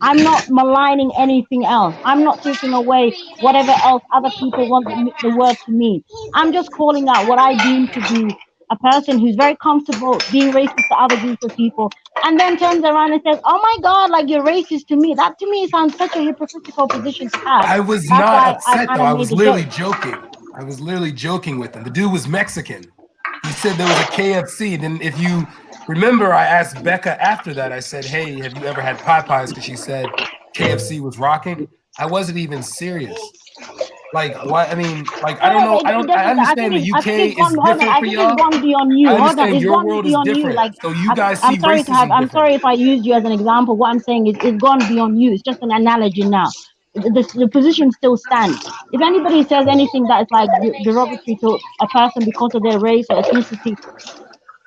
I'm not maligning anything else. I'm not taking away whatever else other people want the word to mean. I'm just calling out what I deem to be a person who's very comfortable being racist to other groups of people, and then turns around and says, oh my God, like you're racist to me. That to me sounds such a hypocritical position to have. I was That's not why I upset kind though. of I made was the literally joke. joking. I was literally joking with him. The dude was Mexican. He said there was a KFC. Then if you remember, I asked Becca after that, I said, hey, have you ever had Popeyes? Because she said KFC was rocking. I wasn't even serious. Like, why? I mean, like, I don't know. I understand the I think UK it's is gone. Hold on, different I for think it's y'all. gone beyond you. I Hold on, understand it's your gone world is beyond you. different. Like, So you guys see I'm sorry racism I'm sorry differently. if I used you as an example. What I'm saying is, it's gone beyond you. It's just an analogy now. The position still stands. If anybody says anything that is like derogatory to a person because of their race or ethnicity,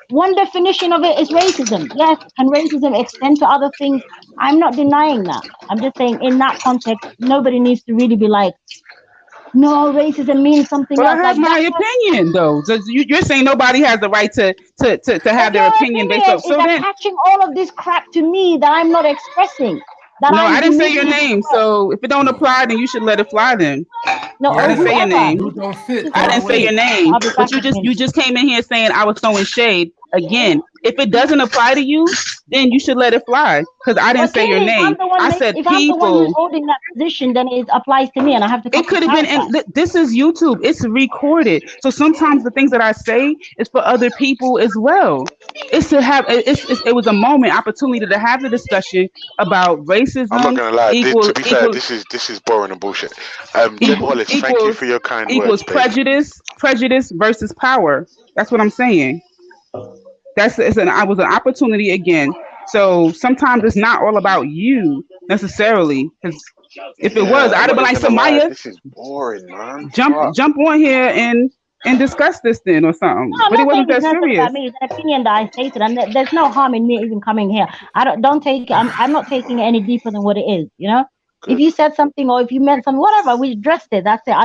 one definition of it is racism. Yes, can racism extend to other things? I'm not denying that. I'm just saying in that context, nobody needs to really be like, no, racism means something But I else. have Like my that. opinion, though. So you're saying nobody has the right to have But their your opinion based opinion off. is So then, attaching all of this crap to me that I'm not expressing. that No, I'm I didn't say your demeaning name. her. So if it don't apply, then you should let it fly. Then No, I or didn't say your whoever. name. Ruth don't fit. Just I let didn't me say your speak. name, I'll be but back in a minute. you just came in here saying I was throwing shade. Again, if it doesn't apply to you, then you should let it fly. Because I Well, didn't say your clearly, name. I said if I'm the one who's people. holding that position, then it applies to me, and I have to come It could have been. clarify. This is YouTube. It's recorded. So sometimes the things that I say is for other people as well. It's to have. It was a moment, opportunity to have the discussion about I'm not racism gonna lie. To be fair, equals this is boring and bullshit. Jen Wallace, thank you for your kind words, babe. prejudice versus power. That's what I'm saying. I was an opportunity again. So sometimes it's not all about you necessarily. Because if it was, Yeah, I'm I'd have not been even like, gonna lie. Samaya, This is boring, man. jump on here and discuss this then or something. No, I'm But it not saying wasn't it's that necessarily serious. about me. It's an opinion that I stated, and there's no harm in me even coming here. Don't take. I'm not taking it any deeper than what it is. You know, if you said something or if you meant something, whatever, we addressed it. That's it.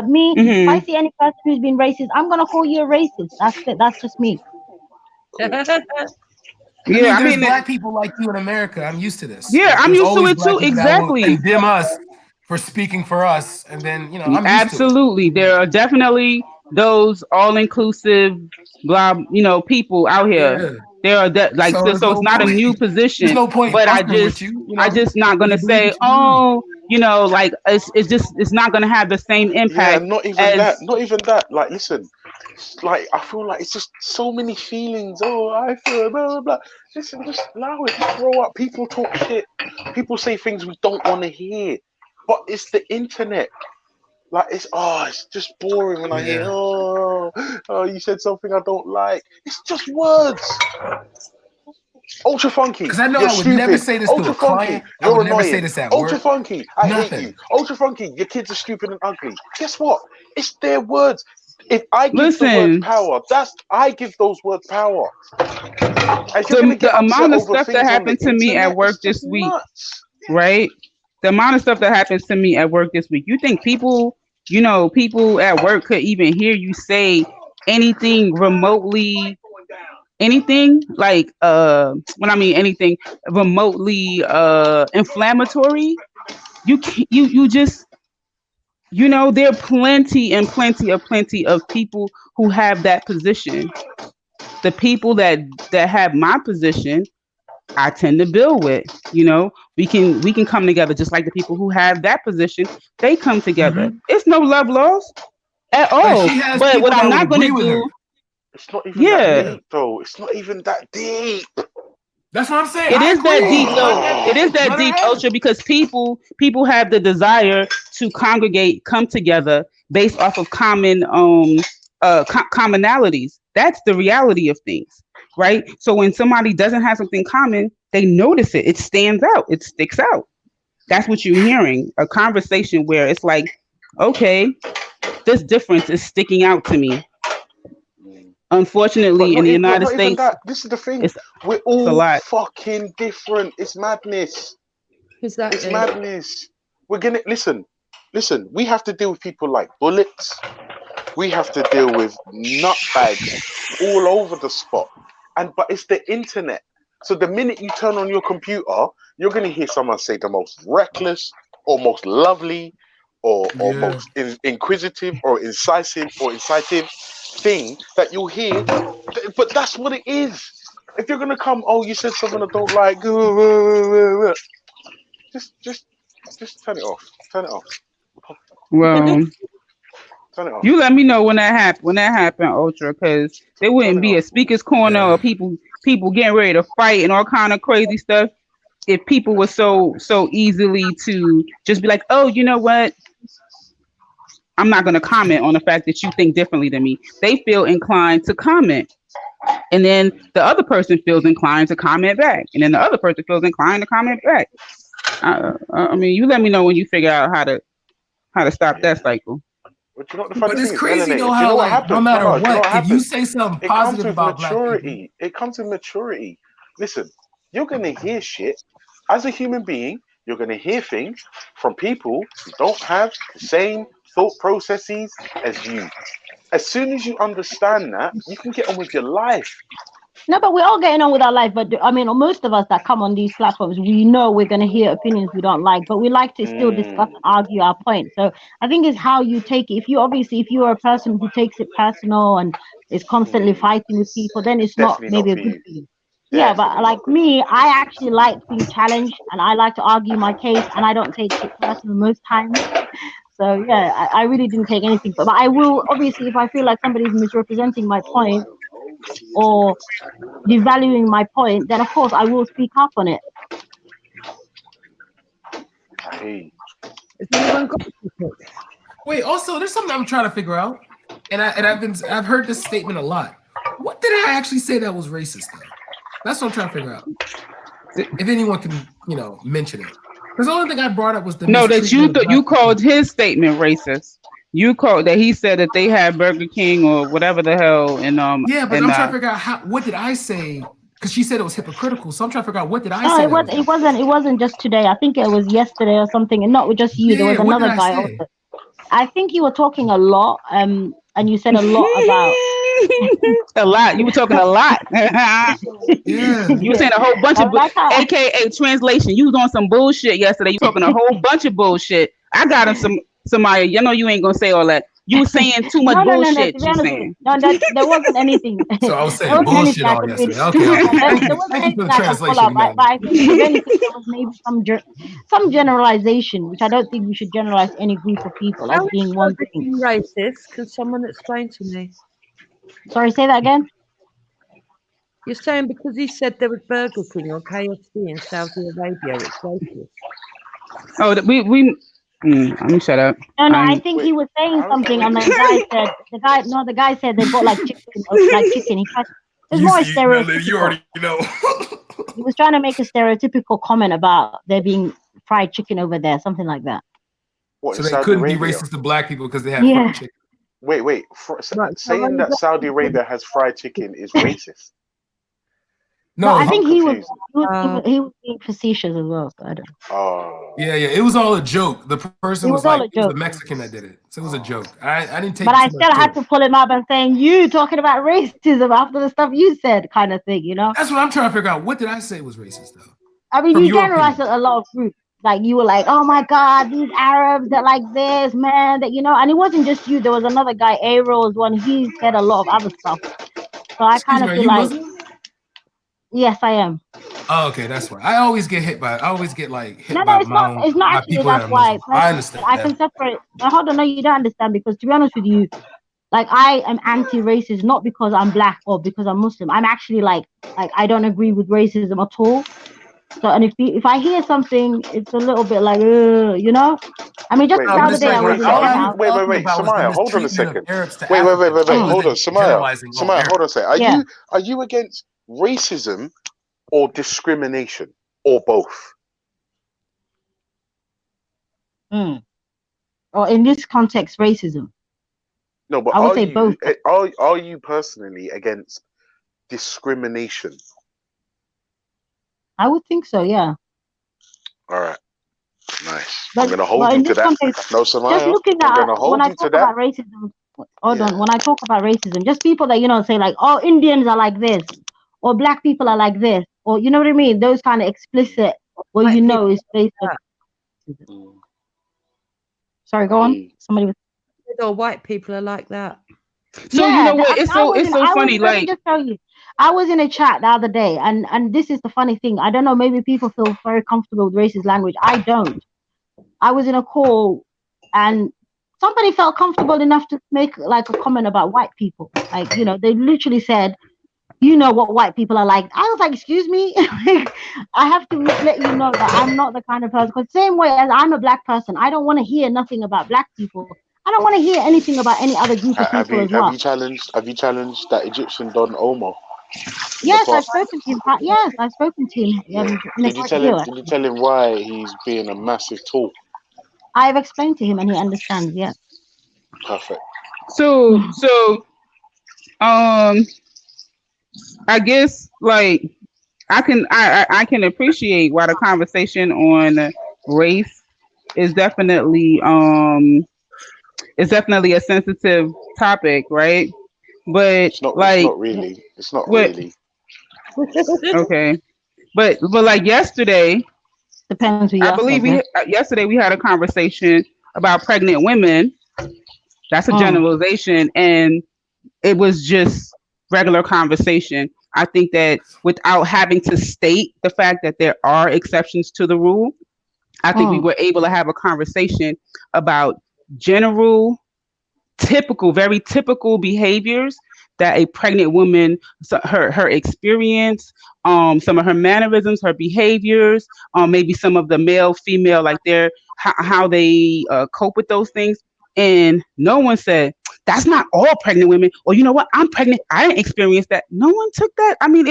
If I see any person who's been racist, I'm gonna call you a racist. That's it. That's just me. Yeah, I There's mean, black people like you in America. I'm used to this. yeah, Like, I'm there's used to always it black too. people that will Exactly. condemn us for speaking for us, and then I'm used to it. Absolutely. There are definitely those all-inclusive people out here. Yeah. There are So there's so it's no not a point. new There's position, no point but fucking with you. I just not You gonna believe say, what you believe. like it's not gonna have the same Yeah, impact not even as that. Not even that. Like, listen, like I feel like it's just so many feelings. Oh, I feel blah blah blah. Listen, just allow it. Just grow up. People talk shit. People say things we don't want to hear. But it's the internet. Like it's just boring when I hear you said something I don't like. It's just words. Ultra funky, Because I know you're I would never stupid. say this to Ultra a funky, client. I you're would never say annoying. this at Ultra work. funky, I hate Nothing. you. Ultra funky, your kids are stupid and ugly. Guess what? It's their words. If I give the words listen. power, I give those words power. If you're gonna get The upset amount of over stuff that things on the happened to me at internet, work it's this just week, nuts. right? The amount of stuff that happens to me at work this week. You think people at work could even hear you say anything remotely, anything like when I mean anything remotely inflammatory? You just there are plenty of people who have that position. The people that have my position, I tend to build with. We can come together just like the people who have that position. They come together. It's no love lost at But all. she has But what people I'm that would not going agree to with her. do, It's not even that yeah, deep, though. It's not even that deep. That's what I'm saying. it I is that agree. deep It's though. not that It deep. is that Let her deep, have it. Ultra, because people have the desire to congregate, come together based off of common commonalities. That's the reality of things, right? So when somebody doesn't have something common, they notice it. It stands out. It sticks out. That's what you're hearing. A conversation where it's like, okay, this difference is sticking out to me. But Unfortunately, in the United not even States, that. This is the thing. it's We're a all lot. fucking different. It's madness. Exactly. It's madness. We're gonna listen. We have to deal with people like bullets. We have to deal with nutbags all over the spot. But it's the internet. So the minute you turn on your computer, you're gonna hear someone say the most reckless, or most lovely, or most inquisitive, or incisive, or incitive thing that you'll hear. But that's what it is. If you're gonna come, oh, you said something I don't like, just turn it off. Turn it off. Well, Turn it off. you let me know when that happened, Ultra, because there wouldn't be a speaker's corner or people getting ready to fight and all kind of crazy stuff if people were so easily to just be like, oh, you know what? I'm not going to comment on the fact that you think differently than me. They feel inclined to comment. And then the other person feels inclined to comment back. And then the other person feels inclined to comment back. I mean, you let me know when you figure out how to stop that cycle. But you know what the funny But it's thing is, crazy Melenated? though Do you how know what like no happens? matter Do you know what, what if you happens? say something It comes positive with about black people, maturity. It comes with maturity. Listen, you're gonna hear shit as a human being. You're gonna hear things from people who don't have the same thought processes as you. As soon as you understand that, you can get on with your life. No, but we're all getting on with our life. But I mean, most of us that come on these platforms, we know we're going to hear opinions we don't like, but we like to still discuss and argue our point. So I think it's how you take it. If you are a person who takes it personal and is constantly fighting with people, then it's not Definitely not maybe a for good you. for you. Yeah, but like me, I actually like being challenged and I like to argue my case and I don't take shit personal most times. So yeah, I really didn't take anything. But I will, obviously, if I feel like somebody's misrepresenting my point or devaluing my point, then of course I will speak up on it. Wait, also, there's something I'm trying to figure out, and I've heard this statement a lot. What did I actually say that was racist though? That's what I'm trying to figure out. If anyone can, mention it, because the only thing I brought up was the No, that you black called his statement racist. You called that he said that they had Burger King or whatever the hell, and Yeah, but I'm trying to figure out what did I say, because she said it was hypocritical. So I'm trying to figure out what did I say. No, it wasn't just today. I think it was yesterday or something, and not just you. There was another guy also. I think you were talking a lot, and you said a lot about a lot. You were talking a lot. You were saying a whole bunch of AKA translation. You was on some bullshit yesterday. You talking a whole bunch of bullshit. I got him Samaya. You know you ain't gonna say all that. You were saying too much bullshit. No, there wasn't anything. So I was saying bullshit all yesterday. Okay. Thank you for the translation. But I think if anything, there was maybe some generalization, which I don't think we should generalize any group of people as being one thing. Racist? Can someone explain to me? Sorry, say that again. You're saying because he said there was Burger King or KFC in Saudi Arabia, it's racist. Oh, let me shut up. No, I think he was saying something, and the guy said they've got like chicken. It's more stereotypical. You already know. He was trying to make a stereotypical comment about there being fried chicken over there, something like that. So they couldn't be racist to black people because they had fried chicken. Wait. Saying that Saudi Arabia has fried chicken is racist. No, I think he was being facetious as well. So I don't know. Yeah. It was all a joke. The person was like, it was the Mexican that did it. So it was a joke. I didn't take. But I still had to pull him up and saying, "You talking about racism after the stuff you said," kind of thing, That's what I'm trying to figure out. What did I say was racist though? I mean, you generalized a lot of groups. Like you were like, "Oh my God, these Arabs that like this, man." That and it wasn't just you. There was another guy, Aro, was one. He said a lot of other stuff. So I kind of feel like. Muslim? Yes, I am. Oh, okay, that's why. I always get hit by. I always get like hit No, by it's not. It's not actually. That's why. I understand. I can separate. Hold on, no, you don't understand because to be honest with you, like I am anti-racist not because I'm black or because I'm Muslim. I'm actually like I don't agree with racism at all. So and if I hear something, it's a little bit like I mean, just the other day I was in the house. Wait, Samaya, hold on a second. Wait, hold on, Samaya, hold on a second. Are you against racism or discrimination or both? Or in this context, racism. No, but I would say both. Are you personally against discrimination? I would think so, yeah. All right. Nice. But, I'm going to hold you to that. No, Samaya. Just looking at I'm going to hold you to that. About racism, hold on. When I talk about racism, just people that, say like, oh, Indians are like this, or black people are like this, or you know what I mean? Those kind of explicit, is based on. Sorry, go on. Somebody was. Or white people are like that. So you know what? It's so funny. Let me just tell you, I was in a chat the other day, and this is the funny thing. I don't know. Maybe people feel very comfortable with racist language. I don't. I was in a call, and somebody felt comfortable enough to make like a comment about white people. Like they literally said, what white people are like. I was like, excuse me. I have to let you know that I'm not the kind of person. Because same way as I'm a black person, I don't want to hear nothing about black people. I don't want to hear anything about any other group of people as well. Have you challenged that Egyptian Don Omar? Yes, I've spoken to him. Yes, I've spoken to him. Did you tell him why he's being a massive tool? I've explained to him and he understands. Yeah. Perfect. So I guess like I can appreciate why the conversation on race is definitely a sensitive topic, right? But it's not really. Okay, but like yesterday, depends who you I ask, believe guess. yesterday we had a conversation about pregnant women. That's a generalization, and it was just regular conversation. I think that without having to state the fact that there are exceptions to the rule, I think we were able to have a conversation about general, very typical behaviors that a pregnant woman, her experience, some of her mannerisms, her behaviors, maybe some of the male, female, like how they cope with those things. And no one said, that's not all pregnant women, or you know what, I'm pregnant, I didn't experience that. No one took that. I mean,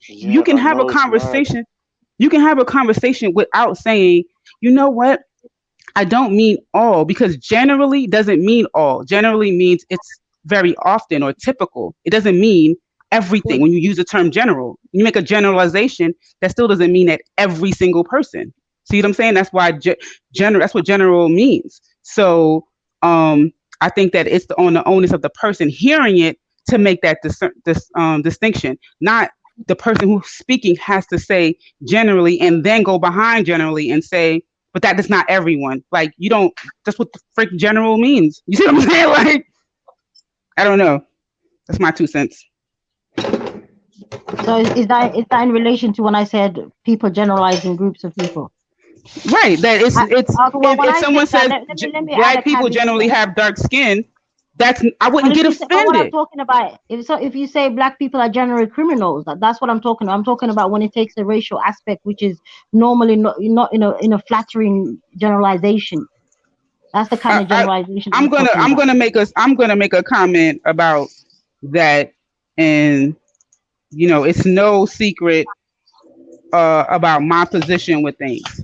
you can have a conversation. You can have a conversation without saying, you know what, I don't mean all, because generally doesn't mean all. Generally means it's very often or typical. It doesn't mean everything. When you use the term general, you make a generalization, that still doesn't mean that every single person. See what I'm saying? That's why that's what general means. So I think that it's on the onus of the person hearing it to make that distinction. Not the person who's speaking has to say generally and then go behind generally and say, but that is not everyone. Like, you don't, that's what the frick general means. You see what I'm saying? Like, I don't know. That's my 2 cents. So is that in relation to when I said people generalizing groups of people? Right. That it's if someone says let me black people generally have dark skin, I wouldn't get offended. What I'm talking about, if you say black people are generally criminals, that's what I'm talking about. I'm talking about when it takes a racial aspect, which is normally not in a flattering generalization. That's the kind of generalization. I'm gonna make a comment about that, and you know, it's no secret about my position with things.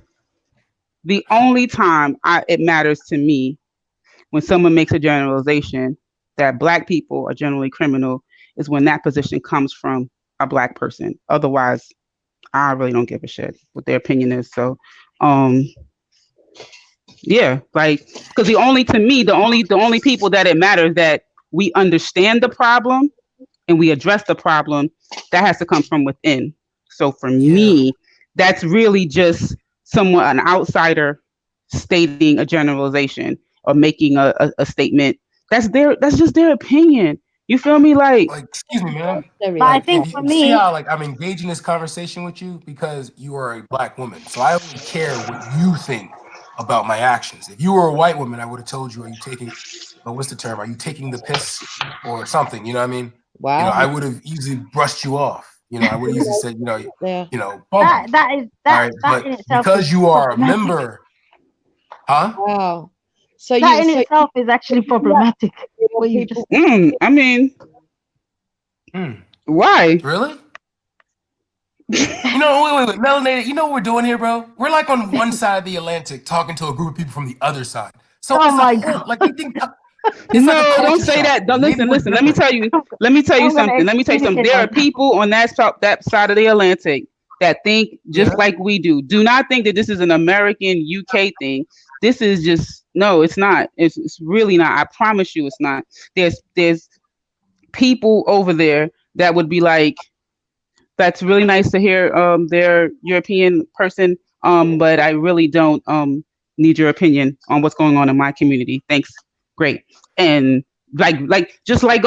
The only time it matters to me when someone makes a generalization that black people are generally criminal is when that position comes from a black person. Otherwise, I really don't give a shit what their opinion is. So, yeah, like, because the only people that it matters that we understand the problem and we address the problem, that has to come from within. So for me, that's really just an outsider stating a generalization or making a statement. That's just their opinion. You feel me? Like excuse me, man. But I think for me, see how I'm engaging this conversation with you because you are a black woman. So I only care what you think about my actions. If you were a white woman, I would have told you, are you taking, what's the term? Are you taking the piss or something? You know what I mean? Wow. You know, I would have easily brushed you off. You know, I would easily said, bump you. that but in itself because you are a member, huh? Wow. So that in itself is actually problematic. What you just I mean, why? Really? Wait, Melenated, you know what we're doing here, bro? We're like on one side of the Atlantic talking to a group of people from the other side. So oh my God. Like you think no, don't say that. Don't listen. Let me tell you something. There are people on that side of the Atlantic that think just like we do. Do not think that this is an American UK thing. This is just it's not. It's really not. I promise you, it's not. There's people over there that would be like, that's really nice to hear their European person, but I really don't need your opinion on what's going on in my community. Thanks. Great. And just like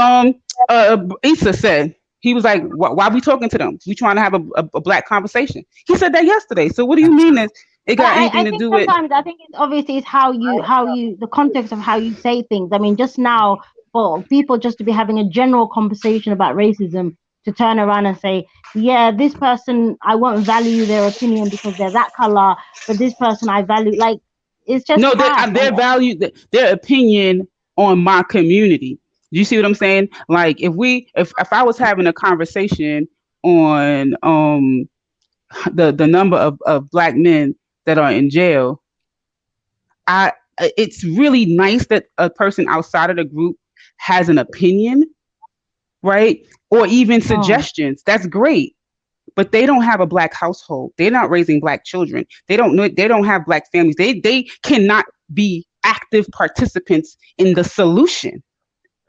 Issa said, he was like, why are we talking to them? We trying to have a black conversation. He said that yesterday. So what do you mean that it got anything to do with? I think it's obviously it's how you the context of how you say things. I mean, just now for people just to be having a general conversation about racism, to turn around and say, yeah, this person, I won't value their opinion because they're that color, but this person I value, like, it's just their value, their opinion on my community. You see what I'm saying? Like, if I was having a conversation on the number of black men that are in jail, it's really nice that a person outside of the group has an opinion, right? Or even suggestions. That's great. But they don't have a black household. They're not raising black children. They don't have black families. They cannot be active participants in the solution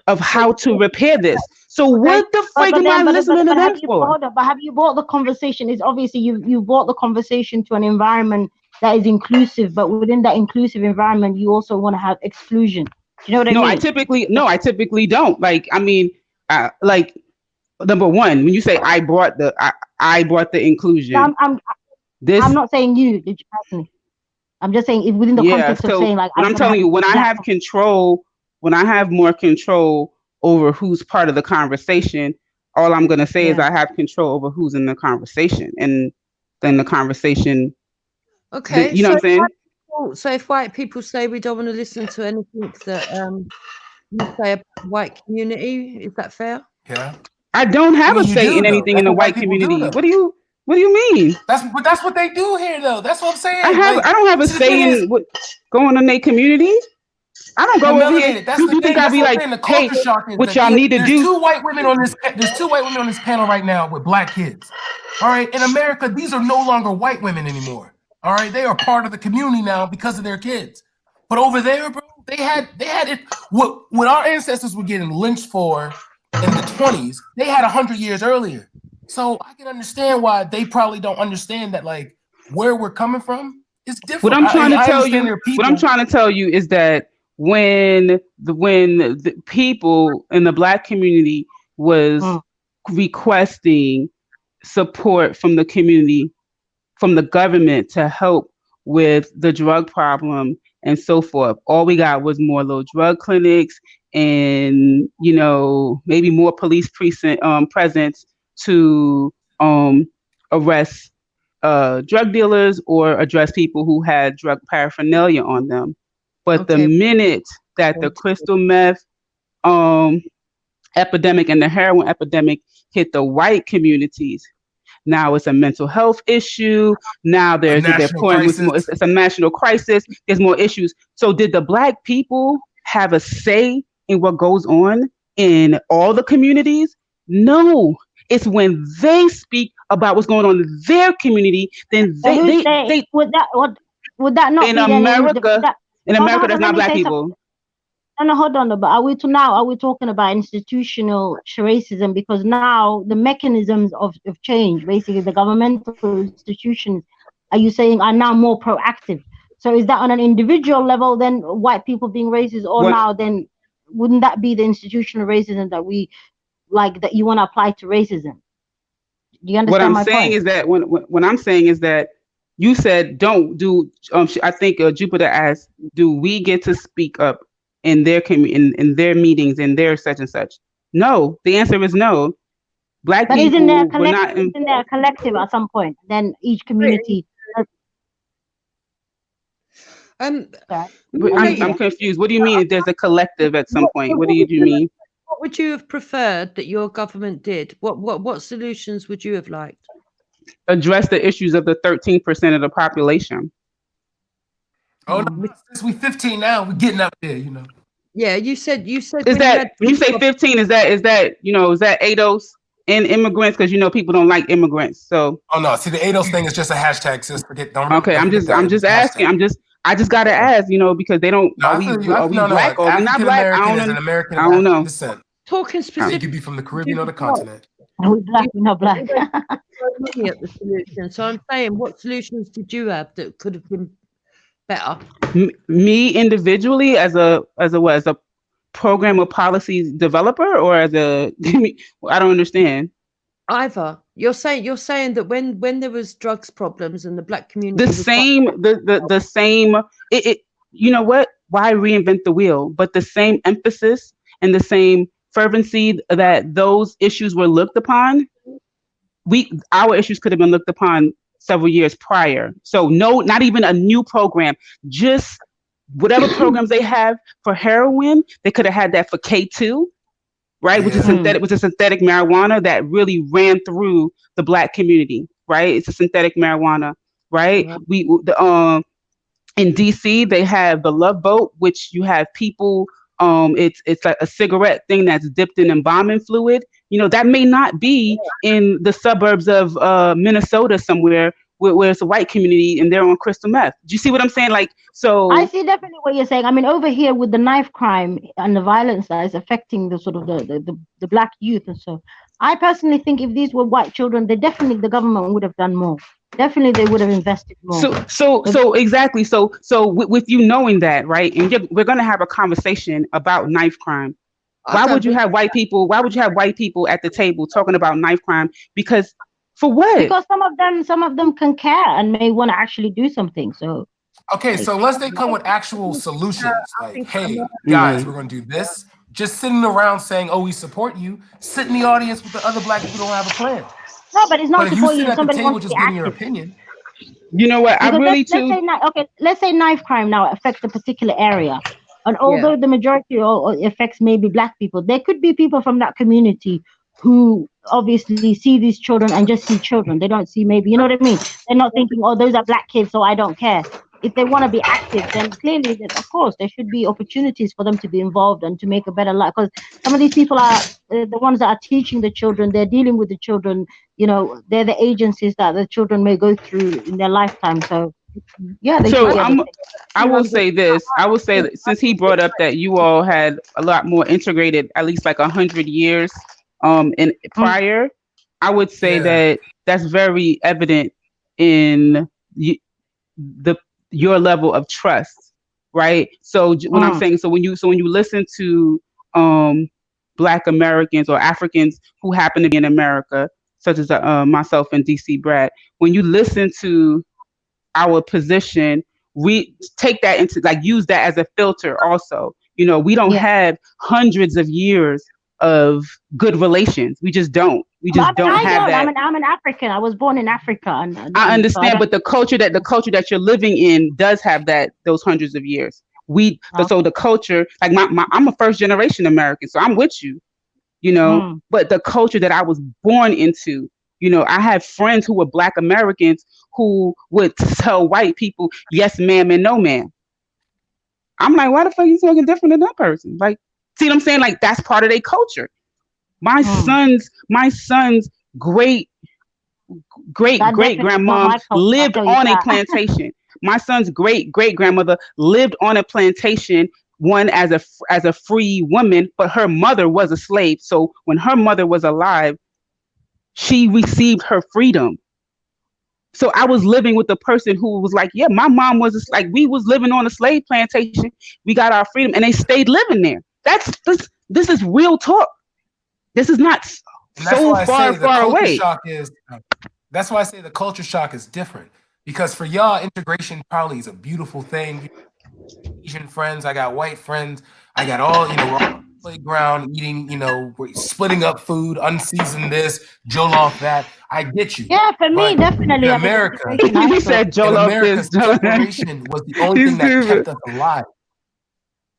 of how to repair this. So what the freak am I listening to that for? Hold on, but have you brought the conversation? Is obviously you brought the conversation to an environment that is inclusive, but within that inclusive environment, you also want to have exclusion. Do you know what I mean? I typically don't. Like, I mean, like, number one, when you say I brought the inclusion. No, I'm not saying you personally. I'm just saying within the context of saying like. But I'm telling you, when I have control, when I have more control over who's part of the conversation, all I'm gonna say is I have control over who's in the conversation, and then the conversation. Okay, you know what I'm saying? So if white people say we don't want to listen to anything that you say about the white community, is that fair? Yeah. I don't have a say in anything in the white community. What do you mean? That's what they do here, though. That's what I'm saying. I don't have a say in what going on their community. I don't go over here. You think I'd be like, hey, what y'all need to do? There's two white women on this panel right now with black kids. All right, in America, these are no longer white women anymore. All right, they are part of the community now because of their kids. But over there, bro, they had it. What our ancestors were getting lynched for in the 20s, they had 100 years earlier. So I can understand why they probably don't understand that, like, where we're coming from is different. What I'm trying to tell you is that when the people in the black community was requesting support from the community, from the government to help with the drug problem and so forth, all we got was more little drug clinics and, you know, maybe more police presence to arrest drug dealers or address people who had drug paraphernalia on them. But the minute that the crystal meth epidemic and the heroin epidemic hit the white communities, now it's a mental health issue. Now it's a national crisis. There's more issues. So did the black people have a say in what goes on in all the communities? No. It's when they speak about what's going on in their community, then they would that not in be America? In America, there's not black people. No, hold on. But are we talking about institutional racism? Because now the mechanisms of change, basically the governmental institutions, are you saying are now more proactive? So is that on an individual level then white people being racist, or now then wouldn't that be the institutional racism that we like that you want to apply to racism? Do you understand my point? What I'm saying is that when I'm saying is that you said don't do. I think Jupiter asked, do we get to speak up in their in their meetings, in their such and such? No, the answer is no. Black people isn't there a collective at some point? Then each community. I'm confused. What do you mean if there's a collective at some point? What do you mean? What would you have preferred that your government did? What solutions would you have liked? Address the issues of the 13% of the population. Oh no, since we 15 now, we're getting up there, you know. Yeah, you said is that when you say 15, is that is that ADOS and immigrants? Because people don't like immigrants. So no, see the ADOS thing is just a hashtag, sis. I'm just asking. I just gotta ask, because they don't. Are we black or we not black? I don't know. Talking specifically, you could be from the Caribbean or the continent. Are we black? We're not black. Looking at the solution. So I'm saying, what solutions did you have that could have been better? Me individually, as a program or policy developer, or as a I don't understand. Either. You're saying that when there was drugs problems and the black community, the same. You know what? Why reinvent the wheel? But the same emphasis and the same fervency that those issues were looked upon, our issues could have been looked upon several years prior. So no, not even a new program, just whatever programs they have for heroin, they could have had that for K2, right? Which is synthetic marijuana that really ran through the black community, right? It's a synthetic marijuana, right? In DC, they have the Love Boat, which you have people. It's like a cigarette thing that's dipped in embalming fluid. That may not be in the suburbs of Minnesota somewhere where it's a white community and they're on crystal meth. Do you see what I'm saying? Like, so I see definitely what you're saying. I mean, over here with the knife crime and the violence that is affecting the sort of the black youth and so, I personally think if these were white children, the government would have done more. Definitely, they would have invested more. So exactly. So with you knowing that, right? And we're gonna have a conversation about knife crime. Why would you have white people? Why would you have white people at the table talking about knife crime? Because for what? Because some of them can care and may want to actually do something. So okay, so unless they come with actual solutions, like, hey guys, we're gonna do this. Just sitting around saying, "Oh, we support you." Sit in the audience with the other black people who don't have a plan. No, but it's not But if you supporting sit you. at the Somebody table wants to just be giving your active. opinion. You know what? Because let's say knife crime now affects a particular area, and although the majority or affects maybe black people, there could be people from that community who obviously see these children and just see children. They don't see maybe, you know what I mean? They're not thinking, oh, those are black kids, so I don't care. If they want to be active, then clearly, of course, there should be opportunities for them to be involved and to make a better life. Because some of these people are the ones that are teaching the children, they're dealing with the children, you know, they're the agencies that the children may go through in their lifetime. So, yeah, they should So be able to. I will say this. I will say that since he brought up that you all had a lot more integrated, at least like 100 years in prior, I would say that that's very evident in your level of trust, right? So when I'm saying, so when you listen to Black Americans or Africans who happen to be in America, such as myself and DC Brad, when you listen to our position, we take that into like use that as a filter also. You know, we don't have hundreds of years of good relations. We just don't. We just don't have that. I'm an African. I was born in Africa. And I understand, but the culture that you're living in does have those hundreds of years. So the culture, like I'm a first generation American, so I'm with you, you know, but the culture that I was born into, you know, I have friends who were Black Americans who would tell white people, yes, ma'am, and no, ma'am. I'm like, why the fuck are you talking different than that person? Like, see what I'm saying? Like, that's part of their culture. My son's great grandmom lived on a plantation. My son's great grandmother lived on a plantation, one as a free woman, but her mother was a slave. So when her mother was alive, she received her freedom. So I was living with the person who was like, yeah, my mom was like, we was living on a slave plantation. We got our freedom and they stayed living there. This is real talk. This is not so far away. That's why I say the culture shock is different, because for y'all, integration probably is a beautiful thing. Asian friends, I got white friends, I got all, you know, we're on the playground eating, you know, we're splitting up food, unseasoned this, jollof that. I get you. Yeah, for me, definitely. In America, he said jollof this. Separation was the only thing that kept us alive.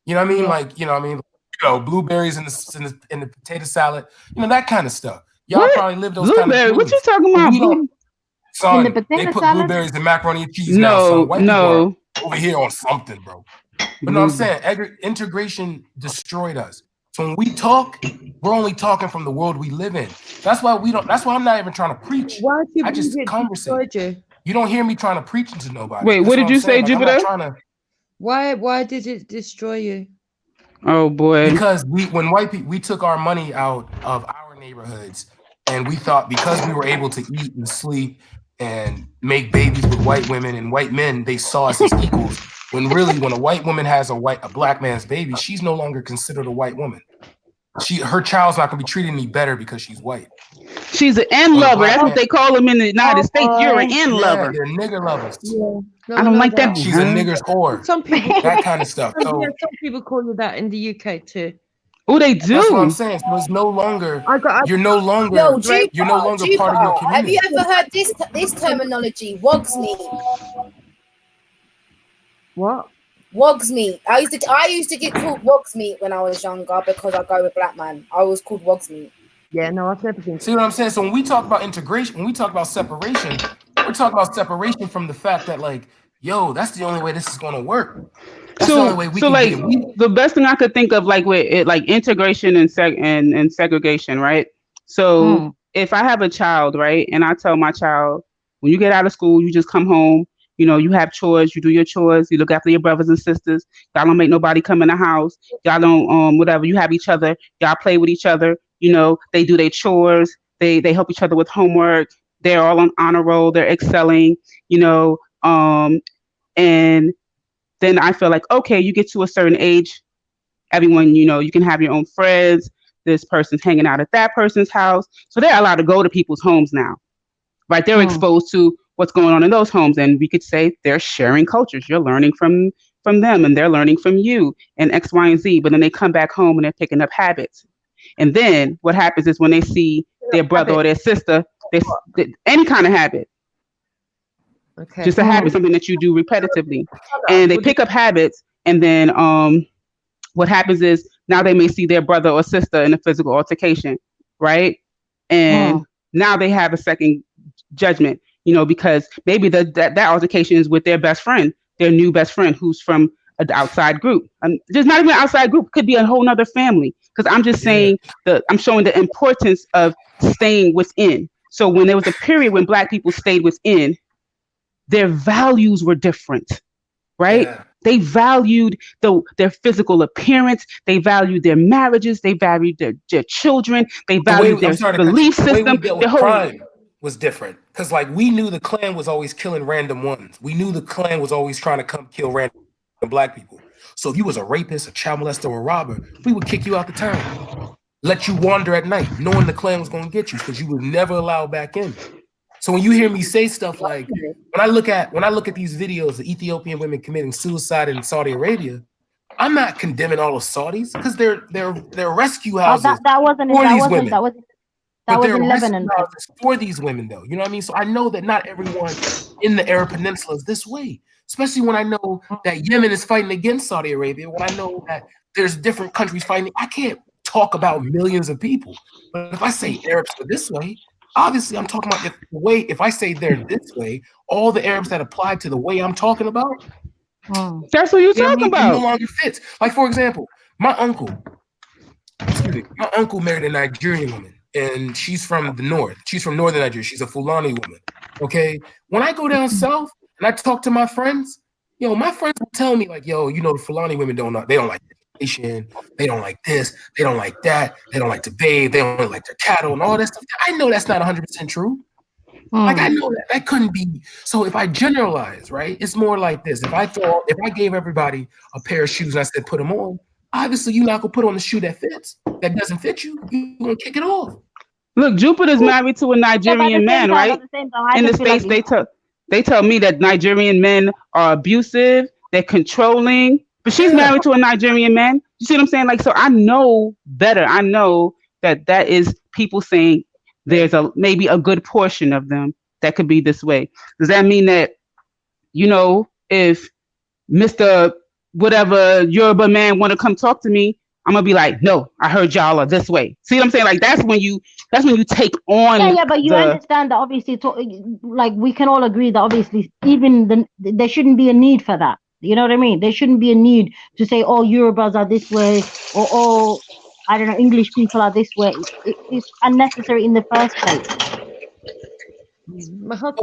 You know what I mean? Like, you know what I mean? You know, blueberries in the potato salad, you know, that kind of stuff. Y'all probably live those kind of things. What you talking about? Son, they put blueberries in macaroni and cheese now. Son. White people are over here on something, bro. But no, I'm saying integration destroyed us. So when we talk, we're only talking from the world we live in. That's why I'm not even trying to preach. I just conversate. You don't hear me trying to preach to nobody. Wait, what did you say, Jupiter? Why did it destroy you? Oh boy. Because we took our money out of our neighborhoods, and we thought because we were able to eat and sleep and make babies with white women and white men, they saw us as equals. When really, when a white woman has a black man's baby, she's no longer considered a white woman. Her child's not gonna be treating me better because she's white. She's an N lover. That's what they call them in the United States. You're an N lover. They're nigger lovers. Yeah. I don't like that. She's a nigger's whore. Some people that kind of stuff. So, some people call you that in the UK too. Oh, they do. That's what I'm saying. So it's no longer. You're no longer. You're no longer part of your community. Have you ever heard this terminology? Wogs meat. What? Wogs meat. I used to get called wogs meat when I was younger because I go with black man. I was called wogs meat. Yeah, no, I've never been. See what I'm saying? So when we talk about integration, when we talk about separation, we're talking about separation from the fact that, like, yo, that's the only way this is going to work. That's the only way we can get it. The best thing I could think of, like with it, like integration and segregation, right? So if I have a child, right, and I tell my child, When you get out of school, you just come home. You know, you have chores, you do your chores, you look after your brothers and sisters. Y'all don't make nobody come in the house. Y'all don't whatever. You have each other. Y'all play with each other. You know, they do their chores. They help each other with homework. They're all on honor roll. They're excelling. You know, and then I feel like, okay, you get to a certain age, everyone, you know, you can have your own friends. This person's hanging out at that person's house. So they're allowed to go to people's homes now, right? They're exposed to what's going on in those homes. And we could say they're sharing cultures. You're learning from them and they're learning from you and X, Y, and Z. But then they come back home and they're picking up habits. And then what happens is when they see their brother or their sister, any kind of habit, just a habit, something that you do repetitively, and they pick up habits. And then what happens is now they may see their brother or sister in a physical altercation, right? And now they have a second judgment, you know, because maybe that altercation is with their best friend, their new best friend, who's from an outside group. Just not even an outside group, could be a whole nother family. Because I'm just saying I'm showing the importance of staying within. So when there was a period when Black people stayed within, their values were different, right? Yeah. They valued their physical appearance. They valued their marriages. They valued their children. They valued their belief system. The way we dealt with crime was different because, like, we knew the Klan was always killing random ones. We knew the Klan was always trying to come kill random Black people. So if you was a rapist, a child molester, or a robber, we would kick you out the town, let you wander at night, knowing the Klan was going to get you because you were never allowed back in. So when you hear me say stuff like, when I look at these videos of Ethiopian women committing suicide in Saudi Arabia, I'm not condemning all of Saudis because they're rescue houses for these women. That was in Lebanon for these women, though. You know what I mean? So I know that not everyone in the Arab Peninsula is this way, especially when I know that Yemen is fighting against Saudi Arabia. When I know that there's different countries fighting, I can't talk about millions of people. But if I say Arabs are this way, obviously, I'm talking about if I say they're this way, all the Arabs that apply to the way I'm talking about, that's what you're talking about. It no longer fits. Like, for example, my uncle married a Nigerian woman, and she's from the north. She's from northern Nigeria. She's a Fulani woman. Okay, when I go down south and I talk to my friends, my friends will tell me like, the Fulani women don't like education, they don't like this, they don't like that, they don't like to bathe, they don't like their cattle and all that stuff. I know that's not 100% true. Like, I know that couldn't be. So if I generalize, right, it's more like this. If I gave everybody a pair of shoes and I said put them on, obviously you're not gonna put on the shoe that fits. That doesn't fit you. You're gonna kick it off. Look, Jupiter's married to a Nigerian man, right? In the States, they tell me that Nigerian men are abusive, they're controlling. But she's married to a Nigerian man. You see what I'm saying? Like, so I know better. I know that is people saying there's maybe a good portion of them that could be this way. Does that mean that, if Mr. whatever Yoruba man want to come talk to me, I'm gonna be like, no, I heard y'all are this way. See what I'm saying? Like, that's when you take on. Yeah, but you understand that obviously, like, we can all agree that obviously even there shouldn't be a need for that. You know what I mean? There shouldn't be a need to say, oh, Yorubas are this way, or oh, I don't know, English people are this way. It's unnecessary in the first place.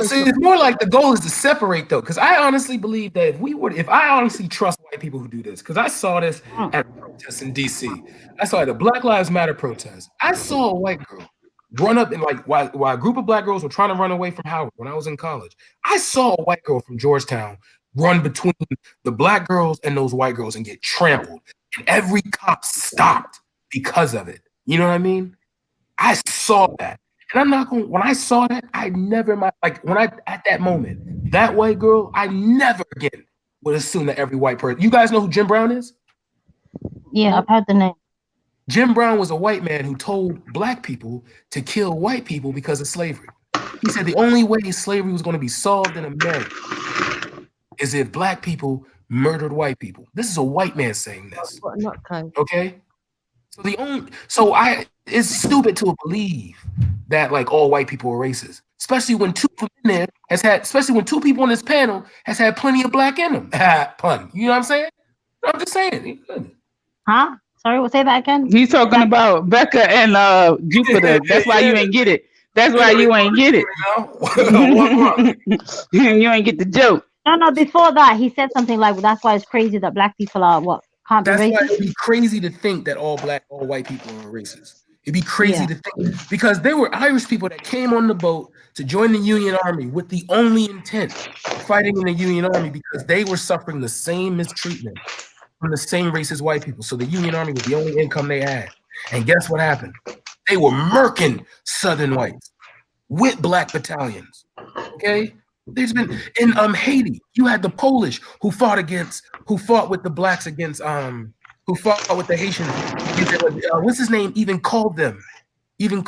See, it's more like the goal is to separate, though, because I honestly believe that if I honestly trust white people who do this, because I saw this at protests in DC. I saw the Black Lives Matter protest. I saw a white girl run up and while a group of Black girls were trying to run away from Howard when I was in college. I saw a white girl from Georgetown run between the Black girls and those white girls and get trampled. And every cop stopped because of it. You know what I mean? I saw that. And I'm not going, when I saw that, at that moment, that white girl, I never again would assume that every white person. You guys know who Jim Brown is? Yeah, I've heard the name. Jim Brown was a white man who told Black people to kill white people because of slavery. He said the only way slavery was going to be solved in America is if Black people murdered white people. This is a white man saying this. Okay? It's stupid to believe that like all white people are racist, especially when two people on this panel has had plenty of Black in them. Pun. You know what I'm saying? I'm just saying. Huh? Sorry, say that again. He's talking about Becca and Jupiter. That's why you ain't get it. That's why you ain't get it. You ain't get the joke. No, before that, he said something like, that's why it's crazy that black people are can't be That's why racist. it'd be crazy to think that all white people are racist. It'd be crazy to think, because there were Irish people that came on the boat to join the Union Army with the only intent of fighting in the Union Army because they were suffering the same mistreatment from the same race as white people. So the Union Army was the only income they had. And guess what happened? They were murking Southern whites with black battalions. Okay? There's been in Haiti, you had the Polish who fought with the blacks against who fought with the Haitians. What's his name? Even called them. He even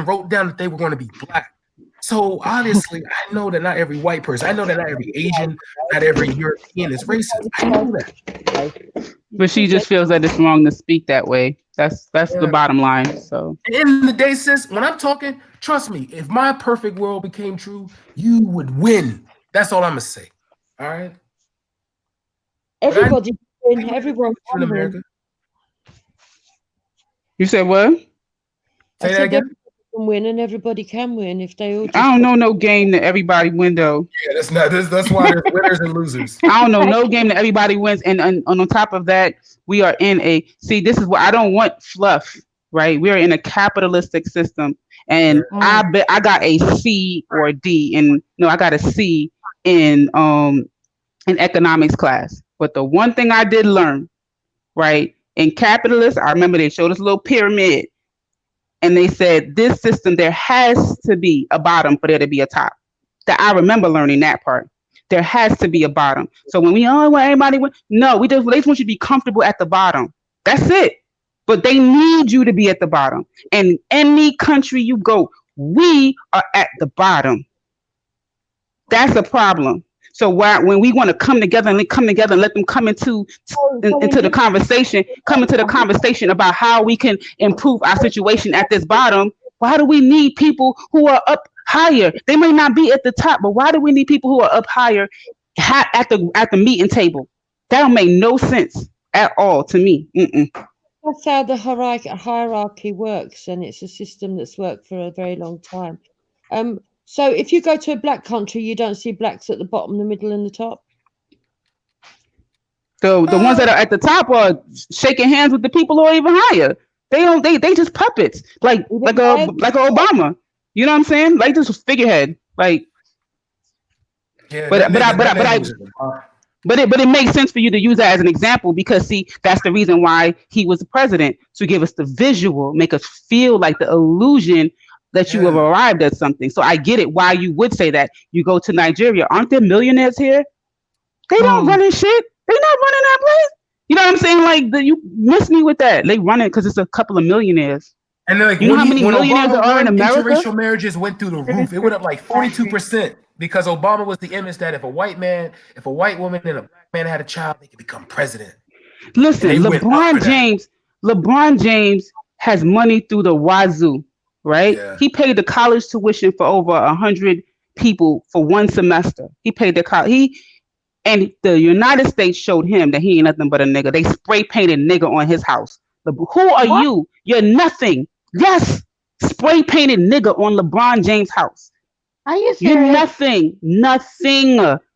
wrote down that they were going to be black. So obviously, I know that not every white person, I know that not every Asian, not every European is racist. I know that. But she just feels that it's wrong to speak that way. That's the bottom line. So in the day, sis, when I'm talking, trust me, if my perfect world became true, you would win. That's all I'm gonna say. All right. Everybody win. Everyone in America. You said what? Say that again. Can win and everybody can win if they all. I don't know no game that everybody win though. Yeah, that's why there's winners and losers. I don't know no game that everybody wins, and on top of that, we are in this is what I don't want fluff, right? We are in a capitalistic system, and I bet I got a C or a D, and no, I got a C in economics class. But the one thing I did learn, right, in capitalists, I remember they showed us a little pyramid. And they said, this system, there has to be a bottom for there to be a top. That I remember learning that part. There has to be a bottom. So when we want everybody, no, they just want you to be comfortable at the bottom. That's it. But they need you to be at the bottom. And any country you go, we are at the bottom. That's a problem. So when we want to come together and let them come into the conversation about how we can improve our situation at this bottom, why do we need people who are up higher? They may not be at the top, but why do we need people who are up higher at the meeting table? That don't make no sense at all to me. That's how the hierarchy works, and it's a system that's worked for a very long time. So if you go to a black country, you don't see blacks at the bottom, the middle, and the top. So the ones that are at the top are shaking hands with the people who are even higher. They just puppets, like Obama. You know what I'm saying? Like just figurehead. Like, yeah, but it makes sense for you to use that as an example because see, that's the reason why he was the president, to give us the visual, make us feel like the illusion that you have arrived at something. So I get it why you would say that. You go to Nigeria, aren't there millionaires here? They don't run in shit. They're not running that place. You know what I'm saying? Like you miss me with that. They run it because it's a couple of millionaires. And then, like, you know how many millionaires there are in America? Interracial marriages went through the roof. It went up like 42% because Obama was the image that if a white woman and a black man had a child, they could become president. Listen, LeBron James has money through the wazoo, right? Yeah. He paid the college tuition for over 100 people for one semester. He paid the college. And the United States showed him that he ain't nothing but a nigga. They spray painted nigga on his house. Who are you? You're nothing. Yes, spray painted nigga on LeBron James' house. Are you serious? You're nothing.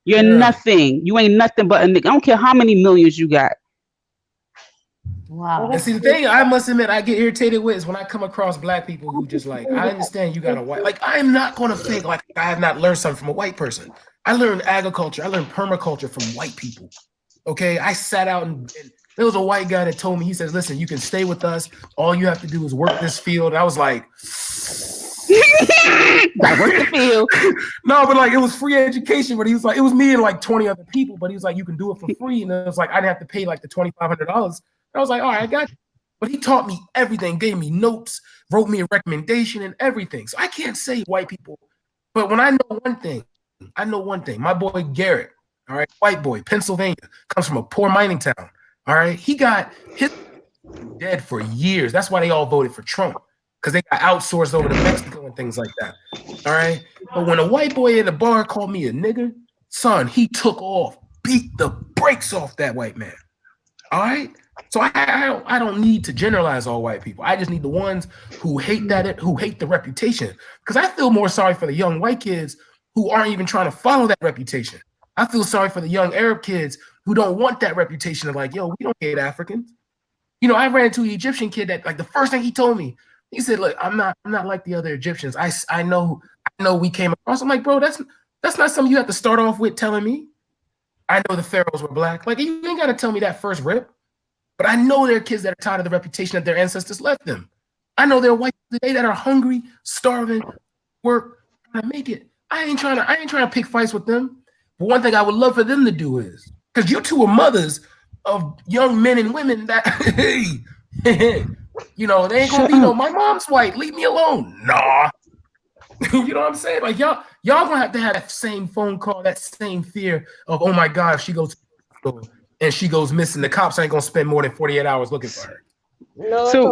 You're nothing. You ain't nothing but a nigga. I don't care how many millions you got. Wow. And see, the thing I must admit I get irritated with is when I come across black people who just like, I understand you got a white, like I'm not going to think like I have not learned something from a white person. I learned agriculture. I learned permaculture from white people. Okay, I sat out and there was a white guy that told me, he says, listen, you can stay with us. All you have to do is work this field. And I was like, I work the field. No, but like it was free education. But he was like, it was me and like 20 other people. But he was like, you can do it for free. And it was like, I didn't have to pay like the $2,500. I was like, all right, I got you. But he taught me everything, gave me notes, wrote me a recommendation and everything. So I can't say white people. But when I know one thing, my boy Garrett, all right, white boy, Pennsylvania, comes from a poor mining town. All right, he got his dead for years. That's why they all voted for Trump, because they got outsourced over to Mexico and things like that. All right, but when a white boy in the bar called me a nigger, son, he took off, beat the brakes off that white man. All right, So I don't need to generalize all white people. I just need the ones who hate the reputation. Because I feel more sorry for the young white kids who aren't even trying to follow that reputation. I feel sorry for the young Arab kids who don't want that reputation of like, yo, we don't hate Africans. You know, I ran into an Egyptian kid that like the first thing he told me, he said, look, I'm not like the other Egyptians. I know we came across. I'm like, bro, that's not something you have to start off with telling me. I know the pharaohs were black. Like, you ain't got to tell me that first rip. But I know there are kids that are tired of the reputation that their ancestors left them. I know there are white today that are hungry, starving, work, trying to make it. I ain't trying to pick fights with them. But one thing I would love for them to do is, because you two are mothers of young men and women that, you know, they ain't gonna be no, my mom's white, leave me alone. Nah. You know what I'm saying? Like y'all gonna have to have that same phone call, that same fear of, oh my God, if she goes to the store and she goes missing, the cops ain't gonna spend more than 48 hours looking for her.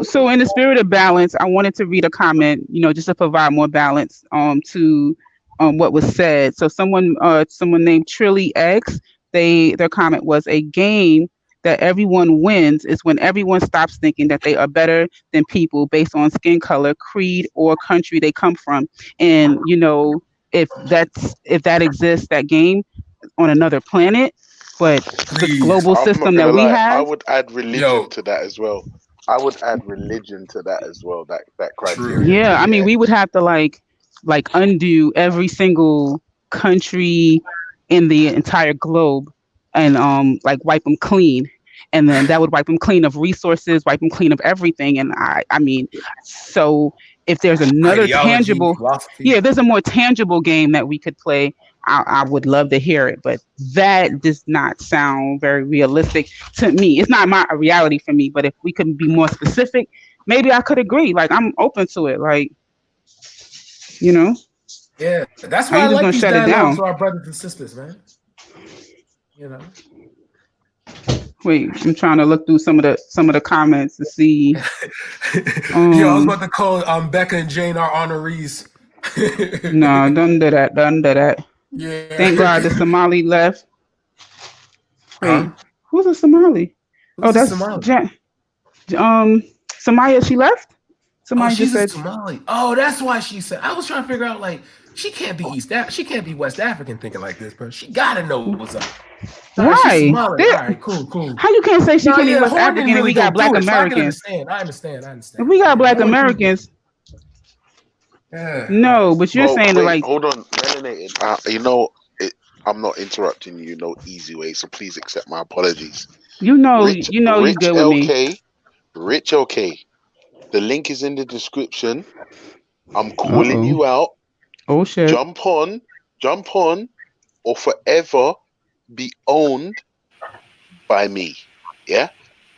So in the spirit of balance, I wanted to read a comment, you know, just to provide more balance to what was said. So someone named Trilly X, their comment was, a game that everyone wins is when everyone stops thinking that they are better than people based on skin color, creed, or country they come from. And you know, if that exists, that game on another planet, but the global I'm not system gonna that we lie. I have. would add religion to that as well. That criteria. Yeah, I mean, we would have to like undo every single country in the entire globe and like wipe them clean, and then that would wipe them clean of resources, wipe them clean of everything. And I mean, so if there's another tangible, if there's a more tangible game that we could play, I would love to hear it. But that does not sound very realistic to me. It's not a reality for me. But if we could be more specific, maybe I could agree. Like, I'm open to it. Like, you know. Yeah, that's why I like these dialogues for our brothers and sisters, man. You know. Wait, I'm trying to look through some of the comments to see. Yo, I was about to call Becca and Jane our honorees. No, don't do that. Yeah. Thank God the Somali left. Wait, who's a Somali? Who's that's Somali? Samaya, she left? Somebody she's just a Somali. Oh, that's why she said. I was trying to figure out, like, she can't be West African thinking like this, bro. She gotta know what's up. Why? She's Somali. All right, cool. How you can't say she can't be West African and we got Black Americans? I understand. If we got Black Americans. No, but you're saying that, like, hold on, Melenated. You know, I'm not interrupting you, no easy way. So please accept my apologies. You know, you good with me. Rich LK. The link is in the description. I'm calling you out. Oh shit! Jump on, or forever be owned by me. Yeah,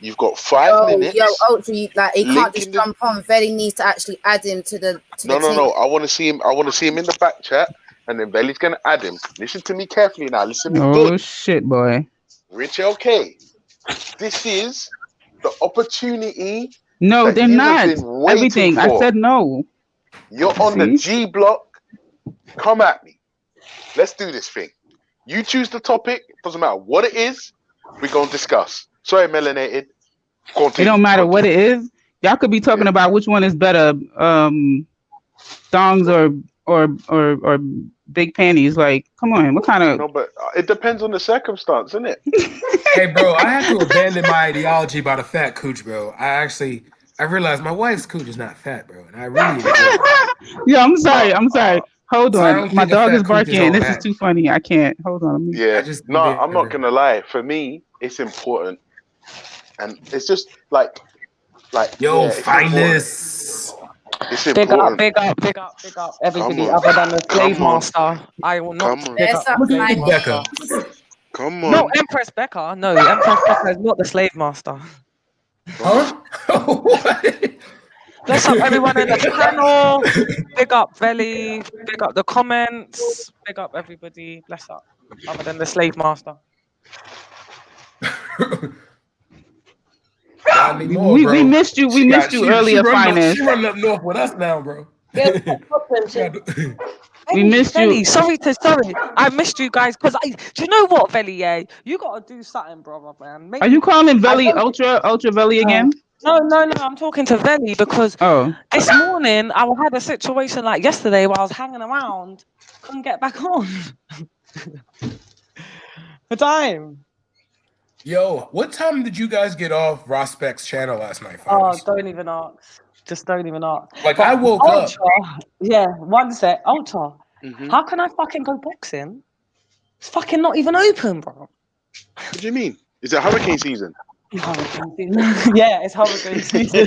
you've got 5 minutes. Yo, Ultra, like he can't just jump on. Velly needs to actually add him to the. No. I want to see him. I want to see him in the back chat, and then Velly's gonna add him. Listen to me carefully now. Listen to me good. Oh shit, boy. Rich LK, this is the opportunity. No, they're not. Everything. I said no. You're on the G block. Come at me. Let's do this thing. You choose the topic. Doesn't matter what it is. We're gonna discuss. Sorry, Melenated. It don't matter what it is. Y'all could be talking about which one is better, thongs or big panties. Like, come on, what kind of? No, but it depends on the circumstance, isn't it? Hey, bro, I had to abandon my ideology about a fat cooch, bro. I realized my wife's cooch is not fat, bro, and I really enjoy it. Yeah, I'm sorry. Hold on, my dog is barking. This is too funny. I can't. Hold on. I'm not gonna lie. For me, it's important, and it's just like fineness. It's important. Big up everybody other than the slave master. I will not pick up the slave master. Come on. No, Empress Becca. No, Empress Becca is not the slave master. Huh? Bless up everyone in the panel. Big up Velly. Big up the comments. Big up everybody. Bless up. Other than the slave master. We missed you. We missed you earlier, finest. She running up north with us now, bro. We missed Veli, you. sorry. I missed you guys because do you know what, Veli? Yeah, you gotta do something, brother, man. Are you calling I Veli don't- Ultra Veli again? No, I'm talking to Veli because this morning I had a situation like yesterday where I was hanging around, couldn't get back on. The time. Yo, what time did you guys get off Rospec's channel last night, Oh, fellas? don't even ask. Just don't even ask. Like, But I woke up. Yeah, one sec. Ultra. How can I fucking go boxing? It's fucking not even open, bro. What do you mean? Is it hurricane season? Hurricane season. Yeah, it's hurricane season.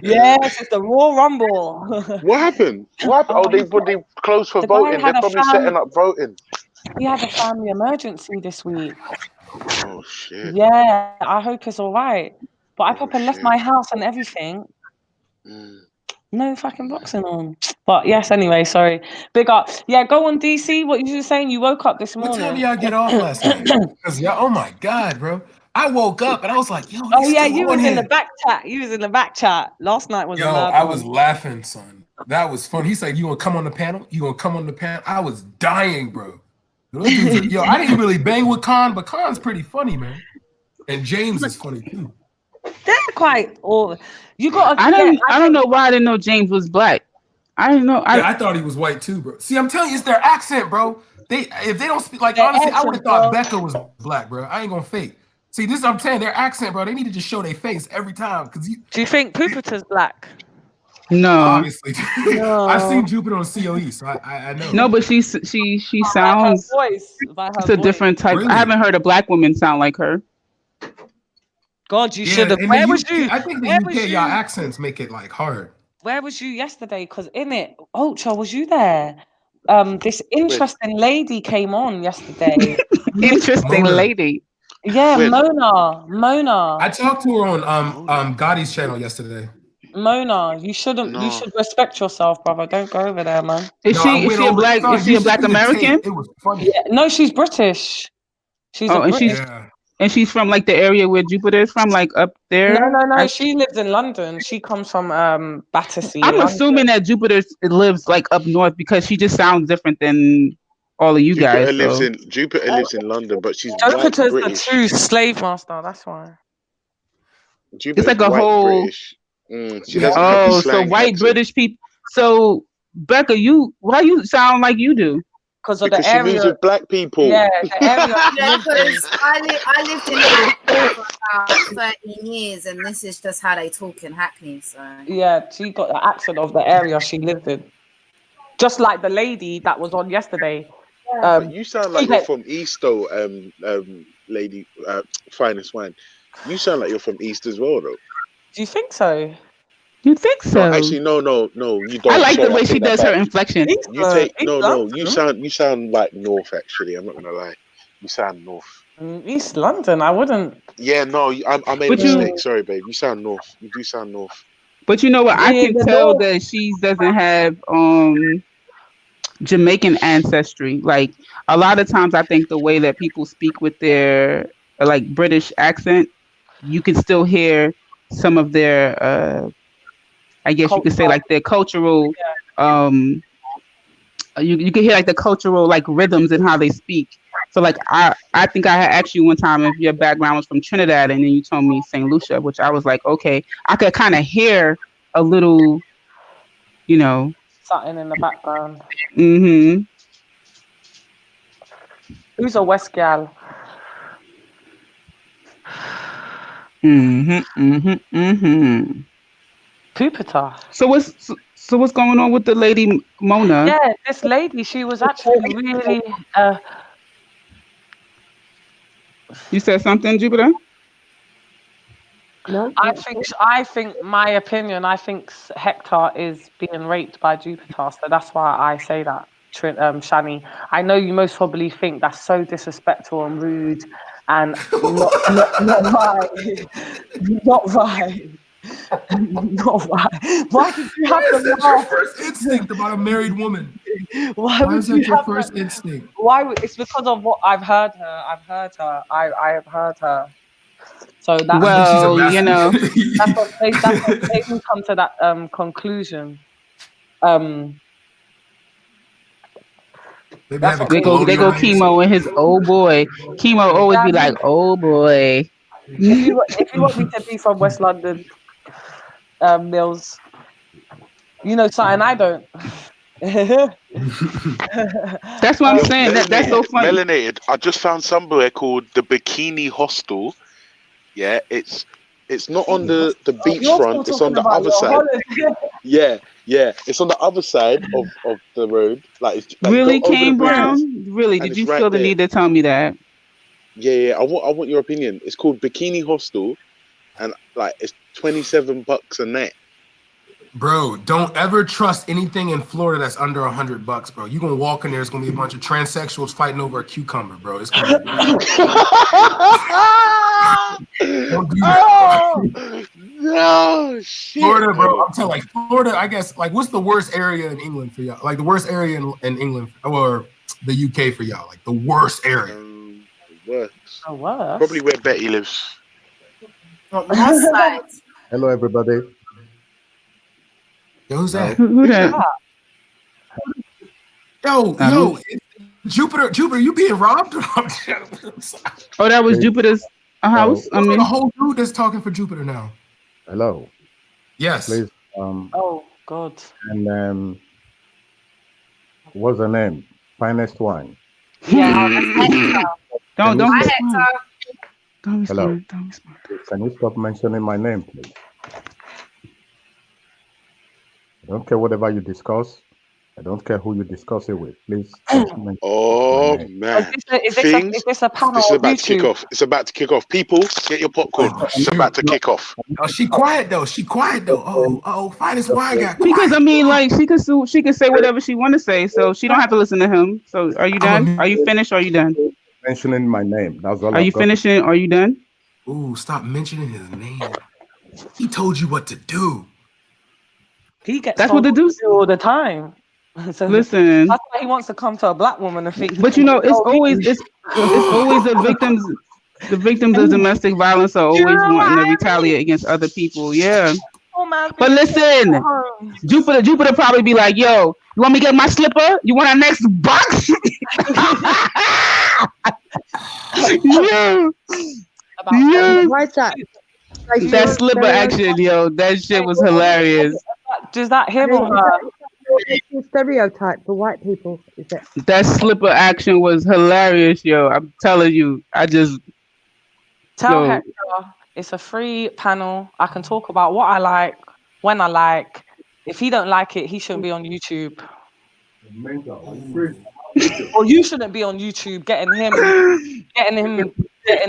Yes, it's the Royal Rumble. What happened? What happened? Oh, they closed for the guy voting. They're had a probably setting up voting. He had a family emergency this week. Oh shit. Yeah, I hope it's all right. But I proper left shit. my house and everything. No fucking boxing on. But yes, anyway, sorry. Big up. Yeah, go on DC. What you were saying? You woke up this What morning. time did y'all get off last night? Because oh my God, bro. I woke up and I was like, yo, Oh yeah, still you on was in here. the back chat. You was in the back chat. Last night was Yo, a mad I one. was laughing, son. That was fun. He said, you gonna come on the panel? You gonna come on the panel? I was dying, bro. Those dudes are, yo, I didn't really bang with Khan, but Khan's pretty funny, man. And James is funny too. They're quite all you gotta I don't know why I didn't know James was black. I didn't know. I thought he was white too, bro. See, I'm telling you, it's their accent, bro. If they don't speak, like, Their honestly, I would accent, have thought bro. Becca was black, bro. I ain't gonna fake. See, this is what I'm saying, their accent, bro. They need to just show their face every time. Cause do you think Pupita's black? No. Obviously. No. I've seen Jupiter on COE, so I know. No, but she sounds. By her voice. It's a different type. Really? I haven't heard a black woman sound like her. God, you Yeah, should have. in Where the was UK, you? I think the Where UK, was y'all you? accents make it like hard. Where was you yesterday? Because in it, Ultra, was you there? This interesting lady came on yesterday. Interesting Mona. lady. Yeah, When? Mona. I talked to her on Gotti's channel yesterday. Mona, you shouldn't. You should respect yourself, brother. Don't go over there, man. Is she a black? Is she a black American? It was funny. Yeah, no, she's British. She's a and British. she's from like the area where Jupiter is from, like up there. No. She lives in London. She comes from Battersea. I'm London. assuming that Jupiter lives like up north because she just sounds different than all of you guys. Jupiter lives in London, but she's white Jupiter's the British. true slave master. That's why. Jupiter's it's like a white whole. British. She doesn't have the So slang white accent. British people. So Becca, why you sound like you do? Because of Because the she area. moves with black people. Yeah, the area. Yeah, because I lived in Liverpool for about 13 years, and this is just how they talk in Hackney. So Yeah, she got the accent of the area she lived in. Just like the lady that was on yesterday. But you sound like you're from East, though, lady, finest wine. You sound like you're from East as well, though. Do you think so? You think so? No, actually, no, you don't. I like the Sorry, way I she take that does her back. inflection. You take You sound like North. Actually, I'm not gonna lie. You sound North. East London. I wouldn't. Yeah, no, I made a mistake. Sorry, babe. You sound North. You do sound North. But you know what? I Yeah, can the tell North. that she doesn't have Jamaican ancestry. Like a lot of times, I think the way that people speak with their like British accent, you can still hear some of their I guess you could say like their cultural you can hear like the cultural like rhythms and how they speak. So like I think I had asked you one time if your background was from Trinidad, and then you told me St. Lucia, which I was like, okay, I could kind of hear a little, Something in the background. Mm-hmm. Who's a West gal? Pupita. So what's going on with the lady Mona? Yeah, this lady, she was actually really You said something, Jupiter? No. I think my opinion, I think Hector is being raped by Jupiter, so that's why I say that. Shani, I know you most probably think that's so disrespectful and rude and not right. Not right. Not right. Why did you have to Your laugh? first instinct about a married woman? Why is that your first instinct? Why? It's because of what I've heard her. I have heard her. So that's that's what they come to that conclusion. That's what They go Chemo and his old boy. Chemo always be like, oh boy. If you want me to be from West London, Mills, you know something I don't. That's what I'm saying. That's so funny. Melenated. I just found somewhere called the Bikini Hostel. Yeah, it's not on the beachfront. It's on the other side. Yeah, it's on the other side of the road. Like Really, you go over Kane the bridges, Brown? Really? and Did it's you right feel the there. need to tell me that? Yeah. I want your opinion. It's called Bikini Hostel, and like it's $27 a night. Bro, don't ever trust anything in Florida that's under $100, bro. You gonna walk in there, it's gonna be a bunch of transsexuals fighting over a cucumber, bro. It's gonna be don't do that. No shit. Florida, bro. I'm telling Florida, I guess, like, what's the worst area in England for y'all? Like the worst area in England or the UK for y'all? Like the worst area. Worst. Oh, what? Probably where Betty lives. Hello, everybody. Yo, who's that? Who that? Yo, Jupiter, you being robbed? Oh, that was Jupiter's house. I mean, the whole dude that's talking for Jupiter now. Hello. Yes. Please. Oh God. And what's the name? Finest wine. Yeah, don't Hi, respond. Hector. Don't Hello. respond. Don't respond. Can you stop mentioning my name, please? I don't care whatever you discuss. I don't care who you discuss it with. Please. Oh man. Is this a panel This is on about to kick YouTube? off. It's about to kick off. People, get your popcorn. It's about to kick off. Oh, she quiet though. Finest wine got quiet. Because I mean, like she could say whatever she want to say, so she don't have to listen to him. So, are you done? Are you finished? Or are you done? Mentioning my name. That's all. Are you finishing? Are you done? Ooh, stop mentioning his name. He told you what to do. He gets That's what told they do all the time. So Listen. that's why he wants to come to a black woman and think. But you know, it's always the victims. The victims of domestic violence are always wanting to retaliate against other people. Yeah. But listen, Jupiter probably be like, "Yo, you want me to get my slipper? You want our next box?" Yeah. Why is that? That slipper action, yo, that shit was hilarious. Does that him or her? It's a stereotype for white people, is it? That slipper action was hilarious, yo. I'm telling you, I just Tell Hector it's a free panel. I can talk about what I like, when I like. If he don't like it, he shouldn't be on YouTube. Or you shouldn't be on YouTube getting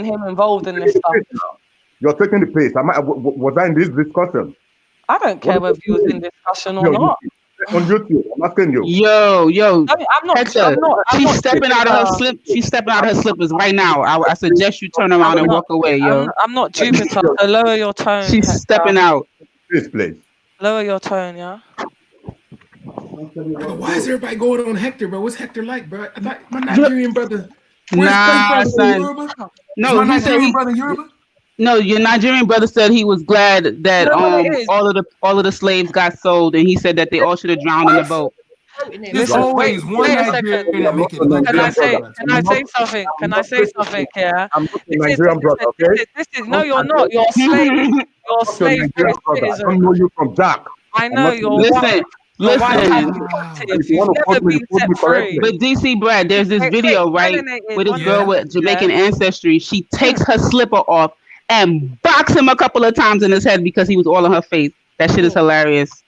him involved in this stuff. You're taking the place. Was I in this discussion? I don't care whether you was in discussion or not. On YouTube, I'm asking you. Yo, I'm not. She's stepping out of her slip. She's stepping out of her slippers right now. I suggest you turn around and walk away, yo. I'm not Jupiter. So lower your tone. She's Hector. stepping out. This place. Lower your tone, yeah. Bro, why is everybody going on Hector, bro? What's Hector like, bro? I thought my Nigerian brother. Nah, son. No, my Nigerian brother Yoruba. No, your Nigerian brother said he was glad that all of the slaves got sold, and he said that they all should have drowned in the boat. Listen, wait a second. Can I say something? Can I say something? Yeah. Nigerian brother, okay? This is no, you're not. You're a slave. You're a slave. I don't know you from Jack. I know you're. Listen. But DC Brad, there's this video, right, with this girl with Jamaican ancestry. She takes her slipper off and box him a couple of times in his head because he was all in her face. That shit is hilarious.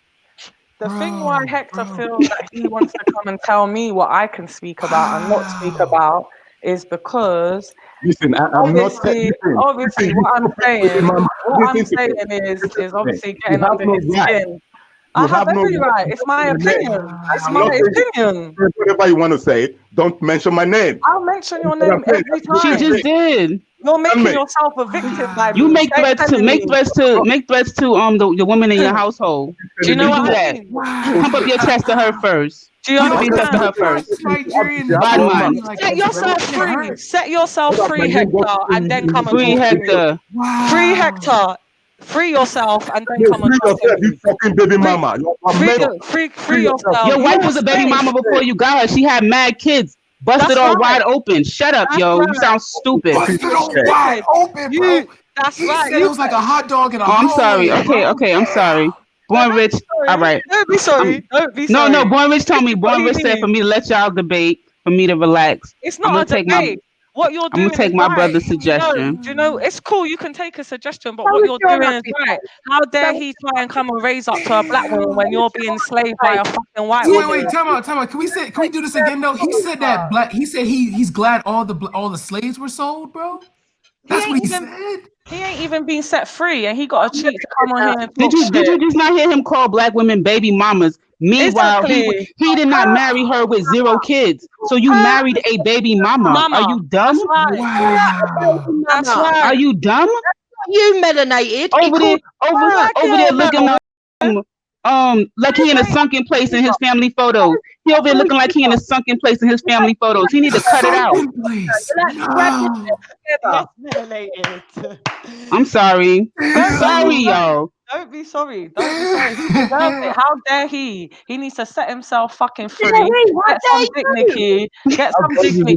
The thing why Hector feels that he wants to come and tell me what I can speak about and not speak about is because listen, obviously what I'm saying is obviously getting under his skin. I have every right. It's my opinion. It's my opinion. Whatever you want to say, don't mention my name. I'll mention your name every time. She just did. You're making yourself a victim by you make threats to the women in your household. Do you know what I mean? Pump up your chest to her first. Do you understand? To her first. Set yourself free. Set yourself free, Hector, and then come and free talk Hector. to me. Free Hector. Free yourself and then Yeah, come and free talk to yourself, me. you fucking baby mama. You're a Free, man. free yourself. Your You wife were was a baby slave. mama before you got her. She had mad kids. Busted That's all right. wide open. Shut up, That's yo. You right. sound stupid. Busted all wide open, bro. That's He right. said it was like a hot dog in a Oh, I'm hallway, sorry. bro. Okay, I'm sorry. Born Rich. All right. Don't be sorry. Don't be No, sorry. Born Rich told me. What Born do you Rich said for mean? me to let y'all debate, for me to relax. It's I'm not gonna a take my. debate. What you're I'm gonna doing take is my right. brother's Do suggestion. you know, it's cool. You can take a suggestion, but So what if you're you're doing not is right. How dare he try and come and raise up to a black woman when you're being enslaved by a fucking white Wait, woman? time out. Can we do this again though? He said that he said he's glad all the slaves were sold, bro. That's what he said. He ain't even been set free, and he got a cheat to come on here and Did talk you shit. just not hear him call black women baby mamas? Meanwhile, Exactly. he did not marry her with 0 kids. So you married a baby mama. Are you dumb? That's right. Wow. That's right. Are you dumb? You melanated. Over there looking like he in a sunken place in his family photos. He over there looking like he in a sunken place in his family photos. He need to cut it out. Place. Yes, melanated. I'm sorry. I'm sorry, y'all. Don't be sorry. Don't be sorry. He deserves it. How dare he? He needs to set himself fucking free. Get some dignity. Get some dignity.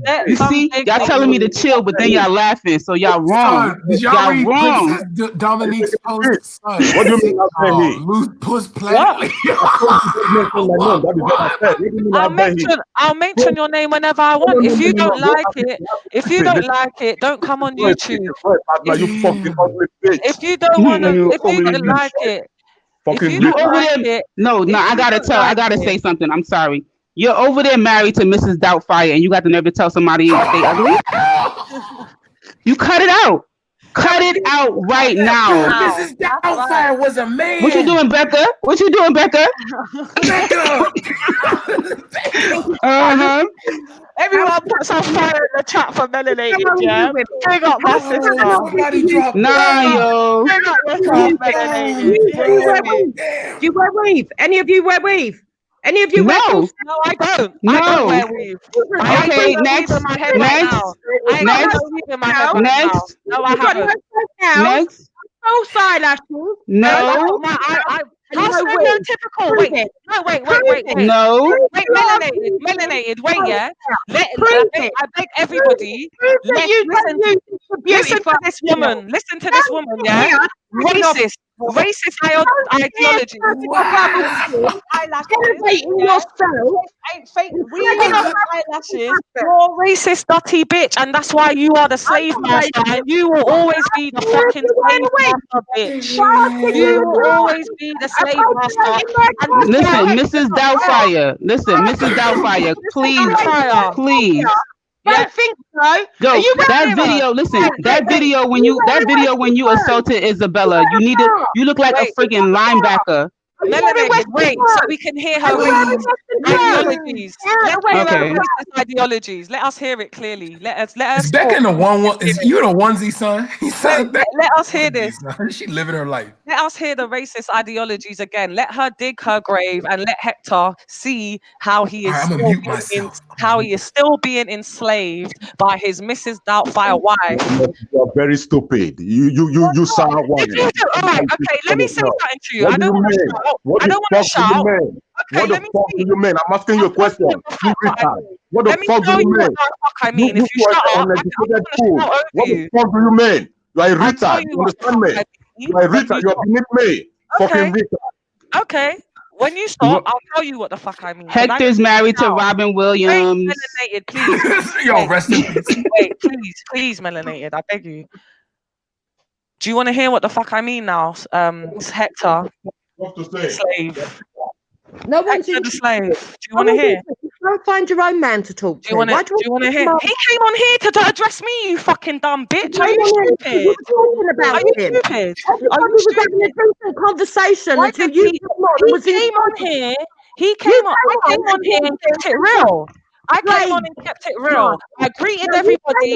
Get You some see, y'all telling me to chill, but then y'all laughing, so y'all wrong. Son, did y'all Y'all read wrong. Princess Dominique's post? Son, What do you mean I've been here? Loose puss planet. I'll mention your name whenever I want. If you don't like it, don't come on YouTube. You fucking ugly bitch. If you don't want to, if you don't like it, fucking You over there? No, I gotta say something. I'm sorry. You're over there married to Mrs. Doubtfire, and you got the nerve to tell somebody they ugly? You cut it out. Cut it out right now. Mrs. Doubtfire was a man. What you doing, Becca? What you doing, Becca? Everyone put some fire in the chat for melanated, yeah? Big up my sister. Nah, yo. Big up yourself, melanated. Do you wear weave? Any of you wear weave? Any of you wear full? No, I don't. No. I don't wear weave. Okay, next. I ain't got no weave in my head right now. Next. No, I haven't. Next. False eyelashes. No. How stereotypical? Wait. No. Wait, melanated. Wait, yeah. I beg everybody. Listen to this woman. Listen to this woman, yeah. Racist ideology. Ain't fake eyelashes. You're a racist, dirty bitch, and that's why you are the slave master, and you will always be the fucking slave master, bitch. You will always be the slave master. And Listen, Mrs. Doubtfire. Listen, Mrs. Doubtfire. Please. Don't think so. Go. That video. Listen. That video when you assaulted Isabella. You look like a freaking linebacker. Melanated, wait, so we can hear her ideologies. Ideologies. Let us hear it clearly. Let us. Is Becca in the one? Is you in a onesie, son? Let us hear this. She living her life. Let us hear the racist ideologies again. Let her dig her grave and let Hector see how he is still being enslaved by his Mrs. Doubtfire wife. You're very stupid. You sound one. All right, okay. Let me say something to you. I don't want to shout. What the fuck do you mean? I'm asking you a question. What the fuck do you mean? I mean, if you shut up, what the fuck do you mean? You are a retard. You understand me? You are a retard. You are beneath me. Fucking retard. Okay. When you stop, I'll tell you what the fuck I mean. Hector's married to Robin Williams. Wait, melanated, please. Yo, rest in peace. Wait, please, melanated. I beg you. Do you want to hear what the fuck I mean now? It's Hector. What to say? Slave. No one's Hector the slave. Do you want to hear? Go find your own man to talk to. Do you want to hear? He came on here to address me, you fucking dumb bitch. Are you stupid? What talking about Are you him? stupid? Are you stupid? Having a decent conversation until you He came on here. I came on here and kept it real. I came on and kept it real. I greeted everybody.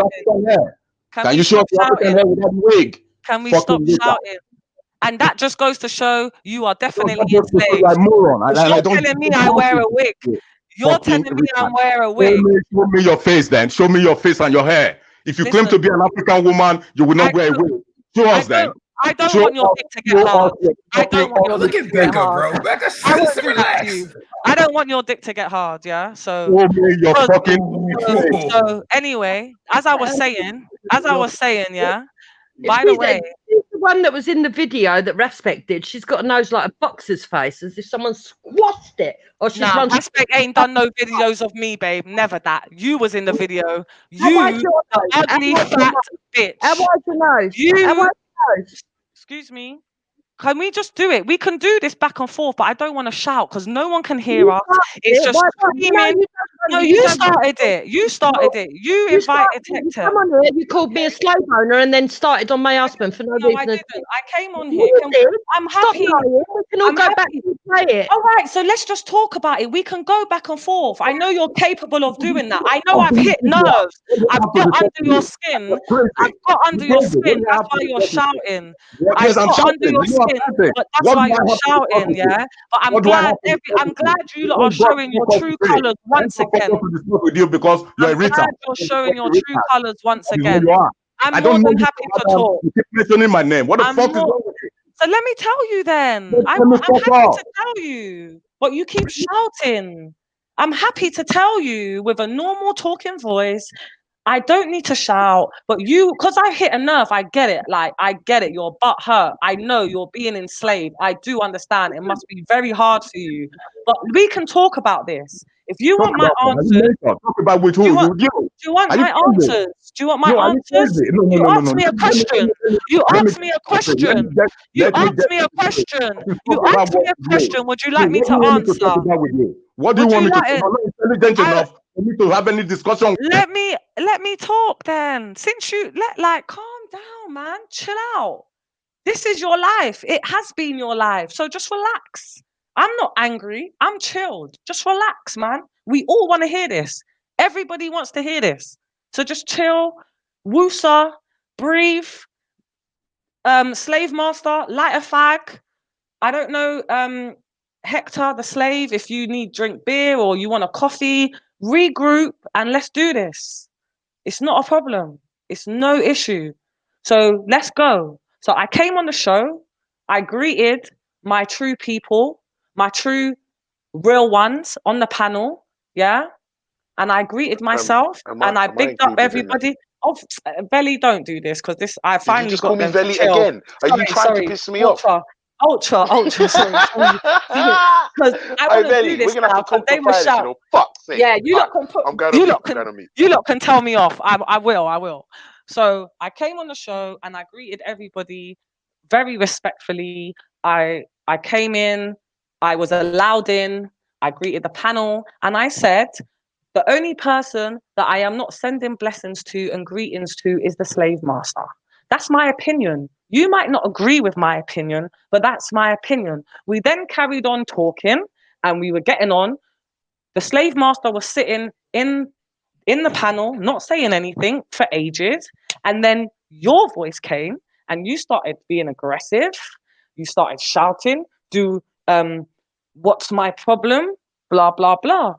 off your African hair? Can you show off your African hair without wig? Can we stop Fucking wig. shouting? And that just goes to show you are definitely You're enslaved. like moron. You're telling me I wear a wig. You're telling me I wear a wig. Show me your face then. Show me your face and your hair. If you claim to be an African woman, you will not wear a wig. Show us then. I don't want your dick to get hard. I don't want your dick to get hard. Becca, I won't do that to you. I don't want your dick to get hard, yeah? So, show me your fucking so anyway, as I was saying, yeah, by the way, one that was in the video that Respect did, she's got a nose like a boxer's face, as if someone squashed it. Or she's Nah, run. Respect ain't done no videos of me, babe. Never that. You was in the video. How wide You, your the nose? ugly fat bitch. How wide your nose? How You. wide your nose? Excuse me. Can we just do it? We can do this back and forth, but I don't want to shout because no one can hear You us. started It's it. just Why not? No, screaming. you No, don't. you started it. You started it. You You invited started. You Hector. come on here. You called me a slave owner and then started on my husband for no No, I reason. didn't. I came on here. You did. I'm Stop happy. lying. We can all I'm go back happy. and play it. All right, so let's just talk about it. We can go back and forth. I know you're capable of doing that. I know I've hit nerves. I've got under your skin. I've got under your skin. That's why you're shouting. I've Yes, I'm got under shouting. your You know skin, I'm shouting. but that's What why do I you're have to be shouting, talking to? yeah. But I'm What do I glad have to be I'm talking to? glad you lot Oh are God, showing your fuck off true today. colours once I'm again. to discuss with you because you're a I'm glad retard. you're showing your true colours once That is who again. you are. I'm I more don't know than you happy to from Adam. talk. You keep mentioning my name. What the I'm fuck is more. wrong with you? So let me tell you then. Just I'm tell me happy fuck off. to tell you, but you keep shouting. I'm happy to tell you with a normal talking voice. I don't need to shout, but you, because I hit a nerve, I get it. Like, I get it. Your butt hurt. I know you're being enslaved. I do understand. It must be very hard for you. But we can talk about this. If you Talk want my about that. Are you answers, mental? Talk about with who? do You. you want Are you my crazy? answers? Do you want my No, are you answers? crazy? No, no, You no, no, asked no. me a question. You Let me asked me a okay, question. You let me asked get me a okay. question. Let me You talk about asked me what a with you. question. Would you So like me what do to you want me to talk answer? about with you? What do you Would want you me to like talk? it? I'm not intelligent enough for me to have any discussion. Let me talk then. Since you calm down, man. Chill out. This is your life. It has been your life. So just relax. I'm not angry. I'm chilled. Just relax, man. We all want to hear this. Everybody wants to hear this. So just chill, woosa, breathe, slave master, light a fag. I don't know, Hector the slave, if you need drink beer or you want a coffee, regroup and let's do this. It's not a problem. It's no issue. So let's go. So I came on the show. I greeted my true people, my true real ones on the panel. Yeah. And I greeted myself and I Am I bigged up included in that? everybody. Oh, Belly, don't do this because this I Did you finally just call got me them to Veli chill. again? Are you trying to Sorry, piss me off? ultra, sorry. Because I Hey, want to do Veli, we're this gonna have now to because talk they to were Friday, you shout. know. Fuck's sake. Yeah, you All lot right, can put I'm going on you mute. lot I'm can going on mute. you lot can tell me off. I will. So I came on the show and I greeted everybody very respectfully. I came in, I was allowed in, I greeted the panel, and I said the only person that I am not sending blessings to and greetings to is the slave master. That's my opinion. You might not agree with my opinion, but that's my opinion. We then carried on talking and we were getting on. The slave master was sitting in the panel, not saying anything for ages. And then your voice came and you started being aggressive. You started shouting, what's my problem? Blah, blah, blah.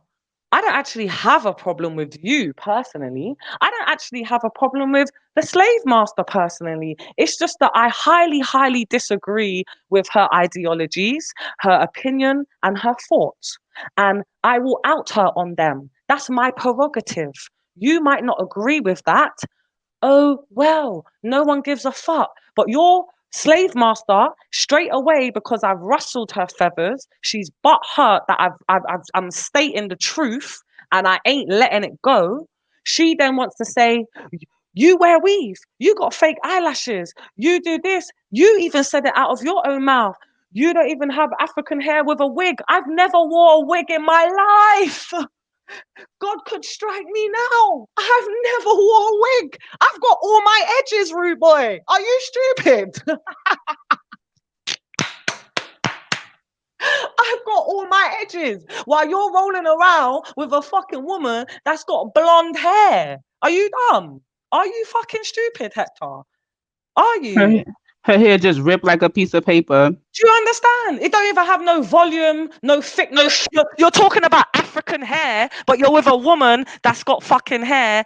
I don't actually have a problem with you personally. I don't actually have a problem with the slave master personally. It's just that I highly, highly disagree with her ideologies, her opinion, and her thoughts. And I will out her on them. That's my prerogative. You might not agree with that. Oh, well, no one gives a fuck. But your slave master, straight away, because I've rustled her feathers, she's butt hurt that I'm stating the truth and I ain't letting it go. She then wants to say, you wear weave, you got fake eyelashes, you do this, you even said it out of your own mouth. You don't even have African hair with a wig. I've never wore a wig in my life. God could strike me now. I've never wore a wig. I've got all my edges, rude boy. Are you stupid? I've got all my edges while you're rolling around with a fucking woman that's got blonde hair. Are you dumb? Are you fucking stupid, Hector? Are you? Her hair just ripped like a piece of paper. Do you understand? It don't even have no volume, no thickness. You're talking about African hair, but you're with a woman that's got fucking hair.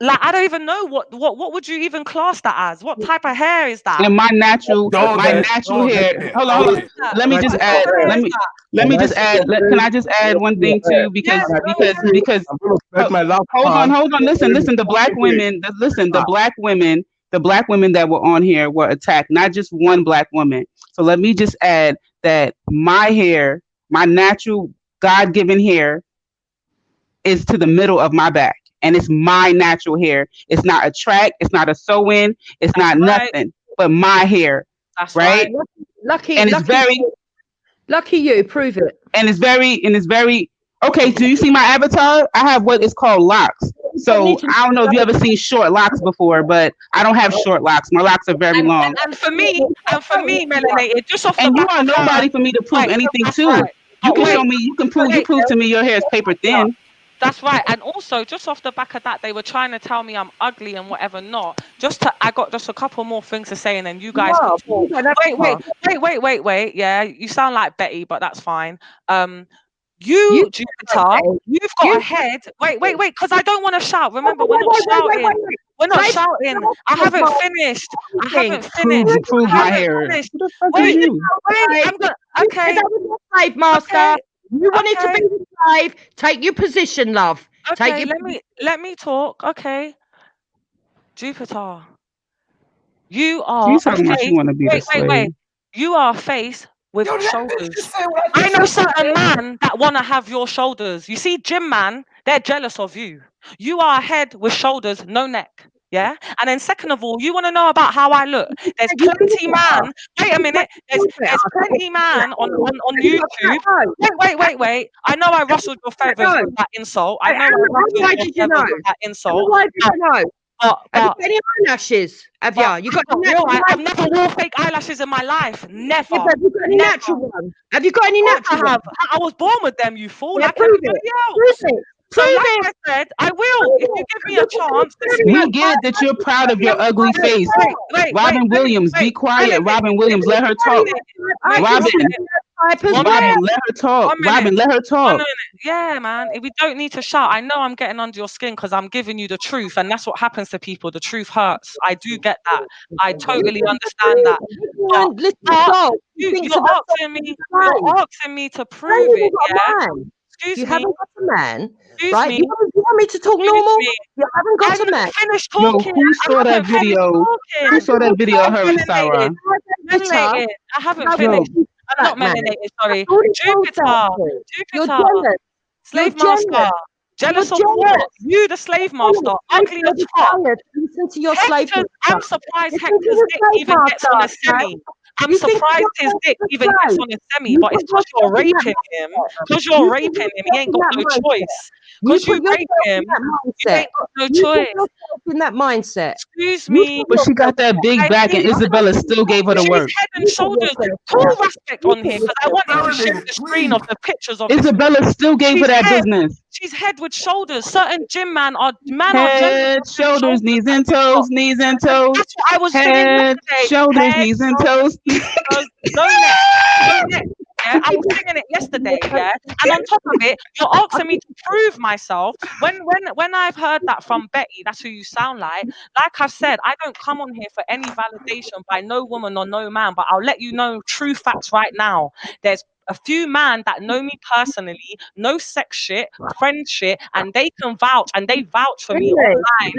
Like, I don't even know what would you even class that as? What type of hair is that? And my natural Dog hair. hair. Hold on. Let me just add. Let me just add. Can I just add one thing too? Because I'm gonna press my laptop. hold on. Listen. The black women. The black women the black women that were on here were attacked, not just one black woman. So let me just add that my hair, my natural God-given hair, is to the middle of my back. And it's my natural hair. It's not a track. It's not a sew-in. It's not nothing but my hair. That's right. Lucky, And it's very lucky you. Prove it. And it's very okay. Do you see my avatar? I have what is called locks. So I don't know if you ever seen short locks before, but I don't have short locks. My locks are very long. And for me, Melenated, just off the And you back are of nobody that, for me to prove anything that's to. right. You But can wait, show me. You can prove. You prove to me your hair is paper thin. That's right. And also, just off the back of that, they were trying to tell me I'm ugly and whatever not. I got just a couple more things to say, and then you guys can talk. Wait. Yeah, you sound like Betty, but that's fine. You Jupiter, you've got a head. Wait, because I don't want to shout. Remember, we're not shouting. We're not shouting. I haven't finished. Prove my hair. Wait. I'm gonna. Okay. Slave master. You wanted to be the slave. Take your position, love. Okay, let me talk. Okay. Jupiter. You are You talking about you want to be the slave? Wait. You are a face with shoulders. I know certain man that want to have your shoulders. You see, gym man, they're jealous of you. You are a head with shoulders, no neck. Yeah. And then second of all, you want to know about how I look. There's plenty man. Wait a minute. There's plenty man on YouTube. Wait. I know I rustled your feathers with that insult. I know I rustled your feathers with that insult. Why did you know? But have you got any eyelashes? Have you? You got any I've never wore fake eyelashes in my life. Never. Yeah, have you got any natural ones? Have you got any natural ones? I was born with them, you fool. Yeah, like prove everybody it. else. Prove it. So Prove like it. I said, I will if you give me a chance to speak. We get that you're proud of your ugly face. Robin Williams, be quiet. Robin Williams, let her talk. Robin, let her talk. Robin, let her talk. Yeah, man. We don't need to shout. I know I'm getting under your skin because I'm giving you the truth, and that's what happens to people. The truth hurts. I do get that. I totally understand that. You're asking me to prove it. Yeah. Excuse you me. haven't got a man, Excuse right? me. You want me to talk normal? You haven't got a man. Finish No, talking. who saw that video? Who saw that video of her and Sarah? Melenated. I haven't finished. I'm not melanated, sorry. Jupiter. Slave master. Jealous of what? You, the slave master. Ugly as fuck. Listen to your slave. I'm surprised Hector's dick even gets on a semi. I'm surprised his dick even gets on a semi, but it's because you're raping him. Because you're raping him, he ain't got no choice. Because you rape him, you ain't got no choice. In that mindset. Excuse me. But she got that big back, and Isabella still gave her the work. She's head and shoulders. Full respect on here because I want you to share the screen of the pictures of Isabella still gave her that business. She's head with shoulders. Certain gym man are head, shoulders, knees and toes, knees and toes. That's what I was doing head, yesterday. Shoulders, knees and toes. No neck. Yeah, I was singing it yesterday, yeah. And on top of it, you're asking me to prove myself. When I've heard that from Betty, that's who you sound like. Like I've said, I don't come on here for any validation by no woman or no man, but I'll let you know true facts right now. There's a few men that know me personally, no sex shit, friend shit, and they can vouch, and they vouch for me online.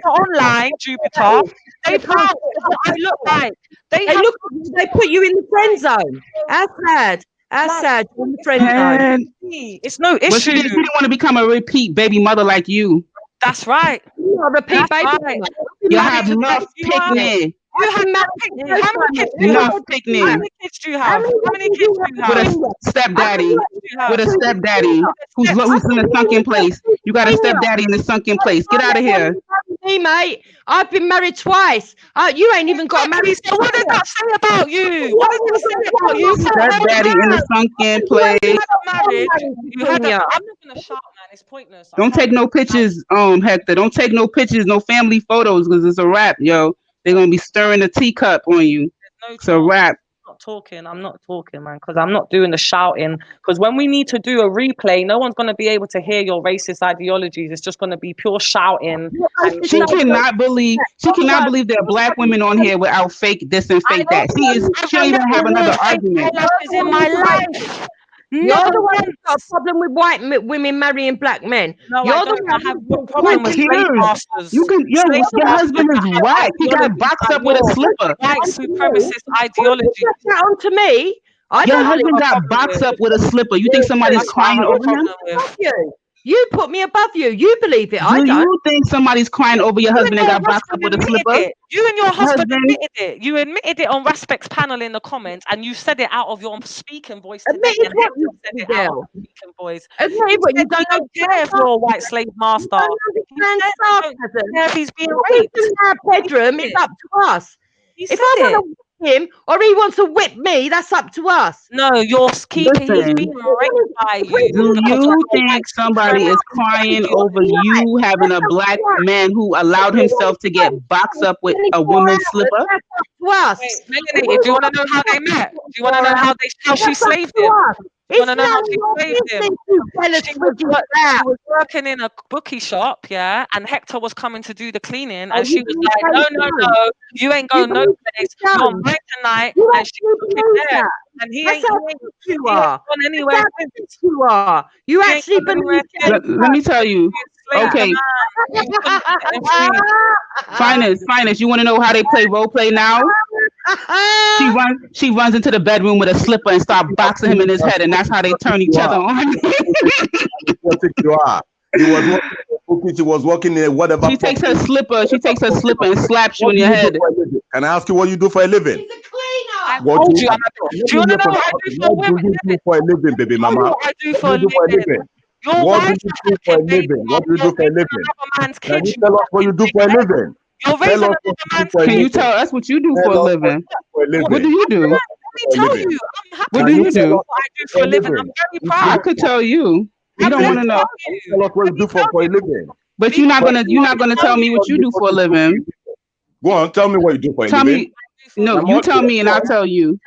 Online, Jupiter, they vouch for what I look like. They put you in the friend zone. How sad. How sad. You're in the friend zone. It's no issue. Well, she didn't want to become a repeat baby mother like you. That's right. You're a repeat baby mother. You have enough picnic. You have enough picnic. How many kids do you have? How many kids do you have? How many kids do you have? With a stepdaddy. With a stepdaddy who's in a sunken place. You got a stepdaddy in a sunken place. Get out of here. Me, mate. I've been married twice. You ain't even got married. So what did that say about you? What did that say about you? Stepdaddy in a sunken place. I'm not gonna shout, man. It's pointless. Don't take no pictures, Hector. Don't take no pictures, no family photos, because it's a wrap, yo. They're gonna be stirring a teacup on you. It's a wrap. I'm not talking, man, because I'm not doing the shouting. Because when we need to do a replay, no one's going to be able to hear your racist ideologies. It's just going to be pure shouting. She cannot believe there are black women on here without fake this and fake that. She don't even have another argument. Eyelashes in my life. You're the one who's got a problem with white women marrying black men. No, You're I the don't. one I have who no problem with slave masters. You can, your Slave husband masters is that had whack. He got ideologies boxed like up with a yours, slipper. white supremacist ideology. that onto me. I Your don't husband believe got boxed up with a slipper. You think somebody's That's what I crying have a over him? problem with. You put me above you. You believe it. I Do don't. you think somebody's crying over your husband that got boxed up with a Admitted slipper? it. You and your husband Husband. admitted it. You admitted it on Respect's panel in the comments, and you said it out of your speaking voice today. Admitted And what, Hector you said it girl? out of his speaking voice. Admitted He what? You said don't you don't care if you're a white slave master. He said you don't care if he's being What we raped. do in our bedroom is up to us. He If said I want it. to whip him or he wants to whip me, that's up to us. No, you're keeping. He's Listen, being raped by you do because of you your think white somebody is supremacist crying ideology. over you having a black man who allowed himself to get boxed up with a woman's slipper? That's up to us. Wait, Melenated, do you want to know how they met? Do you want to know how she slaved him? Do you want to know how she slaved him? She was working in a bookie shop, yeah, and Hector was coming to do the cleaning, and she was like, no, you ain't going no place. You're mine tonight, and she took it there. And he ain't gone anywhere since. You are. You actually believe Let me tell you. Okay, finest. You want to know how they play role play now? She runs into the bedroom with a slipper and start boxing him in his head, and that's how they turn each other on. You are. She was working in whatever. She takes her slipper and slaps you in your head. Can I ask you what you do for a living? I told you. Do you want to know what I do for a What do you do for a living, baby mama? What I do for a living? What do you do for a living? What do you do for a living? Can you tell us what you do for a living? You're raising another man's kid. Can you tell us what you do for a living? What do you do? Let me tell you. I'm happy What do you do? what I do for a living. I'm very proud. I could tell you. You don't want to know. Tell us what you do for a living. But you're not gonna tell me what you do for a living. Go on, tell me what you do for a living. No, you tell me and I'll tell you.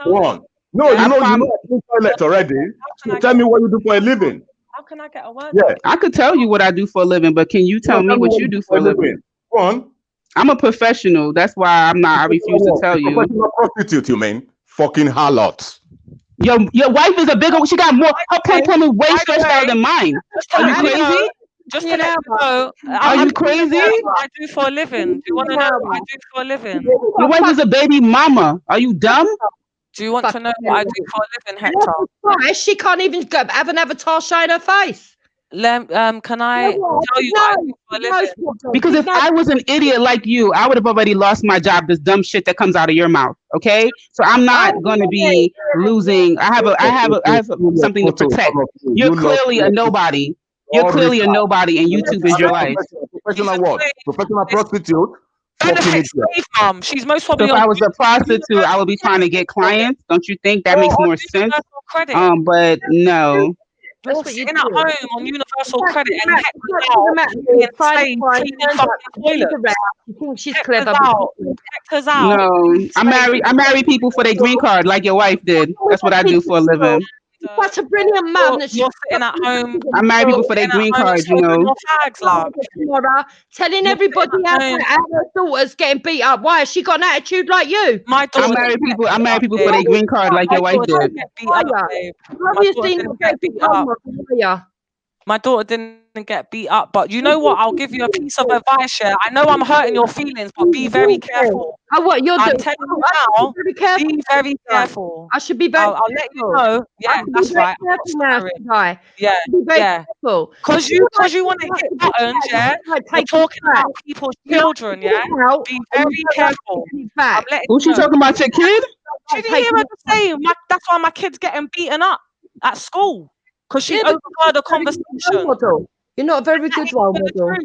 Go on. No, you know I do toilet already. So tell me what you do for a living. How can I get a word? Yeah. I could tell you what I do for a living, but can you tell me what you do for a living? Go on. I'm a professional. That's why I refuse to tell you. Professional prostitute, you mean? Fucking harlot. Your wife is a bigger. She got more. Her pom is way stretched out than mine. Are you crazy? Just to let you know, Are you crazy? What I do for a living. Do you want to know what I do for a living? Your wife is a baby mama. Are you dumb? Do you want to know what I do for a living, Hector? Why? She can't even have an avatar shine her face. Can I tell you what I do for a living? Because if I was an idiot like you, I would have already lost my job. This dumb shit that comes out of your mouth. Okay, so I'm not going to be losing. I have something to protect. You're clearly a nobody. You're clearly a nobody, and YouTube is your life. Professional what? Professional prostitute. Slave mom. She's most probably. So if I was a prostitute, I would be trying to get clients. Don't you think that makes more sense? But no. You're sitting at home on universal credit and Hector's out being cleaning fucking toilets. You think she's clever? Hector's out. No, I marry people for their green card, like your wife did. That's what I do for a living. Such a brilliant mum that you're sitting at home. I marry people for their green card, you know. Telling everybody how her daughter's getting beat up. Why has she got an attitude like you? My daughter. I marry people for their green card, like your wife did. My daughter didn't get beat up, but you know what? I'll give you a piece of advice here. I know I'm hurting your feelings, but be very careful. What you're doing? I'm telling you now, be very careful. I should be very I'll let you know. Yeah, that's right. Yeah, yeah. Because you want to hit buttons, yeah? You're talking about people's children, yeah? Be very careful. Who's she talking about, your kid? She didn't hear her say. That's why my kid's getting beaten up at school. Because she overheard a conversation. You're not a very good role model.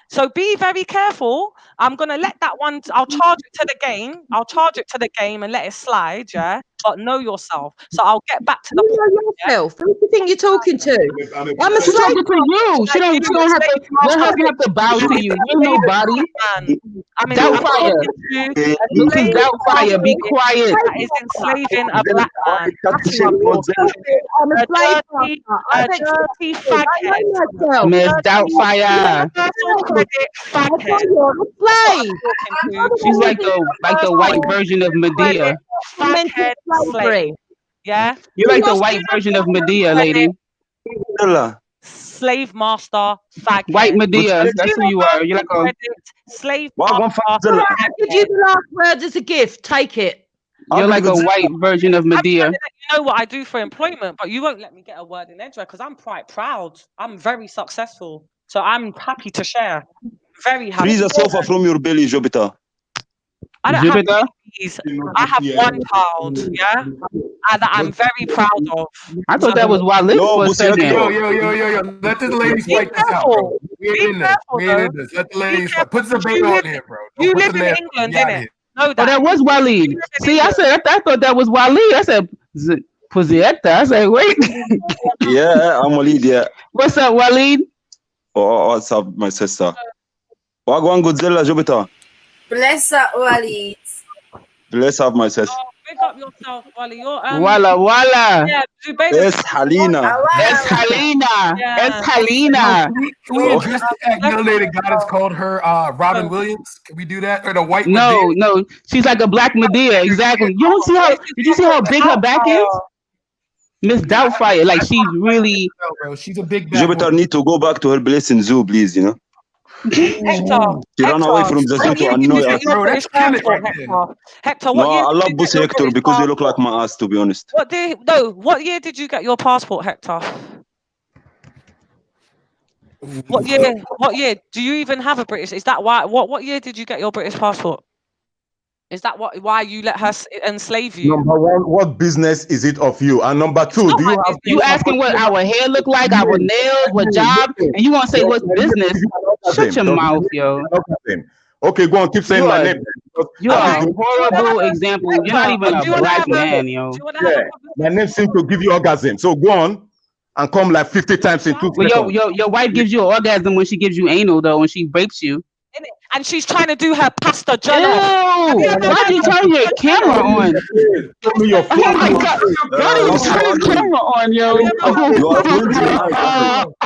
So be very careful. I'm gonna let that one. I'll charge it to the game. I'll charge it to the game and let it slide. Yeah, but know yourself. So I'll get back to the know yourself. Who do you think you're talking to? I'm a slave to you. She don't have to. Your husband have to bow to you. You're nobody. Doubtfire. Lucas Doubtfire. Be quiet. That is enslaving a black man. That's I'm a slave. A dirty faghead. Miss Doubtfire. She's like the white version of Medea. Faghead slave. Yeah. You're like the white version of Medea, lady. Slave master, fag. White Medea. That's who you are. You're like a slave master. I give you the last word as a gift. Take it. You're like a white version of Medea. You know what I do for employment, but you won't let me get a word in edgeware because I'm quite proud. I'm very successful, so I'm happy to share. Very happy. Freeze a sofa from your belly, Jupiter. I don't have babies. I have one child, yeah, and that I'm very proud of. I thought that was Walid for a second. Yo. Let the ladies fight this out, bro. We ain't in this. We ain't in this. Let the ladies fight. Put some bait on here, bro. You live in England, innit? Oh, that was Walid. See, I said I thought that was Walid. I said Puzietta. I said, wait. Yeah, I'm Walid, yeah. What's up, Walid? Oh, what's up, my sister? Wagwan Godzilla, Jupiter. Bless up, Walid. Bless up, my sister. Pick up yourself, Wally. You're Walla. Yeah, Yes, Halina. Es Halina. Es Halina. Can we address the fact Melenated goddess called her Robin Williams? Can we do that? Or the white No, she's like a black Medea. Exactly. You don't see how? Did you see how big her back is? Miss Doubtfire, like she's really. Bro, she's a big. Jupiter need to go back to her place in zoo, please. You know. Hector. She ran away from the zoo to annoy us. Hector, No, I love Pussy Hector because you look like my ass, to be honest. What year did you get your passport, Hector? What year? Do you even have a British? Is that why? What year did you get your British passport? Is that why you let her enslave you? Number one, what business is it of you? And number two, do you have? You asking what our hair look like, our nails, what job, and you want to say what's business? Shut your mouth, yo. Okay, go on, keep saying my name. You are a horrible example. You're not even a black man, yo. Yeah, my name seems to give you orgasm. So go on and come like 50 times in 2 seconds. Well, your wife gives you an orgasm when she gives you anal, though, when she rapes you. And she's trying to do her pasta jollof. Why did you turn your camera on? Show me your phone. Oh my God! Why did you turn his camera on, yo? Show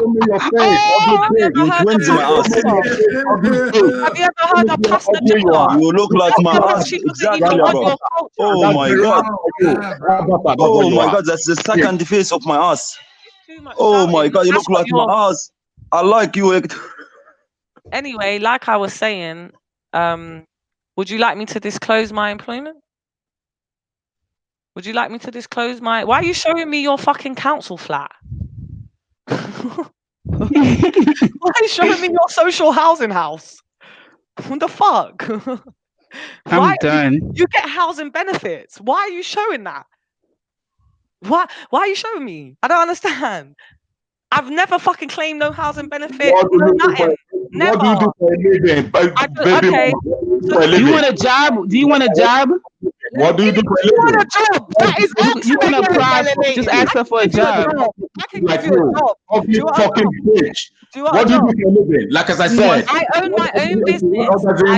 me your face. You twins my ass. Have you ever heard of pasta jollof? You look like my ass. Exactly, bro. Oh my God. Oh my God, that's the second face of my ass. Oh my God, you look like my ass. I like you, Hector. Anyway, like I was saying, would you like me to disclose my employment? Would you like me to disclose my... Why are you showing me your fucking council flat? Why are you showing me your social housing house? What the fuck? I'm done. You get housing benefits. Why are you showing that? Why are you showing me? I don't understand. I've never fucking claimed no housing benefit. Nothing. Never. What do you do for a living? Okay. You want a job? Do you want a job? What do you do for a You want living? a job? That is You can apply. Just ask her for a job. I can give you a job. Ugly fucking bitch. What do you do for a living? Like as I said, I own my own business.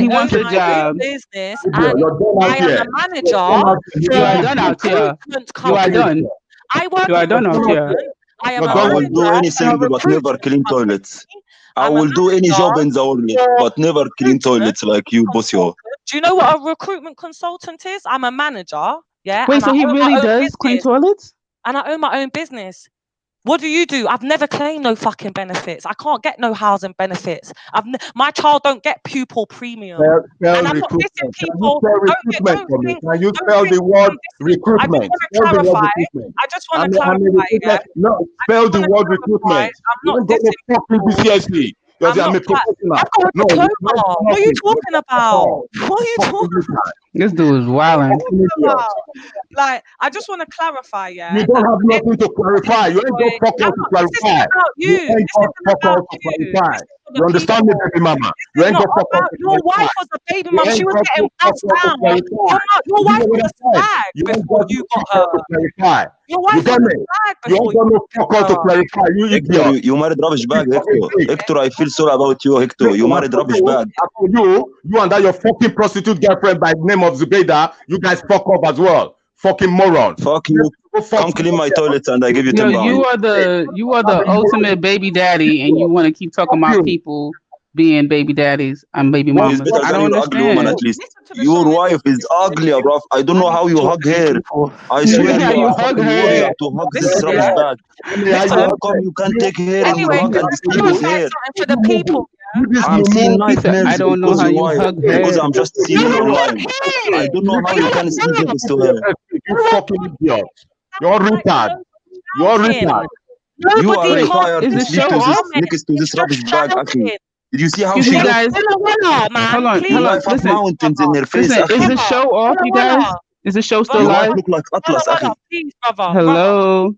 He wants a job. Business, and I am a manager. You are done out here. You are done. I work. You are done out here. I will do anything but never clean toilets. I will do any job in the world, but never clean toilets like you, bossy. Do you know what a recruitment consultant is? I'm a manager. Yeah. Wait, so he really does clean toilets? And I own my own business. What do you do? I've never claimed no fucking benefits. I can't get no housing benefits. My child don't get pupil premium. And I'm not dissing people. Can you spell the word recruitment? I just want to clarify. No, spell the word recruitment. I'm not dissing seriously. I'm a professional. I've got a diploma. What are you talking about? What are you talking about? This dude is wilding. Like, I just want to clarify, yeah. You don't have nothing to clarify. You ain't got fuck to clarify. You ain't got fuck to clarify. You understand me, baby mama? You ain't got fuck to clarify. Your wife was a baby mama. She was getting bounced down. Your wife was a fag before you got her. Your wife was a fag before you got no fuck to clarify. You idiot. You married rubbish bag, Hector. Hector, I feel sorry about you, Hector. You married rubbish bag. You and that your fucking prostitute girlfriend by the name of Zubaida, you guys fuck up as well. Fucking moron. Fuck you. Come clean my toilet and I give you 10 pounds. You are the ultimate baby daddy, and you want to keep talking about people being baby daddies and baby It's mamas. better I than don't your ugly woman understand. at least. Your wife is ugly, bruv. I don't know how you hug her. I swear Yeah, you you are a hug fucking her. warrior to hug this Listen, rubbish yeah. bag. How come you can't take her and you Anyway, hug and can sleep I with say her? something for the people? I'm seeing He said, nightmares I don't know because how your you wife, hug because her. I'm just seeing You it know what? online. I don't know how you can do this to her. You fucking idiot. You're retard. You're Talking. retard. You are Nobody Wait, can't required is to it sleep show to this off? next to It's this rubbish just bag, Aki. shouting. Did you see how Excuse she me, looks? guys. Willa, man, Hold on, please. Your hold on. wife have Listen, mountains in her face, listen. Is Aki. the show off, you guys? Is the show still Your wife live? look like Atlas, Aki. Please, brother. Hello.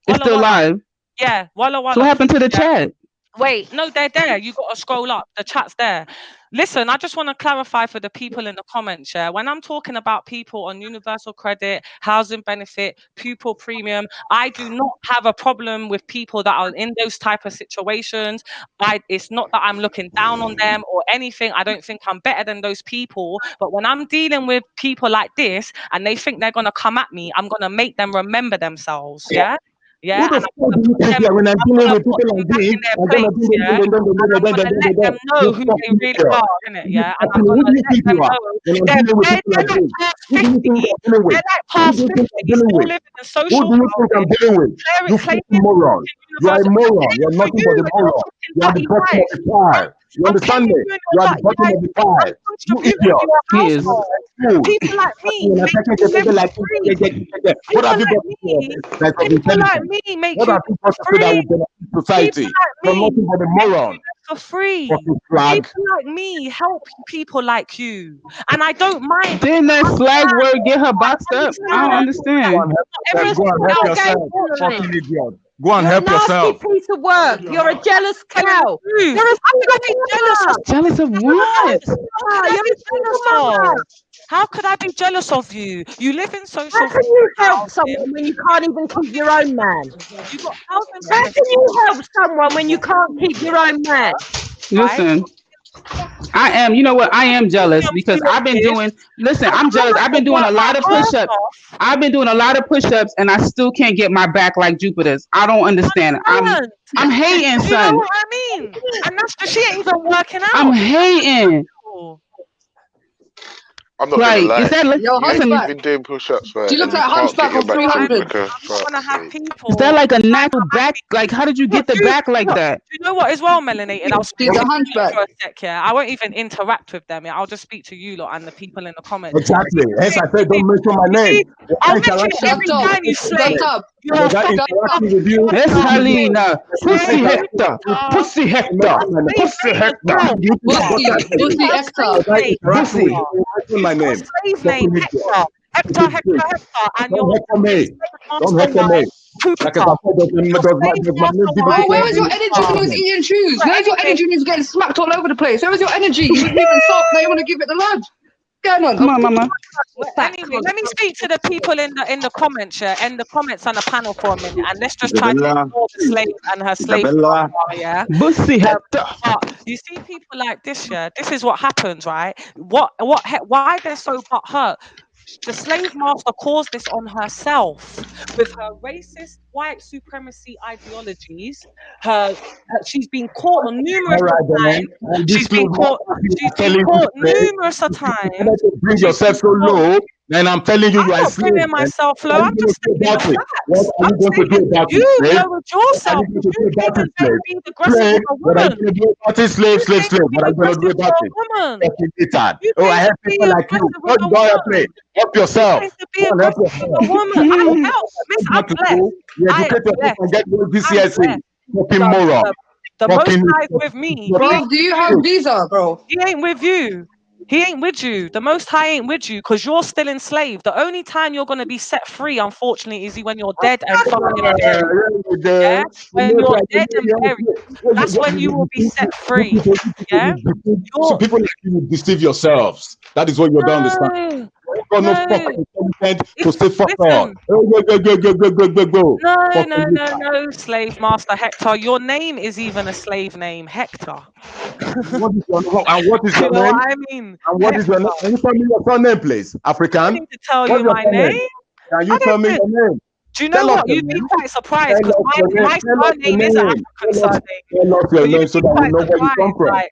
It's still live. Yeah, So what happened to the chat? Wait, no, they're there. You got to scroll up. The chat's there. Listen, I just want to clarify for the people in the comments. Yeah, when I'm talking about people on universal credit, housing benefit, pupil premium, I do not have a problem with people that are in those type of situations. It's not that I'm looking down on them or anything. I don't think I'm better than those people. But when I'm dealing with people like this and they think they're gonna come at me, I'm gonna make them remember themselves. Yeah. Yeah, Who the and fuck do you think you are when I'm dealing with people like this? I'm gonna do yeah, and I'm gonna let them know who they really are, innit? Yeah, and I'm Who gonna do you let think them you are know when I'm they're, dealing with people they're like like this? past Who do you 50. think I'm dealing with? They're like Who past do you 50, think I'm dealing still with? living in Who social do you think I'm housing, dealing with? You fucking moron. You are a moron. You are nothing but a moron. You are the bottom of the pile. You understand me? You are the bottom of the pile. You idiot. He is. People like me When I make take you it, live like for free. what have People you got like to say me, that of people like intelligence? me make What you have you live got for to say that free. will benefit society? People like You're me nothing but a make you moron. live for free. Fucking flag. People like me help people like you, and I don't mind. Didn't that slag word get her boxed up? I don't understand. Go and help yourself, fucking idiot. Go and You're a help nasty yourself. piece of work. You're a jealous cow. You're a Jealous of what? You're a single mother. How could I be jealous of you? You live in social. How can you help someone when you can't even keep your own man? You got housing How can you help someone when you can't keep your own man? Listen, I am, you know what? I am jealous because I've been doing, listen, I'm jealous. I've been doing a lot of push-ups. I've been doing a lot of push-ups and I still can't get my back like Jupiter's. I don't understand. I'm hating, You know son. what I mean? And that's she ain't even working out. I'm hating. I'm not gonna lie. Is that You've been doing push-ups, right? Do you look and like can't get Hunchback your of back to 300? like a fuck. Is that like a natural back? Like, how did you get the back like that? Do you know what is well, Melenated? I'll speak He's to a you hunchback. for a sec, yeah. I won't even interact with them. Yeah? I'll just speak to you lot and the people in the comments. Exactly. Hence I said don't mention my name. I'll mention it every time you slay. You're a fucking interacting with you. It's Helena. Pussy Hector. Pussy Hector. Pussy Hector. Pussy Hector. Pussy. Mention my name. Slave name Hector, and Don't your heckle me. Don't heckle me. Like I said, does my name Bro, where was your energy when you was eating shoes? Where's your energy when you was getting smacked all over the place? Where was your energy? You was even soft. Now you want to give it the lad. Come on. Come on, mama. Anyway, let me speak to the people in the comments, yeah, and the comments on the panel for a minute, and let's just try to ignore the slave and her slave master, yeah. Pussy Hector. But you see people like this, yeah. This is what happens, right? Why they're so butthurt? The slave master caused this on herself with her racist white supremacy ideologies. She's been caught on numerous times. She's been caught numerous times. Bring yourself so low, then I'm telling you, you are a slave. Bringing myself low. I'm just stating the facts. What are you going to do about it? You lowered yourself. You came and said be aggressive with a What are you woman. going to do about it? Slave. What are you going to do about it? Fucking retard. Oh, I have people like you. Don't help me. Help yourself. Go and help yourself. A woman. I help. Miss, I'm blessed. You educate yourself and get your GCSE. Fucking moron. The most high is with me. Bro, do you have visa, bro? He ain't with you. He ain't with you. The Most High ain't with you because you're still enslaved. The only time you're going to be set free, unfortunately, is when you're dead and fucking buried. Yeah? When you're dead and buried. That's when you will be set free. Yeah? So people like you deceive yourselves. That is what you don't understand. You got no fucking intelligence to say fuck on. Go. No, slave master Hector. Your name is even a slave name, Hector. What is your name? And what is your You know name? what I mean? And what is your name? Can you tell me your surname, please? African. I need to tell What's you your my surname? name. Can you tell me your name? Do you know Tell us what? your You'd be name. quite surprised because Tell us your my name. Tell us your surname is an name. African surname. Tell us your But name you'd so be that we quite know where you come surprised. from. Like,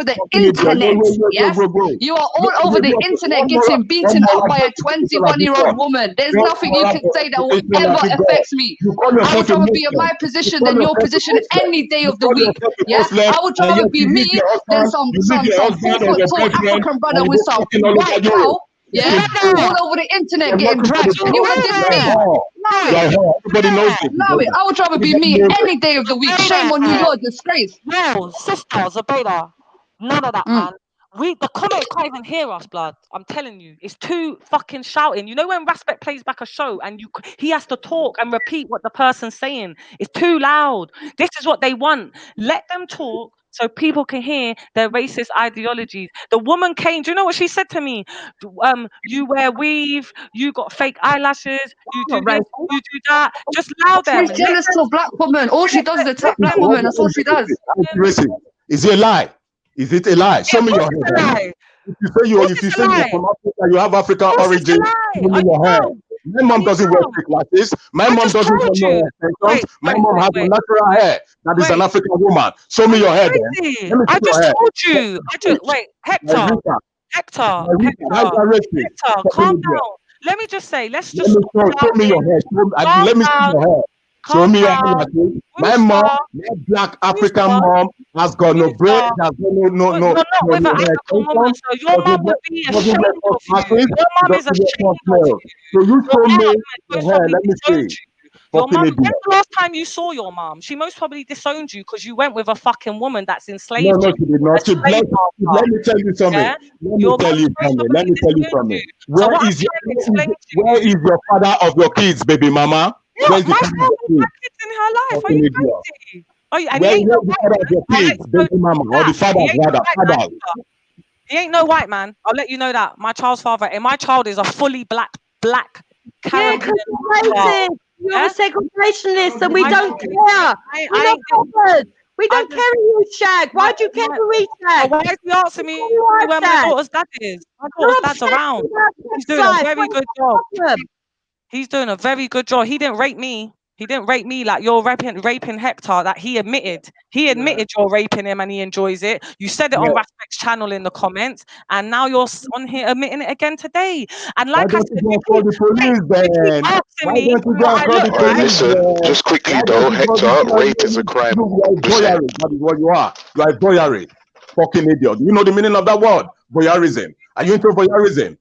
over the internet, yes? You are all over the internet getting beaten up by a 21-year-old woman. There's nothing you can say that will ever affect me. I would rather be in my position than your position any day of the week. Yeah, I would rather be me than some 4-foot tall African brother with some white cow. Yeah, all over the internet getting dragged. And you want to diss me? Everybody knows it. No, I would rather be me any day of the week. Shame on you, you're a disgrace. No, sister, Zabela, none of that, man. The comments can't even hear us, blood. I'm telling you, it's too fucking shouting. You know when Raspek plays back a show and he has to talk and repeat what the person's saying? It's too loud. This is what they want. Let them talk so people can hear their racist ideologies. The woman came. Do you know what she said to me? You wear weave. You got fake eyelashes. You do this. You do that. Just allow them. She's jealous to a black woman. All she does is attack black women. That's all she does. Is it a lie? Is it a lie? Show me your hair. If you say you're from Africa, you have African origin. Show me your hair. My mom doesn't wear fake lashes. My mom doesn't wear no extensions. My mom has a natural hair. That is an African woman. Show me your hair, then. I just told you. Hector, calm down. Let me just say, show me your hair. Let me see your hair. Show me your hierarchy. My mom, my black African mom, has got no brain, has got no You're not with an African woman, so your mum would be ashamed of you. Your mum is ashamed of you. So you show me Your your mum hair, probably let me disowned see. you. Your Fucking mum, idiot. when's the last time you saw your mum? She most probably disowned you because you went with a fucking woman that's No, enslaved no, you. she did not. A slave Let me tell you something. yeah? Let me Your tell mum you most something. Let probably me tell you disowned something. you. So what I'm trying to explain to you Where is your father of your kids, baby mama? Where's the my father of father your my kids? kids in her life. Are Fucking you idiot. crazy? And he Where's ain't no the white father man. of your I'll let kids, you know baby mama, or the that. father, He ain't no rather, white man fathers? either. He ain't no white man. I'll let you know that. My child's father and my child is a fully black Yeah, Caribbean because child. you're racist. You're Yeah? a segregationist, and we I don't didn't. care. I We're not didn't. bothered. We I don't didn't. care who you shag. Why do you care who we shag? Why is he asking me Who you where my shag? daughter's dad is? My You're daughter's dad's obsessed around. with our He's sex doing a life. very What's good the job. problem? He's doing a very good job. He didn't rape me. He didn't rape me like you're raping Hector. That he admitted. He admitted you're raping him and he enjoys it. You said it on Raspect's channel in the comments, and now you're on here admitting it again today. And Why like I don't said, you go and call the police then? asking Why me don't you go what and I call the look police like. Listen, then? just quickly Why though, don't you go Hector, to rape is a crime. you are a Just saying. voyeurist. That is what you are. You are a voyeurist. Fucking idiot. Do you know the meaning of that word? Voyeurism. Are you into voyeurism?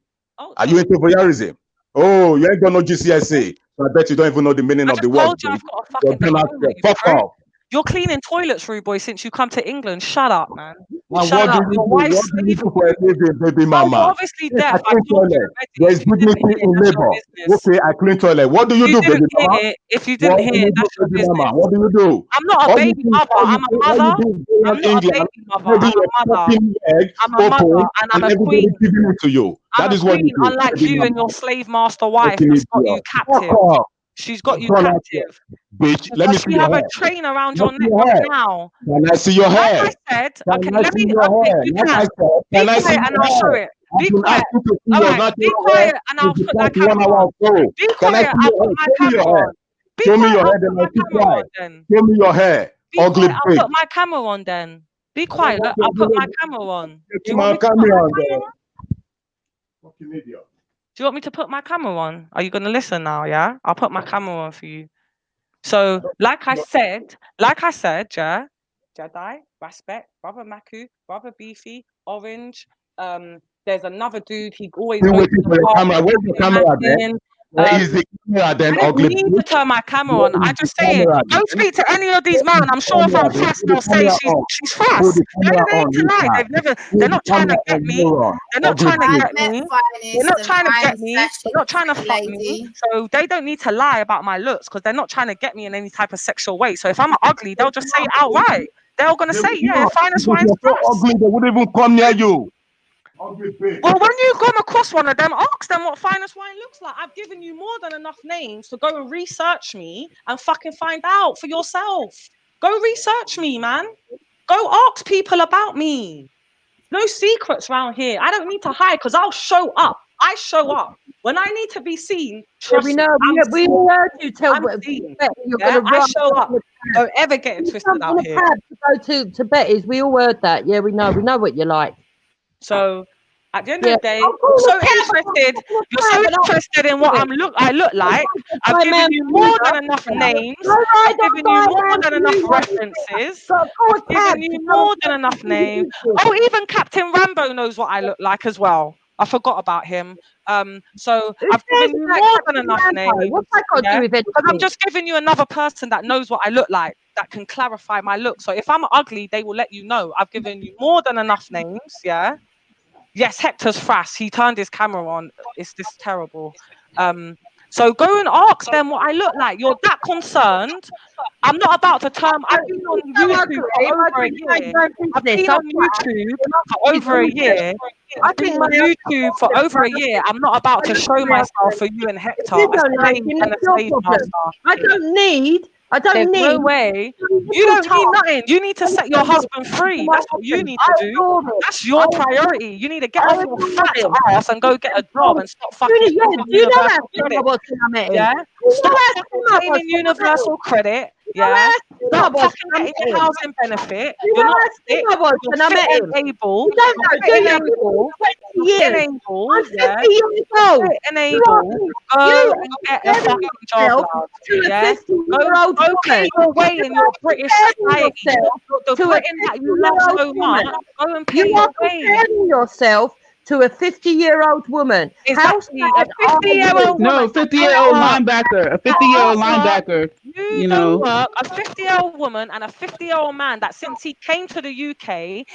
Are you into voyeurism? Oh, you ain't got no GCSE. So I bet you don't even know the meaning of the word. Told you I've got a fucking diploma. You Fuck prick. off. You're cleaning toilets, rude boy, since you come to England. Shut up, man. And Shut what do up. you Your do? wife's What do you slaving do for a living, baby Oh, you're mama? obviously Yes, I deaf. I clean told you toilet. already. There is If you didn't dignity hear, in that's your labor. business. Okay, I clean toilet. What do you You do, didn't baby hear mama? it. If you What didn't do hear, you do, that's your baby mama? business. What do you do? I'm not a All baby mother. I'm a all you mother. do is go I'm on not a England, baby mother. maybe I'm your a mother. fucking leg I'm a open, mother, and I'm and a everybody queen. giving it to you. I'm That a is what you queen, do, unlike baby you and mama. your slave master wife Fucking that's got you idiot. Fuck captive. off. She's got you Run out here, captive. bitch. Let me Does see she your have a hair. train around Let your me neck see your right hair. now? Can I see your Like hair? I said, Can okay, I let see me, your okay, hair? you Like I can. said, Be can I see quiet and your I'll show hair? it. I've Be been quiet. asking to see All your right, be natural hair quiet and I'll since the put that past 1 camera hour on. or so. Be Can I quiet, see I'll your put hair? my Show me camera your hair. on. Be Show me quiet, your I'll hair, put then my I'll keep camera quiet. on then. Show me your hair. Be Ugly quiet, I'll bitch. put my camera on then. Be I don't quiet, want look, to I'll put my camera on. get Do you want my me to put camera my on camera there. on? Fucking idiot. Do you want me to put my camera on? Are you gonna listen now, yeah? I'll put my camera on for you. So, like I said, yeah, Jedi, Respect, Brother Maku, Brother Beefy, Orange. There's another dude. He always Still goes to waiting the for your park. camera. Where's the camera then? Where is the camera then, I don't ugly need to bitch? turn my camera Where on. is I the just say it. camera Go then? speak to any of these Where men. is the I'm sure if I'm camera then? fast, Put the they'll say camera on. she's Put fast. the They camera don't on, need to lie. Lisa. Put They're the not trying camera to get on, me. moron. They're not Ugly trying to bitch. get me. They're not trying to get me. They're not trying to fuck me. So they don't need to lie about my looks because they're not trying to get me in any type of sexual way. So if I'm ugly, they'll just say it outright. They're all gonna say, yeah, finest Because wine's you're so fast. ugly, they wouldn't even come near you. Ugly bitch. Well, when you come across one of them, ask them what finest wine looks like. I've given you more than enough names to go and research me and fucking find out for yourself. Go research me, man. Go ask people about me. No secrets around here. I don't need to hide because I'll show up. I show up. When I need to be seen, Yeah, we trust me, know. I'm We seen. heard you tell I'm seen. Betty you're Yeah, going to I run. show up. Don't ever get it twisted out In a here. cab to go to Betty's. We all heard that. Yeah, we know. We know what you like. So at the end Yeah. of the day, you're so interested. You're so interested in what I look like. I've given you more than enough names. I've given you more than enough references. I've given you more than enough names. Oh, even Captain Rambo knows what I look like as well. I forgot about him. So I've given you more than enough names. What's that got to do with Because I'm anything? just giving you another person that knows what I look like, that can clarify my look. So if I'm ugly, they will let you know. I've given you more than enough names. Yeah. Yes, Hector's frass. He turned his camera on. It's this terrible. So go and ask them what I look like. You're that concerned. I'm not about to turn. I've been on YouTube for over a year. I've been on YouTube for over a year. I've been on YouTube for over a year. I'm not about to show myself for you and Hector. You don't like him, And a it's your slave problem. master. I don't need. There's no way. You don't need nothing. You need to set your husband free. That's what you need to do. That's your priority. You need to get off your fat ass and go get a job and stop fucking claiming You know that universal credit. I met him. Yeah? Stop fucking claiming universal credit Yeah, you're not was fucking getting your housing benefit. You You're know not how fit. I was You're when I fit met and him. able. You don't You're know, fit do and you? able. 20 You're fit years. and able. I'm 50 Yeah. years You're old. fit and You able. Go are and get a comparing fucking job, yourself lad. to a Yeah. 50-year-old Go pay woman. your way You in your are British comparing society. yourself The to a Britain that you love 50-year-old so woman. much. Go and pay You your are way. comparing yourself to a 50-year-old woman. How Exactly. A sad are 50-year-old you? No, woman that 50-year-old don't work. linebacker. A That 50-year-old don't work. linebacker. You You don't know. work. A 50-year-old woman and a 50-year-old man that since he came to the UK,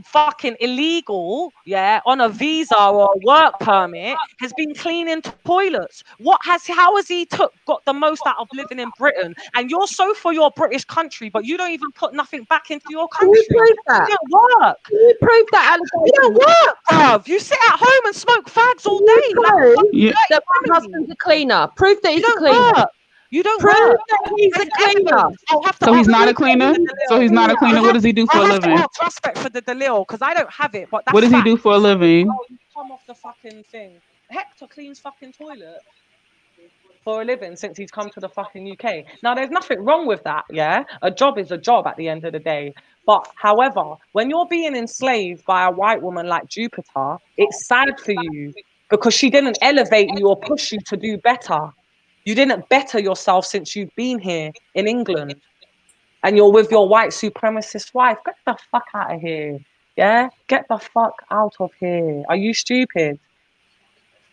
fucking illegal, yeah, on a visa or a work permit, has been cleaning toilets. How has he got the most out of living in Britain? And you're so for your British country, but you don't even put nothing back into your Can you country. prove that? You don't work. Can you prove that You allegation? don't work, bruv. You sit at home and smoke fags all day. Like Prove Yeah. that my husband's a cleaner. Prove that you he's a don't cleaner. work. You don't Prove work. that he's a There's cleaner. evidence. I'll have to So he's ask not a Respect for cleaner? the So he's not a cleaner. What does he do for a I'll have to living? ask Respect for the Dalil because I don't have it, but that's What does he fact. do for a living? Oh, you come off the fucking thing. Hector cleans fucking toilet for a living since he's come to the fucking UK. Now, there's nothing wrong with that, yeah? A job is a job at the end of the day. But however, when you're being enslaved by a white woman like Jupiter, it's sad for you because she didn't elevate you or push you to do better. You didn't better yourself since you've been here in England. And you're with your white supremacist wife. Get the fuck out of here. Yeah? Get the fuck out of here. Are you stupid?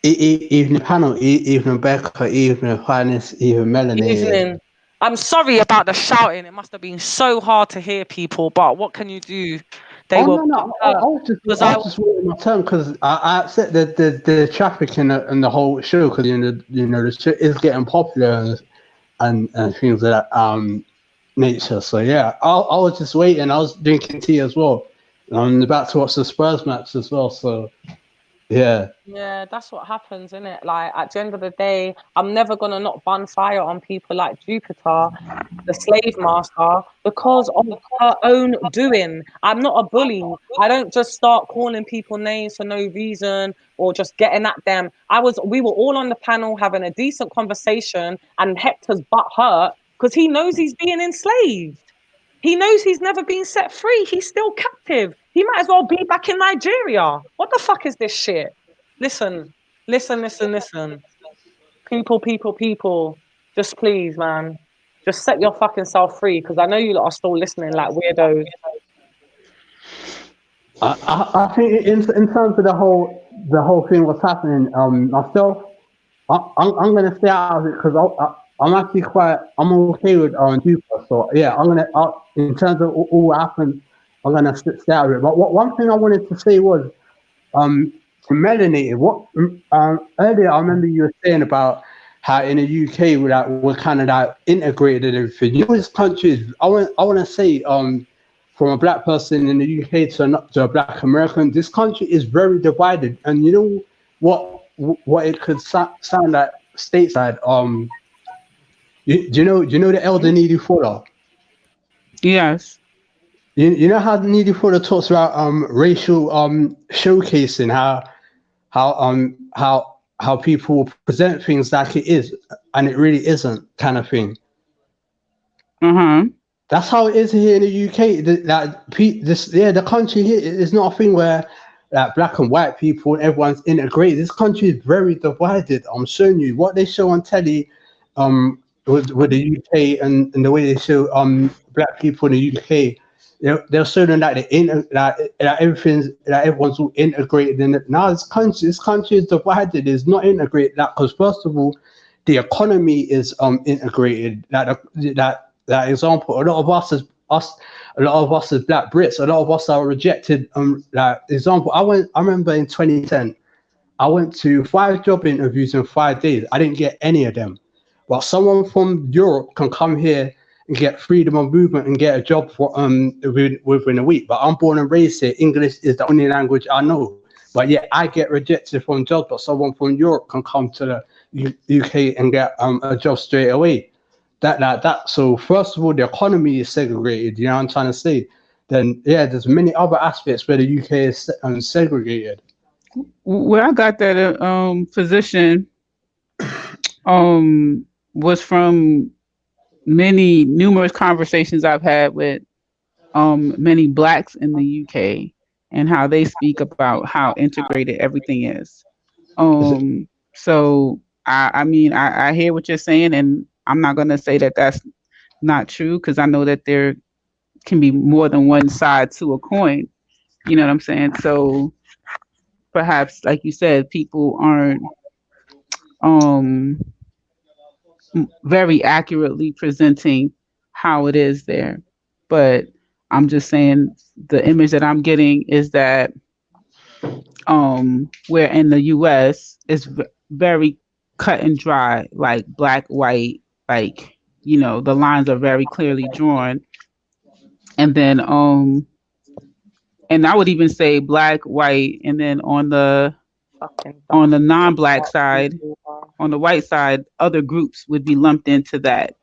Evening panel, evening Becca, evening Finest, even Melenated. Evening. I'm sorry about the shouting. It must have been so hard to hear people, but what can you do? They were. No, I was just waiting my turn because I upset the traffic in the whole show because the show is getting popular and things of that nature. So yeah, I was just waiting. I was drinking tea as well. I'm about to watch the Spurs match as well. So yeah. Yeah, that's what happens, isn't it? Like at the end of the day, I'm never gonna not bun fire on people like Jupiter, the slave master, because of her own doing. I'm not a bully. I don't just start calling people names for no reason or just getting at them. We were all on the panel having a decent conversation, and Hector's butt hurt because he knows he's being enslaved. He knows he's never been set free. He's still captive. He might as well be back in Nigeria. What the fuck is this shit? Listen. People. Just please, man. Just set your fucking self free because I know you lot are still listening like weirdos. I think in terms of the whole thing, what's happening, myself, I'm gonna stay out of it because I'm actually I'm okay with Jupiter. So yeah, in terms of all what happened, I'm gonna stay out of it. But one thing I wanted to say was to Melenated. Earlier I remember you were saying about how in the UK we're kind of like integrated and everything. You know, this country is, I want to say from a black person in the UK to a black American, this country is very divided. And you know what it could sound like stateside. Do you know the elder Needy Fuller? Yes. You know how Needy Fuller talks about racial showcasing, how people present things like it is and it really isn't, kind of thing. That's how it is here in the UK. The country here is not a thing where like black and white people and everyone's integrated. This country is very divided. I'm showing you what they show on telly with the UK and the way they show black people in the UK. They're showing that everyone's all integrated in it. Now this country is divided. It's not integrated. Because first of all, the economy is integrated. That example, a lot of us as black Brits, a lot of us are rejected. Example, I remember in 2010, I went to 5 job interviews in 5 days. I didn't get any of them. But someone from Europe can come here and get freedom of movement and get a job for within a week. But I'm born and raised here. English is the only language I know. But yet I get rejected from jobs. But someone from Europe can come to the UK and get a job straight away. That. So first of all, the economy is segregated. You know what I'm trying to say? Then yeah, there's many other aspects where the UK is segregated. Where I got that position was from numerous conversations I've had with many blacks in the UK and how they speak about how integrated everything is. So I mean I hear what you're saying, and I'm not gonna say that that's not true, because I know that there can be more than one side to a coin. You know what I'm saying? So perhaps, like you said, people aren't very accurately presenting how it is there. But I'm just saying the image that I'm getting is that where in the US is very cut and dry, like black, white, like, you know, the lines are very clearly drawn. And then and I would even say black, white, and then on the non-black side, on the white side, other groups would be lumped into that.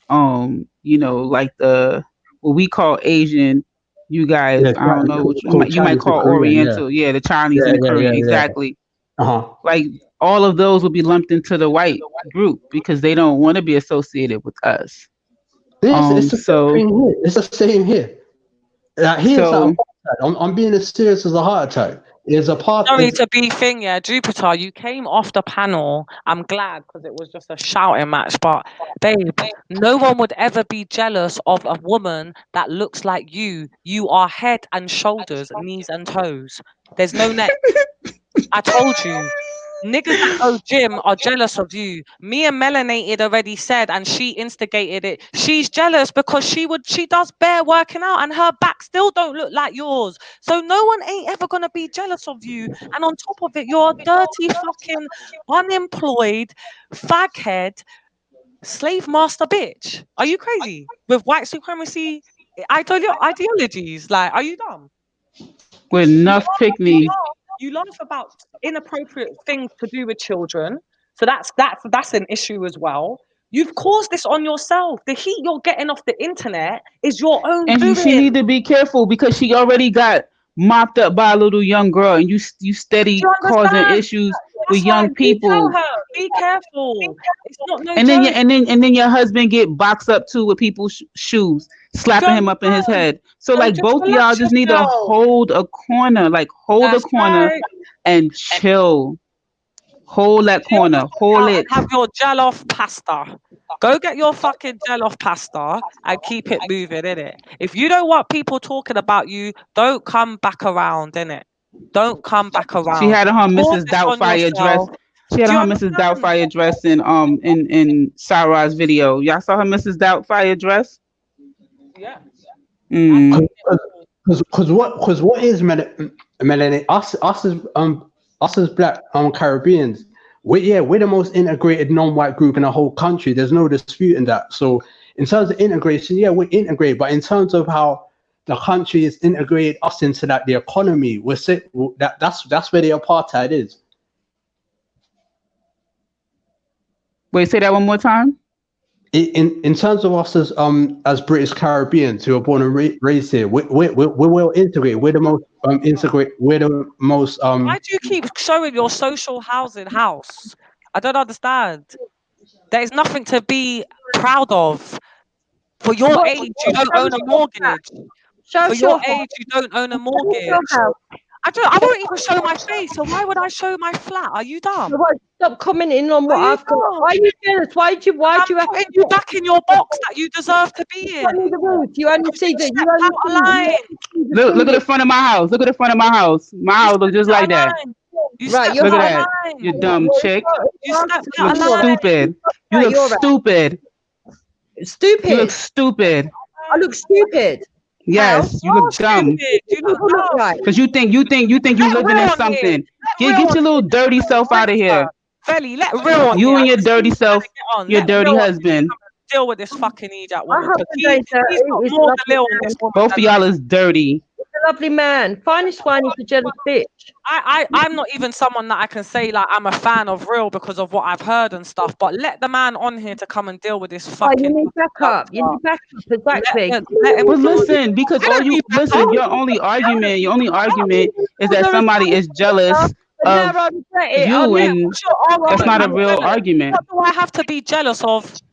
You know, like what we call Asian, you guys, I don't know what you might call Oriental, the Chinese and the Korean, exactly. Like all of those will be lumped into the white group because they don't want to be associated with us. It's the same here. Here's so, I'm being as serious as a heart attack. Is a part. Sorry to be thing, yeah, Jupiter. You came off the panel. I'm glad because it was just a shouting match. But babe, no one would ever be jealous of a woman that looks like you. You are head and shoulders, knees and toes. There's no neck. I told you. Niggas that go gym are jealous of you. Me and Melenated already said, and she instigated it. She's jealous because she does bare working out and her back still don't look like yours. So no one ain't ever gonna be jealous of you. And on top of it, you're a dirty fucking unemployed faghead slave master bitch. Are you crazy? With white supremacy ideologies? Like, are you dumb? With enough pick-me. You laugh about inappropriate things to do with children, so that's an issue as well. You've caused this on yourself. The heat you're getting off the internet is your own and doing. She need to be careful because she already got mopped up by a little young girl, and you steady causing issues with young people. Tell her, be careful. It's not no and joke. then and then your husband get boxed up too with people's shoes, slapping him up in his head. So like both of y'all just need to hold a corner, and chill. Hold that corner, hold it. Have your gel off pasta. Go get your fucking gel off pasta and keep it moving, innit? If you don't want people talking about you, don't come back around, innit? Don't come back around. She had her Mrs. Doubtfire dress. She had her Mrs. Doubtfire dress in Sarah's video. Y'all saw her Mrs. Doubtfire dress? Yeah. Because what is Melanin? Us as black Caribbeans, we're the most integrated non-white group in the whole country. There's no disputing that. So in terms of integration, we're integrated. But in terms of how the country is integrated us into the economy, that's where the apartheid is. Wait, say that one more time. In terms of us as British Caribbeans who are born and raised here, we're well integrated. We're the most integrated. We're the most. Why do you keep showing your social housing house? I don't understand. There is nothing to be proud of. For your age, you don't own a mortgage. For your age, you don't own a mortgage. I won't even show my face, so why would I show my flat? Are you dumb? Stop commenting on what I've got. Why are you jealous? Why do you have to you back in your box that you deserve to be in? You only see that. Look at the front of my house. Look at the front of my house. My house looks just like that. Right, look at that. You dumb chick. You look stupid. You look stupid. Stupid. You look stupid. I look stupid. Yes, you look dumb. You look dumb. Because you think you living in something. Get your little dirty self out of here. Felly, let real on you and your dirty self, your dirty husband. Deal with this fucking idiot woman. He's got more than Lil in this woman. Both of y'all is dirty. He's a lovely man. Finest wine is a jealous bitch. I'm not even someone that I can say like I'm a fan of Real because of what I've heard and stuff. But let the man on here to come and deal with this fucking. You need backup. You need backup. Exactly. But listen, because your only argument is that somebody is jealous of you, and that's not a real argument. What do I have to be jealous of?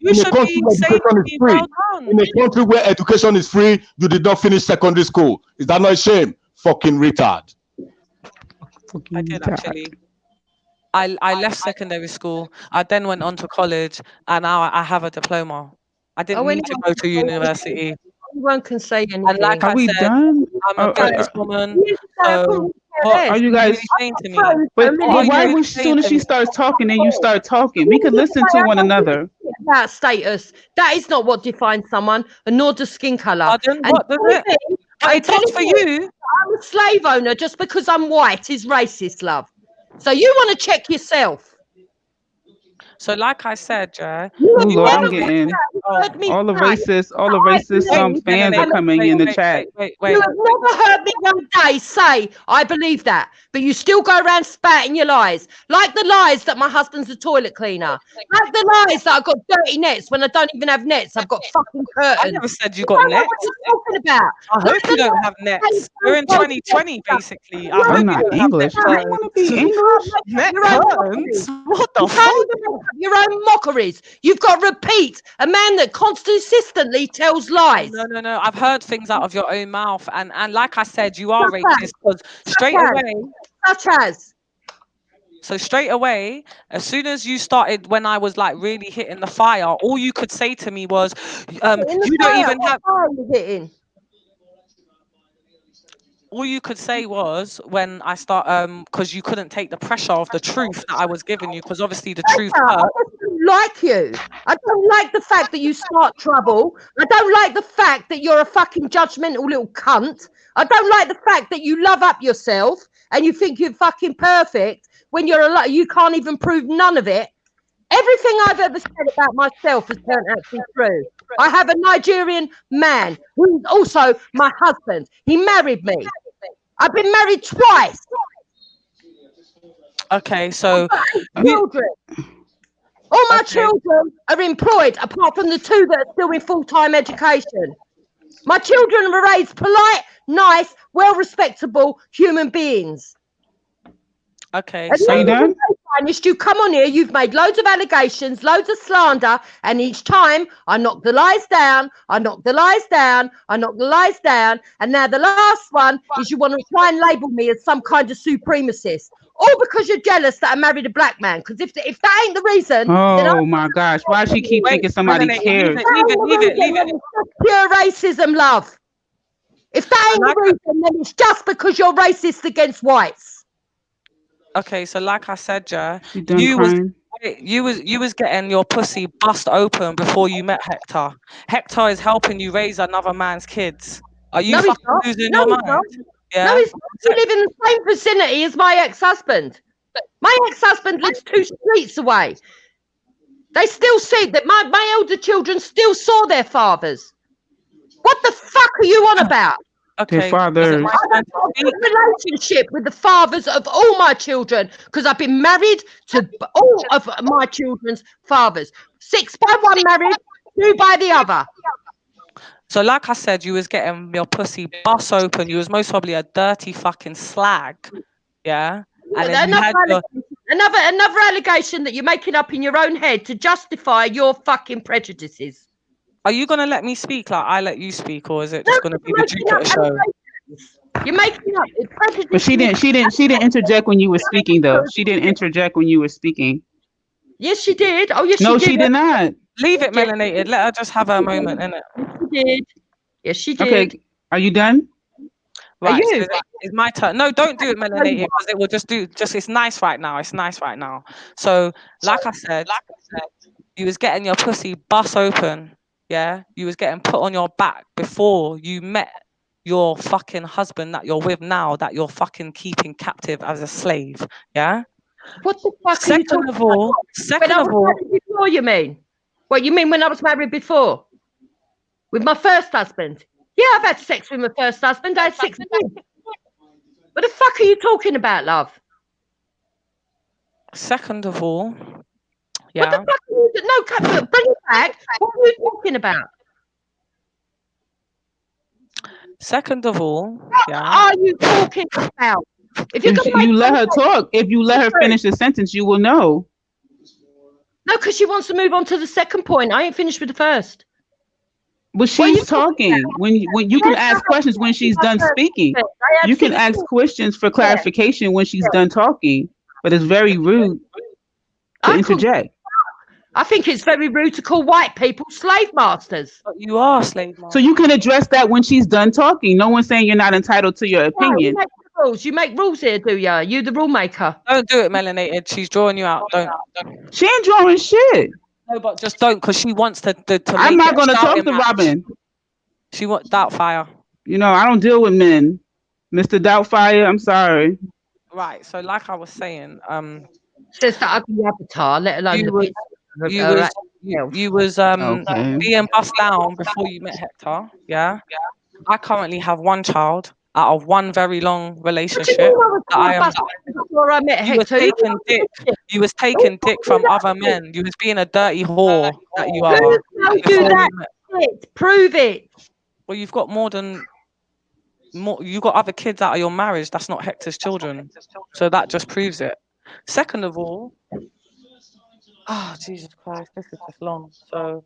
You In a should country be where saying education to is me, free, well done. in a country where education is free, you did not finish secondary school. Is that not a shame? Fucking retard. I did actually. I left secondary school. I then went on to college, and now I have a diploma. I didn't need to go to university. Anyone can say anything. And like Are I we said, done? I'm a businesswoman. So what Are you are you guys? really saying to me? But What are you why really would as saying soon as to she me? starts talking, then you start talking? We could listen to one another. About status. That is not what defines someone, and nor does skin colour. Pardon? What does it? But it does for you. I'm a slave owner just because I'm white is racist, love. So you want to check yourself. So like I said, Oh Lord, I'm getting all the racist fans are coming in the chat. You have never heard me one day say I believe that, but you still go around spouting your lies, like the lies that my husband's a toilet cleaner, like the lies that I've got dirty nets when I don't even have nets. I've got fucking curtains. I never said you got don't know nets. what you're talking about. I hope you don't have nets. We're in 2020, basically. I hope I'm you not don't English. have I net don't want to be English. net Your own curtains. What the you fuck? can't even make up your own mockeries. You've got to repeat. A man that consistently tells lies. No. I've heard things out of your own mouth, and like I said, you are racist because straight away. Such as. So straight away, as soon as you started, when I was like really hitting the fire, all you could say to me was, "You don't even have." Hitting. All you could say was when I start, because you couldn't take the pressure of the truth that I was giving you, because obviously the truth I hurt. just don't like you. I don't like the fact that you start trouble. I don't like the fact that you're a fucking judgmental little cunt. I don't like the fact that you love up yourself and you think you're fucking perfect when you can't even prove none of it. Everything I've ever said about myself has turned out to be true. I have a Nigerian man who's also my husband. He married me. I've been married twice. Okay, so children. All my children are employed, apart from the two that are still in full-time education. My children were raised polite, nice, well-respectable human beings. Okay, At so the end of the day, you come on here, you've made loads of allegations, loads of slander, and each time I knock the lies down, I knock the lies down, I knock the lies down, and now the last one is you want to try and label me as some kind of supremacist. All because you're jealous that I married a black man. Because if that ain't the reason, then Oh my gosh, why she keep thinking somebody cares? Leave it. It's pure racism, love. If that ain't the reason, then it's just because you're racist against whites. Okay, so like I said, yeah, You done crying? you was getting your pussy bust open before you met Hector. Hector is helping you raise another man's kids. Are you fucking losing your mind? Yeah. No, he's not. We live in the same vicinity as my ex-husband. My ex-husband lives 2 streets away. They still see that my elder children still saw their fathers. What the fuck are you on about? Their fathers. I have a relationship with the fathers of all my children because I've been married to all of my children's fathers. 6 by one married, 2 by the other. So like I said, you was getting your pussy bust open. You was most probably a dirty fucking slag. Yeah. And then Another allegation that you're making up in your own head to justify your fucking prejudices. Are you gonna let me speak like I let you speak, or is it just gonna be the Jupiter show? You're making up prejudices. But she didn't interject when you were speaking though. She didn't interject when you were speaking. Yes, she did. Oh, yes, no, she did. she did not. Leave it, Melenated. Let her just have her moment, innit? She did. Yes, she did. Okay, are you done? Right, so it's my turn. No, don't do it, Melenated, because it will just it's nice right now. It's nice right now. So, like I said, you was getting your pussy bust open. Yeah, you was getting put on your back before you met your fucking husband that you're with now, that you're fucking keeping captive as a slave. Yeah. What the fuck are you talking about? Second of all, before you mean? What you mean when I was married before? With my first husband? Yeah, I've had sex with my first husband. I had 6 men. What the fuck are you talking about, love? Second of all, yeah. What the fuck are you? No, bring it back. What are you talking about? Second of all, what are you talking about? If you let her talk, if you let her finish the sentence, you will know. No, because she wants to move on to the second point. I ain't finished with the first. But she's talking. When you can ask questions when she's done speaking. You can ask questions for clarification when she's done talking. But it's very rude to interject. I think it's very rude to call white people slave masters. But you are slave masters. So you can address that when she's done talking. No one's saying you're not entitled to your opinion. No, you make rules. You make rules here, do you? You the rule maker. Don't do it, Melenated. She's drawing you out. Don't. She ain't drawing shit. No, but just don't, because she wants to I'm make not it going to a talk shouting to match. Robin. She wants Doubtfire. You know, I don't deal with men. Mr. Doubtfire, I'm sorry. Right. So, like I was saying, says that ugly avatar, let alone you was Okay. being bust down before you met Hector. Yeah. I currently have one child out of one very long relationship. Before I met You was Hector. taking dick. You was taking dick from other men. You was being a dirty whore that you are. Who told you that shit? Prove it. Well, you've got you got other kids out of your marriage. That's not Hector's children. So that just proves it. Second of all, Jesus Christ, this is just long. So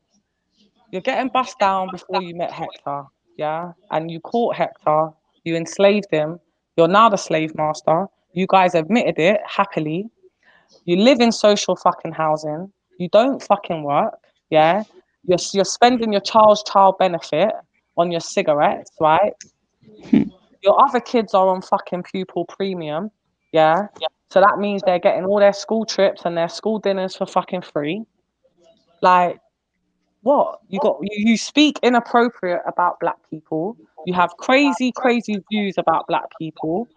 you're getting bust down before you met Hector, yeah? And you caught Hector, you enslaved him, you're now the slave master. You guys admitted it happily. You live in social fucking housing. You don't fucking work, yeah? You're spending your child's child benefit on your cigarettes, right? Your other kids are on fucking pupil premium, yeah? So that means they're getting all their school trips and their school dinners for fucking free. Like, what? You speak inappropriate about black people. You have crazy views about black people.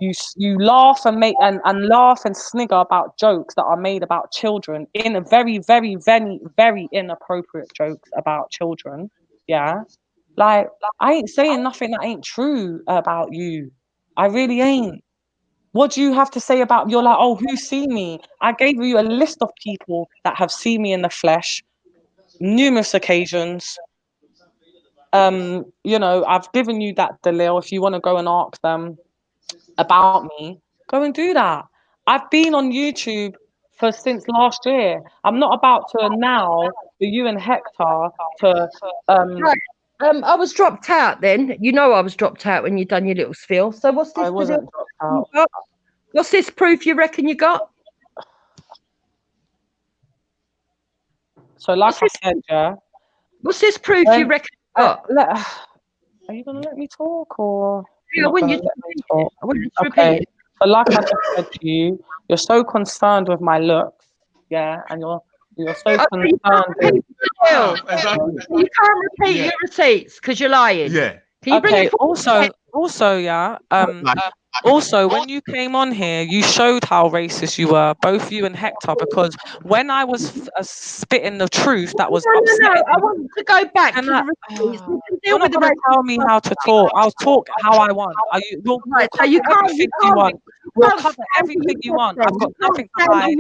You laugh and laugh and snigger about jokes that are made about children in a very inappropriate jokes about children. Yeah. Like, I ain't saying nothing that ain't true about you. I really ain't. What do you have to say about, you're like, oh, who's seen me? I gave you a list of people that have seen me in the flesh, numerous occasions. You know, I've given you that Dalil. If you want to go and ask them about me, go and do that. I've been on YouTube since last year. I'm not about to now for you and Hector to I was dropped out then. You know I was dropped out when you done your little spiel. So what's this? I wasn't dropped out. What's this proof you reckon you got? So like I said, yeah. What's this proof you reckon you got? Are you gonna let me talk or? Yeah, when you talk? Okay. So like I just said to you, you're so concerned with my looks, yeah, and you're so concerned with. You can't repeat your receipts because you're lying. Yeah. Can you bring it Also, yeah. Also, when you came on here, you showed how racist you were, both you and Hector, because when I was spitting the truth, that was upsetting. I want to go back to the receipts. You're not going to tell me how to talk. I'll talk how I want. We'll cover everything you want. We'll cover everything you want. I've got nothing to hide.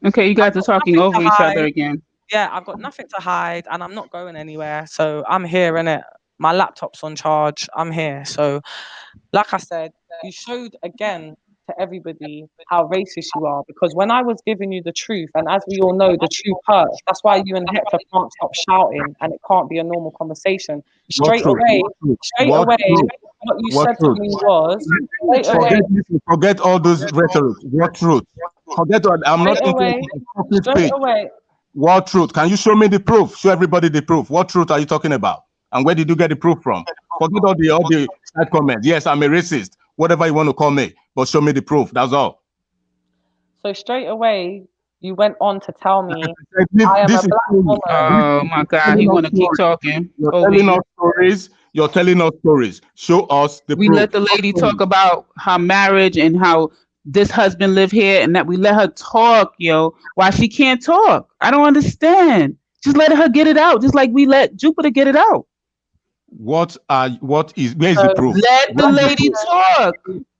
Okay, you guys are talking over each other again. Yeah, I've got nothing to hide, and I'm not going anywhere. So I'm here, innit? My laptop's on charge. I'm here. So, like I said, you showed again to everybody how racist you are, because when I was giving you the truth, and as we all know, the truth hurts. That's why you and Hector can't stop shouting, and it can't be a normal conversation. Straight away, what you said to me was, forget all those rhetoric. What truth? Forget what I'm not straight away. What truth? Can you show me the proof? Show everybody the proof. What truth are you talking about? And where did you get the proof from? Forget all the side comments. Yes, I'm a racist. Whatever you want to call me, but show me the proof. That's all. So straight away, you went on to tell me I am a black woman. Oh my God, he want to keep talking. You're telling us stories. You're telling us stories. Show us the proof. We let the lady talk about her marriage and how this husband live here, and that we let her talk, why she can't talk. I don't understand. Just let her get it out, just like we let Jupiter get it out. Where's the proof? Let the lady talk.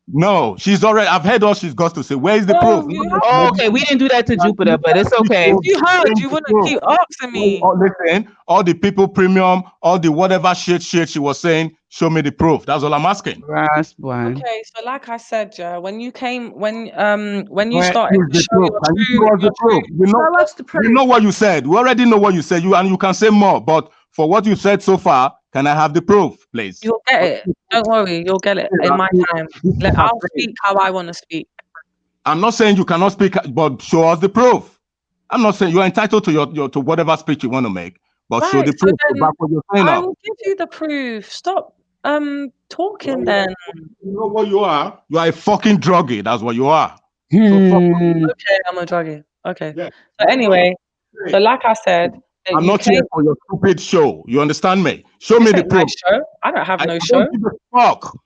No, she's already. I've heard all she's got to say. Where is the proof? Oh, okay, we didn't do that to Jupiter, but it's okay. You heard, you wouldn't keep asking me. Listen, all the people premium, all the whatever shit she was saying, show me the proof. That's all I'm asking. Okay, so like I said, when you came, when you started to show the proof. You know what you said. We already know what you said. And you can say more, but for what you said so far, can I have the proof, please? You'll get it. Don't worry, you'll get it in my time. I'll speak how I want to speak. I'm not saying you cannot speak, but show us the proof. I'm not saying you're entitled to your to whatever speech you want to make, but show Right. the So proof to then back what you're saying I up. will give you the proof. Stop talking You then. know what you are? You are a fucking druggie. That's what you are. So Okay, I'm a druggie. Okay. Yeah. So anyway, so like I said, that I'm you not came. here for your stupid show. You understand me? Show This me the ain't my proof. show. I don't have no I show. don't give a fuck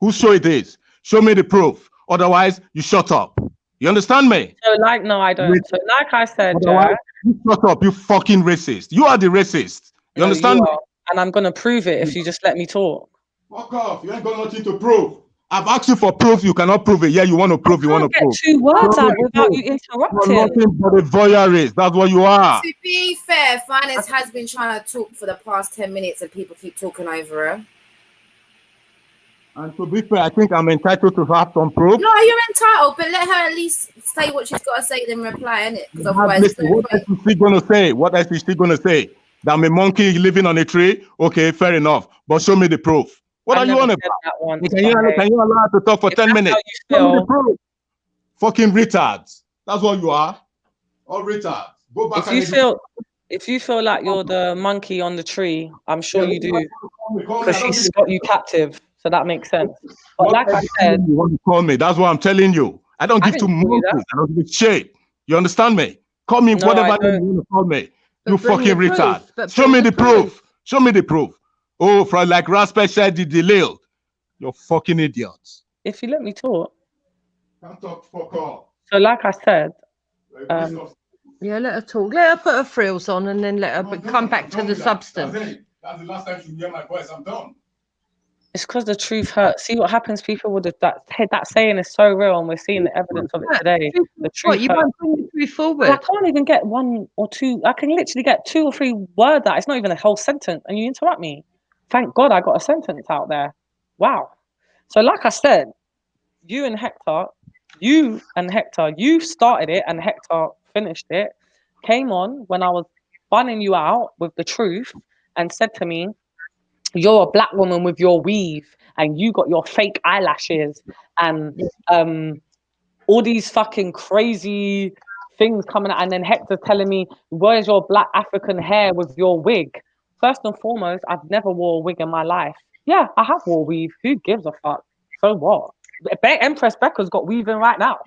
whose show it is. Show me the proof. Otherwise, you shut up. You understand me? So like, no, I don't. So like I said, Otherwise, yeah. you shut up. You fucking racist. You are the racist. You No, understand you me? are, and I'm gonna prove it if you just let me talk. Fuck off. You ain't got nothing to prove. I've asked you for proof. You cannot prove it. Yeah, you want to prove. You want to Get prove. 2 words Show me out the without proof. you You're interrupting. nothing but a voyeurist. That's what you are. To be fair, Finance has been trying to talk for the past 10 minutes and people keep talking over her. And to be fair, I think I'm entitled to have some proof. No, you're entitled, but let her at least say what she's got to say, then reply, innit? Because otherwise, Listen, what else is she going to say? What else is she going to say? That I'm a monkey living on a tree? Okay, fair enough. But show me the proof. What I are you never on said about? that once, Can you allow her to talk for 10 that's minutes? how you Show me feel. the proof. Fucking retards. That's what you are. All retards. Go back If you feel like you're the monkey on the tree, I'm sure you do, because she's got you captive. So that makes sense. But like I said, you want to call me. That's what I'm telling you. I don't give two didn't call you monkeys. that. I don't give a shit. You understand me? Call me No, whatever I name don't. you want to call me. But You bring fucking the proof. retard. But Show bring me the the proof. Show me the proof. Oh, from like Rasper said the Lil. You're fucking idiots. If you let me talk. Can't talk fuck off. So like I said, yeah, let her talk. Let her put her frills on and then let her come back to the substance. That's the last time you hear my voice. I'm done. it's because the truth hurts. See what happens, people with that saying is so real, and we're seeing the evidence of it today. The truth What, you hurts. won't bring the truth forward? I can't even get 1 or 2. I can literally get 2 or 3 words out. It's not even a whole sentence, and you interrupt me. Thank God I got a sentence out there. Wow. So like I said, you and Hector, you started it, and Hector finished it. Came on when I was bunning you out with the truth, and said to me, "You're a black woman with your weave, and you got your fake eyelashes, and all these fucking crazy things coming out." And then Hector telling me, "Where's your black African hair with your wig?" First and foremost, I've never wore a wig in my life. Yeah, I have wore weave. Who gives a fuck? So what? Empress Becca's got weave in right now.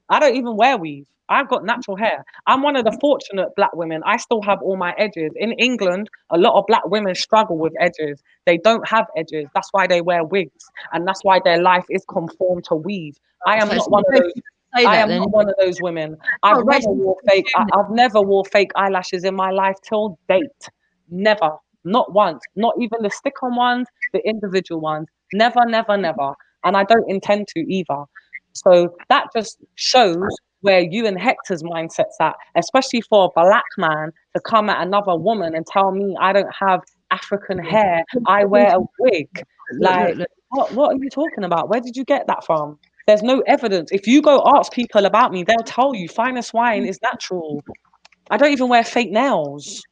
I don't even wear weave. I've got natural hair. I'm one of the fortunate black women. I still have all my edges. In England, a lot of black women struggle with edges. They don't have edges. That's why they wear wigs. And that's why their life is conformed to weave. I am not one of those. I am not one of those women. I've never wore fake eyelashes in my life till date. Never. Not once. Not even the stick-on ones, the individual ones. Never, never, never. And I don't intend to either. So that just shows where you and Hector's mindset's at, especially for a black man to come at another woman and tell me I don't have African hair, I wear a wig. Like, what are you talking about? Where did you get that from? There's no evidence. If you go ask people about me, they'll tell you finest wine is natural. I don't even wear fake nails.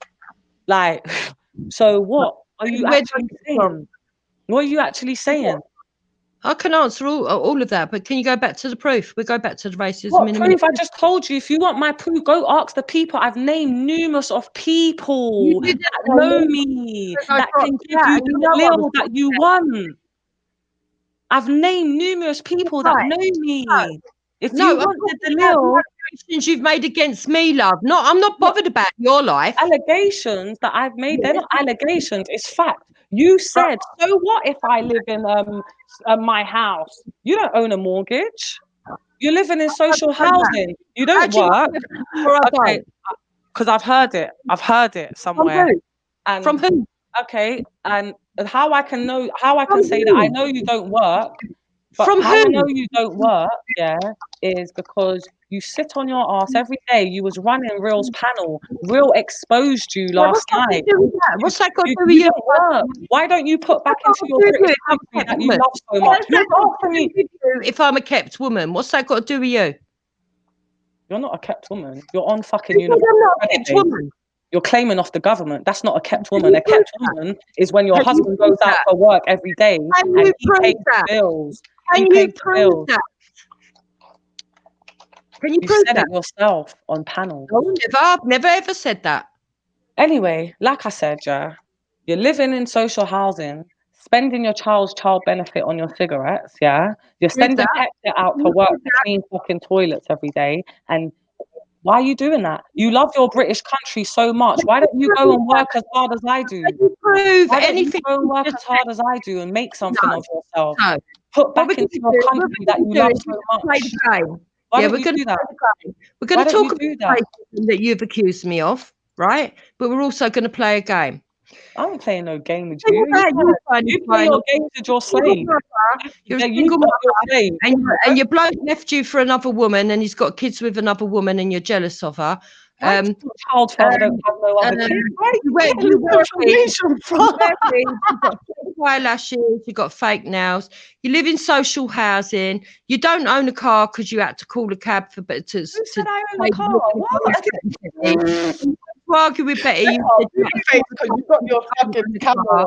Like, so what are you actually saying? What are you actually saying? I can answer all of that, but can you go back to the proof? We'll go back to the racism What in a proof? minute. I just told you. If you want my proof, go ask the people. I've named numerous of people that know me, that can give you the lil that you want. I've named numerous people that know me. If you wanted the lil, allegations you've made against me, love. No, I'm not bothered about your life. Allegations that I've made, they're not allegations. It's fact. You said, so what if I live in my house? You don't own a mortgage. You're living in social housing. You don't work. Okay, because I've heard it. I've heard it somewhere. From who? Okay, and how I can know? How I can say that I know you don't work? But From how I who? know you don't work, is because you sit on your ass every day. You was running Real's panel. Real exposed you last night. What's that got to do with You you? don't work. Why don't you put back into your British country that you love so much? You ask me. If I'm a kept woman, what's that got to do with you? You're not a kept woman. You're on fucking university. I'm not a kept woman. You're claiming off the government. That's not a kept woman. A kept woman is when your husband goes out for work every day and he pays the bills. Can you prove that? Can you You prove said that? it yourself on panel. No, never. I've never ever said that. Anyway, like I said, yeah, you're living in social housing, spending your child's child benefit on your cigarettes, yeah? You're Prove sending that. Hector out to work to clean fucking toilets every day. And why are you doing that? You love your British country so much. Why don't you go and work as hard as I do? Can you prove Why don't you anything? go and work as hard as I do and make something No. of yourself? No. Put What we're back going into to your do, country that you love so play much. the game. Why Yeah, don't we're you going do to play that? the game. We're going Why to don't talk you about do that? racism that you've accused me of, right? But we're also going to play a game. I ain't playing no game with Think you. about You play your games with your slave. You're a Yeah, you've single got your mother, slave. and your bloke left you for another woman, and he's got kids with another woman, and you're jealous of her. My child's father don't have no other kids. Where You are you getting this information from? you've got fake eyelashes, you've got fake nails. You live in social housing. You don't own a car because you had to call a cab for to. Who said I own a car? What? To argue with Betty, you said you got your fucking camera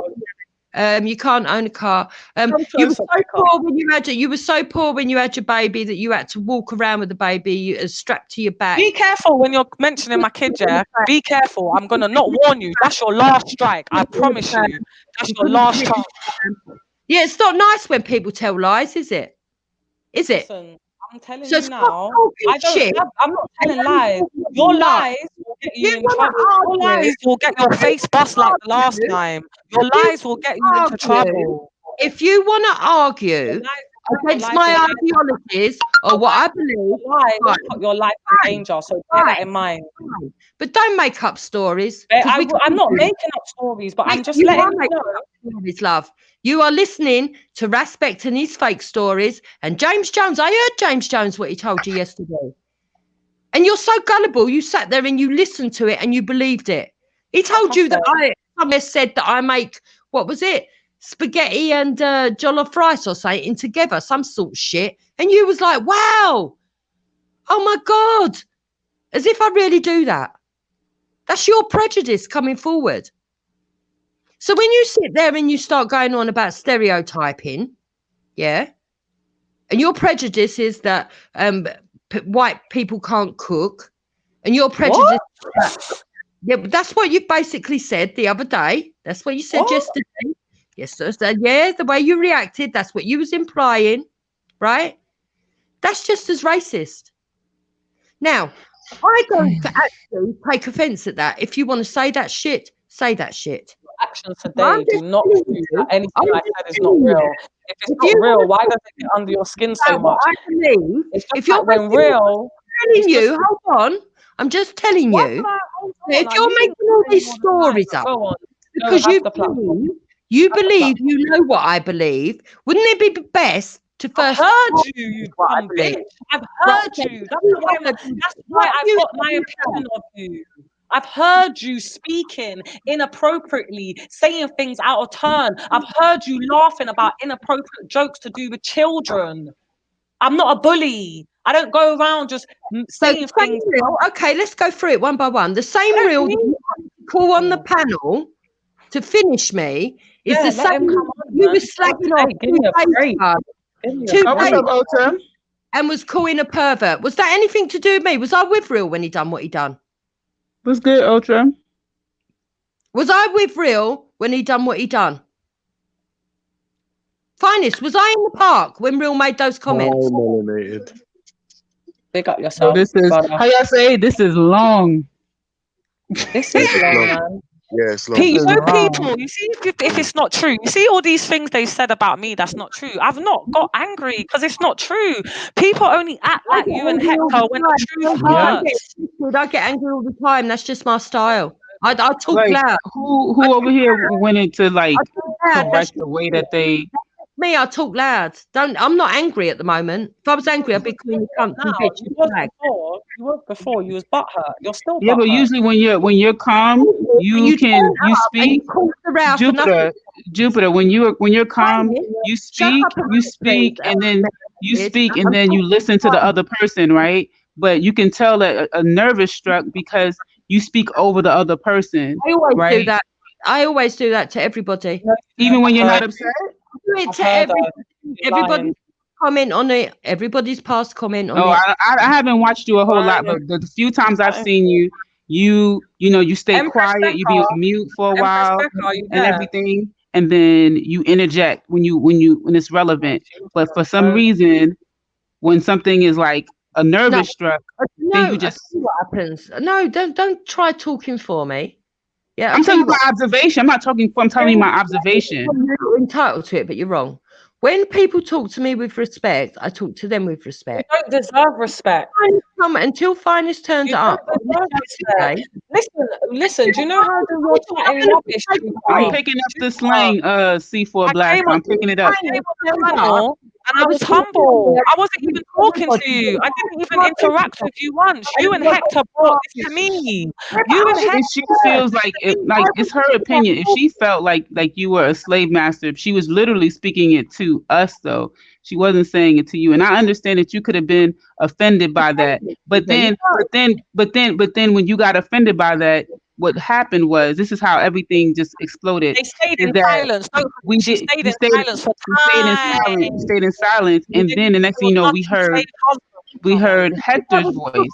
on. you can't own a car. Come You were closer, so poor when you were so poor when you had your baby that you had to walk around with the baby strapped to your back. Be careful when you're mentioning my kid, yeah? Be careful. I'm going to not warn you. That's your last strike. I promise you. That's your last chance. Yeah, it's not nice when people tell lies, is it? Is it? Listen, I'm telling So you now. I'm not telling lies. Your lies will get you in trouble. Your lies will get your face bust like the last time. Your lies will get you into trouble. If you want to argue against my ideologies or what I believe, lies will put your life in danger. So bear that in mind. But don't make up stories. I'm not making up stories, but I'm just letting you know. Stories, love. You are listening to Raspect and his fake stories. And James Jones, I heard James Jones what he told you yesterday. And you're so gullible. You sat there and you listened to it and you believed it. He told you that somewhere said that I make, what was it? Spaghetti and jollof rice or something together, some sort of shit. And you was like, wow. Oh my God. As if I really do that. That's your prejudice coming forward. So when you sit there and you start going on about stereotyping, yeah, and your prejudice is that white people can't cook, and your prejudice yeah, but that's what you basically said the other day. That's what you said yesterday. Yes, sir. Yeah, the way you reacted, that's what you was implying, right? That's just as racist. Now, I don't actually take offense at that. If you want to say that shit, say that shit. Actions today do not prove that anything I said is not real. If it's not real, why does it get under your skin so much? I believe. It's just if you're when real, telling you, hold on. I'm just telling you. If you're making all these stories up because you believe you know what I believe, wouldn't it be best to first? I've heard you, you dumb bitch. I've heard you. That's why I've got my opinion of you. I've heard you speaking inappropriately, saying things out of turn. I've heard you laughing about inappropriate jokes to do with children. I'm not a bully. I don't go around just saying things. Reel, okay, let's go through it one by one. The same reel that you call on the panel to finish me is the same. You were slagging off and was calling a pervert. Was that anything to do with me? Was I with Real when he done what he done? Was good, Ultra. Was I with Real when he done what he done? Finest, was I in the park when Real made those comments? Melenated. Big up yourself. This is how y'all say. This is long. This is long, man. Yeah, it's long. People, you see, if it's not true, you see all these things they said about me that's not true. I've not got angry because it's not true. People only act like you and Hector when the truth hurts. I get angry all the time. That's just my style. I talk loud. Who over here went into like correct the way that they? Me, I talk loud. I'm not angry at the moment. If I was angry, I'd be calling you cunt and bitch. You was before. You was butthurt. You're still. Yeah, but usually when you're calm, you speak. Jupiter. When you're calm, you speak, and then you listen to the other person, right? But you can tell that a nervous struck because you speak over the other person. I always do that. I always do that to everybody. Even when you're not upset? I do it to everybody. comment on it. Everybody's past comment on No, it. I haven't watched you a whole lot, but the few times I've seen you, you stay Empress quiet, you be Becca, on mute for a Empress while Becca, are you and there? everything, and then you interject when it's relevant. But for some reason, when something is like a nervous struck, then you I just see what happens. No, don't try talking for me. Yeah, I'm telling you my observation. I'm not talking for I'm telling you my observation. You're entitled to it, but you're wrong. When people talk to me with respect, I talk to them with respect. You don't deserve respect. Until Finest turns You up. don't deserve respect. Listen. Do you know how you're chatting rubbish? I'm picking up the slang, C4 Black. I'm picking it up. I came on the panel and I was humble. I wasn't even talking to you. I didn't even interact with you once. You and Hector brought this to me. You and Hector. If she feels like it's her opinion. If she felt like you were a slave master, she was literally speaking it to us though. She wasn't saying it to you. And I understand that you could have been offended by that. But then when you got offended by that, what happened was this is how everything just exploded. They stayed in that silence. We She did. stayed We in stayed. silence for We stayed in time. silence. We stayed in silence, and then the next thing you know, we heard Hector's voice.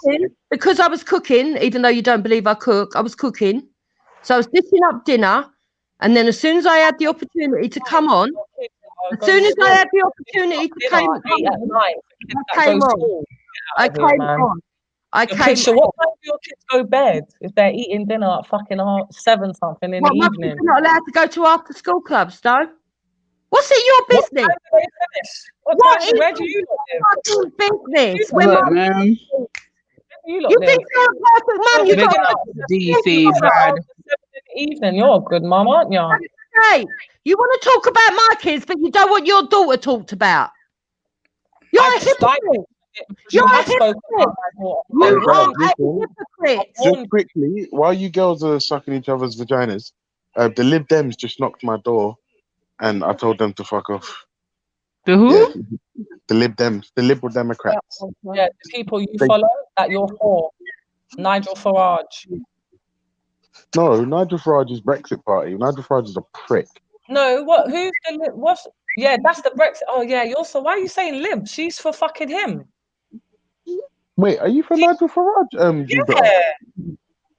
Because I was cooking, even though you don't believe I cook, I was cooking. So I was dishing up dinner, and then as soon as I had the opportunity to come on, as soon as I had the opportunity to come on, I came on. I came on. So what time do your kids go bed if they're eating dinner at fucking 7 something in the My evening? kids are not allowed to go to after school clubs, though. What's it your business? Where do you fucking business? You think you're a perfect mum? You got DC, Brad. Evening, you're a good mum, aren't you? Hey, you want to talk about my kids, but you don't want your daughter talked about. You're a hypocrite. You're a hypocrite. You are a hypocrite. Just quickly, while you girls are sucking each other's vaginas, the Lib Dems just knocked my door, and I told them to fuck off. The who? Yeah, the Lib Dems, the Liberal Democrats. Yeah, the people you follow that you're for. Nigel Farage. No, Nigel Farage's Brexit party. Nigel Farage is a prick. No, yeah, that's the Brexit. Oh yeah, why are you saying Lib? She's for fucking him. Wait, are you for Nigel Farage? Jupiter? Yeah.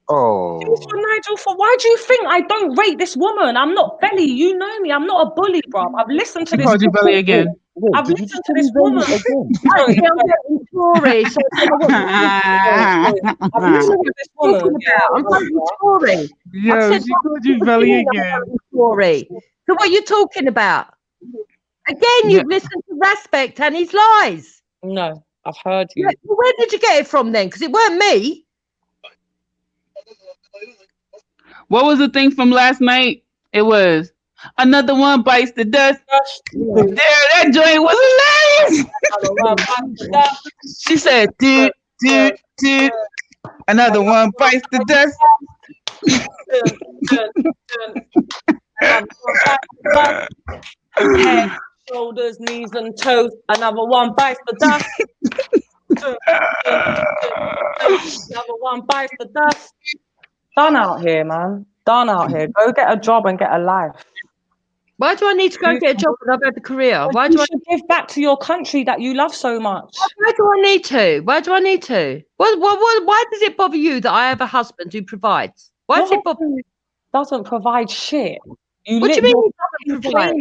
Oh. She's for Nigel. Why do you think I don't rate this woman? I'm not Belly. You know me. I'm not a bully, bro. I've listened to She this. called you Belly again. I've listened to this woman. I'm getting Tory, so I've listened to this woman. I'm voting Tory. Yo, she called you Belly again. Tory. So what are you talking about? Again, you've listened to Respect and his lies. No, I've heard you. Yeah, well, where did you get it from then? Because it weren't me. What was the thing from last night? It was another one bites the dust. There, that joint was hilarious. She said, "Dude, dude, dude." Another one bites the dust. Head, shoulders, knees, and toes. Another one bites the dust. Another one bites the dust. Done out here, man. Done out here. Go get a job and get a life. Why do I need to go and get a job when I've had a career? Why you do I should give back to your country that you love so much? Why do I need to? Why do I need to? Why does it bother you that I have a husband who provides? Why does it bother you? Doesn't provide shit. What do you mean he doesn't provide?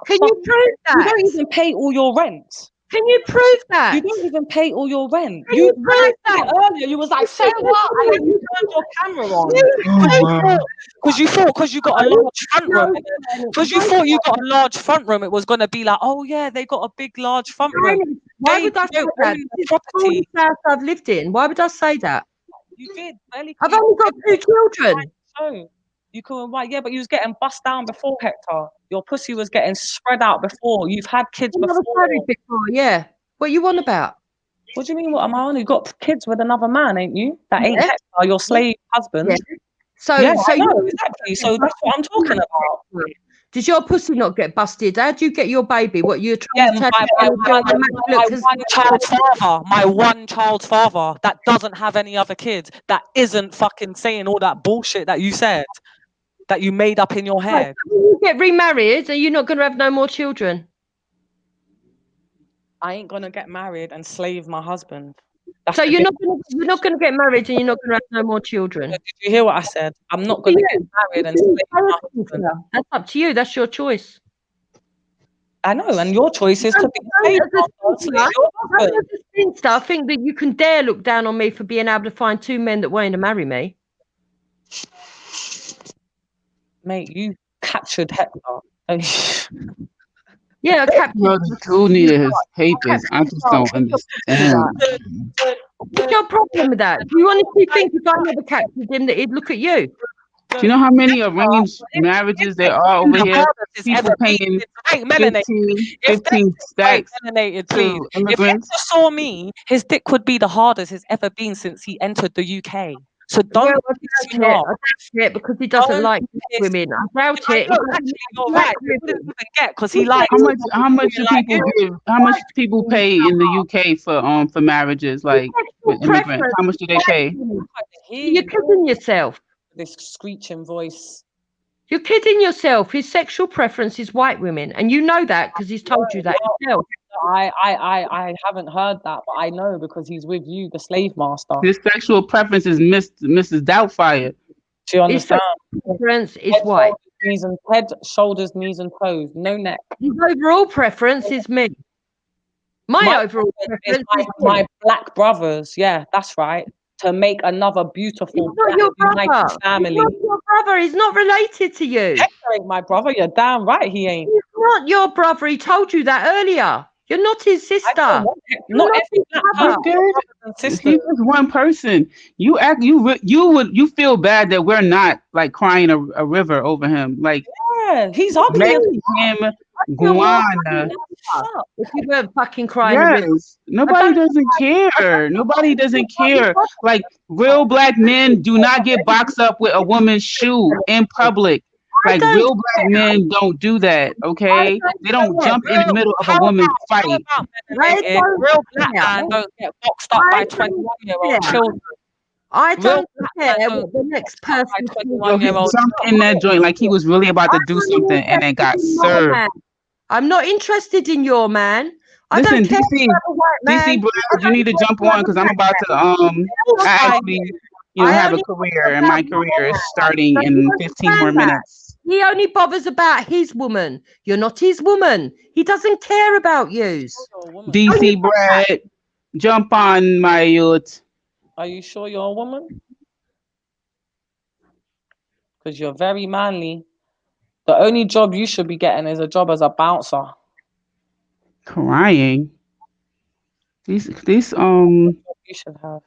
Can you prove that? You don't even pay all your rent. Can you prove that? You don't even pay all your rent. Can you prove that? Earlier, you was like, say what? And then you turned your camera on. Because you got a large front room. Because you thought you got a large front room, it was going to be like, oh yeah, they got a big, large front room. Why would I say that? This is the house I've lived in. Why would I say that? You did. I've only got 2 children. So you couldn't write, yeah, but you was getting bust down before, Hector. Your pussy was getting spread out before. You've had kids before. I was married before, yeah. What you on about? What do you mean? What am I on? You got kids with another man, ain't you? That ain't Hector, your slave husband. Yeah. So I know, exactly. So that's what I'm talking about. Did your pussy not get busted? How'd you get your baby? What you're trying to my one child's father that doesn't have any other kids, that isn't fucking saying all that bullshit that you said, that you made up in your head. When you get remarried, are you not going to have no more children? I ain't gonna get married and slave my husband. So you're not gonna get married and you're not gonna have no more children. Did you hear what I said? I'm not gonna get married and slave my husband. That's up to you. That's your choice. I know, and your choice is to be slave your husband. I think that you can dare look down on me for being able to find 2 men that wanted to marry me. Mate, you captured Hector. Yeah, I captured. Brother Cool needed his papers. I just don't understand. What's your problem with that? Do you honestly think if I never captured him that he'd look at you? Do you know how many arranged marriages there are over here? People paying 15 stacks Melenated, to please. If Hector immigrants. saw me, his dick would be the hardest it's ever been since he entered the UK. So don't piss me off. I doubt it because he doesn't like women. I doubt it. Actually, you're right. He wouldn't even get because he likes. How much do people give? How much do people pay in the UK for marriages like with immigrants? How much do they pay? You're kidding yourself. This screeching voice. You're kidding yourself. His sexual preference is white women, and you know that because he's told you that himself. I haven't heard that, but I know because he's with you, the slave master. His sexual preference is Mrs. Doubtfire. Do you understand? His preference is white. Head, shoulders, knees, and toes. No neck. His overall preference is me. My overall preference is my black brothers. Yeah, that's right. To make another beautiful united family. He's not your brother. He's not related to you. Hector ain't my brother. You're damn right he ain't. He's not your brother. He told you that earlier. You're not his sister. Not every black He's just one person. You feel bad that we're not like crying a river over him. Like he's ugly. Make him Guana. If you weren't fucking crying, nobody doesn't care. Nobody doesn't care. Like real black men do not get boxed up with a woman's shoe in public. Like real black men don't do that. Okay, they don't jump in the middle of a woman's fight. Real black man don't get boxed up by 21-year-old children. I don't care what the next person He jumped in that joint like he was really about to do something and then got served. I'm not interested in your man. Listen, DC, bro, you need to jump on because I'm about to I actually have a career and my career is starting in 15 more minutes. He only bothers about his woman. You're not his woman. He doesn't care about you. DC Brad, jump on my youth. Are you sure you're a woman? Because you're very manly. The only job you should be getting is a job as a bouncer. Crying. These You should have.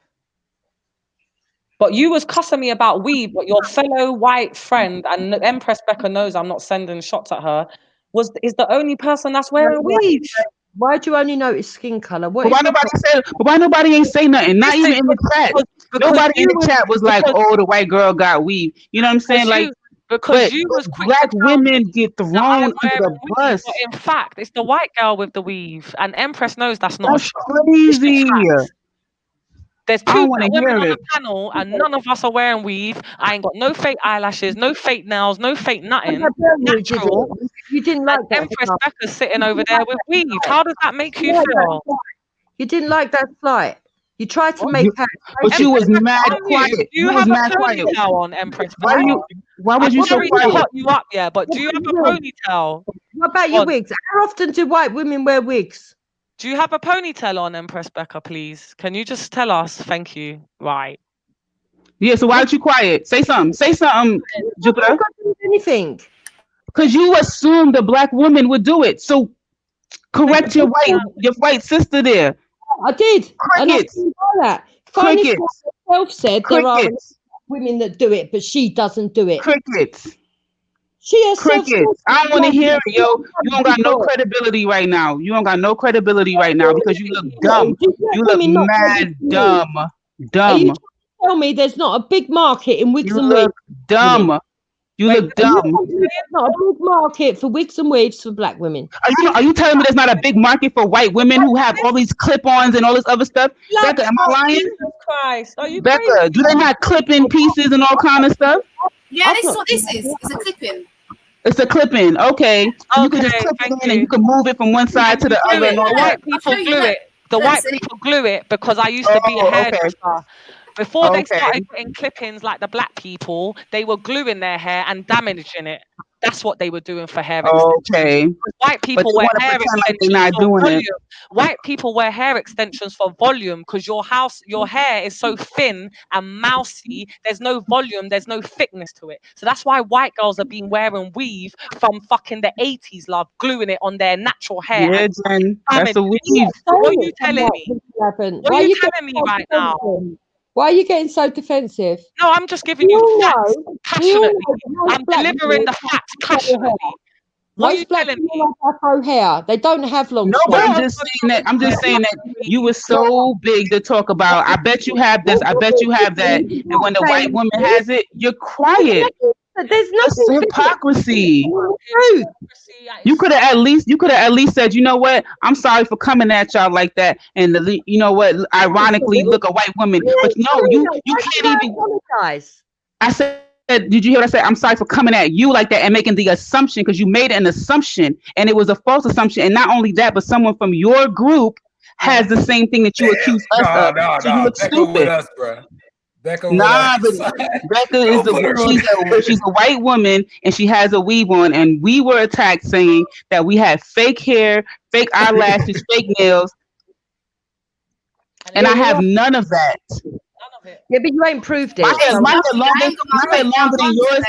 But you was cussing me about weave, but your fellow white friend, and Empress Becca knows I'm not sending shots at her, is the only person that's wearing weave. Why do you only notice skin color? Why nobody ain't say nothing? Not even in the chat. Nobody in the chat was like, "Oh, the white girl got weave." You know what I'm saying? Like, because you was quick black women get thrown under the bus. But in fact, it's the white girl with the weave, and Empress knows that's not a shot. Crazy. There's 2 women on the panel, and none of us are wearing weave. I ain't got no fake eyelashes, no fake nails, no fake nothing. Natural. You didn't like that. Empress Becca's sitting over there with weave. How does that make you feel? You didn't like that flight. You tried to make her. But you was mad quiet. You have a ponytail on, Empress. Why was you so quiet? Hot you up, yeah, but do you have a ponytail? What about your wigs? How often do white women wear wigs? Do you have a ponytail on, Empress Becca, please? Can you just tell us? Thank you. Right. Yeah, so why aren't you quiet? Say something. Say something, Jupiter. I can't do anything. Because you assumed a black woman would do it. So correct your white sister there. I did. Crickets. And I that. Crickets. Herself said there are women that do it, but she doesn't do it. Crickets. She herself. Crickets. I don't want to hear it, yo. You don't got no credibility right now. You don't got no credibility right now because you look dumb. You look mad dumb. Dumb. You tell me there's not a big market in wigs and wigs. Weaves. Dumb. You look dumb. There's not a big market for wigs and weaves for black women. Are you telling me there's not a big market for white women who have all these clip-ons and all this other stuff? Becca, am I lying? Jesus Christ. Are you Becca, crazy? do they not clip in pieces and all kind of stuff? Yeah, this is what this is. It's a clipping. It's a clip-in. Okay. So you can just clip it in and you can move it from one side to the other. The white people glue it. The white people glue it because I used to be a hairdresser. Before they started getting clip-ins like the black people, they were gluing their hair and damaging it. That's what they were doing for hair extensions. Okay. White people wear hair extensions not for doing volume. it. White people wear hair extensions for volume because your hair is so thin and mousy. There's no volume. There's no thickness to it. So that's why white girls are being wearing weave from fucking the 80s, love, gluing it on their natural hair. Yeah, And Jen, that's a weave. what are you telling me? What are you telling me right now? Why are you getting so defensive? No, I'm just giving you facts passionately. I'm delivering the facts passionately. What are you telling me? Afro hair. They don't have long. No, but I'm just saying that you were so big to talk about. I bet you have this. I bet you have that. And when the white woman has it, you're quiet. There's That's hypocrisy. You could have at least said, you know what? I'm sorry for coming at y'all like that. And you know what? Ironically, look, a white woman. But no, you can't even. Apologize. I said, did you hear what I said? I'm sorry for coming at you like that and making the assumption because you made an assumption and it was a false assumption. And not only that, but someone from your group has the same thing that you accuse us of. So you look stupid. With us, bro. Becca But Becca is she's a white woman and she has a weave on, and we were attacked saying that we had fake hair, fake eyelashes, fake nails, and I have none of that. Yeah, but you ain't proved it. My hair is longer than yours.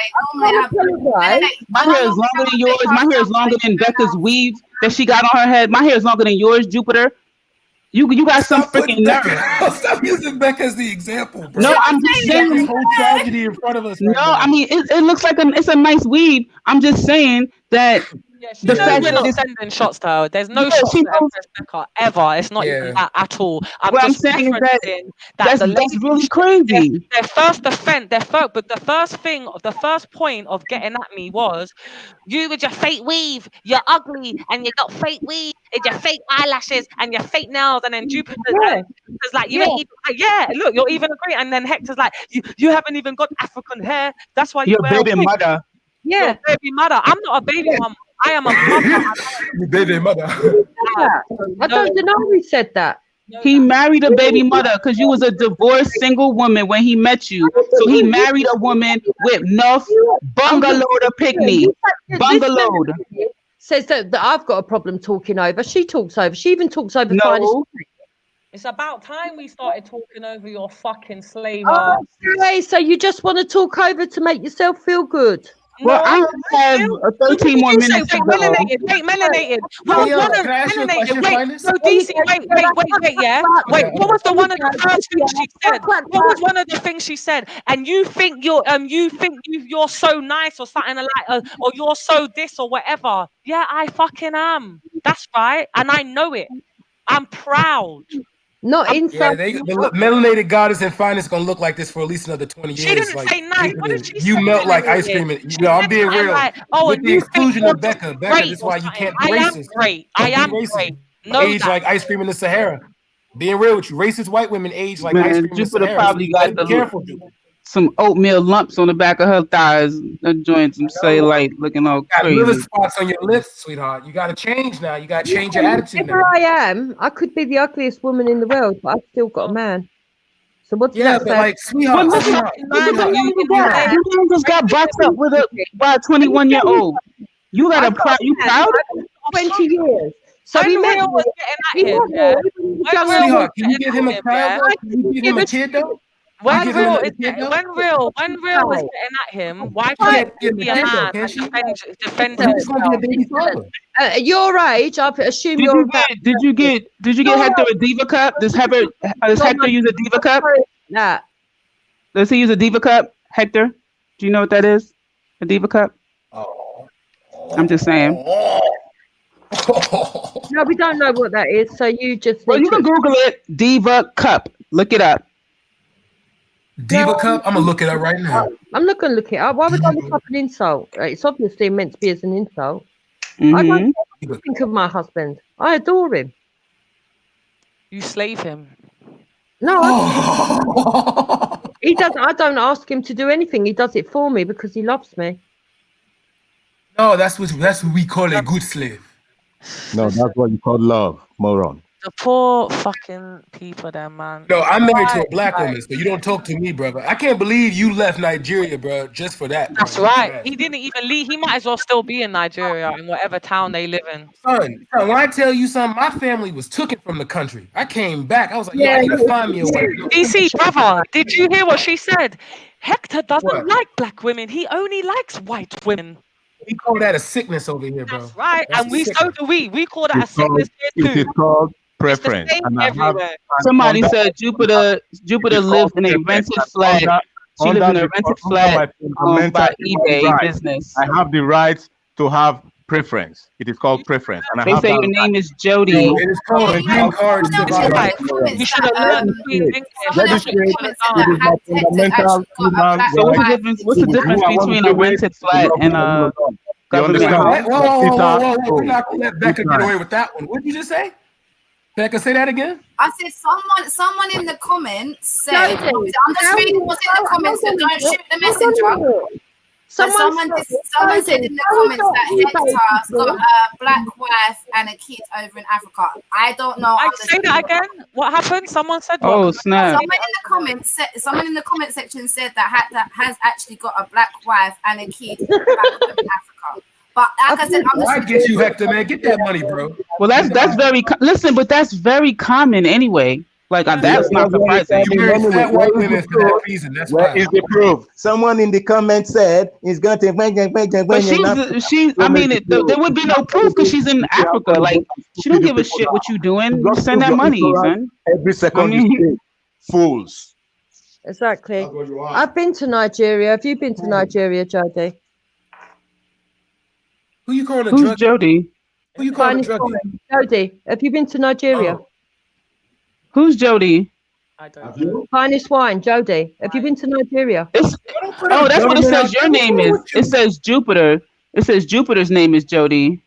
My hair is longer than yours. My hair is longer than Becca's weave that she got on her head. My hair is longer than yours, Jupiter. You got some freaking nerve. Stop using Becca as the example, bro. No, I'm just saying this whole tragedy in front of us. No, I mean it looks like it's a nice weave. I'm just saying that the fact we're not sending shots to her. There's no shots to Empress Becca ever. It's not even that at all. I'm saying is that's really crazy. Their first offense, but the first point of getting at me was, you with your fake weave, you're ugly, and you got fake weave, and your fake eyelashes, and your fake nails, and then Jupiter's like, you ain't even, look, you're even agreeing, and then Hector's like, you haven't even got African hair. That's why you're a baby mother. Yeah, you're a baby mother. I'm not a baby mom. I am a mother. You baby mother. I don't deny he said that. He married a baby mother because you was a divorced single woman when he met you. So he married a woman with enough bungalow to pick me. Bungalow. Says that I've got a problem talking over. She talks over. She even talks over. No. It's about time we started talking over your fucking slave. Okay, so you just want to talk over to make yourself feel good. Well, I have 13 more minutes to go. Melanated. What was one of melanated? Wait, no, DC. Wait, yeah. Wait, what was the one of the first things she said? What was one of the things she said? And you think you're so nice or something like, or you're so this or whatever. Yeah, I fucking am. That's right, and I know it. I'm proud. Not inside. Yeah, the melanated goddess and finest gonna look like this for at least another 20 years. She didn't say nice. What did she say? You melt like ice cream. I'm being real. With the exclusion of Becca, that's why you can't be racist. I am great. Age like ice cream in the Sahara. Being real with you, racist white women age like ice cream in the Jupiter Sahara. probably got be careful. some oatmeal lumps on the back of her thighs. Her joints, some cellulite looking all crazy. Little spots on your lips, sweetheart. You got to change now. You got to change your attitude. Whatever I am, I could be the ugliest woman in the world, but I've still got a man. So what's that? But like, sweetheart, you just got boxed up with by a 21-year-old. You got you proud? 20 years. So we met. Was getting at him. Sweetheart, can you give him a proud? Can you give him a kid though? When real was getting at him, why can't he be a man and defend himself? At your age, I assume you're. Did you get Hector a Diva cup? Does Hector use a Diva cup? Nah. Does he use a Diva cup, Hector? Do you know what that is? A Diva cup? I'm just saying. No, we don't know what that is. So you just. Well, you can Google it. Diva cup. Look it up. Diva cup? I'm gonna look it up right now. I'm not gonna look it up. Why would I look up an insult? It's obviously meant to be as an insult. Mm-hmm. I don't think of my husband. I adore him. You slave him. No, he doesn't. I don't ask him to do anything. He does it for me because he loves me. No, that's what we call a good slave. No, that's what you call love, moron. The poor fucking people there, man. No, I'm married to a black woman, so you don't talk to me, brother. I can't believe you left Nigeria, bro, just for that. That's right. He didn't even leave. He might as well still be in Nigeria, in whatever town they live in. Son, when I tell you something, my family was taken from the country. I came back. I was like, yeah, I need to find me a wife. DC, brother, did you hear what she said? Hector doesn't like black women. He only likes white women. We call that a sickness over here, bro. That's right. That's and so do we. We call that a sickness here It too. is called preference. And everywhere. Somebody said Jupiter lives in a rented flat. She lives in a rented flat owned by eBay business. I have the right to have preference. It is called preference. And They say your name is Jody. It is called a green card. You should have learned to speak English. What's the difference between a rented flat and a government house? Whoa. We're not going to let Becca get away with that one. What did you just say? Becca, say that again. I said someone in the comments said, I'm just reading what's in the comments, so don't shoot the messenger. Someone said in the comments that Hector's got a black wife and a kid over in Africa. I don't know. Say that again. What happened? Someone said what? Oh, snap. Someone in the comment section said that Hector has actually got a black wife and a kid back home in Africa. But like I said, I get you, Hector, man. Get that money, bro. Well, that's very listen, but that's very common anyway. Like that's not surprising. Where is the proof? Someone in the comments said he's going to. But she's. I mean, there would be no proof because she's in Africa. Like she don't give a shit what you doing. You send that money, son. Every second you say, fools. Exactly. I've been to Nigeria. Have you been to Nigeria, Jody? Who you calling a Who's drug? Jody? Who you calling a drug? Jody, have you been to Nigeria? Oh. Who's Jody? I don't. Finest wine, Jody. Have you been to Nigeria? That's what it says. Your name is. It says Jupiter. It says Jupiter's name is Jody.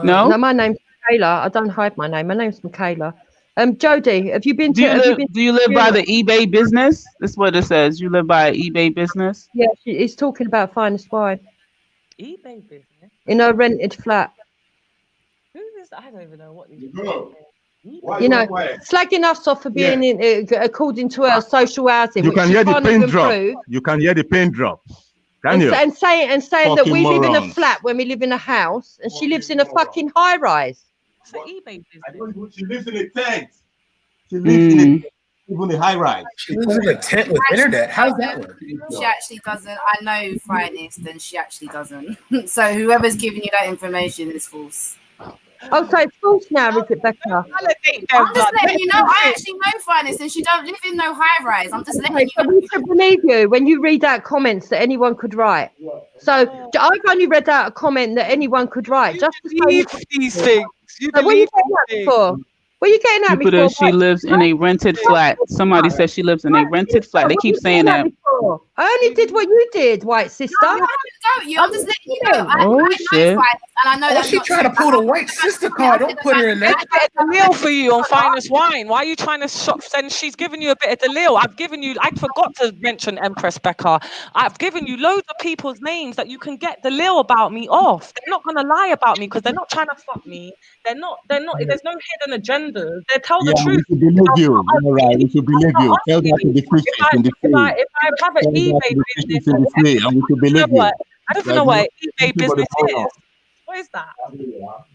No, my name's Michaela. I don't hide my name. My name's Michaela. Jody, have you been to? Do you live by the eBay business? That's what it says. You live by eBay business. Yeah, he's talking about Finest wine. eBay business. In a rented flat. Who is that? I don't even know what these You know, slagging us off for being in, according to our social housing. You can hear the pin drop. You can hear the pin drop. Can you? And saying that we live in a morons. flat when we live in a house, and she lives in a fucking high rise. It's an eBay business. She lives in a tent. She lives in even a high rise. She lives in a tent with internet. How's that work? She actually doesn't. I know Finest, and she actually doesn't. So whoever's giving you that information is false. Oh, so it's false now, is it, Becca? I'm just letting you know. I actually know Finest, and she don't live in no high rise. I'm just letting you So know. we should believe you when you read out comments that anyone could write. So I've only read out a comment that anyone could write. Just to say these things. What are you getting at for? What are you getting at me Jupiter, for? she lives in a rented flat. Somebody says she lives in a rented flat. They keep saying that. I only did what you did, white sister. No, I haven't got you. I'm just letting you know. I know shit. Finest, and I know that's she not trying to pull the white sister card. Don't put her in there. It's a meal for you on Finest Wine. Why are you trying to send? She's giving you a bit of the deal. I've given you. I forgot to mention Empress Becca. I've given you loads of people's names that you can get the lil about me off. They're not gonna lie about me because they're not trying to fuck me. They're not. There's no hidden agendas. They tell the truth. We should believe you. All right, we should believe you. Tell that to the Christians in the street. If I have an eBay business, In the street, and we should believe you. I don't even know what eBay business is. What is that?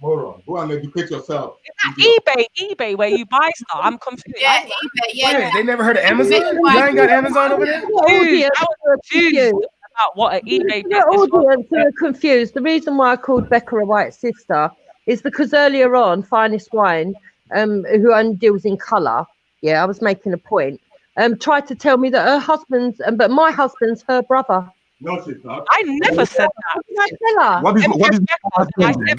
Moron. Go and educate yourself. Is that eBay where you buy stuff? I'm confused. Yeah, eBay. Yeah. Wait, they never heard of Amazon? You ain't got Amazon over there? Dude, I was confused about what an eBay business The was. audience are confused. The reason why I called Becca a white sister is because earlier on, Finest Wine, who only deals in colour, I was making a point, tried to tell me that her husband's, but my husband's her brother. No, she's not. I never said that. I tell her. What is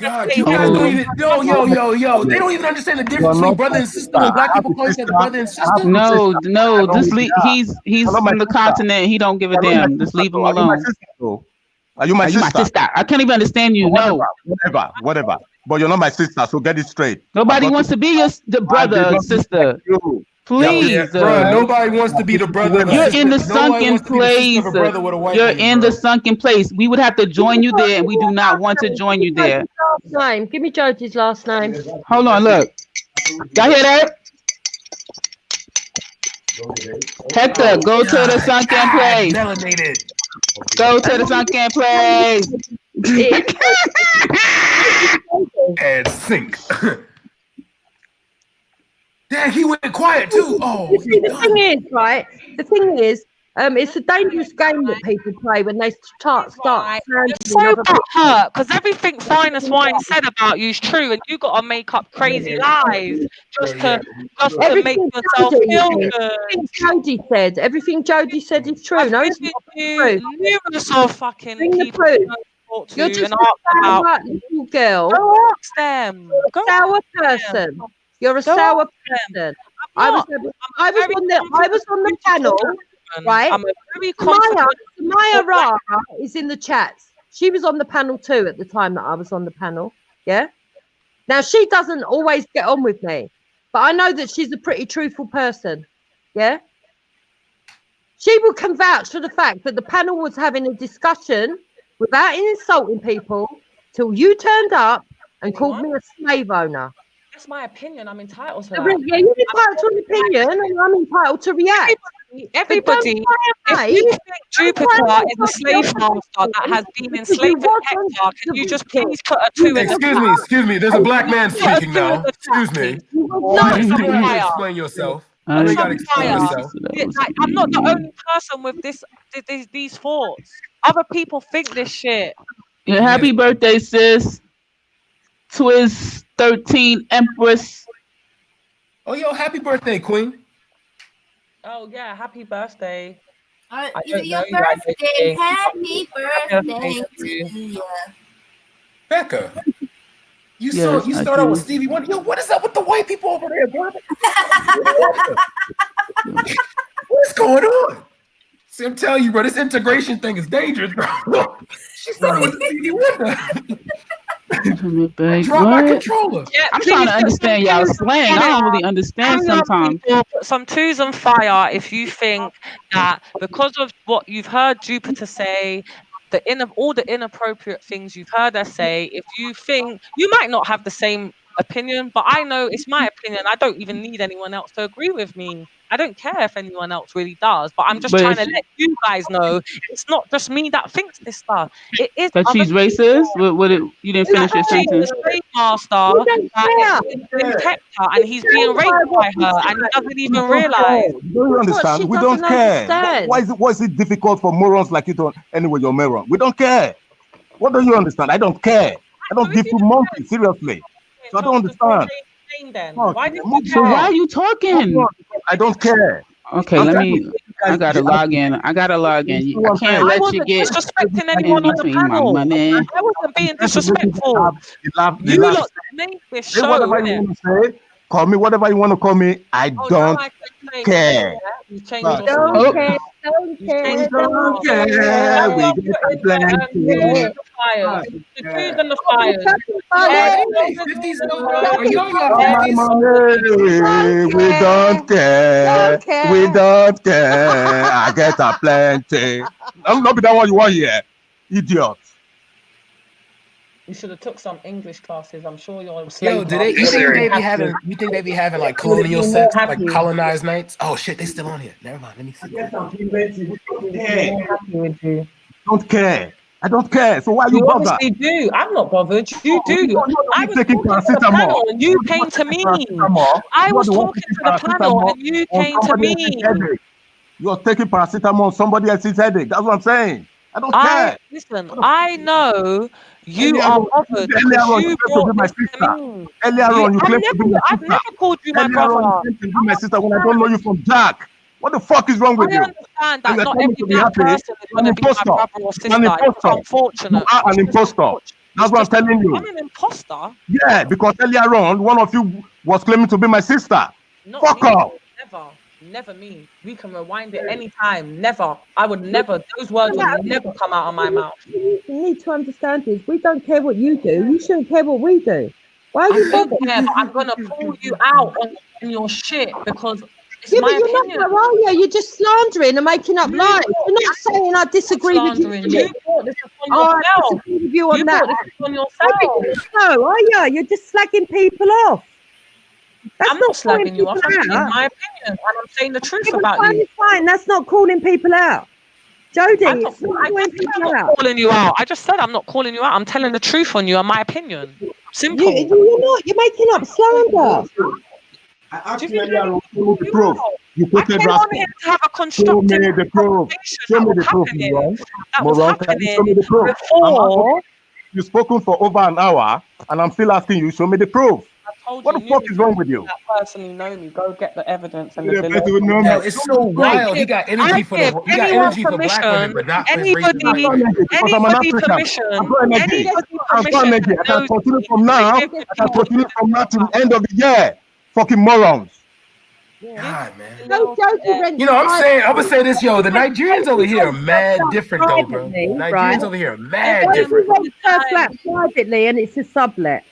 God, you guys don't even, yo. They don't even understand the difference between brother and sister when black people call each other brother and sister. No, just he's from the continent. He don't give a damn. Just leave him alone. Are you my sister? I can't even understand you. No. Whatever. But you're not my sister, so get it straight. Nobody wants to be the brother or sister. Please, bro. Nobody wants to be the brother. You're in the sunken place. You're in the sunken place. We would have to join you there, and we do not want to join you there. Last name. Give me Jodie's last name. Hold on, look. Y'all hear that? Hector, go to the sunken place. Melenated. Go to the sunken place. And sink. Dang, he went quiet too. Oh, the thing is, right? The thing is, it's a dangerous game that people play when they start. It's so hurt because everything Finest Wine said about you is true, and you got to make up crazy lies just to make yourself feel good. Everything Jodie said is true. No, it's not true. Numerous of fucking people You're just a sour little girl. Go ask them. You're a sour person. You're a sour person. I was on the panel, right? Maya Rara is in the chats. She was on the panel too at the time that I was on the panel. Yeah. Now she doesn't always get on with me, but I know that she's a pretty truthful person. Yeah. She can vouch for the fact that the panel was having a discussion without insulting people till you turned up and called me a slave owner. That's my opinion. I'm entitled to that. Yeah, you're entitled to an opinion, and I'm entitled to react. Everybody, if you think Jupiter is a slave master that has been enslaved Hector, can you just please put a 2 in the Excuse me. There's a black man speaking now. Excuse me. You gotta explain yourself. You gotta explain yourself. I'm not the only person with these thoughts. Other people think this shit. Yeah, happy birthday, sis. Twiz 13 Empress. Oh, yo, happy birthday, Queen. Oh, yeah, happy birthday. Your birthday, happy birthday to you. Becca, you start out with Stevie Wonder. Yo, what is up with the white people over there, bro? What's going on? See, I'm telling you, bro, this integration thing is dangerous, bro. She started with Stevie Wonder. Drop my controller. Yeah, I'm trying to understand y'all slang. I don't really understand sometimes. Put some 2s on fire if you think that because of what you've heard Jupiter say, all the inappropriate things you've heard her say, if you think you might not have the same opinion, but I know it's my opinion. I don't even need anyone else to agree with me. I don't care if anyone else really does, but I'm just trying to let you guys know it's not just me that thinks this stuff. It is that she's racist. You didn't finish your sentence. She's a slave master that Hector, and he's being raped by her, and he doesn't even realize. Do you understand? We don't care. Why is it difficult for morons like you to anyway? You're moron. We don't care. What do you understand? I don't care. I don't give two monkeys seriously. So I don't understand. So why are you talking? I don't care. Okay, I gotta log in. I can't let you get disrespecting anyone on the panel. I wasn't being disrespectful. You lot make this show. Whatever you want to say, call me whatever you want to call me. I don't care. You changed your care. Don't care. We get plenty. The fires. We don't care. We don't care. I get a plenty. I'm not be that one you want here, idiot. You should have took some English classes. I'm sure you're. Yo, you think they be having like colonial sex, like colonized nights? Oh shit, they still on here. Never mind. Let me see. Don't care. I don't care. So why you bother? You do. I'm not bothered. You do. I was taking paracetamol and you came to me. I was talking to the panel and you came to me. You're taking paracetamol on somebody else's headache. That's what I'm saying. I don't care. Listen, I know you are bothered because you brought this to me. Earlier on, you claimed to be my sister. I've never called you my brother. You claimed to be my sister when I don't know you from Jack. What the fuck is wrong with you? I understand that not every black person is going to be my brother or sister. It's unfortunate. You are an imposter. That's what I'm telling you. I'm an imposter? Yeah, because earlier on, one of you was claiming to be my sister. Fuck off. Never me. We can rewind it anytime. Never. I would never. Those words would never come out of my mouth. You need to understand is we don't care what you do. You shouldn't care what we do. Why are you bothered? I'm going to pull you out on your shit because It's Yeah, my but you're opinion. not, are you? You're just slandering and making up lies. You're not saying I disagree with you. You brought this upon Oh, I yourself. disagree with you on You that. brought this upon No, yourself. are you? You're just slagging people off. That's I'm not calling slagging you off. people I'm saying out. my opinion, and I'm saying the truth Yeah, but about you. fine. That's not calling people out. Jodie, I'm not, it's not I calling just said people I'm not out. calling you out. I just said I'm not calling you out. I'm telling the truth on you and my opinion. Simple. You're not. You're making up slander. I asked you earlier on, show me the proof. You I quoted came on here Rascal. to have a Show constructive me the proof. conversation Show that me was the proof, happening. Moron. That was Moron, can you show me happening the proof? before. You've spoken for over an hour, and I'm still asking you, show me the proof. I told What you, the fuck is wrong with you? that personally know me. Go get the evidence and the Yeah, video. but you know me. Yo, it's so wild. He got energy for give he got anyone energy for black women, permission, but not for his racist anybody white women. Because I'm an African. permission, I've got energy. anybody I've got permission energy. I that can knows continue me, from now. give I can continue from now to the end of the year. Fucking morons. God, man. No, Jodie went You know, I'm gonna say this, yo. The Jodie went- Nigerians over here are Jodie mad went different, though, bro. privately, Nigerians right? over here are mad Jodie different. went her flat privately, and it's a sublet.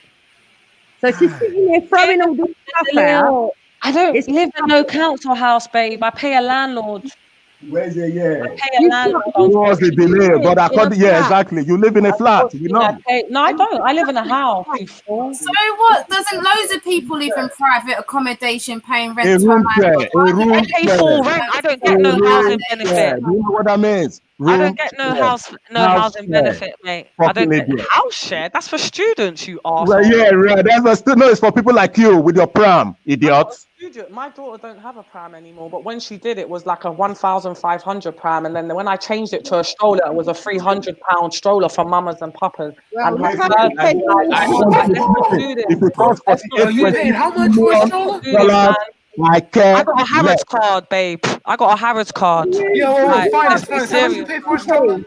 So she's sitting there throwing all this stuff out. I don't It's live in no council house, babe. I pay a landlord. Where's the year? I pay a landlord. It was a delay, but according, yeah, exactly. You live in a flat. You know. No, I don't. I live in a house. You fool. So what? Doesn't loads of people live in private accommodation paying rent A to a room share. landlord? A room I pay share. full rent. I don't get A no room housing share. benefit. Do you know what that means? I Room don't get no share. housing share. benefit, mate. I Fucking don't get idiot. house share. That's for students, you Well, arsehole. yeah, right. That's still no. It's for people like you with your pram, idiots. My daughter don't have a pram anymore, but when she did, it was like a 1,500 pram, and then when I changed it to a stroller, it was a £300 stroller for mamas and papas. Well, And let's let's not do this. If it costs Yo, you paid how much for a stroller? $48, I care I got a Harrods less. card, babe. I got a Harrods card. Yo, Like, finest. let's be How much you serious. pay for a stroller?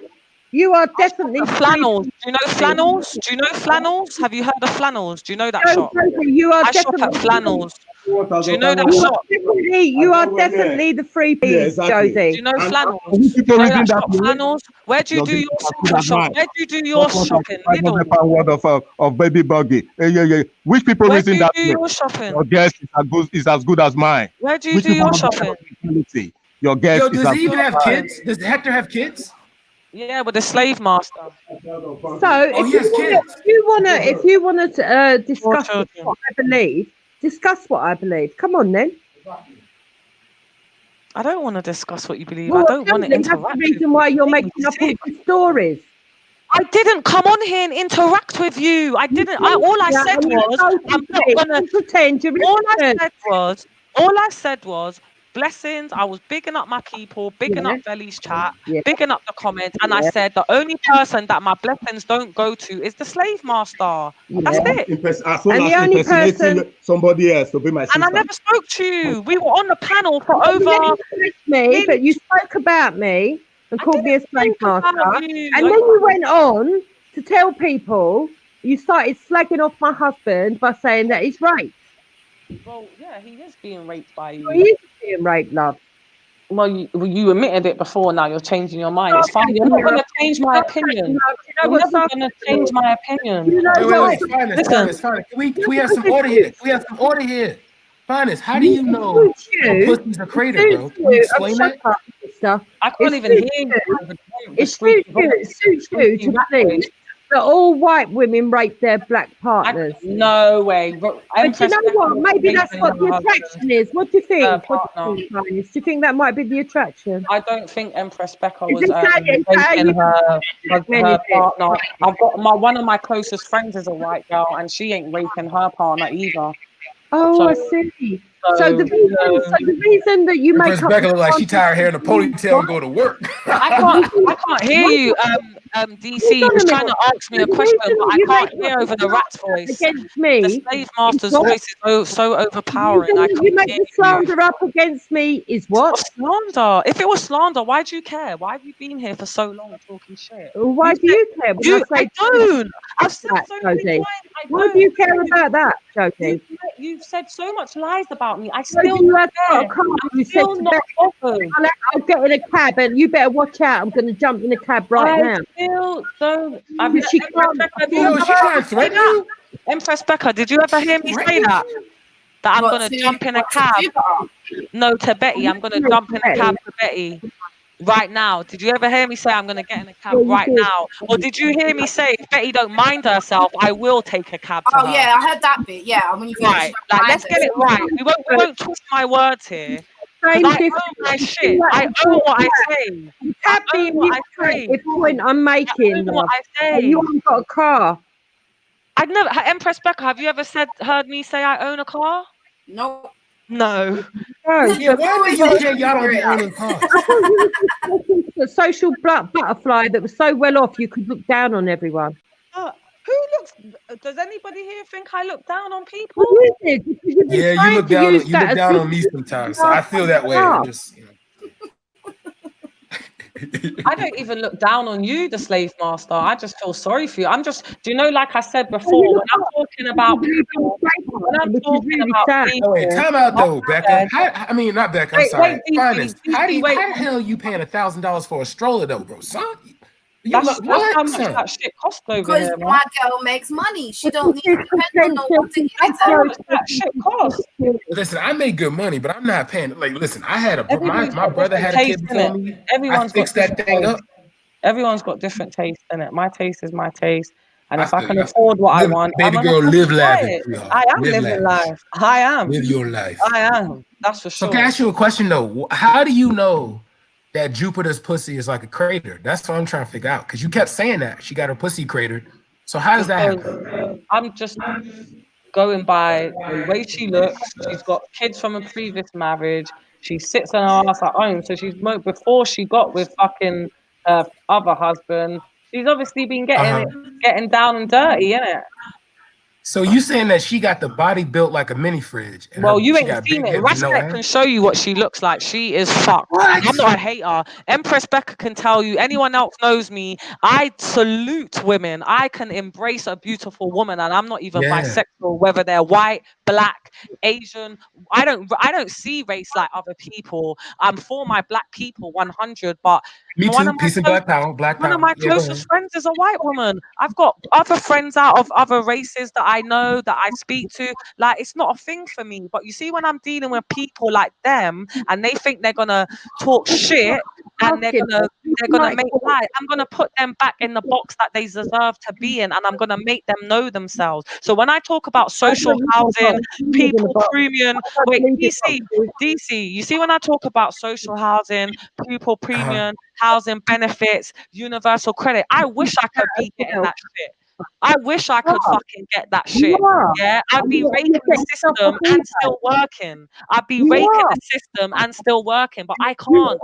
You are definitely Flannels. Do you know flannels? Do you know flannels? Have you heard of flannels? Do you know that shop? You are I shop definitely at flannels. Do you know that shop? You are definitely the free piece, exactly. Jodie. Do you know flannels? You Do you know that reading that shop, news? flannels? Where do you You're do getting your as good super as shop? mine. Where do you do your What was shopping? that £500 worth of baby buggy? Yeah. Which people Where do reason you that do news? your shopping? Your guess is as good as mine. Where do you Which do people your have that shopping? mentality? Your guess Yo, is does as he even good as have mine. kids? Does Hector have kids? Yeah, with the slave master. So he has kids. if you wanna discuss children. what I believe, discuss what I believe. Come on then. I don't want to discuss what you believe. Well, I don't want to apparently interact. that's the reason why you're making up all these stories. I didn't come on here and interact with you. I didn't. All I said was, I'm not gonna pretend you're All I said was, blessings. I was bigging up my people, bigging up Veli's chat, bigging up the comments, and I said the only person that my blessings don't go to is the slave master. That's it. As well as impersonating somebody else to be my sister. And I never spoke to you. We were on the panel for over. Me, but you spoke about me and called me a slave master, about and you. then you went on to tell people you started slagging off my husband by saying that he's raped. Well, yeah, he is being raped by you. He is being raped, love. Well, you admitted it before. Now you're changing your mind. It's fine. You're not going to change my opinion. You're never going to change my opinion. Wait. Finest. Can we have some order here? Can we have some order here? Finest, how do you know a pussy's a crater, bro? Can you explain that? I can't even hear you. It suits you to believe that all white women rape their black partners. No way. But you know what? Maybe that's what the attraction is. What do you think? Do you think that might be the attraction? I don't think Empress Becca was Is that raping her benefit? partner. I've got one of my closest friends is a white girl, and she ain't raping her partner either. Oh, I see. So the reason that you make Rebecca look like she tired hair in a ponytail and go to work. I can't hear you, DC. He was trying to ask me a question, but I can't hear over the rat's voice. Against me, the slave master's voice is so overpowering. I can't you make hear the slander up against me is what? Slander. If it was slander, why do you care? Why have you been here for so long talking shit? Why do you care? I don't. I've said so many times. Why do you care about that, Jodie? You've said so much lies about me. I So still you had care. got a car. You said still to not Becca, bothered. I'll get in a cab, and you better watch out. I'm going to jump in a cab right now. Still don't. She can't. Yo, she's trying to threaten you. Empress Becca, did you ever hear me say that? that I'm going to jump in a cab. No, to Betty. I'm going to jump in a cab to Betty right now. Did you ever hear me say I'm going to get in a cab right now? Or did you hear me say if Betty don't mind herself, I will take a cab to her? Oh yeah, I heard that bit. Yeah, when you right. Like, let's get it right. We won't twist my words here. Because I own my shit. I own what I say. Happy the point I'm making. What I say. You haven't got a car. I've never, Empress Becca, have you ever heard me say I own a car? No. No. Yeah, why in the UK y'all don't be owning cars? A social butterfly that was so well off you could look down on everyone. Who looks? Does anybody here think I look down on people? You did. Yeah, you look down on me sometimes. So I feel that way. I'm just, I don't even look down on you, the slave master. I just feel sorry for you. Do you know, like I said before, when I'm talking about people, wait, time out though, Becca. Not Becca. I'm sorry. Finest. How the hell are you paying $1,000 for a stroller though, bro? Son? That's how much that shit costs over because here, my girl makes money. She don't need to depend on no one to get her. That shit costs. Listen, I make good money, but I'm not paying. Like, listen, I had my brother had a kid before me. Everyone's I fixed that thing up. Everyone's got different taste in it. My taste is my taste, and if I can afford what I want, baby girl, live lavish. I am living life. I am. Live your life. I am. That's for sure. So can I ask you a question though? How do you know that Jupiter's pussy is like a crater? That's what I'm trying to figure out. Because you kept saying that she got her pussy cratered. So how does that happen? I'm just going by the way she looks. She's got kids from a previous marriage. She sits on her ass at home. So before she got with fucking her other husband, she's obviously been getting down and dirty, innit? So you saying that she got the body built like a mini fridge? Well, you ain't seen it. Respect can show you what she looks like. She is fucked. I'm not a hater. Empress Becca can tell you. Anyone else knows me. I salute women. I can embrace a beautiful woman, and I'm not even bisexual. Whether they're white, black, Asian, I don't see race like other people. I'm for my black people, 100. But me too. Piece of black power. One of my closest friends is a white woman. I've got other friends out of other races that I know, that I speak to. Like, it's not a thing for me. But you see, when I'm dealing with people like them and they think they're gonna talk shit and they're gonna make lies, I'm gonna put them back in the box that they deserve to be in, and I'm gonna make them know themselves. So when I talk about social housing, people premium, wait, DC, you see, when I talk about social housing, people premium, housing benefits, universal credit, I wish I could be getting that shit. I wish I could fucking get that shit. Yeah, I'd be raking the system and still working. I'd be raking the system and still working, but I can't.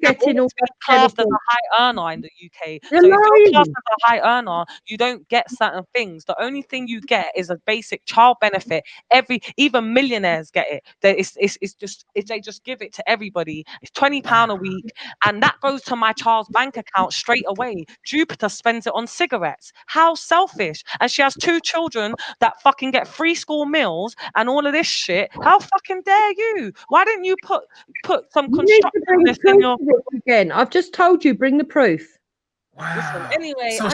Getting all classed as a high earner in the UK. So if you're classed as a high earner, you don't get certain things. The only thing you get is a basic child benefit. Even millionaires get it. They just give it to everybody. It's £20 a week, and that goes to my child's bank account straight away. Jupiter spends it on cigarettes. How selfish. And she has 2 children that fucking get free school meals and all of this shit. How fucking dare you? Why didn't you put some constructiveness in your... Again, I've just told you, bring the proof. Wow. Listen, anyway, so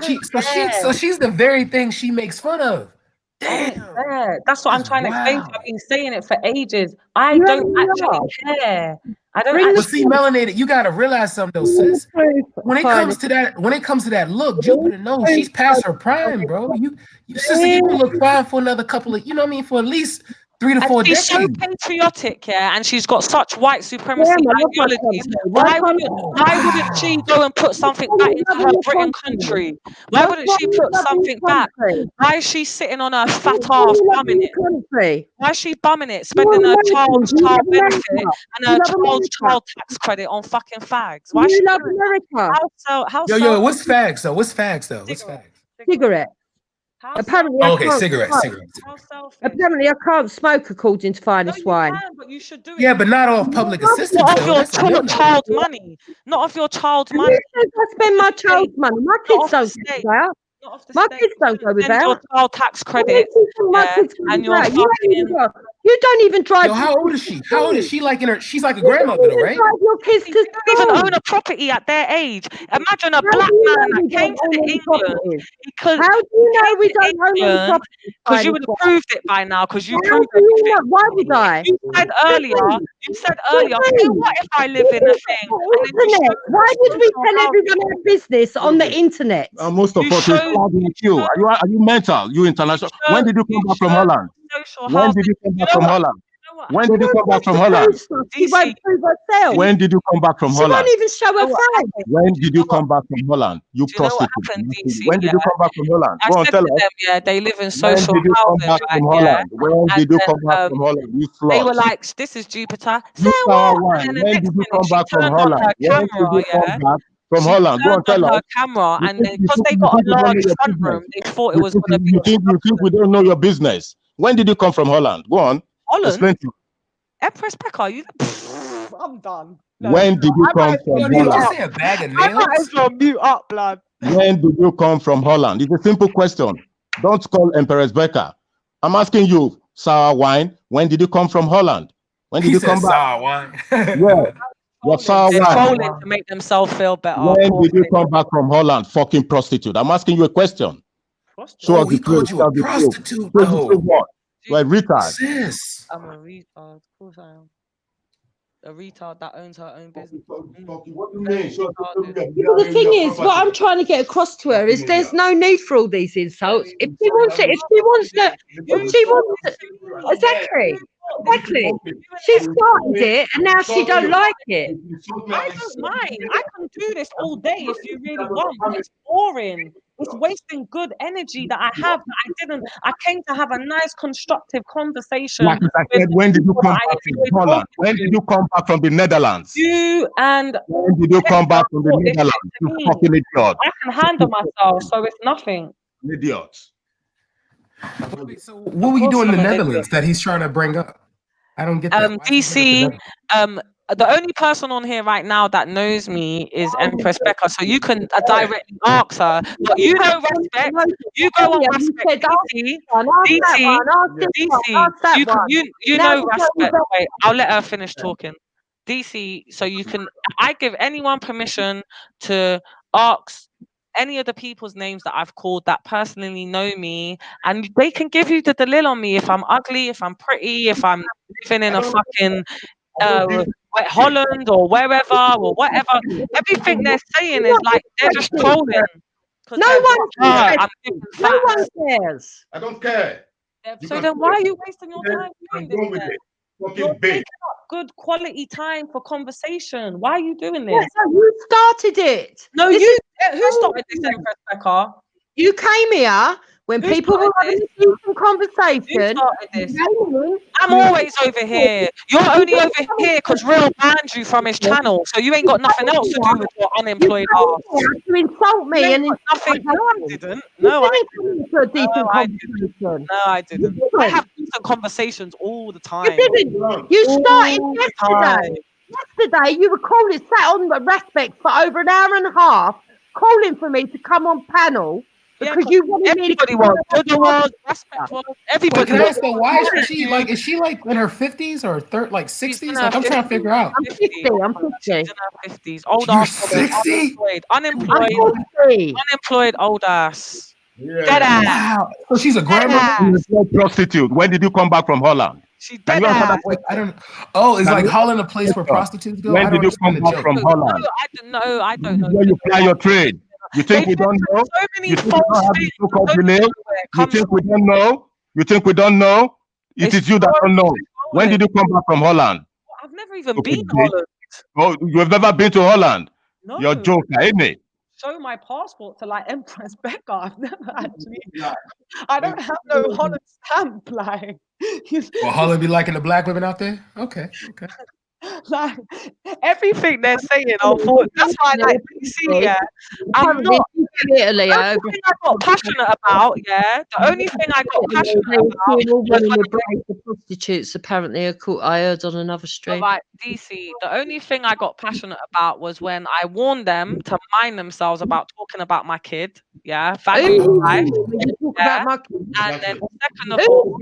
she's the very thing she makes fun of. Damn. That's what I'm trying to explain to you. I've been saying it for ages. I don't actually care. I don't actually... Well, see, Melenated, you gotta realize something though, sis. When it comes to that look, Jupiter knows she's past her prime, bro. You sister, you can look fine for another couple of, for at least 3 to 4 decades. She's so patriotic, and she's got such white supremacy ideologies. Why wouldn't she go and put something back into her Britain country? Why wouldn't she put something back? Why is she sitting on her fat ass bumming it? Why is she bumming it, spending her child's child benefit and her child's child tax credit on fucking fags? Why is she love America? Yo, what's fags though? What's fags? Cigarette. Apparently, cigarettes. Apparently, I can't smoke according to Finest Wine. But you should do it. Yeah, but not off public assistance. Not of your child's money. Not of your child's money. I spend my child's money. My kids don't go without. My kids don't go without. Your child tax credit. And your fucking... You don't even drive. Yo, how old is she? She's like a grandmother, though, right? Your kids don't even own a property at their age. Imagine a black man that came to England. How do you know we don't own any property? because you would have proved it by now. Because you proved it. Why would I? You said earlier. So what if I live in a thing? Internet. Why would we tell everyone our business on the internet? Most of us is cloud like you. Are you mental? You international. When did you come back from Holland? When did you come back from Holland? When did you come back from Holland? She won't prove herself. When did you come back from She Holland? won't even show her face. When did you come back from Holland? You prostitute. When did you come back from Holland? Go on, tell us. Yeah, they live in When social did you come housing, back from Holland? When did you come back from Holland? You They were slut. like, "This is Jupiter." You Say sour what? wine. And then the When next did you minute, come she back from turned on Holland? her When did camera. you come back from She Holland? Go on, turned on tell her us. camera, You and think then because they got a we don't know large your front business? room, they thought it was going to be. You think we don't know your business? When did you come from Holland? Go on. Holland? Explain to me. Empress Pekka, you. I'm done. When did you come from Did you just Holland? say a bag of I might nails? as well mute up, blood. When did you come from Holland? It's a simple question. Don't call Empress Becca. I'm asking you, sour wine. When did you come from Holland? When did He you said come back? sour wine. Yeah. What sour They're wine? trolling to make themselves feel better. When did you come back from Holland? Fucking prostitute. I'm asking you a question. Show us Oh, he the proof. called you a prostitute, Show the proof though. what? Like retard. Sis. I'm a retard. Of course I am. A retard that owns her own business. What do you mean? But the thing is, what I'm trying to get across to her is there's no need for all these insults. If she wants it, exactly. She started it and now she don't like it. I don't mind. I can do this all day if you really want, but it's boring. It's wasting good energy that I have. I came to have a nice, constructive conversation. Like I said, when did you come back from Holland? When did you come back from the Netherlands? And when did you come back from the Netherlands? You fucking idiot. I can handle myself, so it's nothing. Idiot. So what were you doing in the Netherlands that he's trying to bring up? I don't get that. DC, the only person on here right now that knows me is Empress Becca, so you can directly ask her. But you know respect. You go on respect. DC, you know respect. Wait, I'll let her finish talking. DC, so you can. I give anyone permission to ask any of the people's names that I've called that personally know me, and they can give you the dalil on me if I'm ugly, if I'm pretty, if I'm living in a fucking Holland or wherever or whatever. Everything they're saying is like they're just trolling. No one cares. I don't care. So then why are you wasting your time doing this? You're taking up good quality time for conversation. Why are you doing this? No, you started it. No, who started this, Empress Becca? You came here when people were having a decent conversation. I'm always over here. You're only over here because Real banned you from his channel, so you ain't got nothing else to do with your unemployed ass. You insult me and nothing. No, I didn't. No, I didn't. No, I didn't. I have decent conversations all the time. You didn't. You started yesterday. Yesterday, you were calling, sat on the respect for over an hour and a half, calling for me to come on panel. Because you wanted me to everybody. Can I ask her why is she like? Is she like in her 50s or 60s? Like I'm trying to figure out. I'm 50. She's in her 50s. Old You're ass. 60? Unemployed old ass. Dead ass. Wow. So she's a grandma. Prostitute. When did you come back from Holland? She dead ass. I don't. Oh, is like Holland a place where prostitutes go? When did you come back from Holland? I don't know. Where you apply your trade? You think we don't know? You think we don't have the so-called delay? You think we don't know? You think we don't know? It is you that don't know. When did you come back from Holland? I've never even been to Holland. Oh, you have never been to Holland? No. You're a joker, isn't it? Show my passport to like Empress Becca. I've never actually. I don't have no Holland stamp. Like, well, Holland be liking the black women out there. Okay. Like everything they're saying, that's why, like, DC, yeah. I'm not. Italy, I got passionate about, yeah. The only thing I got passionate about the prostitutes. Apparently, I heard on another stream. Right, DC. The only thing I got passionate about was when I warned them to mind themselves about talking about my kid. Yeah, value life. Yeah. And then second of all,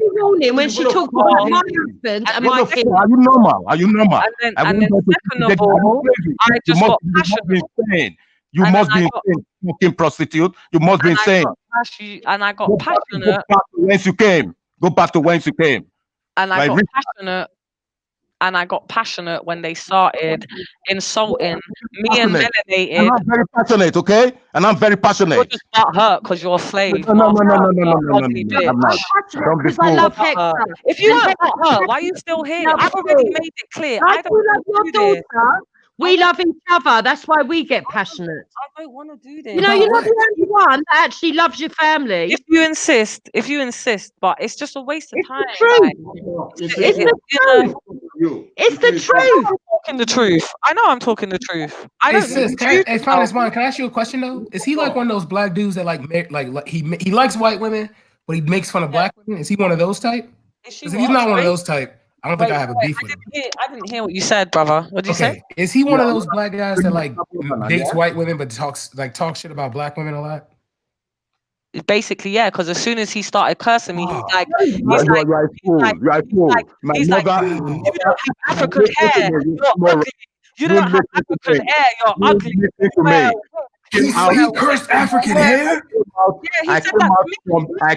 when she talked about my husband and my kid. Are you normal? Are you normal? And then second of all, I just got passionate. You must be insane, fucking prostitute. You must be insane. And I got passionate. Go back to whence you came. Go back to whence you came. And I got passionate. And I got passionate when they started insulting me and Melenated. And I'm very passionate, okay? And I'm very passionate. You're just not hurt because you're a slave. No. I'm not. Don't be fooled. If you weren't hurt, why are you still here? I've already made it clear. I don't want to do this. We love each other. That's why we get passionate. I don't want to do this. You know, you're not the only one that actually loves your family. If you insist, but it's just a waste of time. It's the truth. It's the truth. I'm talking the truth. I know I'm talking the truth. I don't. Sis, can I ask you a question though? Is he like one of those black dudes that like he likes white women, but he makes fun of black women? Is he one of those type? Because if he's not one of those type, I don't think I have a beef with him. I didn't hear what you said, brother. What did you say? Is he one of those black guys that like dates white women but talks shit about black women a lot? Basically, yeah, because as soon as he started cursing me, he's like, You're a fool. You don't have African hair, you're ugly. You don't have African hair, you're ugly. He cursed African hair? I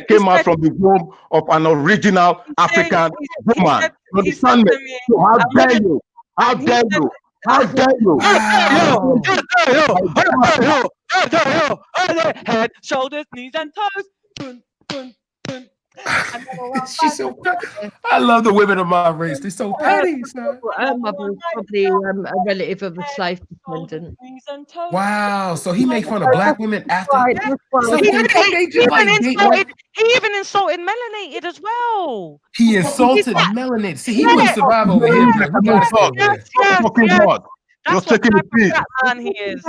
came out from the womb of an original African woman. Understand me? So how dare you? How dare you? How dare you? Head, shoulders, knees, and toes. She's so I love the women of my race. They're so petty. Her mother was probably a relative of a slave descendant. Wow. So he made fun of black women after He even insulted Melenated as well. He insulted Melenated. See, he wouldn't survive over here. You're taking the piece. He is.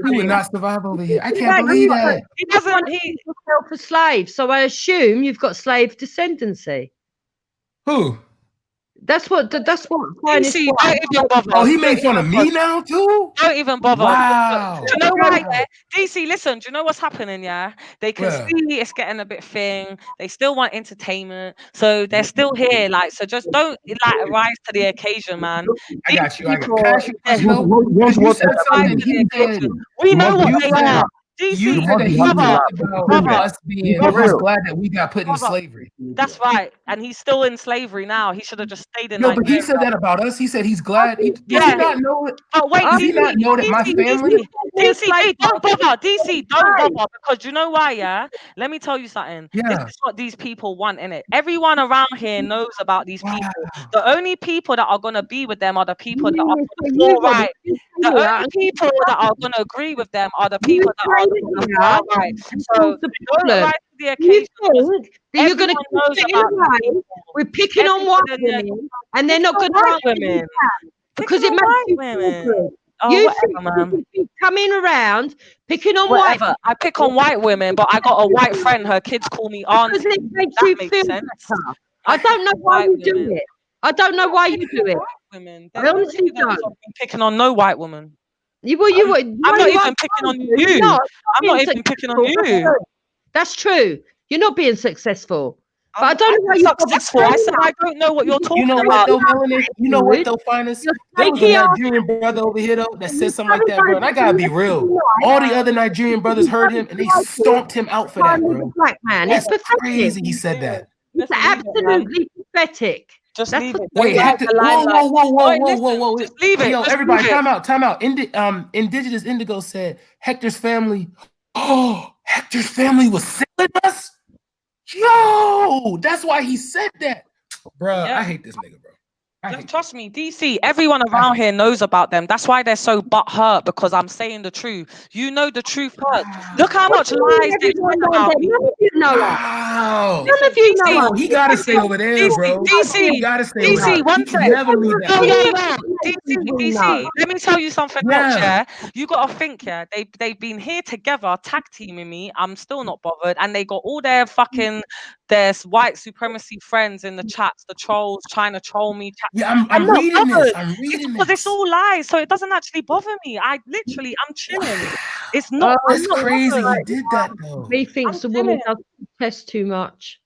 He would not survive over here. I can't believe that. He doesn't. He himself a slave, so I assume you've got slave descendancy. Who? That's what. DC, don't even bother. Oh, he made fun of me now too. Don't even bother. Wow. Do you know why? Yeah? DC, listen. Do you know what's happening? Yeah, they can see it's getting a bit thing. They still want entertainment, so they're still here. Like, so just don't like rise to the occasion, man. I got you. We know what they are. You said that he talked about us being glad that we got put into slavery. That's right, and he's still in slavery now. He should have just stayed in. No, but he said that about us. He said he's glad. Does he not know it? Oh wait, does he not know that my family? DC, don't bother. DC, don't bother, because you know why? Yeah, let me tell you something. This is what these people want, innit? Everyone around here knows about these people. The only people that are gonna be with them are the people that are right. The only people that are gonna agree with them are the people that are right. So don't rise to the occasion. You're going to we're picking on white women, and they're not going to women because it makes you feel good. You keep coming around picking on white. I pick on white women, but I got a white friend. Her kids call me auntie. Because it makes you feel better. I don't know why you do it. I don't know why you do it. I honestly don't. I'm picking on no white woman. I'm not even picking on you. I'm not even picking on you. That's true. You're not being successful. But I don't know why you're successful. I said I don't know what you're talking about. You know what though, finest? There was a Nigerian brother over here though that said something like that, bro. And I gotta be real. All the other Nigerian brothers heard him and they stomped him out for that, bro. Black man, that's crazy. He said that. It's absolutely pathetic. Just leave it. Wait, Hector, whoa. Just leave it. Yo, everybody, time out. Indigenous Indigo said Hector's family. Oh, Hector's family was selling us. Yo, that's why he said that, bro. I hate this nigga, bro. Trust me, DC, everyone around here knows about them. That's why they're so butthurt, because I'm saying the truth. You know the truth hurts. Look how much lies they talk about me. None of you know that. None of you know. He gotta stay over there, bro. DC, one second. DC, let me tell you something else, yeah? You gotta think, yeah, they've been here together, tag teaming me. I'm still not bothered, and they got all their white supremacy friends in the chats, the trolls trying to troll me. Yeah, I'm reading this. Because it's all lies, so it doesn't actually bother me. I'm chilling. It's not. It's crazy. He did that though. He thinks the woman does test too much.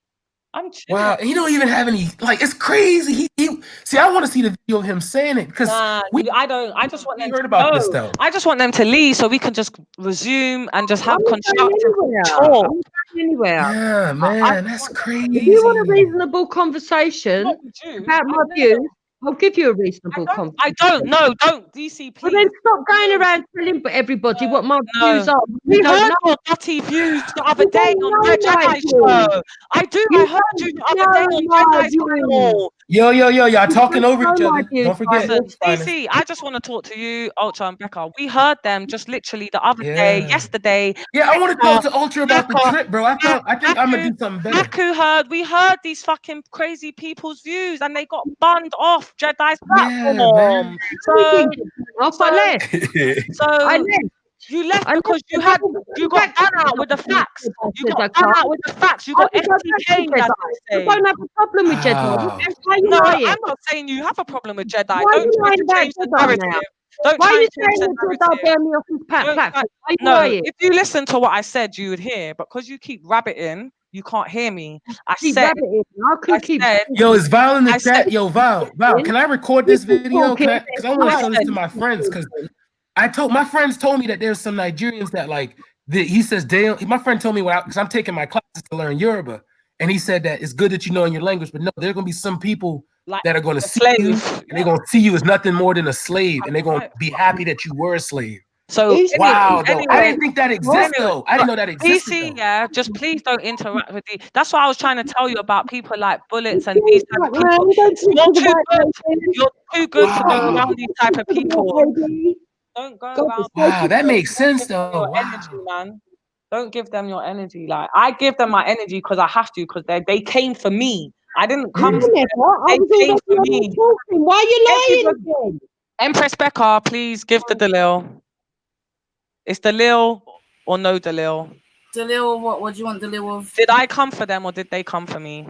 I'm chilling. Wow, he don't even have any. Like, it's crazy. He See, I want to see the video of him saying it because I don't. I just want them heard to about know. this though. I just want them to leave so we can just resume and just have I'm not going constructive anywhere. talk. I'm not going anywhere. Yeah, man, that's If crazy. you want a reasonable conversation about my views, I'll give you a reasonable conversation. I don't. No, don't. DC, please. Well, then stop going around telling everybody what my views are. We You don't heard know. your dirty views the other You day don't on know the my Jedi views. show. I do. I heard you the other day on Jedi's panel. Yo, y'all talking don't over know each my other. views, Don't forget. Listen, DC, I just want to talk to you, Ultra and Becca. We heard them just literally the other day, yesterday. Yeah, I want to talk to Ultra about the trip, bro. I think I'm gonna do something better. We heard these fucking crazy people's views, and they got banned off Jedi's Yeah, platform. man. So you left because you got done out with the facts. You got done out with the facts. You got FTK'd, as they say. I don't have a problem with Jedi. Wow. Why are you No, lying? I'm not saying you have a problem with Jedi. Why are Don't you try lying to about change the Jedi narrative. now? Don't Why are try you and change saying the that Jedi narrative. bear me off his platform? Why are you No, lying? if you listen to what I said, you would hear. But because you keep rabbiting, you can't hear me. I Keep said, rabbiting. I could keep. Yo, is Val in the chat? Yo, Val, can I record this video? talking. Because I want to show this to my friends. Because my friends told me that there's some Nigerians that he says my friend told me because I'm taking my classes to learn Yoruba, and he said that it's good that you know in your language, but no, there's gonna be some people that are gonna see you, and they're gonna see you as nothing more than a slave, and they're gonna be happy that you were a slave. So wow, anyway, I didn't think that existed though. I didn't know that existed. DC, yeah, just please don't interact with the. That's what I was trying to tell you about people like Bullets and these type of people. You're too good to go around these type of people. Don't go around. Wow, that makes sense though. Your energy, man. Don't give them your energy. Like I give them my energy because I have to, because they came for me. I didn't come. They came for me. Why are you lying? Empress Becca, please give the Dalil. It's Dalil or no Dalil? Dalil, what do you want Dalil of? Did I come for them or did they come for me?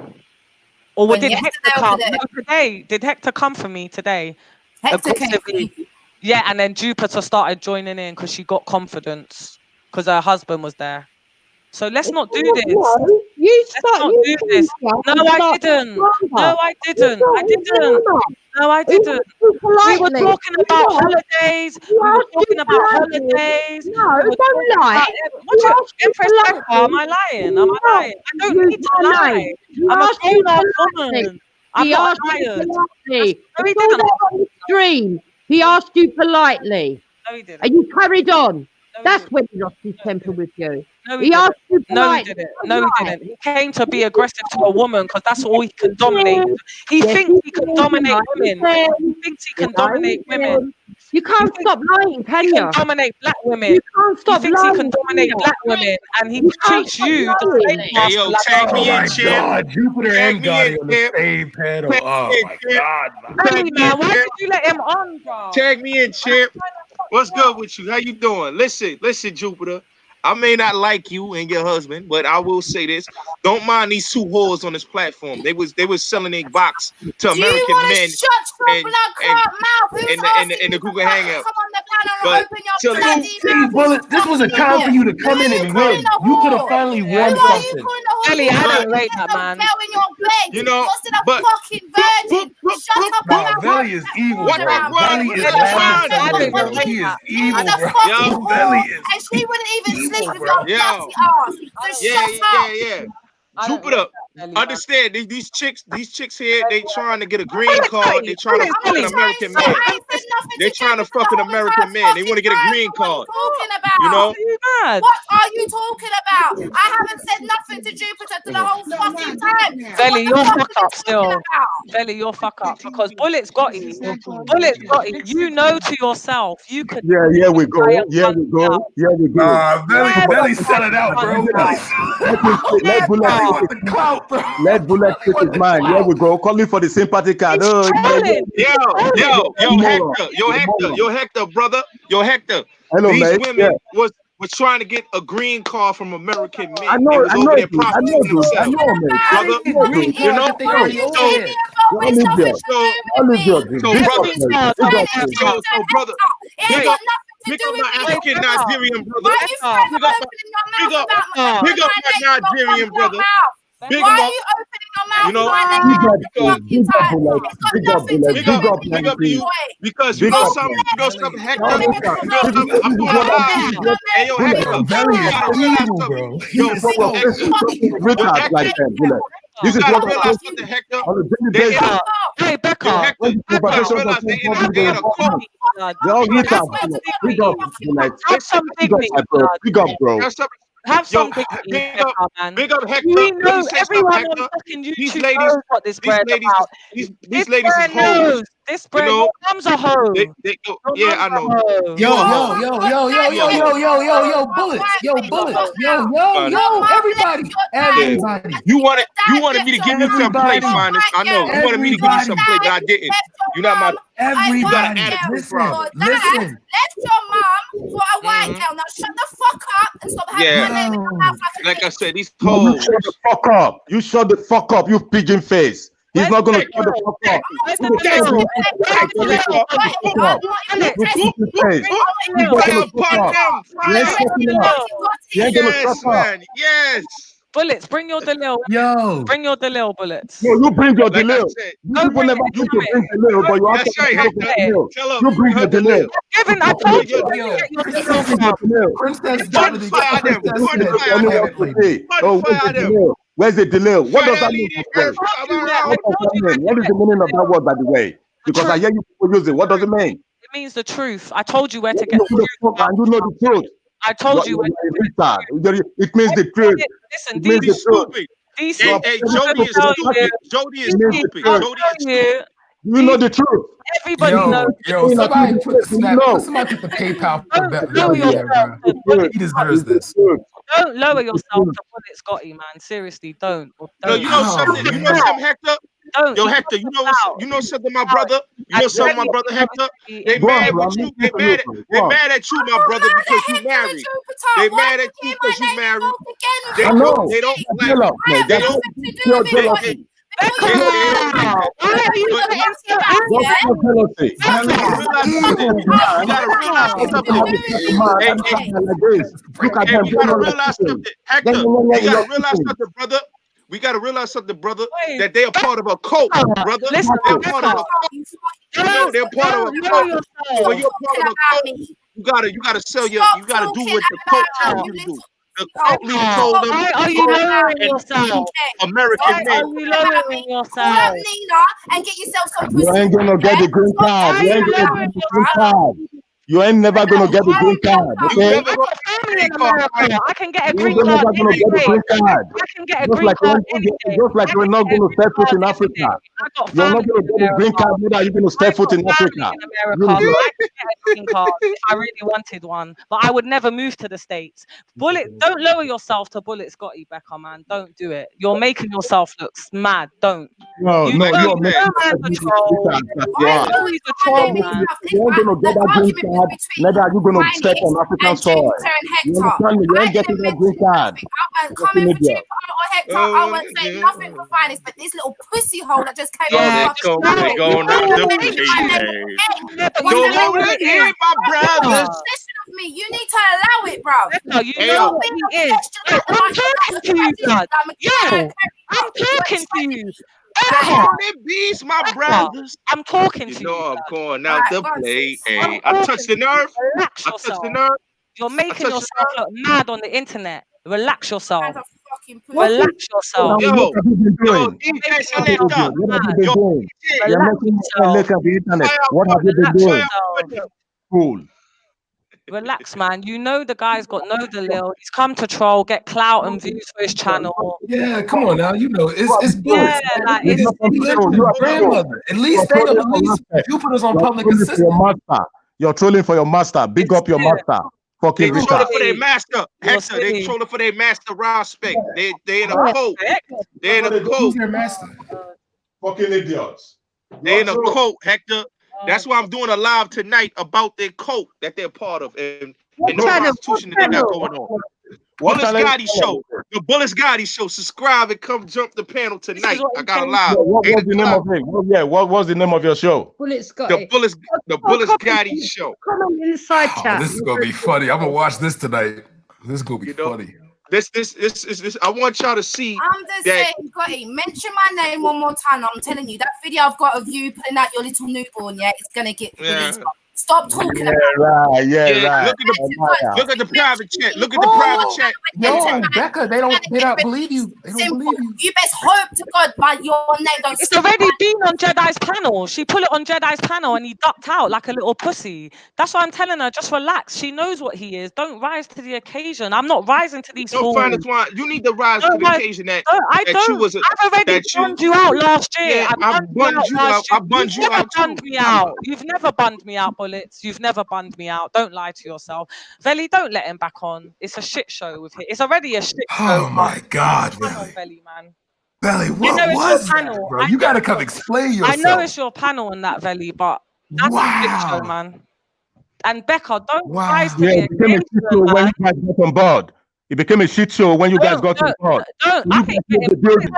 Or did Hector come? No, today. Did Hector come for me today? Hector came for you. Yeah, and then Jupiter started joining in because she got confidence because her husband was there. So let's not do this. No, I didn't. No, I didn't. I didn't. No, I didn't. We were talking about holidays. We were talking about holidays. No, don't lie. Empress Becca, am I lying? Am I lying? I don't need to lie. I'm a grown-up woman. I'm not tired. No, he didn't. He asked you politely. No, he didn't. And you carried on. That's when he lost his temper with you. No, he asked you No, he politely. didn't. No, he didn't. He came to be aggressive to a woman because that's all he can dominate. He thinks he can dominate women. He thinks he can dominate women. You can't stop lying, can you? He can dominate black women. You can't stop He thinks lying. he can dominate black women, and he treats you the same. Hey, yo, tag me in, champ. God, Jupiter and Gotti on the same panel. Oh my God, man. Why did you let him on, bro? Tag me in, champ. What's good with you? How you doing? Listen, Jupiter. I may not like you and your husband, but I will say this: don't mind these two whores on this platform. They was selling a box to American men in the Google Hangout. But this was a time for you to come in and win. You could have finally won something. Ellie, I didn't rate that, man. You know, but Belly is evil, bro. Belly is laughing. He is evil, bro. Belly is. And she wouldn't even sleep with your dirty ass. So shut up. Jupiter, understand these chicks here, they trying to get a green card. They trying to fuck an American man. They trying to fuck an American man. They want to get a green card. You know? What are you talking about? I haven't said nothing to Jupiter to the whole fucking time. Belly, you're fuck up still. Belly, you're fuck up because Bullets got it. Bullets got it. You know to yourself, you could. Yeah, we go. Yeah, we go. Belly selling out, bro. Let Bullet take his mind. Here we go. Calling for the sympathy card. Yo, Hector, brother. Yo, Hector. Hello, these mate. women was trying to get a green card from American men. I know, they was over there mate. brother. You know, brother. Big up my African Nigerian brother. Big up my Nigerian brother. Big Why him are up. you opening your mouth You know, my name Big up, because big up, Bullet. Big up, Bullet. big Big up, up, big up to you. Wait. Because you Big know up, something, Now Hector. listen, You know something. I'm this is doing a what I'm live. saying. Hey, yo, Bullet, Hector, Belly you is gotta so realize evil, something. bro. He Yo, is so Hector, retards like them, Bullet. This you is gotta what I'm realize saying something, Hector. on a daily They in basis. a, Hey, yo, Becca. Hector, When the you gotta conversations realize are so public, they they in a cult. Blood. they're all Have retards, some Bullet. Big dignity. up, Bullet. Have some Big up, dignity, my bro. blood. Big up, bro. Have some, Have yo, some dignity, big up, Becca, man. big up, Hector. We Let me know say something, everyone on Hector. fucking These YouTube ladies, knows what this bread's about. these ladies is Bread hoes. knows. This You bread, know, your mum's a hoe. yeah, I know. Hoe. You a hoe. You a hoe. Bullets. Yeah. Everybody. You wanted me to give you some play, finest. I know. You wanted me to give you some play, but I didn't. You're not my. You got an attitude problem. Listen. Left your mom for a white girl. Now shut the fuck up and stop having Yeah. my name in your mouth. Like I said, these No, you hoes. shut the fuck up. You shut the fuck up, you pigeon face. He's not gonna shut the fuck up. Who the fuck do you think you are? Shut the fuck up. You pigeon face. You not gonna fuck up. You ain't fucking up. You ain't gonna Yes, fuck up. man. Yes. Bullets, bring your Delil. Yo. Bring your Delil, Bullets. No, you bring your Like I delay. said, You people never think to bring delay, but you have to that's right, bring Hector. your delay. Tell her, You bring her your delay. delay. Kevin, I told you where to Yo. get your You Delil bring your from. delay. Princess Fun got fire them. Princess Fun said fire Anyone them. to say, Fun oh, where's fire the them. delay? Where's the delay? What does that mean? Violated By the way? earth. Am I I What wrong? does told that you where mean? to What is get the meaning of that Delil. word, by the way? Because I hear you people use it. What does it mean? It means the truth. I told you where to You get know the the truth fuck, and you know the truth. I told you where to get the Retard. It means the truth. Listen, It means He's the truth. stupid. DC, You are Hey, very Jody is stupid. stupid. Jody is It means the stupid. truth. Jody is you, stupid. You know the truth. everybody knows. Yo, You know somebody the put truth. You snap. know. Somebody put the PayPal for Don't lower Belly there, yourself bro. to Bullets. He deserves this. Don't lower yourself to Bullets Scotty, man. Seriously, don't. No, you know something. You know something, Hector. Don't. Yo, Hector. You know something, my brother. You know something, my brother Hector. They Go on, mad bro. with you. Listen to me, bro. They Go on. mad at you, my brother, because you married. They mad at you because you married. They I don't. know. They don't That's like. jealous, man. They That's don't. pure They jealousy. they don't like that. Why are you But getting so That's pure jealousy. you gotta realize something. You gotta realize something. Hey, Look at hey, them. we They gotta know realize they're something, Hector. We gotta realize something, brother. We gotta realize something, brother. That they are part of a cult, brother. Listen, They're part of a cult. No, they're part of a cult. When you're part of a cult, you gotta sell your. You gotta do what the cult tells you to do. The cult leader told them. Why are you lowering and yourself? American Why men. are you lowering Call up yourself? Nina and get yourself some You pussy. ain't gonna get the green card. Why You are ain't you gonna lowering get the green yourself? card. You ain't never gonna get the green card, You okay? never I go got family in green card. America. I can get a You green ain't card never gonna any get the day. green card. I can get a Just green like card any day. you're not gonna step foot in Every Africa. day. I got You're not family gonna in get a green America. card, neither are you gonna step foot in Family Africa. in America. I could get a green card if I really wanted one, but I would never move to the States. Don't lower yourself to Bullet Scotty, Becca, man. Don't do it. You're making yourself look mad. Don't. No, You you're know making man's a troll. you I are. know he's a troll, man. You ain't gonna get that green card, neither are you gonna step on African soil. You understand me? You ain't getting that green card. I won't come in for Jupiter or Hector. I won't say nothing for finest, but this little pussy hole that just came Oh, on. they going down the payday. Don't hold it in, my brothers. Listen of me, you need to allow it, bro. No, you Hey, know yo. what he is. I'm talking to you, blood. Yo, I'm talking to you. Becca, It beats my brothers. I'm talking to You you. know I'm going out to play. Hey, I touched the nerve. Relax I touched yourself. the nerve. You're making yourself look mad on the internet. Relax yourself. Relax Now, yourself. Yo, what have you been yo, doing? DJ What have you Selector. been doing? What have you been Yo, doing? DJ. You're Relax making yourself. look at the internet. What have you been Relax doing? yourself. Cool. Relax, man. You know the guy's got no Delil. He's come to troll, get clout and views for his channel. Yeah, come on now. You know, it's Yeah, Bullets. Man. like He it's lives with his grandmother. At least they know. At least Jupiter's on public You're trolling for assistance. your master. You're trolling for your master. Big up your master. They Fucking trolling retard. for their master, Hector. They trolling for their master Prospect. They in a cult. They in a cult. Who's their master? Fucking idiots. They in a cult, Hector. That's why I'm doing a live tonight about their cult that they're part of and the prostitution that they got going on. Bullets Gotti show. The Bullets Gotti show. Subscribe and come jump the panel tonight. I got a live. What was the name of it? What was the name of your show? Bullets got The Bullets Gotti show. Comment in the side Oh, chat. this is gonna be funny. I'm gonna watch this tonight. This is gonna be funny. This. I want y'all to see. I'm just saying, Gotti, mention my name one more time. I'm telling you, that video I've got of you putting out your little newborn, yeah, it's gonna get released. Stop talking about it. Right, right. Look at the private chat. Look at the private chat. Yo, Becca, they don't believe you. They don't believe you. You best hope to God by your name don't. It's already been on Jedi's panel. She put it on Jedi's panel and he ducked out like a little pussy. That's why I'm telling her, just relax. She knows what he is. Don't rise to the occasion. I'm not rising to these fools. You need to rise to the occasion that you was. I've already bunned you out last year. Yeah, I bunned you out. I bunned you out. You've never bunned me out. You've never bunned me out, Bullets. You've never bunned me out. Don't lie to yourself. Veli, don't let him back on. It's a shit show with him. It's already a shit show. Oh my God, Come on, Veli. Veli, man. Veli, what know it's was your that, panel. bro? You gotta come explain yourself. I know it's your panel on that, Veli, but that's a shit show, man. And Becca, don't rise to Yeah, the it became a shit show occasion, when man. you guys got on board. It became a shit show when you guys got on board. I think You made the building.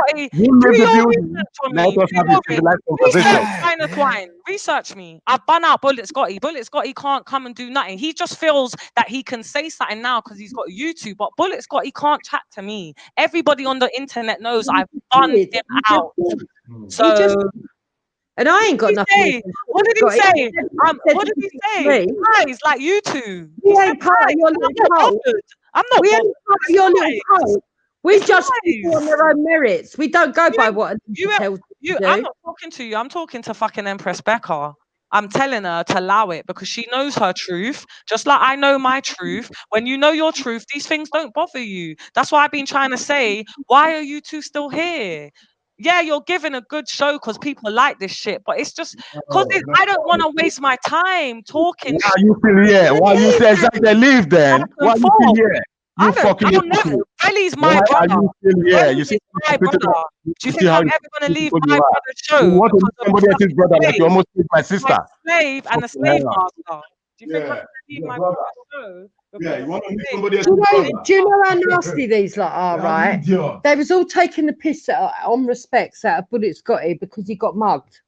Let us have a civilized conversation. Research China's wine. Research me. I've bun out Bullet Scotty. Bullet Scotty can't come and do nothing. He just feels that he can say something now because he's got YouTube. But Bullet Scotty can't chat to me. Everybody on the internet knows I've bunned him out. So. And I ain't got nothing. What did he say? What did he say? Guys, like you two. We ain't part of your little cult. I'm not. We ain't part of your little cult. We judge people on their own merits. We don't go by what tells you. I'm not talking to you. I'm talking to fucking Empress Becca. I'm telling her to allow it because she knows her truth, just like I know my truth. When you know your truth, these things don't bother you. That's why I've been trying to say, why are you two still here? Yeah, you're giving a good show because people like this shit, but it's just because I don't want to waste my time talking. Why you still here? Why you say exactly leave then? Why you still here? You fucking idiot. Veli's my brother. Why are you still here? You see, my brother. Do you think I'm ever going to leave my brother's show? You want to be somebody else's brother like you almost killed my sister. Slave and a slave master. Do you think I'm Yeah. going to leave my brother's show? Yeah, you want to meet somebody else's brother. Do you know how nasty these lot are, right? They was all taking the piss on respects out of Bullet Scotty because he got mugged.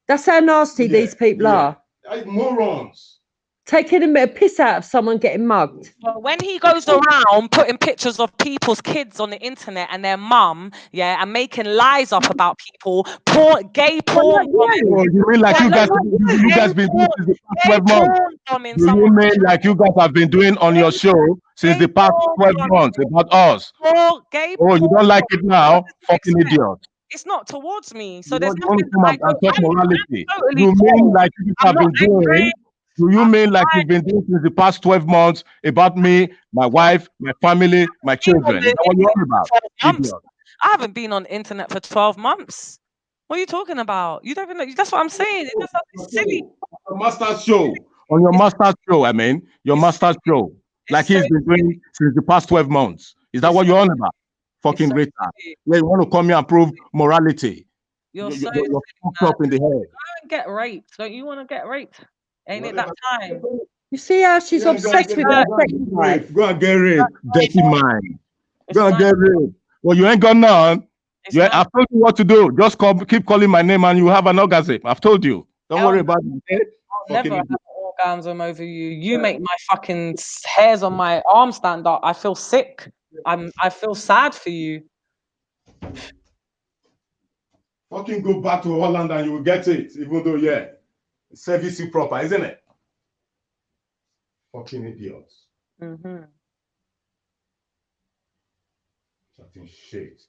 That's how nasty these people are. Morons. Taking a piss out of someone getting mugged. Well, when he goes around putting pictures of people's kids on the internet and their mum, and making lies up about people, gay porn. You mean like you guys been doing since the past 12 months? Do you mean like you guys have been doing on your show since the past 12 months about us? Oh, you don't like it now? Fucking idiot. It's not towards me. So You there's want to nothing come I and don't. talk morality? totally You mean like you have I'm been not angry. doing? Do you mean like you've been doing since the past 12 months about me, my wife, my family, my children? Is that what you're on about? Idiot. I haven't been on the internet for 12 months. What are you talking about? You don't even know. That's what I'm saying. It's silly. Your master's show. On your master's show, I mean, your master's show. Like he's been doing since the past 12 months. Is that what you're on about? Fucking retard. Yeah, you want to come here and prove morality. You're fucked up in the head. Go and get raped. Don't you want to get raped? Ain't it that time? You see how she's obsessed with her sex life? Go and get raped, dirty mind. Go and get raped. Well, you ain't got none. I've told you what to do. Just keep calling my name and you have an orgasm. I've told you. Don't worry about it. I'll never have an orgasm over you. You make my fucking hairs on my arm stand up. I feel sick. I feel sad for you. Fucking go back to Holland and you will get it. Even though, service you proper, isn't it? Fucking idiots. Fucking shit.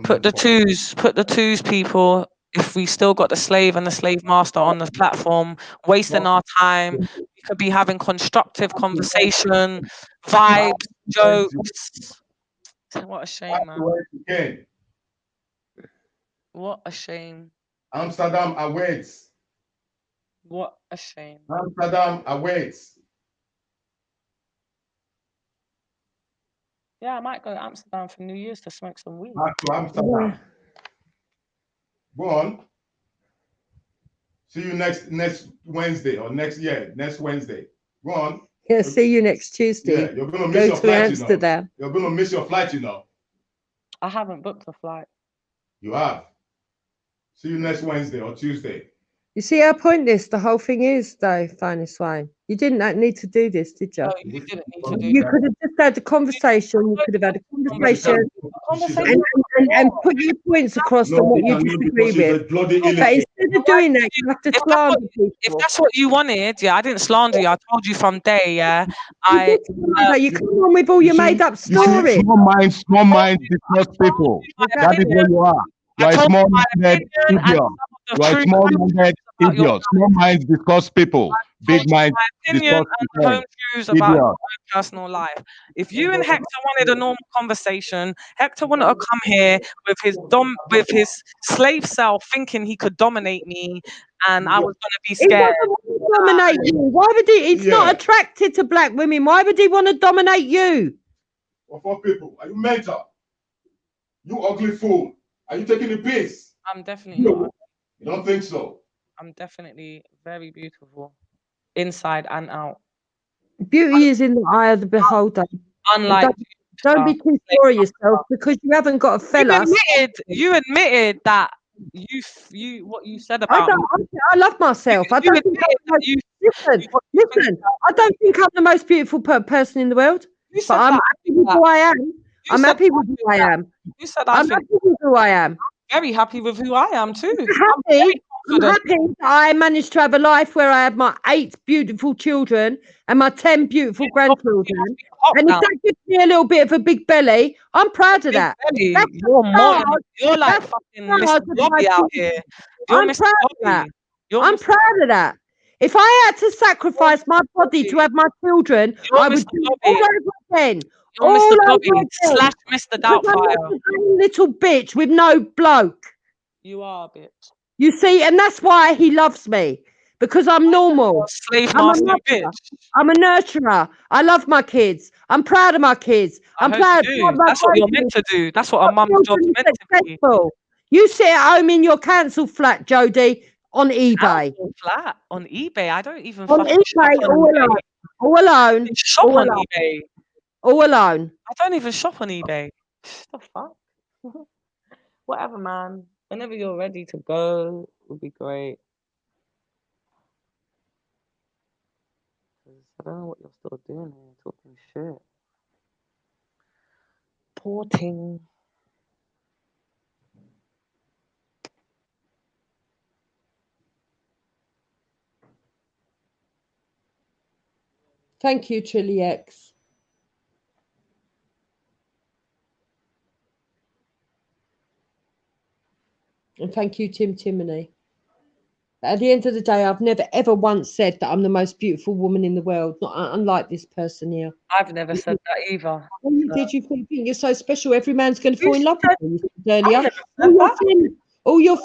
Put the twos, people. If we still got the slave and the slave master on the platform, wasting our time, we could be having constructive conversation, vibes, jokes. What a shame, man. What a shame. Amsterdam awaits. What a shame. Amsterdam awaits. Yeah, I might go to Amsterdam for New Year's to smoke some weed. Back to Amsterdam. Go on. See you next Wednesday or next Wednesday. Go on. Yeah, see you next Tuesday. Yeah, you're gonna miss your to flight, Amsterdam. You're gonna miss your flight, I haven't booked a flight. You have. See you next Wednesday or Tuesday. You see how pointless the whole thing is, though, Finest Swine. You didn't need to do this, did you? No, you didn't need to do You that. could have just had a conversation. You could have had a conversation and put your points across on what you disagree with. But instead of doing that, you have to slander people. If that's what you wanted, yeah, I didn't slander you. I told you from day, yeah. You come on with all your made-up stories. Small minds discuss people. That is what you are. You are a small-minded idiot. You are a small-minded idiot. Small minds discuss people. Big minds discuss people. Views about your own personal life. If you and Hector wanted a normal conversation, Hector wanted to come here with his slave self, thinking he could dominate me, and I was gonna be scared. He doesn't want to dominate you. Why would he? He's not attracted to black women. Why would he want to dominate you? For people, are you mental? You ugly fool. Are you taking the piss? I'm definitely not. You don't think so? I'm definitely very beautiful, inside and out. Beauty is in the eye of the beholder. Unlike don't be too sure of yourself because you haven't got a fella. You admitted that you what you said about. I love myself. I don't think listen. I don't think I'm the most beautiful person in the world, but I'm happy with who I am. I'm happy with who I am. You said I'm happy with who I am. Very happy with who I am too. I'm happy that I managed to have a life where I had my 8 beautiful children and my 10 beautiful grandchildren. And if that gives me a little bit of a big belly, I'm proud of that. You're like fucking Mr. Bobby out here. I'm proud of that. I'm proud of that. If I had to sacrifice my body to have my children, I would do it all over again. You're Mr. Bobby / Mr. Doubtfire. Little bitch with no bloke. You are a bitch. You see, and that's why he loves me, because I'm normal. Slave master bitch. I'm a nurturer. I love my kids. I'm proud of my kids. I'm proud. That's what you're meant to do. That's what a mum's job's meant to be. You sit at home in your council flat, Jodie, on eBay. Council flat on eBay. I don't even. On eBay, all alone. Shop on eBay. All alone. I don't even shop on eBay. The fuck? Whatever, man. Whenever you're ready to go, would be great. I don't know what you're still doing here, talking shit. Poor thing. Thank you, Trilly X. And thank you, Tim Timony. At the end of the day, I've never ever once said that I'm the most beautiful woman in the world, not unlike this person here. I've never said that either. Did you think you're so special? Every man's going to fall in love with you, you said earlier. All your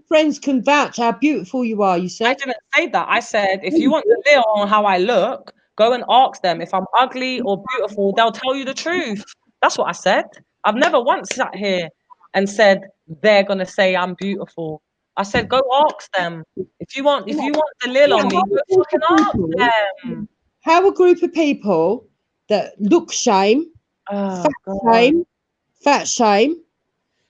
friends can vouch how beautiful you are, you said. I didn't say that. I said, if you want to live on how I look, go and ask them. If I'm ugly or beautiful, they'll tell you the truth. That's what I said. I've never once sat here and said they're going to say I'm beautiful. I said, go ask them. If you want the lil on me, go fucking ask them. How a group of people that look shame, fat shame,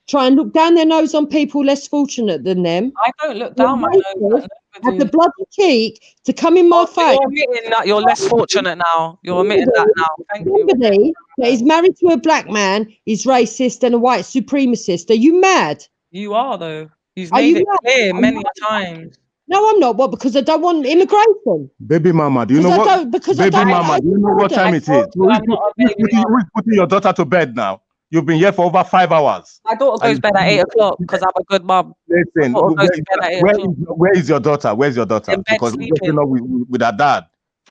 try and look down their nose on people less fortunate than them. I don't look down my nose. Have the bloody cheek to come in my face. You're admitting that you're less fortunate now. You're admitting that now. Thank you. Somebody that is married to a black man is racist and a white supremacist. Are you mad? You are, though. You've made it clear many times. No, I'm not. What? Because I don't want immigration. Baby mama, do you know what? Baby mama, do you know what time it is? Who's putting your daughter to bed now? You've been here for over 5 hours. My daughter goes to bed at 8 o'clock because I'm a good mum. Listen, where is your daughter? Where's your daughter? Because we're getting up with her dad.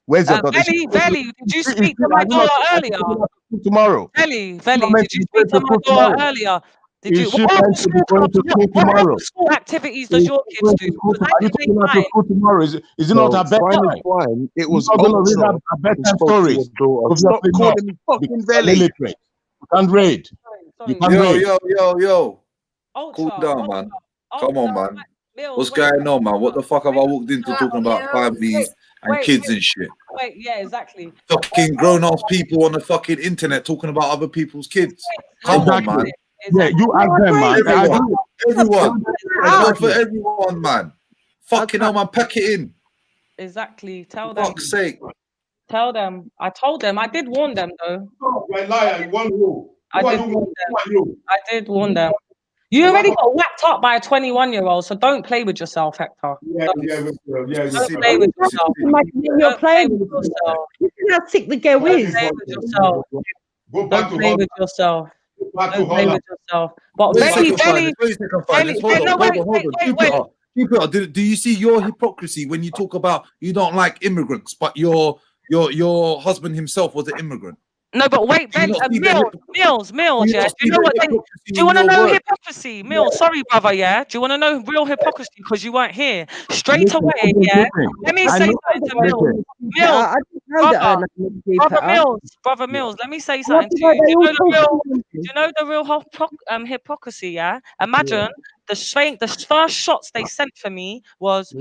Where's your daughter? Veli, did you speak to my daughter earlier? Tomorrow. Veli, did you speak to my daughter earlier? Did you? What school activities does your kids do? Are you taking her to school tomorrow? Is it not a bedtime? It was not going to read a bedtime story. Stop calling me fucking Veli. You can't read. Yo. Cool down, man. Come on, man. What's going on, man? What the fuck have I walked into talking about families and kids and shit? Wait, yeah, exactly. Fucking grown-ass people on the fucking internet talking about other people's kids. Come on, man. Yeah, you ask them, man. Everyone. It's not for everyone, man. Fucking hell, man, pack it in. Exactly. Tell For them. fuck's sake. Tell them. I told them. I did warn them though. You're a liar. You want you. I did warn them. I did warn them. You already got whacked up by a 21-year-old, so don't play with yourself, Hector. Don't play with yourself. You're playing with yourself. You can how sick the girl is. Don't play with yourself. Don't play with yourself. Don't play with yourself. But Belly. Jupiter, do you see your hypocrisy when you talk about you don't like immigrants, but your husband himself was an immigrant? No, but wait, Mills, yeah. Do you know what? Do you want to know hypocrisy? Mills, sorry, brother, yeah. Do you want to know real hypocrisy? Because you weren't here. Straight away, yeah. Let me say something to Mills. Brother Mills, let me say something to you. Do you know the real hypocrisy, yeah? Imagine the first shots they sent for me was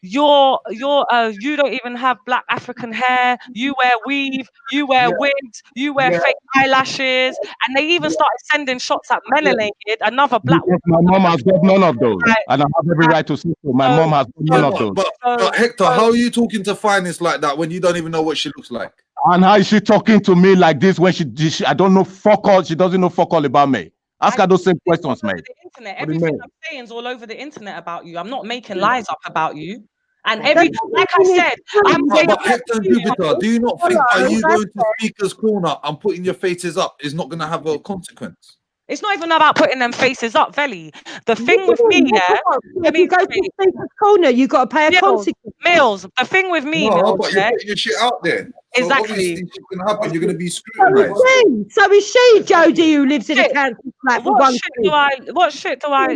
you don't even have black African hair, you wear weave, you wear wigs, you wear fake eyelashes, and they even started sending shots at Melenated, another black woman. My mom has got none of those, and I have every right to say so. My mom has got none of those. But Hector, how are you talking to finest like that when you don't even know what she looks like? And how is she talking to me like this when she I don't know fuck all, she doesn't know fuck all about me? Ask her those same questions, mate. Everything I'm saying is all over the internet about you. I'm not making lies up about you. And like I said, but Hector and Jupiter, do you not think that you going to Speaker's Corner and putting your faces up is not going to have a consequence? It's not even about putting them faces up, Veli. The thing with me, yeah. If you go to Speaker's Corner, you got to pay a consequence. Mills, the thing with me, no, but you're putting your shit out there. So exactly. Shit can happen. You're going to be scrutinized. So is she, Jodie, who lives in a council flat? What shit do I?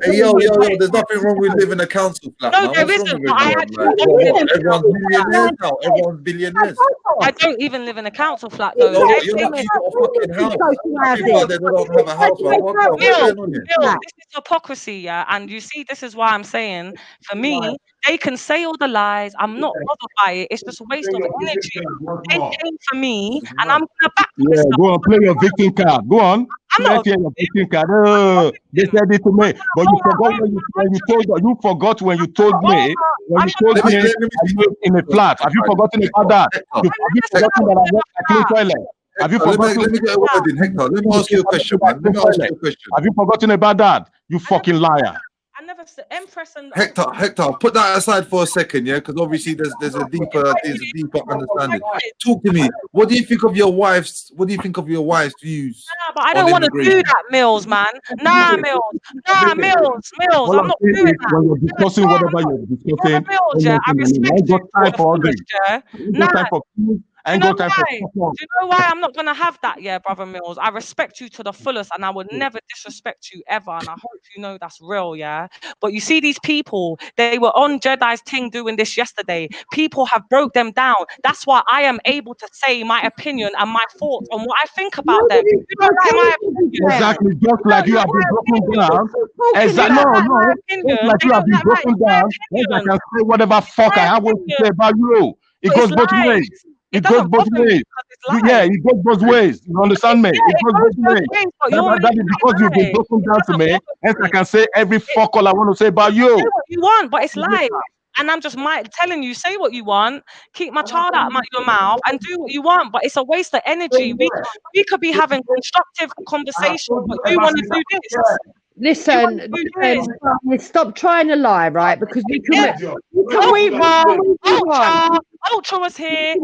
Hey, yo, there's nothing wrong with living in a council flat. No, there isn't. Everyone's millionaires now. Everyone's billionaires. I don't even live in a council flat though. You're not even a fucking house. People out there that don't have a house. This is hypocrisy, yeah. And you see, this is why I'm saying, for me, they can say all the lies. I'm not bothered by it. It's just a waste of energy. They came for me, and I'm gonna back. Yeah, go on, play your victim card. Go on. Let's hear your victim card. They said it to me, but you forgot when you told. You forgot when you told me. When you told me in a flat. Have you forgotten about that? Have you forgotten that I work at clean toilet? Have you forgotten? Let me get a word in, Hector. Let me ask you a question, man. Let me ask you a question. Have you forgotten about that? You fucking liar. I never said Empress and Hector, put that aside for a second, yeah, because obviously there's a deeper understanding. Talk to me. What do you think of your wife's views? Nah, but I don't want to do that, Mills, man. Nah, Mills. I'm not doing that. When you're discussing whatever you're discussing, Mills, yeah, I respect you. Time for all this. Do you know why I'm not gonna have that, yeah, brother Mills? I respect you to the fullest, and I would never disrespect you ever. And I hope you know that's real, yeah. But you see, these people, they were on Jedi's thing doing this yesterday. People have broke them down. That's why I am able to say my opinion and my thoughts on what I think about them. You don't like my opinion. Exactly, just like you have been broken down. Exactly, no. Just like you have been broken down. I can say whatever fuck I have to say about you. It goes both ways. It goes both ways. Yeah, it goes both ways. You understand me? It goes both ways. That is because you've been broken down to me. Hence, I can say every fuck all I want to say about you. Say what you want, but it's lies. And I'm just telling you, say what you want, keep my child out of your mouth, and do what you want. But it's a waste of energy. We could be having constructive conversations, but you want to do this. Listen, stop trying to lie, right? Because we can. Ultra was here.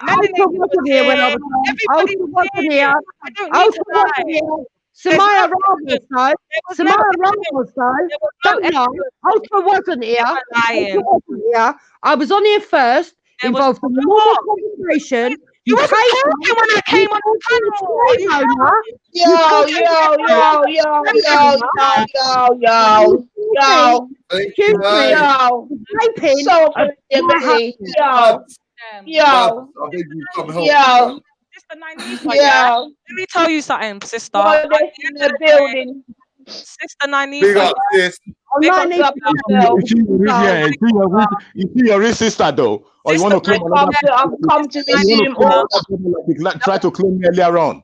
Ultra wasn't here when I was here. Ultra wasn't here. Samaya Ramos, though. Don't lie. Ultra wasn't here. I was on here first, involved in the normal conversation. You wasn't talking when I came on the panel. Let me tell you something, sister. In the building. Sister Nani. Big up, sis. You see your real sister though, or you want to claim another? I've come to resume all. Try to claim me earlier on.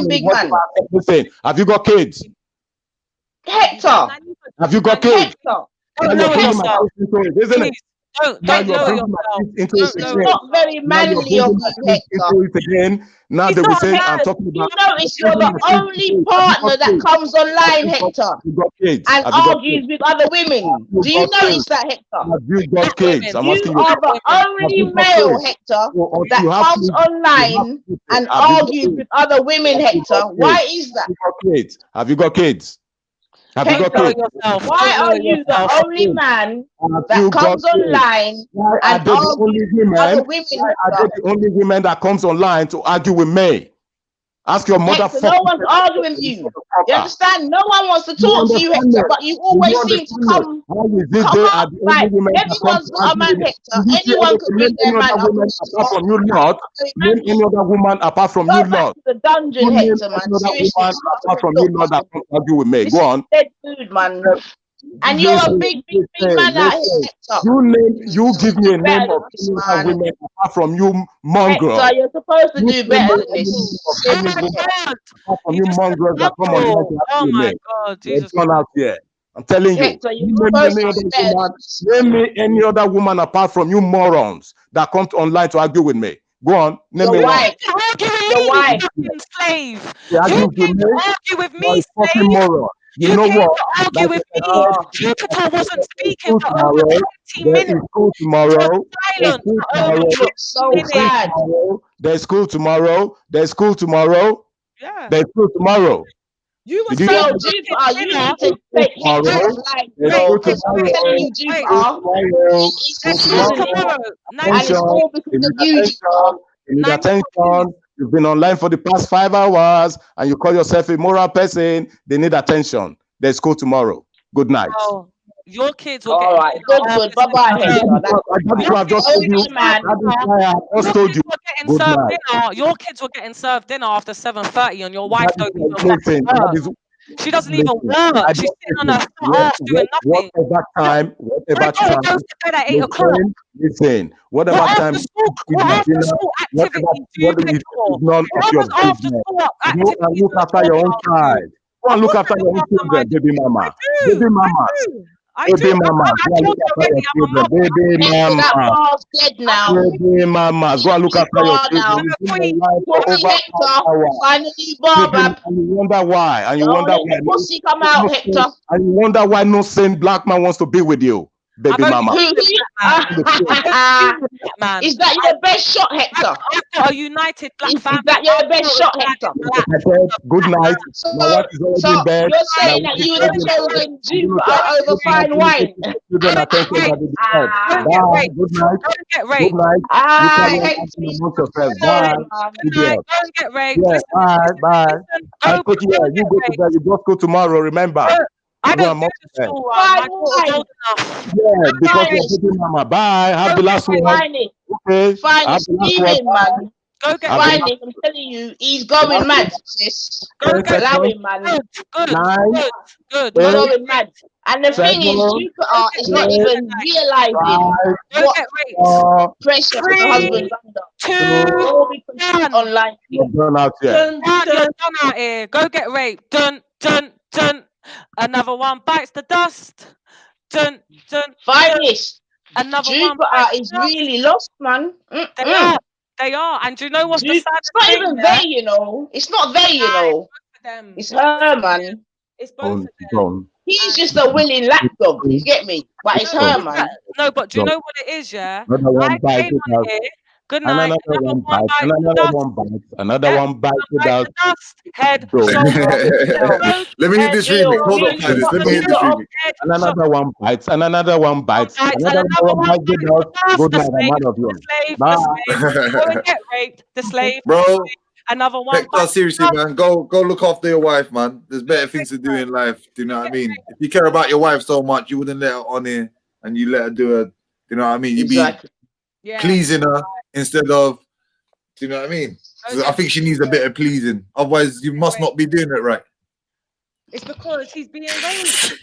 them big man. Listen, have you got kids? Hector. Have you got kids? Hector. Now you're bringing my kids into it, isn't it? Now Don't you're lower bringing my yourself. kids into it It's again. not very Now you're manly of bringing my you, kids Hector. into it again. Now they will say I'm talking You about. notice you're the only partner that comes online, Hector, You got kids. and Have you got argues kids? with other women. You Do you got notice kids? that, Hector? Have you got kids? I'm You asking you. are the only male, Hector, that comes online and argues with other women, Hector. Why is that? Have you got kids? Have you got Hector, kids? why are you the only man that comes online Why are and they the only argues with other women? women, Why are Hector? they the only women that comes online to argue with me? Ask your mother. Hector, no one's arguing with you. You understand? No one wants to talk to you, Hector, but you always seem to come out. Like, everyone's got a man, Hector. Anyone could bring their man up. Apart from you, Lord. Name any other woman apart from you, Lord. The dungeon, Hector, man. Seriously. Apart from you, Lord, that can't argue with me. Go on. Dead food, man. And you're a big man out here, Hector. You give me a name of women apart from you, mongrel. Hector, you're supposed to do better than this. Apart from you, mongrels that come on. Oh my God, Jesus! Gone out here. I'm telling you. Hector, name me any other woman apart from you, morons that come online to argue with me. Go on, name me one. Your wife, slave. You came to argue with me, slave. Moron. You know came what? to argue with me. Jupiter wasn't speaking for over 20 minutes. There's school tomorrow. Silent for over 20 minutes. There's school tomorrow. There's school tomorrow. Yeah. There's school tomorrow. You were so Jupiter, you need to take Hector's life, bro. Because I'm telling you, Jupiter, it's tomorrow. And it's all because of you, Jupiter. You need attention. You've been online for the past 5 hours and you call yourself a moral person. They need attention. There's school tomorrow. Good night. Oh, your kids will all right. Good. Bye-bye. I just told you. I just told you. Good night. Your kids were getting served dinner after 7:30 and your wife don't even work. She doesn't even work. She's sitting on her ass doing nothing. Whatever time. Goes to bed at 8 o'clock. Listen, whatever time. What after school activity do you pick for? None of your business. Go and look after your own child. Go and look after your own children, baby mama. Baby mama. Baby mama. Go and look after your children. Baby mama. Dead now. Baby mama. Go and look after your children. Finally, Bob. And you wonder why. And you wonder why. Pussy come out, Hector. And you wonder why no sane black man wants to be with you. Baby mama. Is that your best shot, Hector? A united black family. Is that your best shot, Hector? Good night. My wife is already in bed. You're saying that you would have chosen Jupiter over fine wine. Good night. Good night. Bye. Don't get raped. Bye. You go to bed. You just go tomorrow. Remember. I don't go to school. My daughter's old enough. Yeah, because you're mama. Bye. Have the last one. Okay. Fine, Steven, man. Go get Fine, I'm telling you, he's going mad, sis. Allow him, man. Good. Going mad. And the thing is, Jupiter is not even realizing what pressure the husband's under. All because online. You're done out here. You're done out here. Go get raped. Dun. Another one bites the dust. Dun. Finest. Another Jupiter one is really lost, man. They are. And do you know what's the saddest It's not thing? even there, you know. It's not there, you know. It's her, man. It's both of them. He's just a willing lapdog. You get me? But it's her, man. No, but do you know what it is, yeah? Another I came on here. Good night. Another one bites without head. Let me hear this remix. Hold on, guys. Let me hear this remix. And another one bites. And another one bites. Another one bites without. Good night. I'm out of here. Bye. Go and get raped. The slave. Bro. Another one. Hector, seriously, man. Go look after your wife, man. There's better things to do in life. Do you know what I mean? If you care about your wife so much, you wouldn't let her on here and you let her do her. Do you know what I mean? You'd be pleasing her instead of. Do you know what I mean? I think she needs a bit of pleasing. Otherwise, you must not be doing it right. It's because he's being raped.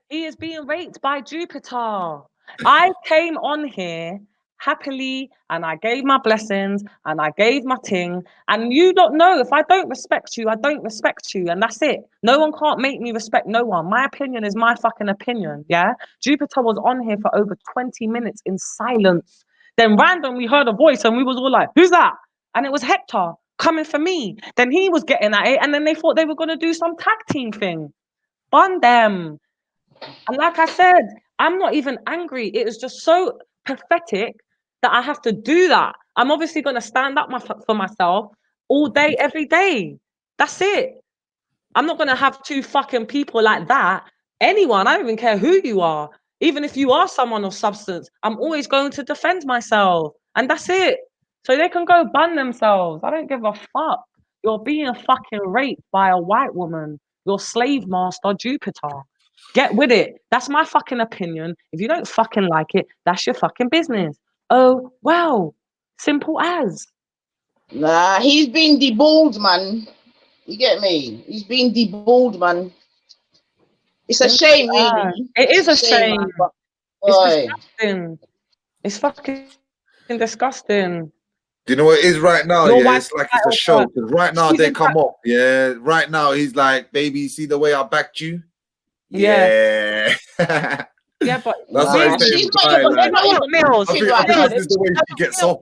He is being raped by Jupiter. I came on here happily and I gave my blessings and I gave my ting. And you don't know, if I don't respect you, I don't respect you. And that's it. No one can't make me respect no one. My opinion is my fucking opinion. Yeah. Jupiter was on here for over 20 minutes in silence. Then random, we heard a voice and we was all like, who's that? And it was Hector coming for me. Then he was getting at it. And then they thought they were going to do some tag team thing. Bun them. And like I said, I'm not even angry. It is just so pathetic that I have to do that. I'm obviously going to stand up for myself all day, every day. That's it. I'm not going to have two fucking people like that. Anyone, I don't even care who you are. Even if you are someone of substance, I'm always going to defend myself. And that's it. So they can go bun themselves. I don't give a fuck. You're being fucking raped by a white woman. Your slave master, Jupiter. Get with it. That's my fucking opinion. If you don't fucking like it, that's your fucking business. Oh, well. Simple as. Nah, he's been deballed, man. You get me? He's been deballed, man. It's a shame, really. It is a shame. Man, but, it's disgusting. It's fucking disgusting. Do you know what it is right now? Your Yeah, wife it's like it's a show. Because right now She's they in come up. Yeah, right now he's like, baby, see the way I backed you? Yeah. Yeah. Yeah, but that's why it's she's saying not even Mills. I think this is the way she gets off.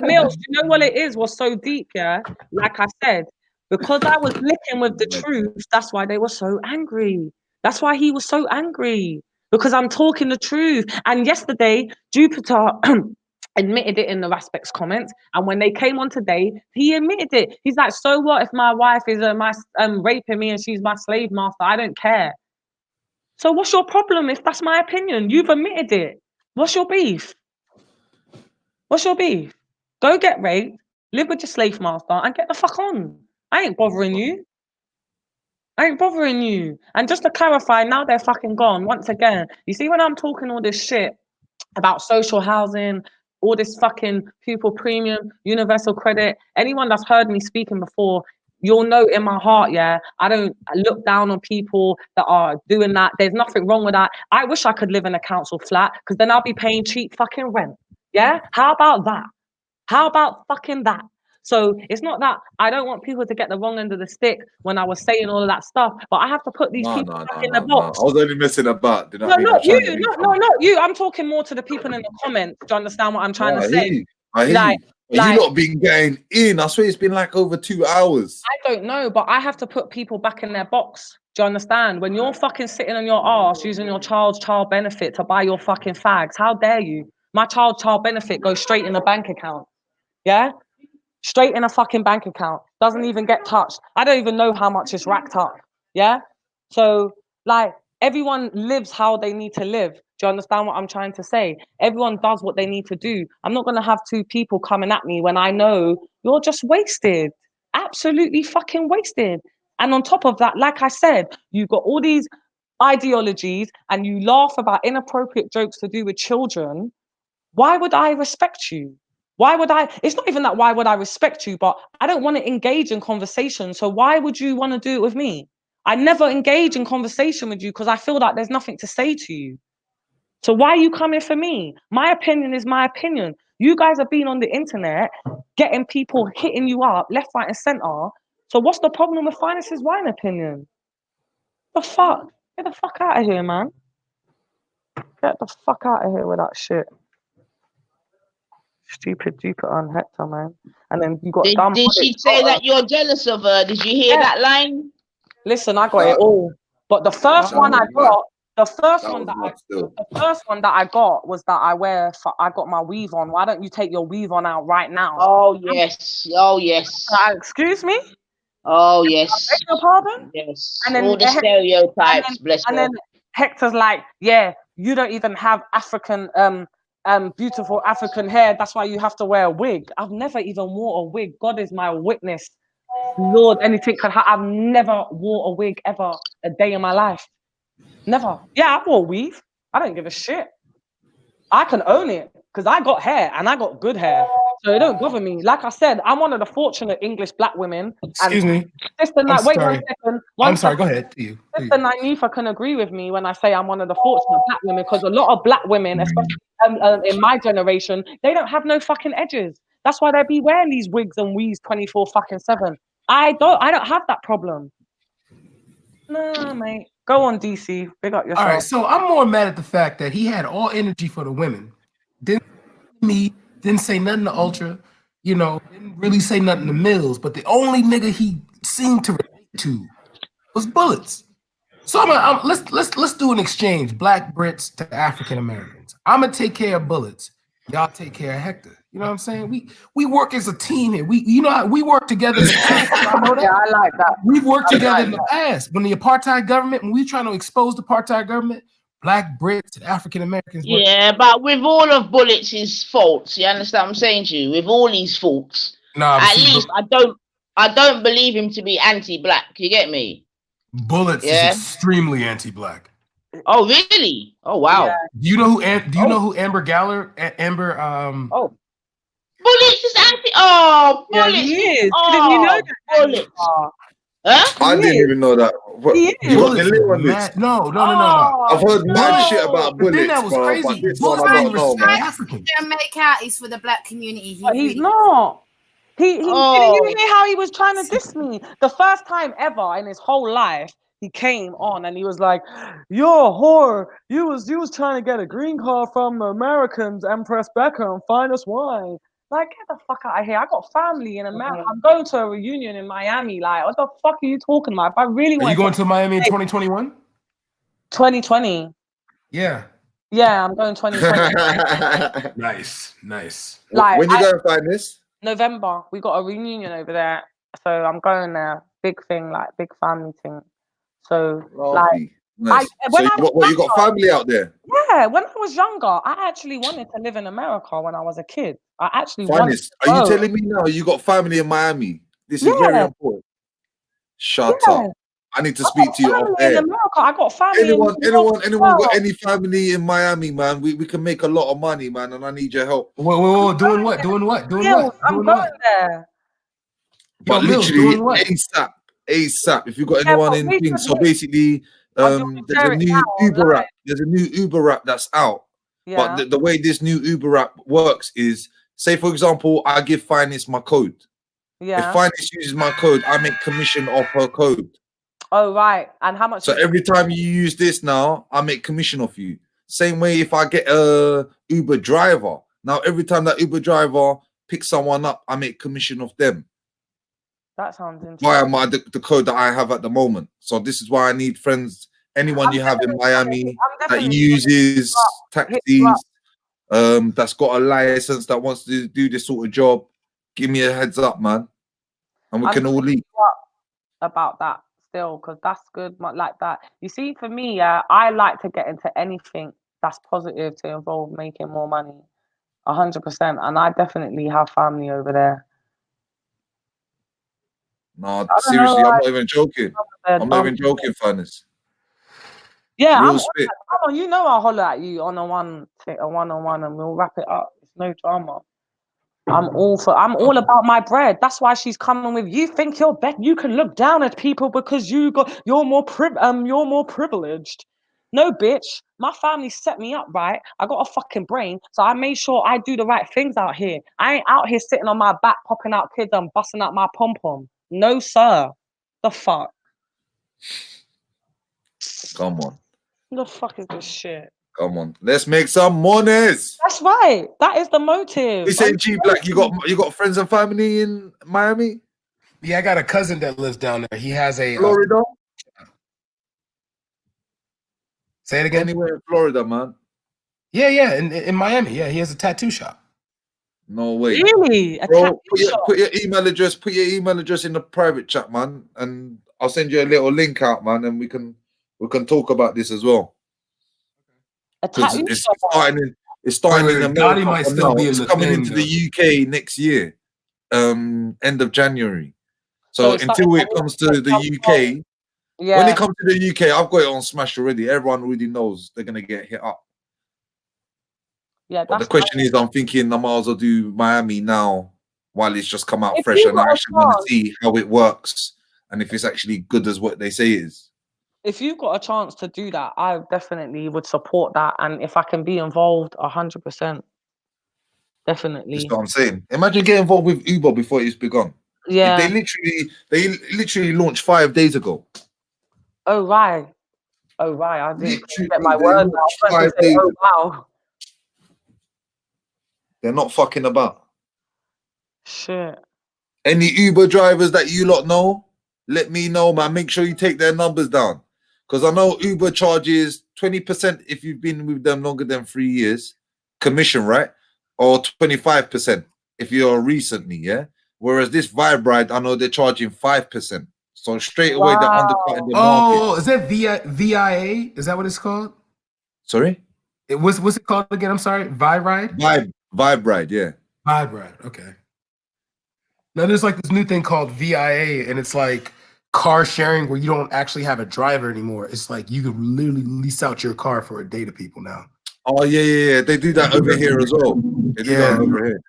Mills, you know what it is? Was so deep, yeah. Like I said, because I was licking with the truth. That's why they were so angry. That's why he was so angry, because I'm talking the truth. And yesterday, Jupiter admitted it in the Raspects comments, and when they came on today, he admitted it. He's like, "So what if my wife is raping me and she's my slave master? I don't care." So what's your problem if that's my opinion? You've admitted it. What's your beef? What's your beef? Go get raped, live with your slave master, and get the fuck on. I ain't bothering you. I ain't bothering you. And just to clarify, now they're fucking gone. Once again, you see when I'm talking all this shit about social housing, all this fucking pupil premium, universal credit, anyone that's heard me speaking before, you'll know in my heart, yeah, I don't look down on people that are doing that. There's nothing wrong with that. I wish I could live in a council flat, because then I'll be paying cheap fucking rent. Yeah? How about that? How about fucking that? So it's not that I don't want people to get the wrong end of the stick when I was saying all of that stuff, but I have to put these people back in the box. I was only messing about. Do you know what I mean? Not you. Not you. I'm talking more to the people in the comments. Do you understand what I'm trying to say? I hear you. You lot been getting in. I swear it's been like over 2 hours. I don't know, but I have to put people back in their box. Do you understand? When you're fucking sitting on your ass using your child's child benefit to buy your fucking fags, how dare you? My child's child benefit goes straight in a bank account. Yeah? Straight in a fucking bank account. Doesn't even get touched. I don't even know how much is racked up. Yeah? So, like, everyone lives how they need to live. Do you understand what I'm trying to say? Everyone does what they need to do. I'm not going to have two people coming at me when I know you're just wasted. Absolutely fucking wasted. And on top of that, like I said, you've got all these ideologies and you laugh about inappropriate jokes to do with children. Why would I respect you? Why would I? It's not even that why would I respect you, but I don't want to engage in conversation. So why would you want to do it with me? I never engage in conversation with you because I feel like there's nothing to say to you. So why are you coming for me? My opinion is my opinion. You guys have been on the internet getting people hitting you up left, right, and center. So what's the problem with Finest's wine opinion? The fuck? Get the fuck out of here, man. Get the fuck out of here with that shit. Stupid Jupiter and Hector, man. And then you got Did she say that you're jealous of her? Did you hear that line? Listen, I got it all. But the first one I got, the first one that I got was that I got my weave on. Why don't you take your weave on out right now? Oh yes. Oh yes. Excuse me? Oh yes. I beg your pardon? Yes. And then all the stereotypes, and then Hector's like, yeah, you don't even have African beautiful African hair. That's why you have to wear a wig. I've never even wore a wig. God is my witness. Lord, anything could happen. I've never wore a wig ever a day in my life. Never. Yeah, I wore a weave. I don't give a shit. I can own it because I got hair and I got good hair. So it don't bother me. Like I said, I'm one of the fortunate English black women. Excuse me. Sister, wait 1 second. I'm sorry, go ahead. To you. Sister Nynefa can agree with me when I say I'm one of the fortunate black women, because a lot of black women, especially in my generation, they don't have no fucking edges. That's why they be wearing these wigs and weaves 24/7. I don't have that problem. No, mate. Go on, DC. Big up yourself. All right, so I'm more mad at the fact that he had all energy for the women. Didn't say nothing to Ultra, didn't really say nothing to Mills, but the only nigga he seemed to relate to was Bullets. So let's do an exchange, Black Brits to African Americans. I'm gonna take care of Bullets. Y'all take care of Hector. You know what I'm saying? We work as a team here. We work together in the past. I know that. Yeah, I like that. We've worked together in the past. When the apartheid government, when we were trying to expose the apartheid government, Black Brits and African Americans. Yeah, but with all of Bullets' faults, you understand what I'm saying to you? With all his faults, at least I don't. I don't believe him to be anti-black. You get me? Bullets is extremely anti-black. Oh really? Oh wow. Do you know who? Do you know who Amber Galler? Amber. Oh. Bullets is anti. Oh, Bullets. Yeah, he is. Oh, Didn't you know that? Bullets. Huh? I didn't even know that. What, He you got the Bullets little on is this? mad. No. I've heard mad shit no. about The thing Bullets, that was bro, crazy, but this Bullets one I didn't don't even know, speak man. African. To make out is for the black community. He But he's really not. He didn't Oh. you hear how he was trying to diss me? The first time ever in his whole life, he came on and he was like, "You're a whore. You was trying to get a green card from the Americans, Empress Beckham, finest wine." Like, get the fuck out of here. I got family in America. I'm going to a reunion in Miami. Like, what the fuck are you talking about? If I really Are want you going to Miami in 2021? 2020. Yeah. Yeah, I'm going 2020. Nice. Like, when you going to find this? November. We got a reunion over there. So I'm going there. Big thing, like big family thing. So Lovely. like Nice. So you got family out there? Yeah, when I was younger, I actually wanted to live in America when I was a kid. I actually Finest, wanted to are you go. telling me now you got family in Miami? This is very important. Shut up. I need to speak to you off Family in air. America. I got family Anyone in New York as well. got any family in Miami, man? We can make a lot of money, man, and I need your help. Whoa, doing what? I'm going there. But Yo, Mills, literally doing what? ASAP. If you got anyone in things, so basically, there's a new Uber app. There's a new Uber app that's out. Yeah. But the way this new Uber app works is, say for example, I give Finest my code. Yeah. If Finest uses my code, I make commission off her code. Oh right. And how much? So every time you use this now, I make commission off you. Same way if I get a Uber driver. Now every time that Uber driver picks someone up, I make commission off them. That sounds interesting. Via the code that I have at the moment. So this is why I need friends. Anyone you have in Miami that uses taxis, that's got a license, that wants to do this sort of job, give me a heads up, man, and we can all leave. About that still, because that's good. Like that. You see, for me, I like to get into anything that's positive to involve making more money. 100%, and I definitely have family over there. No, seriously, I'm not even joking. I'm not even joking, Finest. Yeah, Real I'm spit. come on, you know I'll holler at you on a one-on-one, and we'll wrap it up. It's no drama. I'm all about my bread. That's why she's coming with. You think you're better? You can look down at people because you're more privileged. No, bitch. My family set me up right. I got a fucking brain, so I made sure I do the right things out here. I ain't out here sitting on my back, popping out kids and busting out my pom pom. No, sir. The fuck. Come on. The fuck is this shit? Come on. Let's make some monies. That's right. That is the motive. You say G Black, you got friends and family in Miami? Yeah, I got a cousin that lives down there. He has a Florida. Say it again. Anywhere in Florida, man. Yeah, in Miami. Yeah, he has a tattoo shop. No way. Really? Bro, put your email address in the private chat, man, and I'll send you a little link out, man, and we can talk about this as well. Because it's starting in America might for still now. be in It's the coming thing, into the UK next year, end of January. So until it comes to the UK, when it comes to the UK, I've got it on Smash already. Everyone already knows they're gonna get hit up. Yeah, but the question is, I'm thinking I might as well do Miami now while it's just come out fresh, and I actually want to see how it works and if it's actually good as what they say it is. If you've got a chance to do that, I definitely would support that. And if I can be involved, 100%. Definitely. That's what I'm saying. Imagine getting involved with Uber before it's begun. Yeah. They literally launched 5 days ago. Oh, right. Oh, right. I didn't Literally, get my they word launched out. 5 days Oh, ago. wow. They're not fucking about. Shit. Any Uber drivers that you lot know, let me know, man. Make sure you take their numbers down. Because I know Uber charges 20% if you've been with them longer than 3 years. Commission, right? Or 25% if you're recently, yeah? Whereas this Vibe Ride, I know they're charging 5%. So straight away, they're undercutting the market. Oh, is that VIA? Is that what it's called? Sorry? What's it called again? I'm sorry. Vibe Ride? Vibe Ride, yeah. Vibe Ride, okay. Now there's like this new thing called VIA, and it's like car sharing where you don't actually have a driver anymore. It's like you can literally lease out your car for a day to people now. Oh yeah. They do that over here as well. They do that over here.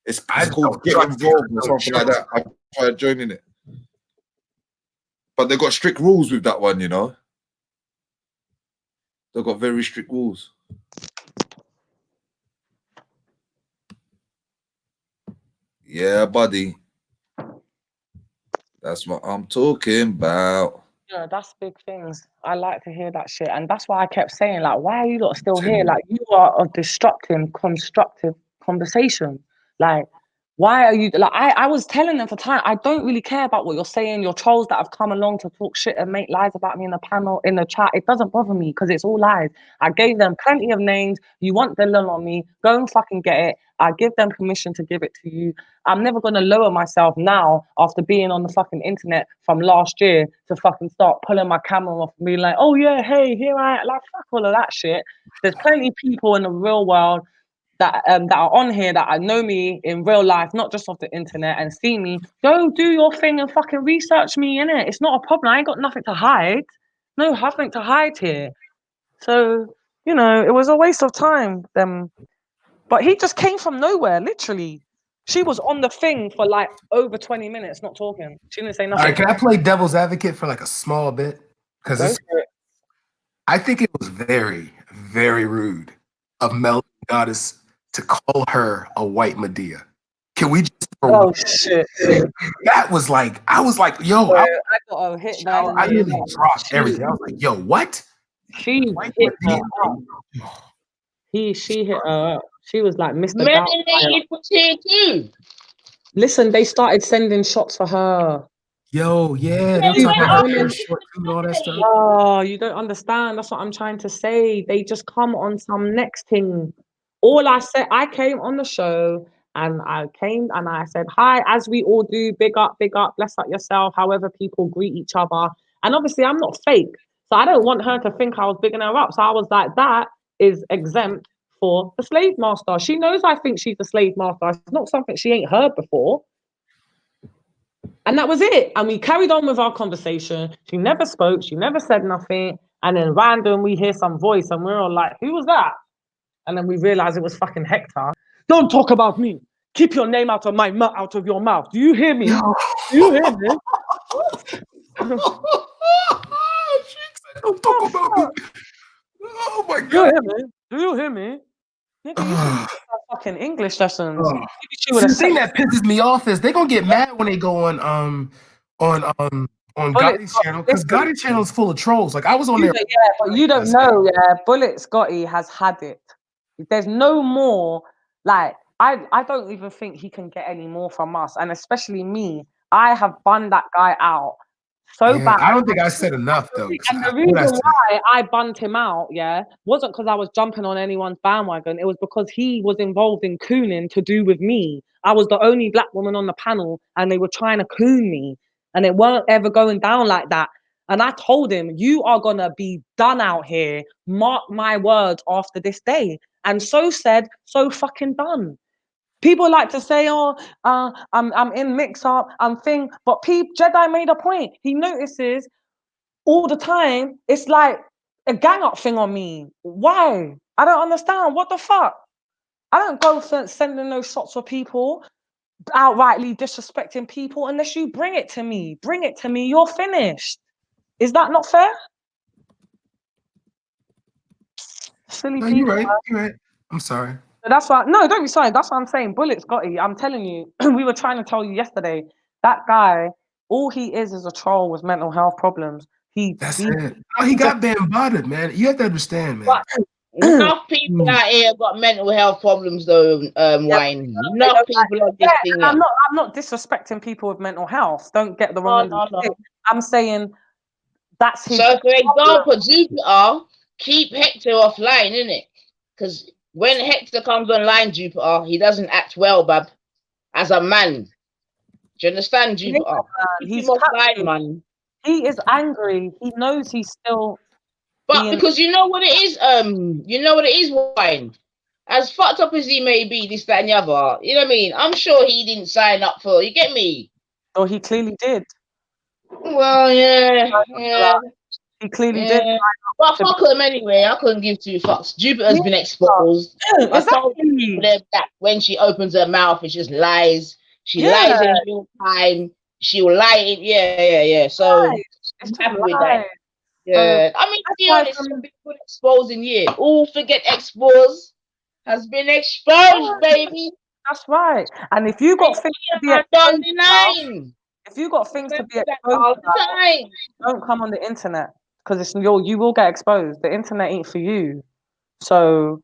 It's called Get Involved or something like that. I tried joining it, but they got strict rules with that one. You know, they've got very strict rules. Yeah, buddy. That's what I'm talking about. Yeah, that's big things. I like to hear that shit. And that's why I kept saying, like, why are you lot still here? Like, you are disrupting constructive conversation. Like, why are you like I was telling them for time, I don't really care about what you're saying, your trolls that have come along to talk shit and make lies about me in the panel, in the chat. It doesn't bother me because it's all lies. I gave them plenty of names. You want the lil on me, go and fucking get it. I give them permission to give it to you. I'm never gonna lower myself now after being on the fucking internet from last year to fucking start pulling my camera off and being like, oh yeah, hey, here I am. Like, fuck all of that shit. There's plenty of people in the real world that are on here that I know me in real life, not just off the internet, and see me. Go do your thing and fucking research me, innit? It's not a problem. I ain't got nothing to hide. No, nothing to hide here. So, you know, it was a waste of time. But he just came from nowhere, literally. She was on the thing for like over 20 minutes, not talking. She didn't say nothing. All right, can I play devil's advocate for like a small bit? Because I think it was very, very rude of Mel Goddess to call her a white Medea. Can we just? Oh shit! That was like, I was like, yo, I got a hit. I nearly dropped everything. I was like, yo, what? She hit her up. She hit her up. She was like Mr. Melenated was here too. Listen, they started sending shots for her. Yo, yeah, they they're talking about women. short and all that stuff. Oh, you don't understand. That's what I'm trying to say. They just come on some next thing. All I said, I came on the show and I came and I said, hi, as we all do, big up, bless up yourself, however people greet each other. And obviously I'm not fake. So I don't want her to think I was bigging her up. So I was like, that is exempt for the slave master. She knows I think she's the slave master. It's not something she ain't heard before. And that was it. And we carried on with our conversation. She never spoke. She never said nothing. And then random, we hear some voice and we're all like, who was that? And then we realized it was fucking Hector. Don't talk about me. Keep your name out of my mouth, out of your mouth. Do you hear me? Do you hear me? Don't talk about me. Oh my God. Do you hear me? Do you hear me? Nigga, you should take fucking English lessons. The thing that pisses me off is they're gonna get mad when they go on Gotti's channel, because Gotti's channel is full of trolls. Like I was on there. Yeah, but you don't know, yeah. Bullet Scotty has had it. There's no more. Like I don't even think he can get any more from us, and especially me. I have bunned that guy out so bad. I don't think I said enough though. And the reason why I bunned him out, wasn't because I was jumping on anyone's bandwagon. It was because he was involved in cooning to do with me. I was the only black woman on the panel, and they were trying to coon me, and it weren't ever going down like that. And I told him, you are gonna be done out here. Mark my words after this day. And so said, so fucking done. People like to say, "Oh, I'm in mix up, I'm thing," but Jedi made a point. He notices all the time. It's like a gang up thing on me. Why? I don't understand. What the fuck? I don't go for sending those shots for people, outrightly disrespecting people, unless you bring it to me. Bring it to me. You're finished. Is that not fair? Silly people. You're right. You're right. I'm sorry. That's why. No, don't be sorry. That's what I'm saying. Bullet Scotty. I'm telling you. We were trying to tell you yesterday. That guy, all he is a troll with mental health problems. That's it. No, he got bombarded, man. You have to understand, man. Enough people out here got mental health problems, though. Wine. Enough people are this thing. I'm not disrespecting people with mental health. Don't get the wrong. No. I'm saying that's his. So, for example, Jupiter, keep Hector offline, innit? Because when Hector comes online, Jupiter, he doesn't act well, bab, as a man. Do you understand, Jupiter? He's offline, man. He is angry. He knows he's still. But because you know what it is, Wine. as fucked up as he may be, this, that, and the other, you know what I mean? I'm sure he didn't sign up for. You get me? Oh, he clearly did. Well, yeah. He clearly did. But fuck him anyway. I couldn't give two fucks. Jupiter's been exposed. I told you that when she opens her mouth, it's just lies. She lies in real time. She will lie in. Yeah. So I'm happy with that. Yeah. I mean, to be honest, it's been good exposing year. All forget exposed has been exposed, baby. That's right. And if you got things to be exposed about, if you got things to be exposed about, don't come on the internet because it's you will get exposed. The internet ain't for you. So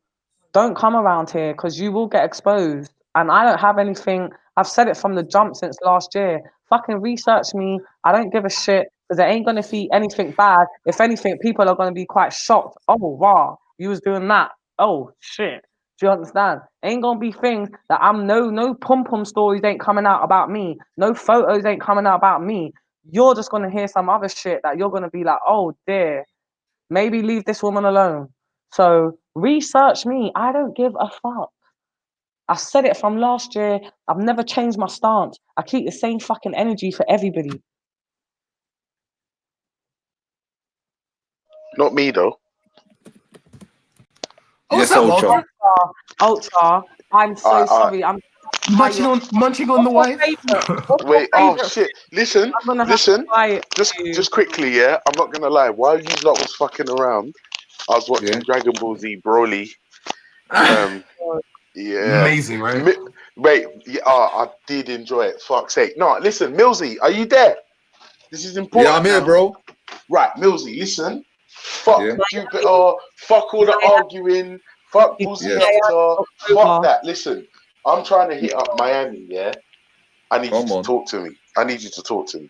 don't come around here because you will get exposed. And I don't have anything. I've said it from the jump since last year. Fucking research me. I don't give a shit because it ain't gonna be anything bad. If anything, people are gonna be quite shocked. Oh wow, you was doing that. Oh shit. Do you understand? Ain't gonna be things that I'm no pom pom stories ain't coming out about me. No photos ain't coming out about me. You're just gonna hear some other shit that you're gonna be like, oh dear, maybe leave this woman alone. So research me. I don't give a fuck. I said it from last year. I've never changed my stance. I keep the same fucking energy for everybody. Not me though. Yes, Ultra. Ultra. I'm so sorry. I'm munching on the wife. Wait, oh shit! Listen. Just quickly, yeah. I'm not gonna lie. While you lot was fucking around, I was watching Dragon Ball Z Broly. Yeah. Amazing, right? Wait, yeah, I did enjoy it. Fuck's sake. No, listen, Millsy, are you there? This is important. Yeah, I'm here, now. bro. Right, Millsy, listen. Fuck Jupiter. Fuck all the arguing. Fuck Pussy Hector. Fuck that. Listen, I'm trying to hit up Miami, yeah? I need you to talk to me. I need you to talk to me.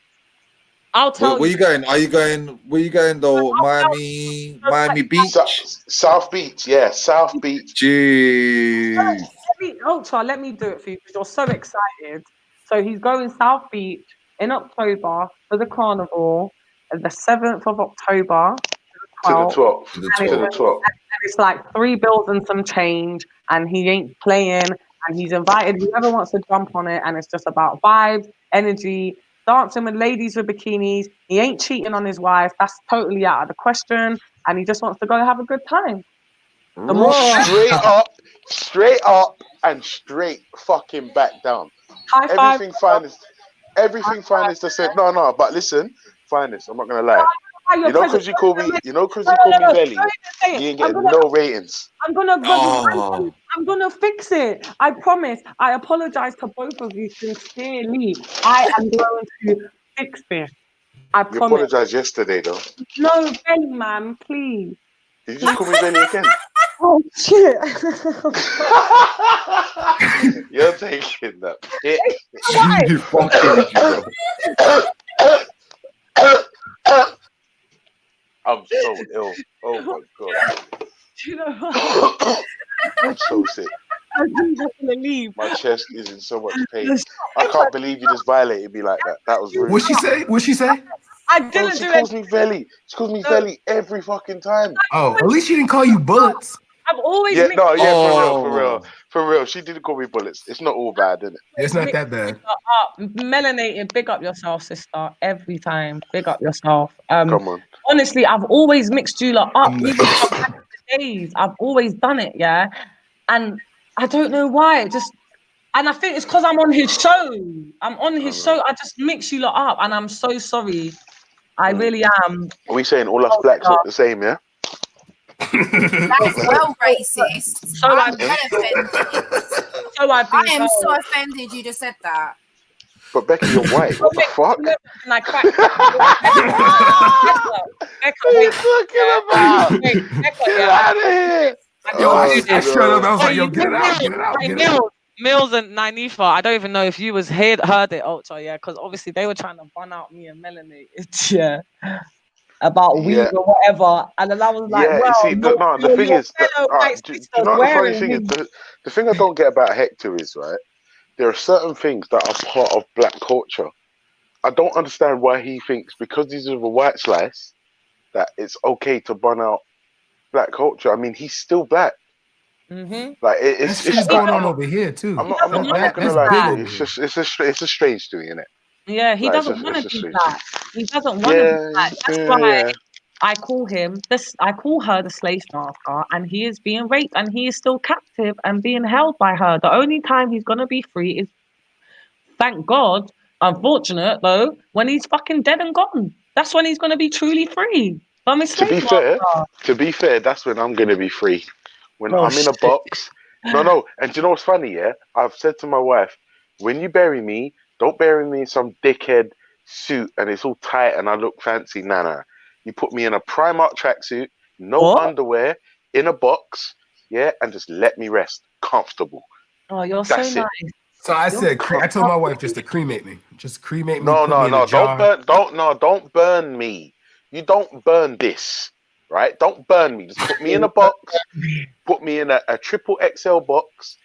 I'll tell you. Where you going? Are you going? Where you going though? Miami Beach? South Beach, yeah. South Beach. Jeez. Ultra, let me do it for you because you're so excited. So he's going South Beach in October for the carnival, the 7th of October to the 12th. To the 12th. And it's like 3 bills and some change, and he ain't playing, and he's invited whoever wants to jump on it, and it's just about vibes, energy, dancing with ladies with bikinis. He ain't cheating on his wife. That's totally out of the question, and he just wants to go have a good time. Straight up, and straight fucking back down. High five. Everything finest to say. No, but listen, finest. I'm not gonna lie. You know, because you call me Belly, you ain't getting no ratings. I'm gonna fix it. I promise. I apologize to both of you sincerely. I am going to fix this. I promise. You apologized yesterday, though. No, Belly, man, please. Did you just call me Belly again? Oh shit! You're taking that. You fucking. I'm so ill. Oh my god. Do you know what? I'm so sick. I'm just gonna leave. My chest is in so much pain. I can't believe you just violated me like that. That was rude. What'd she say? What'd she say? I didn't she calls me Velly. She calls me Velly every fucking time. Oh, at least she didn't call you bullets. I've always for real. She didn't call me bullets. It's not all bad, is it? It's not that bad. Melenated, big up yourself, sister. Every time, big up yourself. Come on. Honestly, I've always mixed you lot up. Even from back in the days, I've always done it, yeah. And I don't know why. And I think it's because I'm on his show. I just mix you lot up, and I'm so sorry. I really am. Are we saying all us blacks look the same, yeah? That is well racist. So I'm offended. I am so offended you just said that. But Becky, you're white. What the fuck? Get out of here! I shut up. I was like, yo, get it out. Mills and Nynifa, I don't even know if you was heard it, Ultra, yeah, because obviously they were trying to bun out me and Melenated, yeah, about weed or whatever, and then I was like, the thing is, you know the funny thing is, the thing I don't get about Hector is, right, there are certain things that are part of black culture. I don't understand why he thinks because he's of a white slice that it's okay to bun out black culture. I mean, he's still black. Like That shit is going on over here too. I'm not gonna lie to you. It's a strange thing, isn't it? Yeah, he Like, doesn't want to do that. He doesn't want to do that. That's why I call him this. I call her the slave master, and he is being raped, and he is still captive and being held by her. The only time he's gonna be free is, thank God. Unfortunate though, when he's fucking dead and gone. That's when he's gonna be truly free from his slave master. To be fair, that's when I'm gonna be free. When I'm in a box. No. And do you know what's funny? Yeah, I've said to my wife, when you bury me, don't bury me in some dickhead suit and it's all tight and I look fancy. Nah. You put me in a Primark tracksuit, no underwear, in a box, yeah, and just let me rest, comfortable. Oh, you're That's so it. nice. So I said, I told my wife just to cremate me. Just cremate me. No, put me in a jar. don't burn me. You don't burn this, right? Don't burn me. Just put me in a box. Put me in a triple XL box.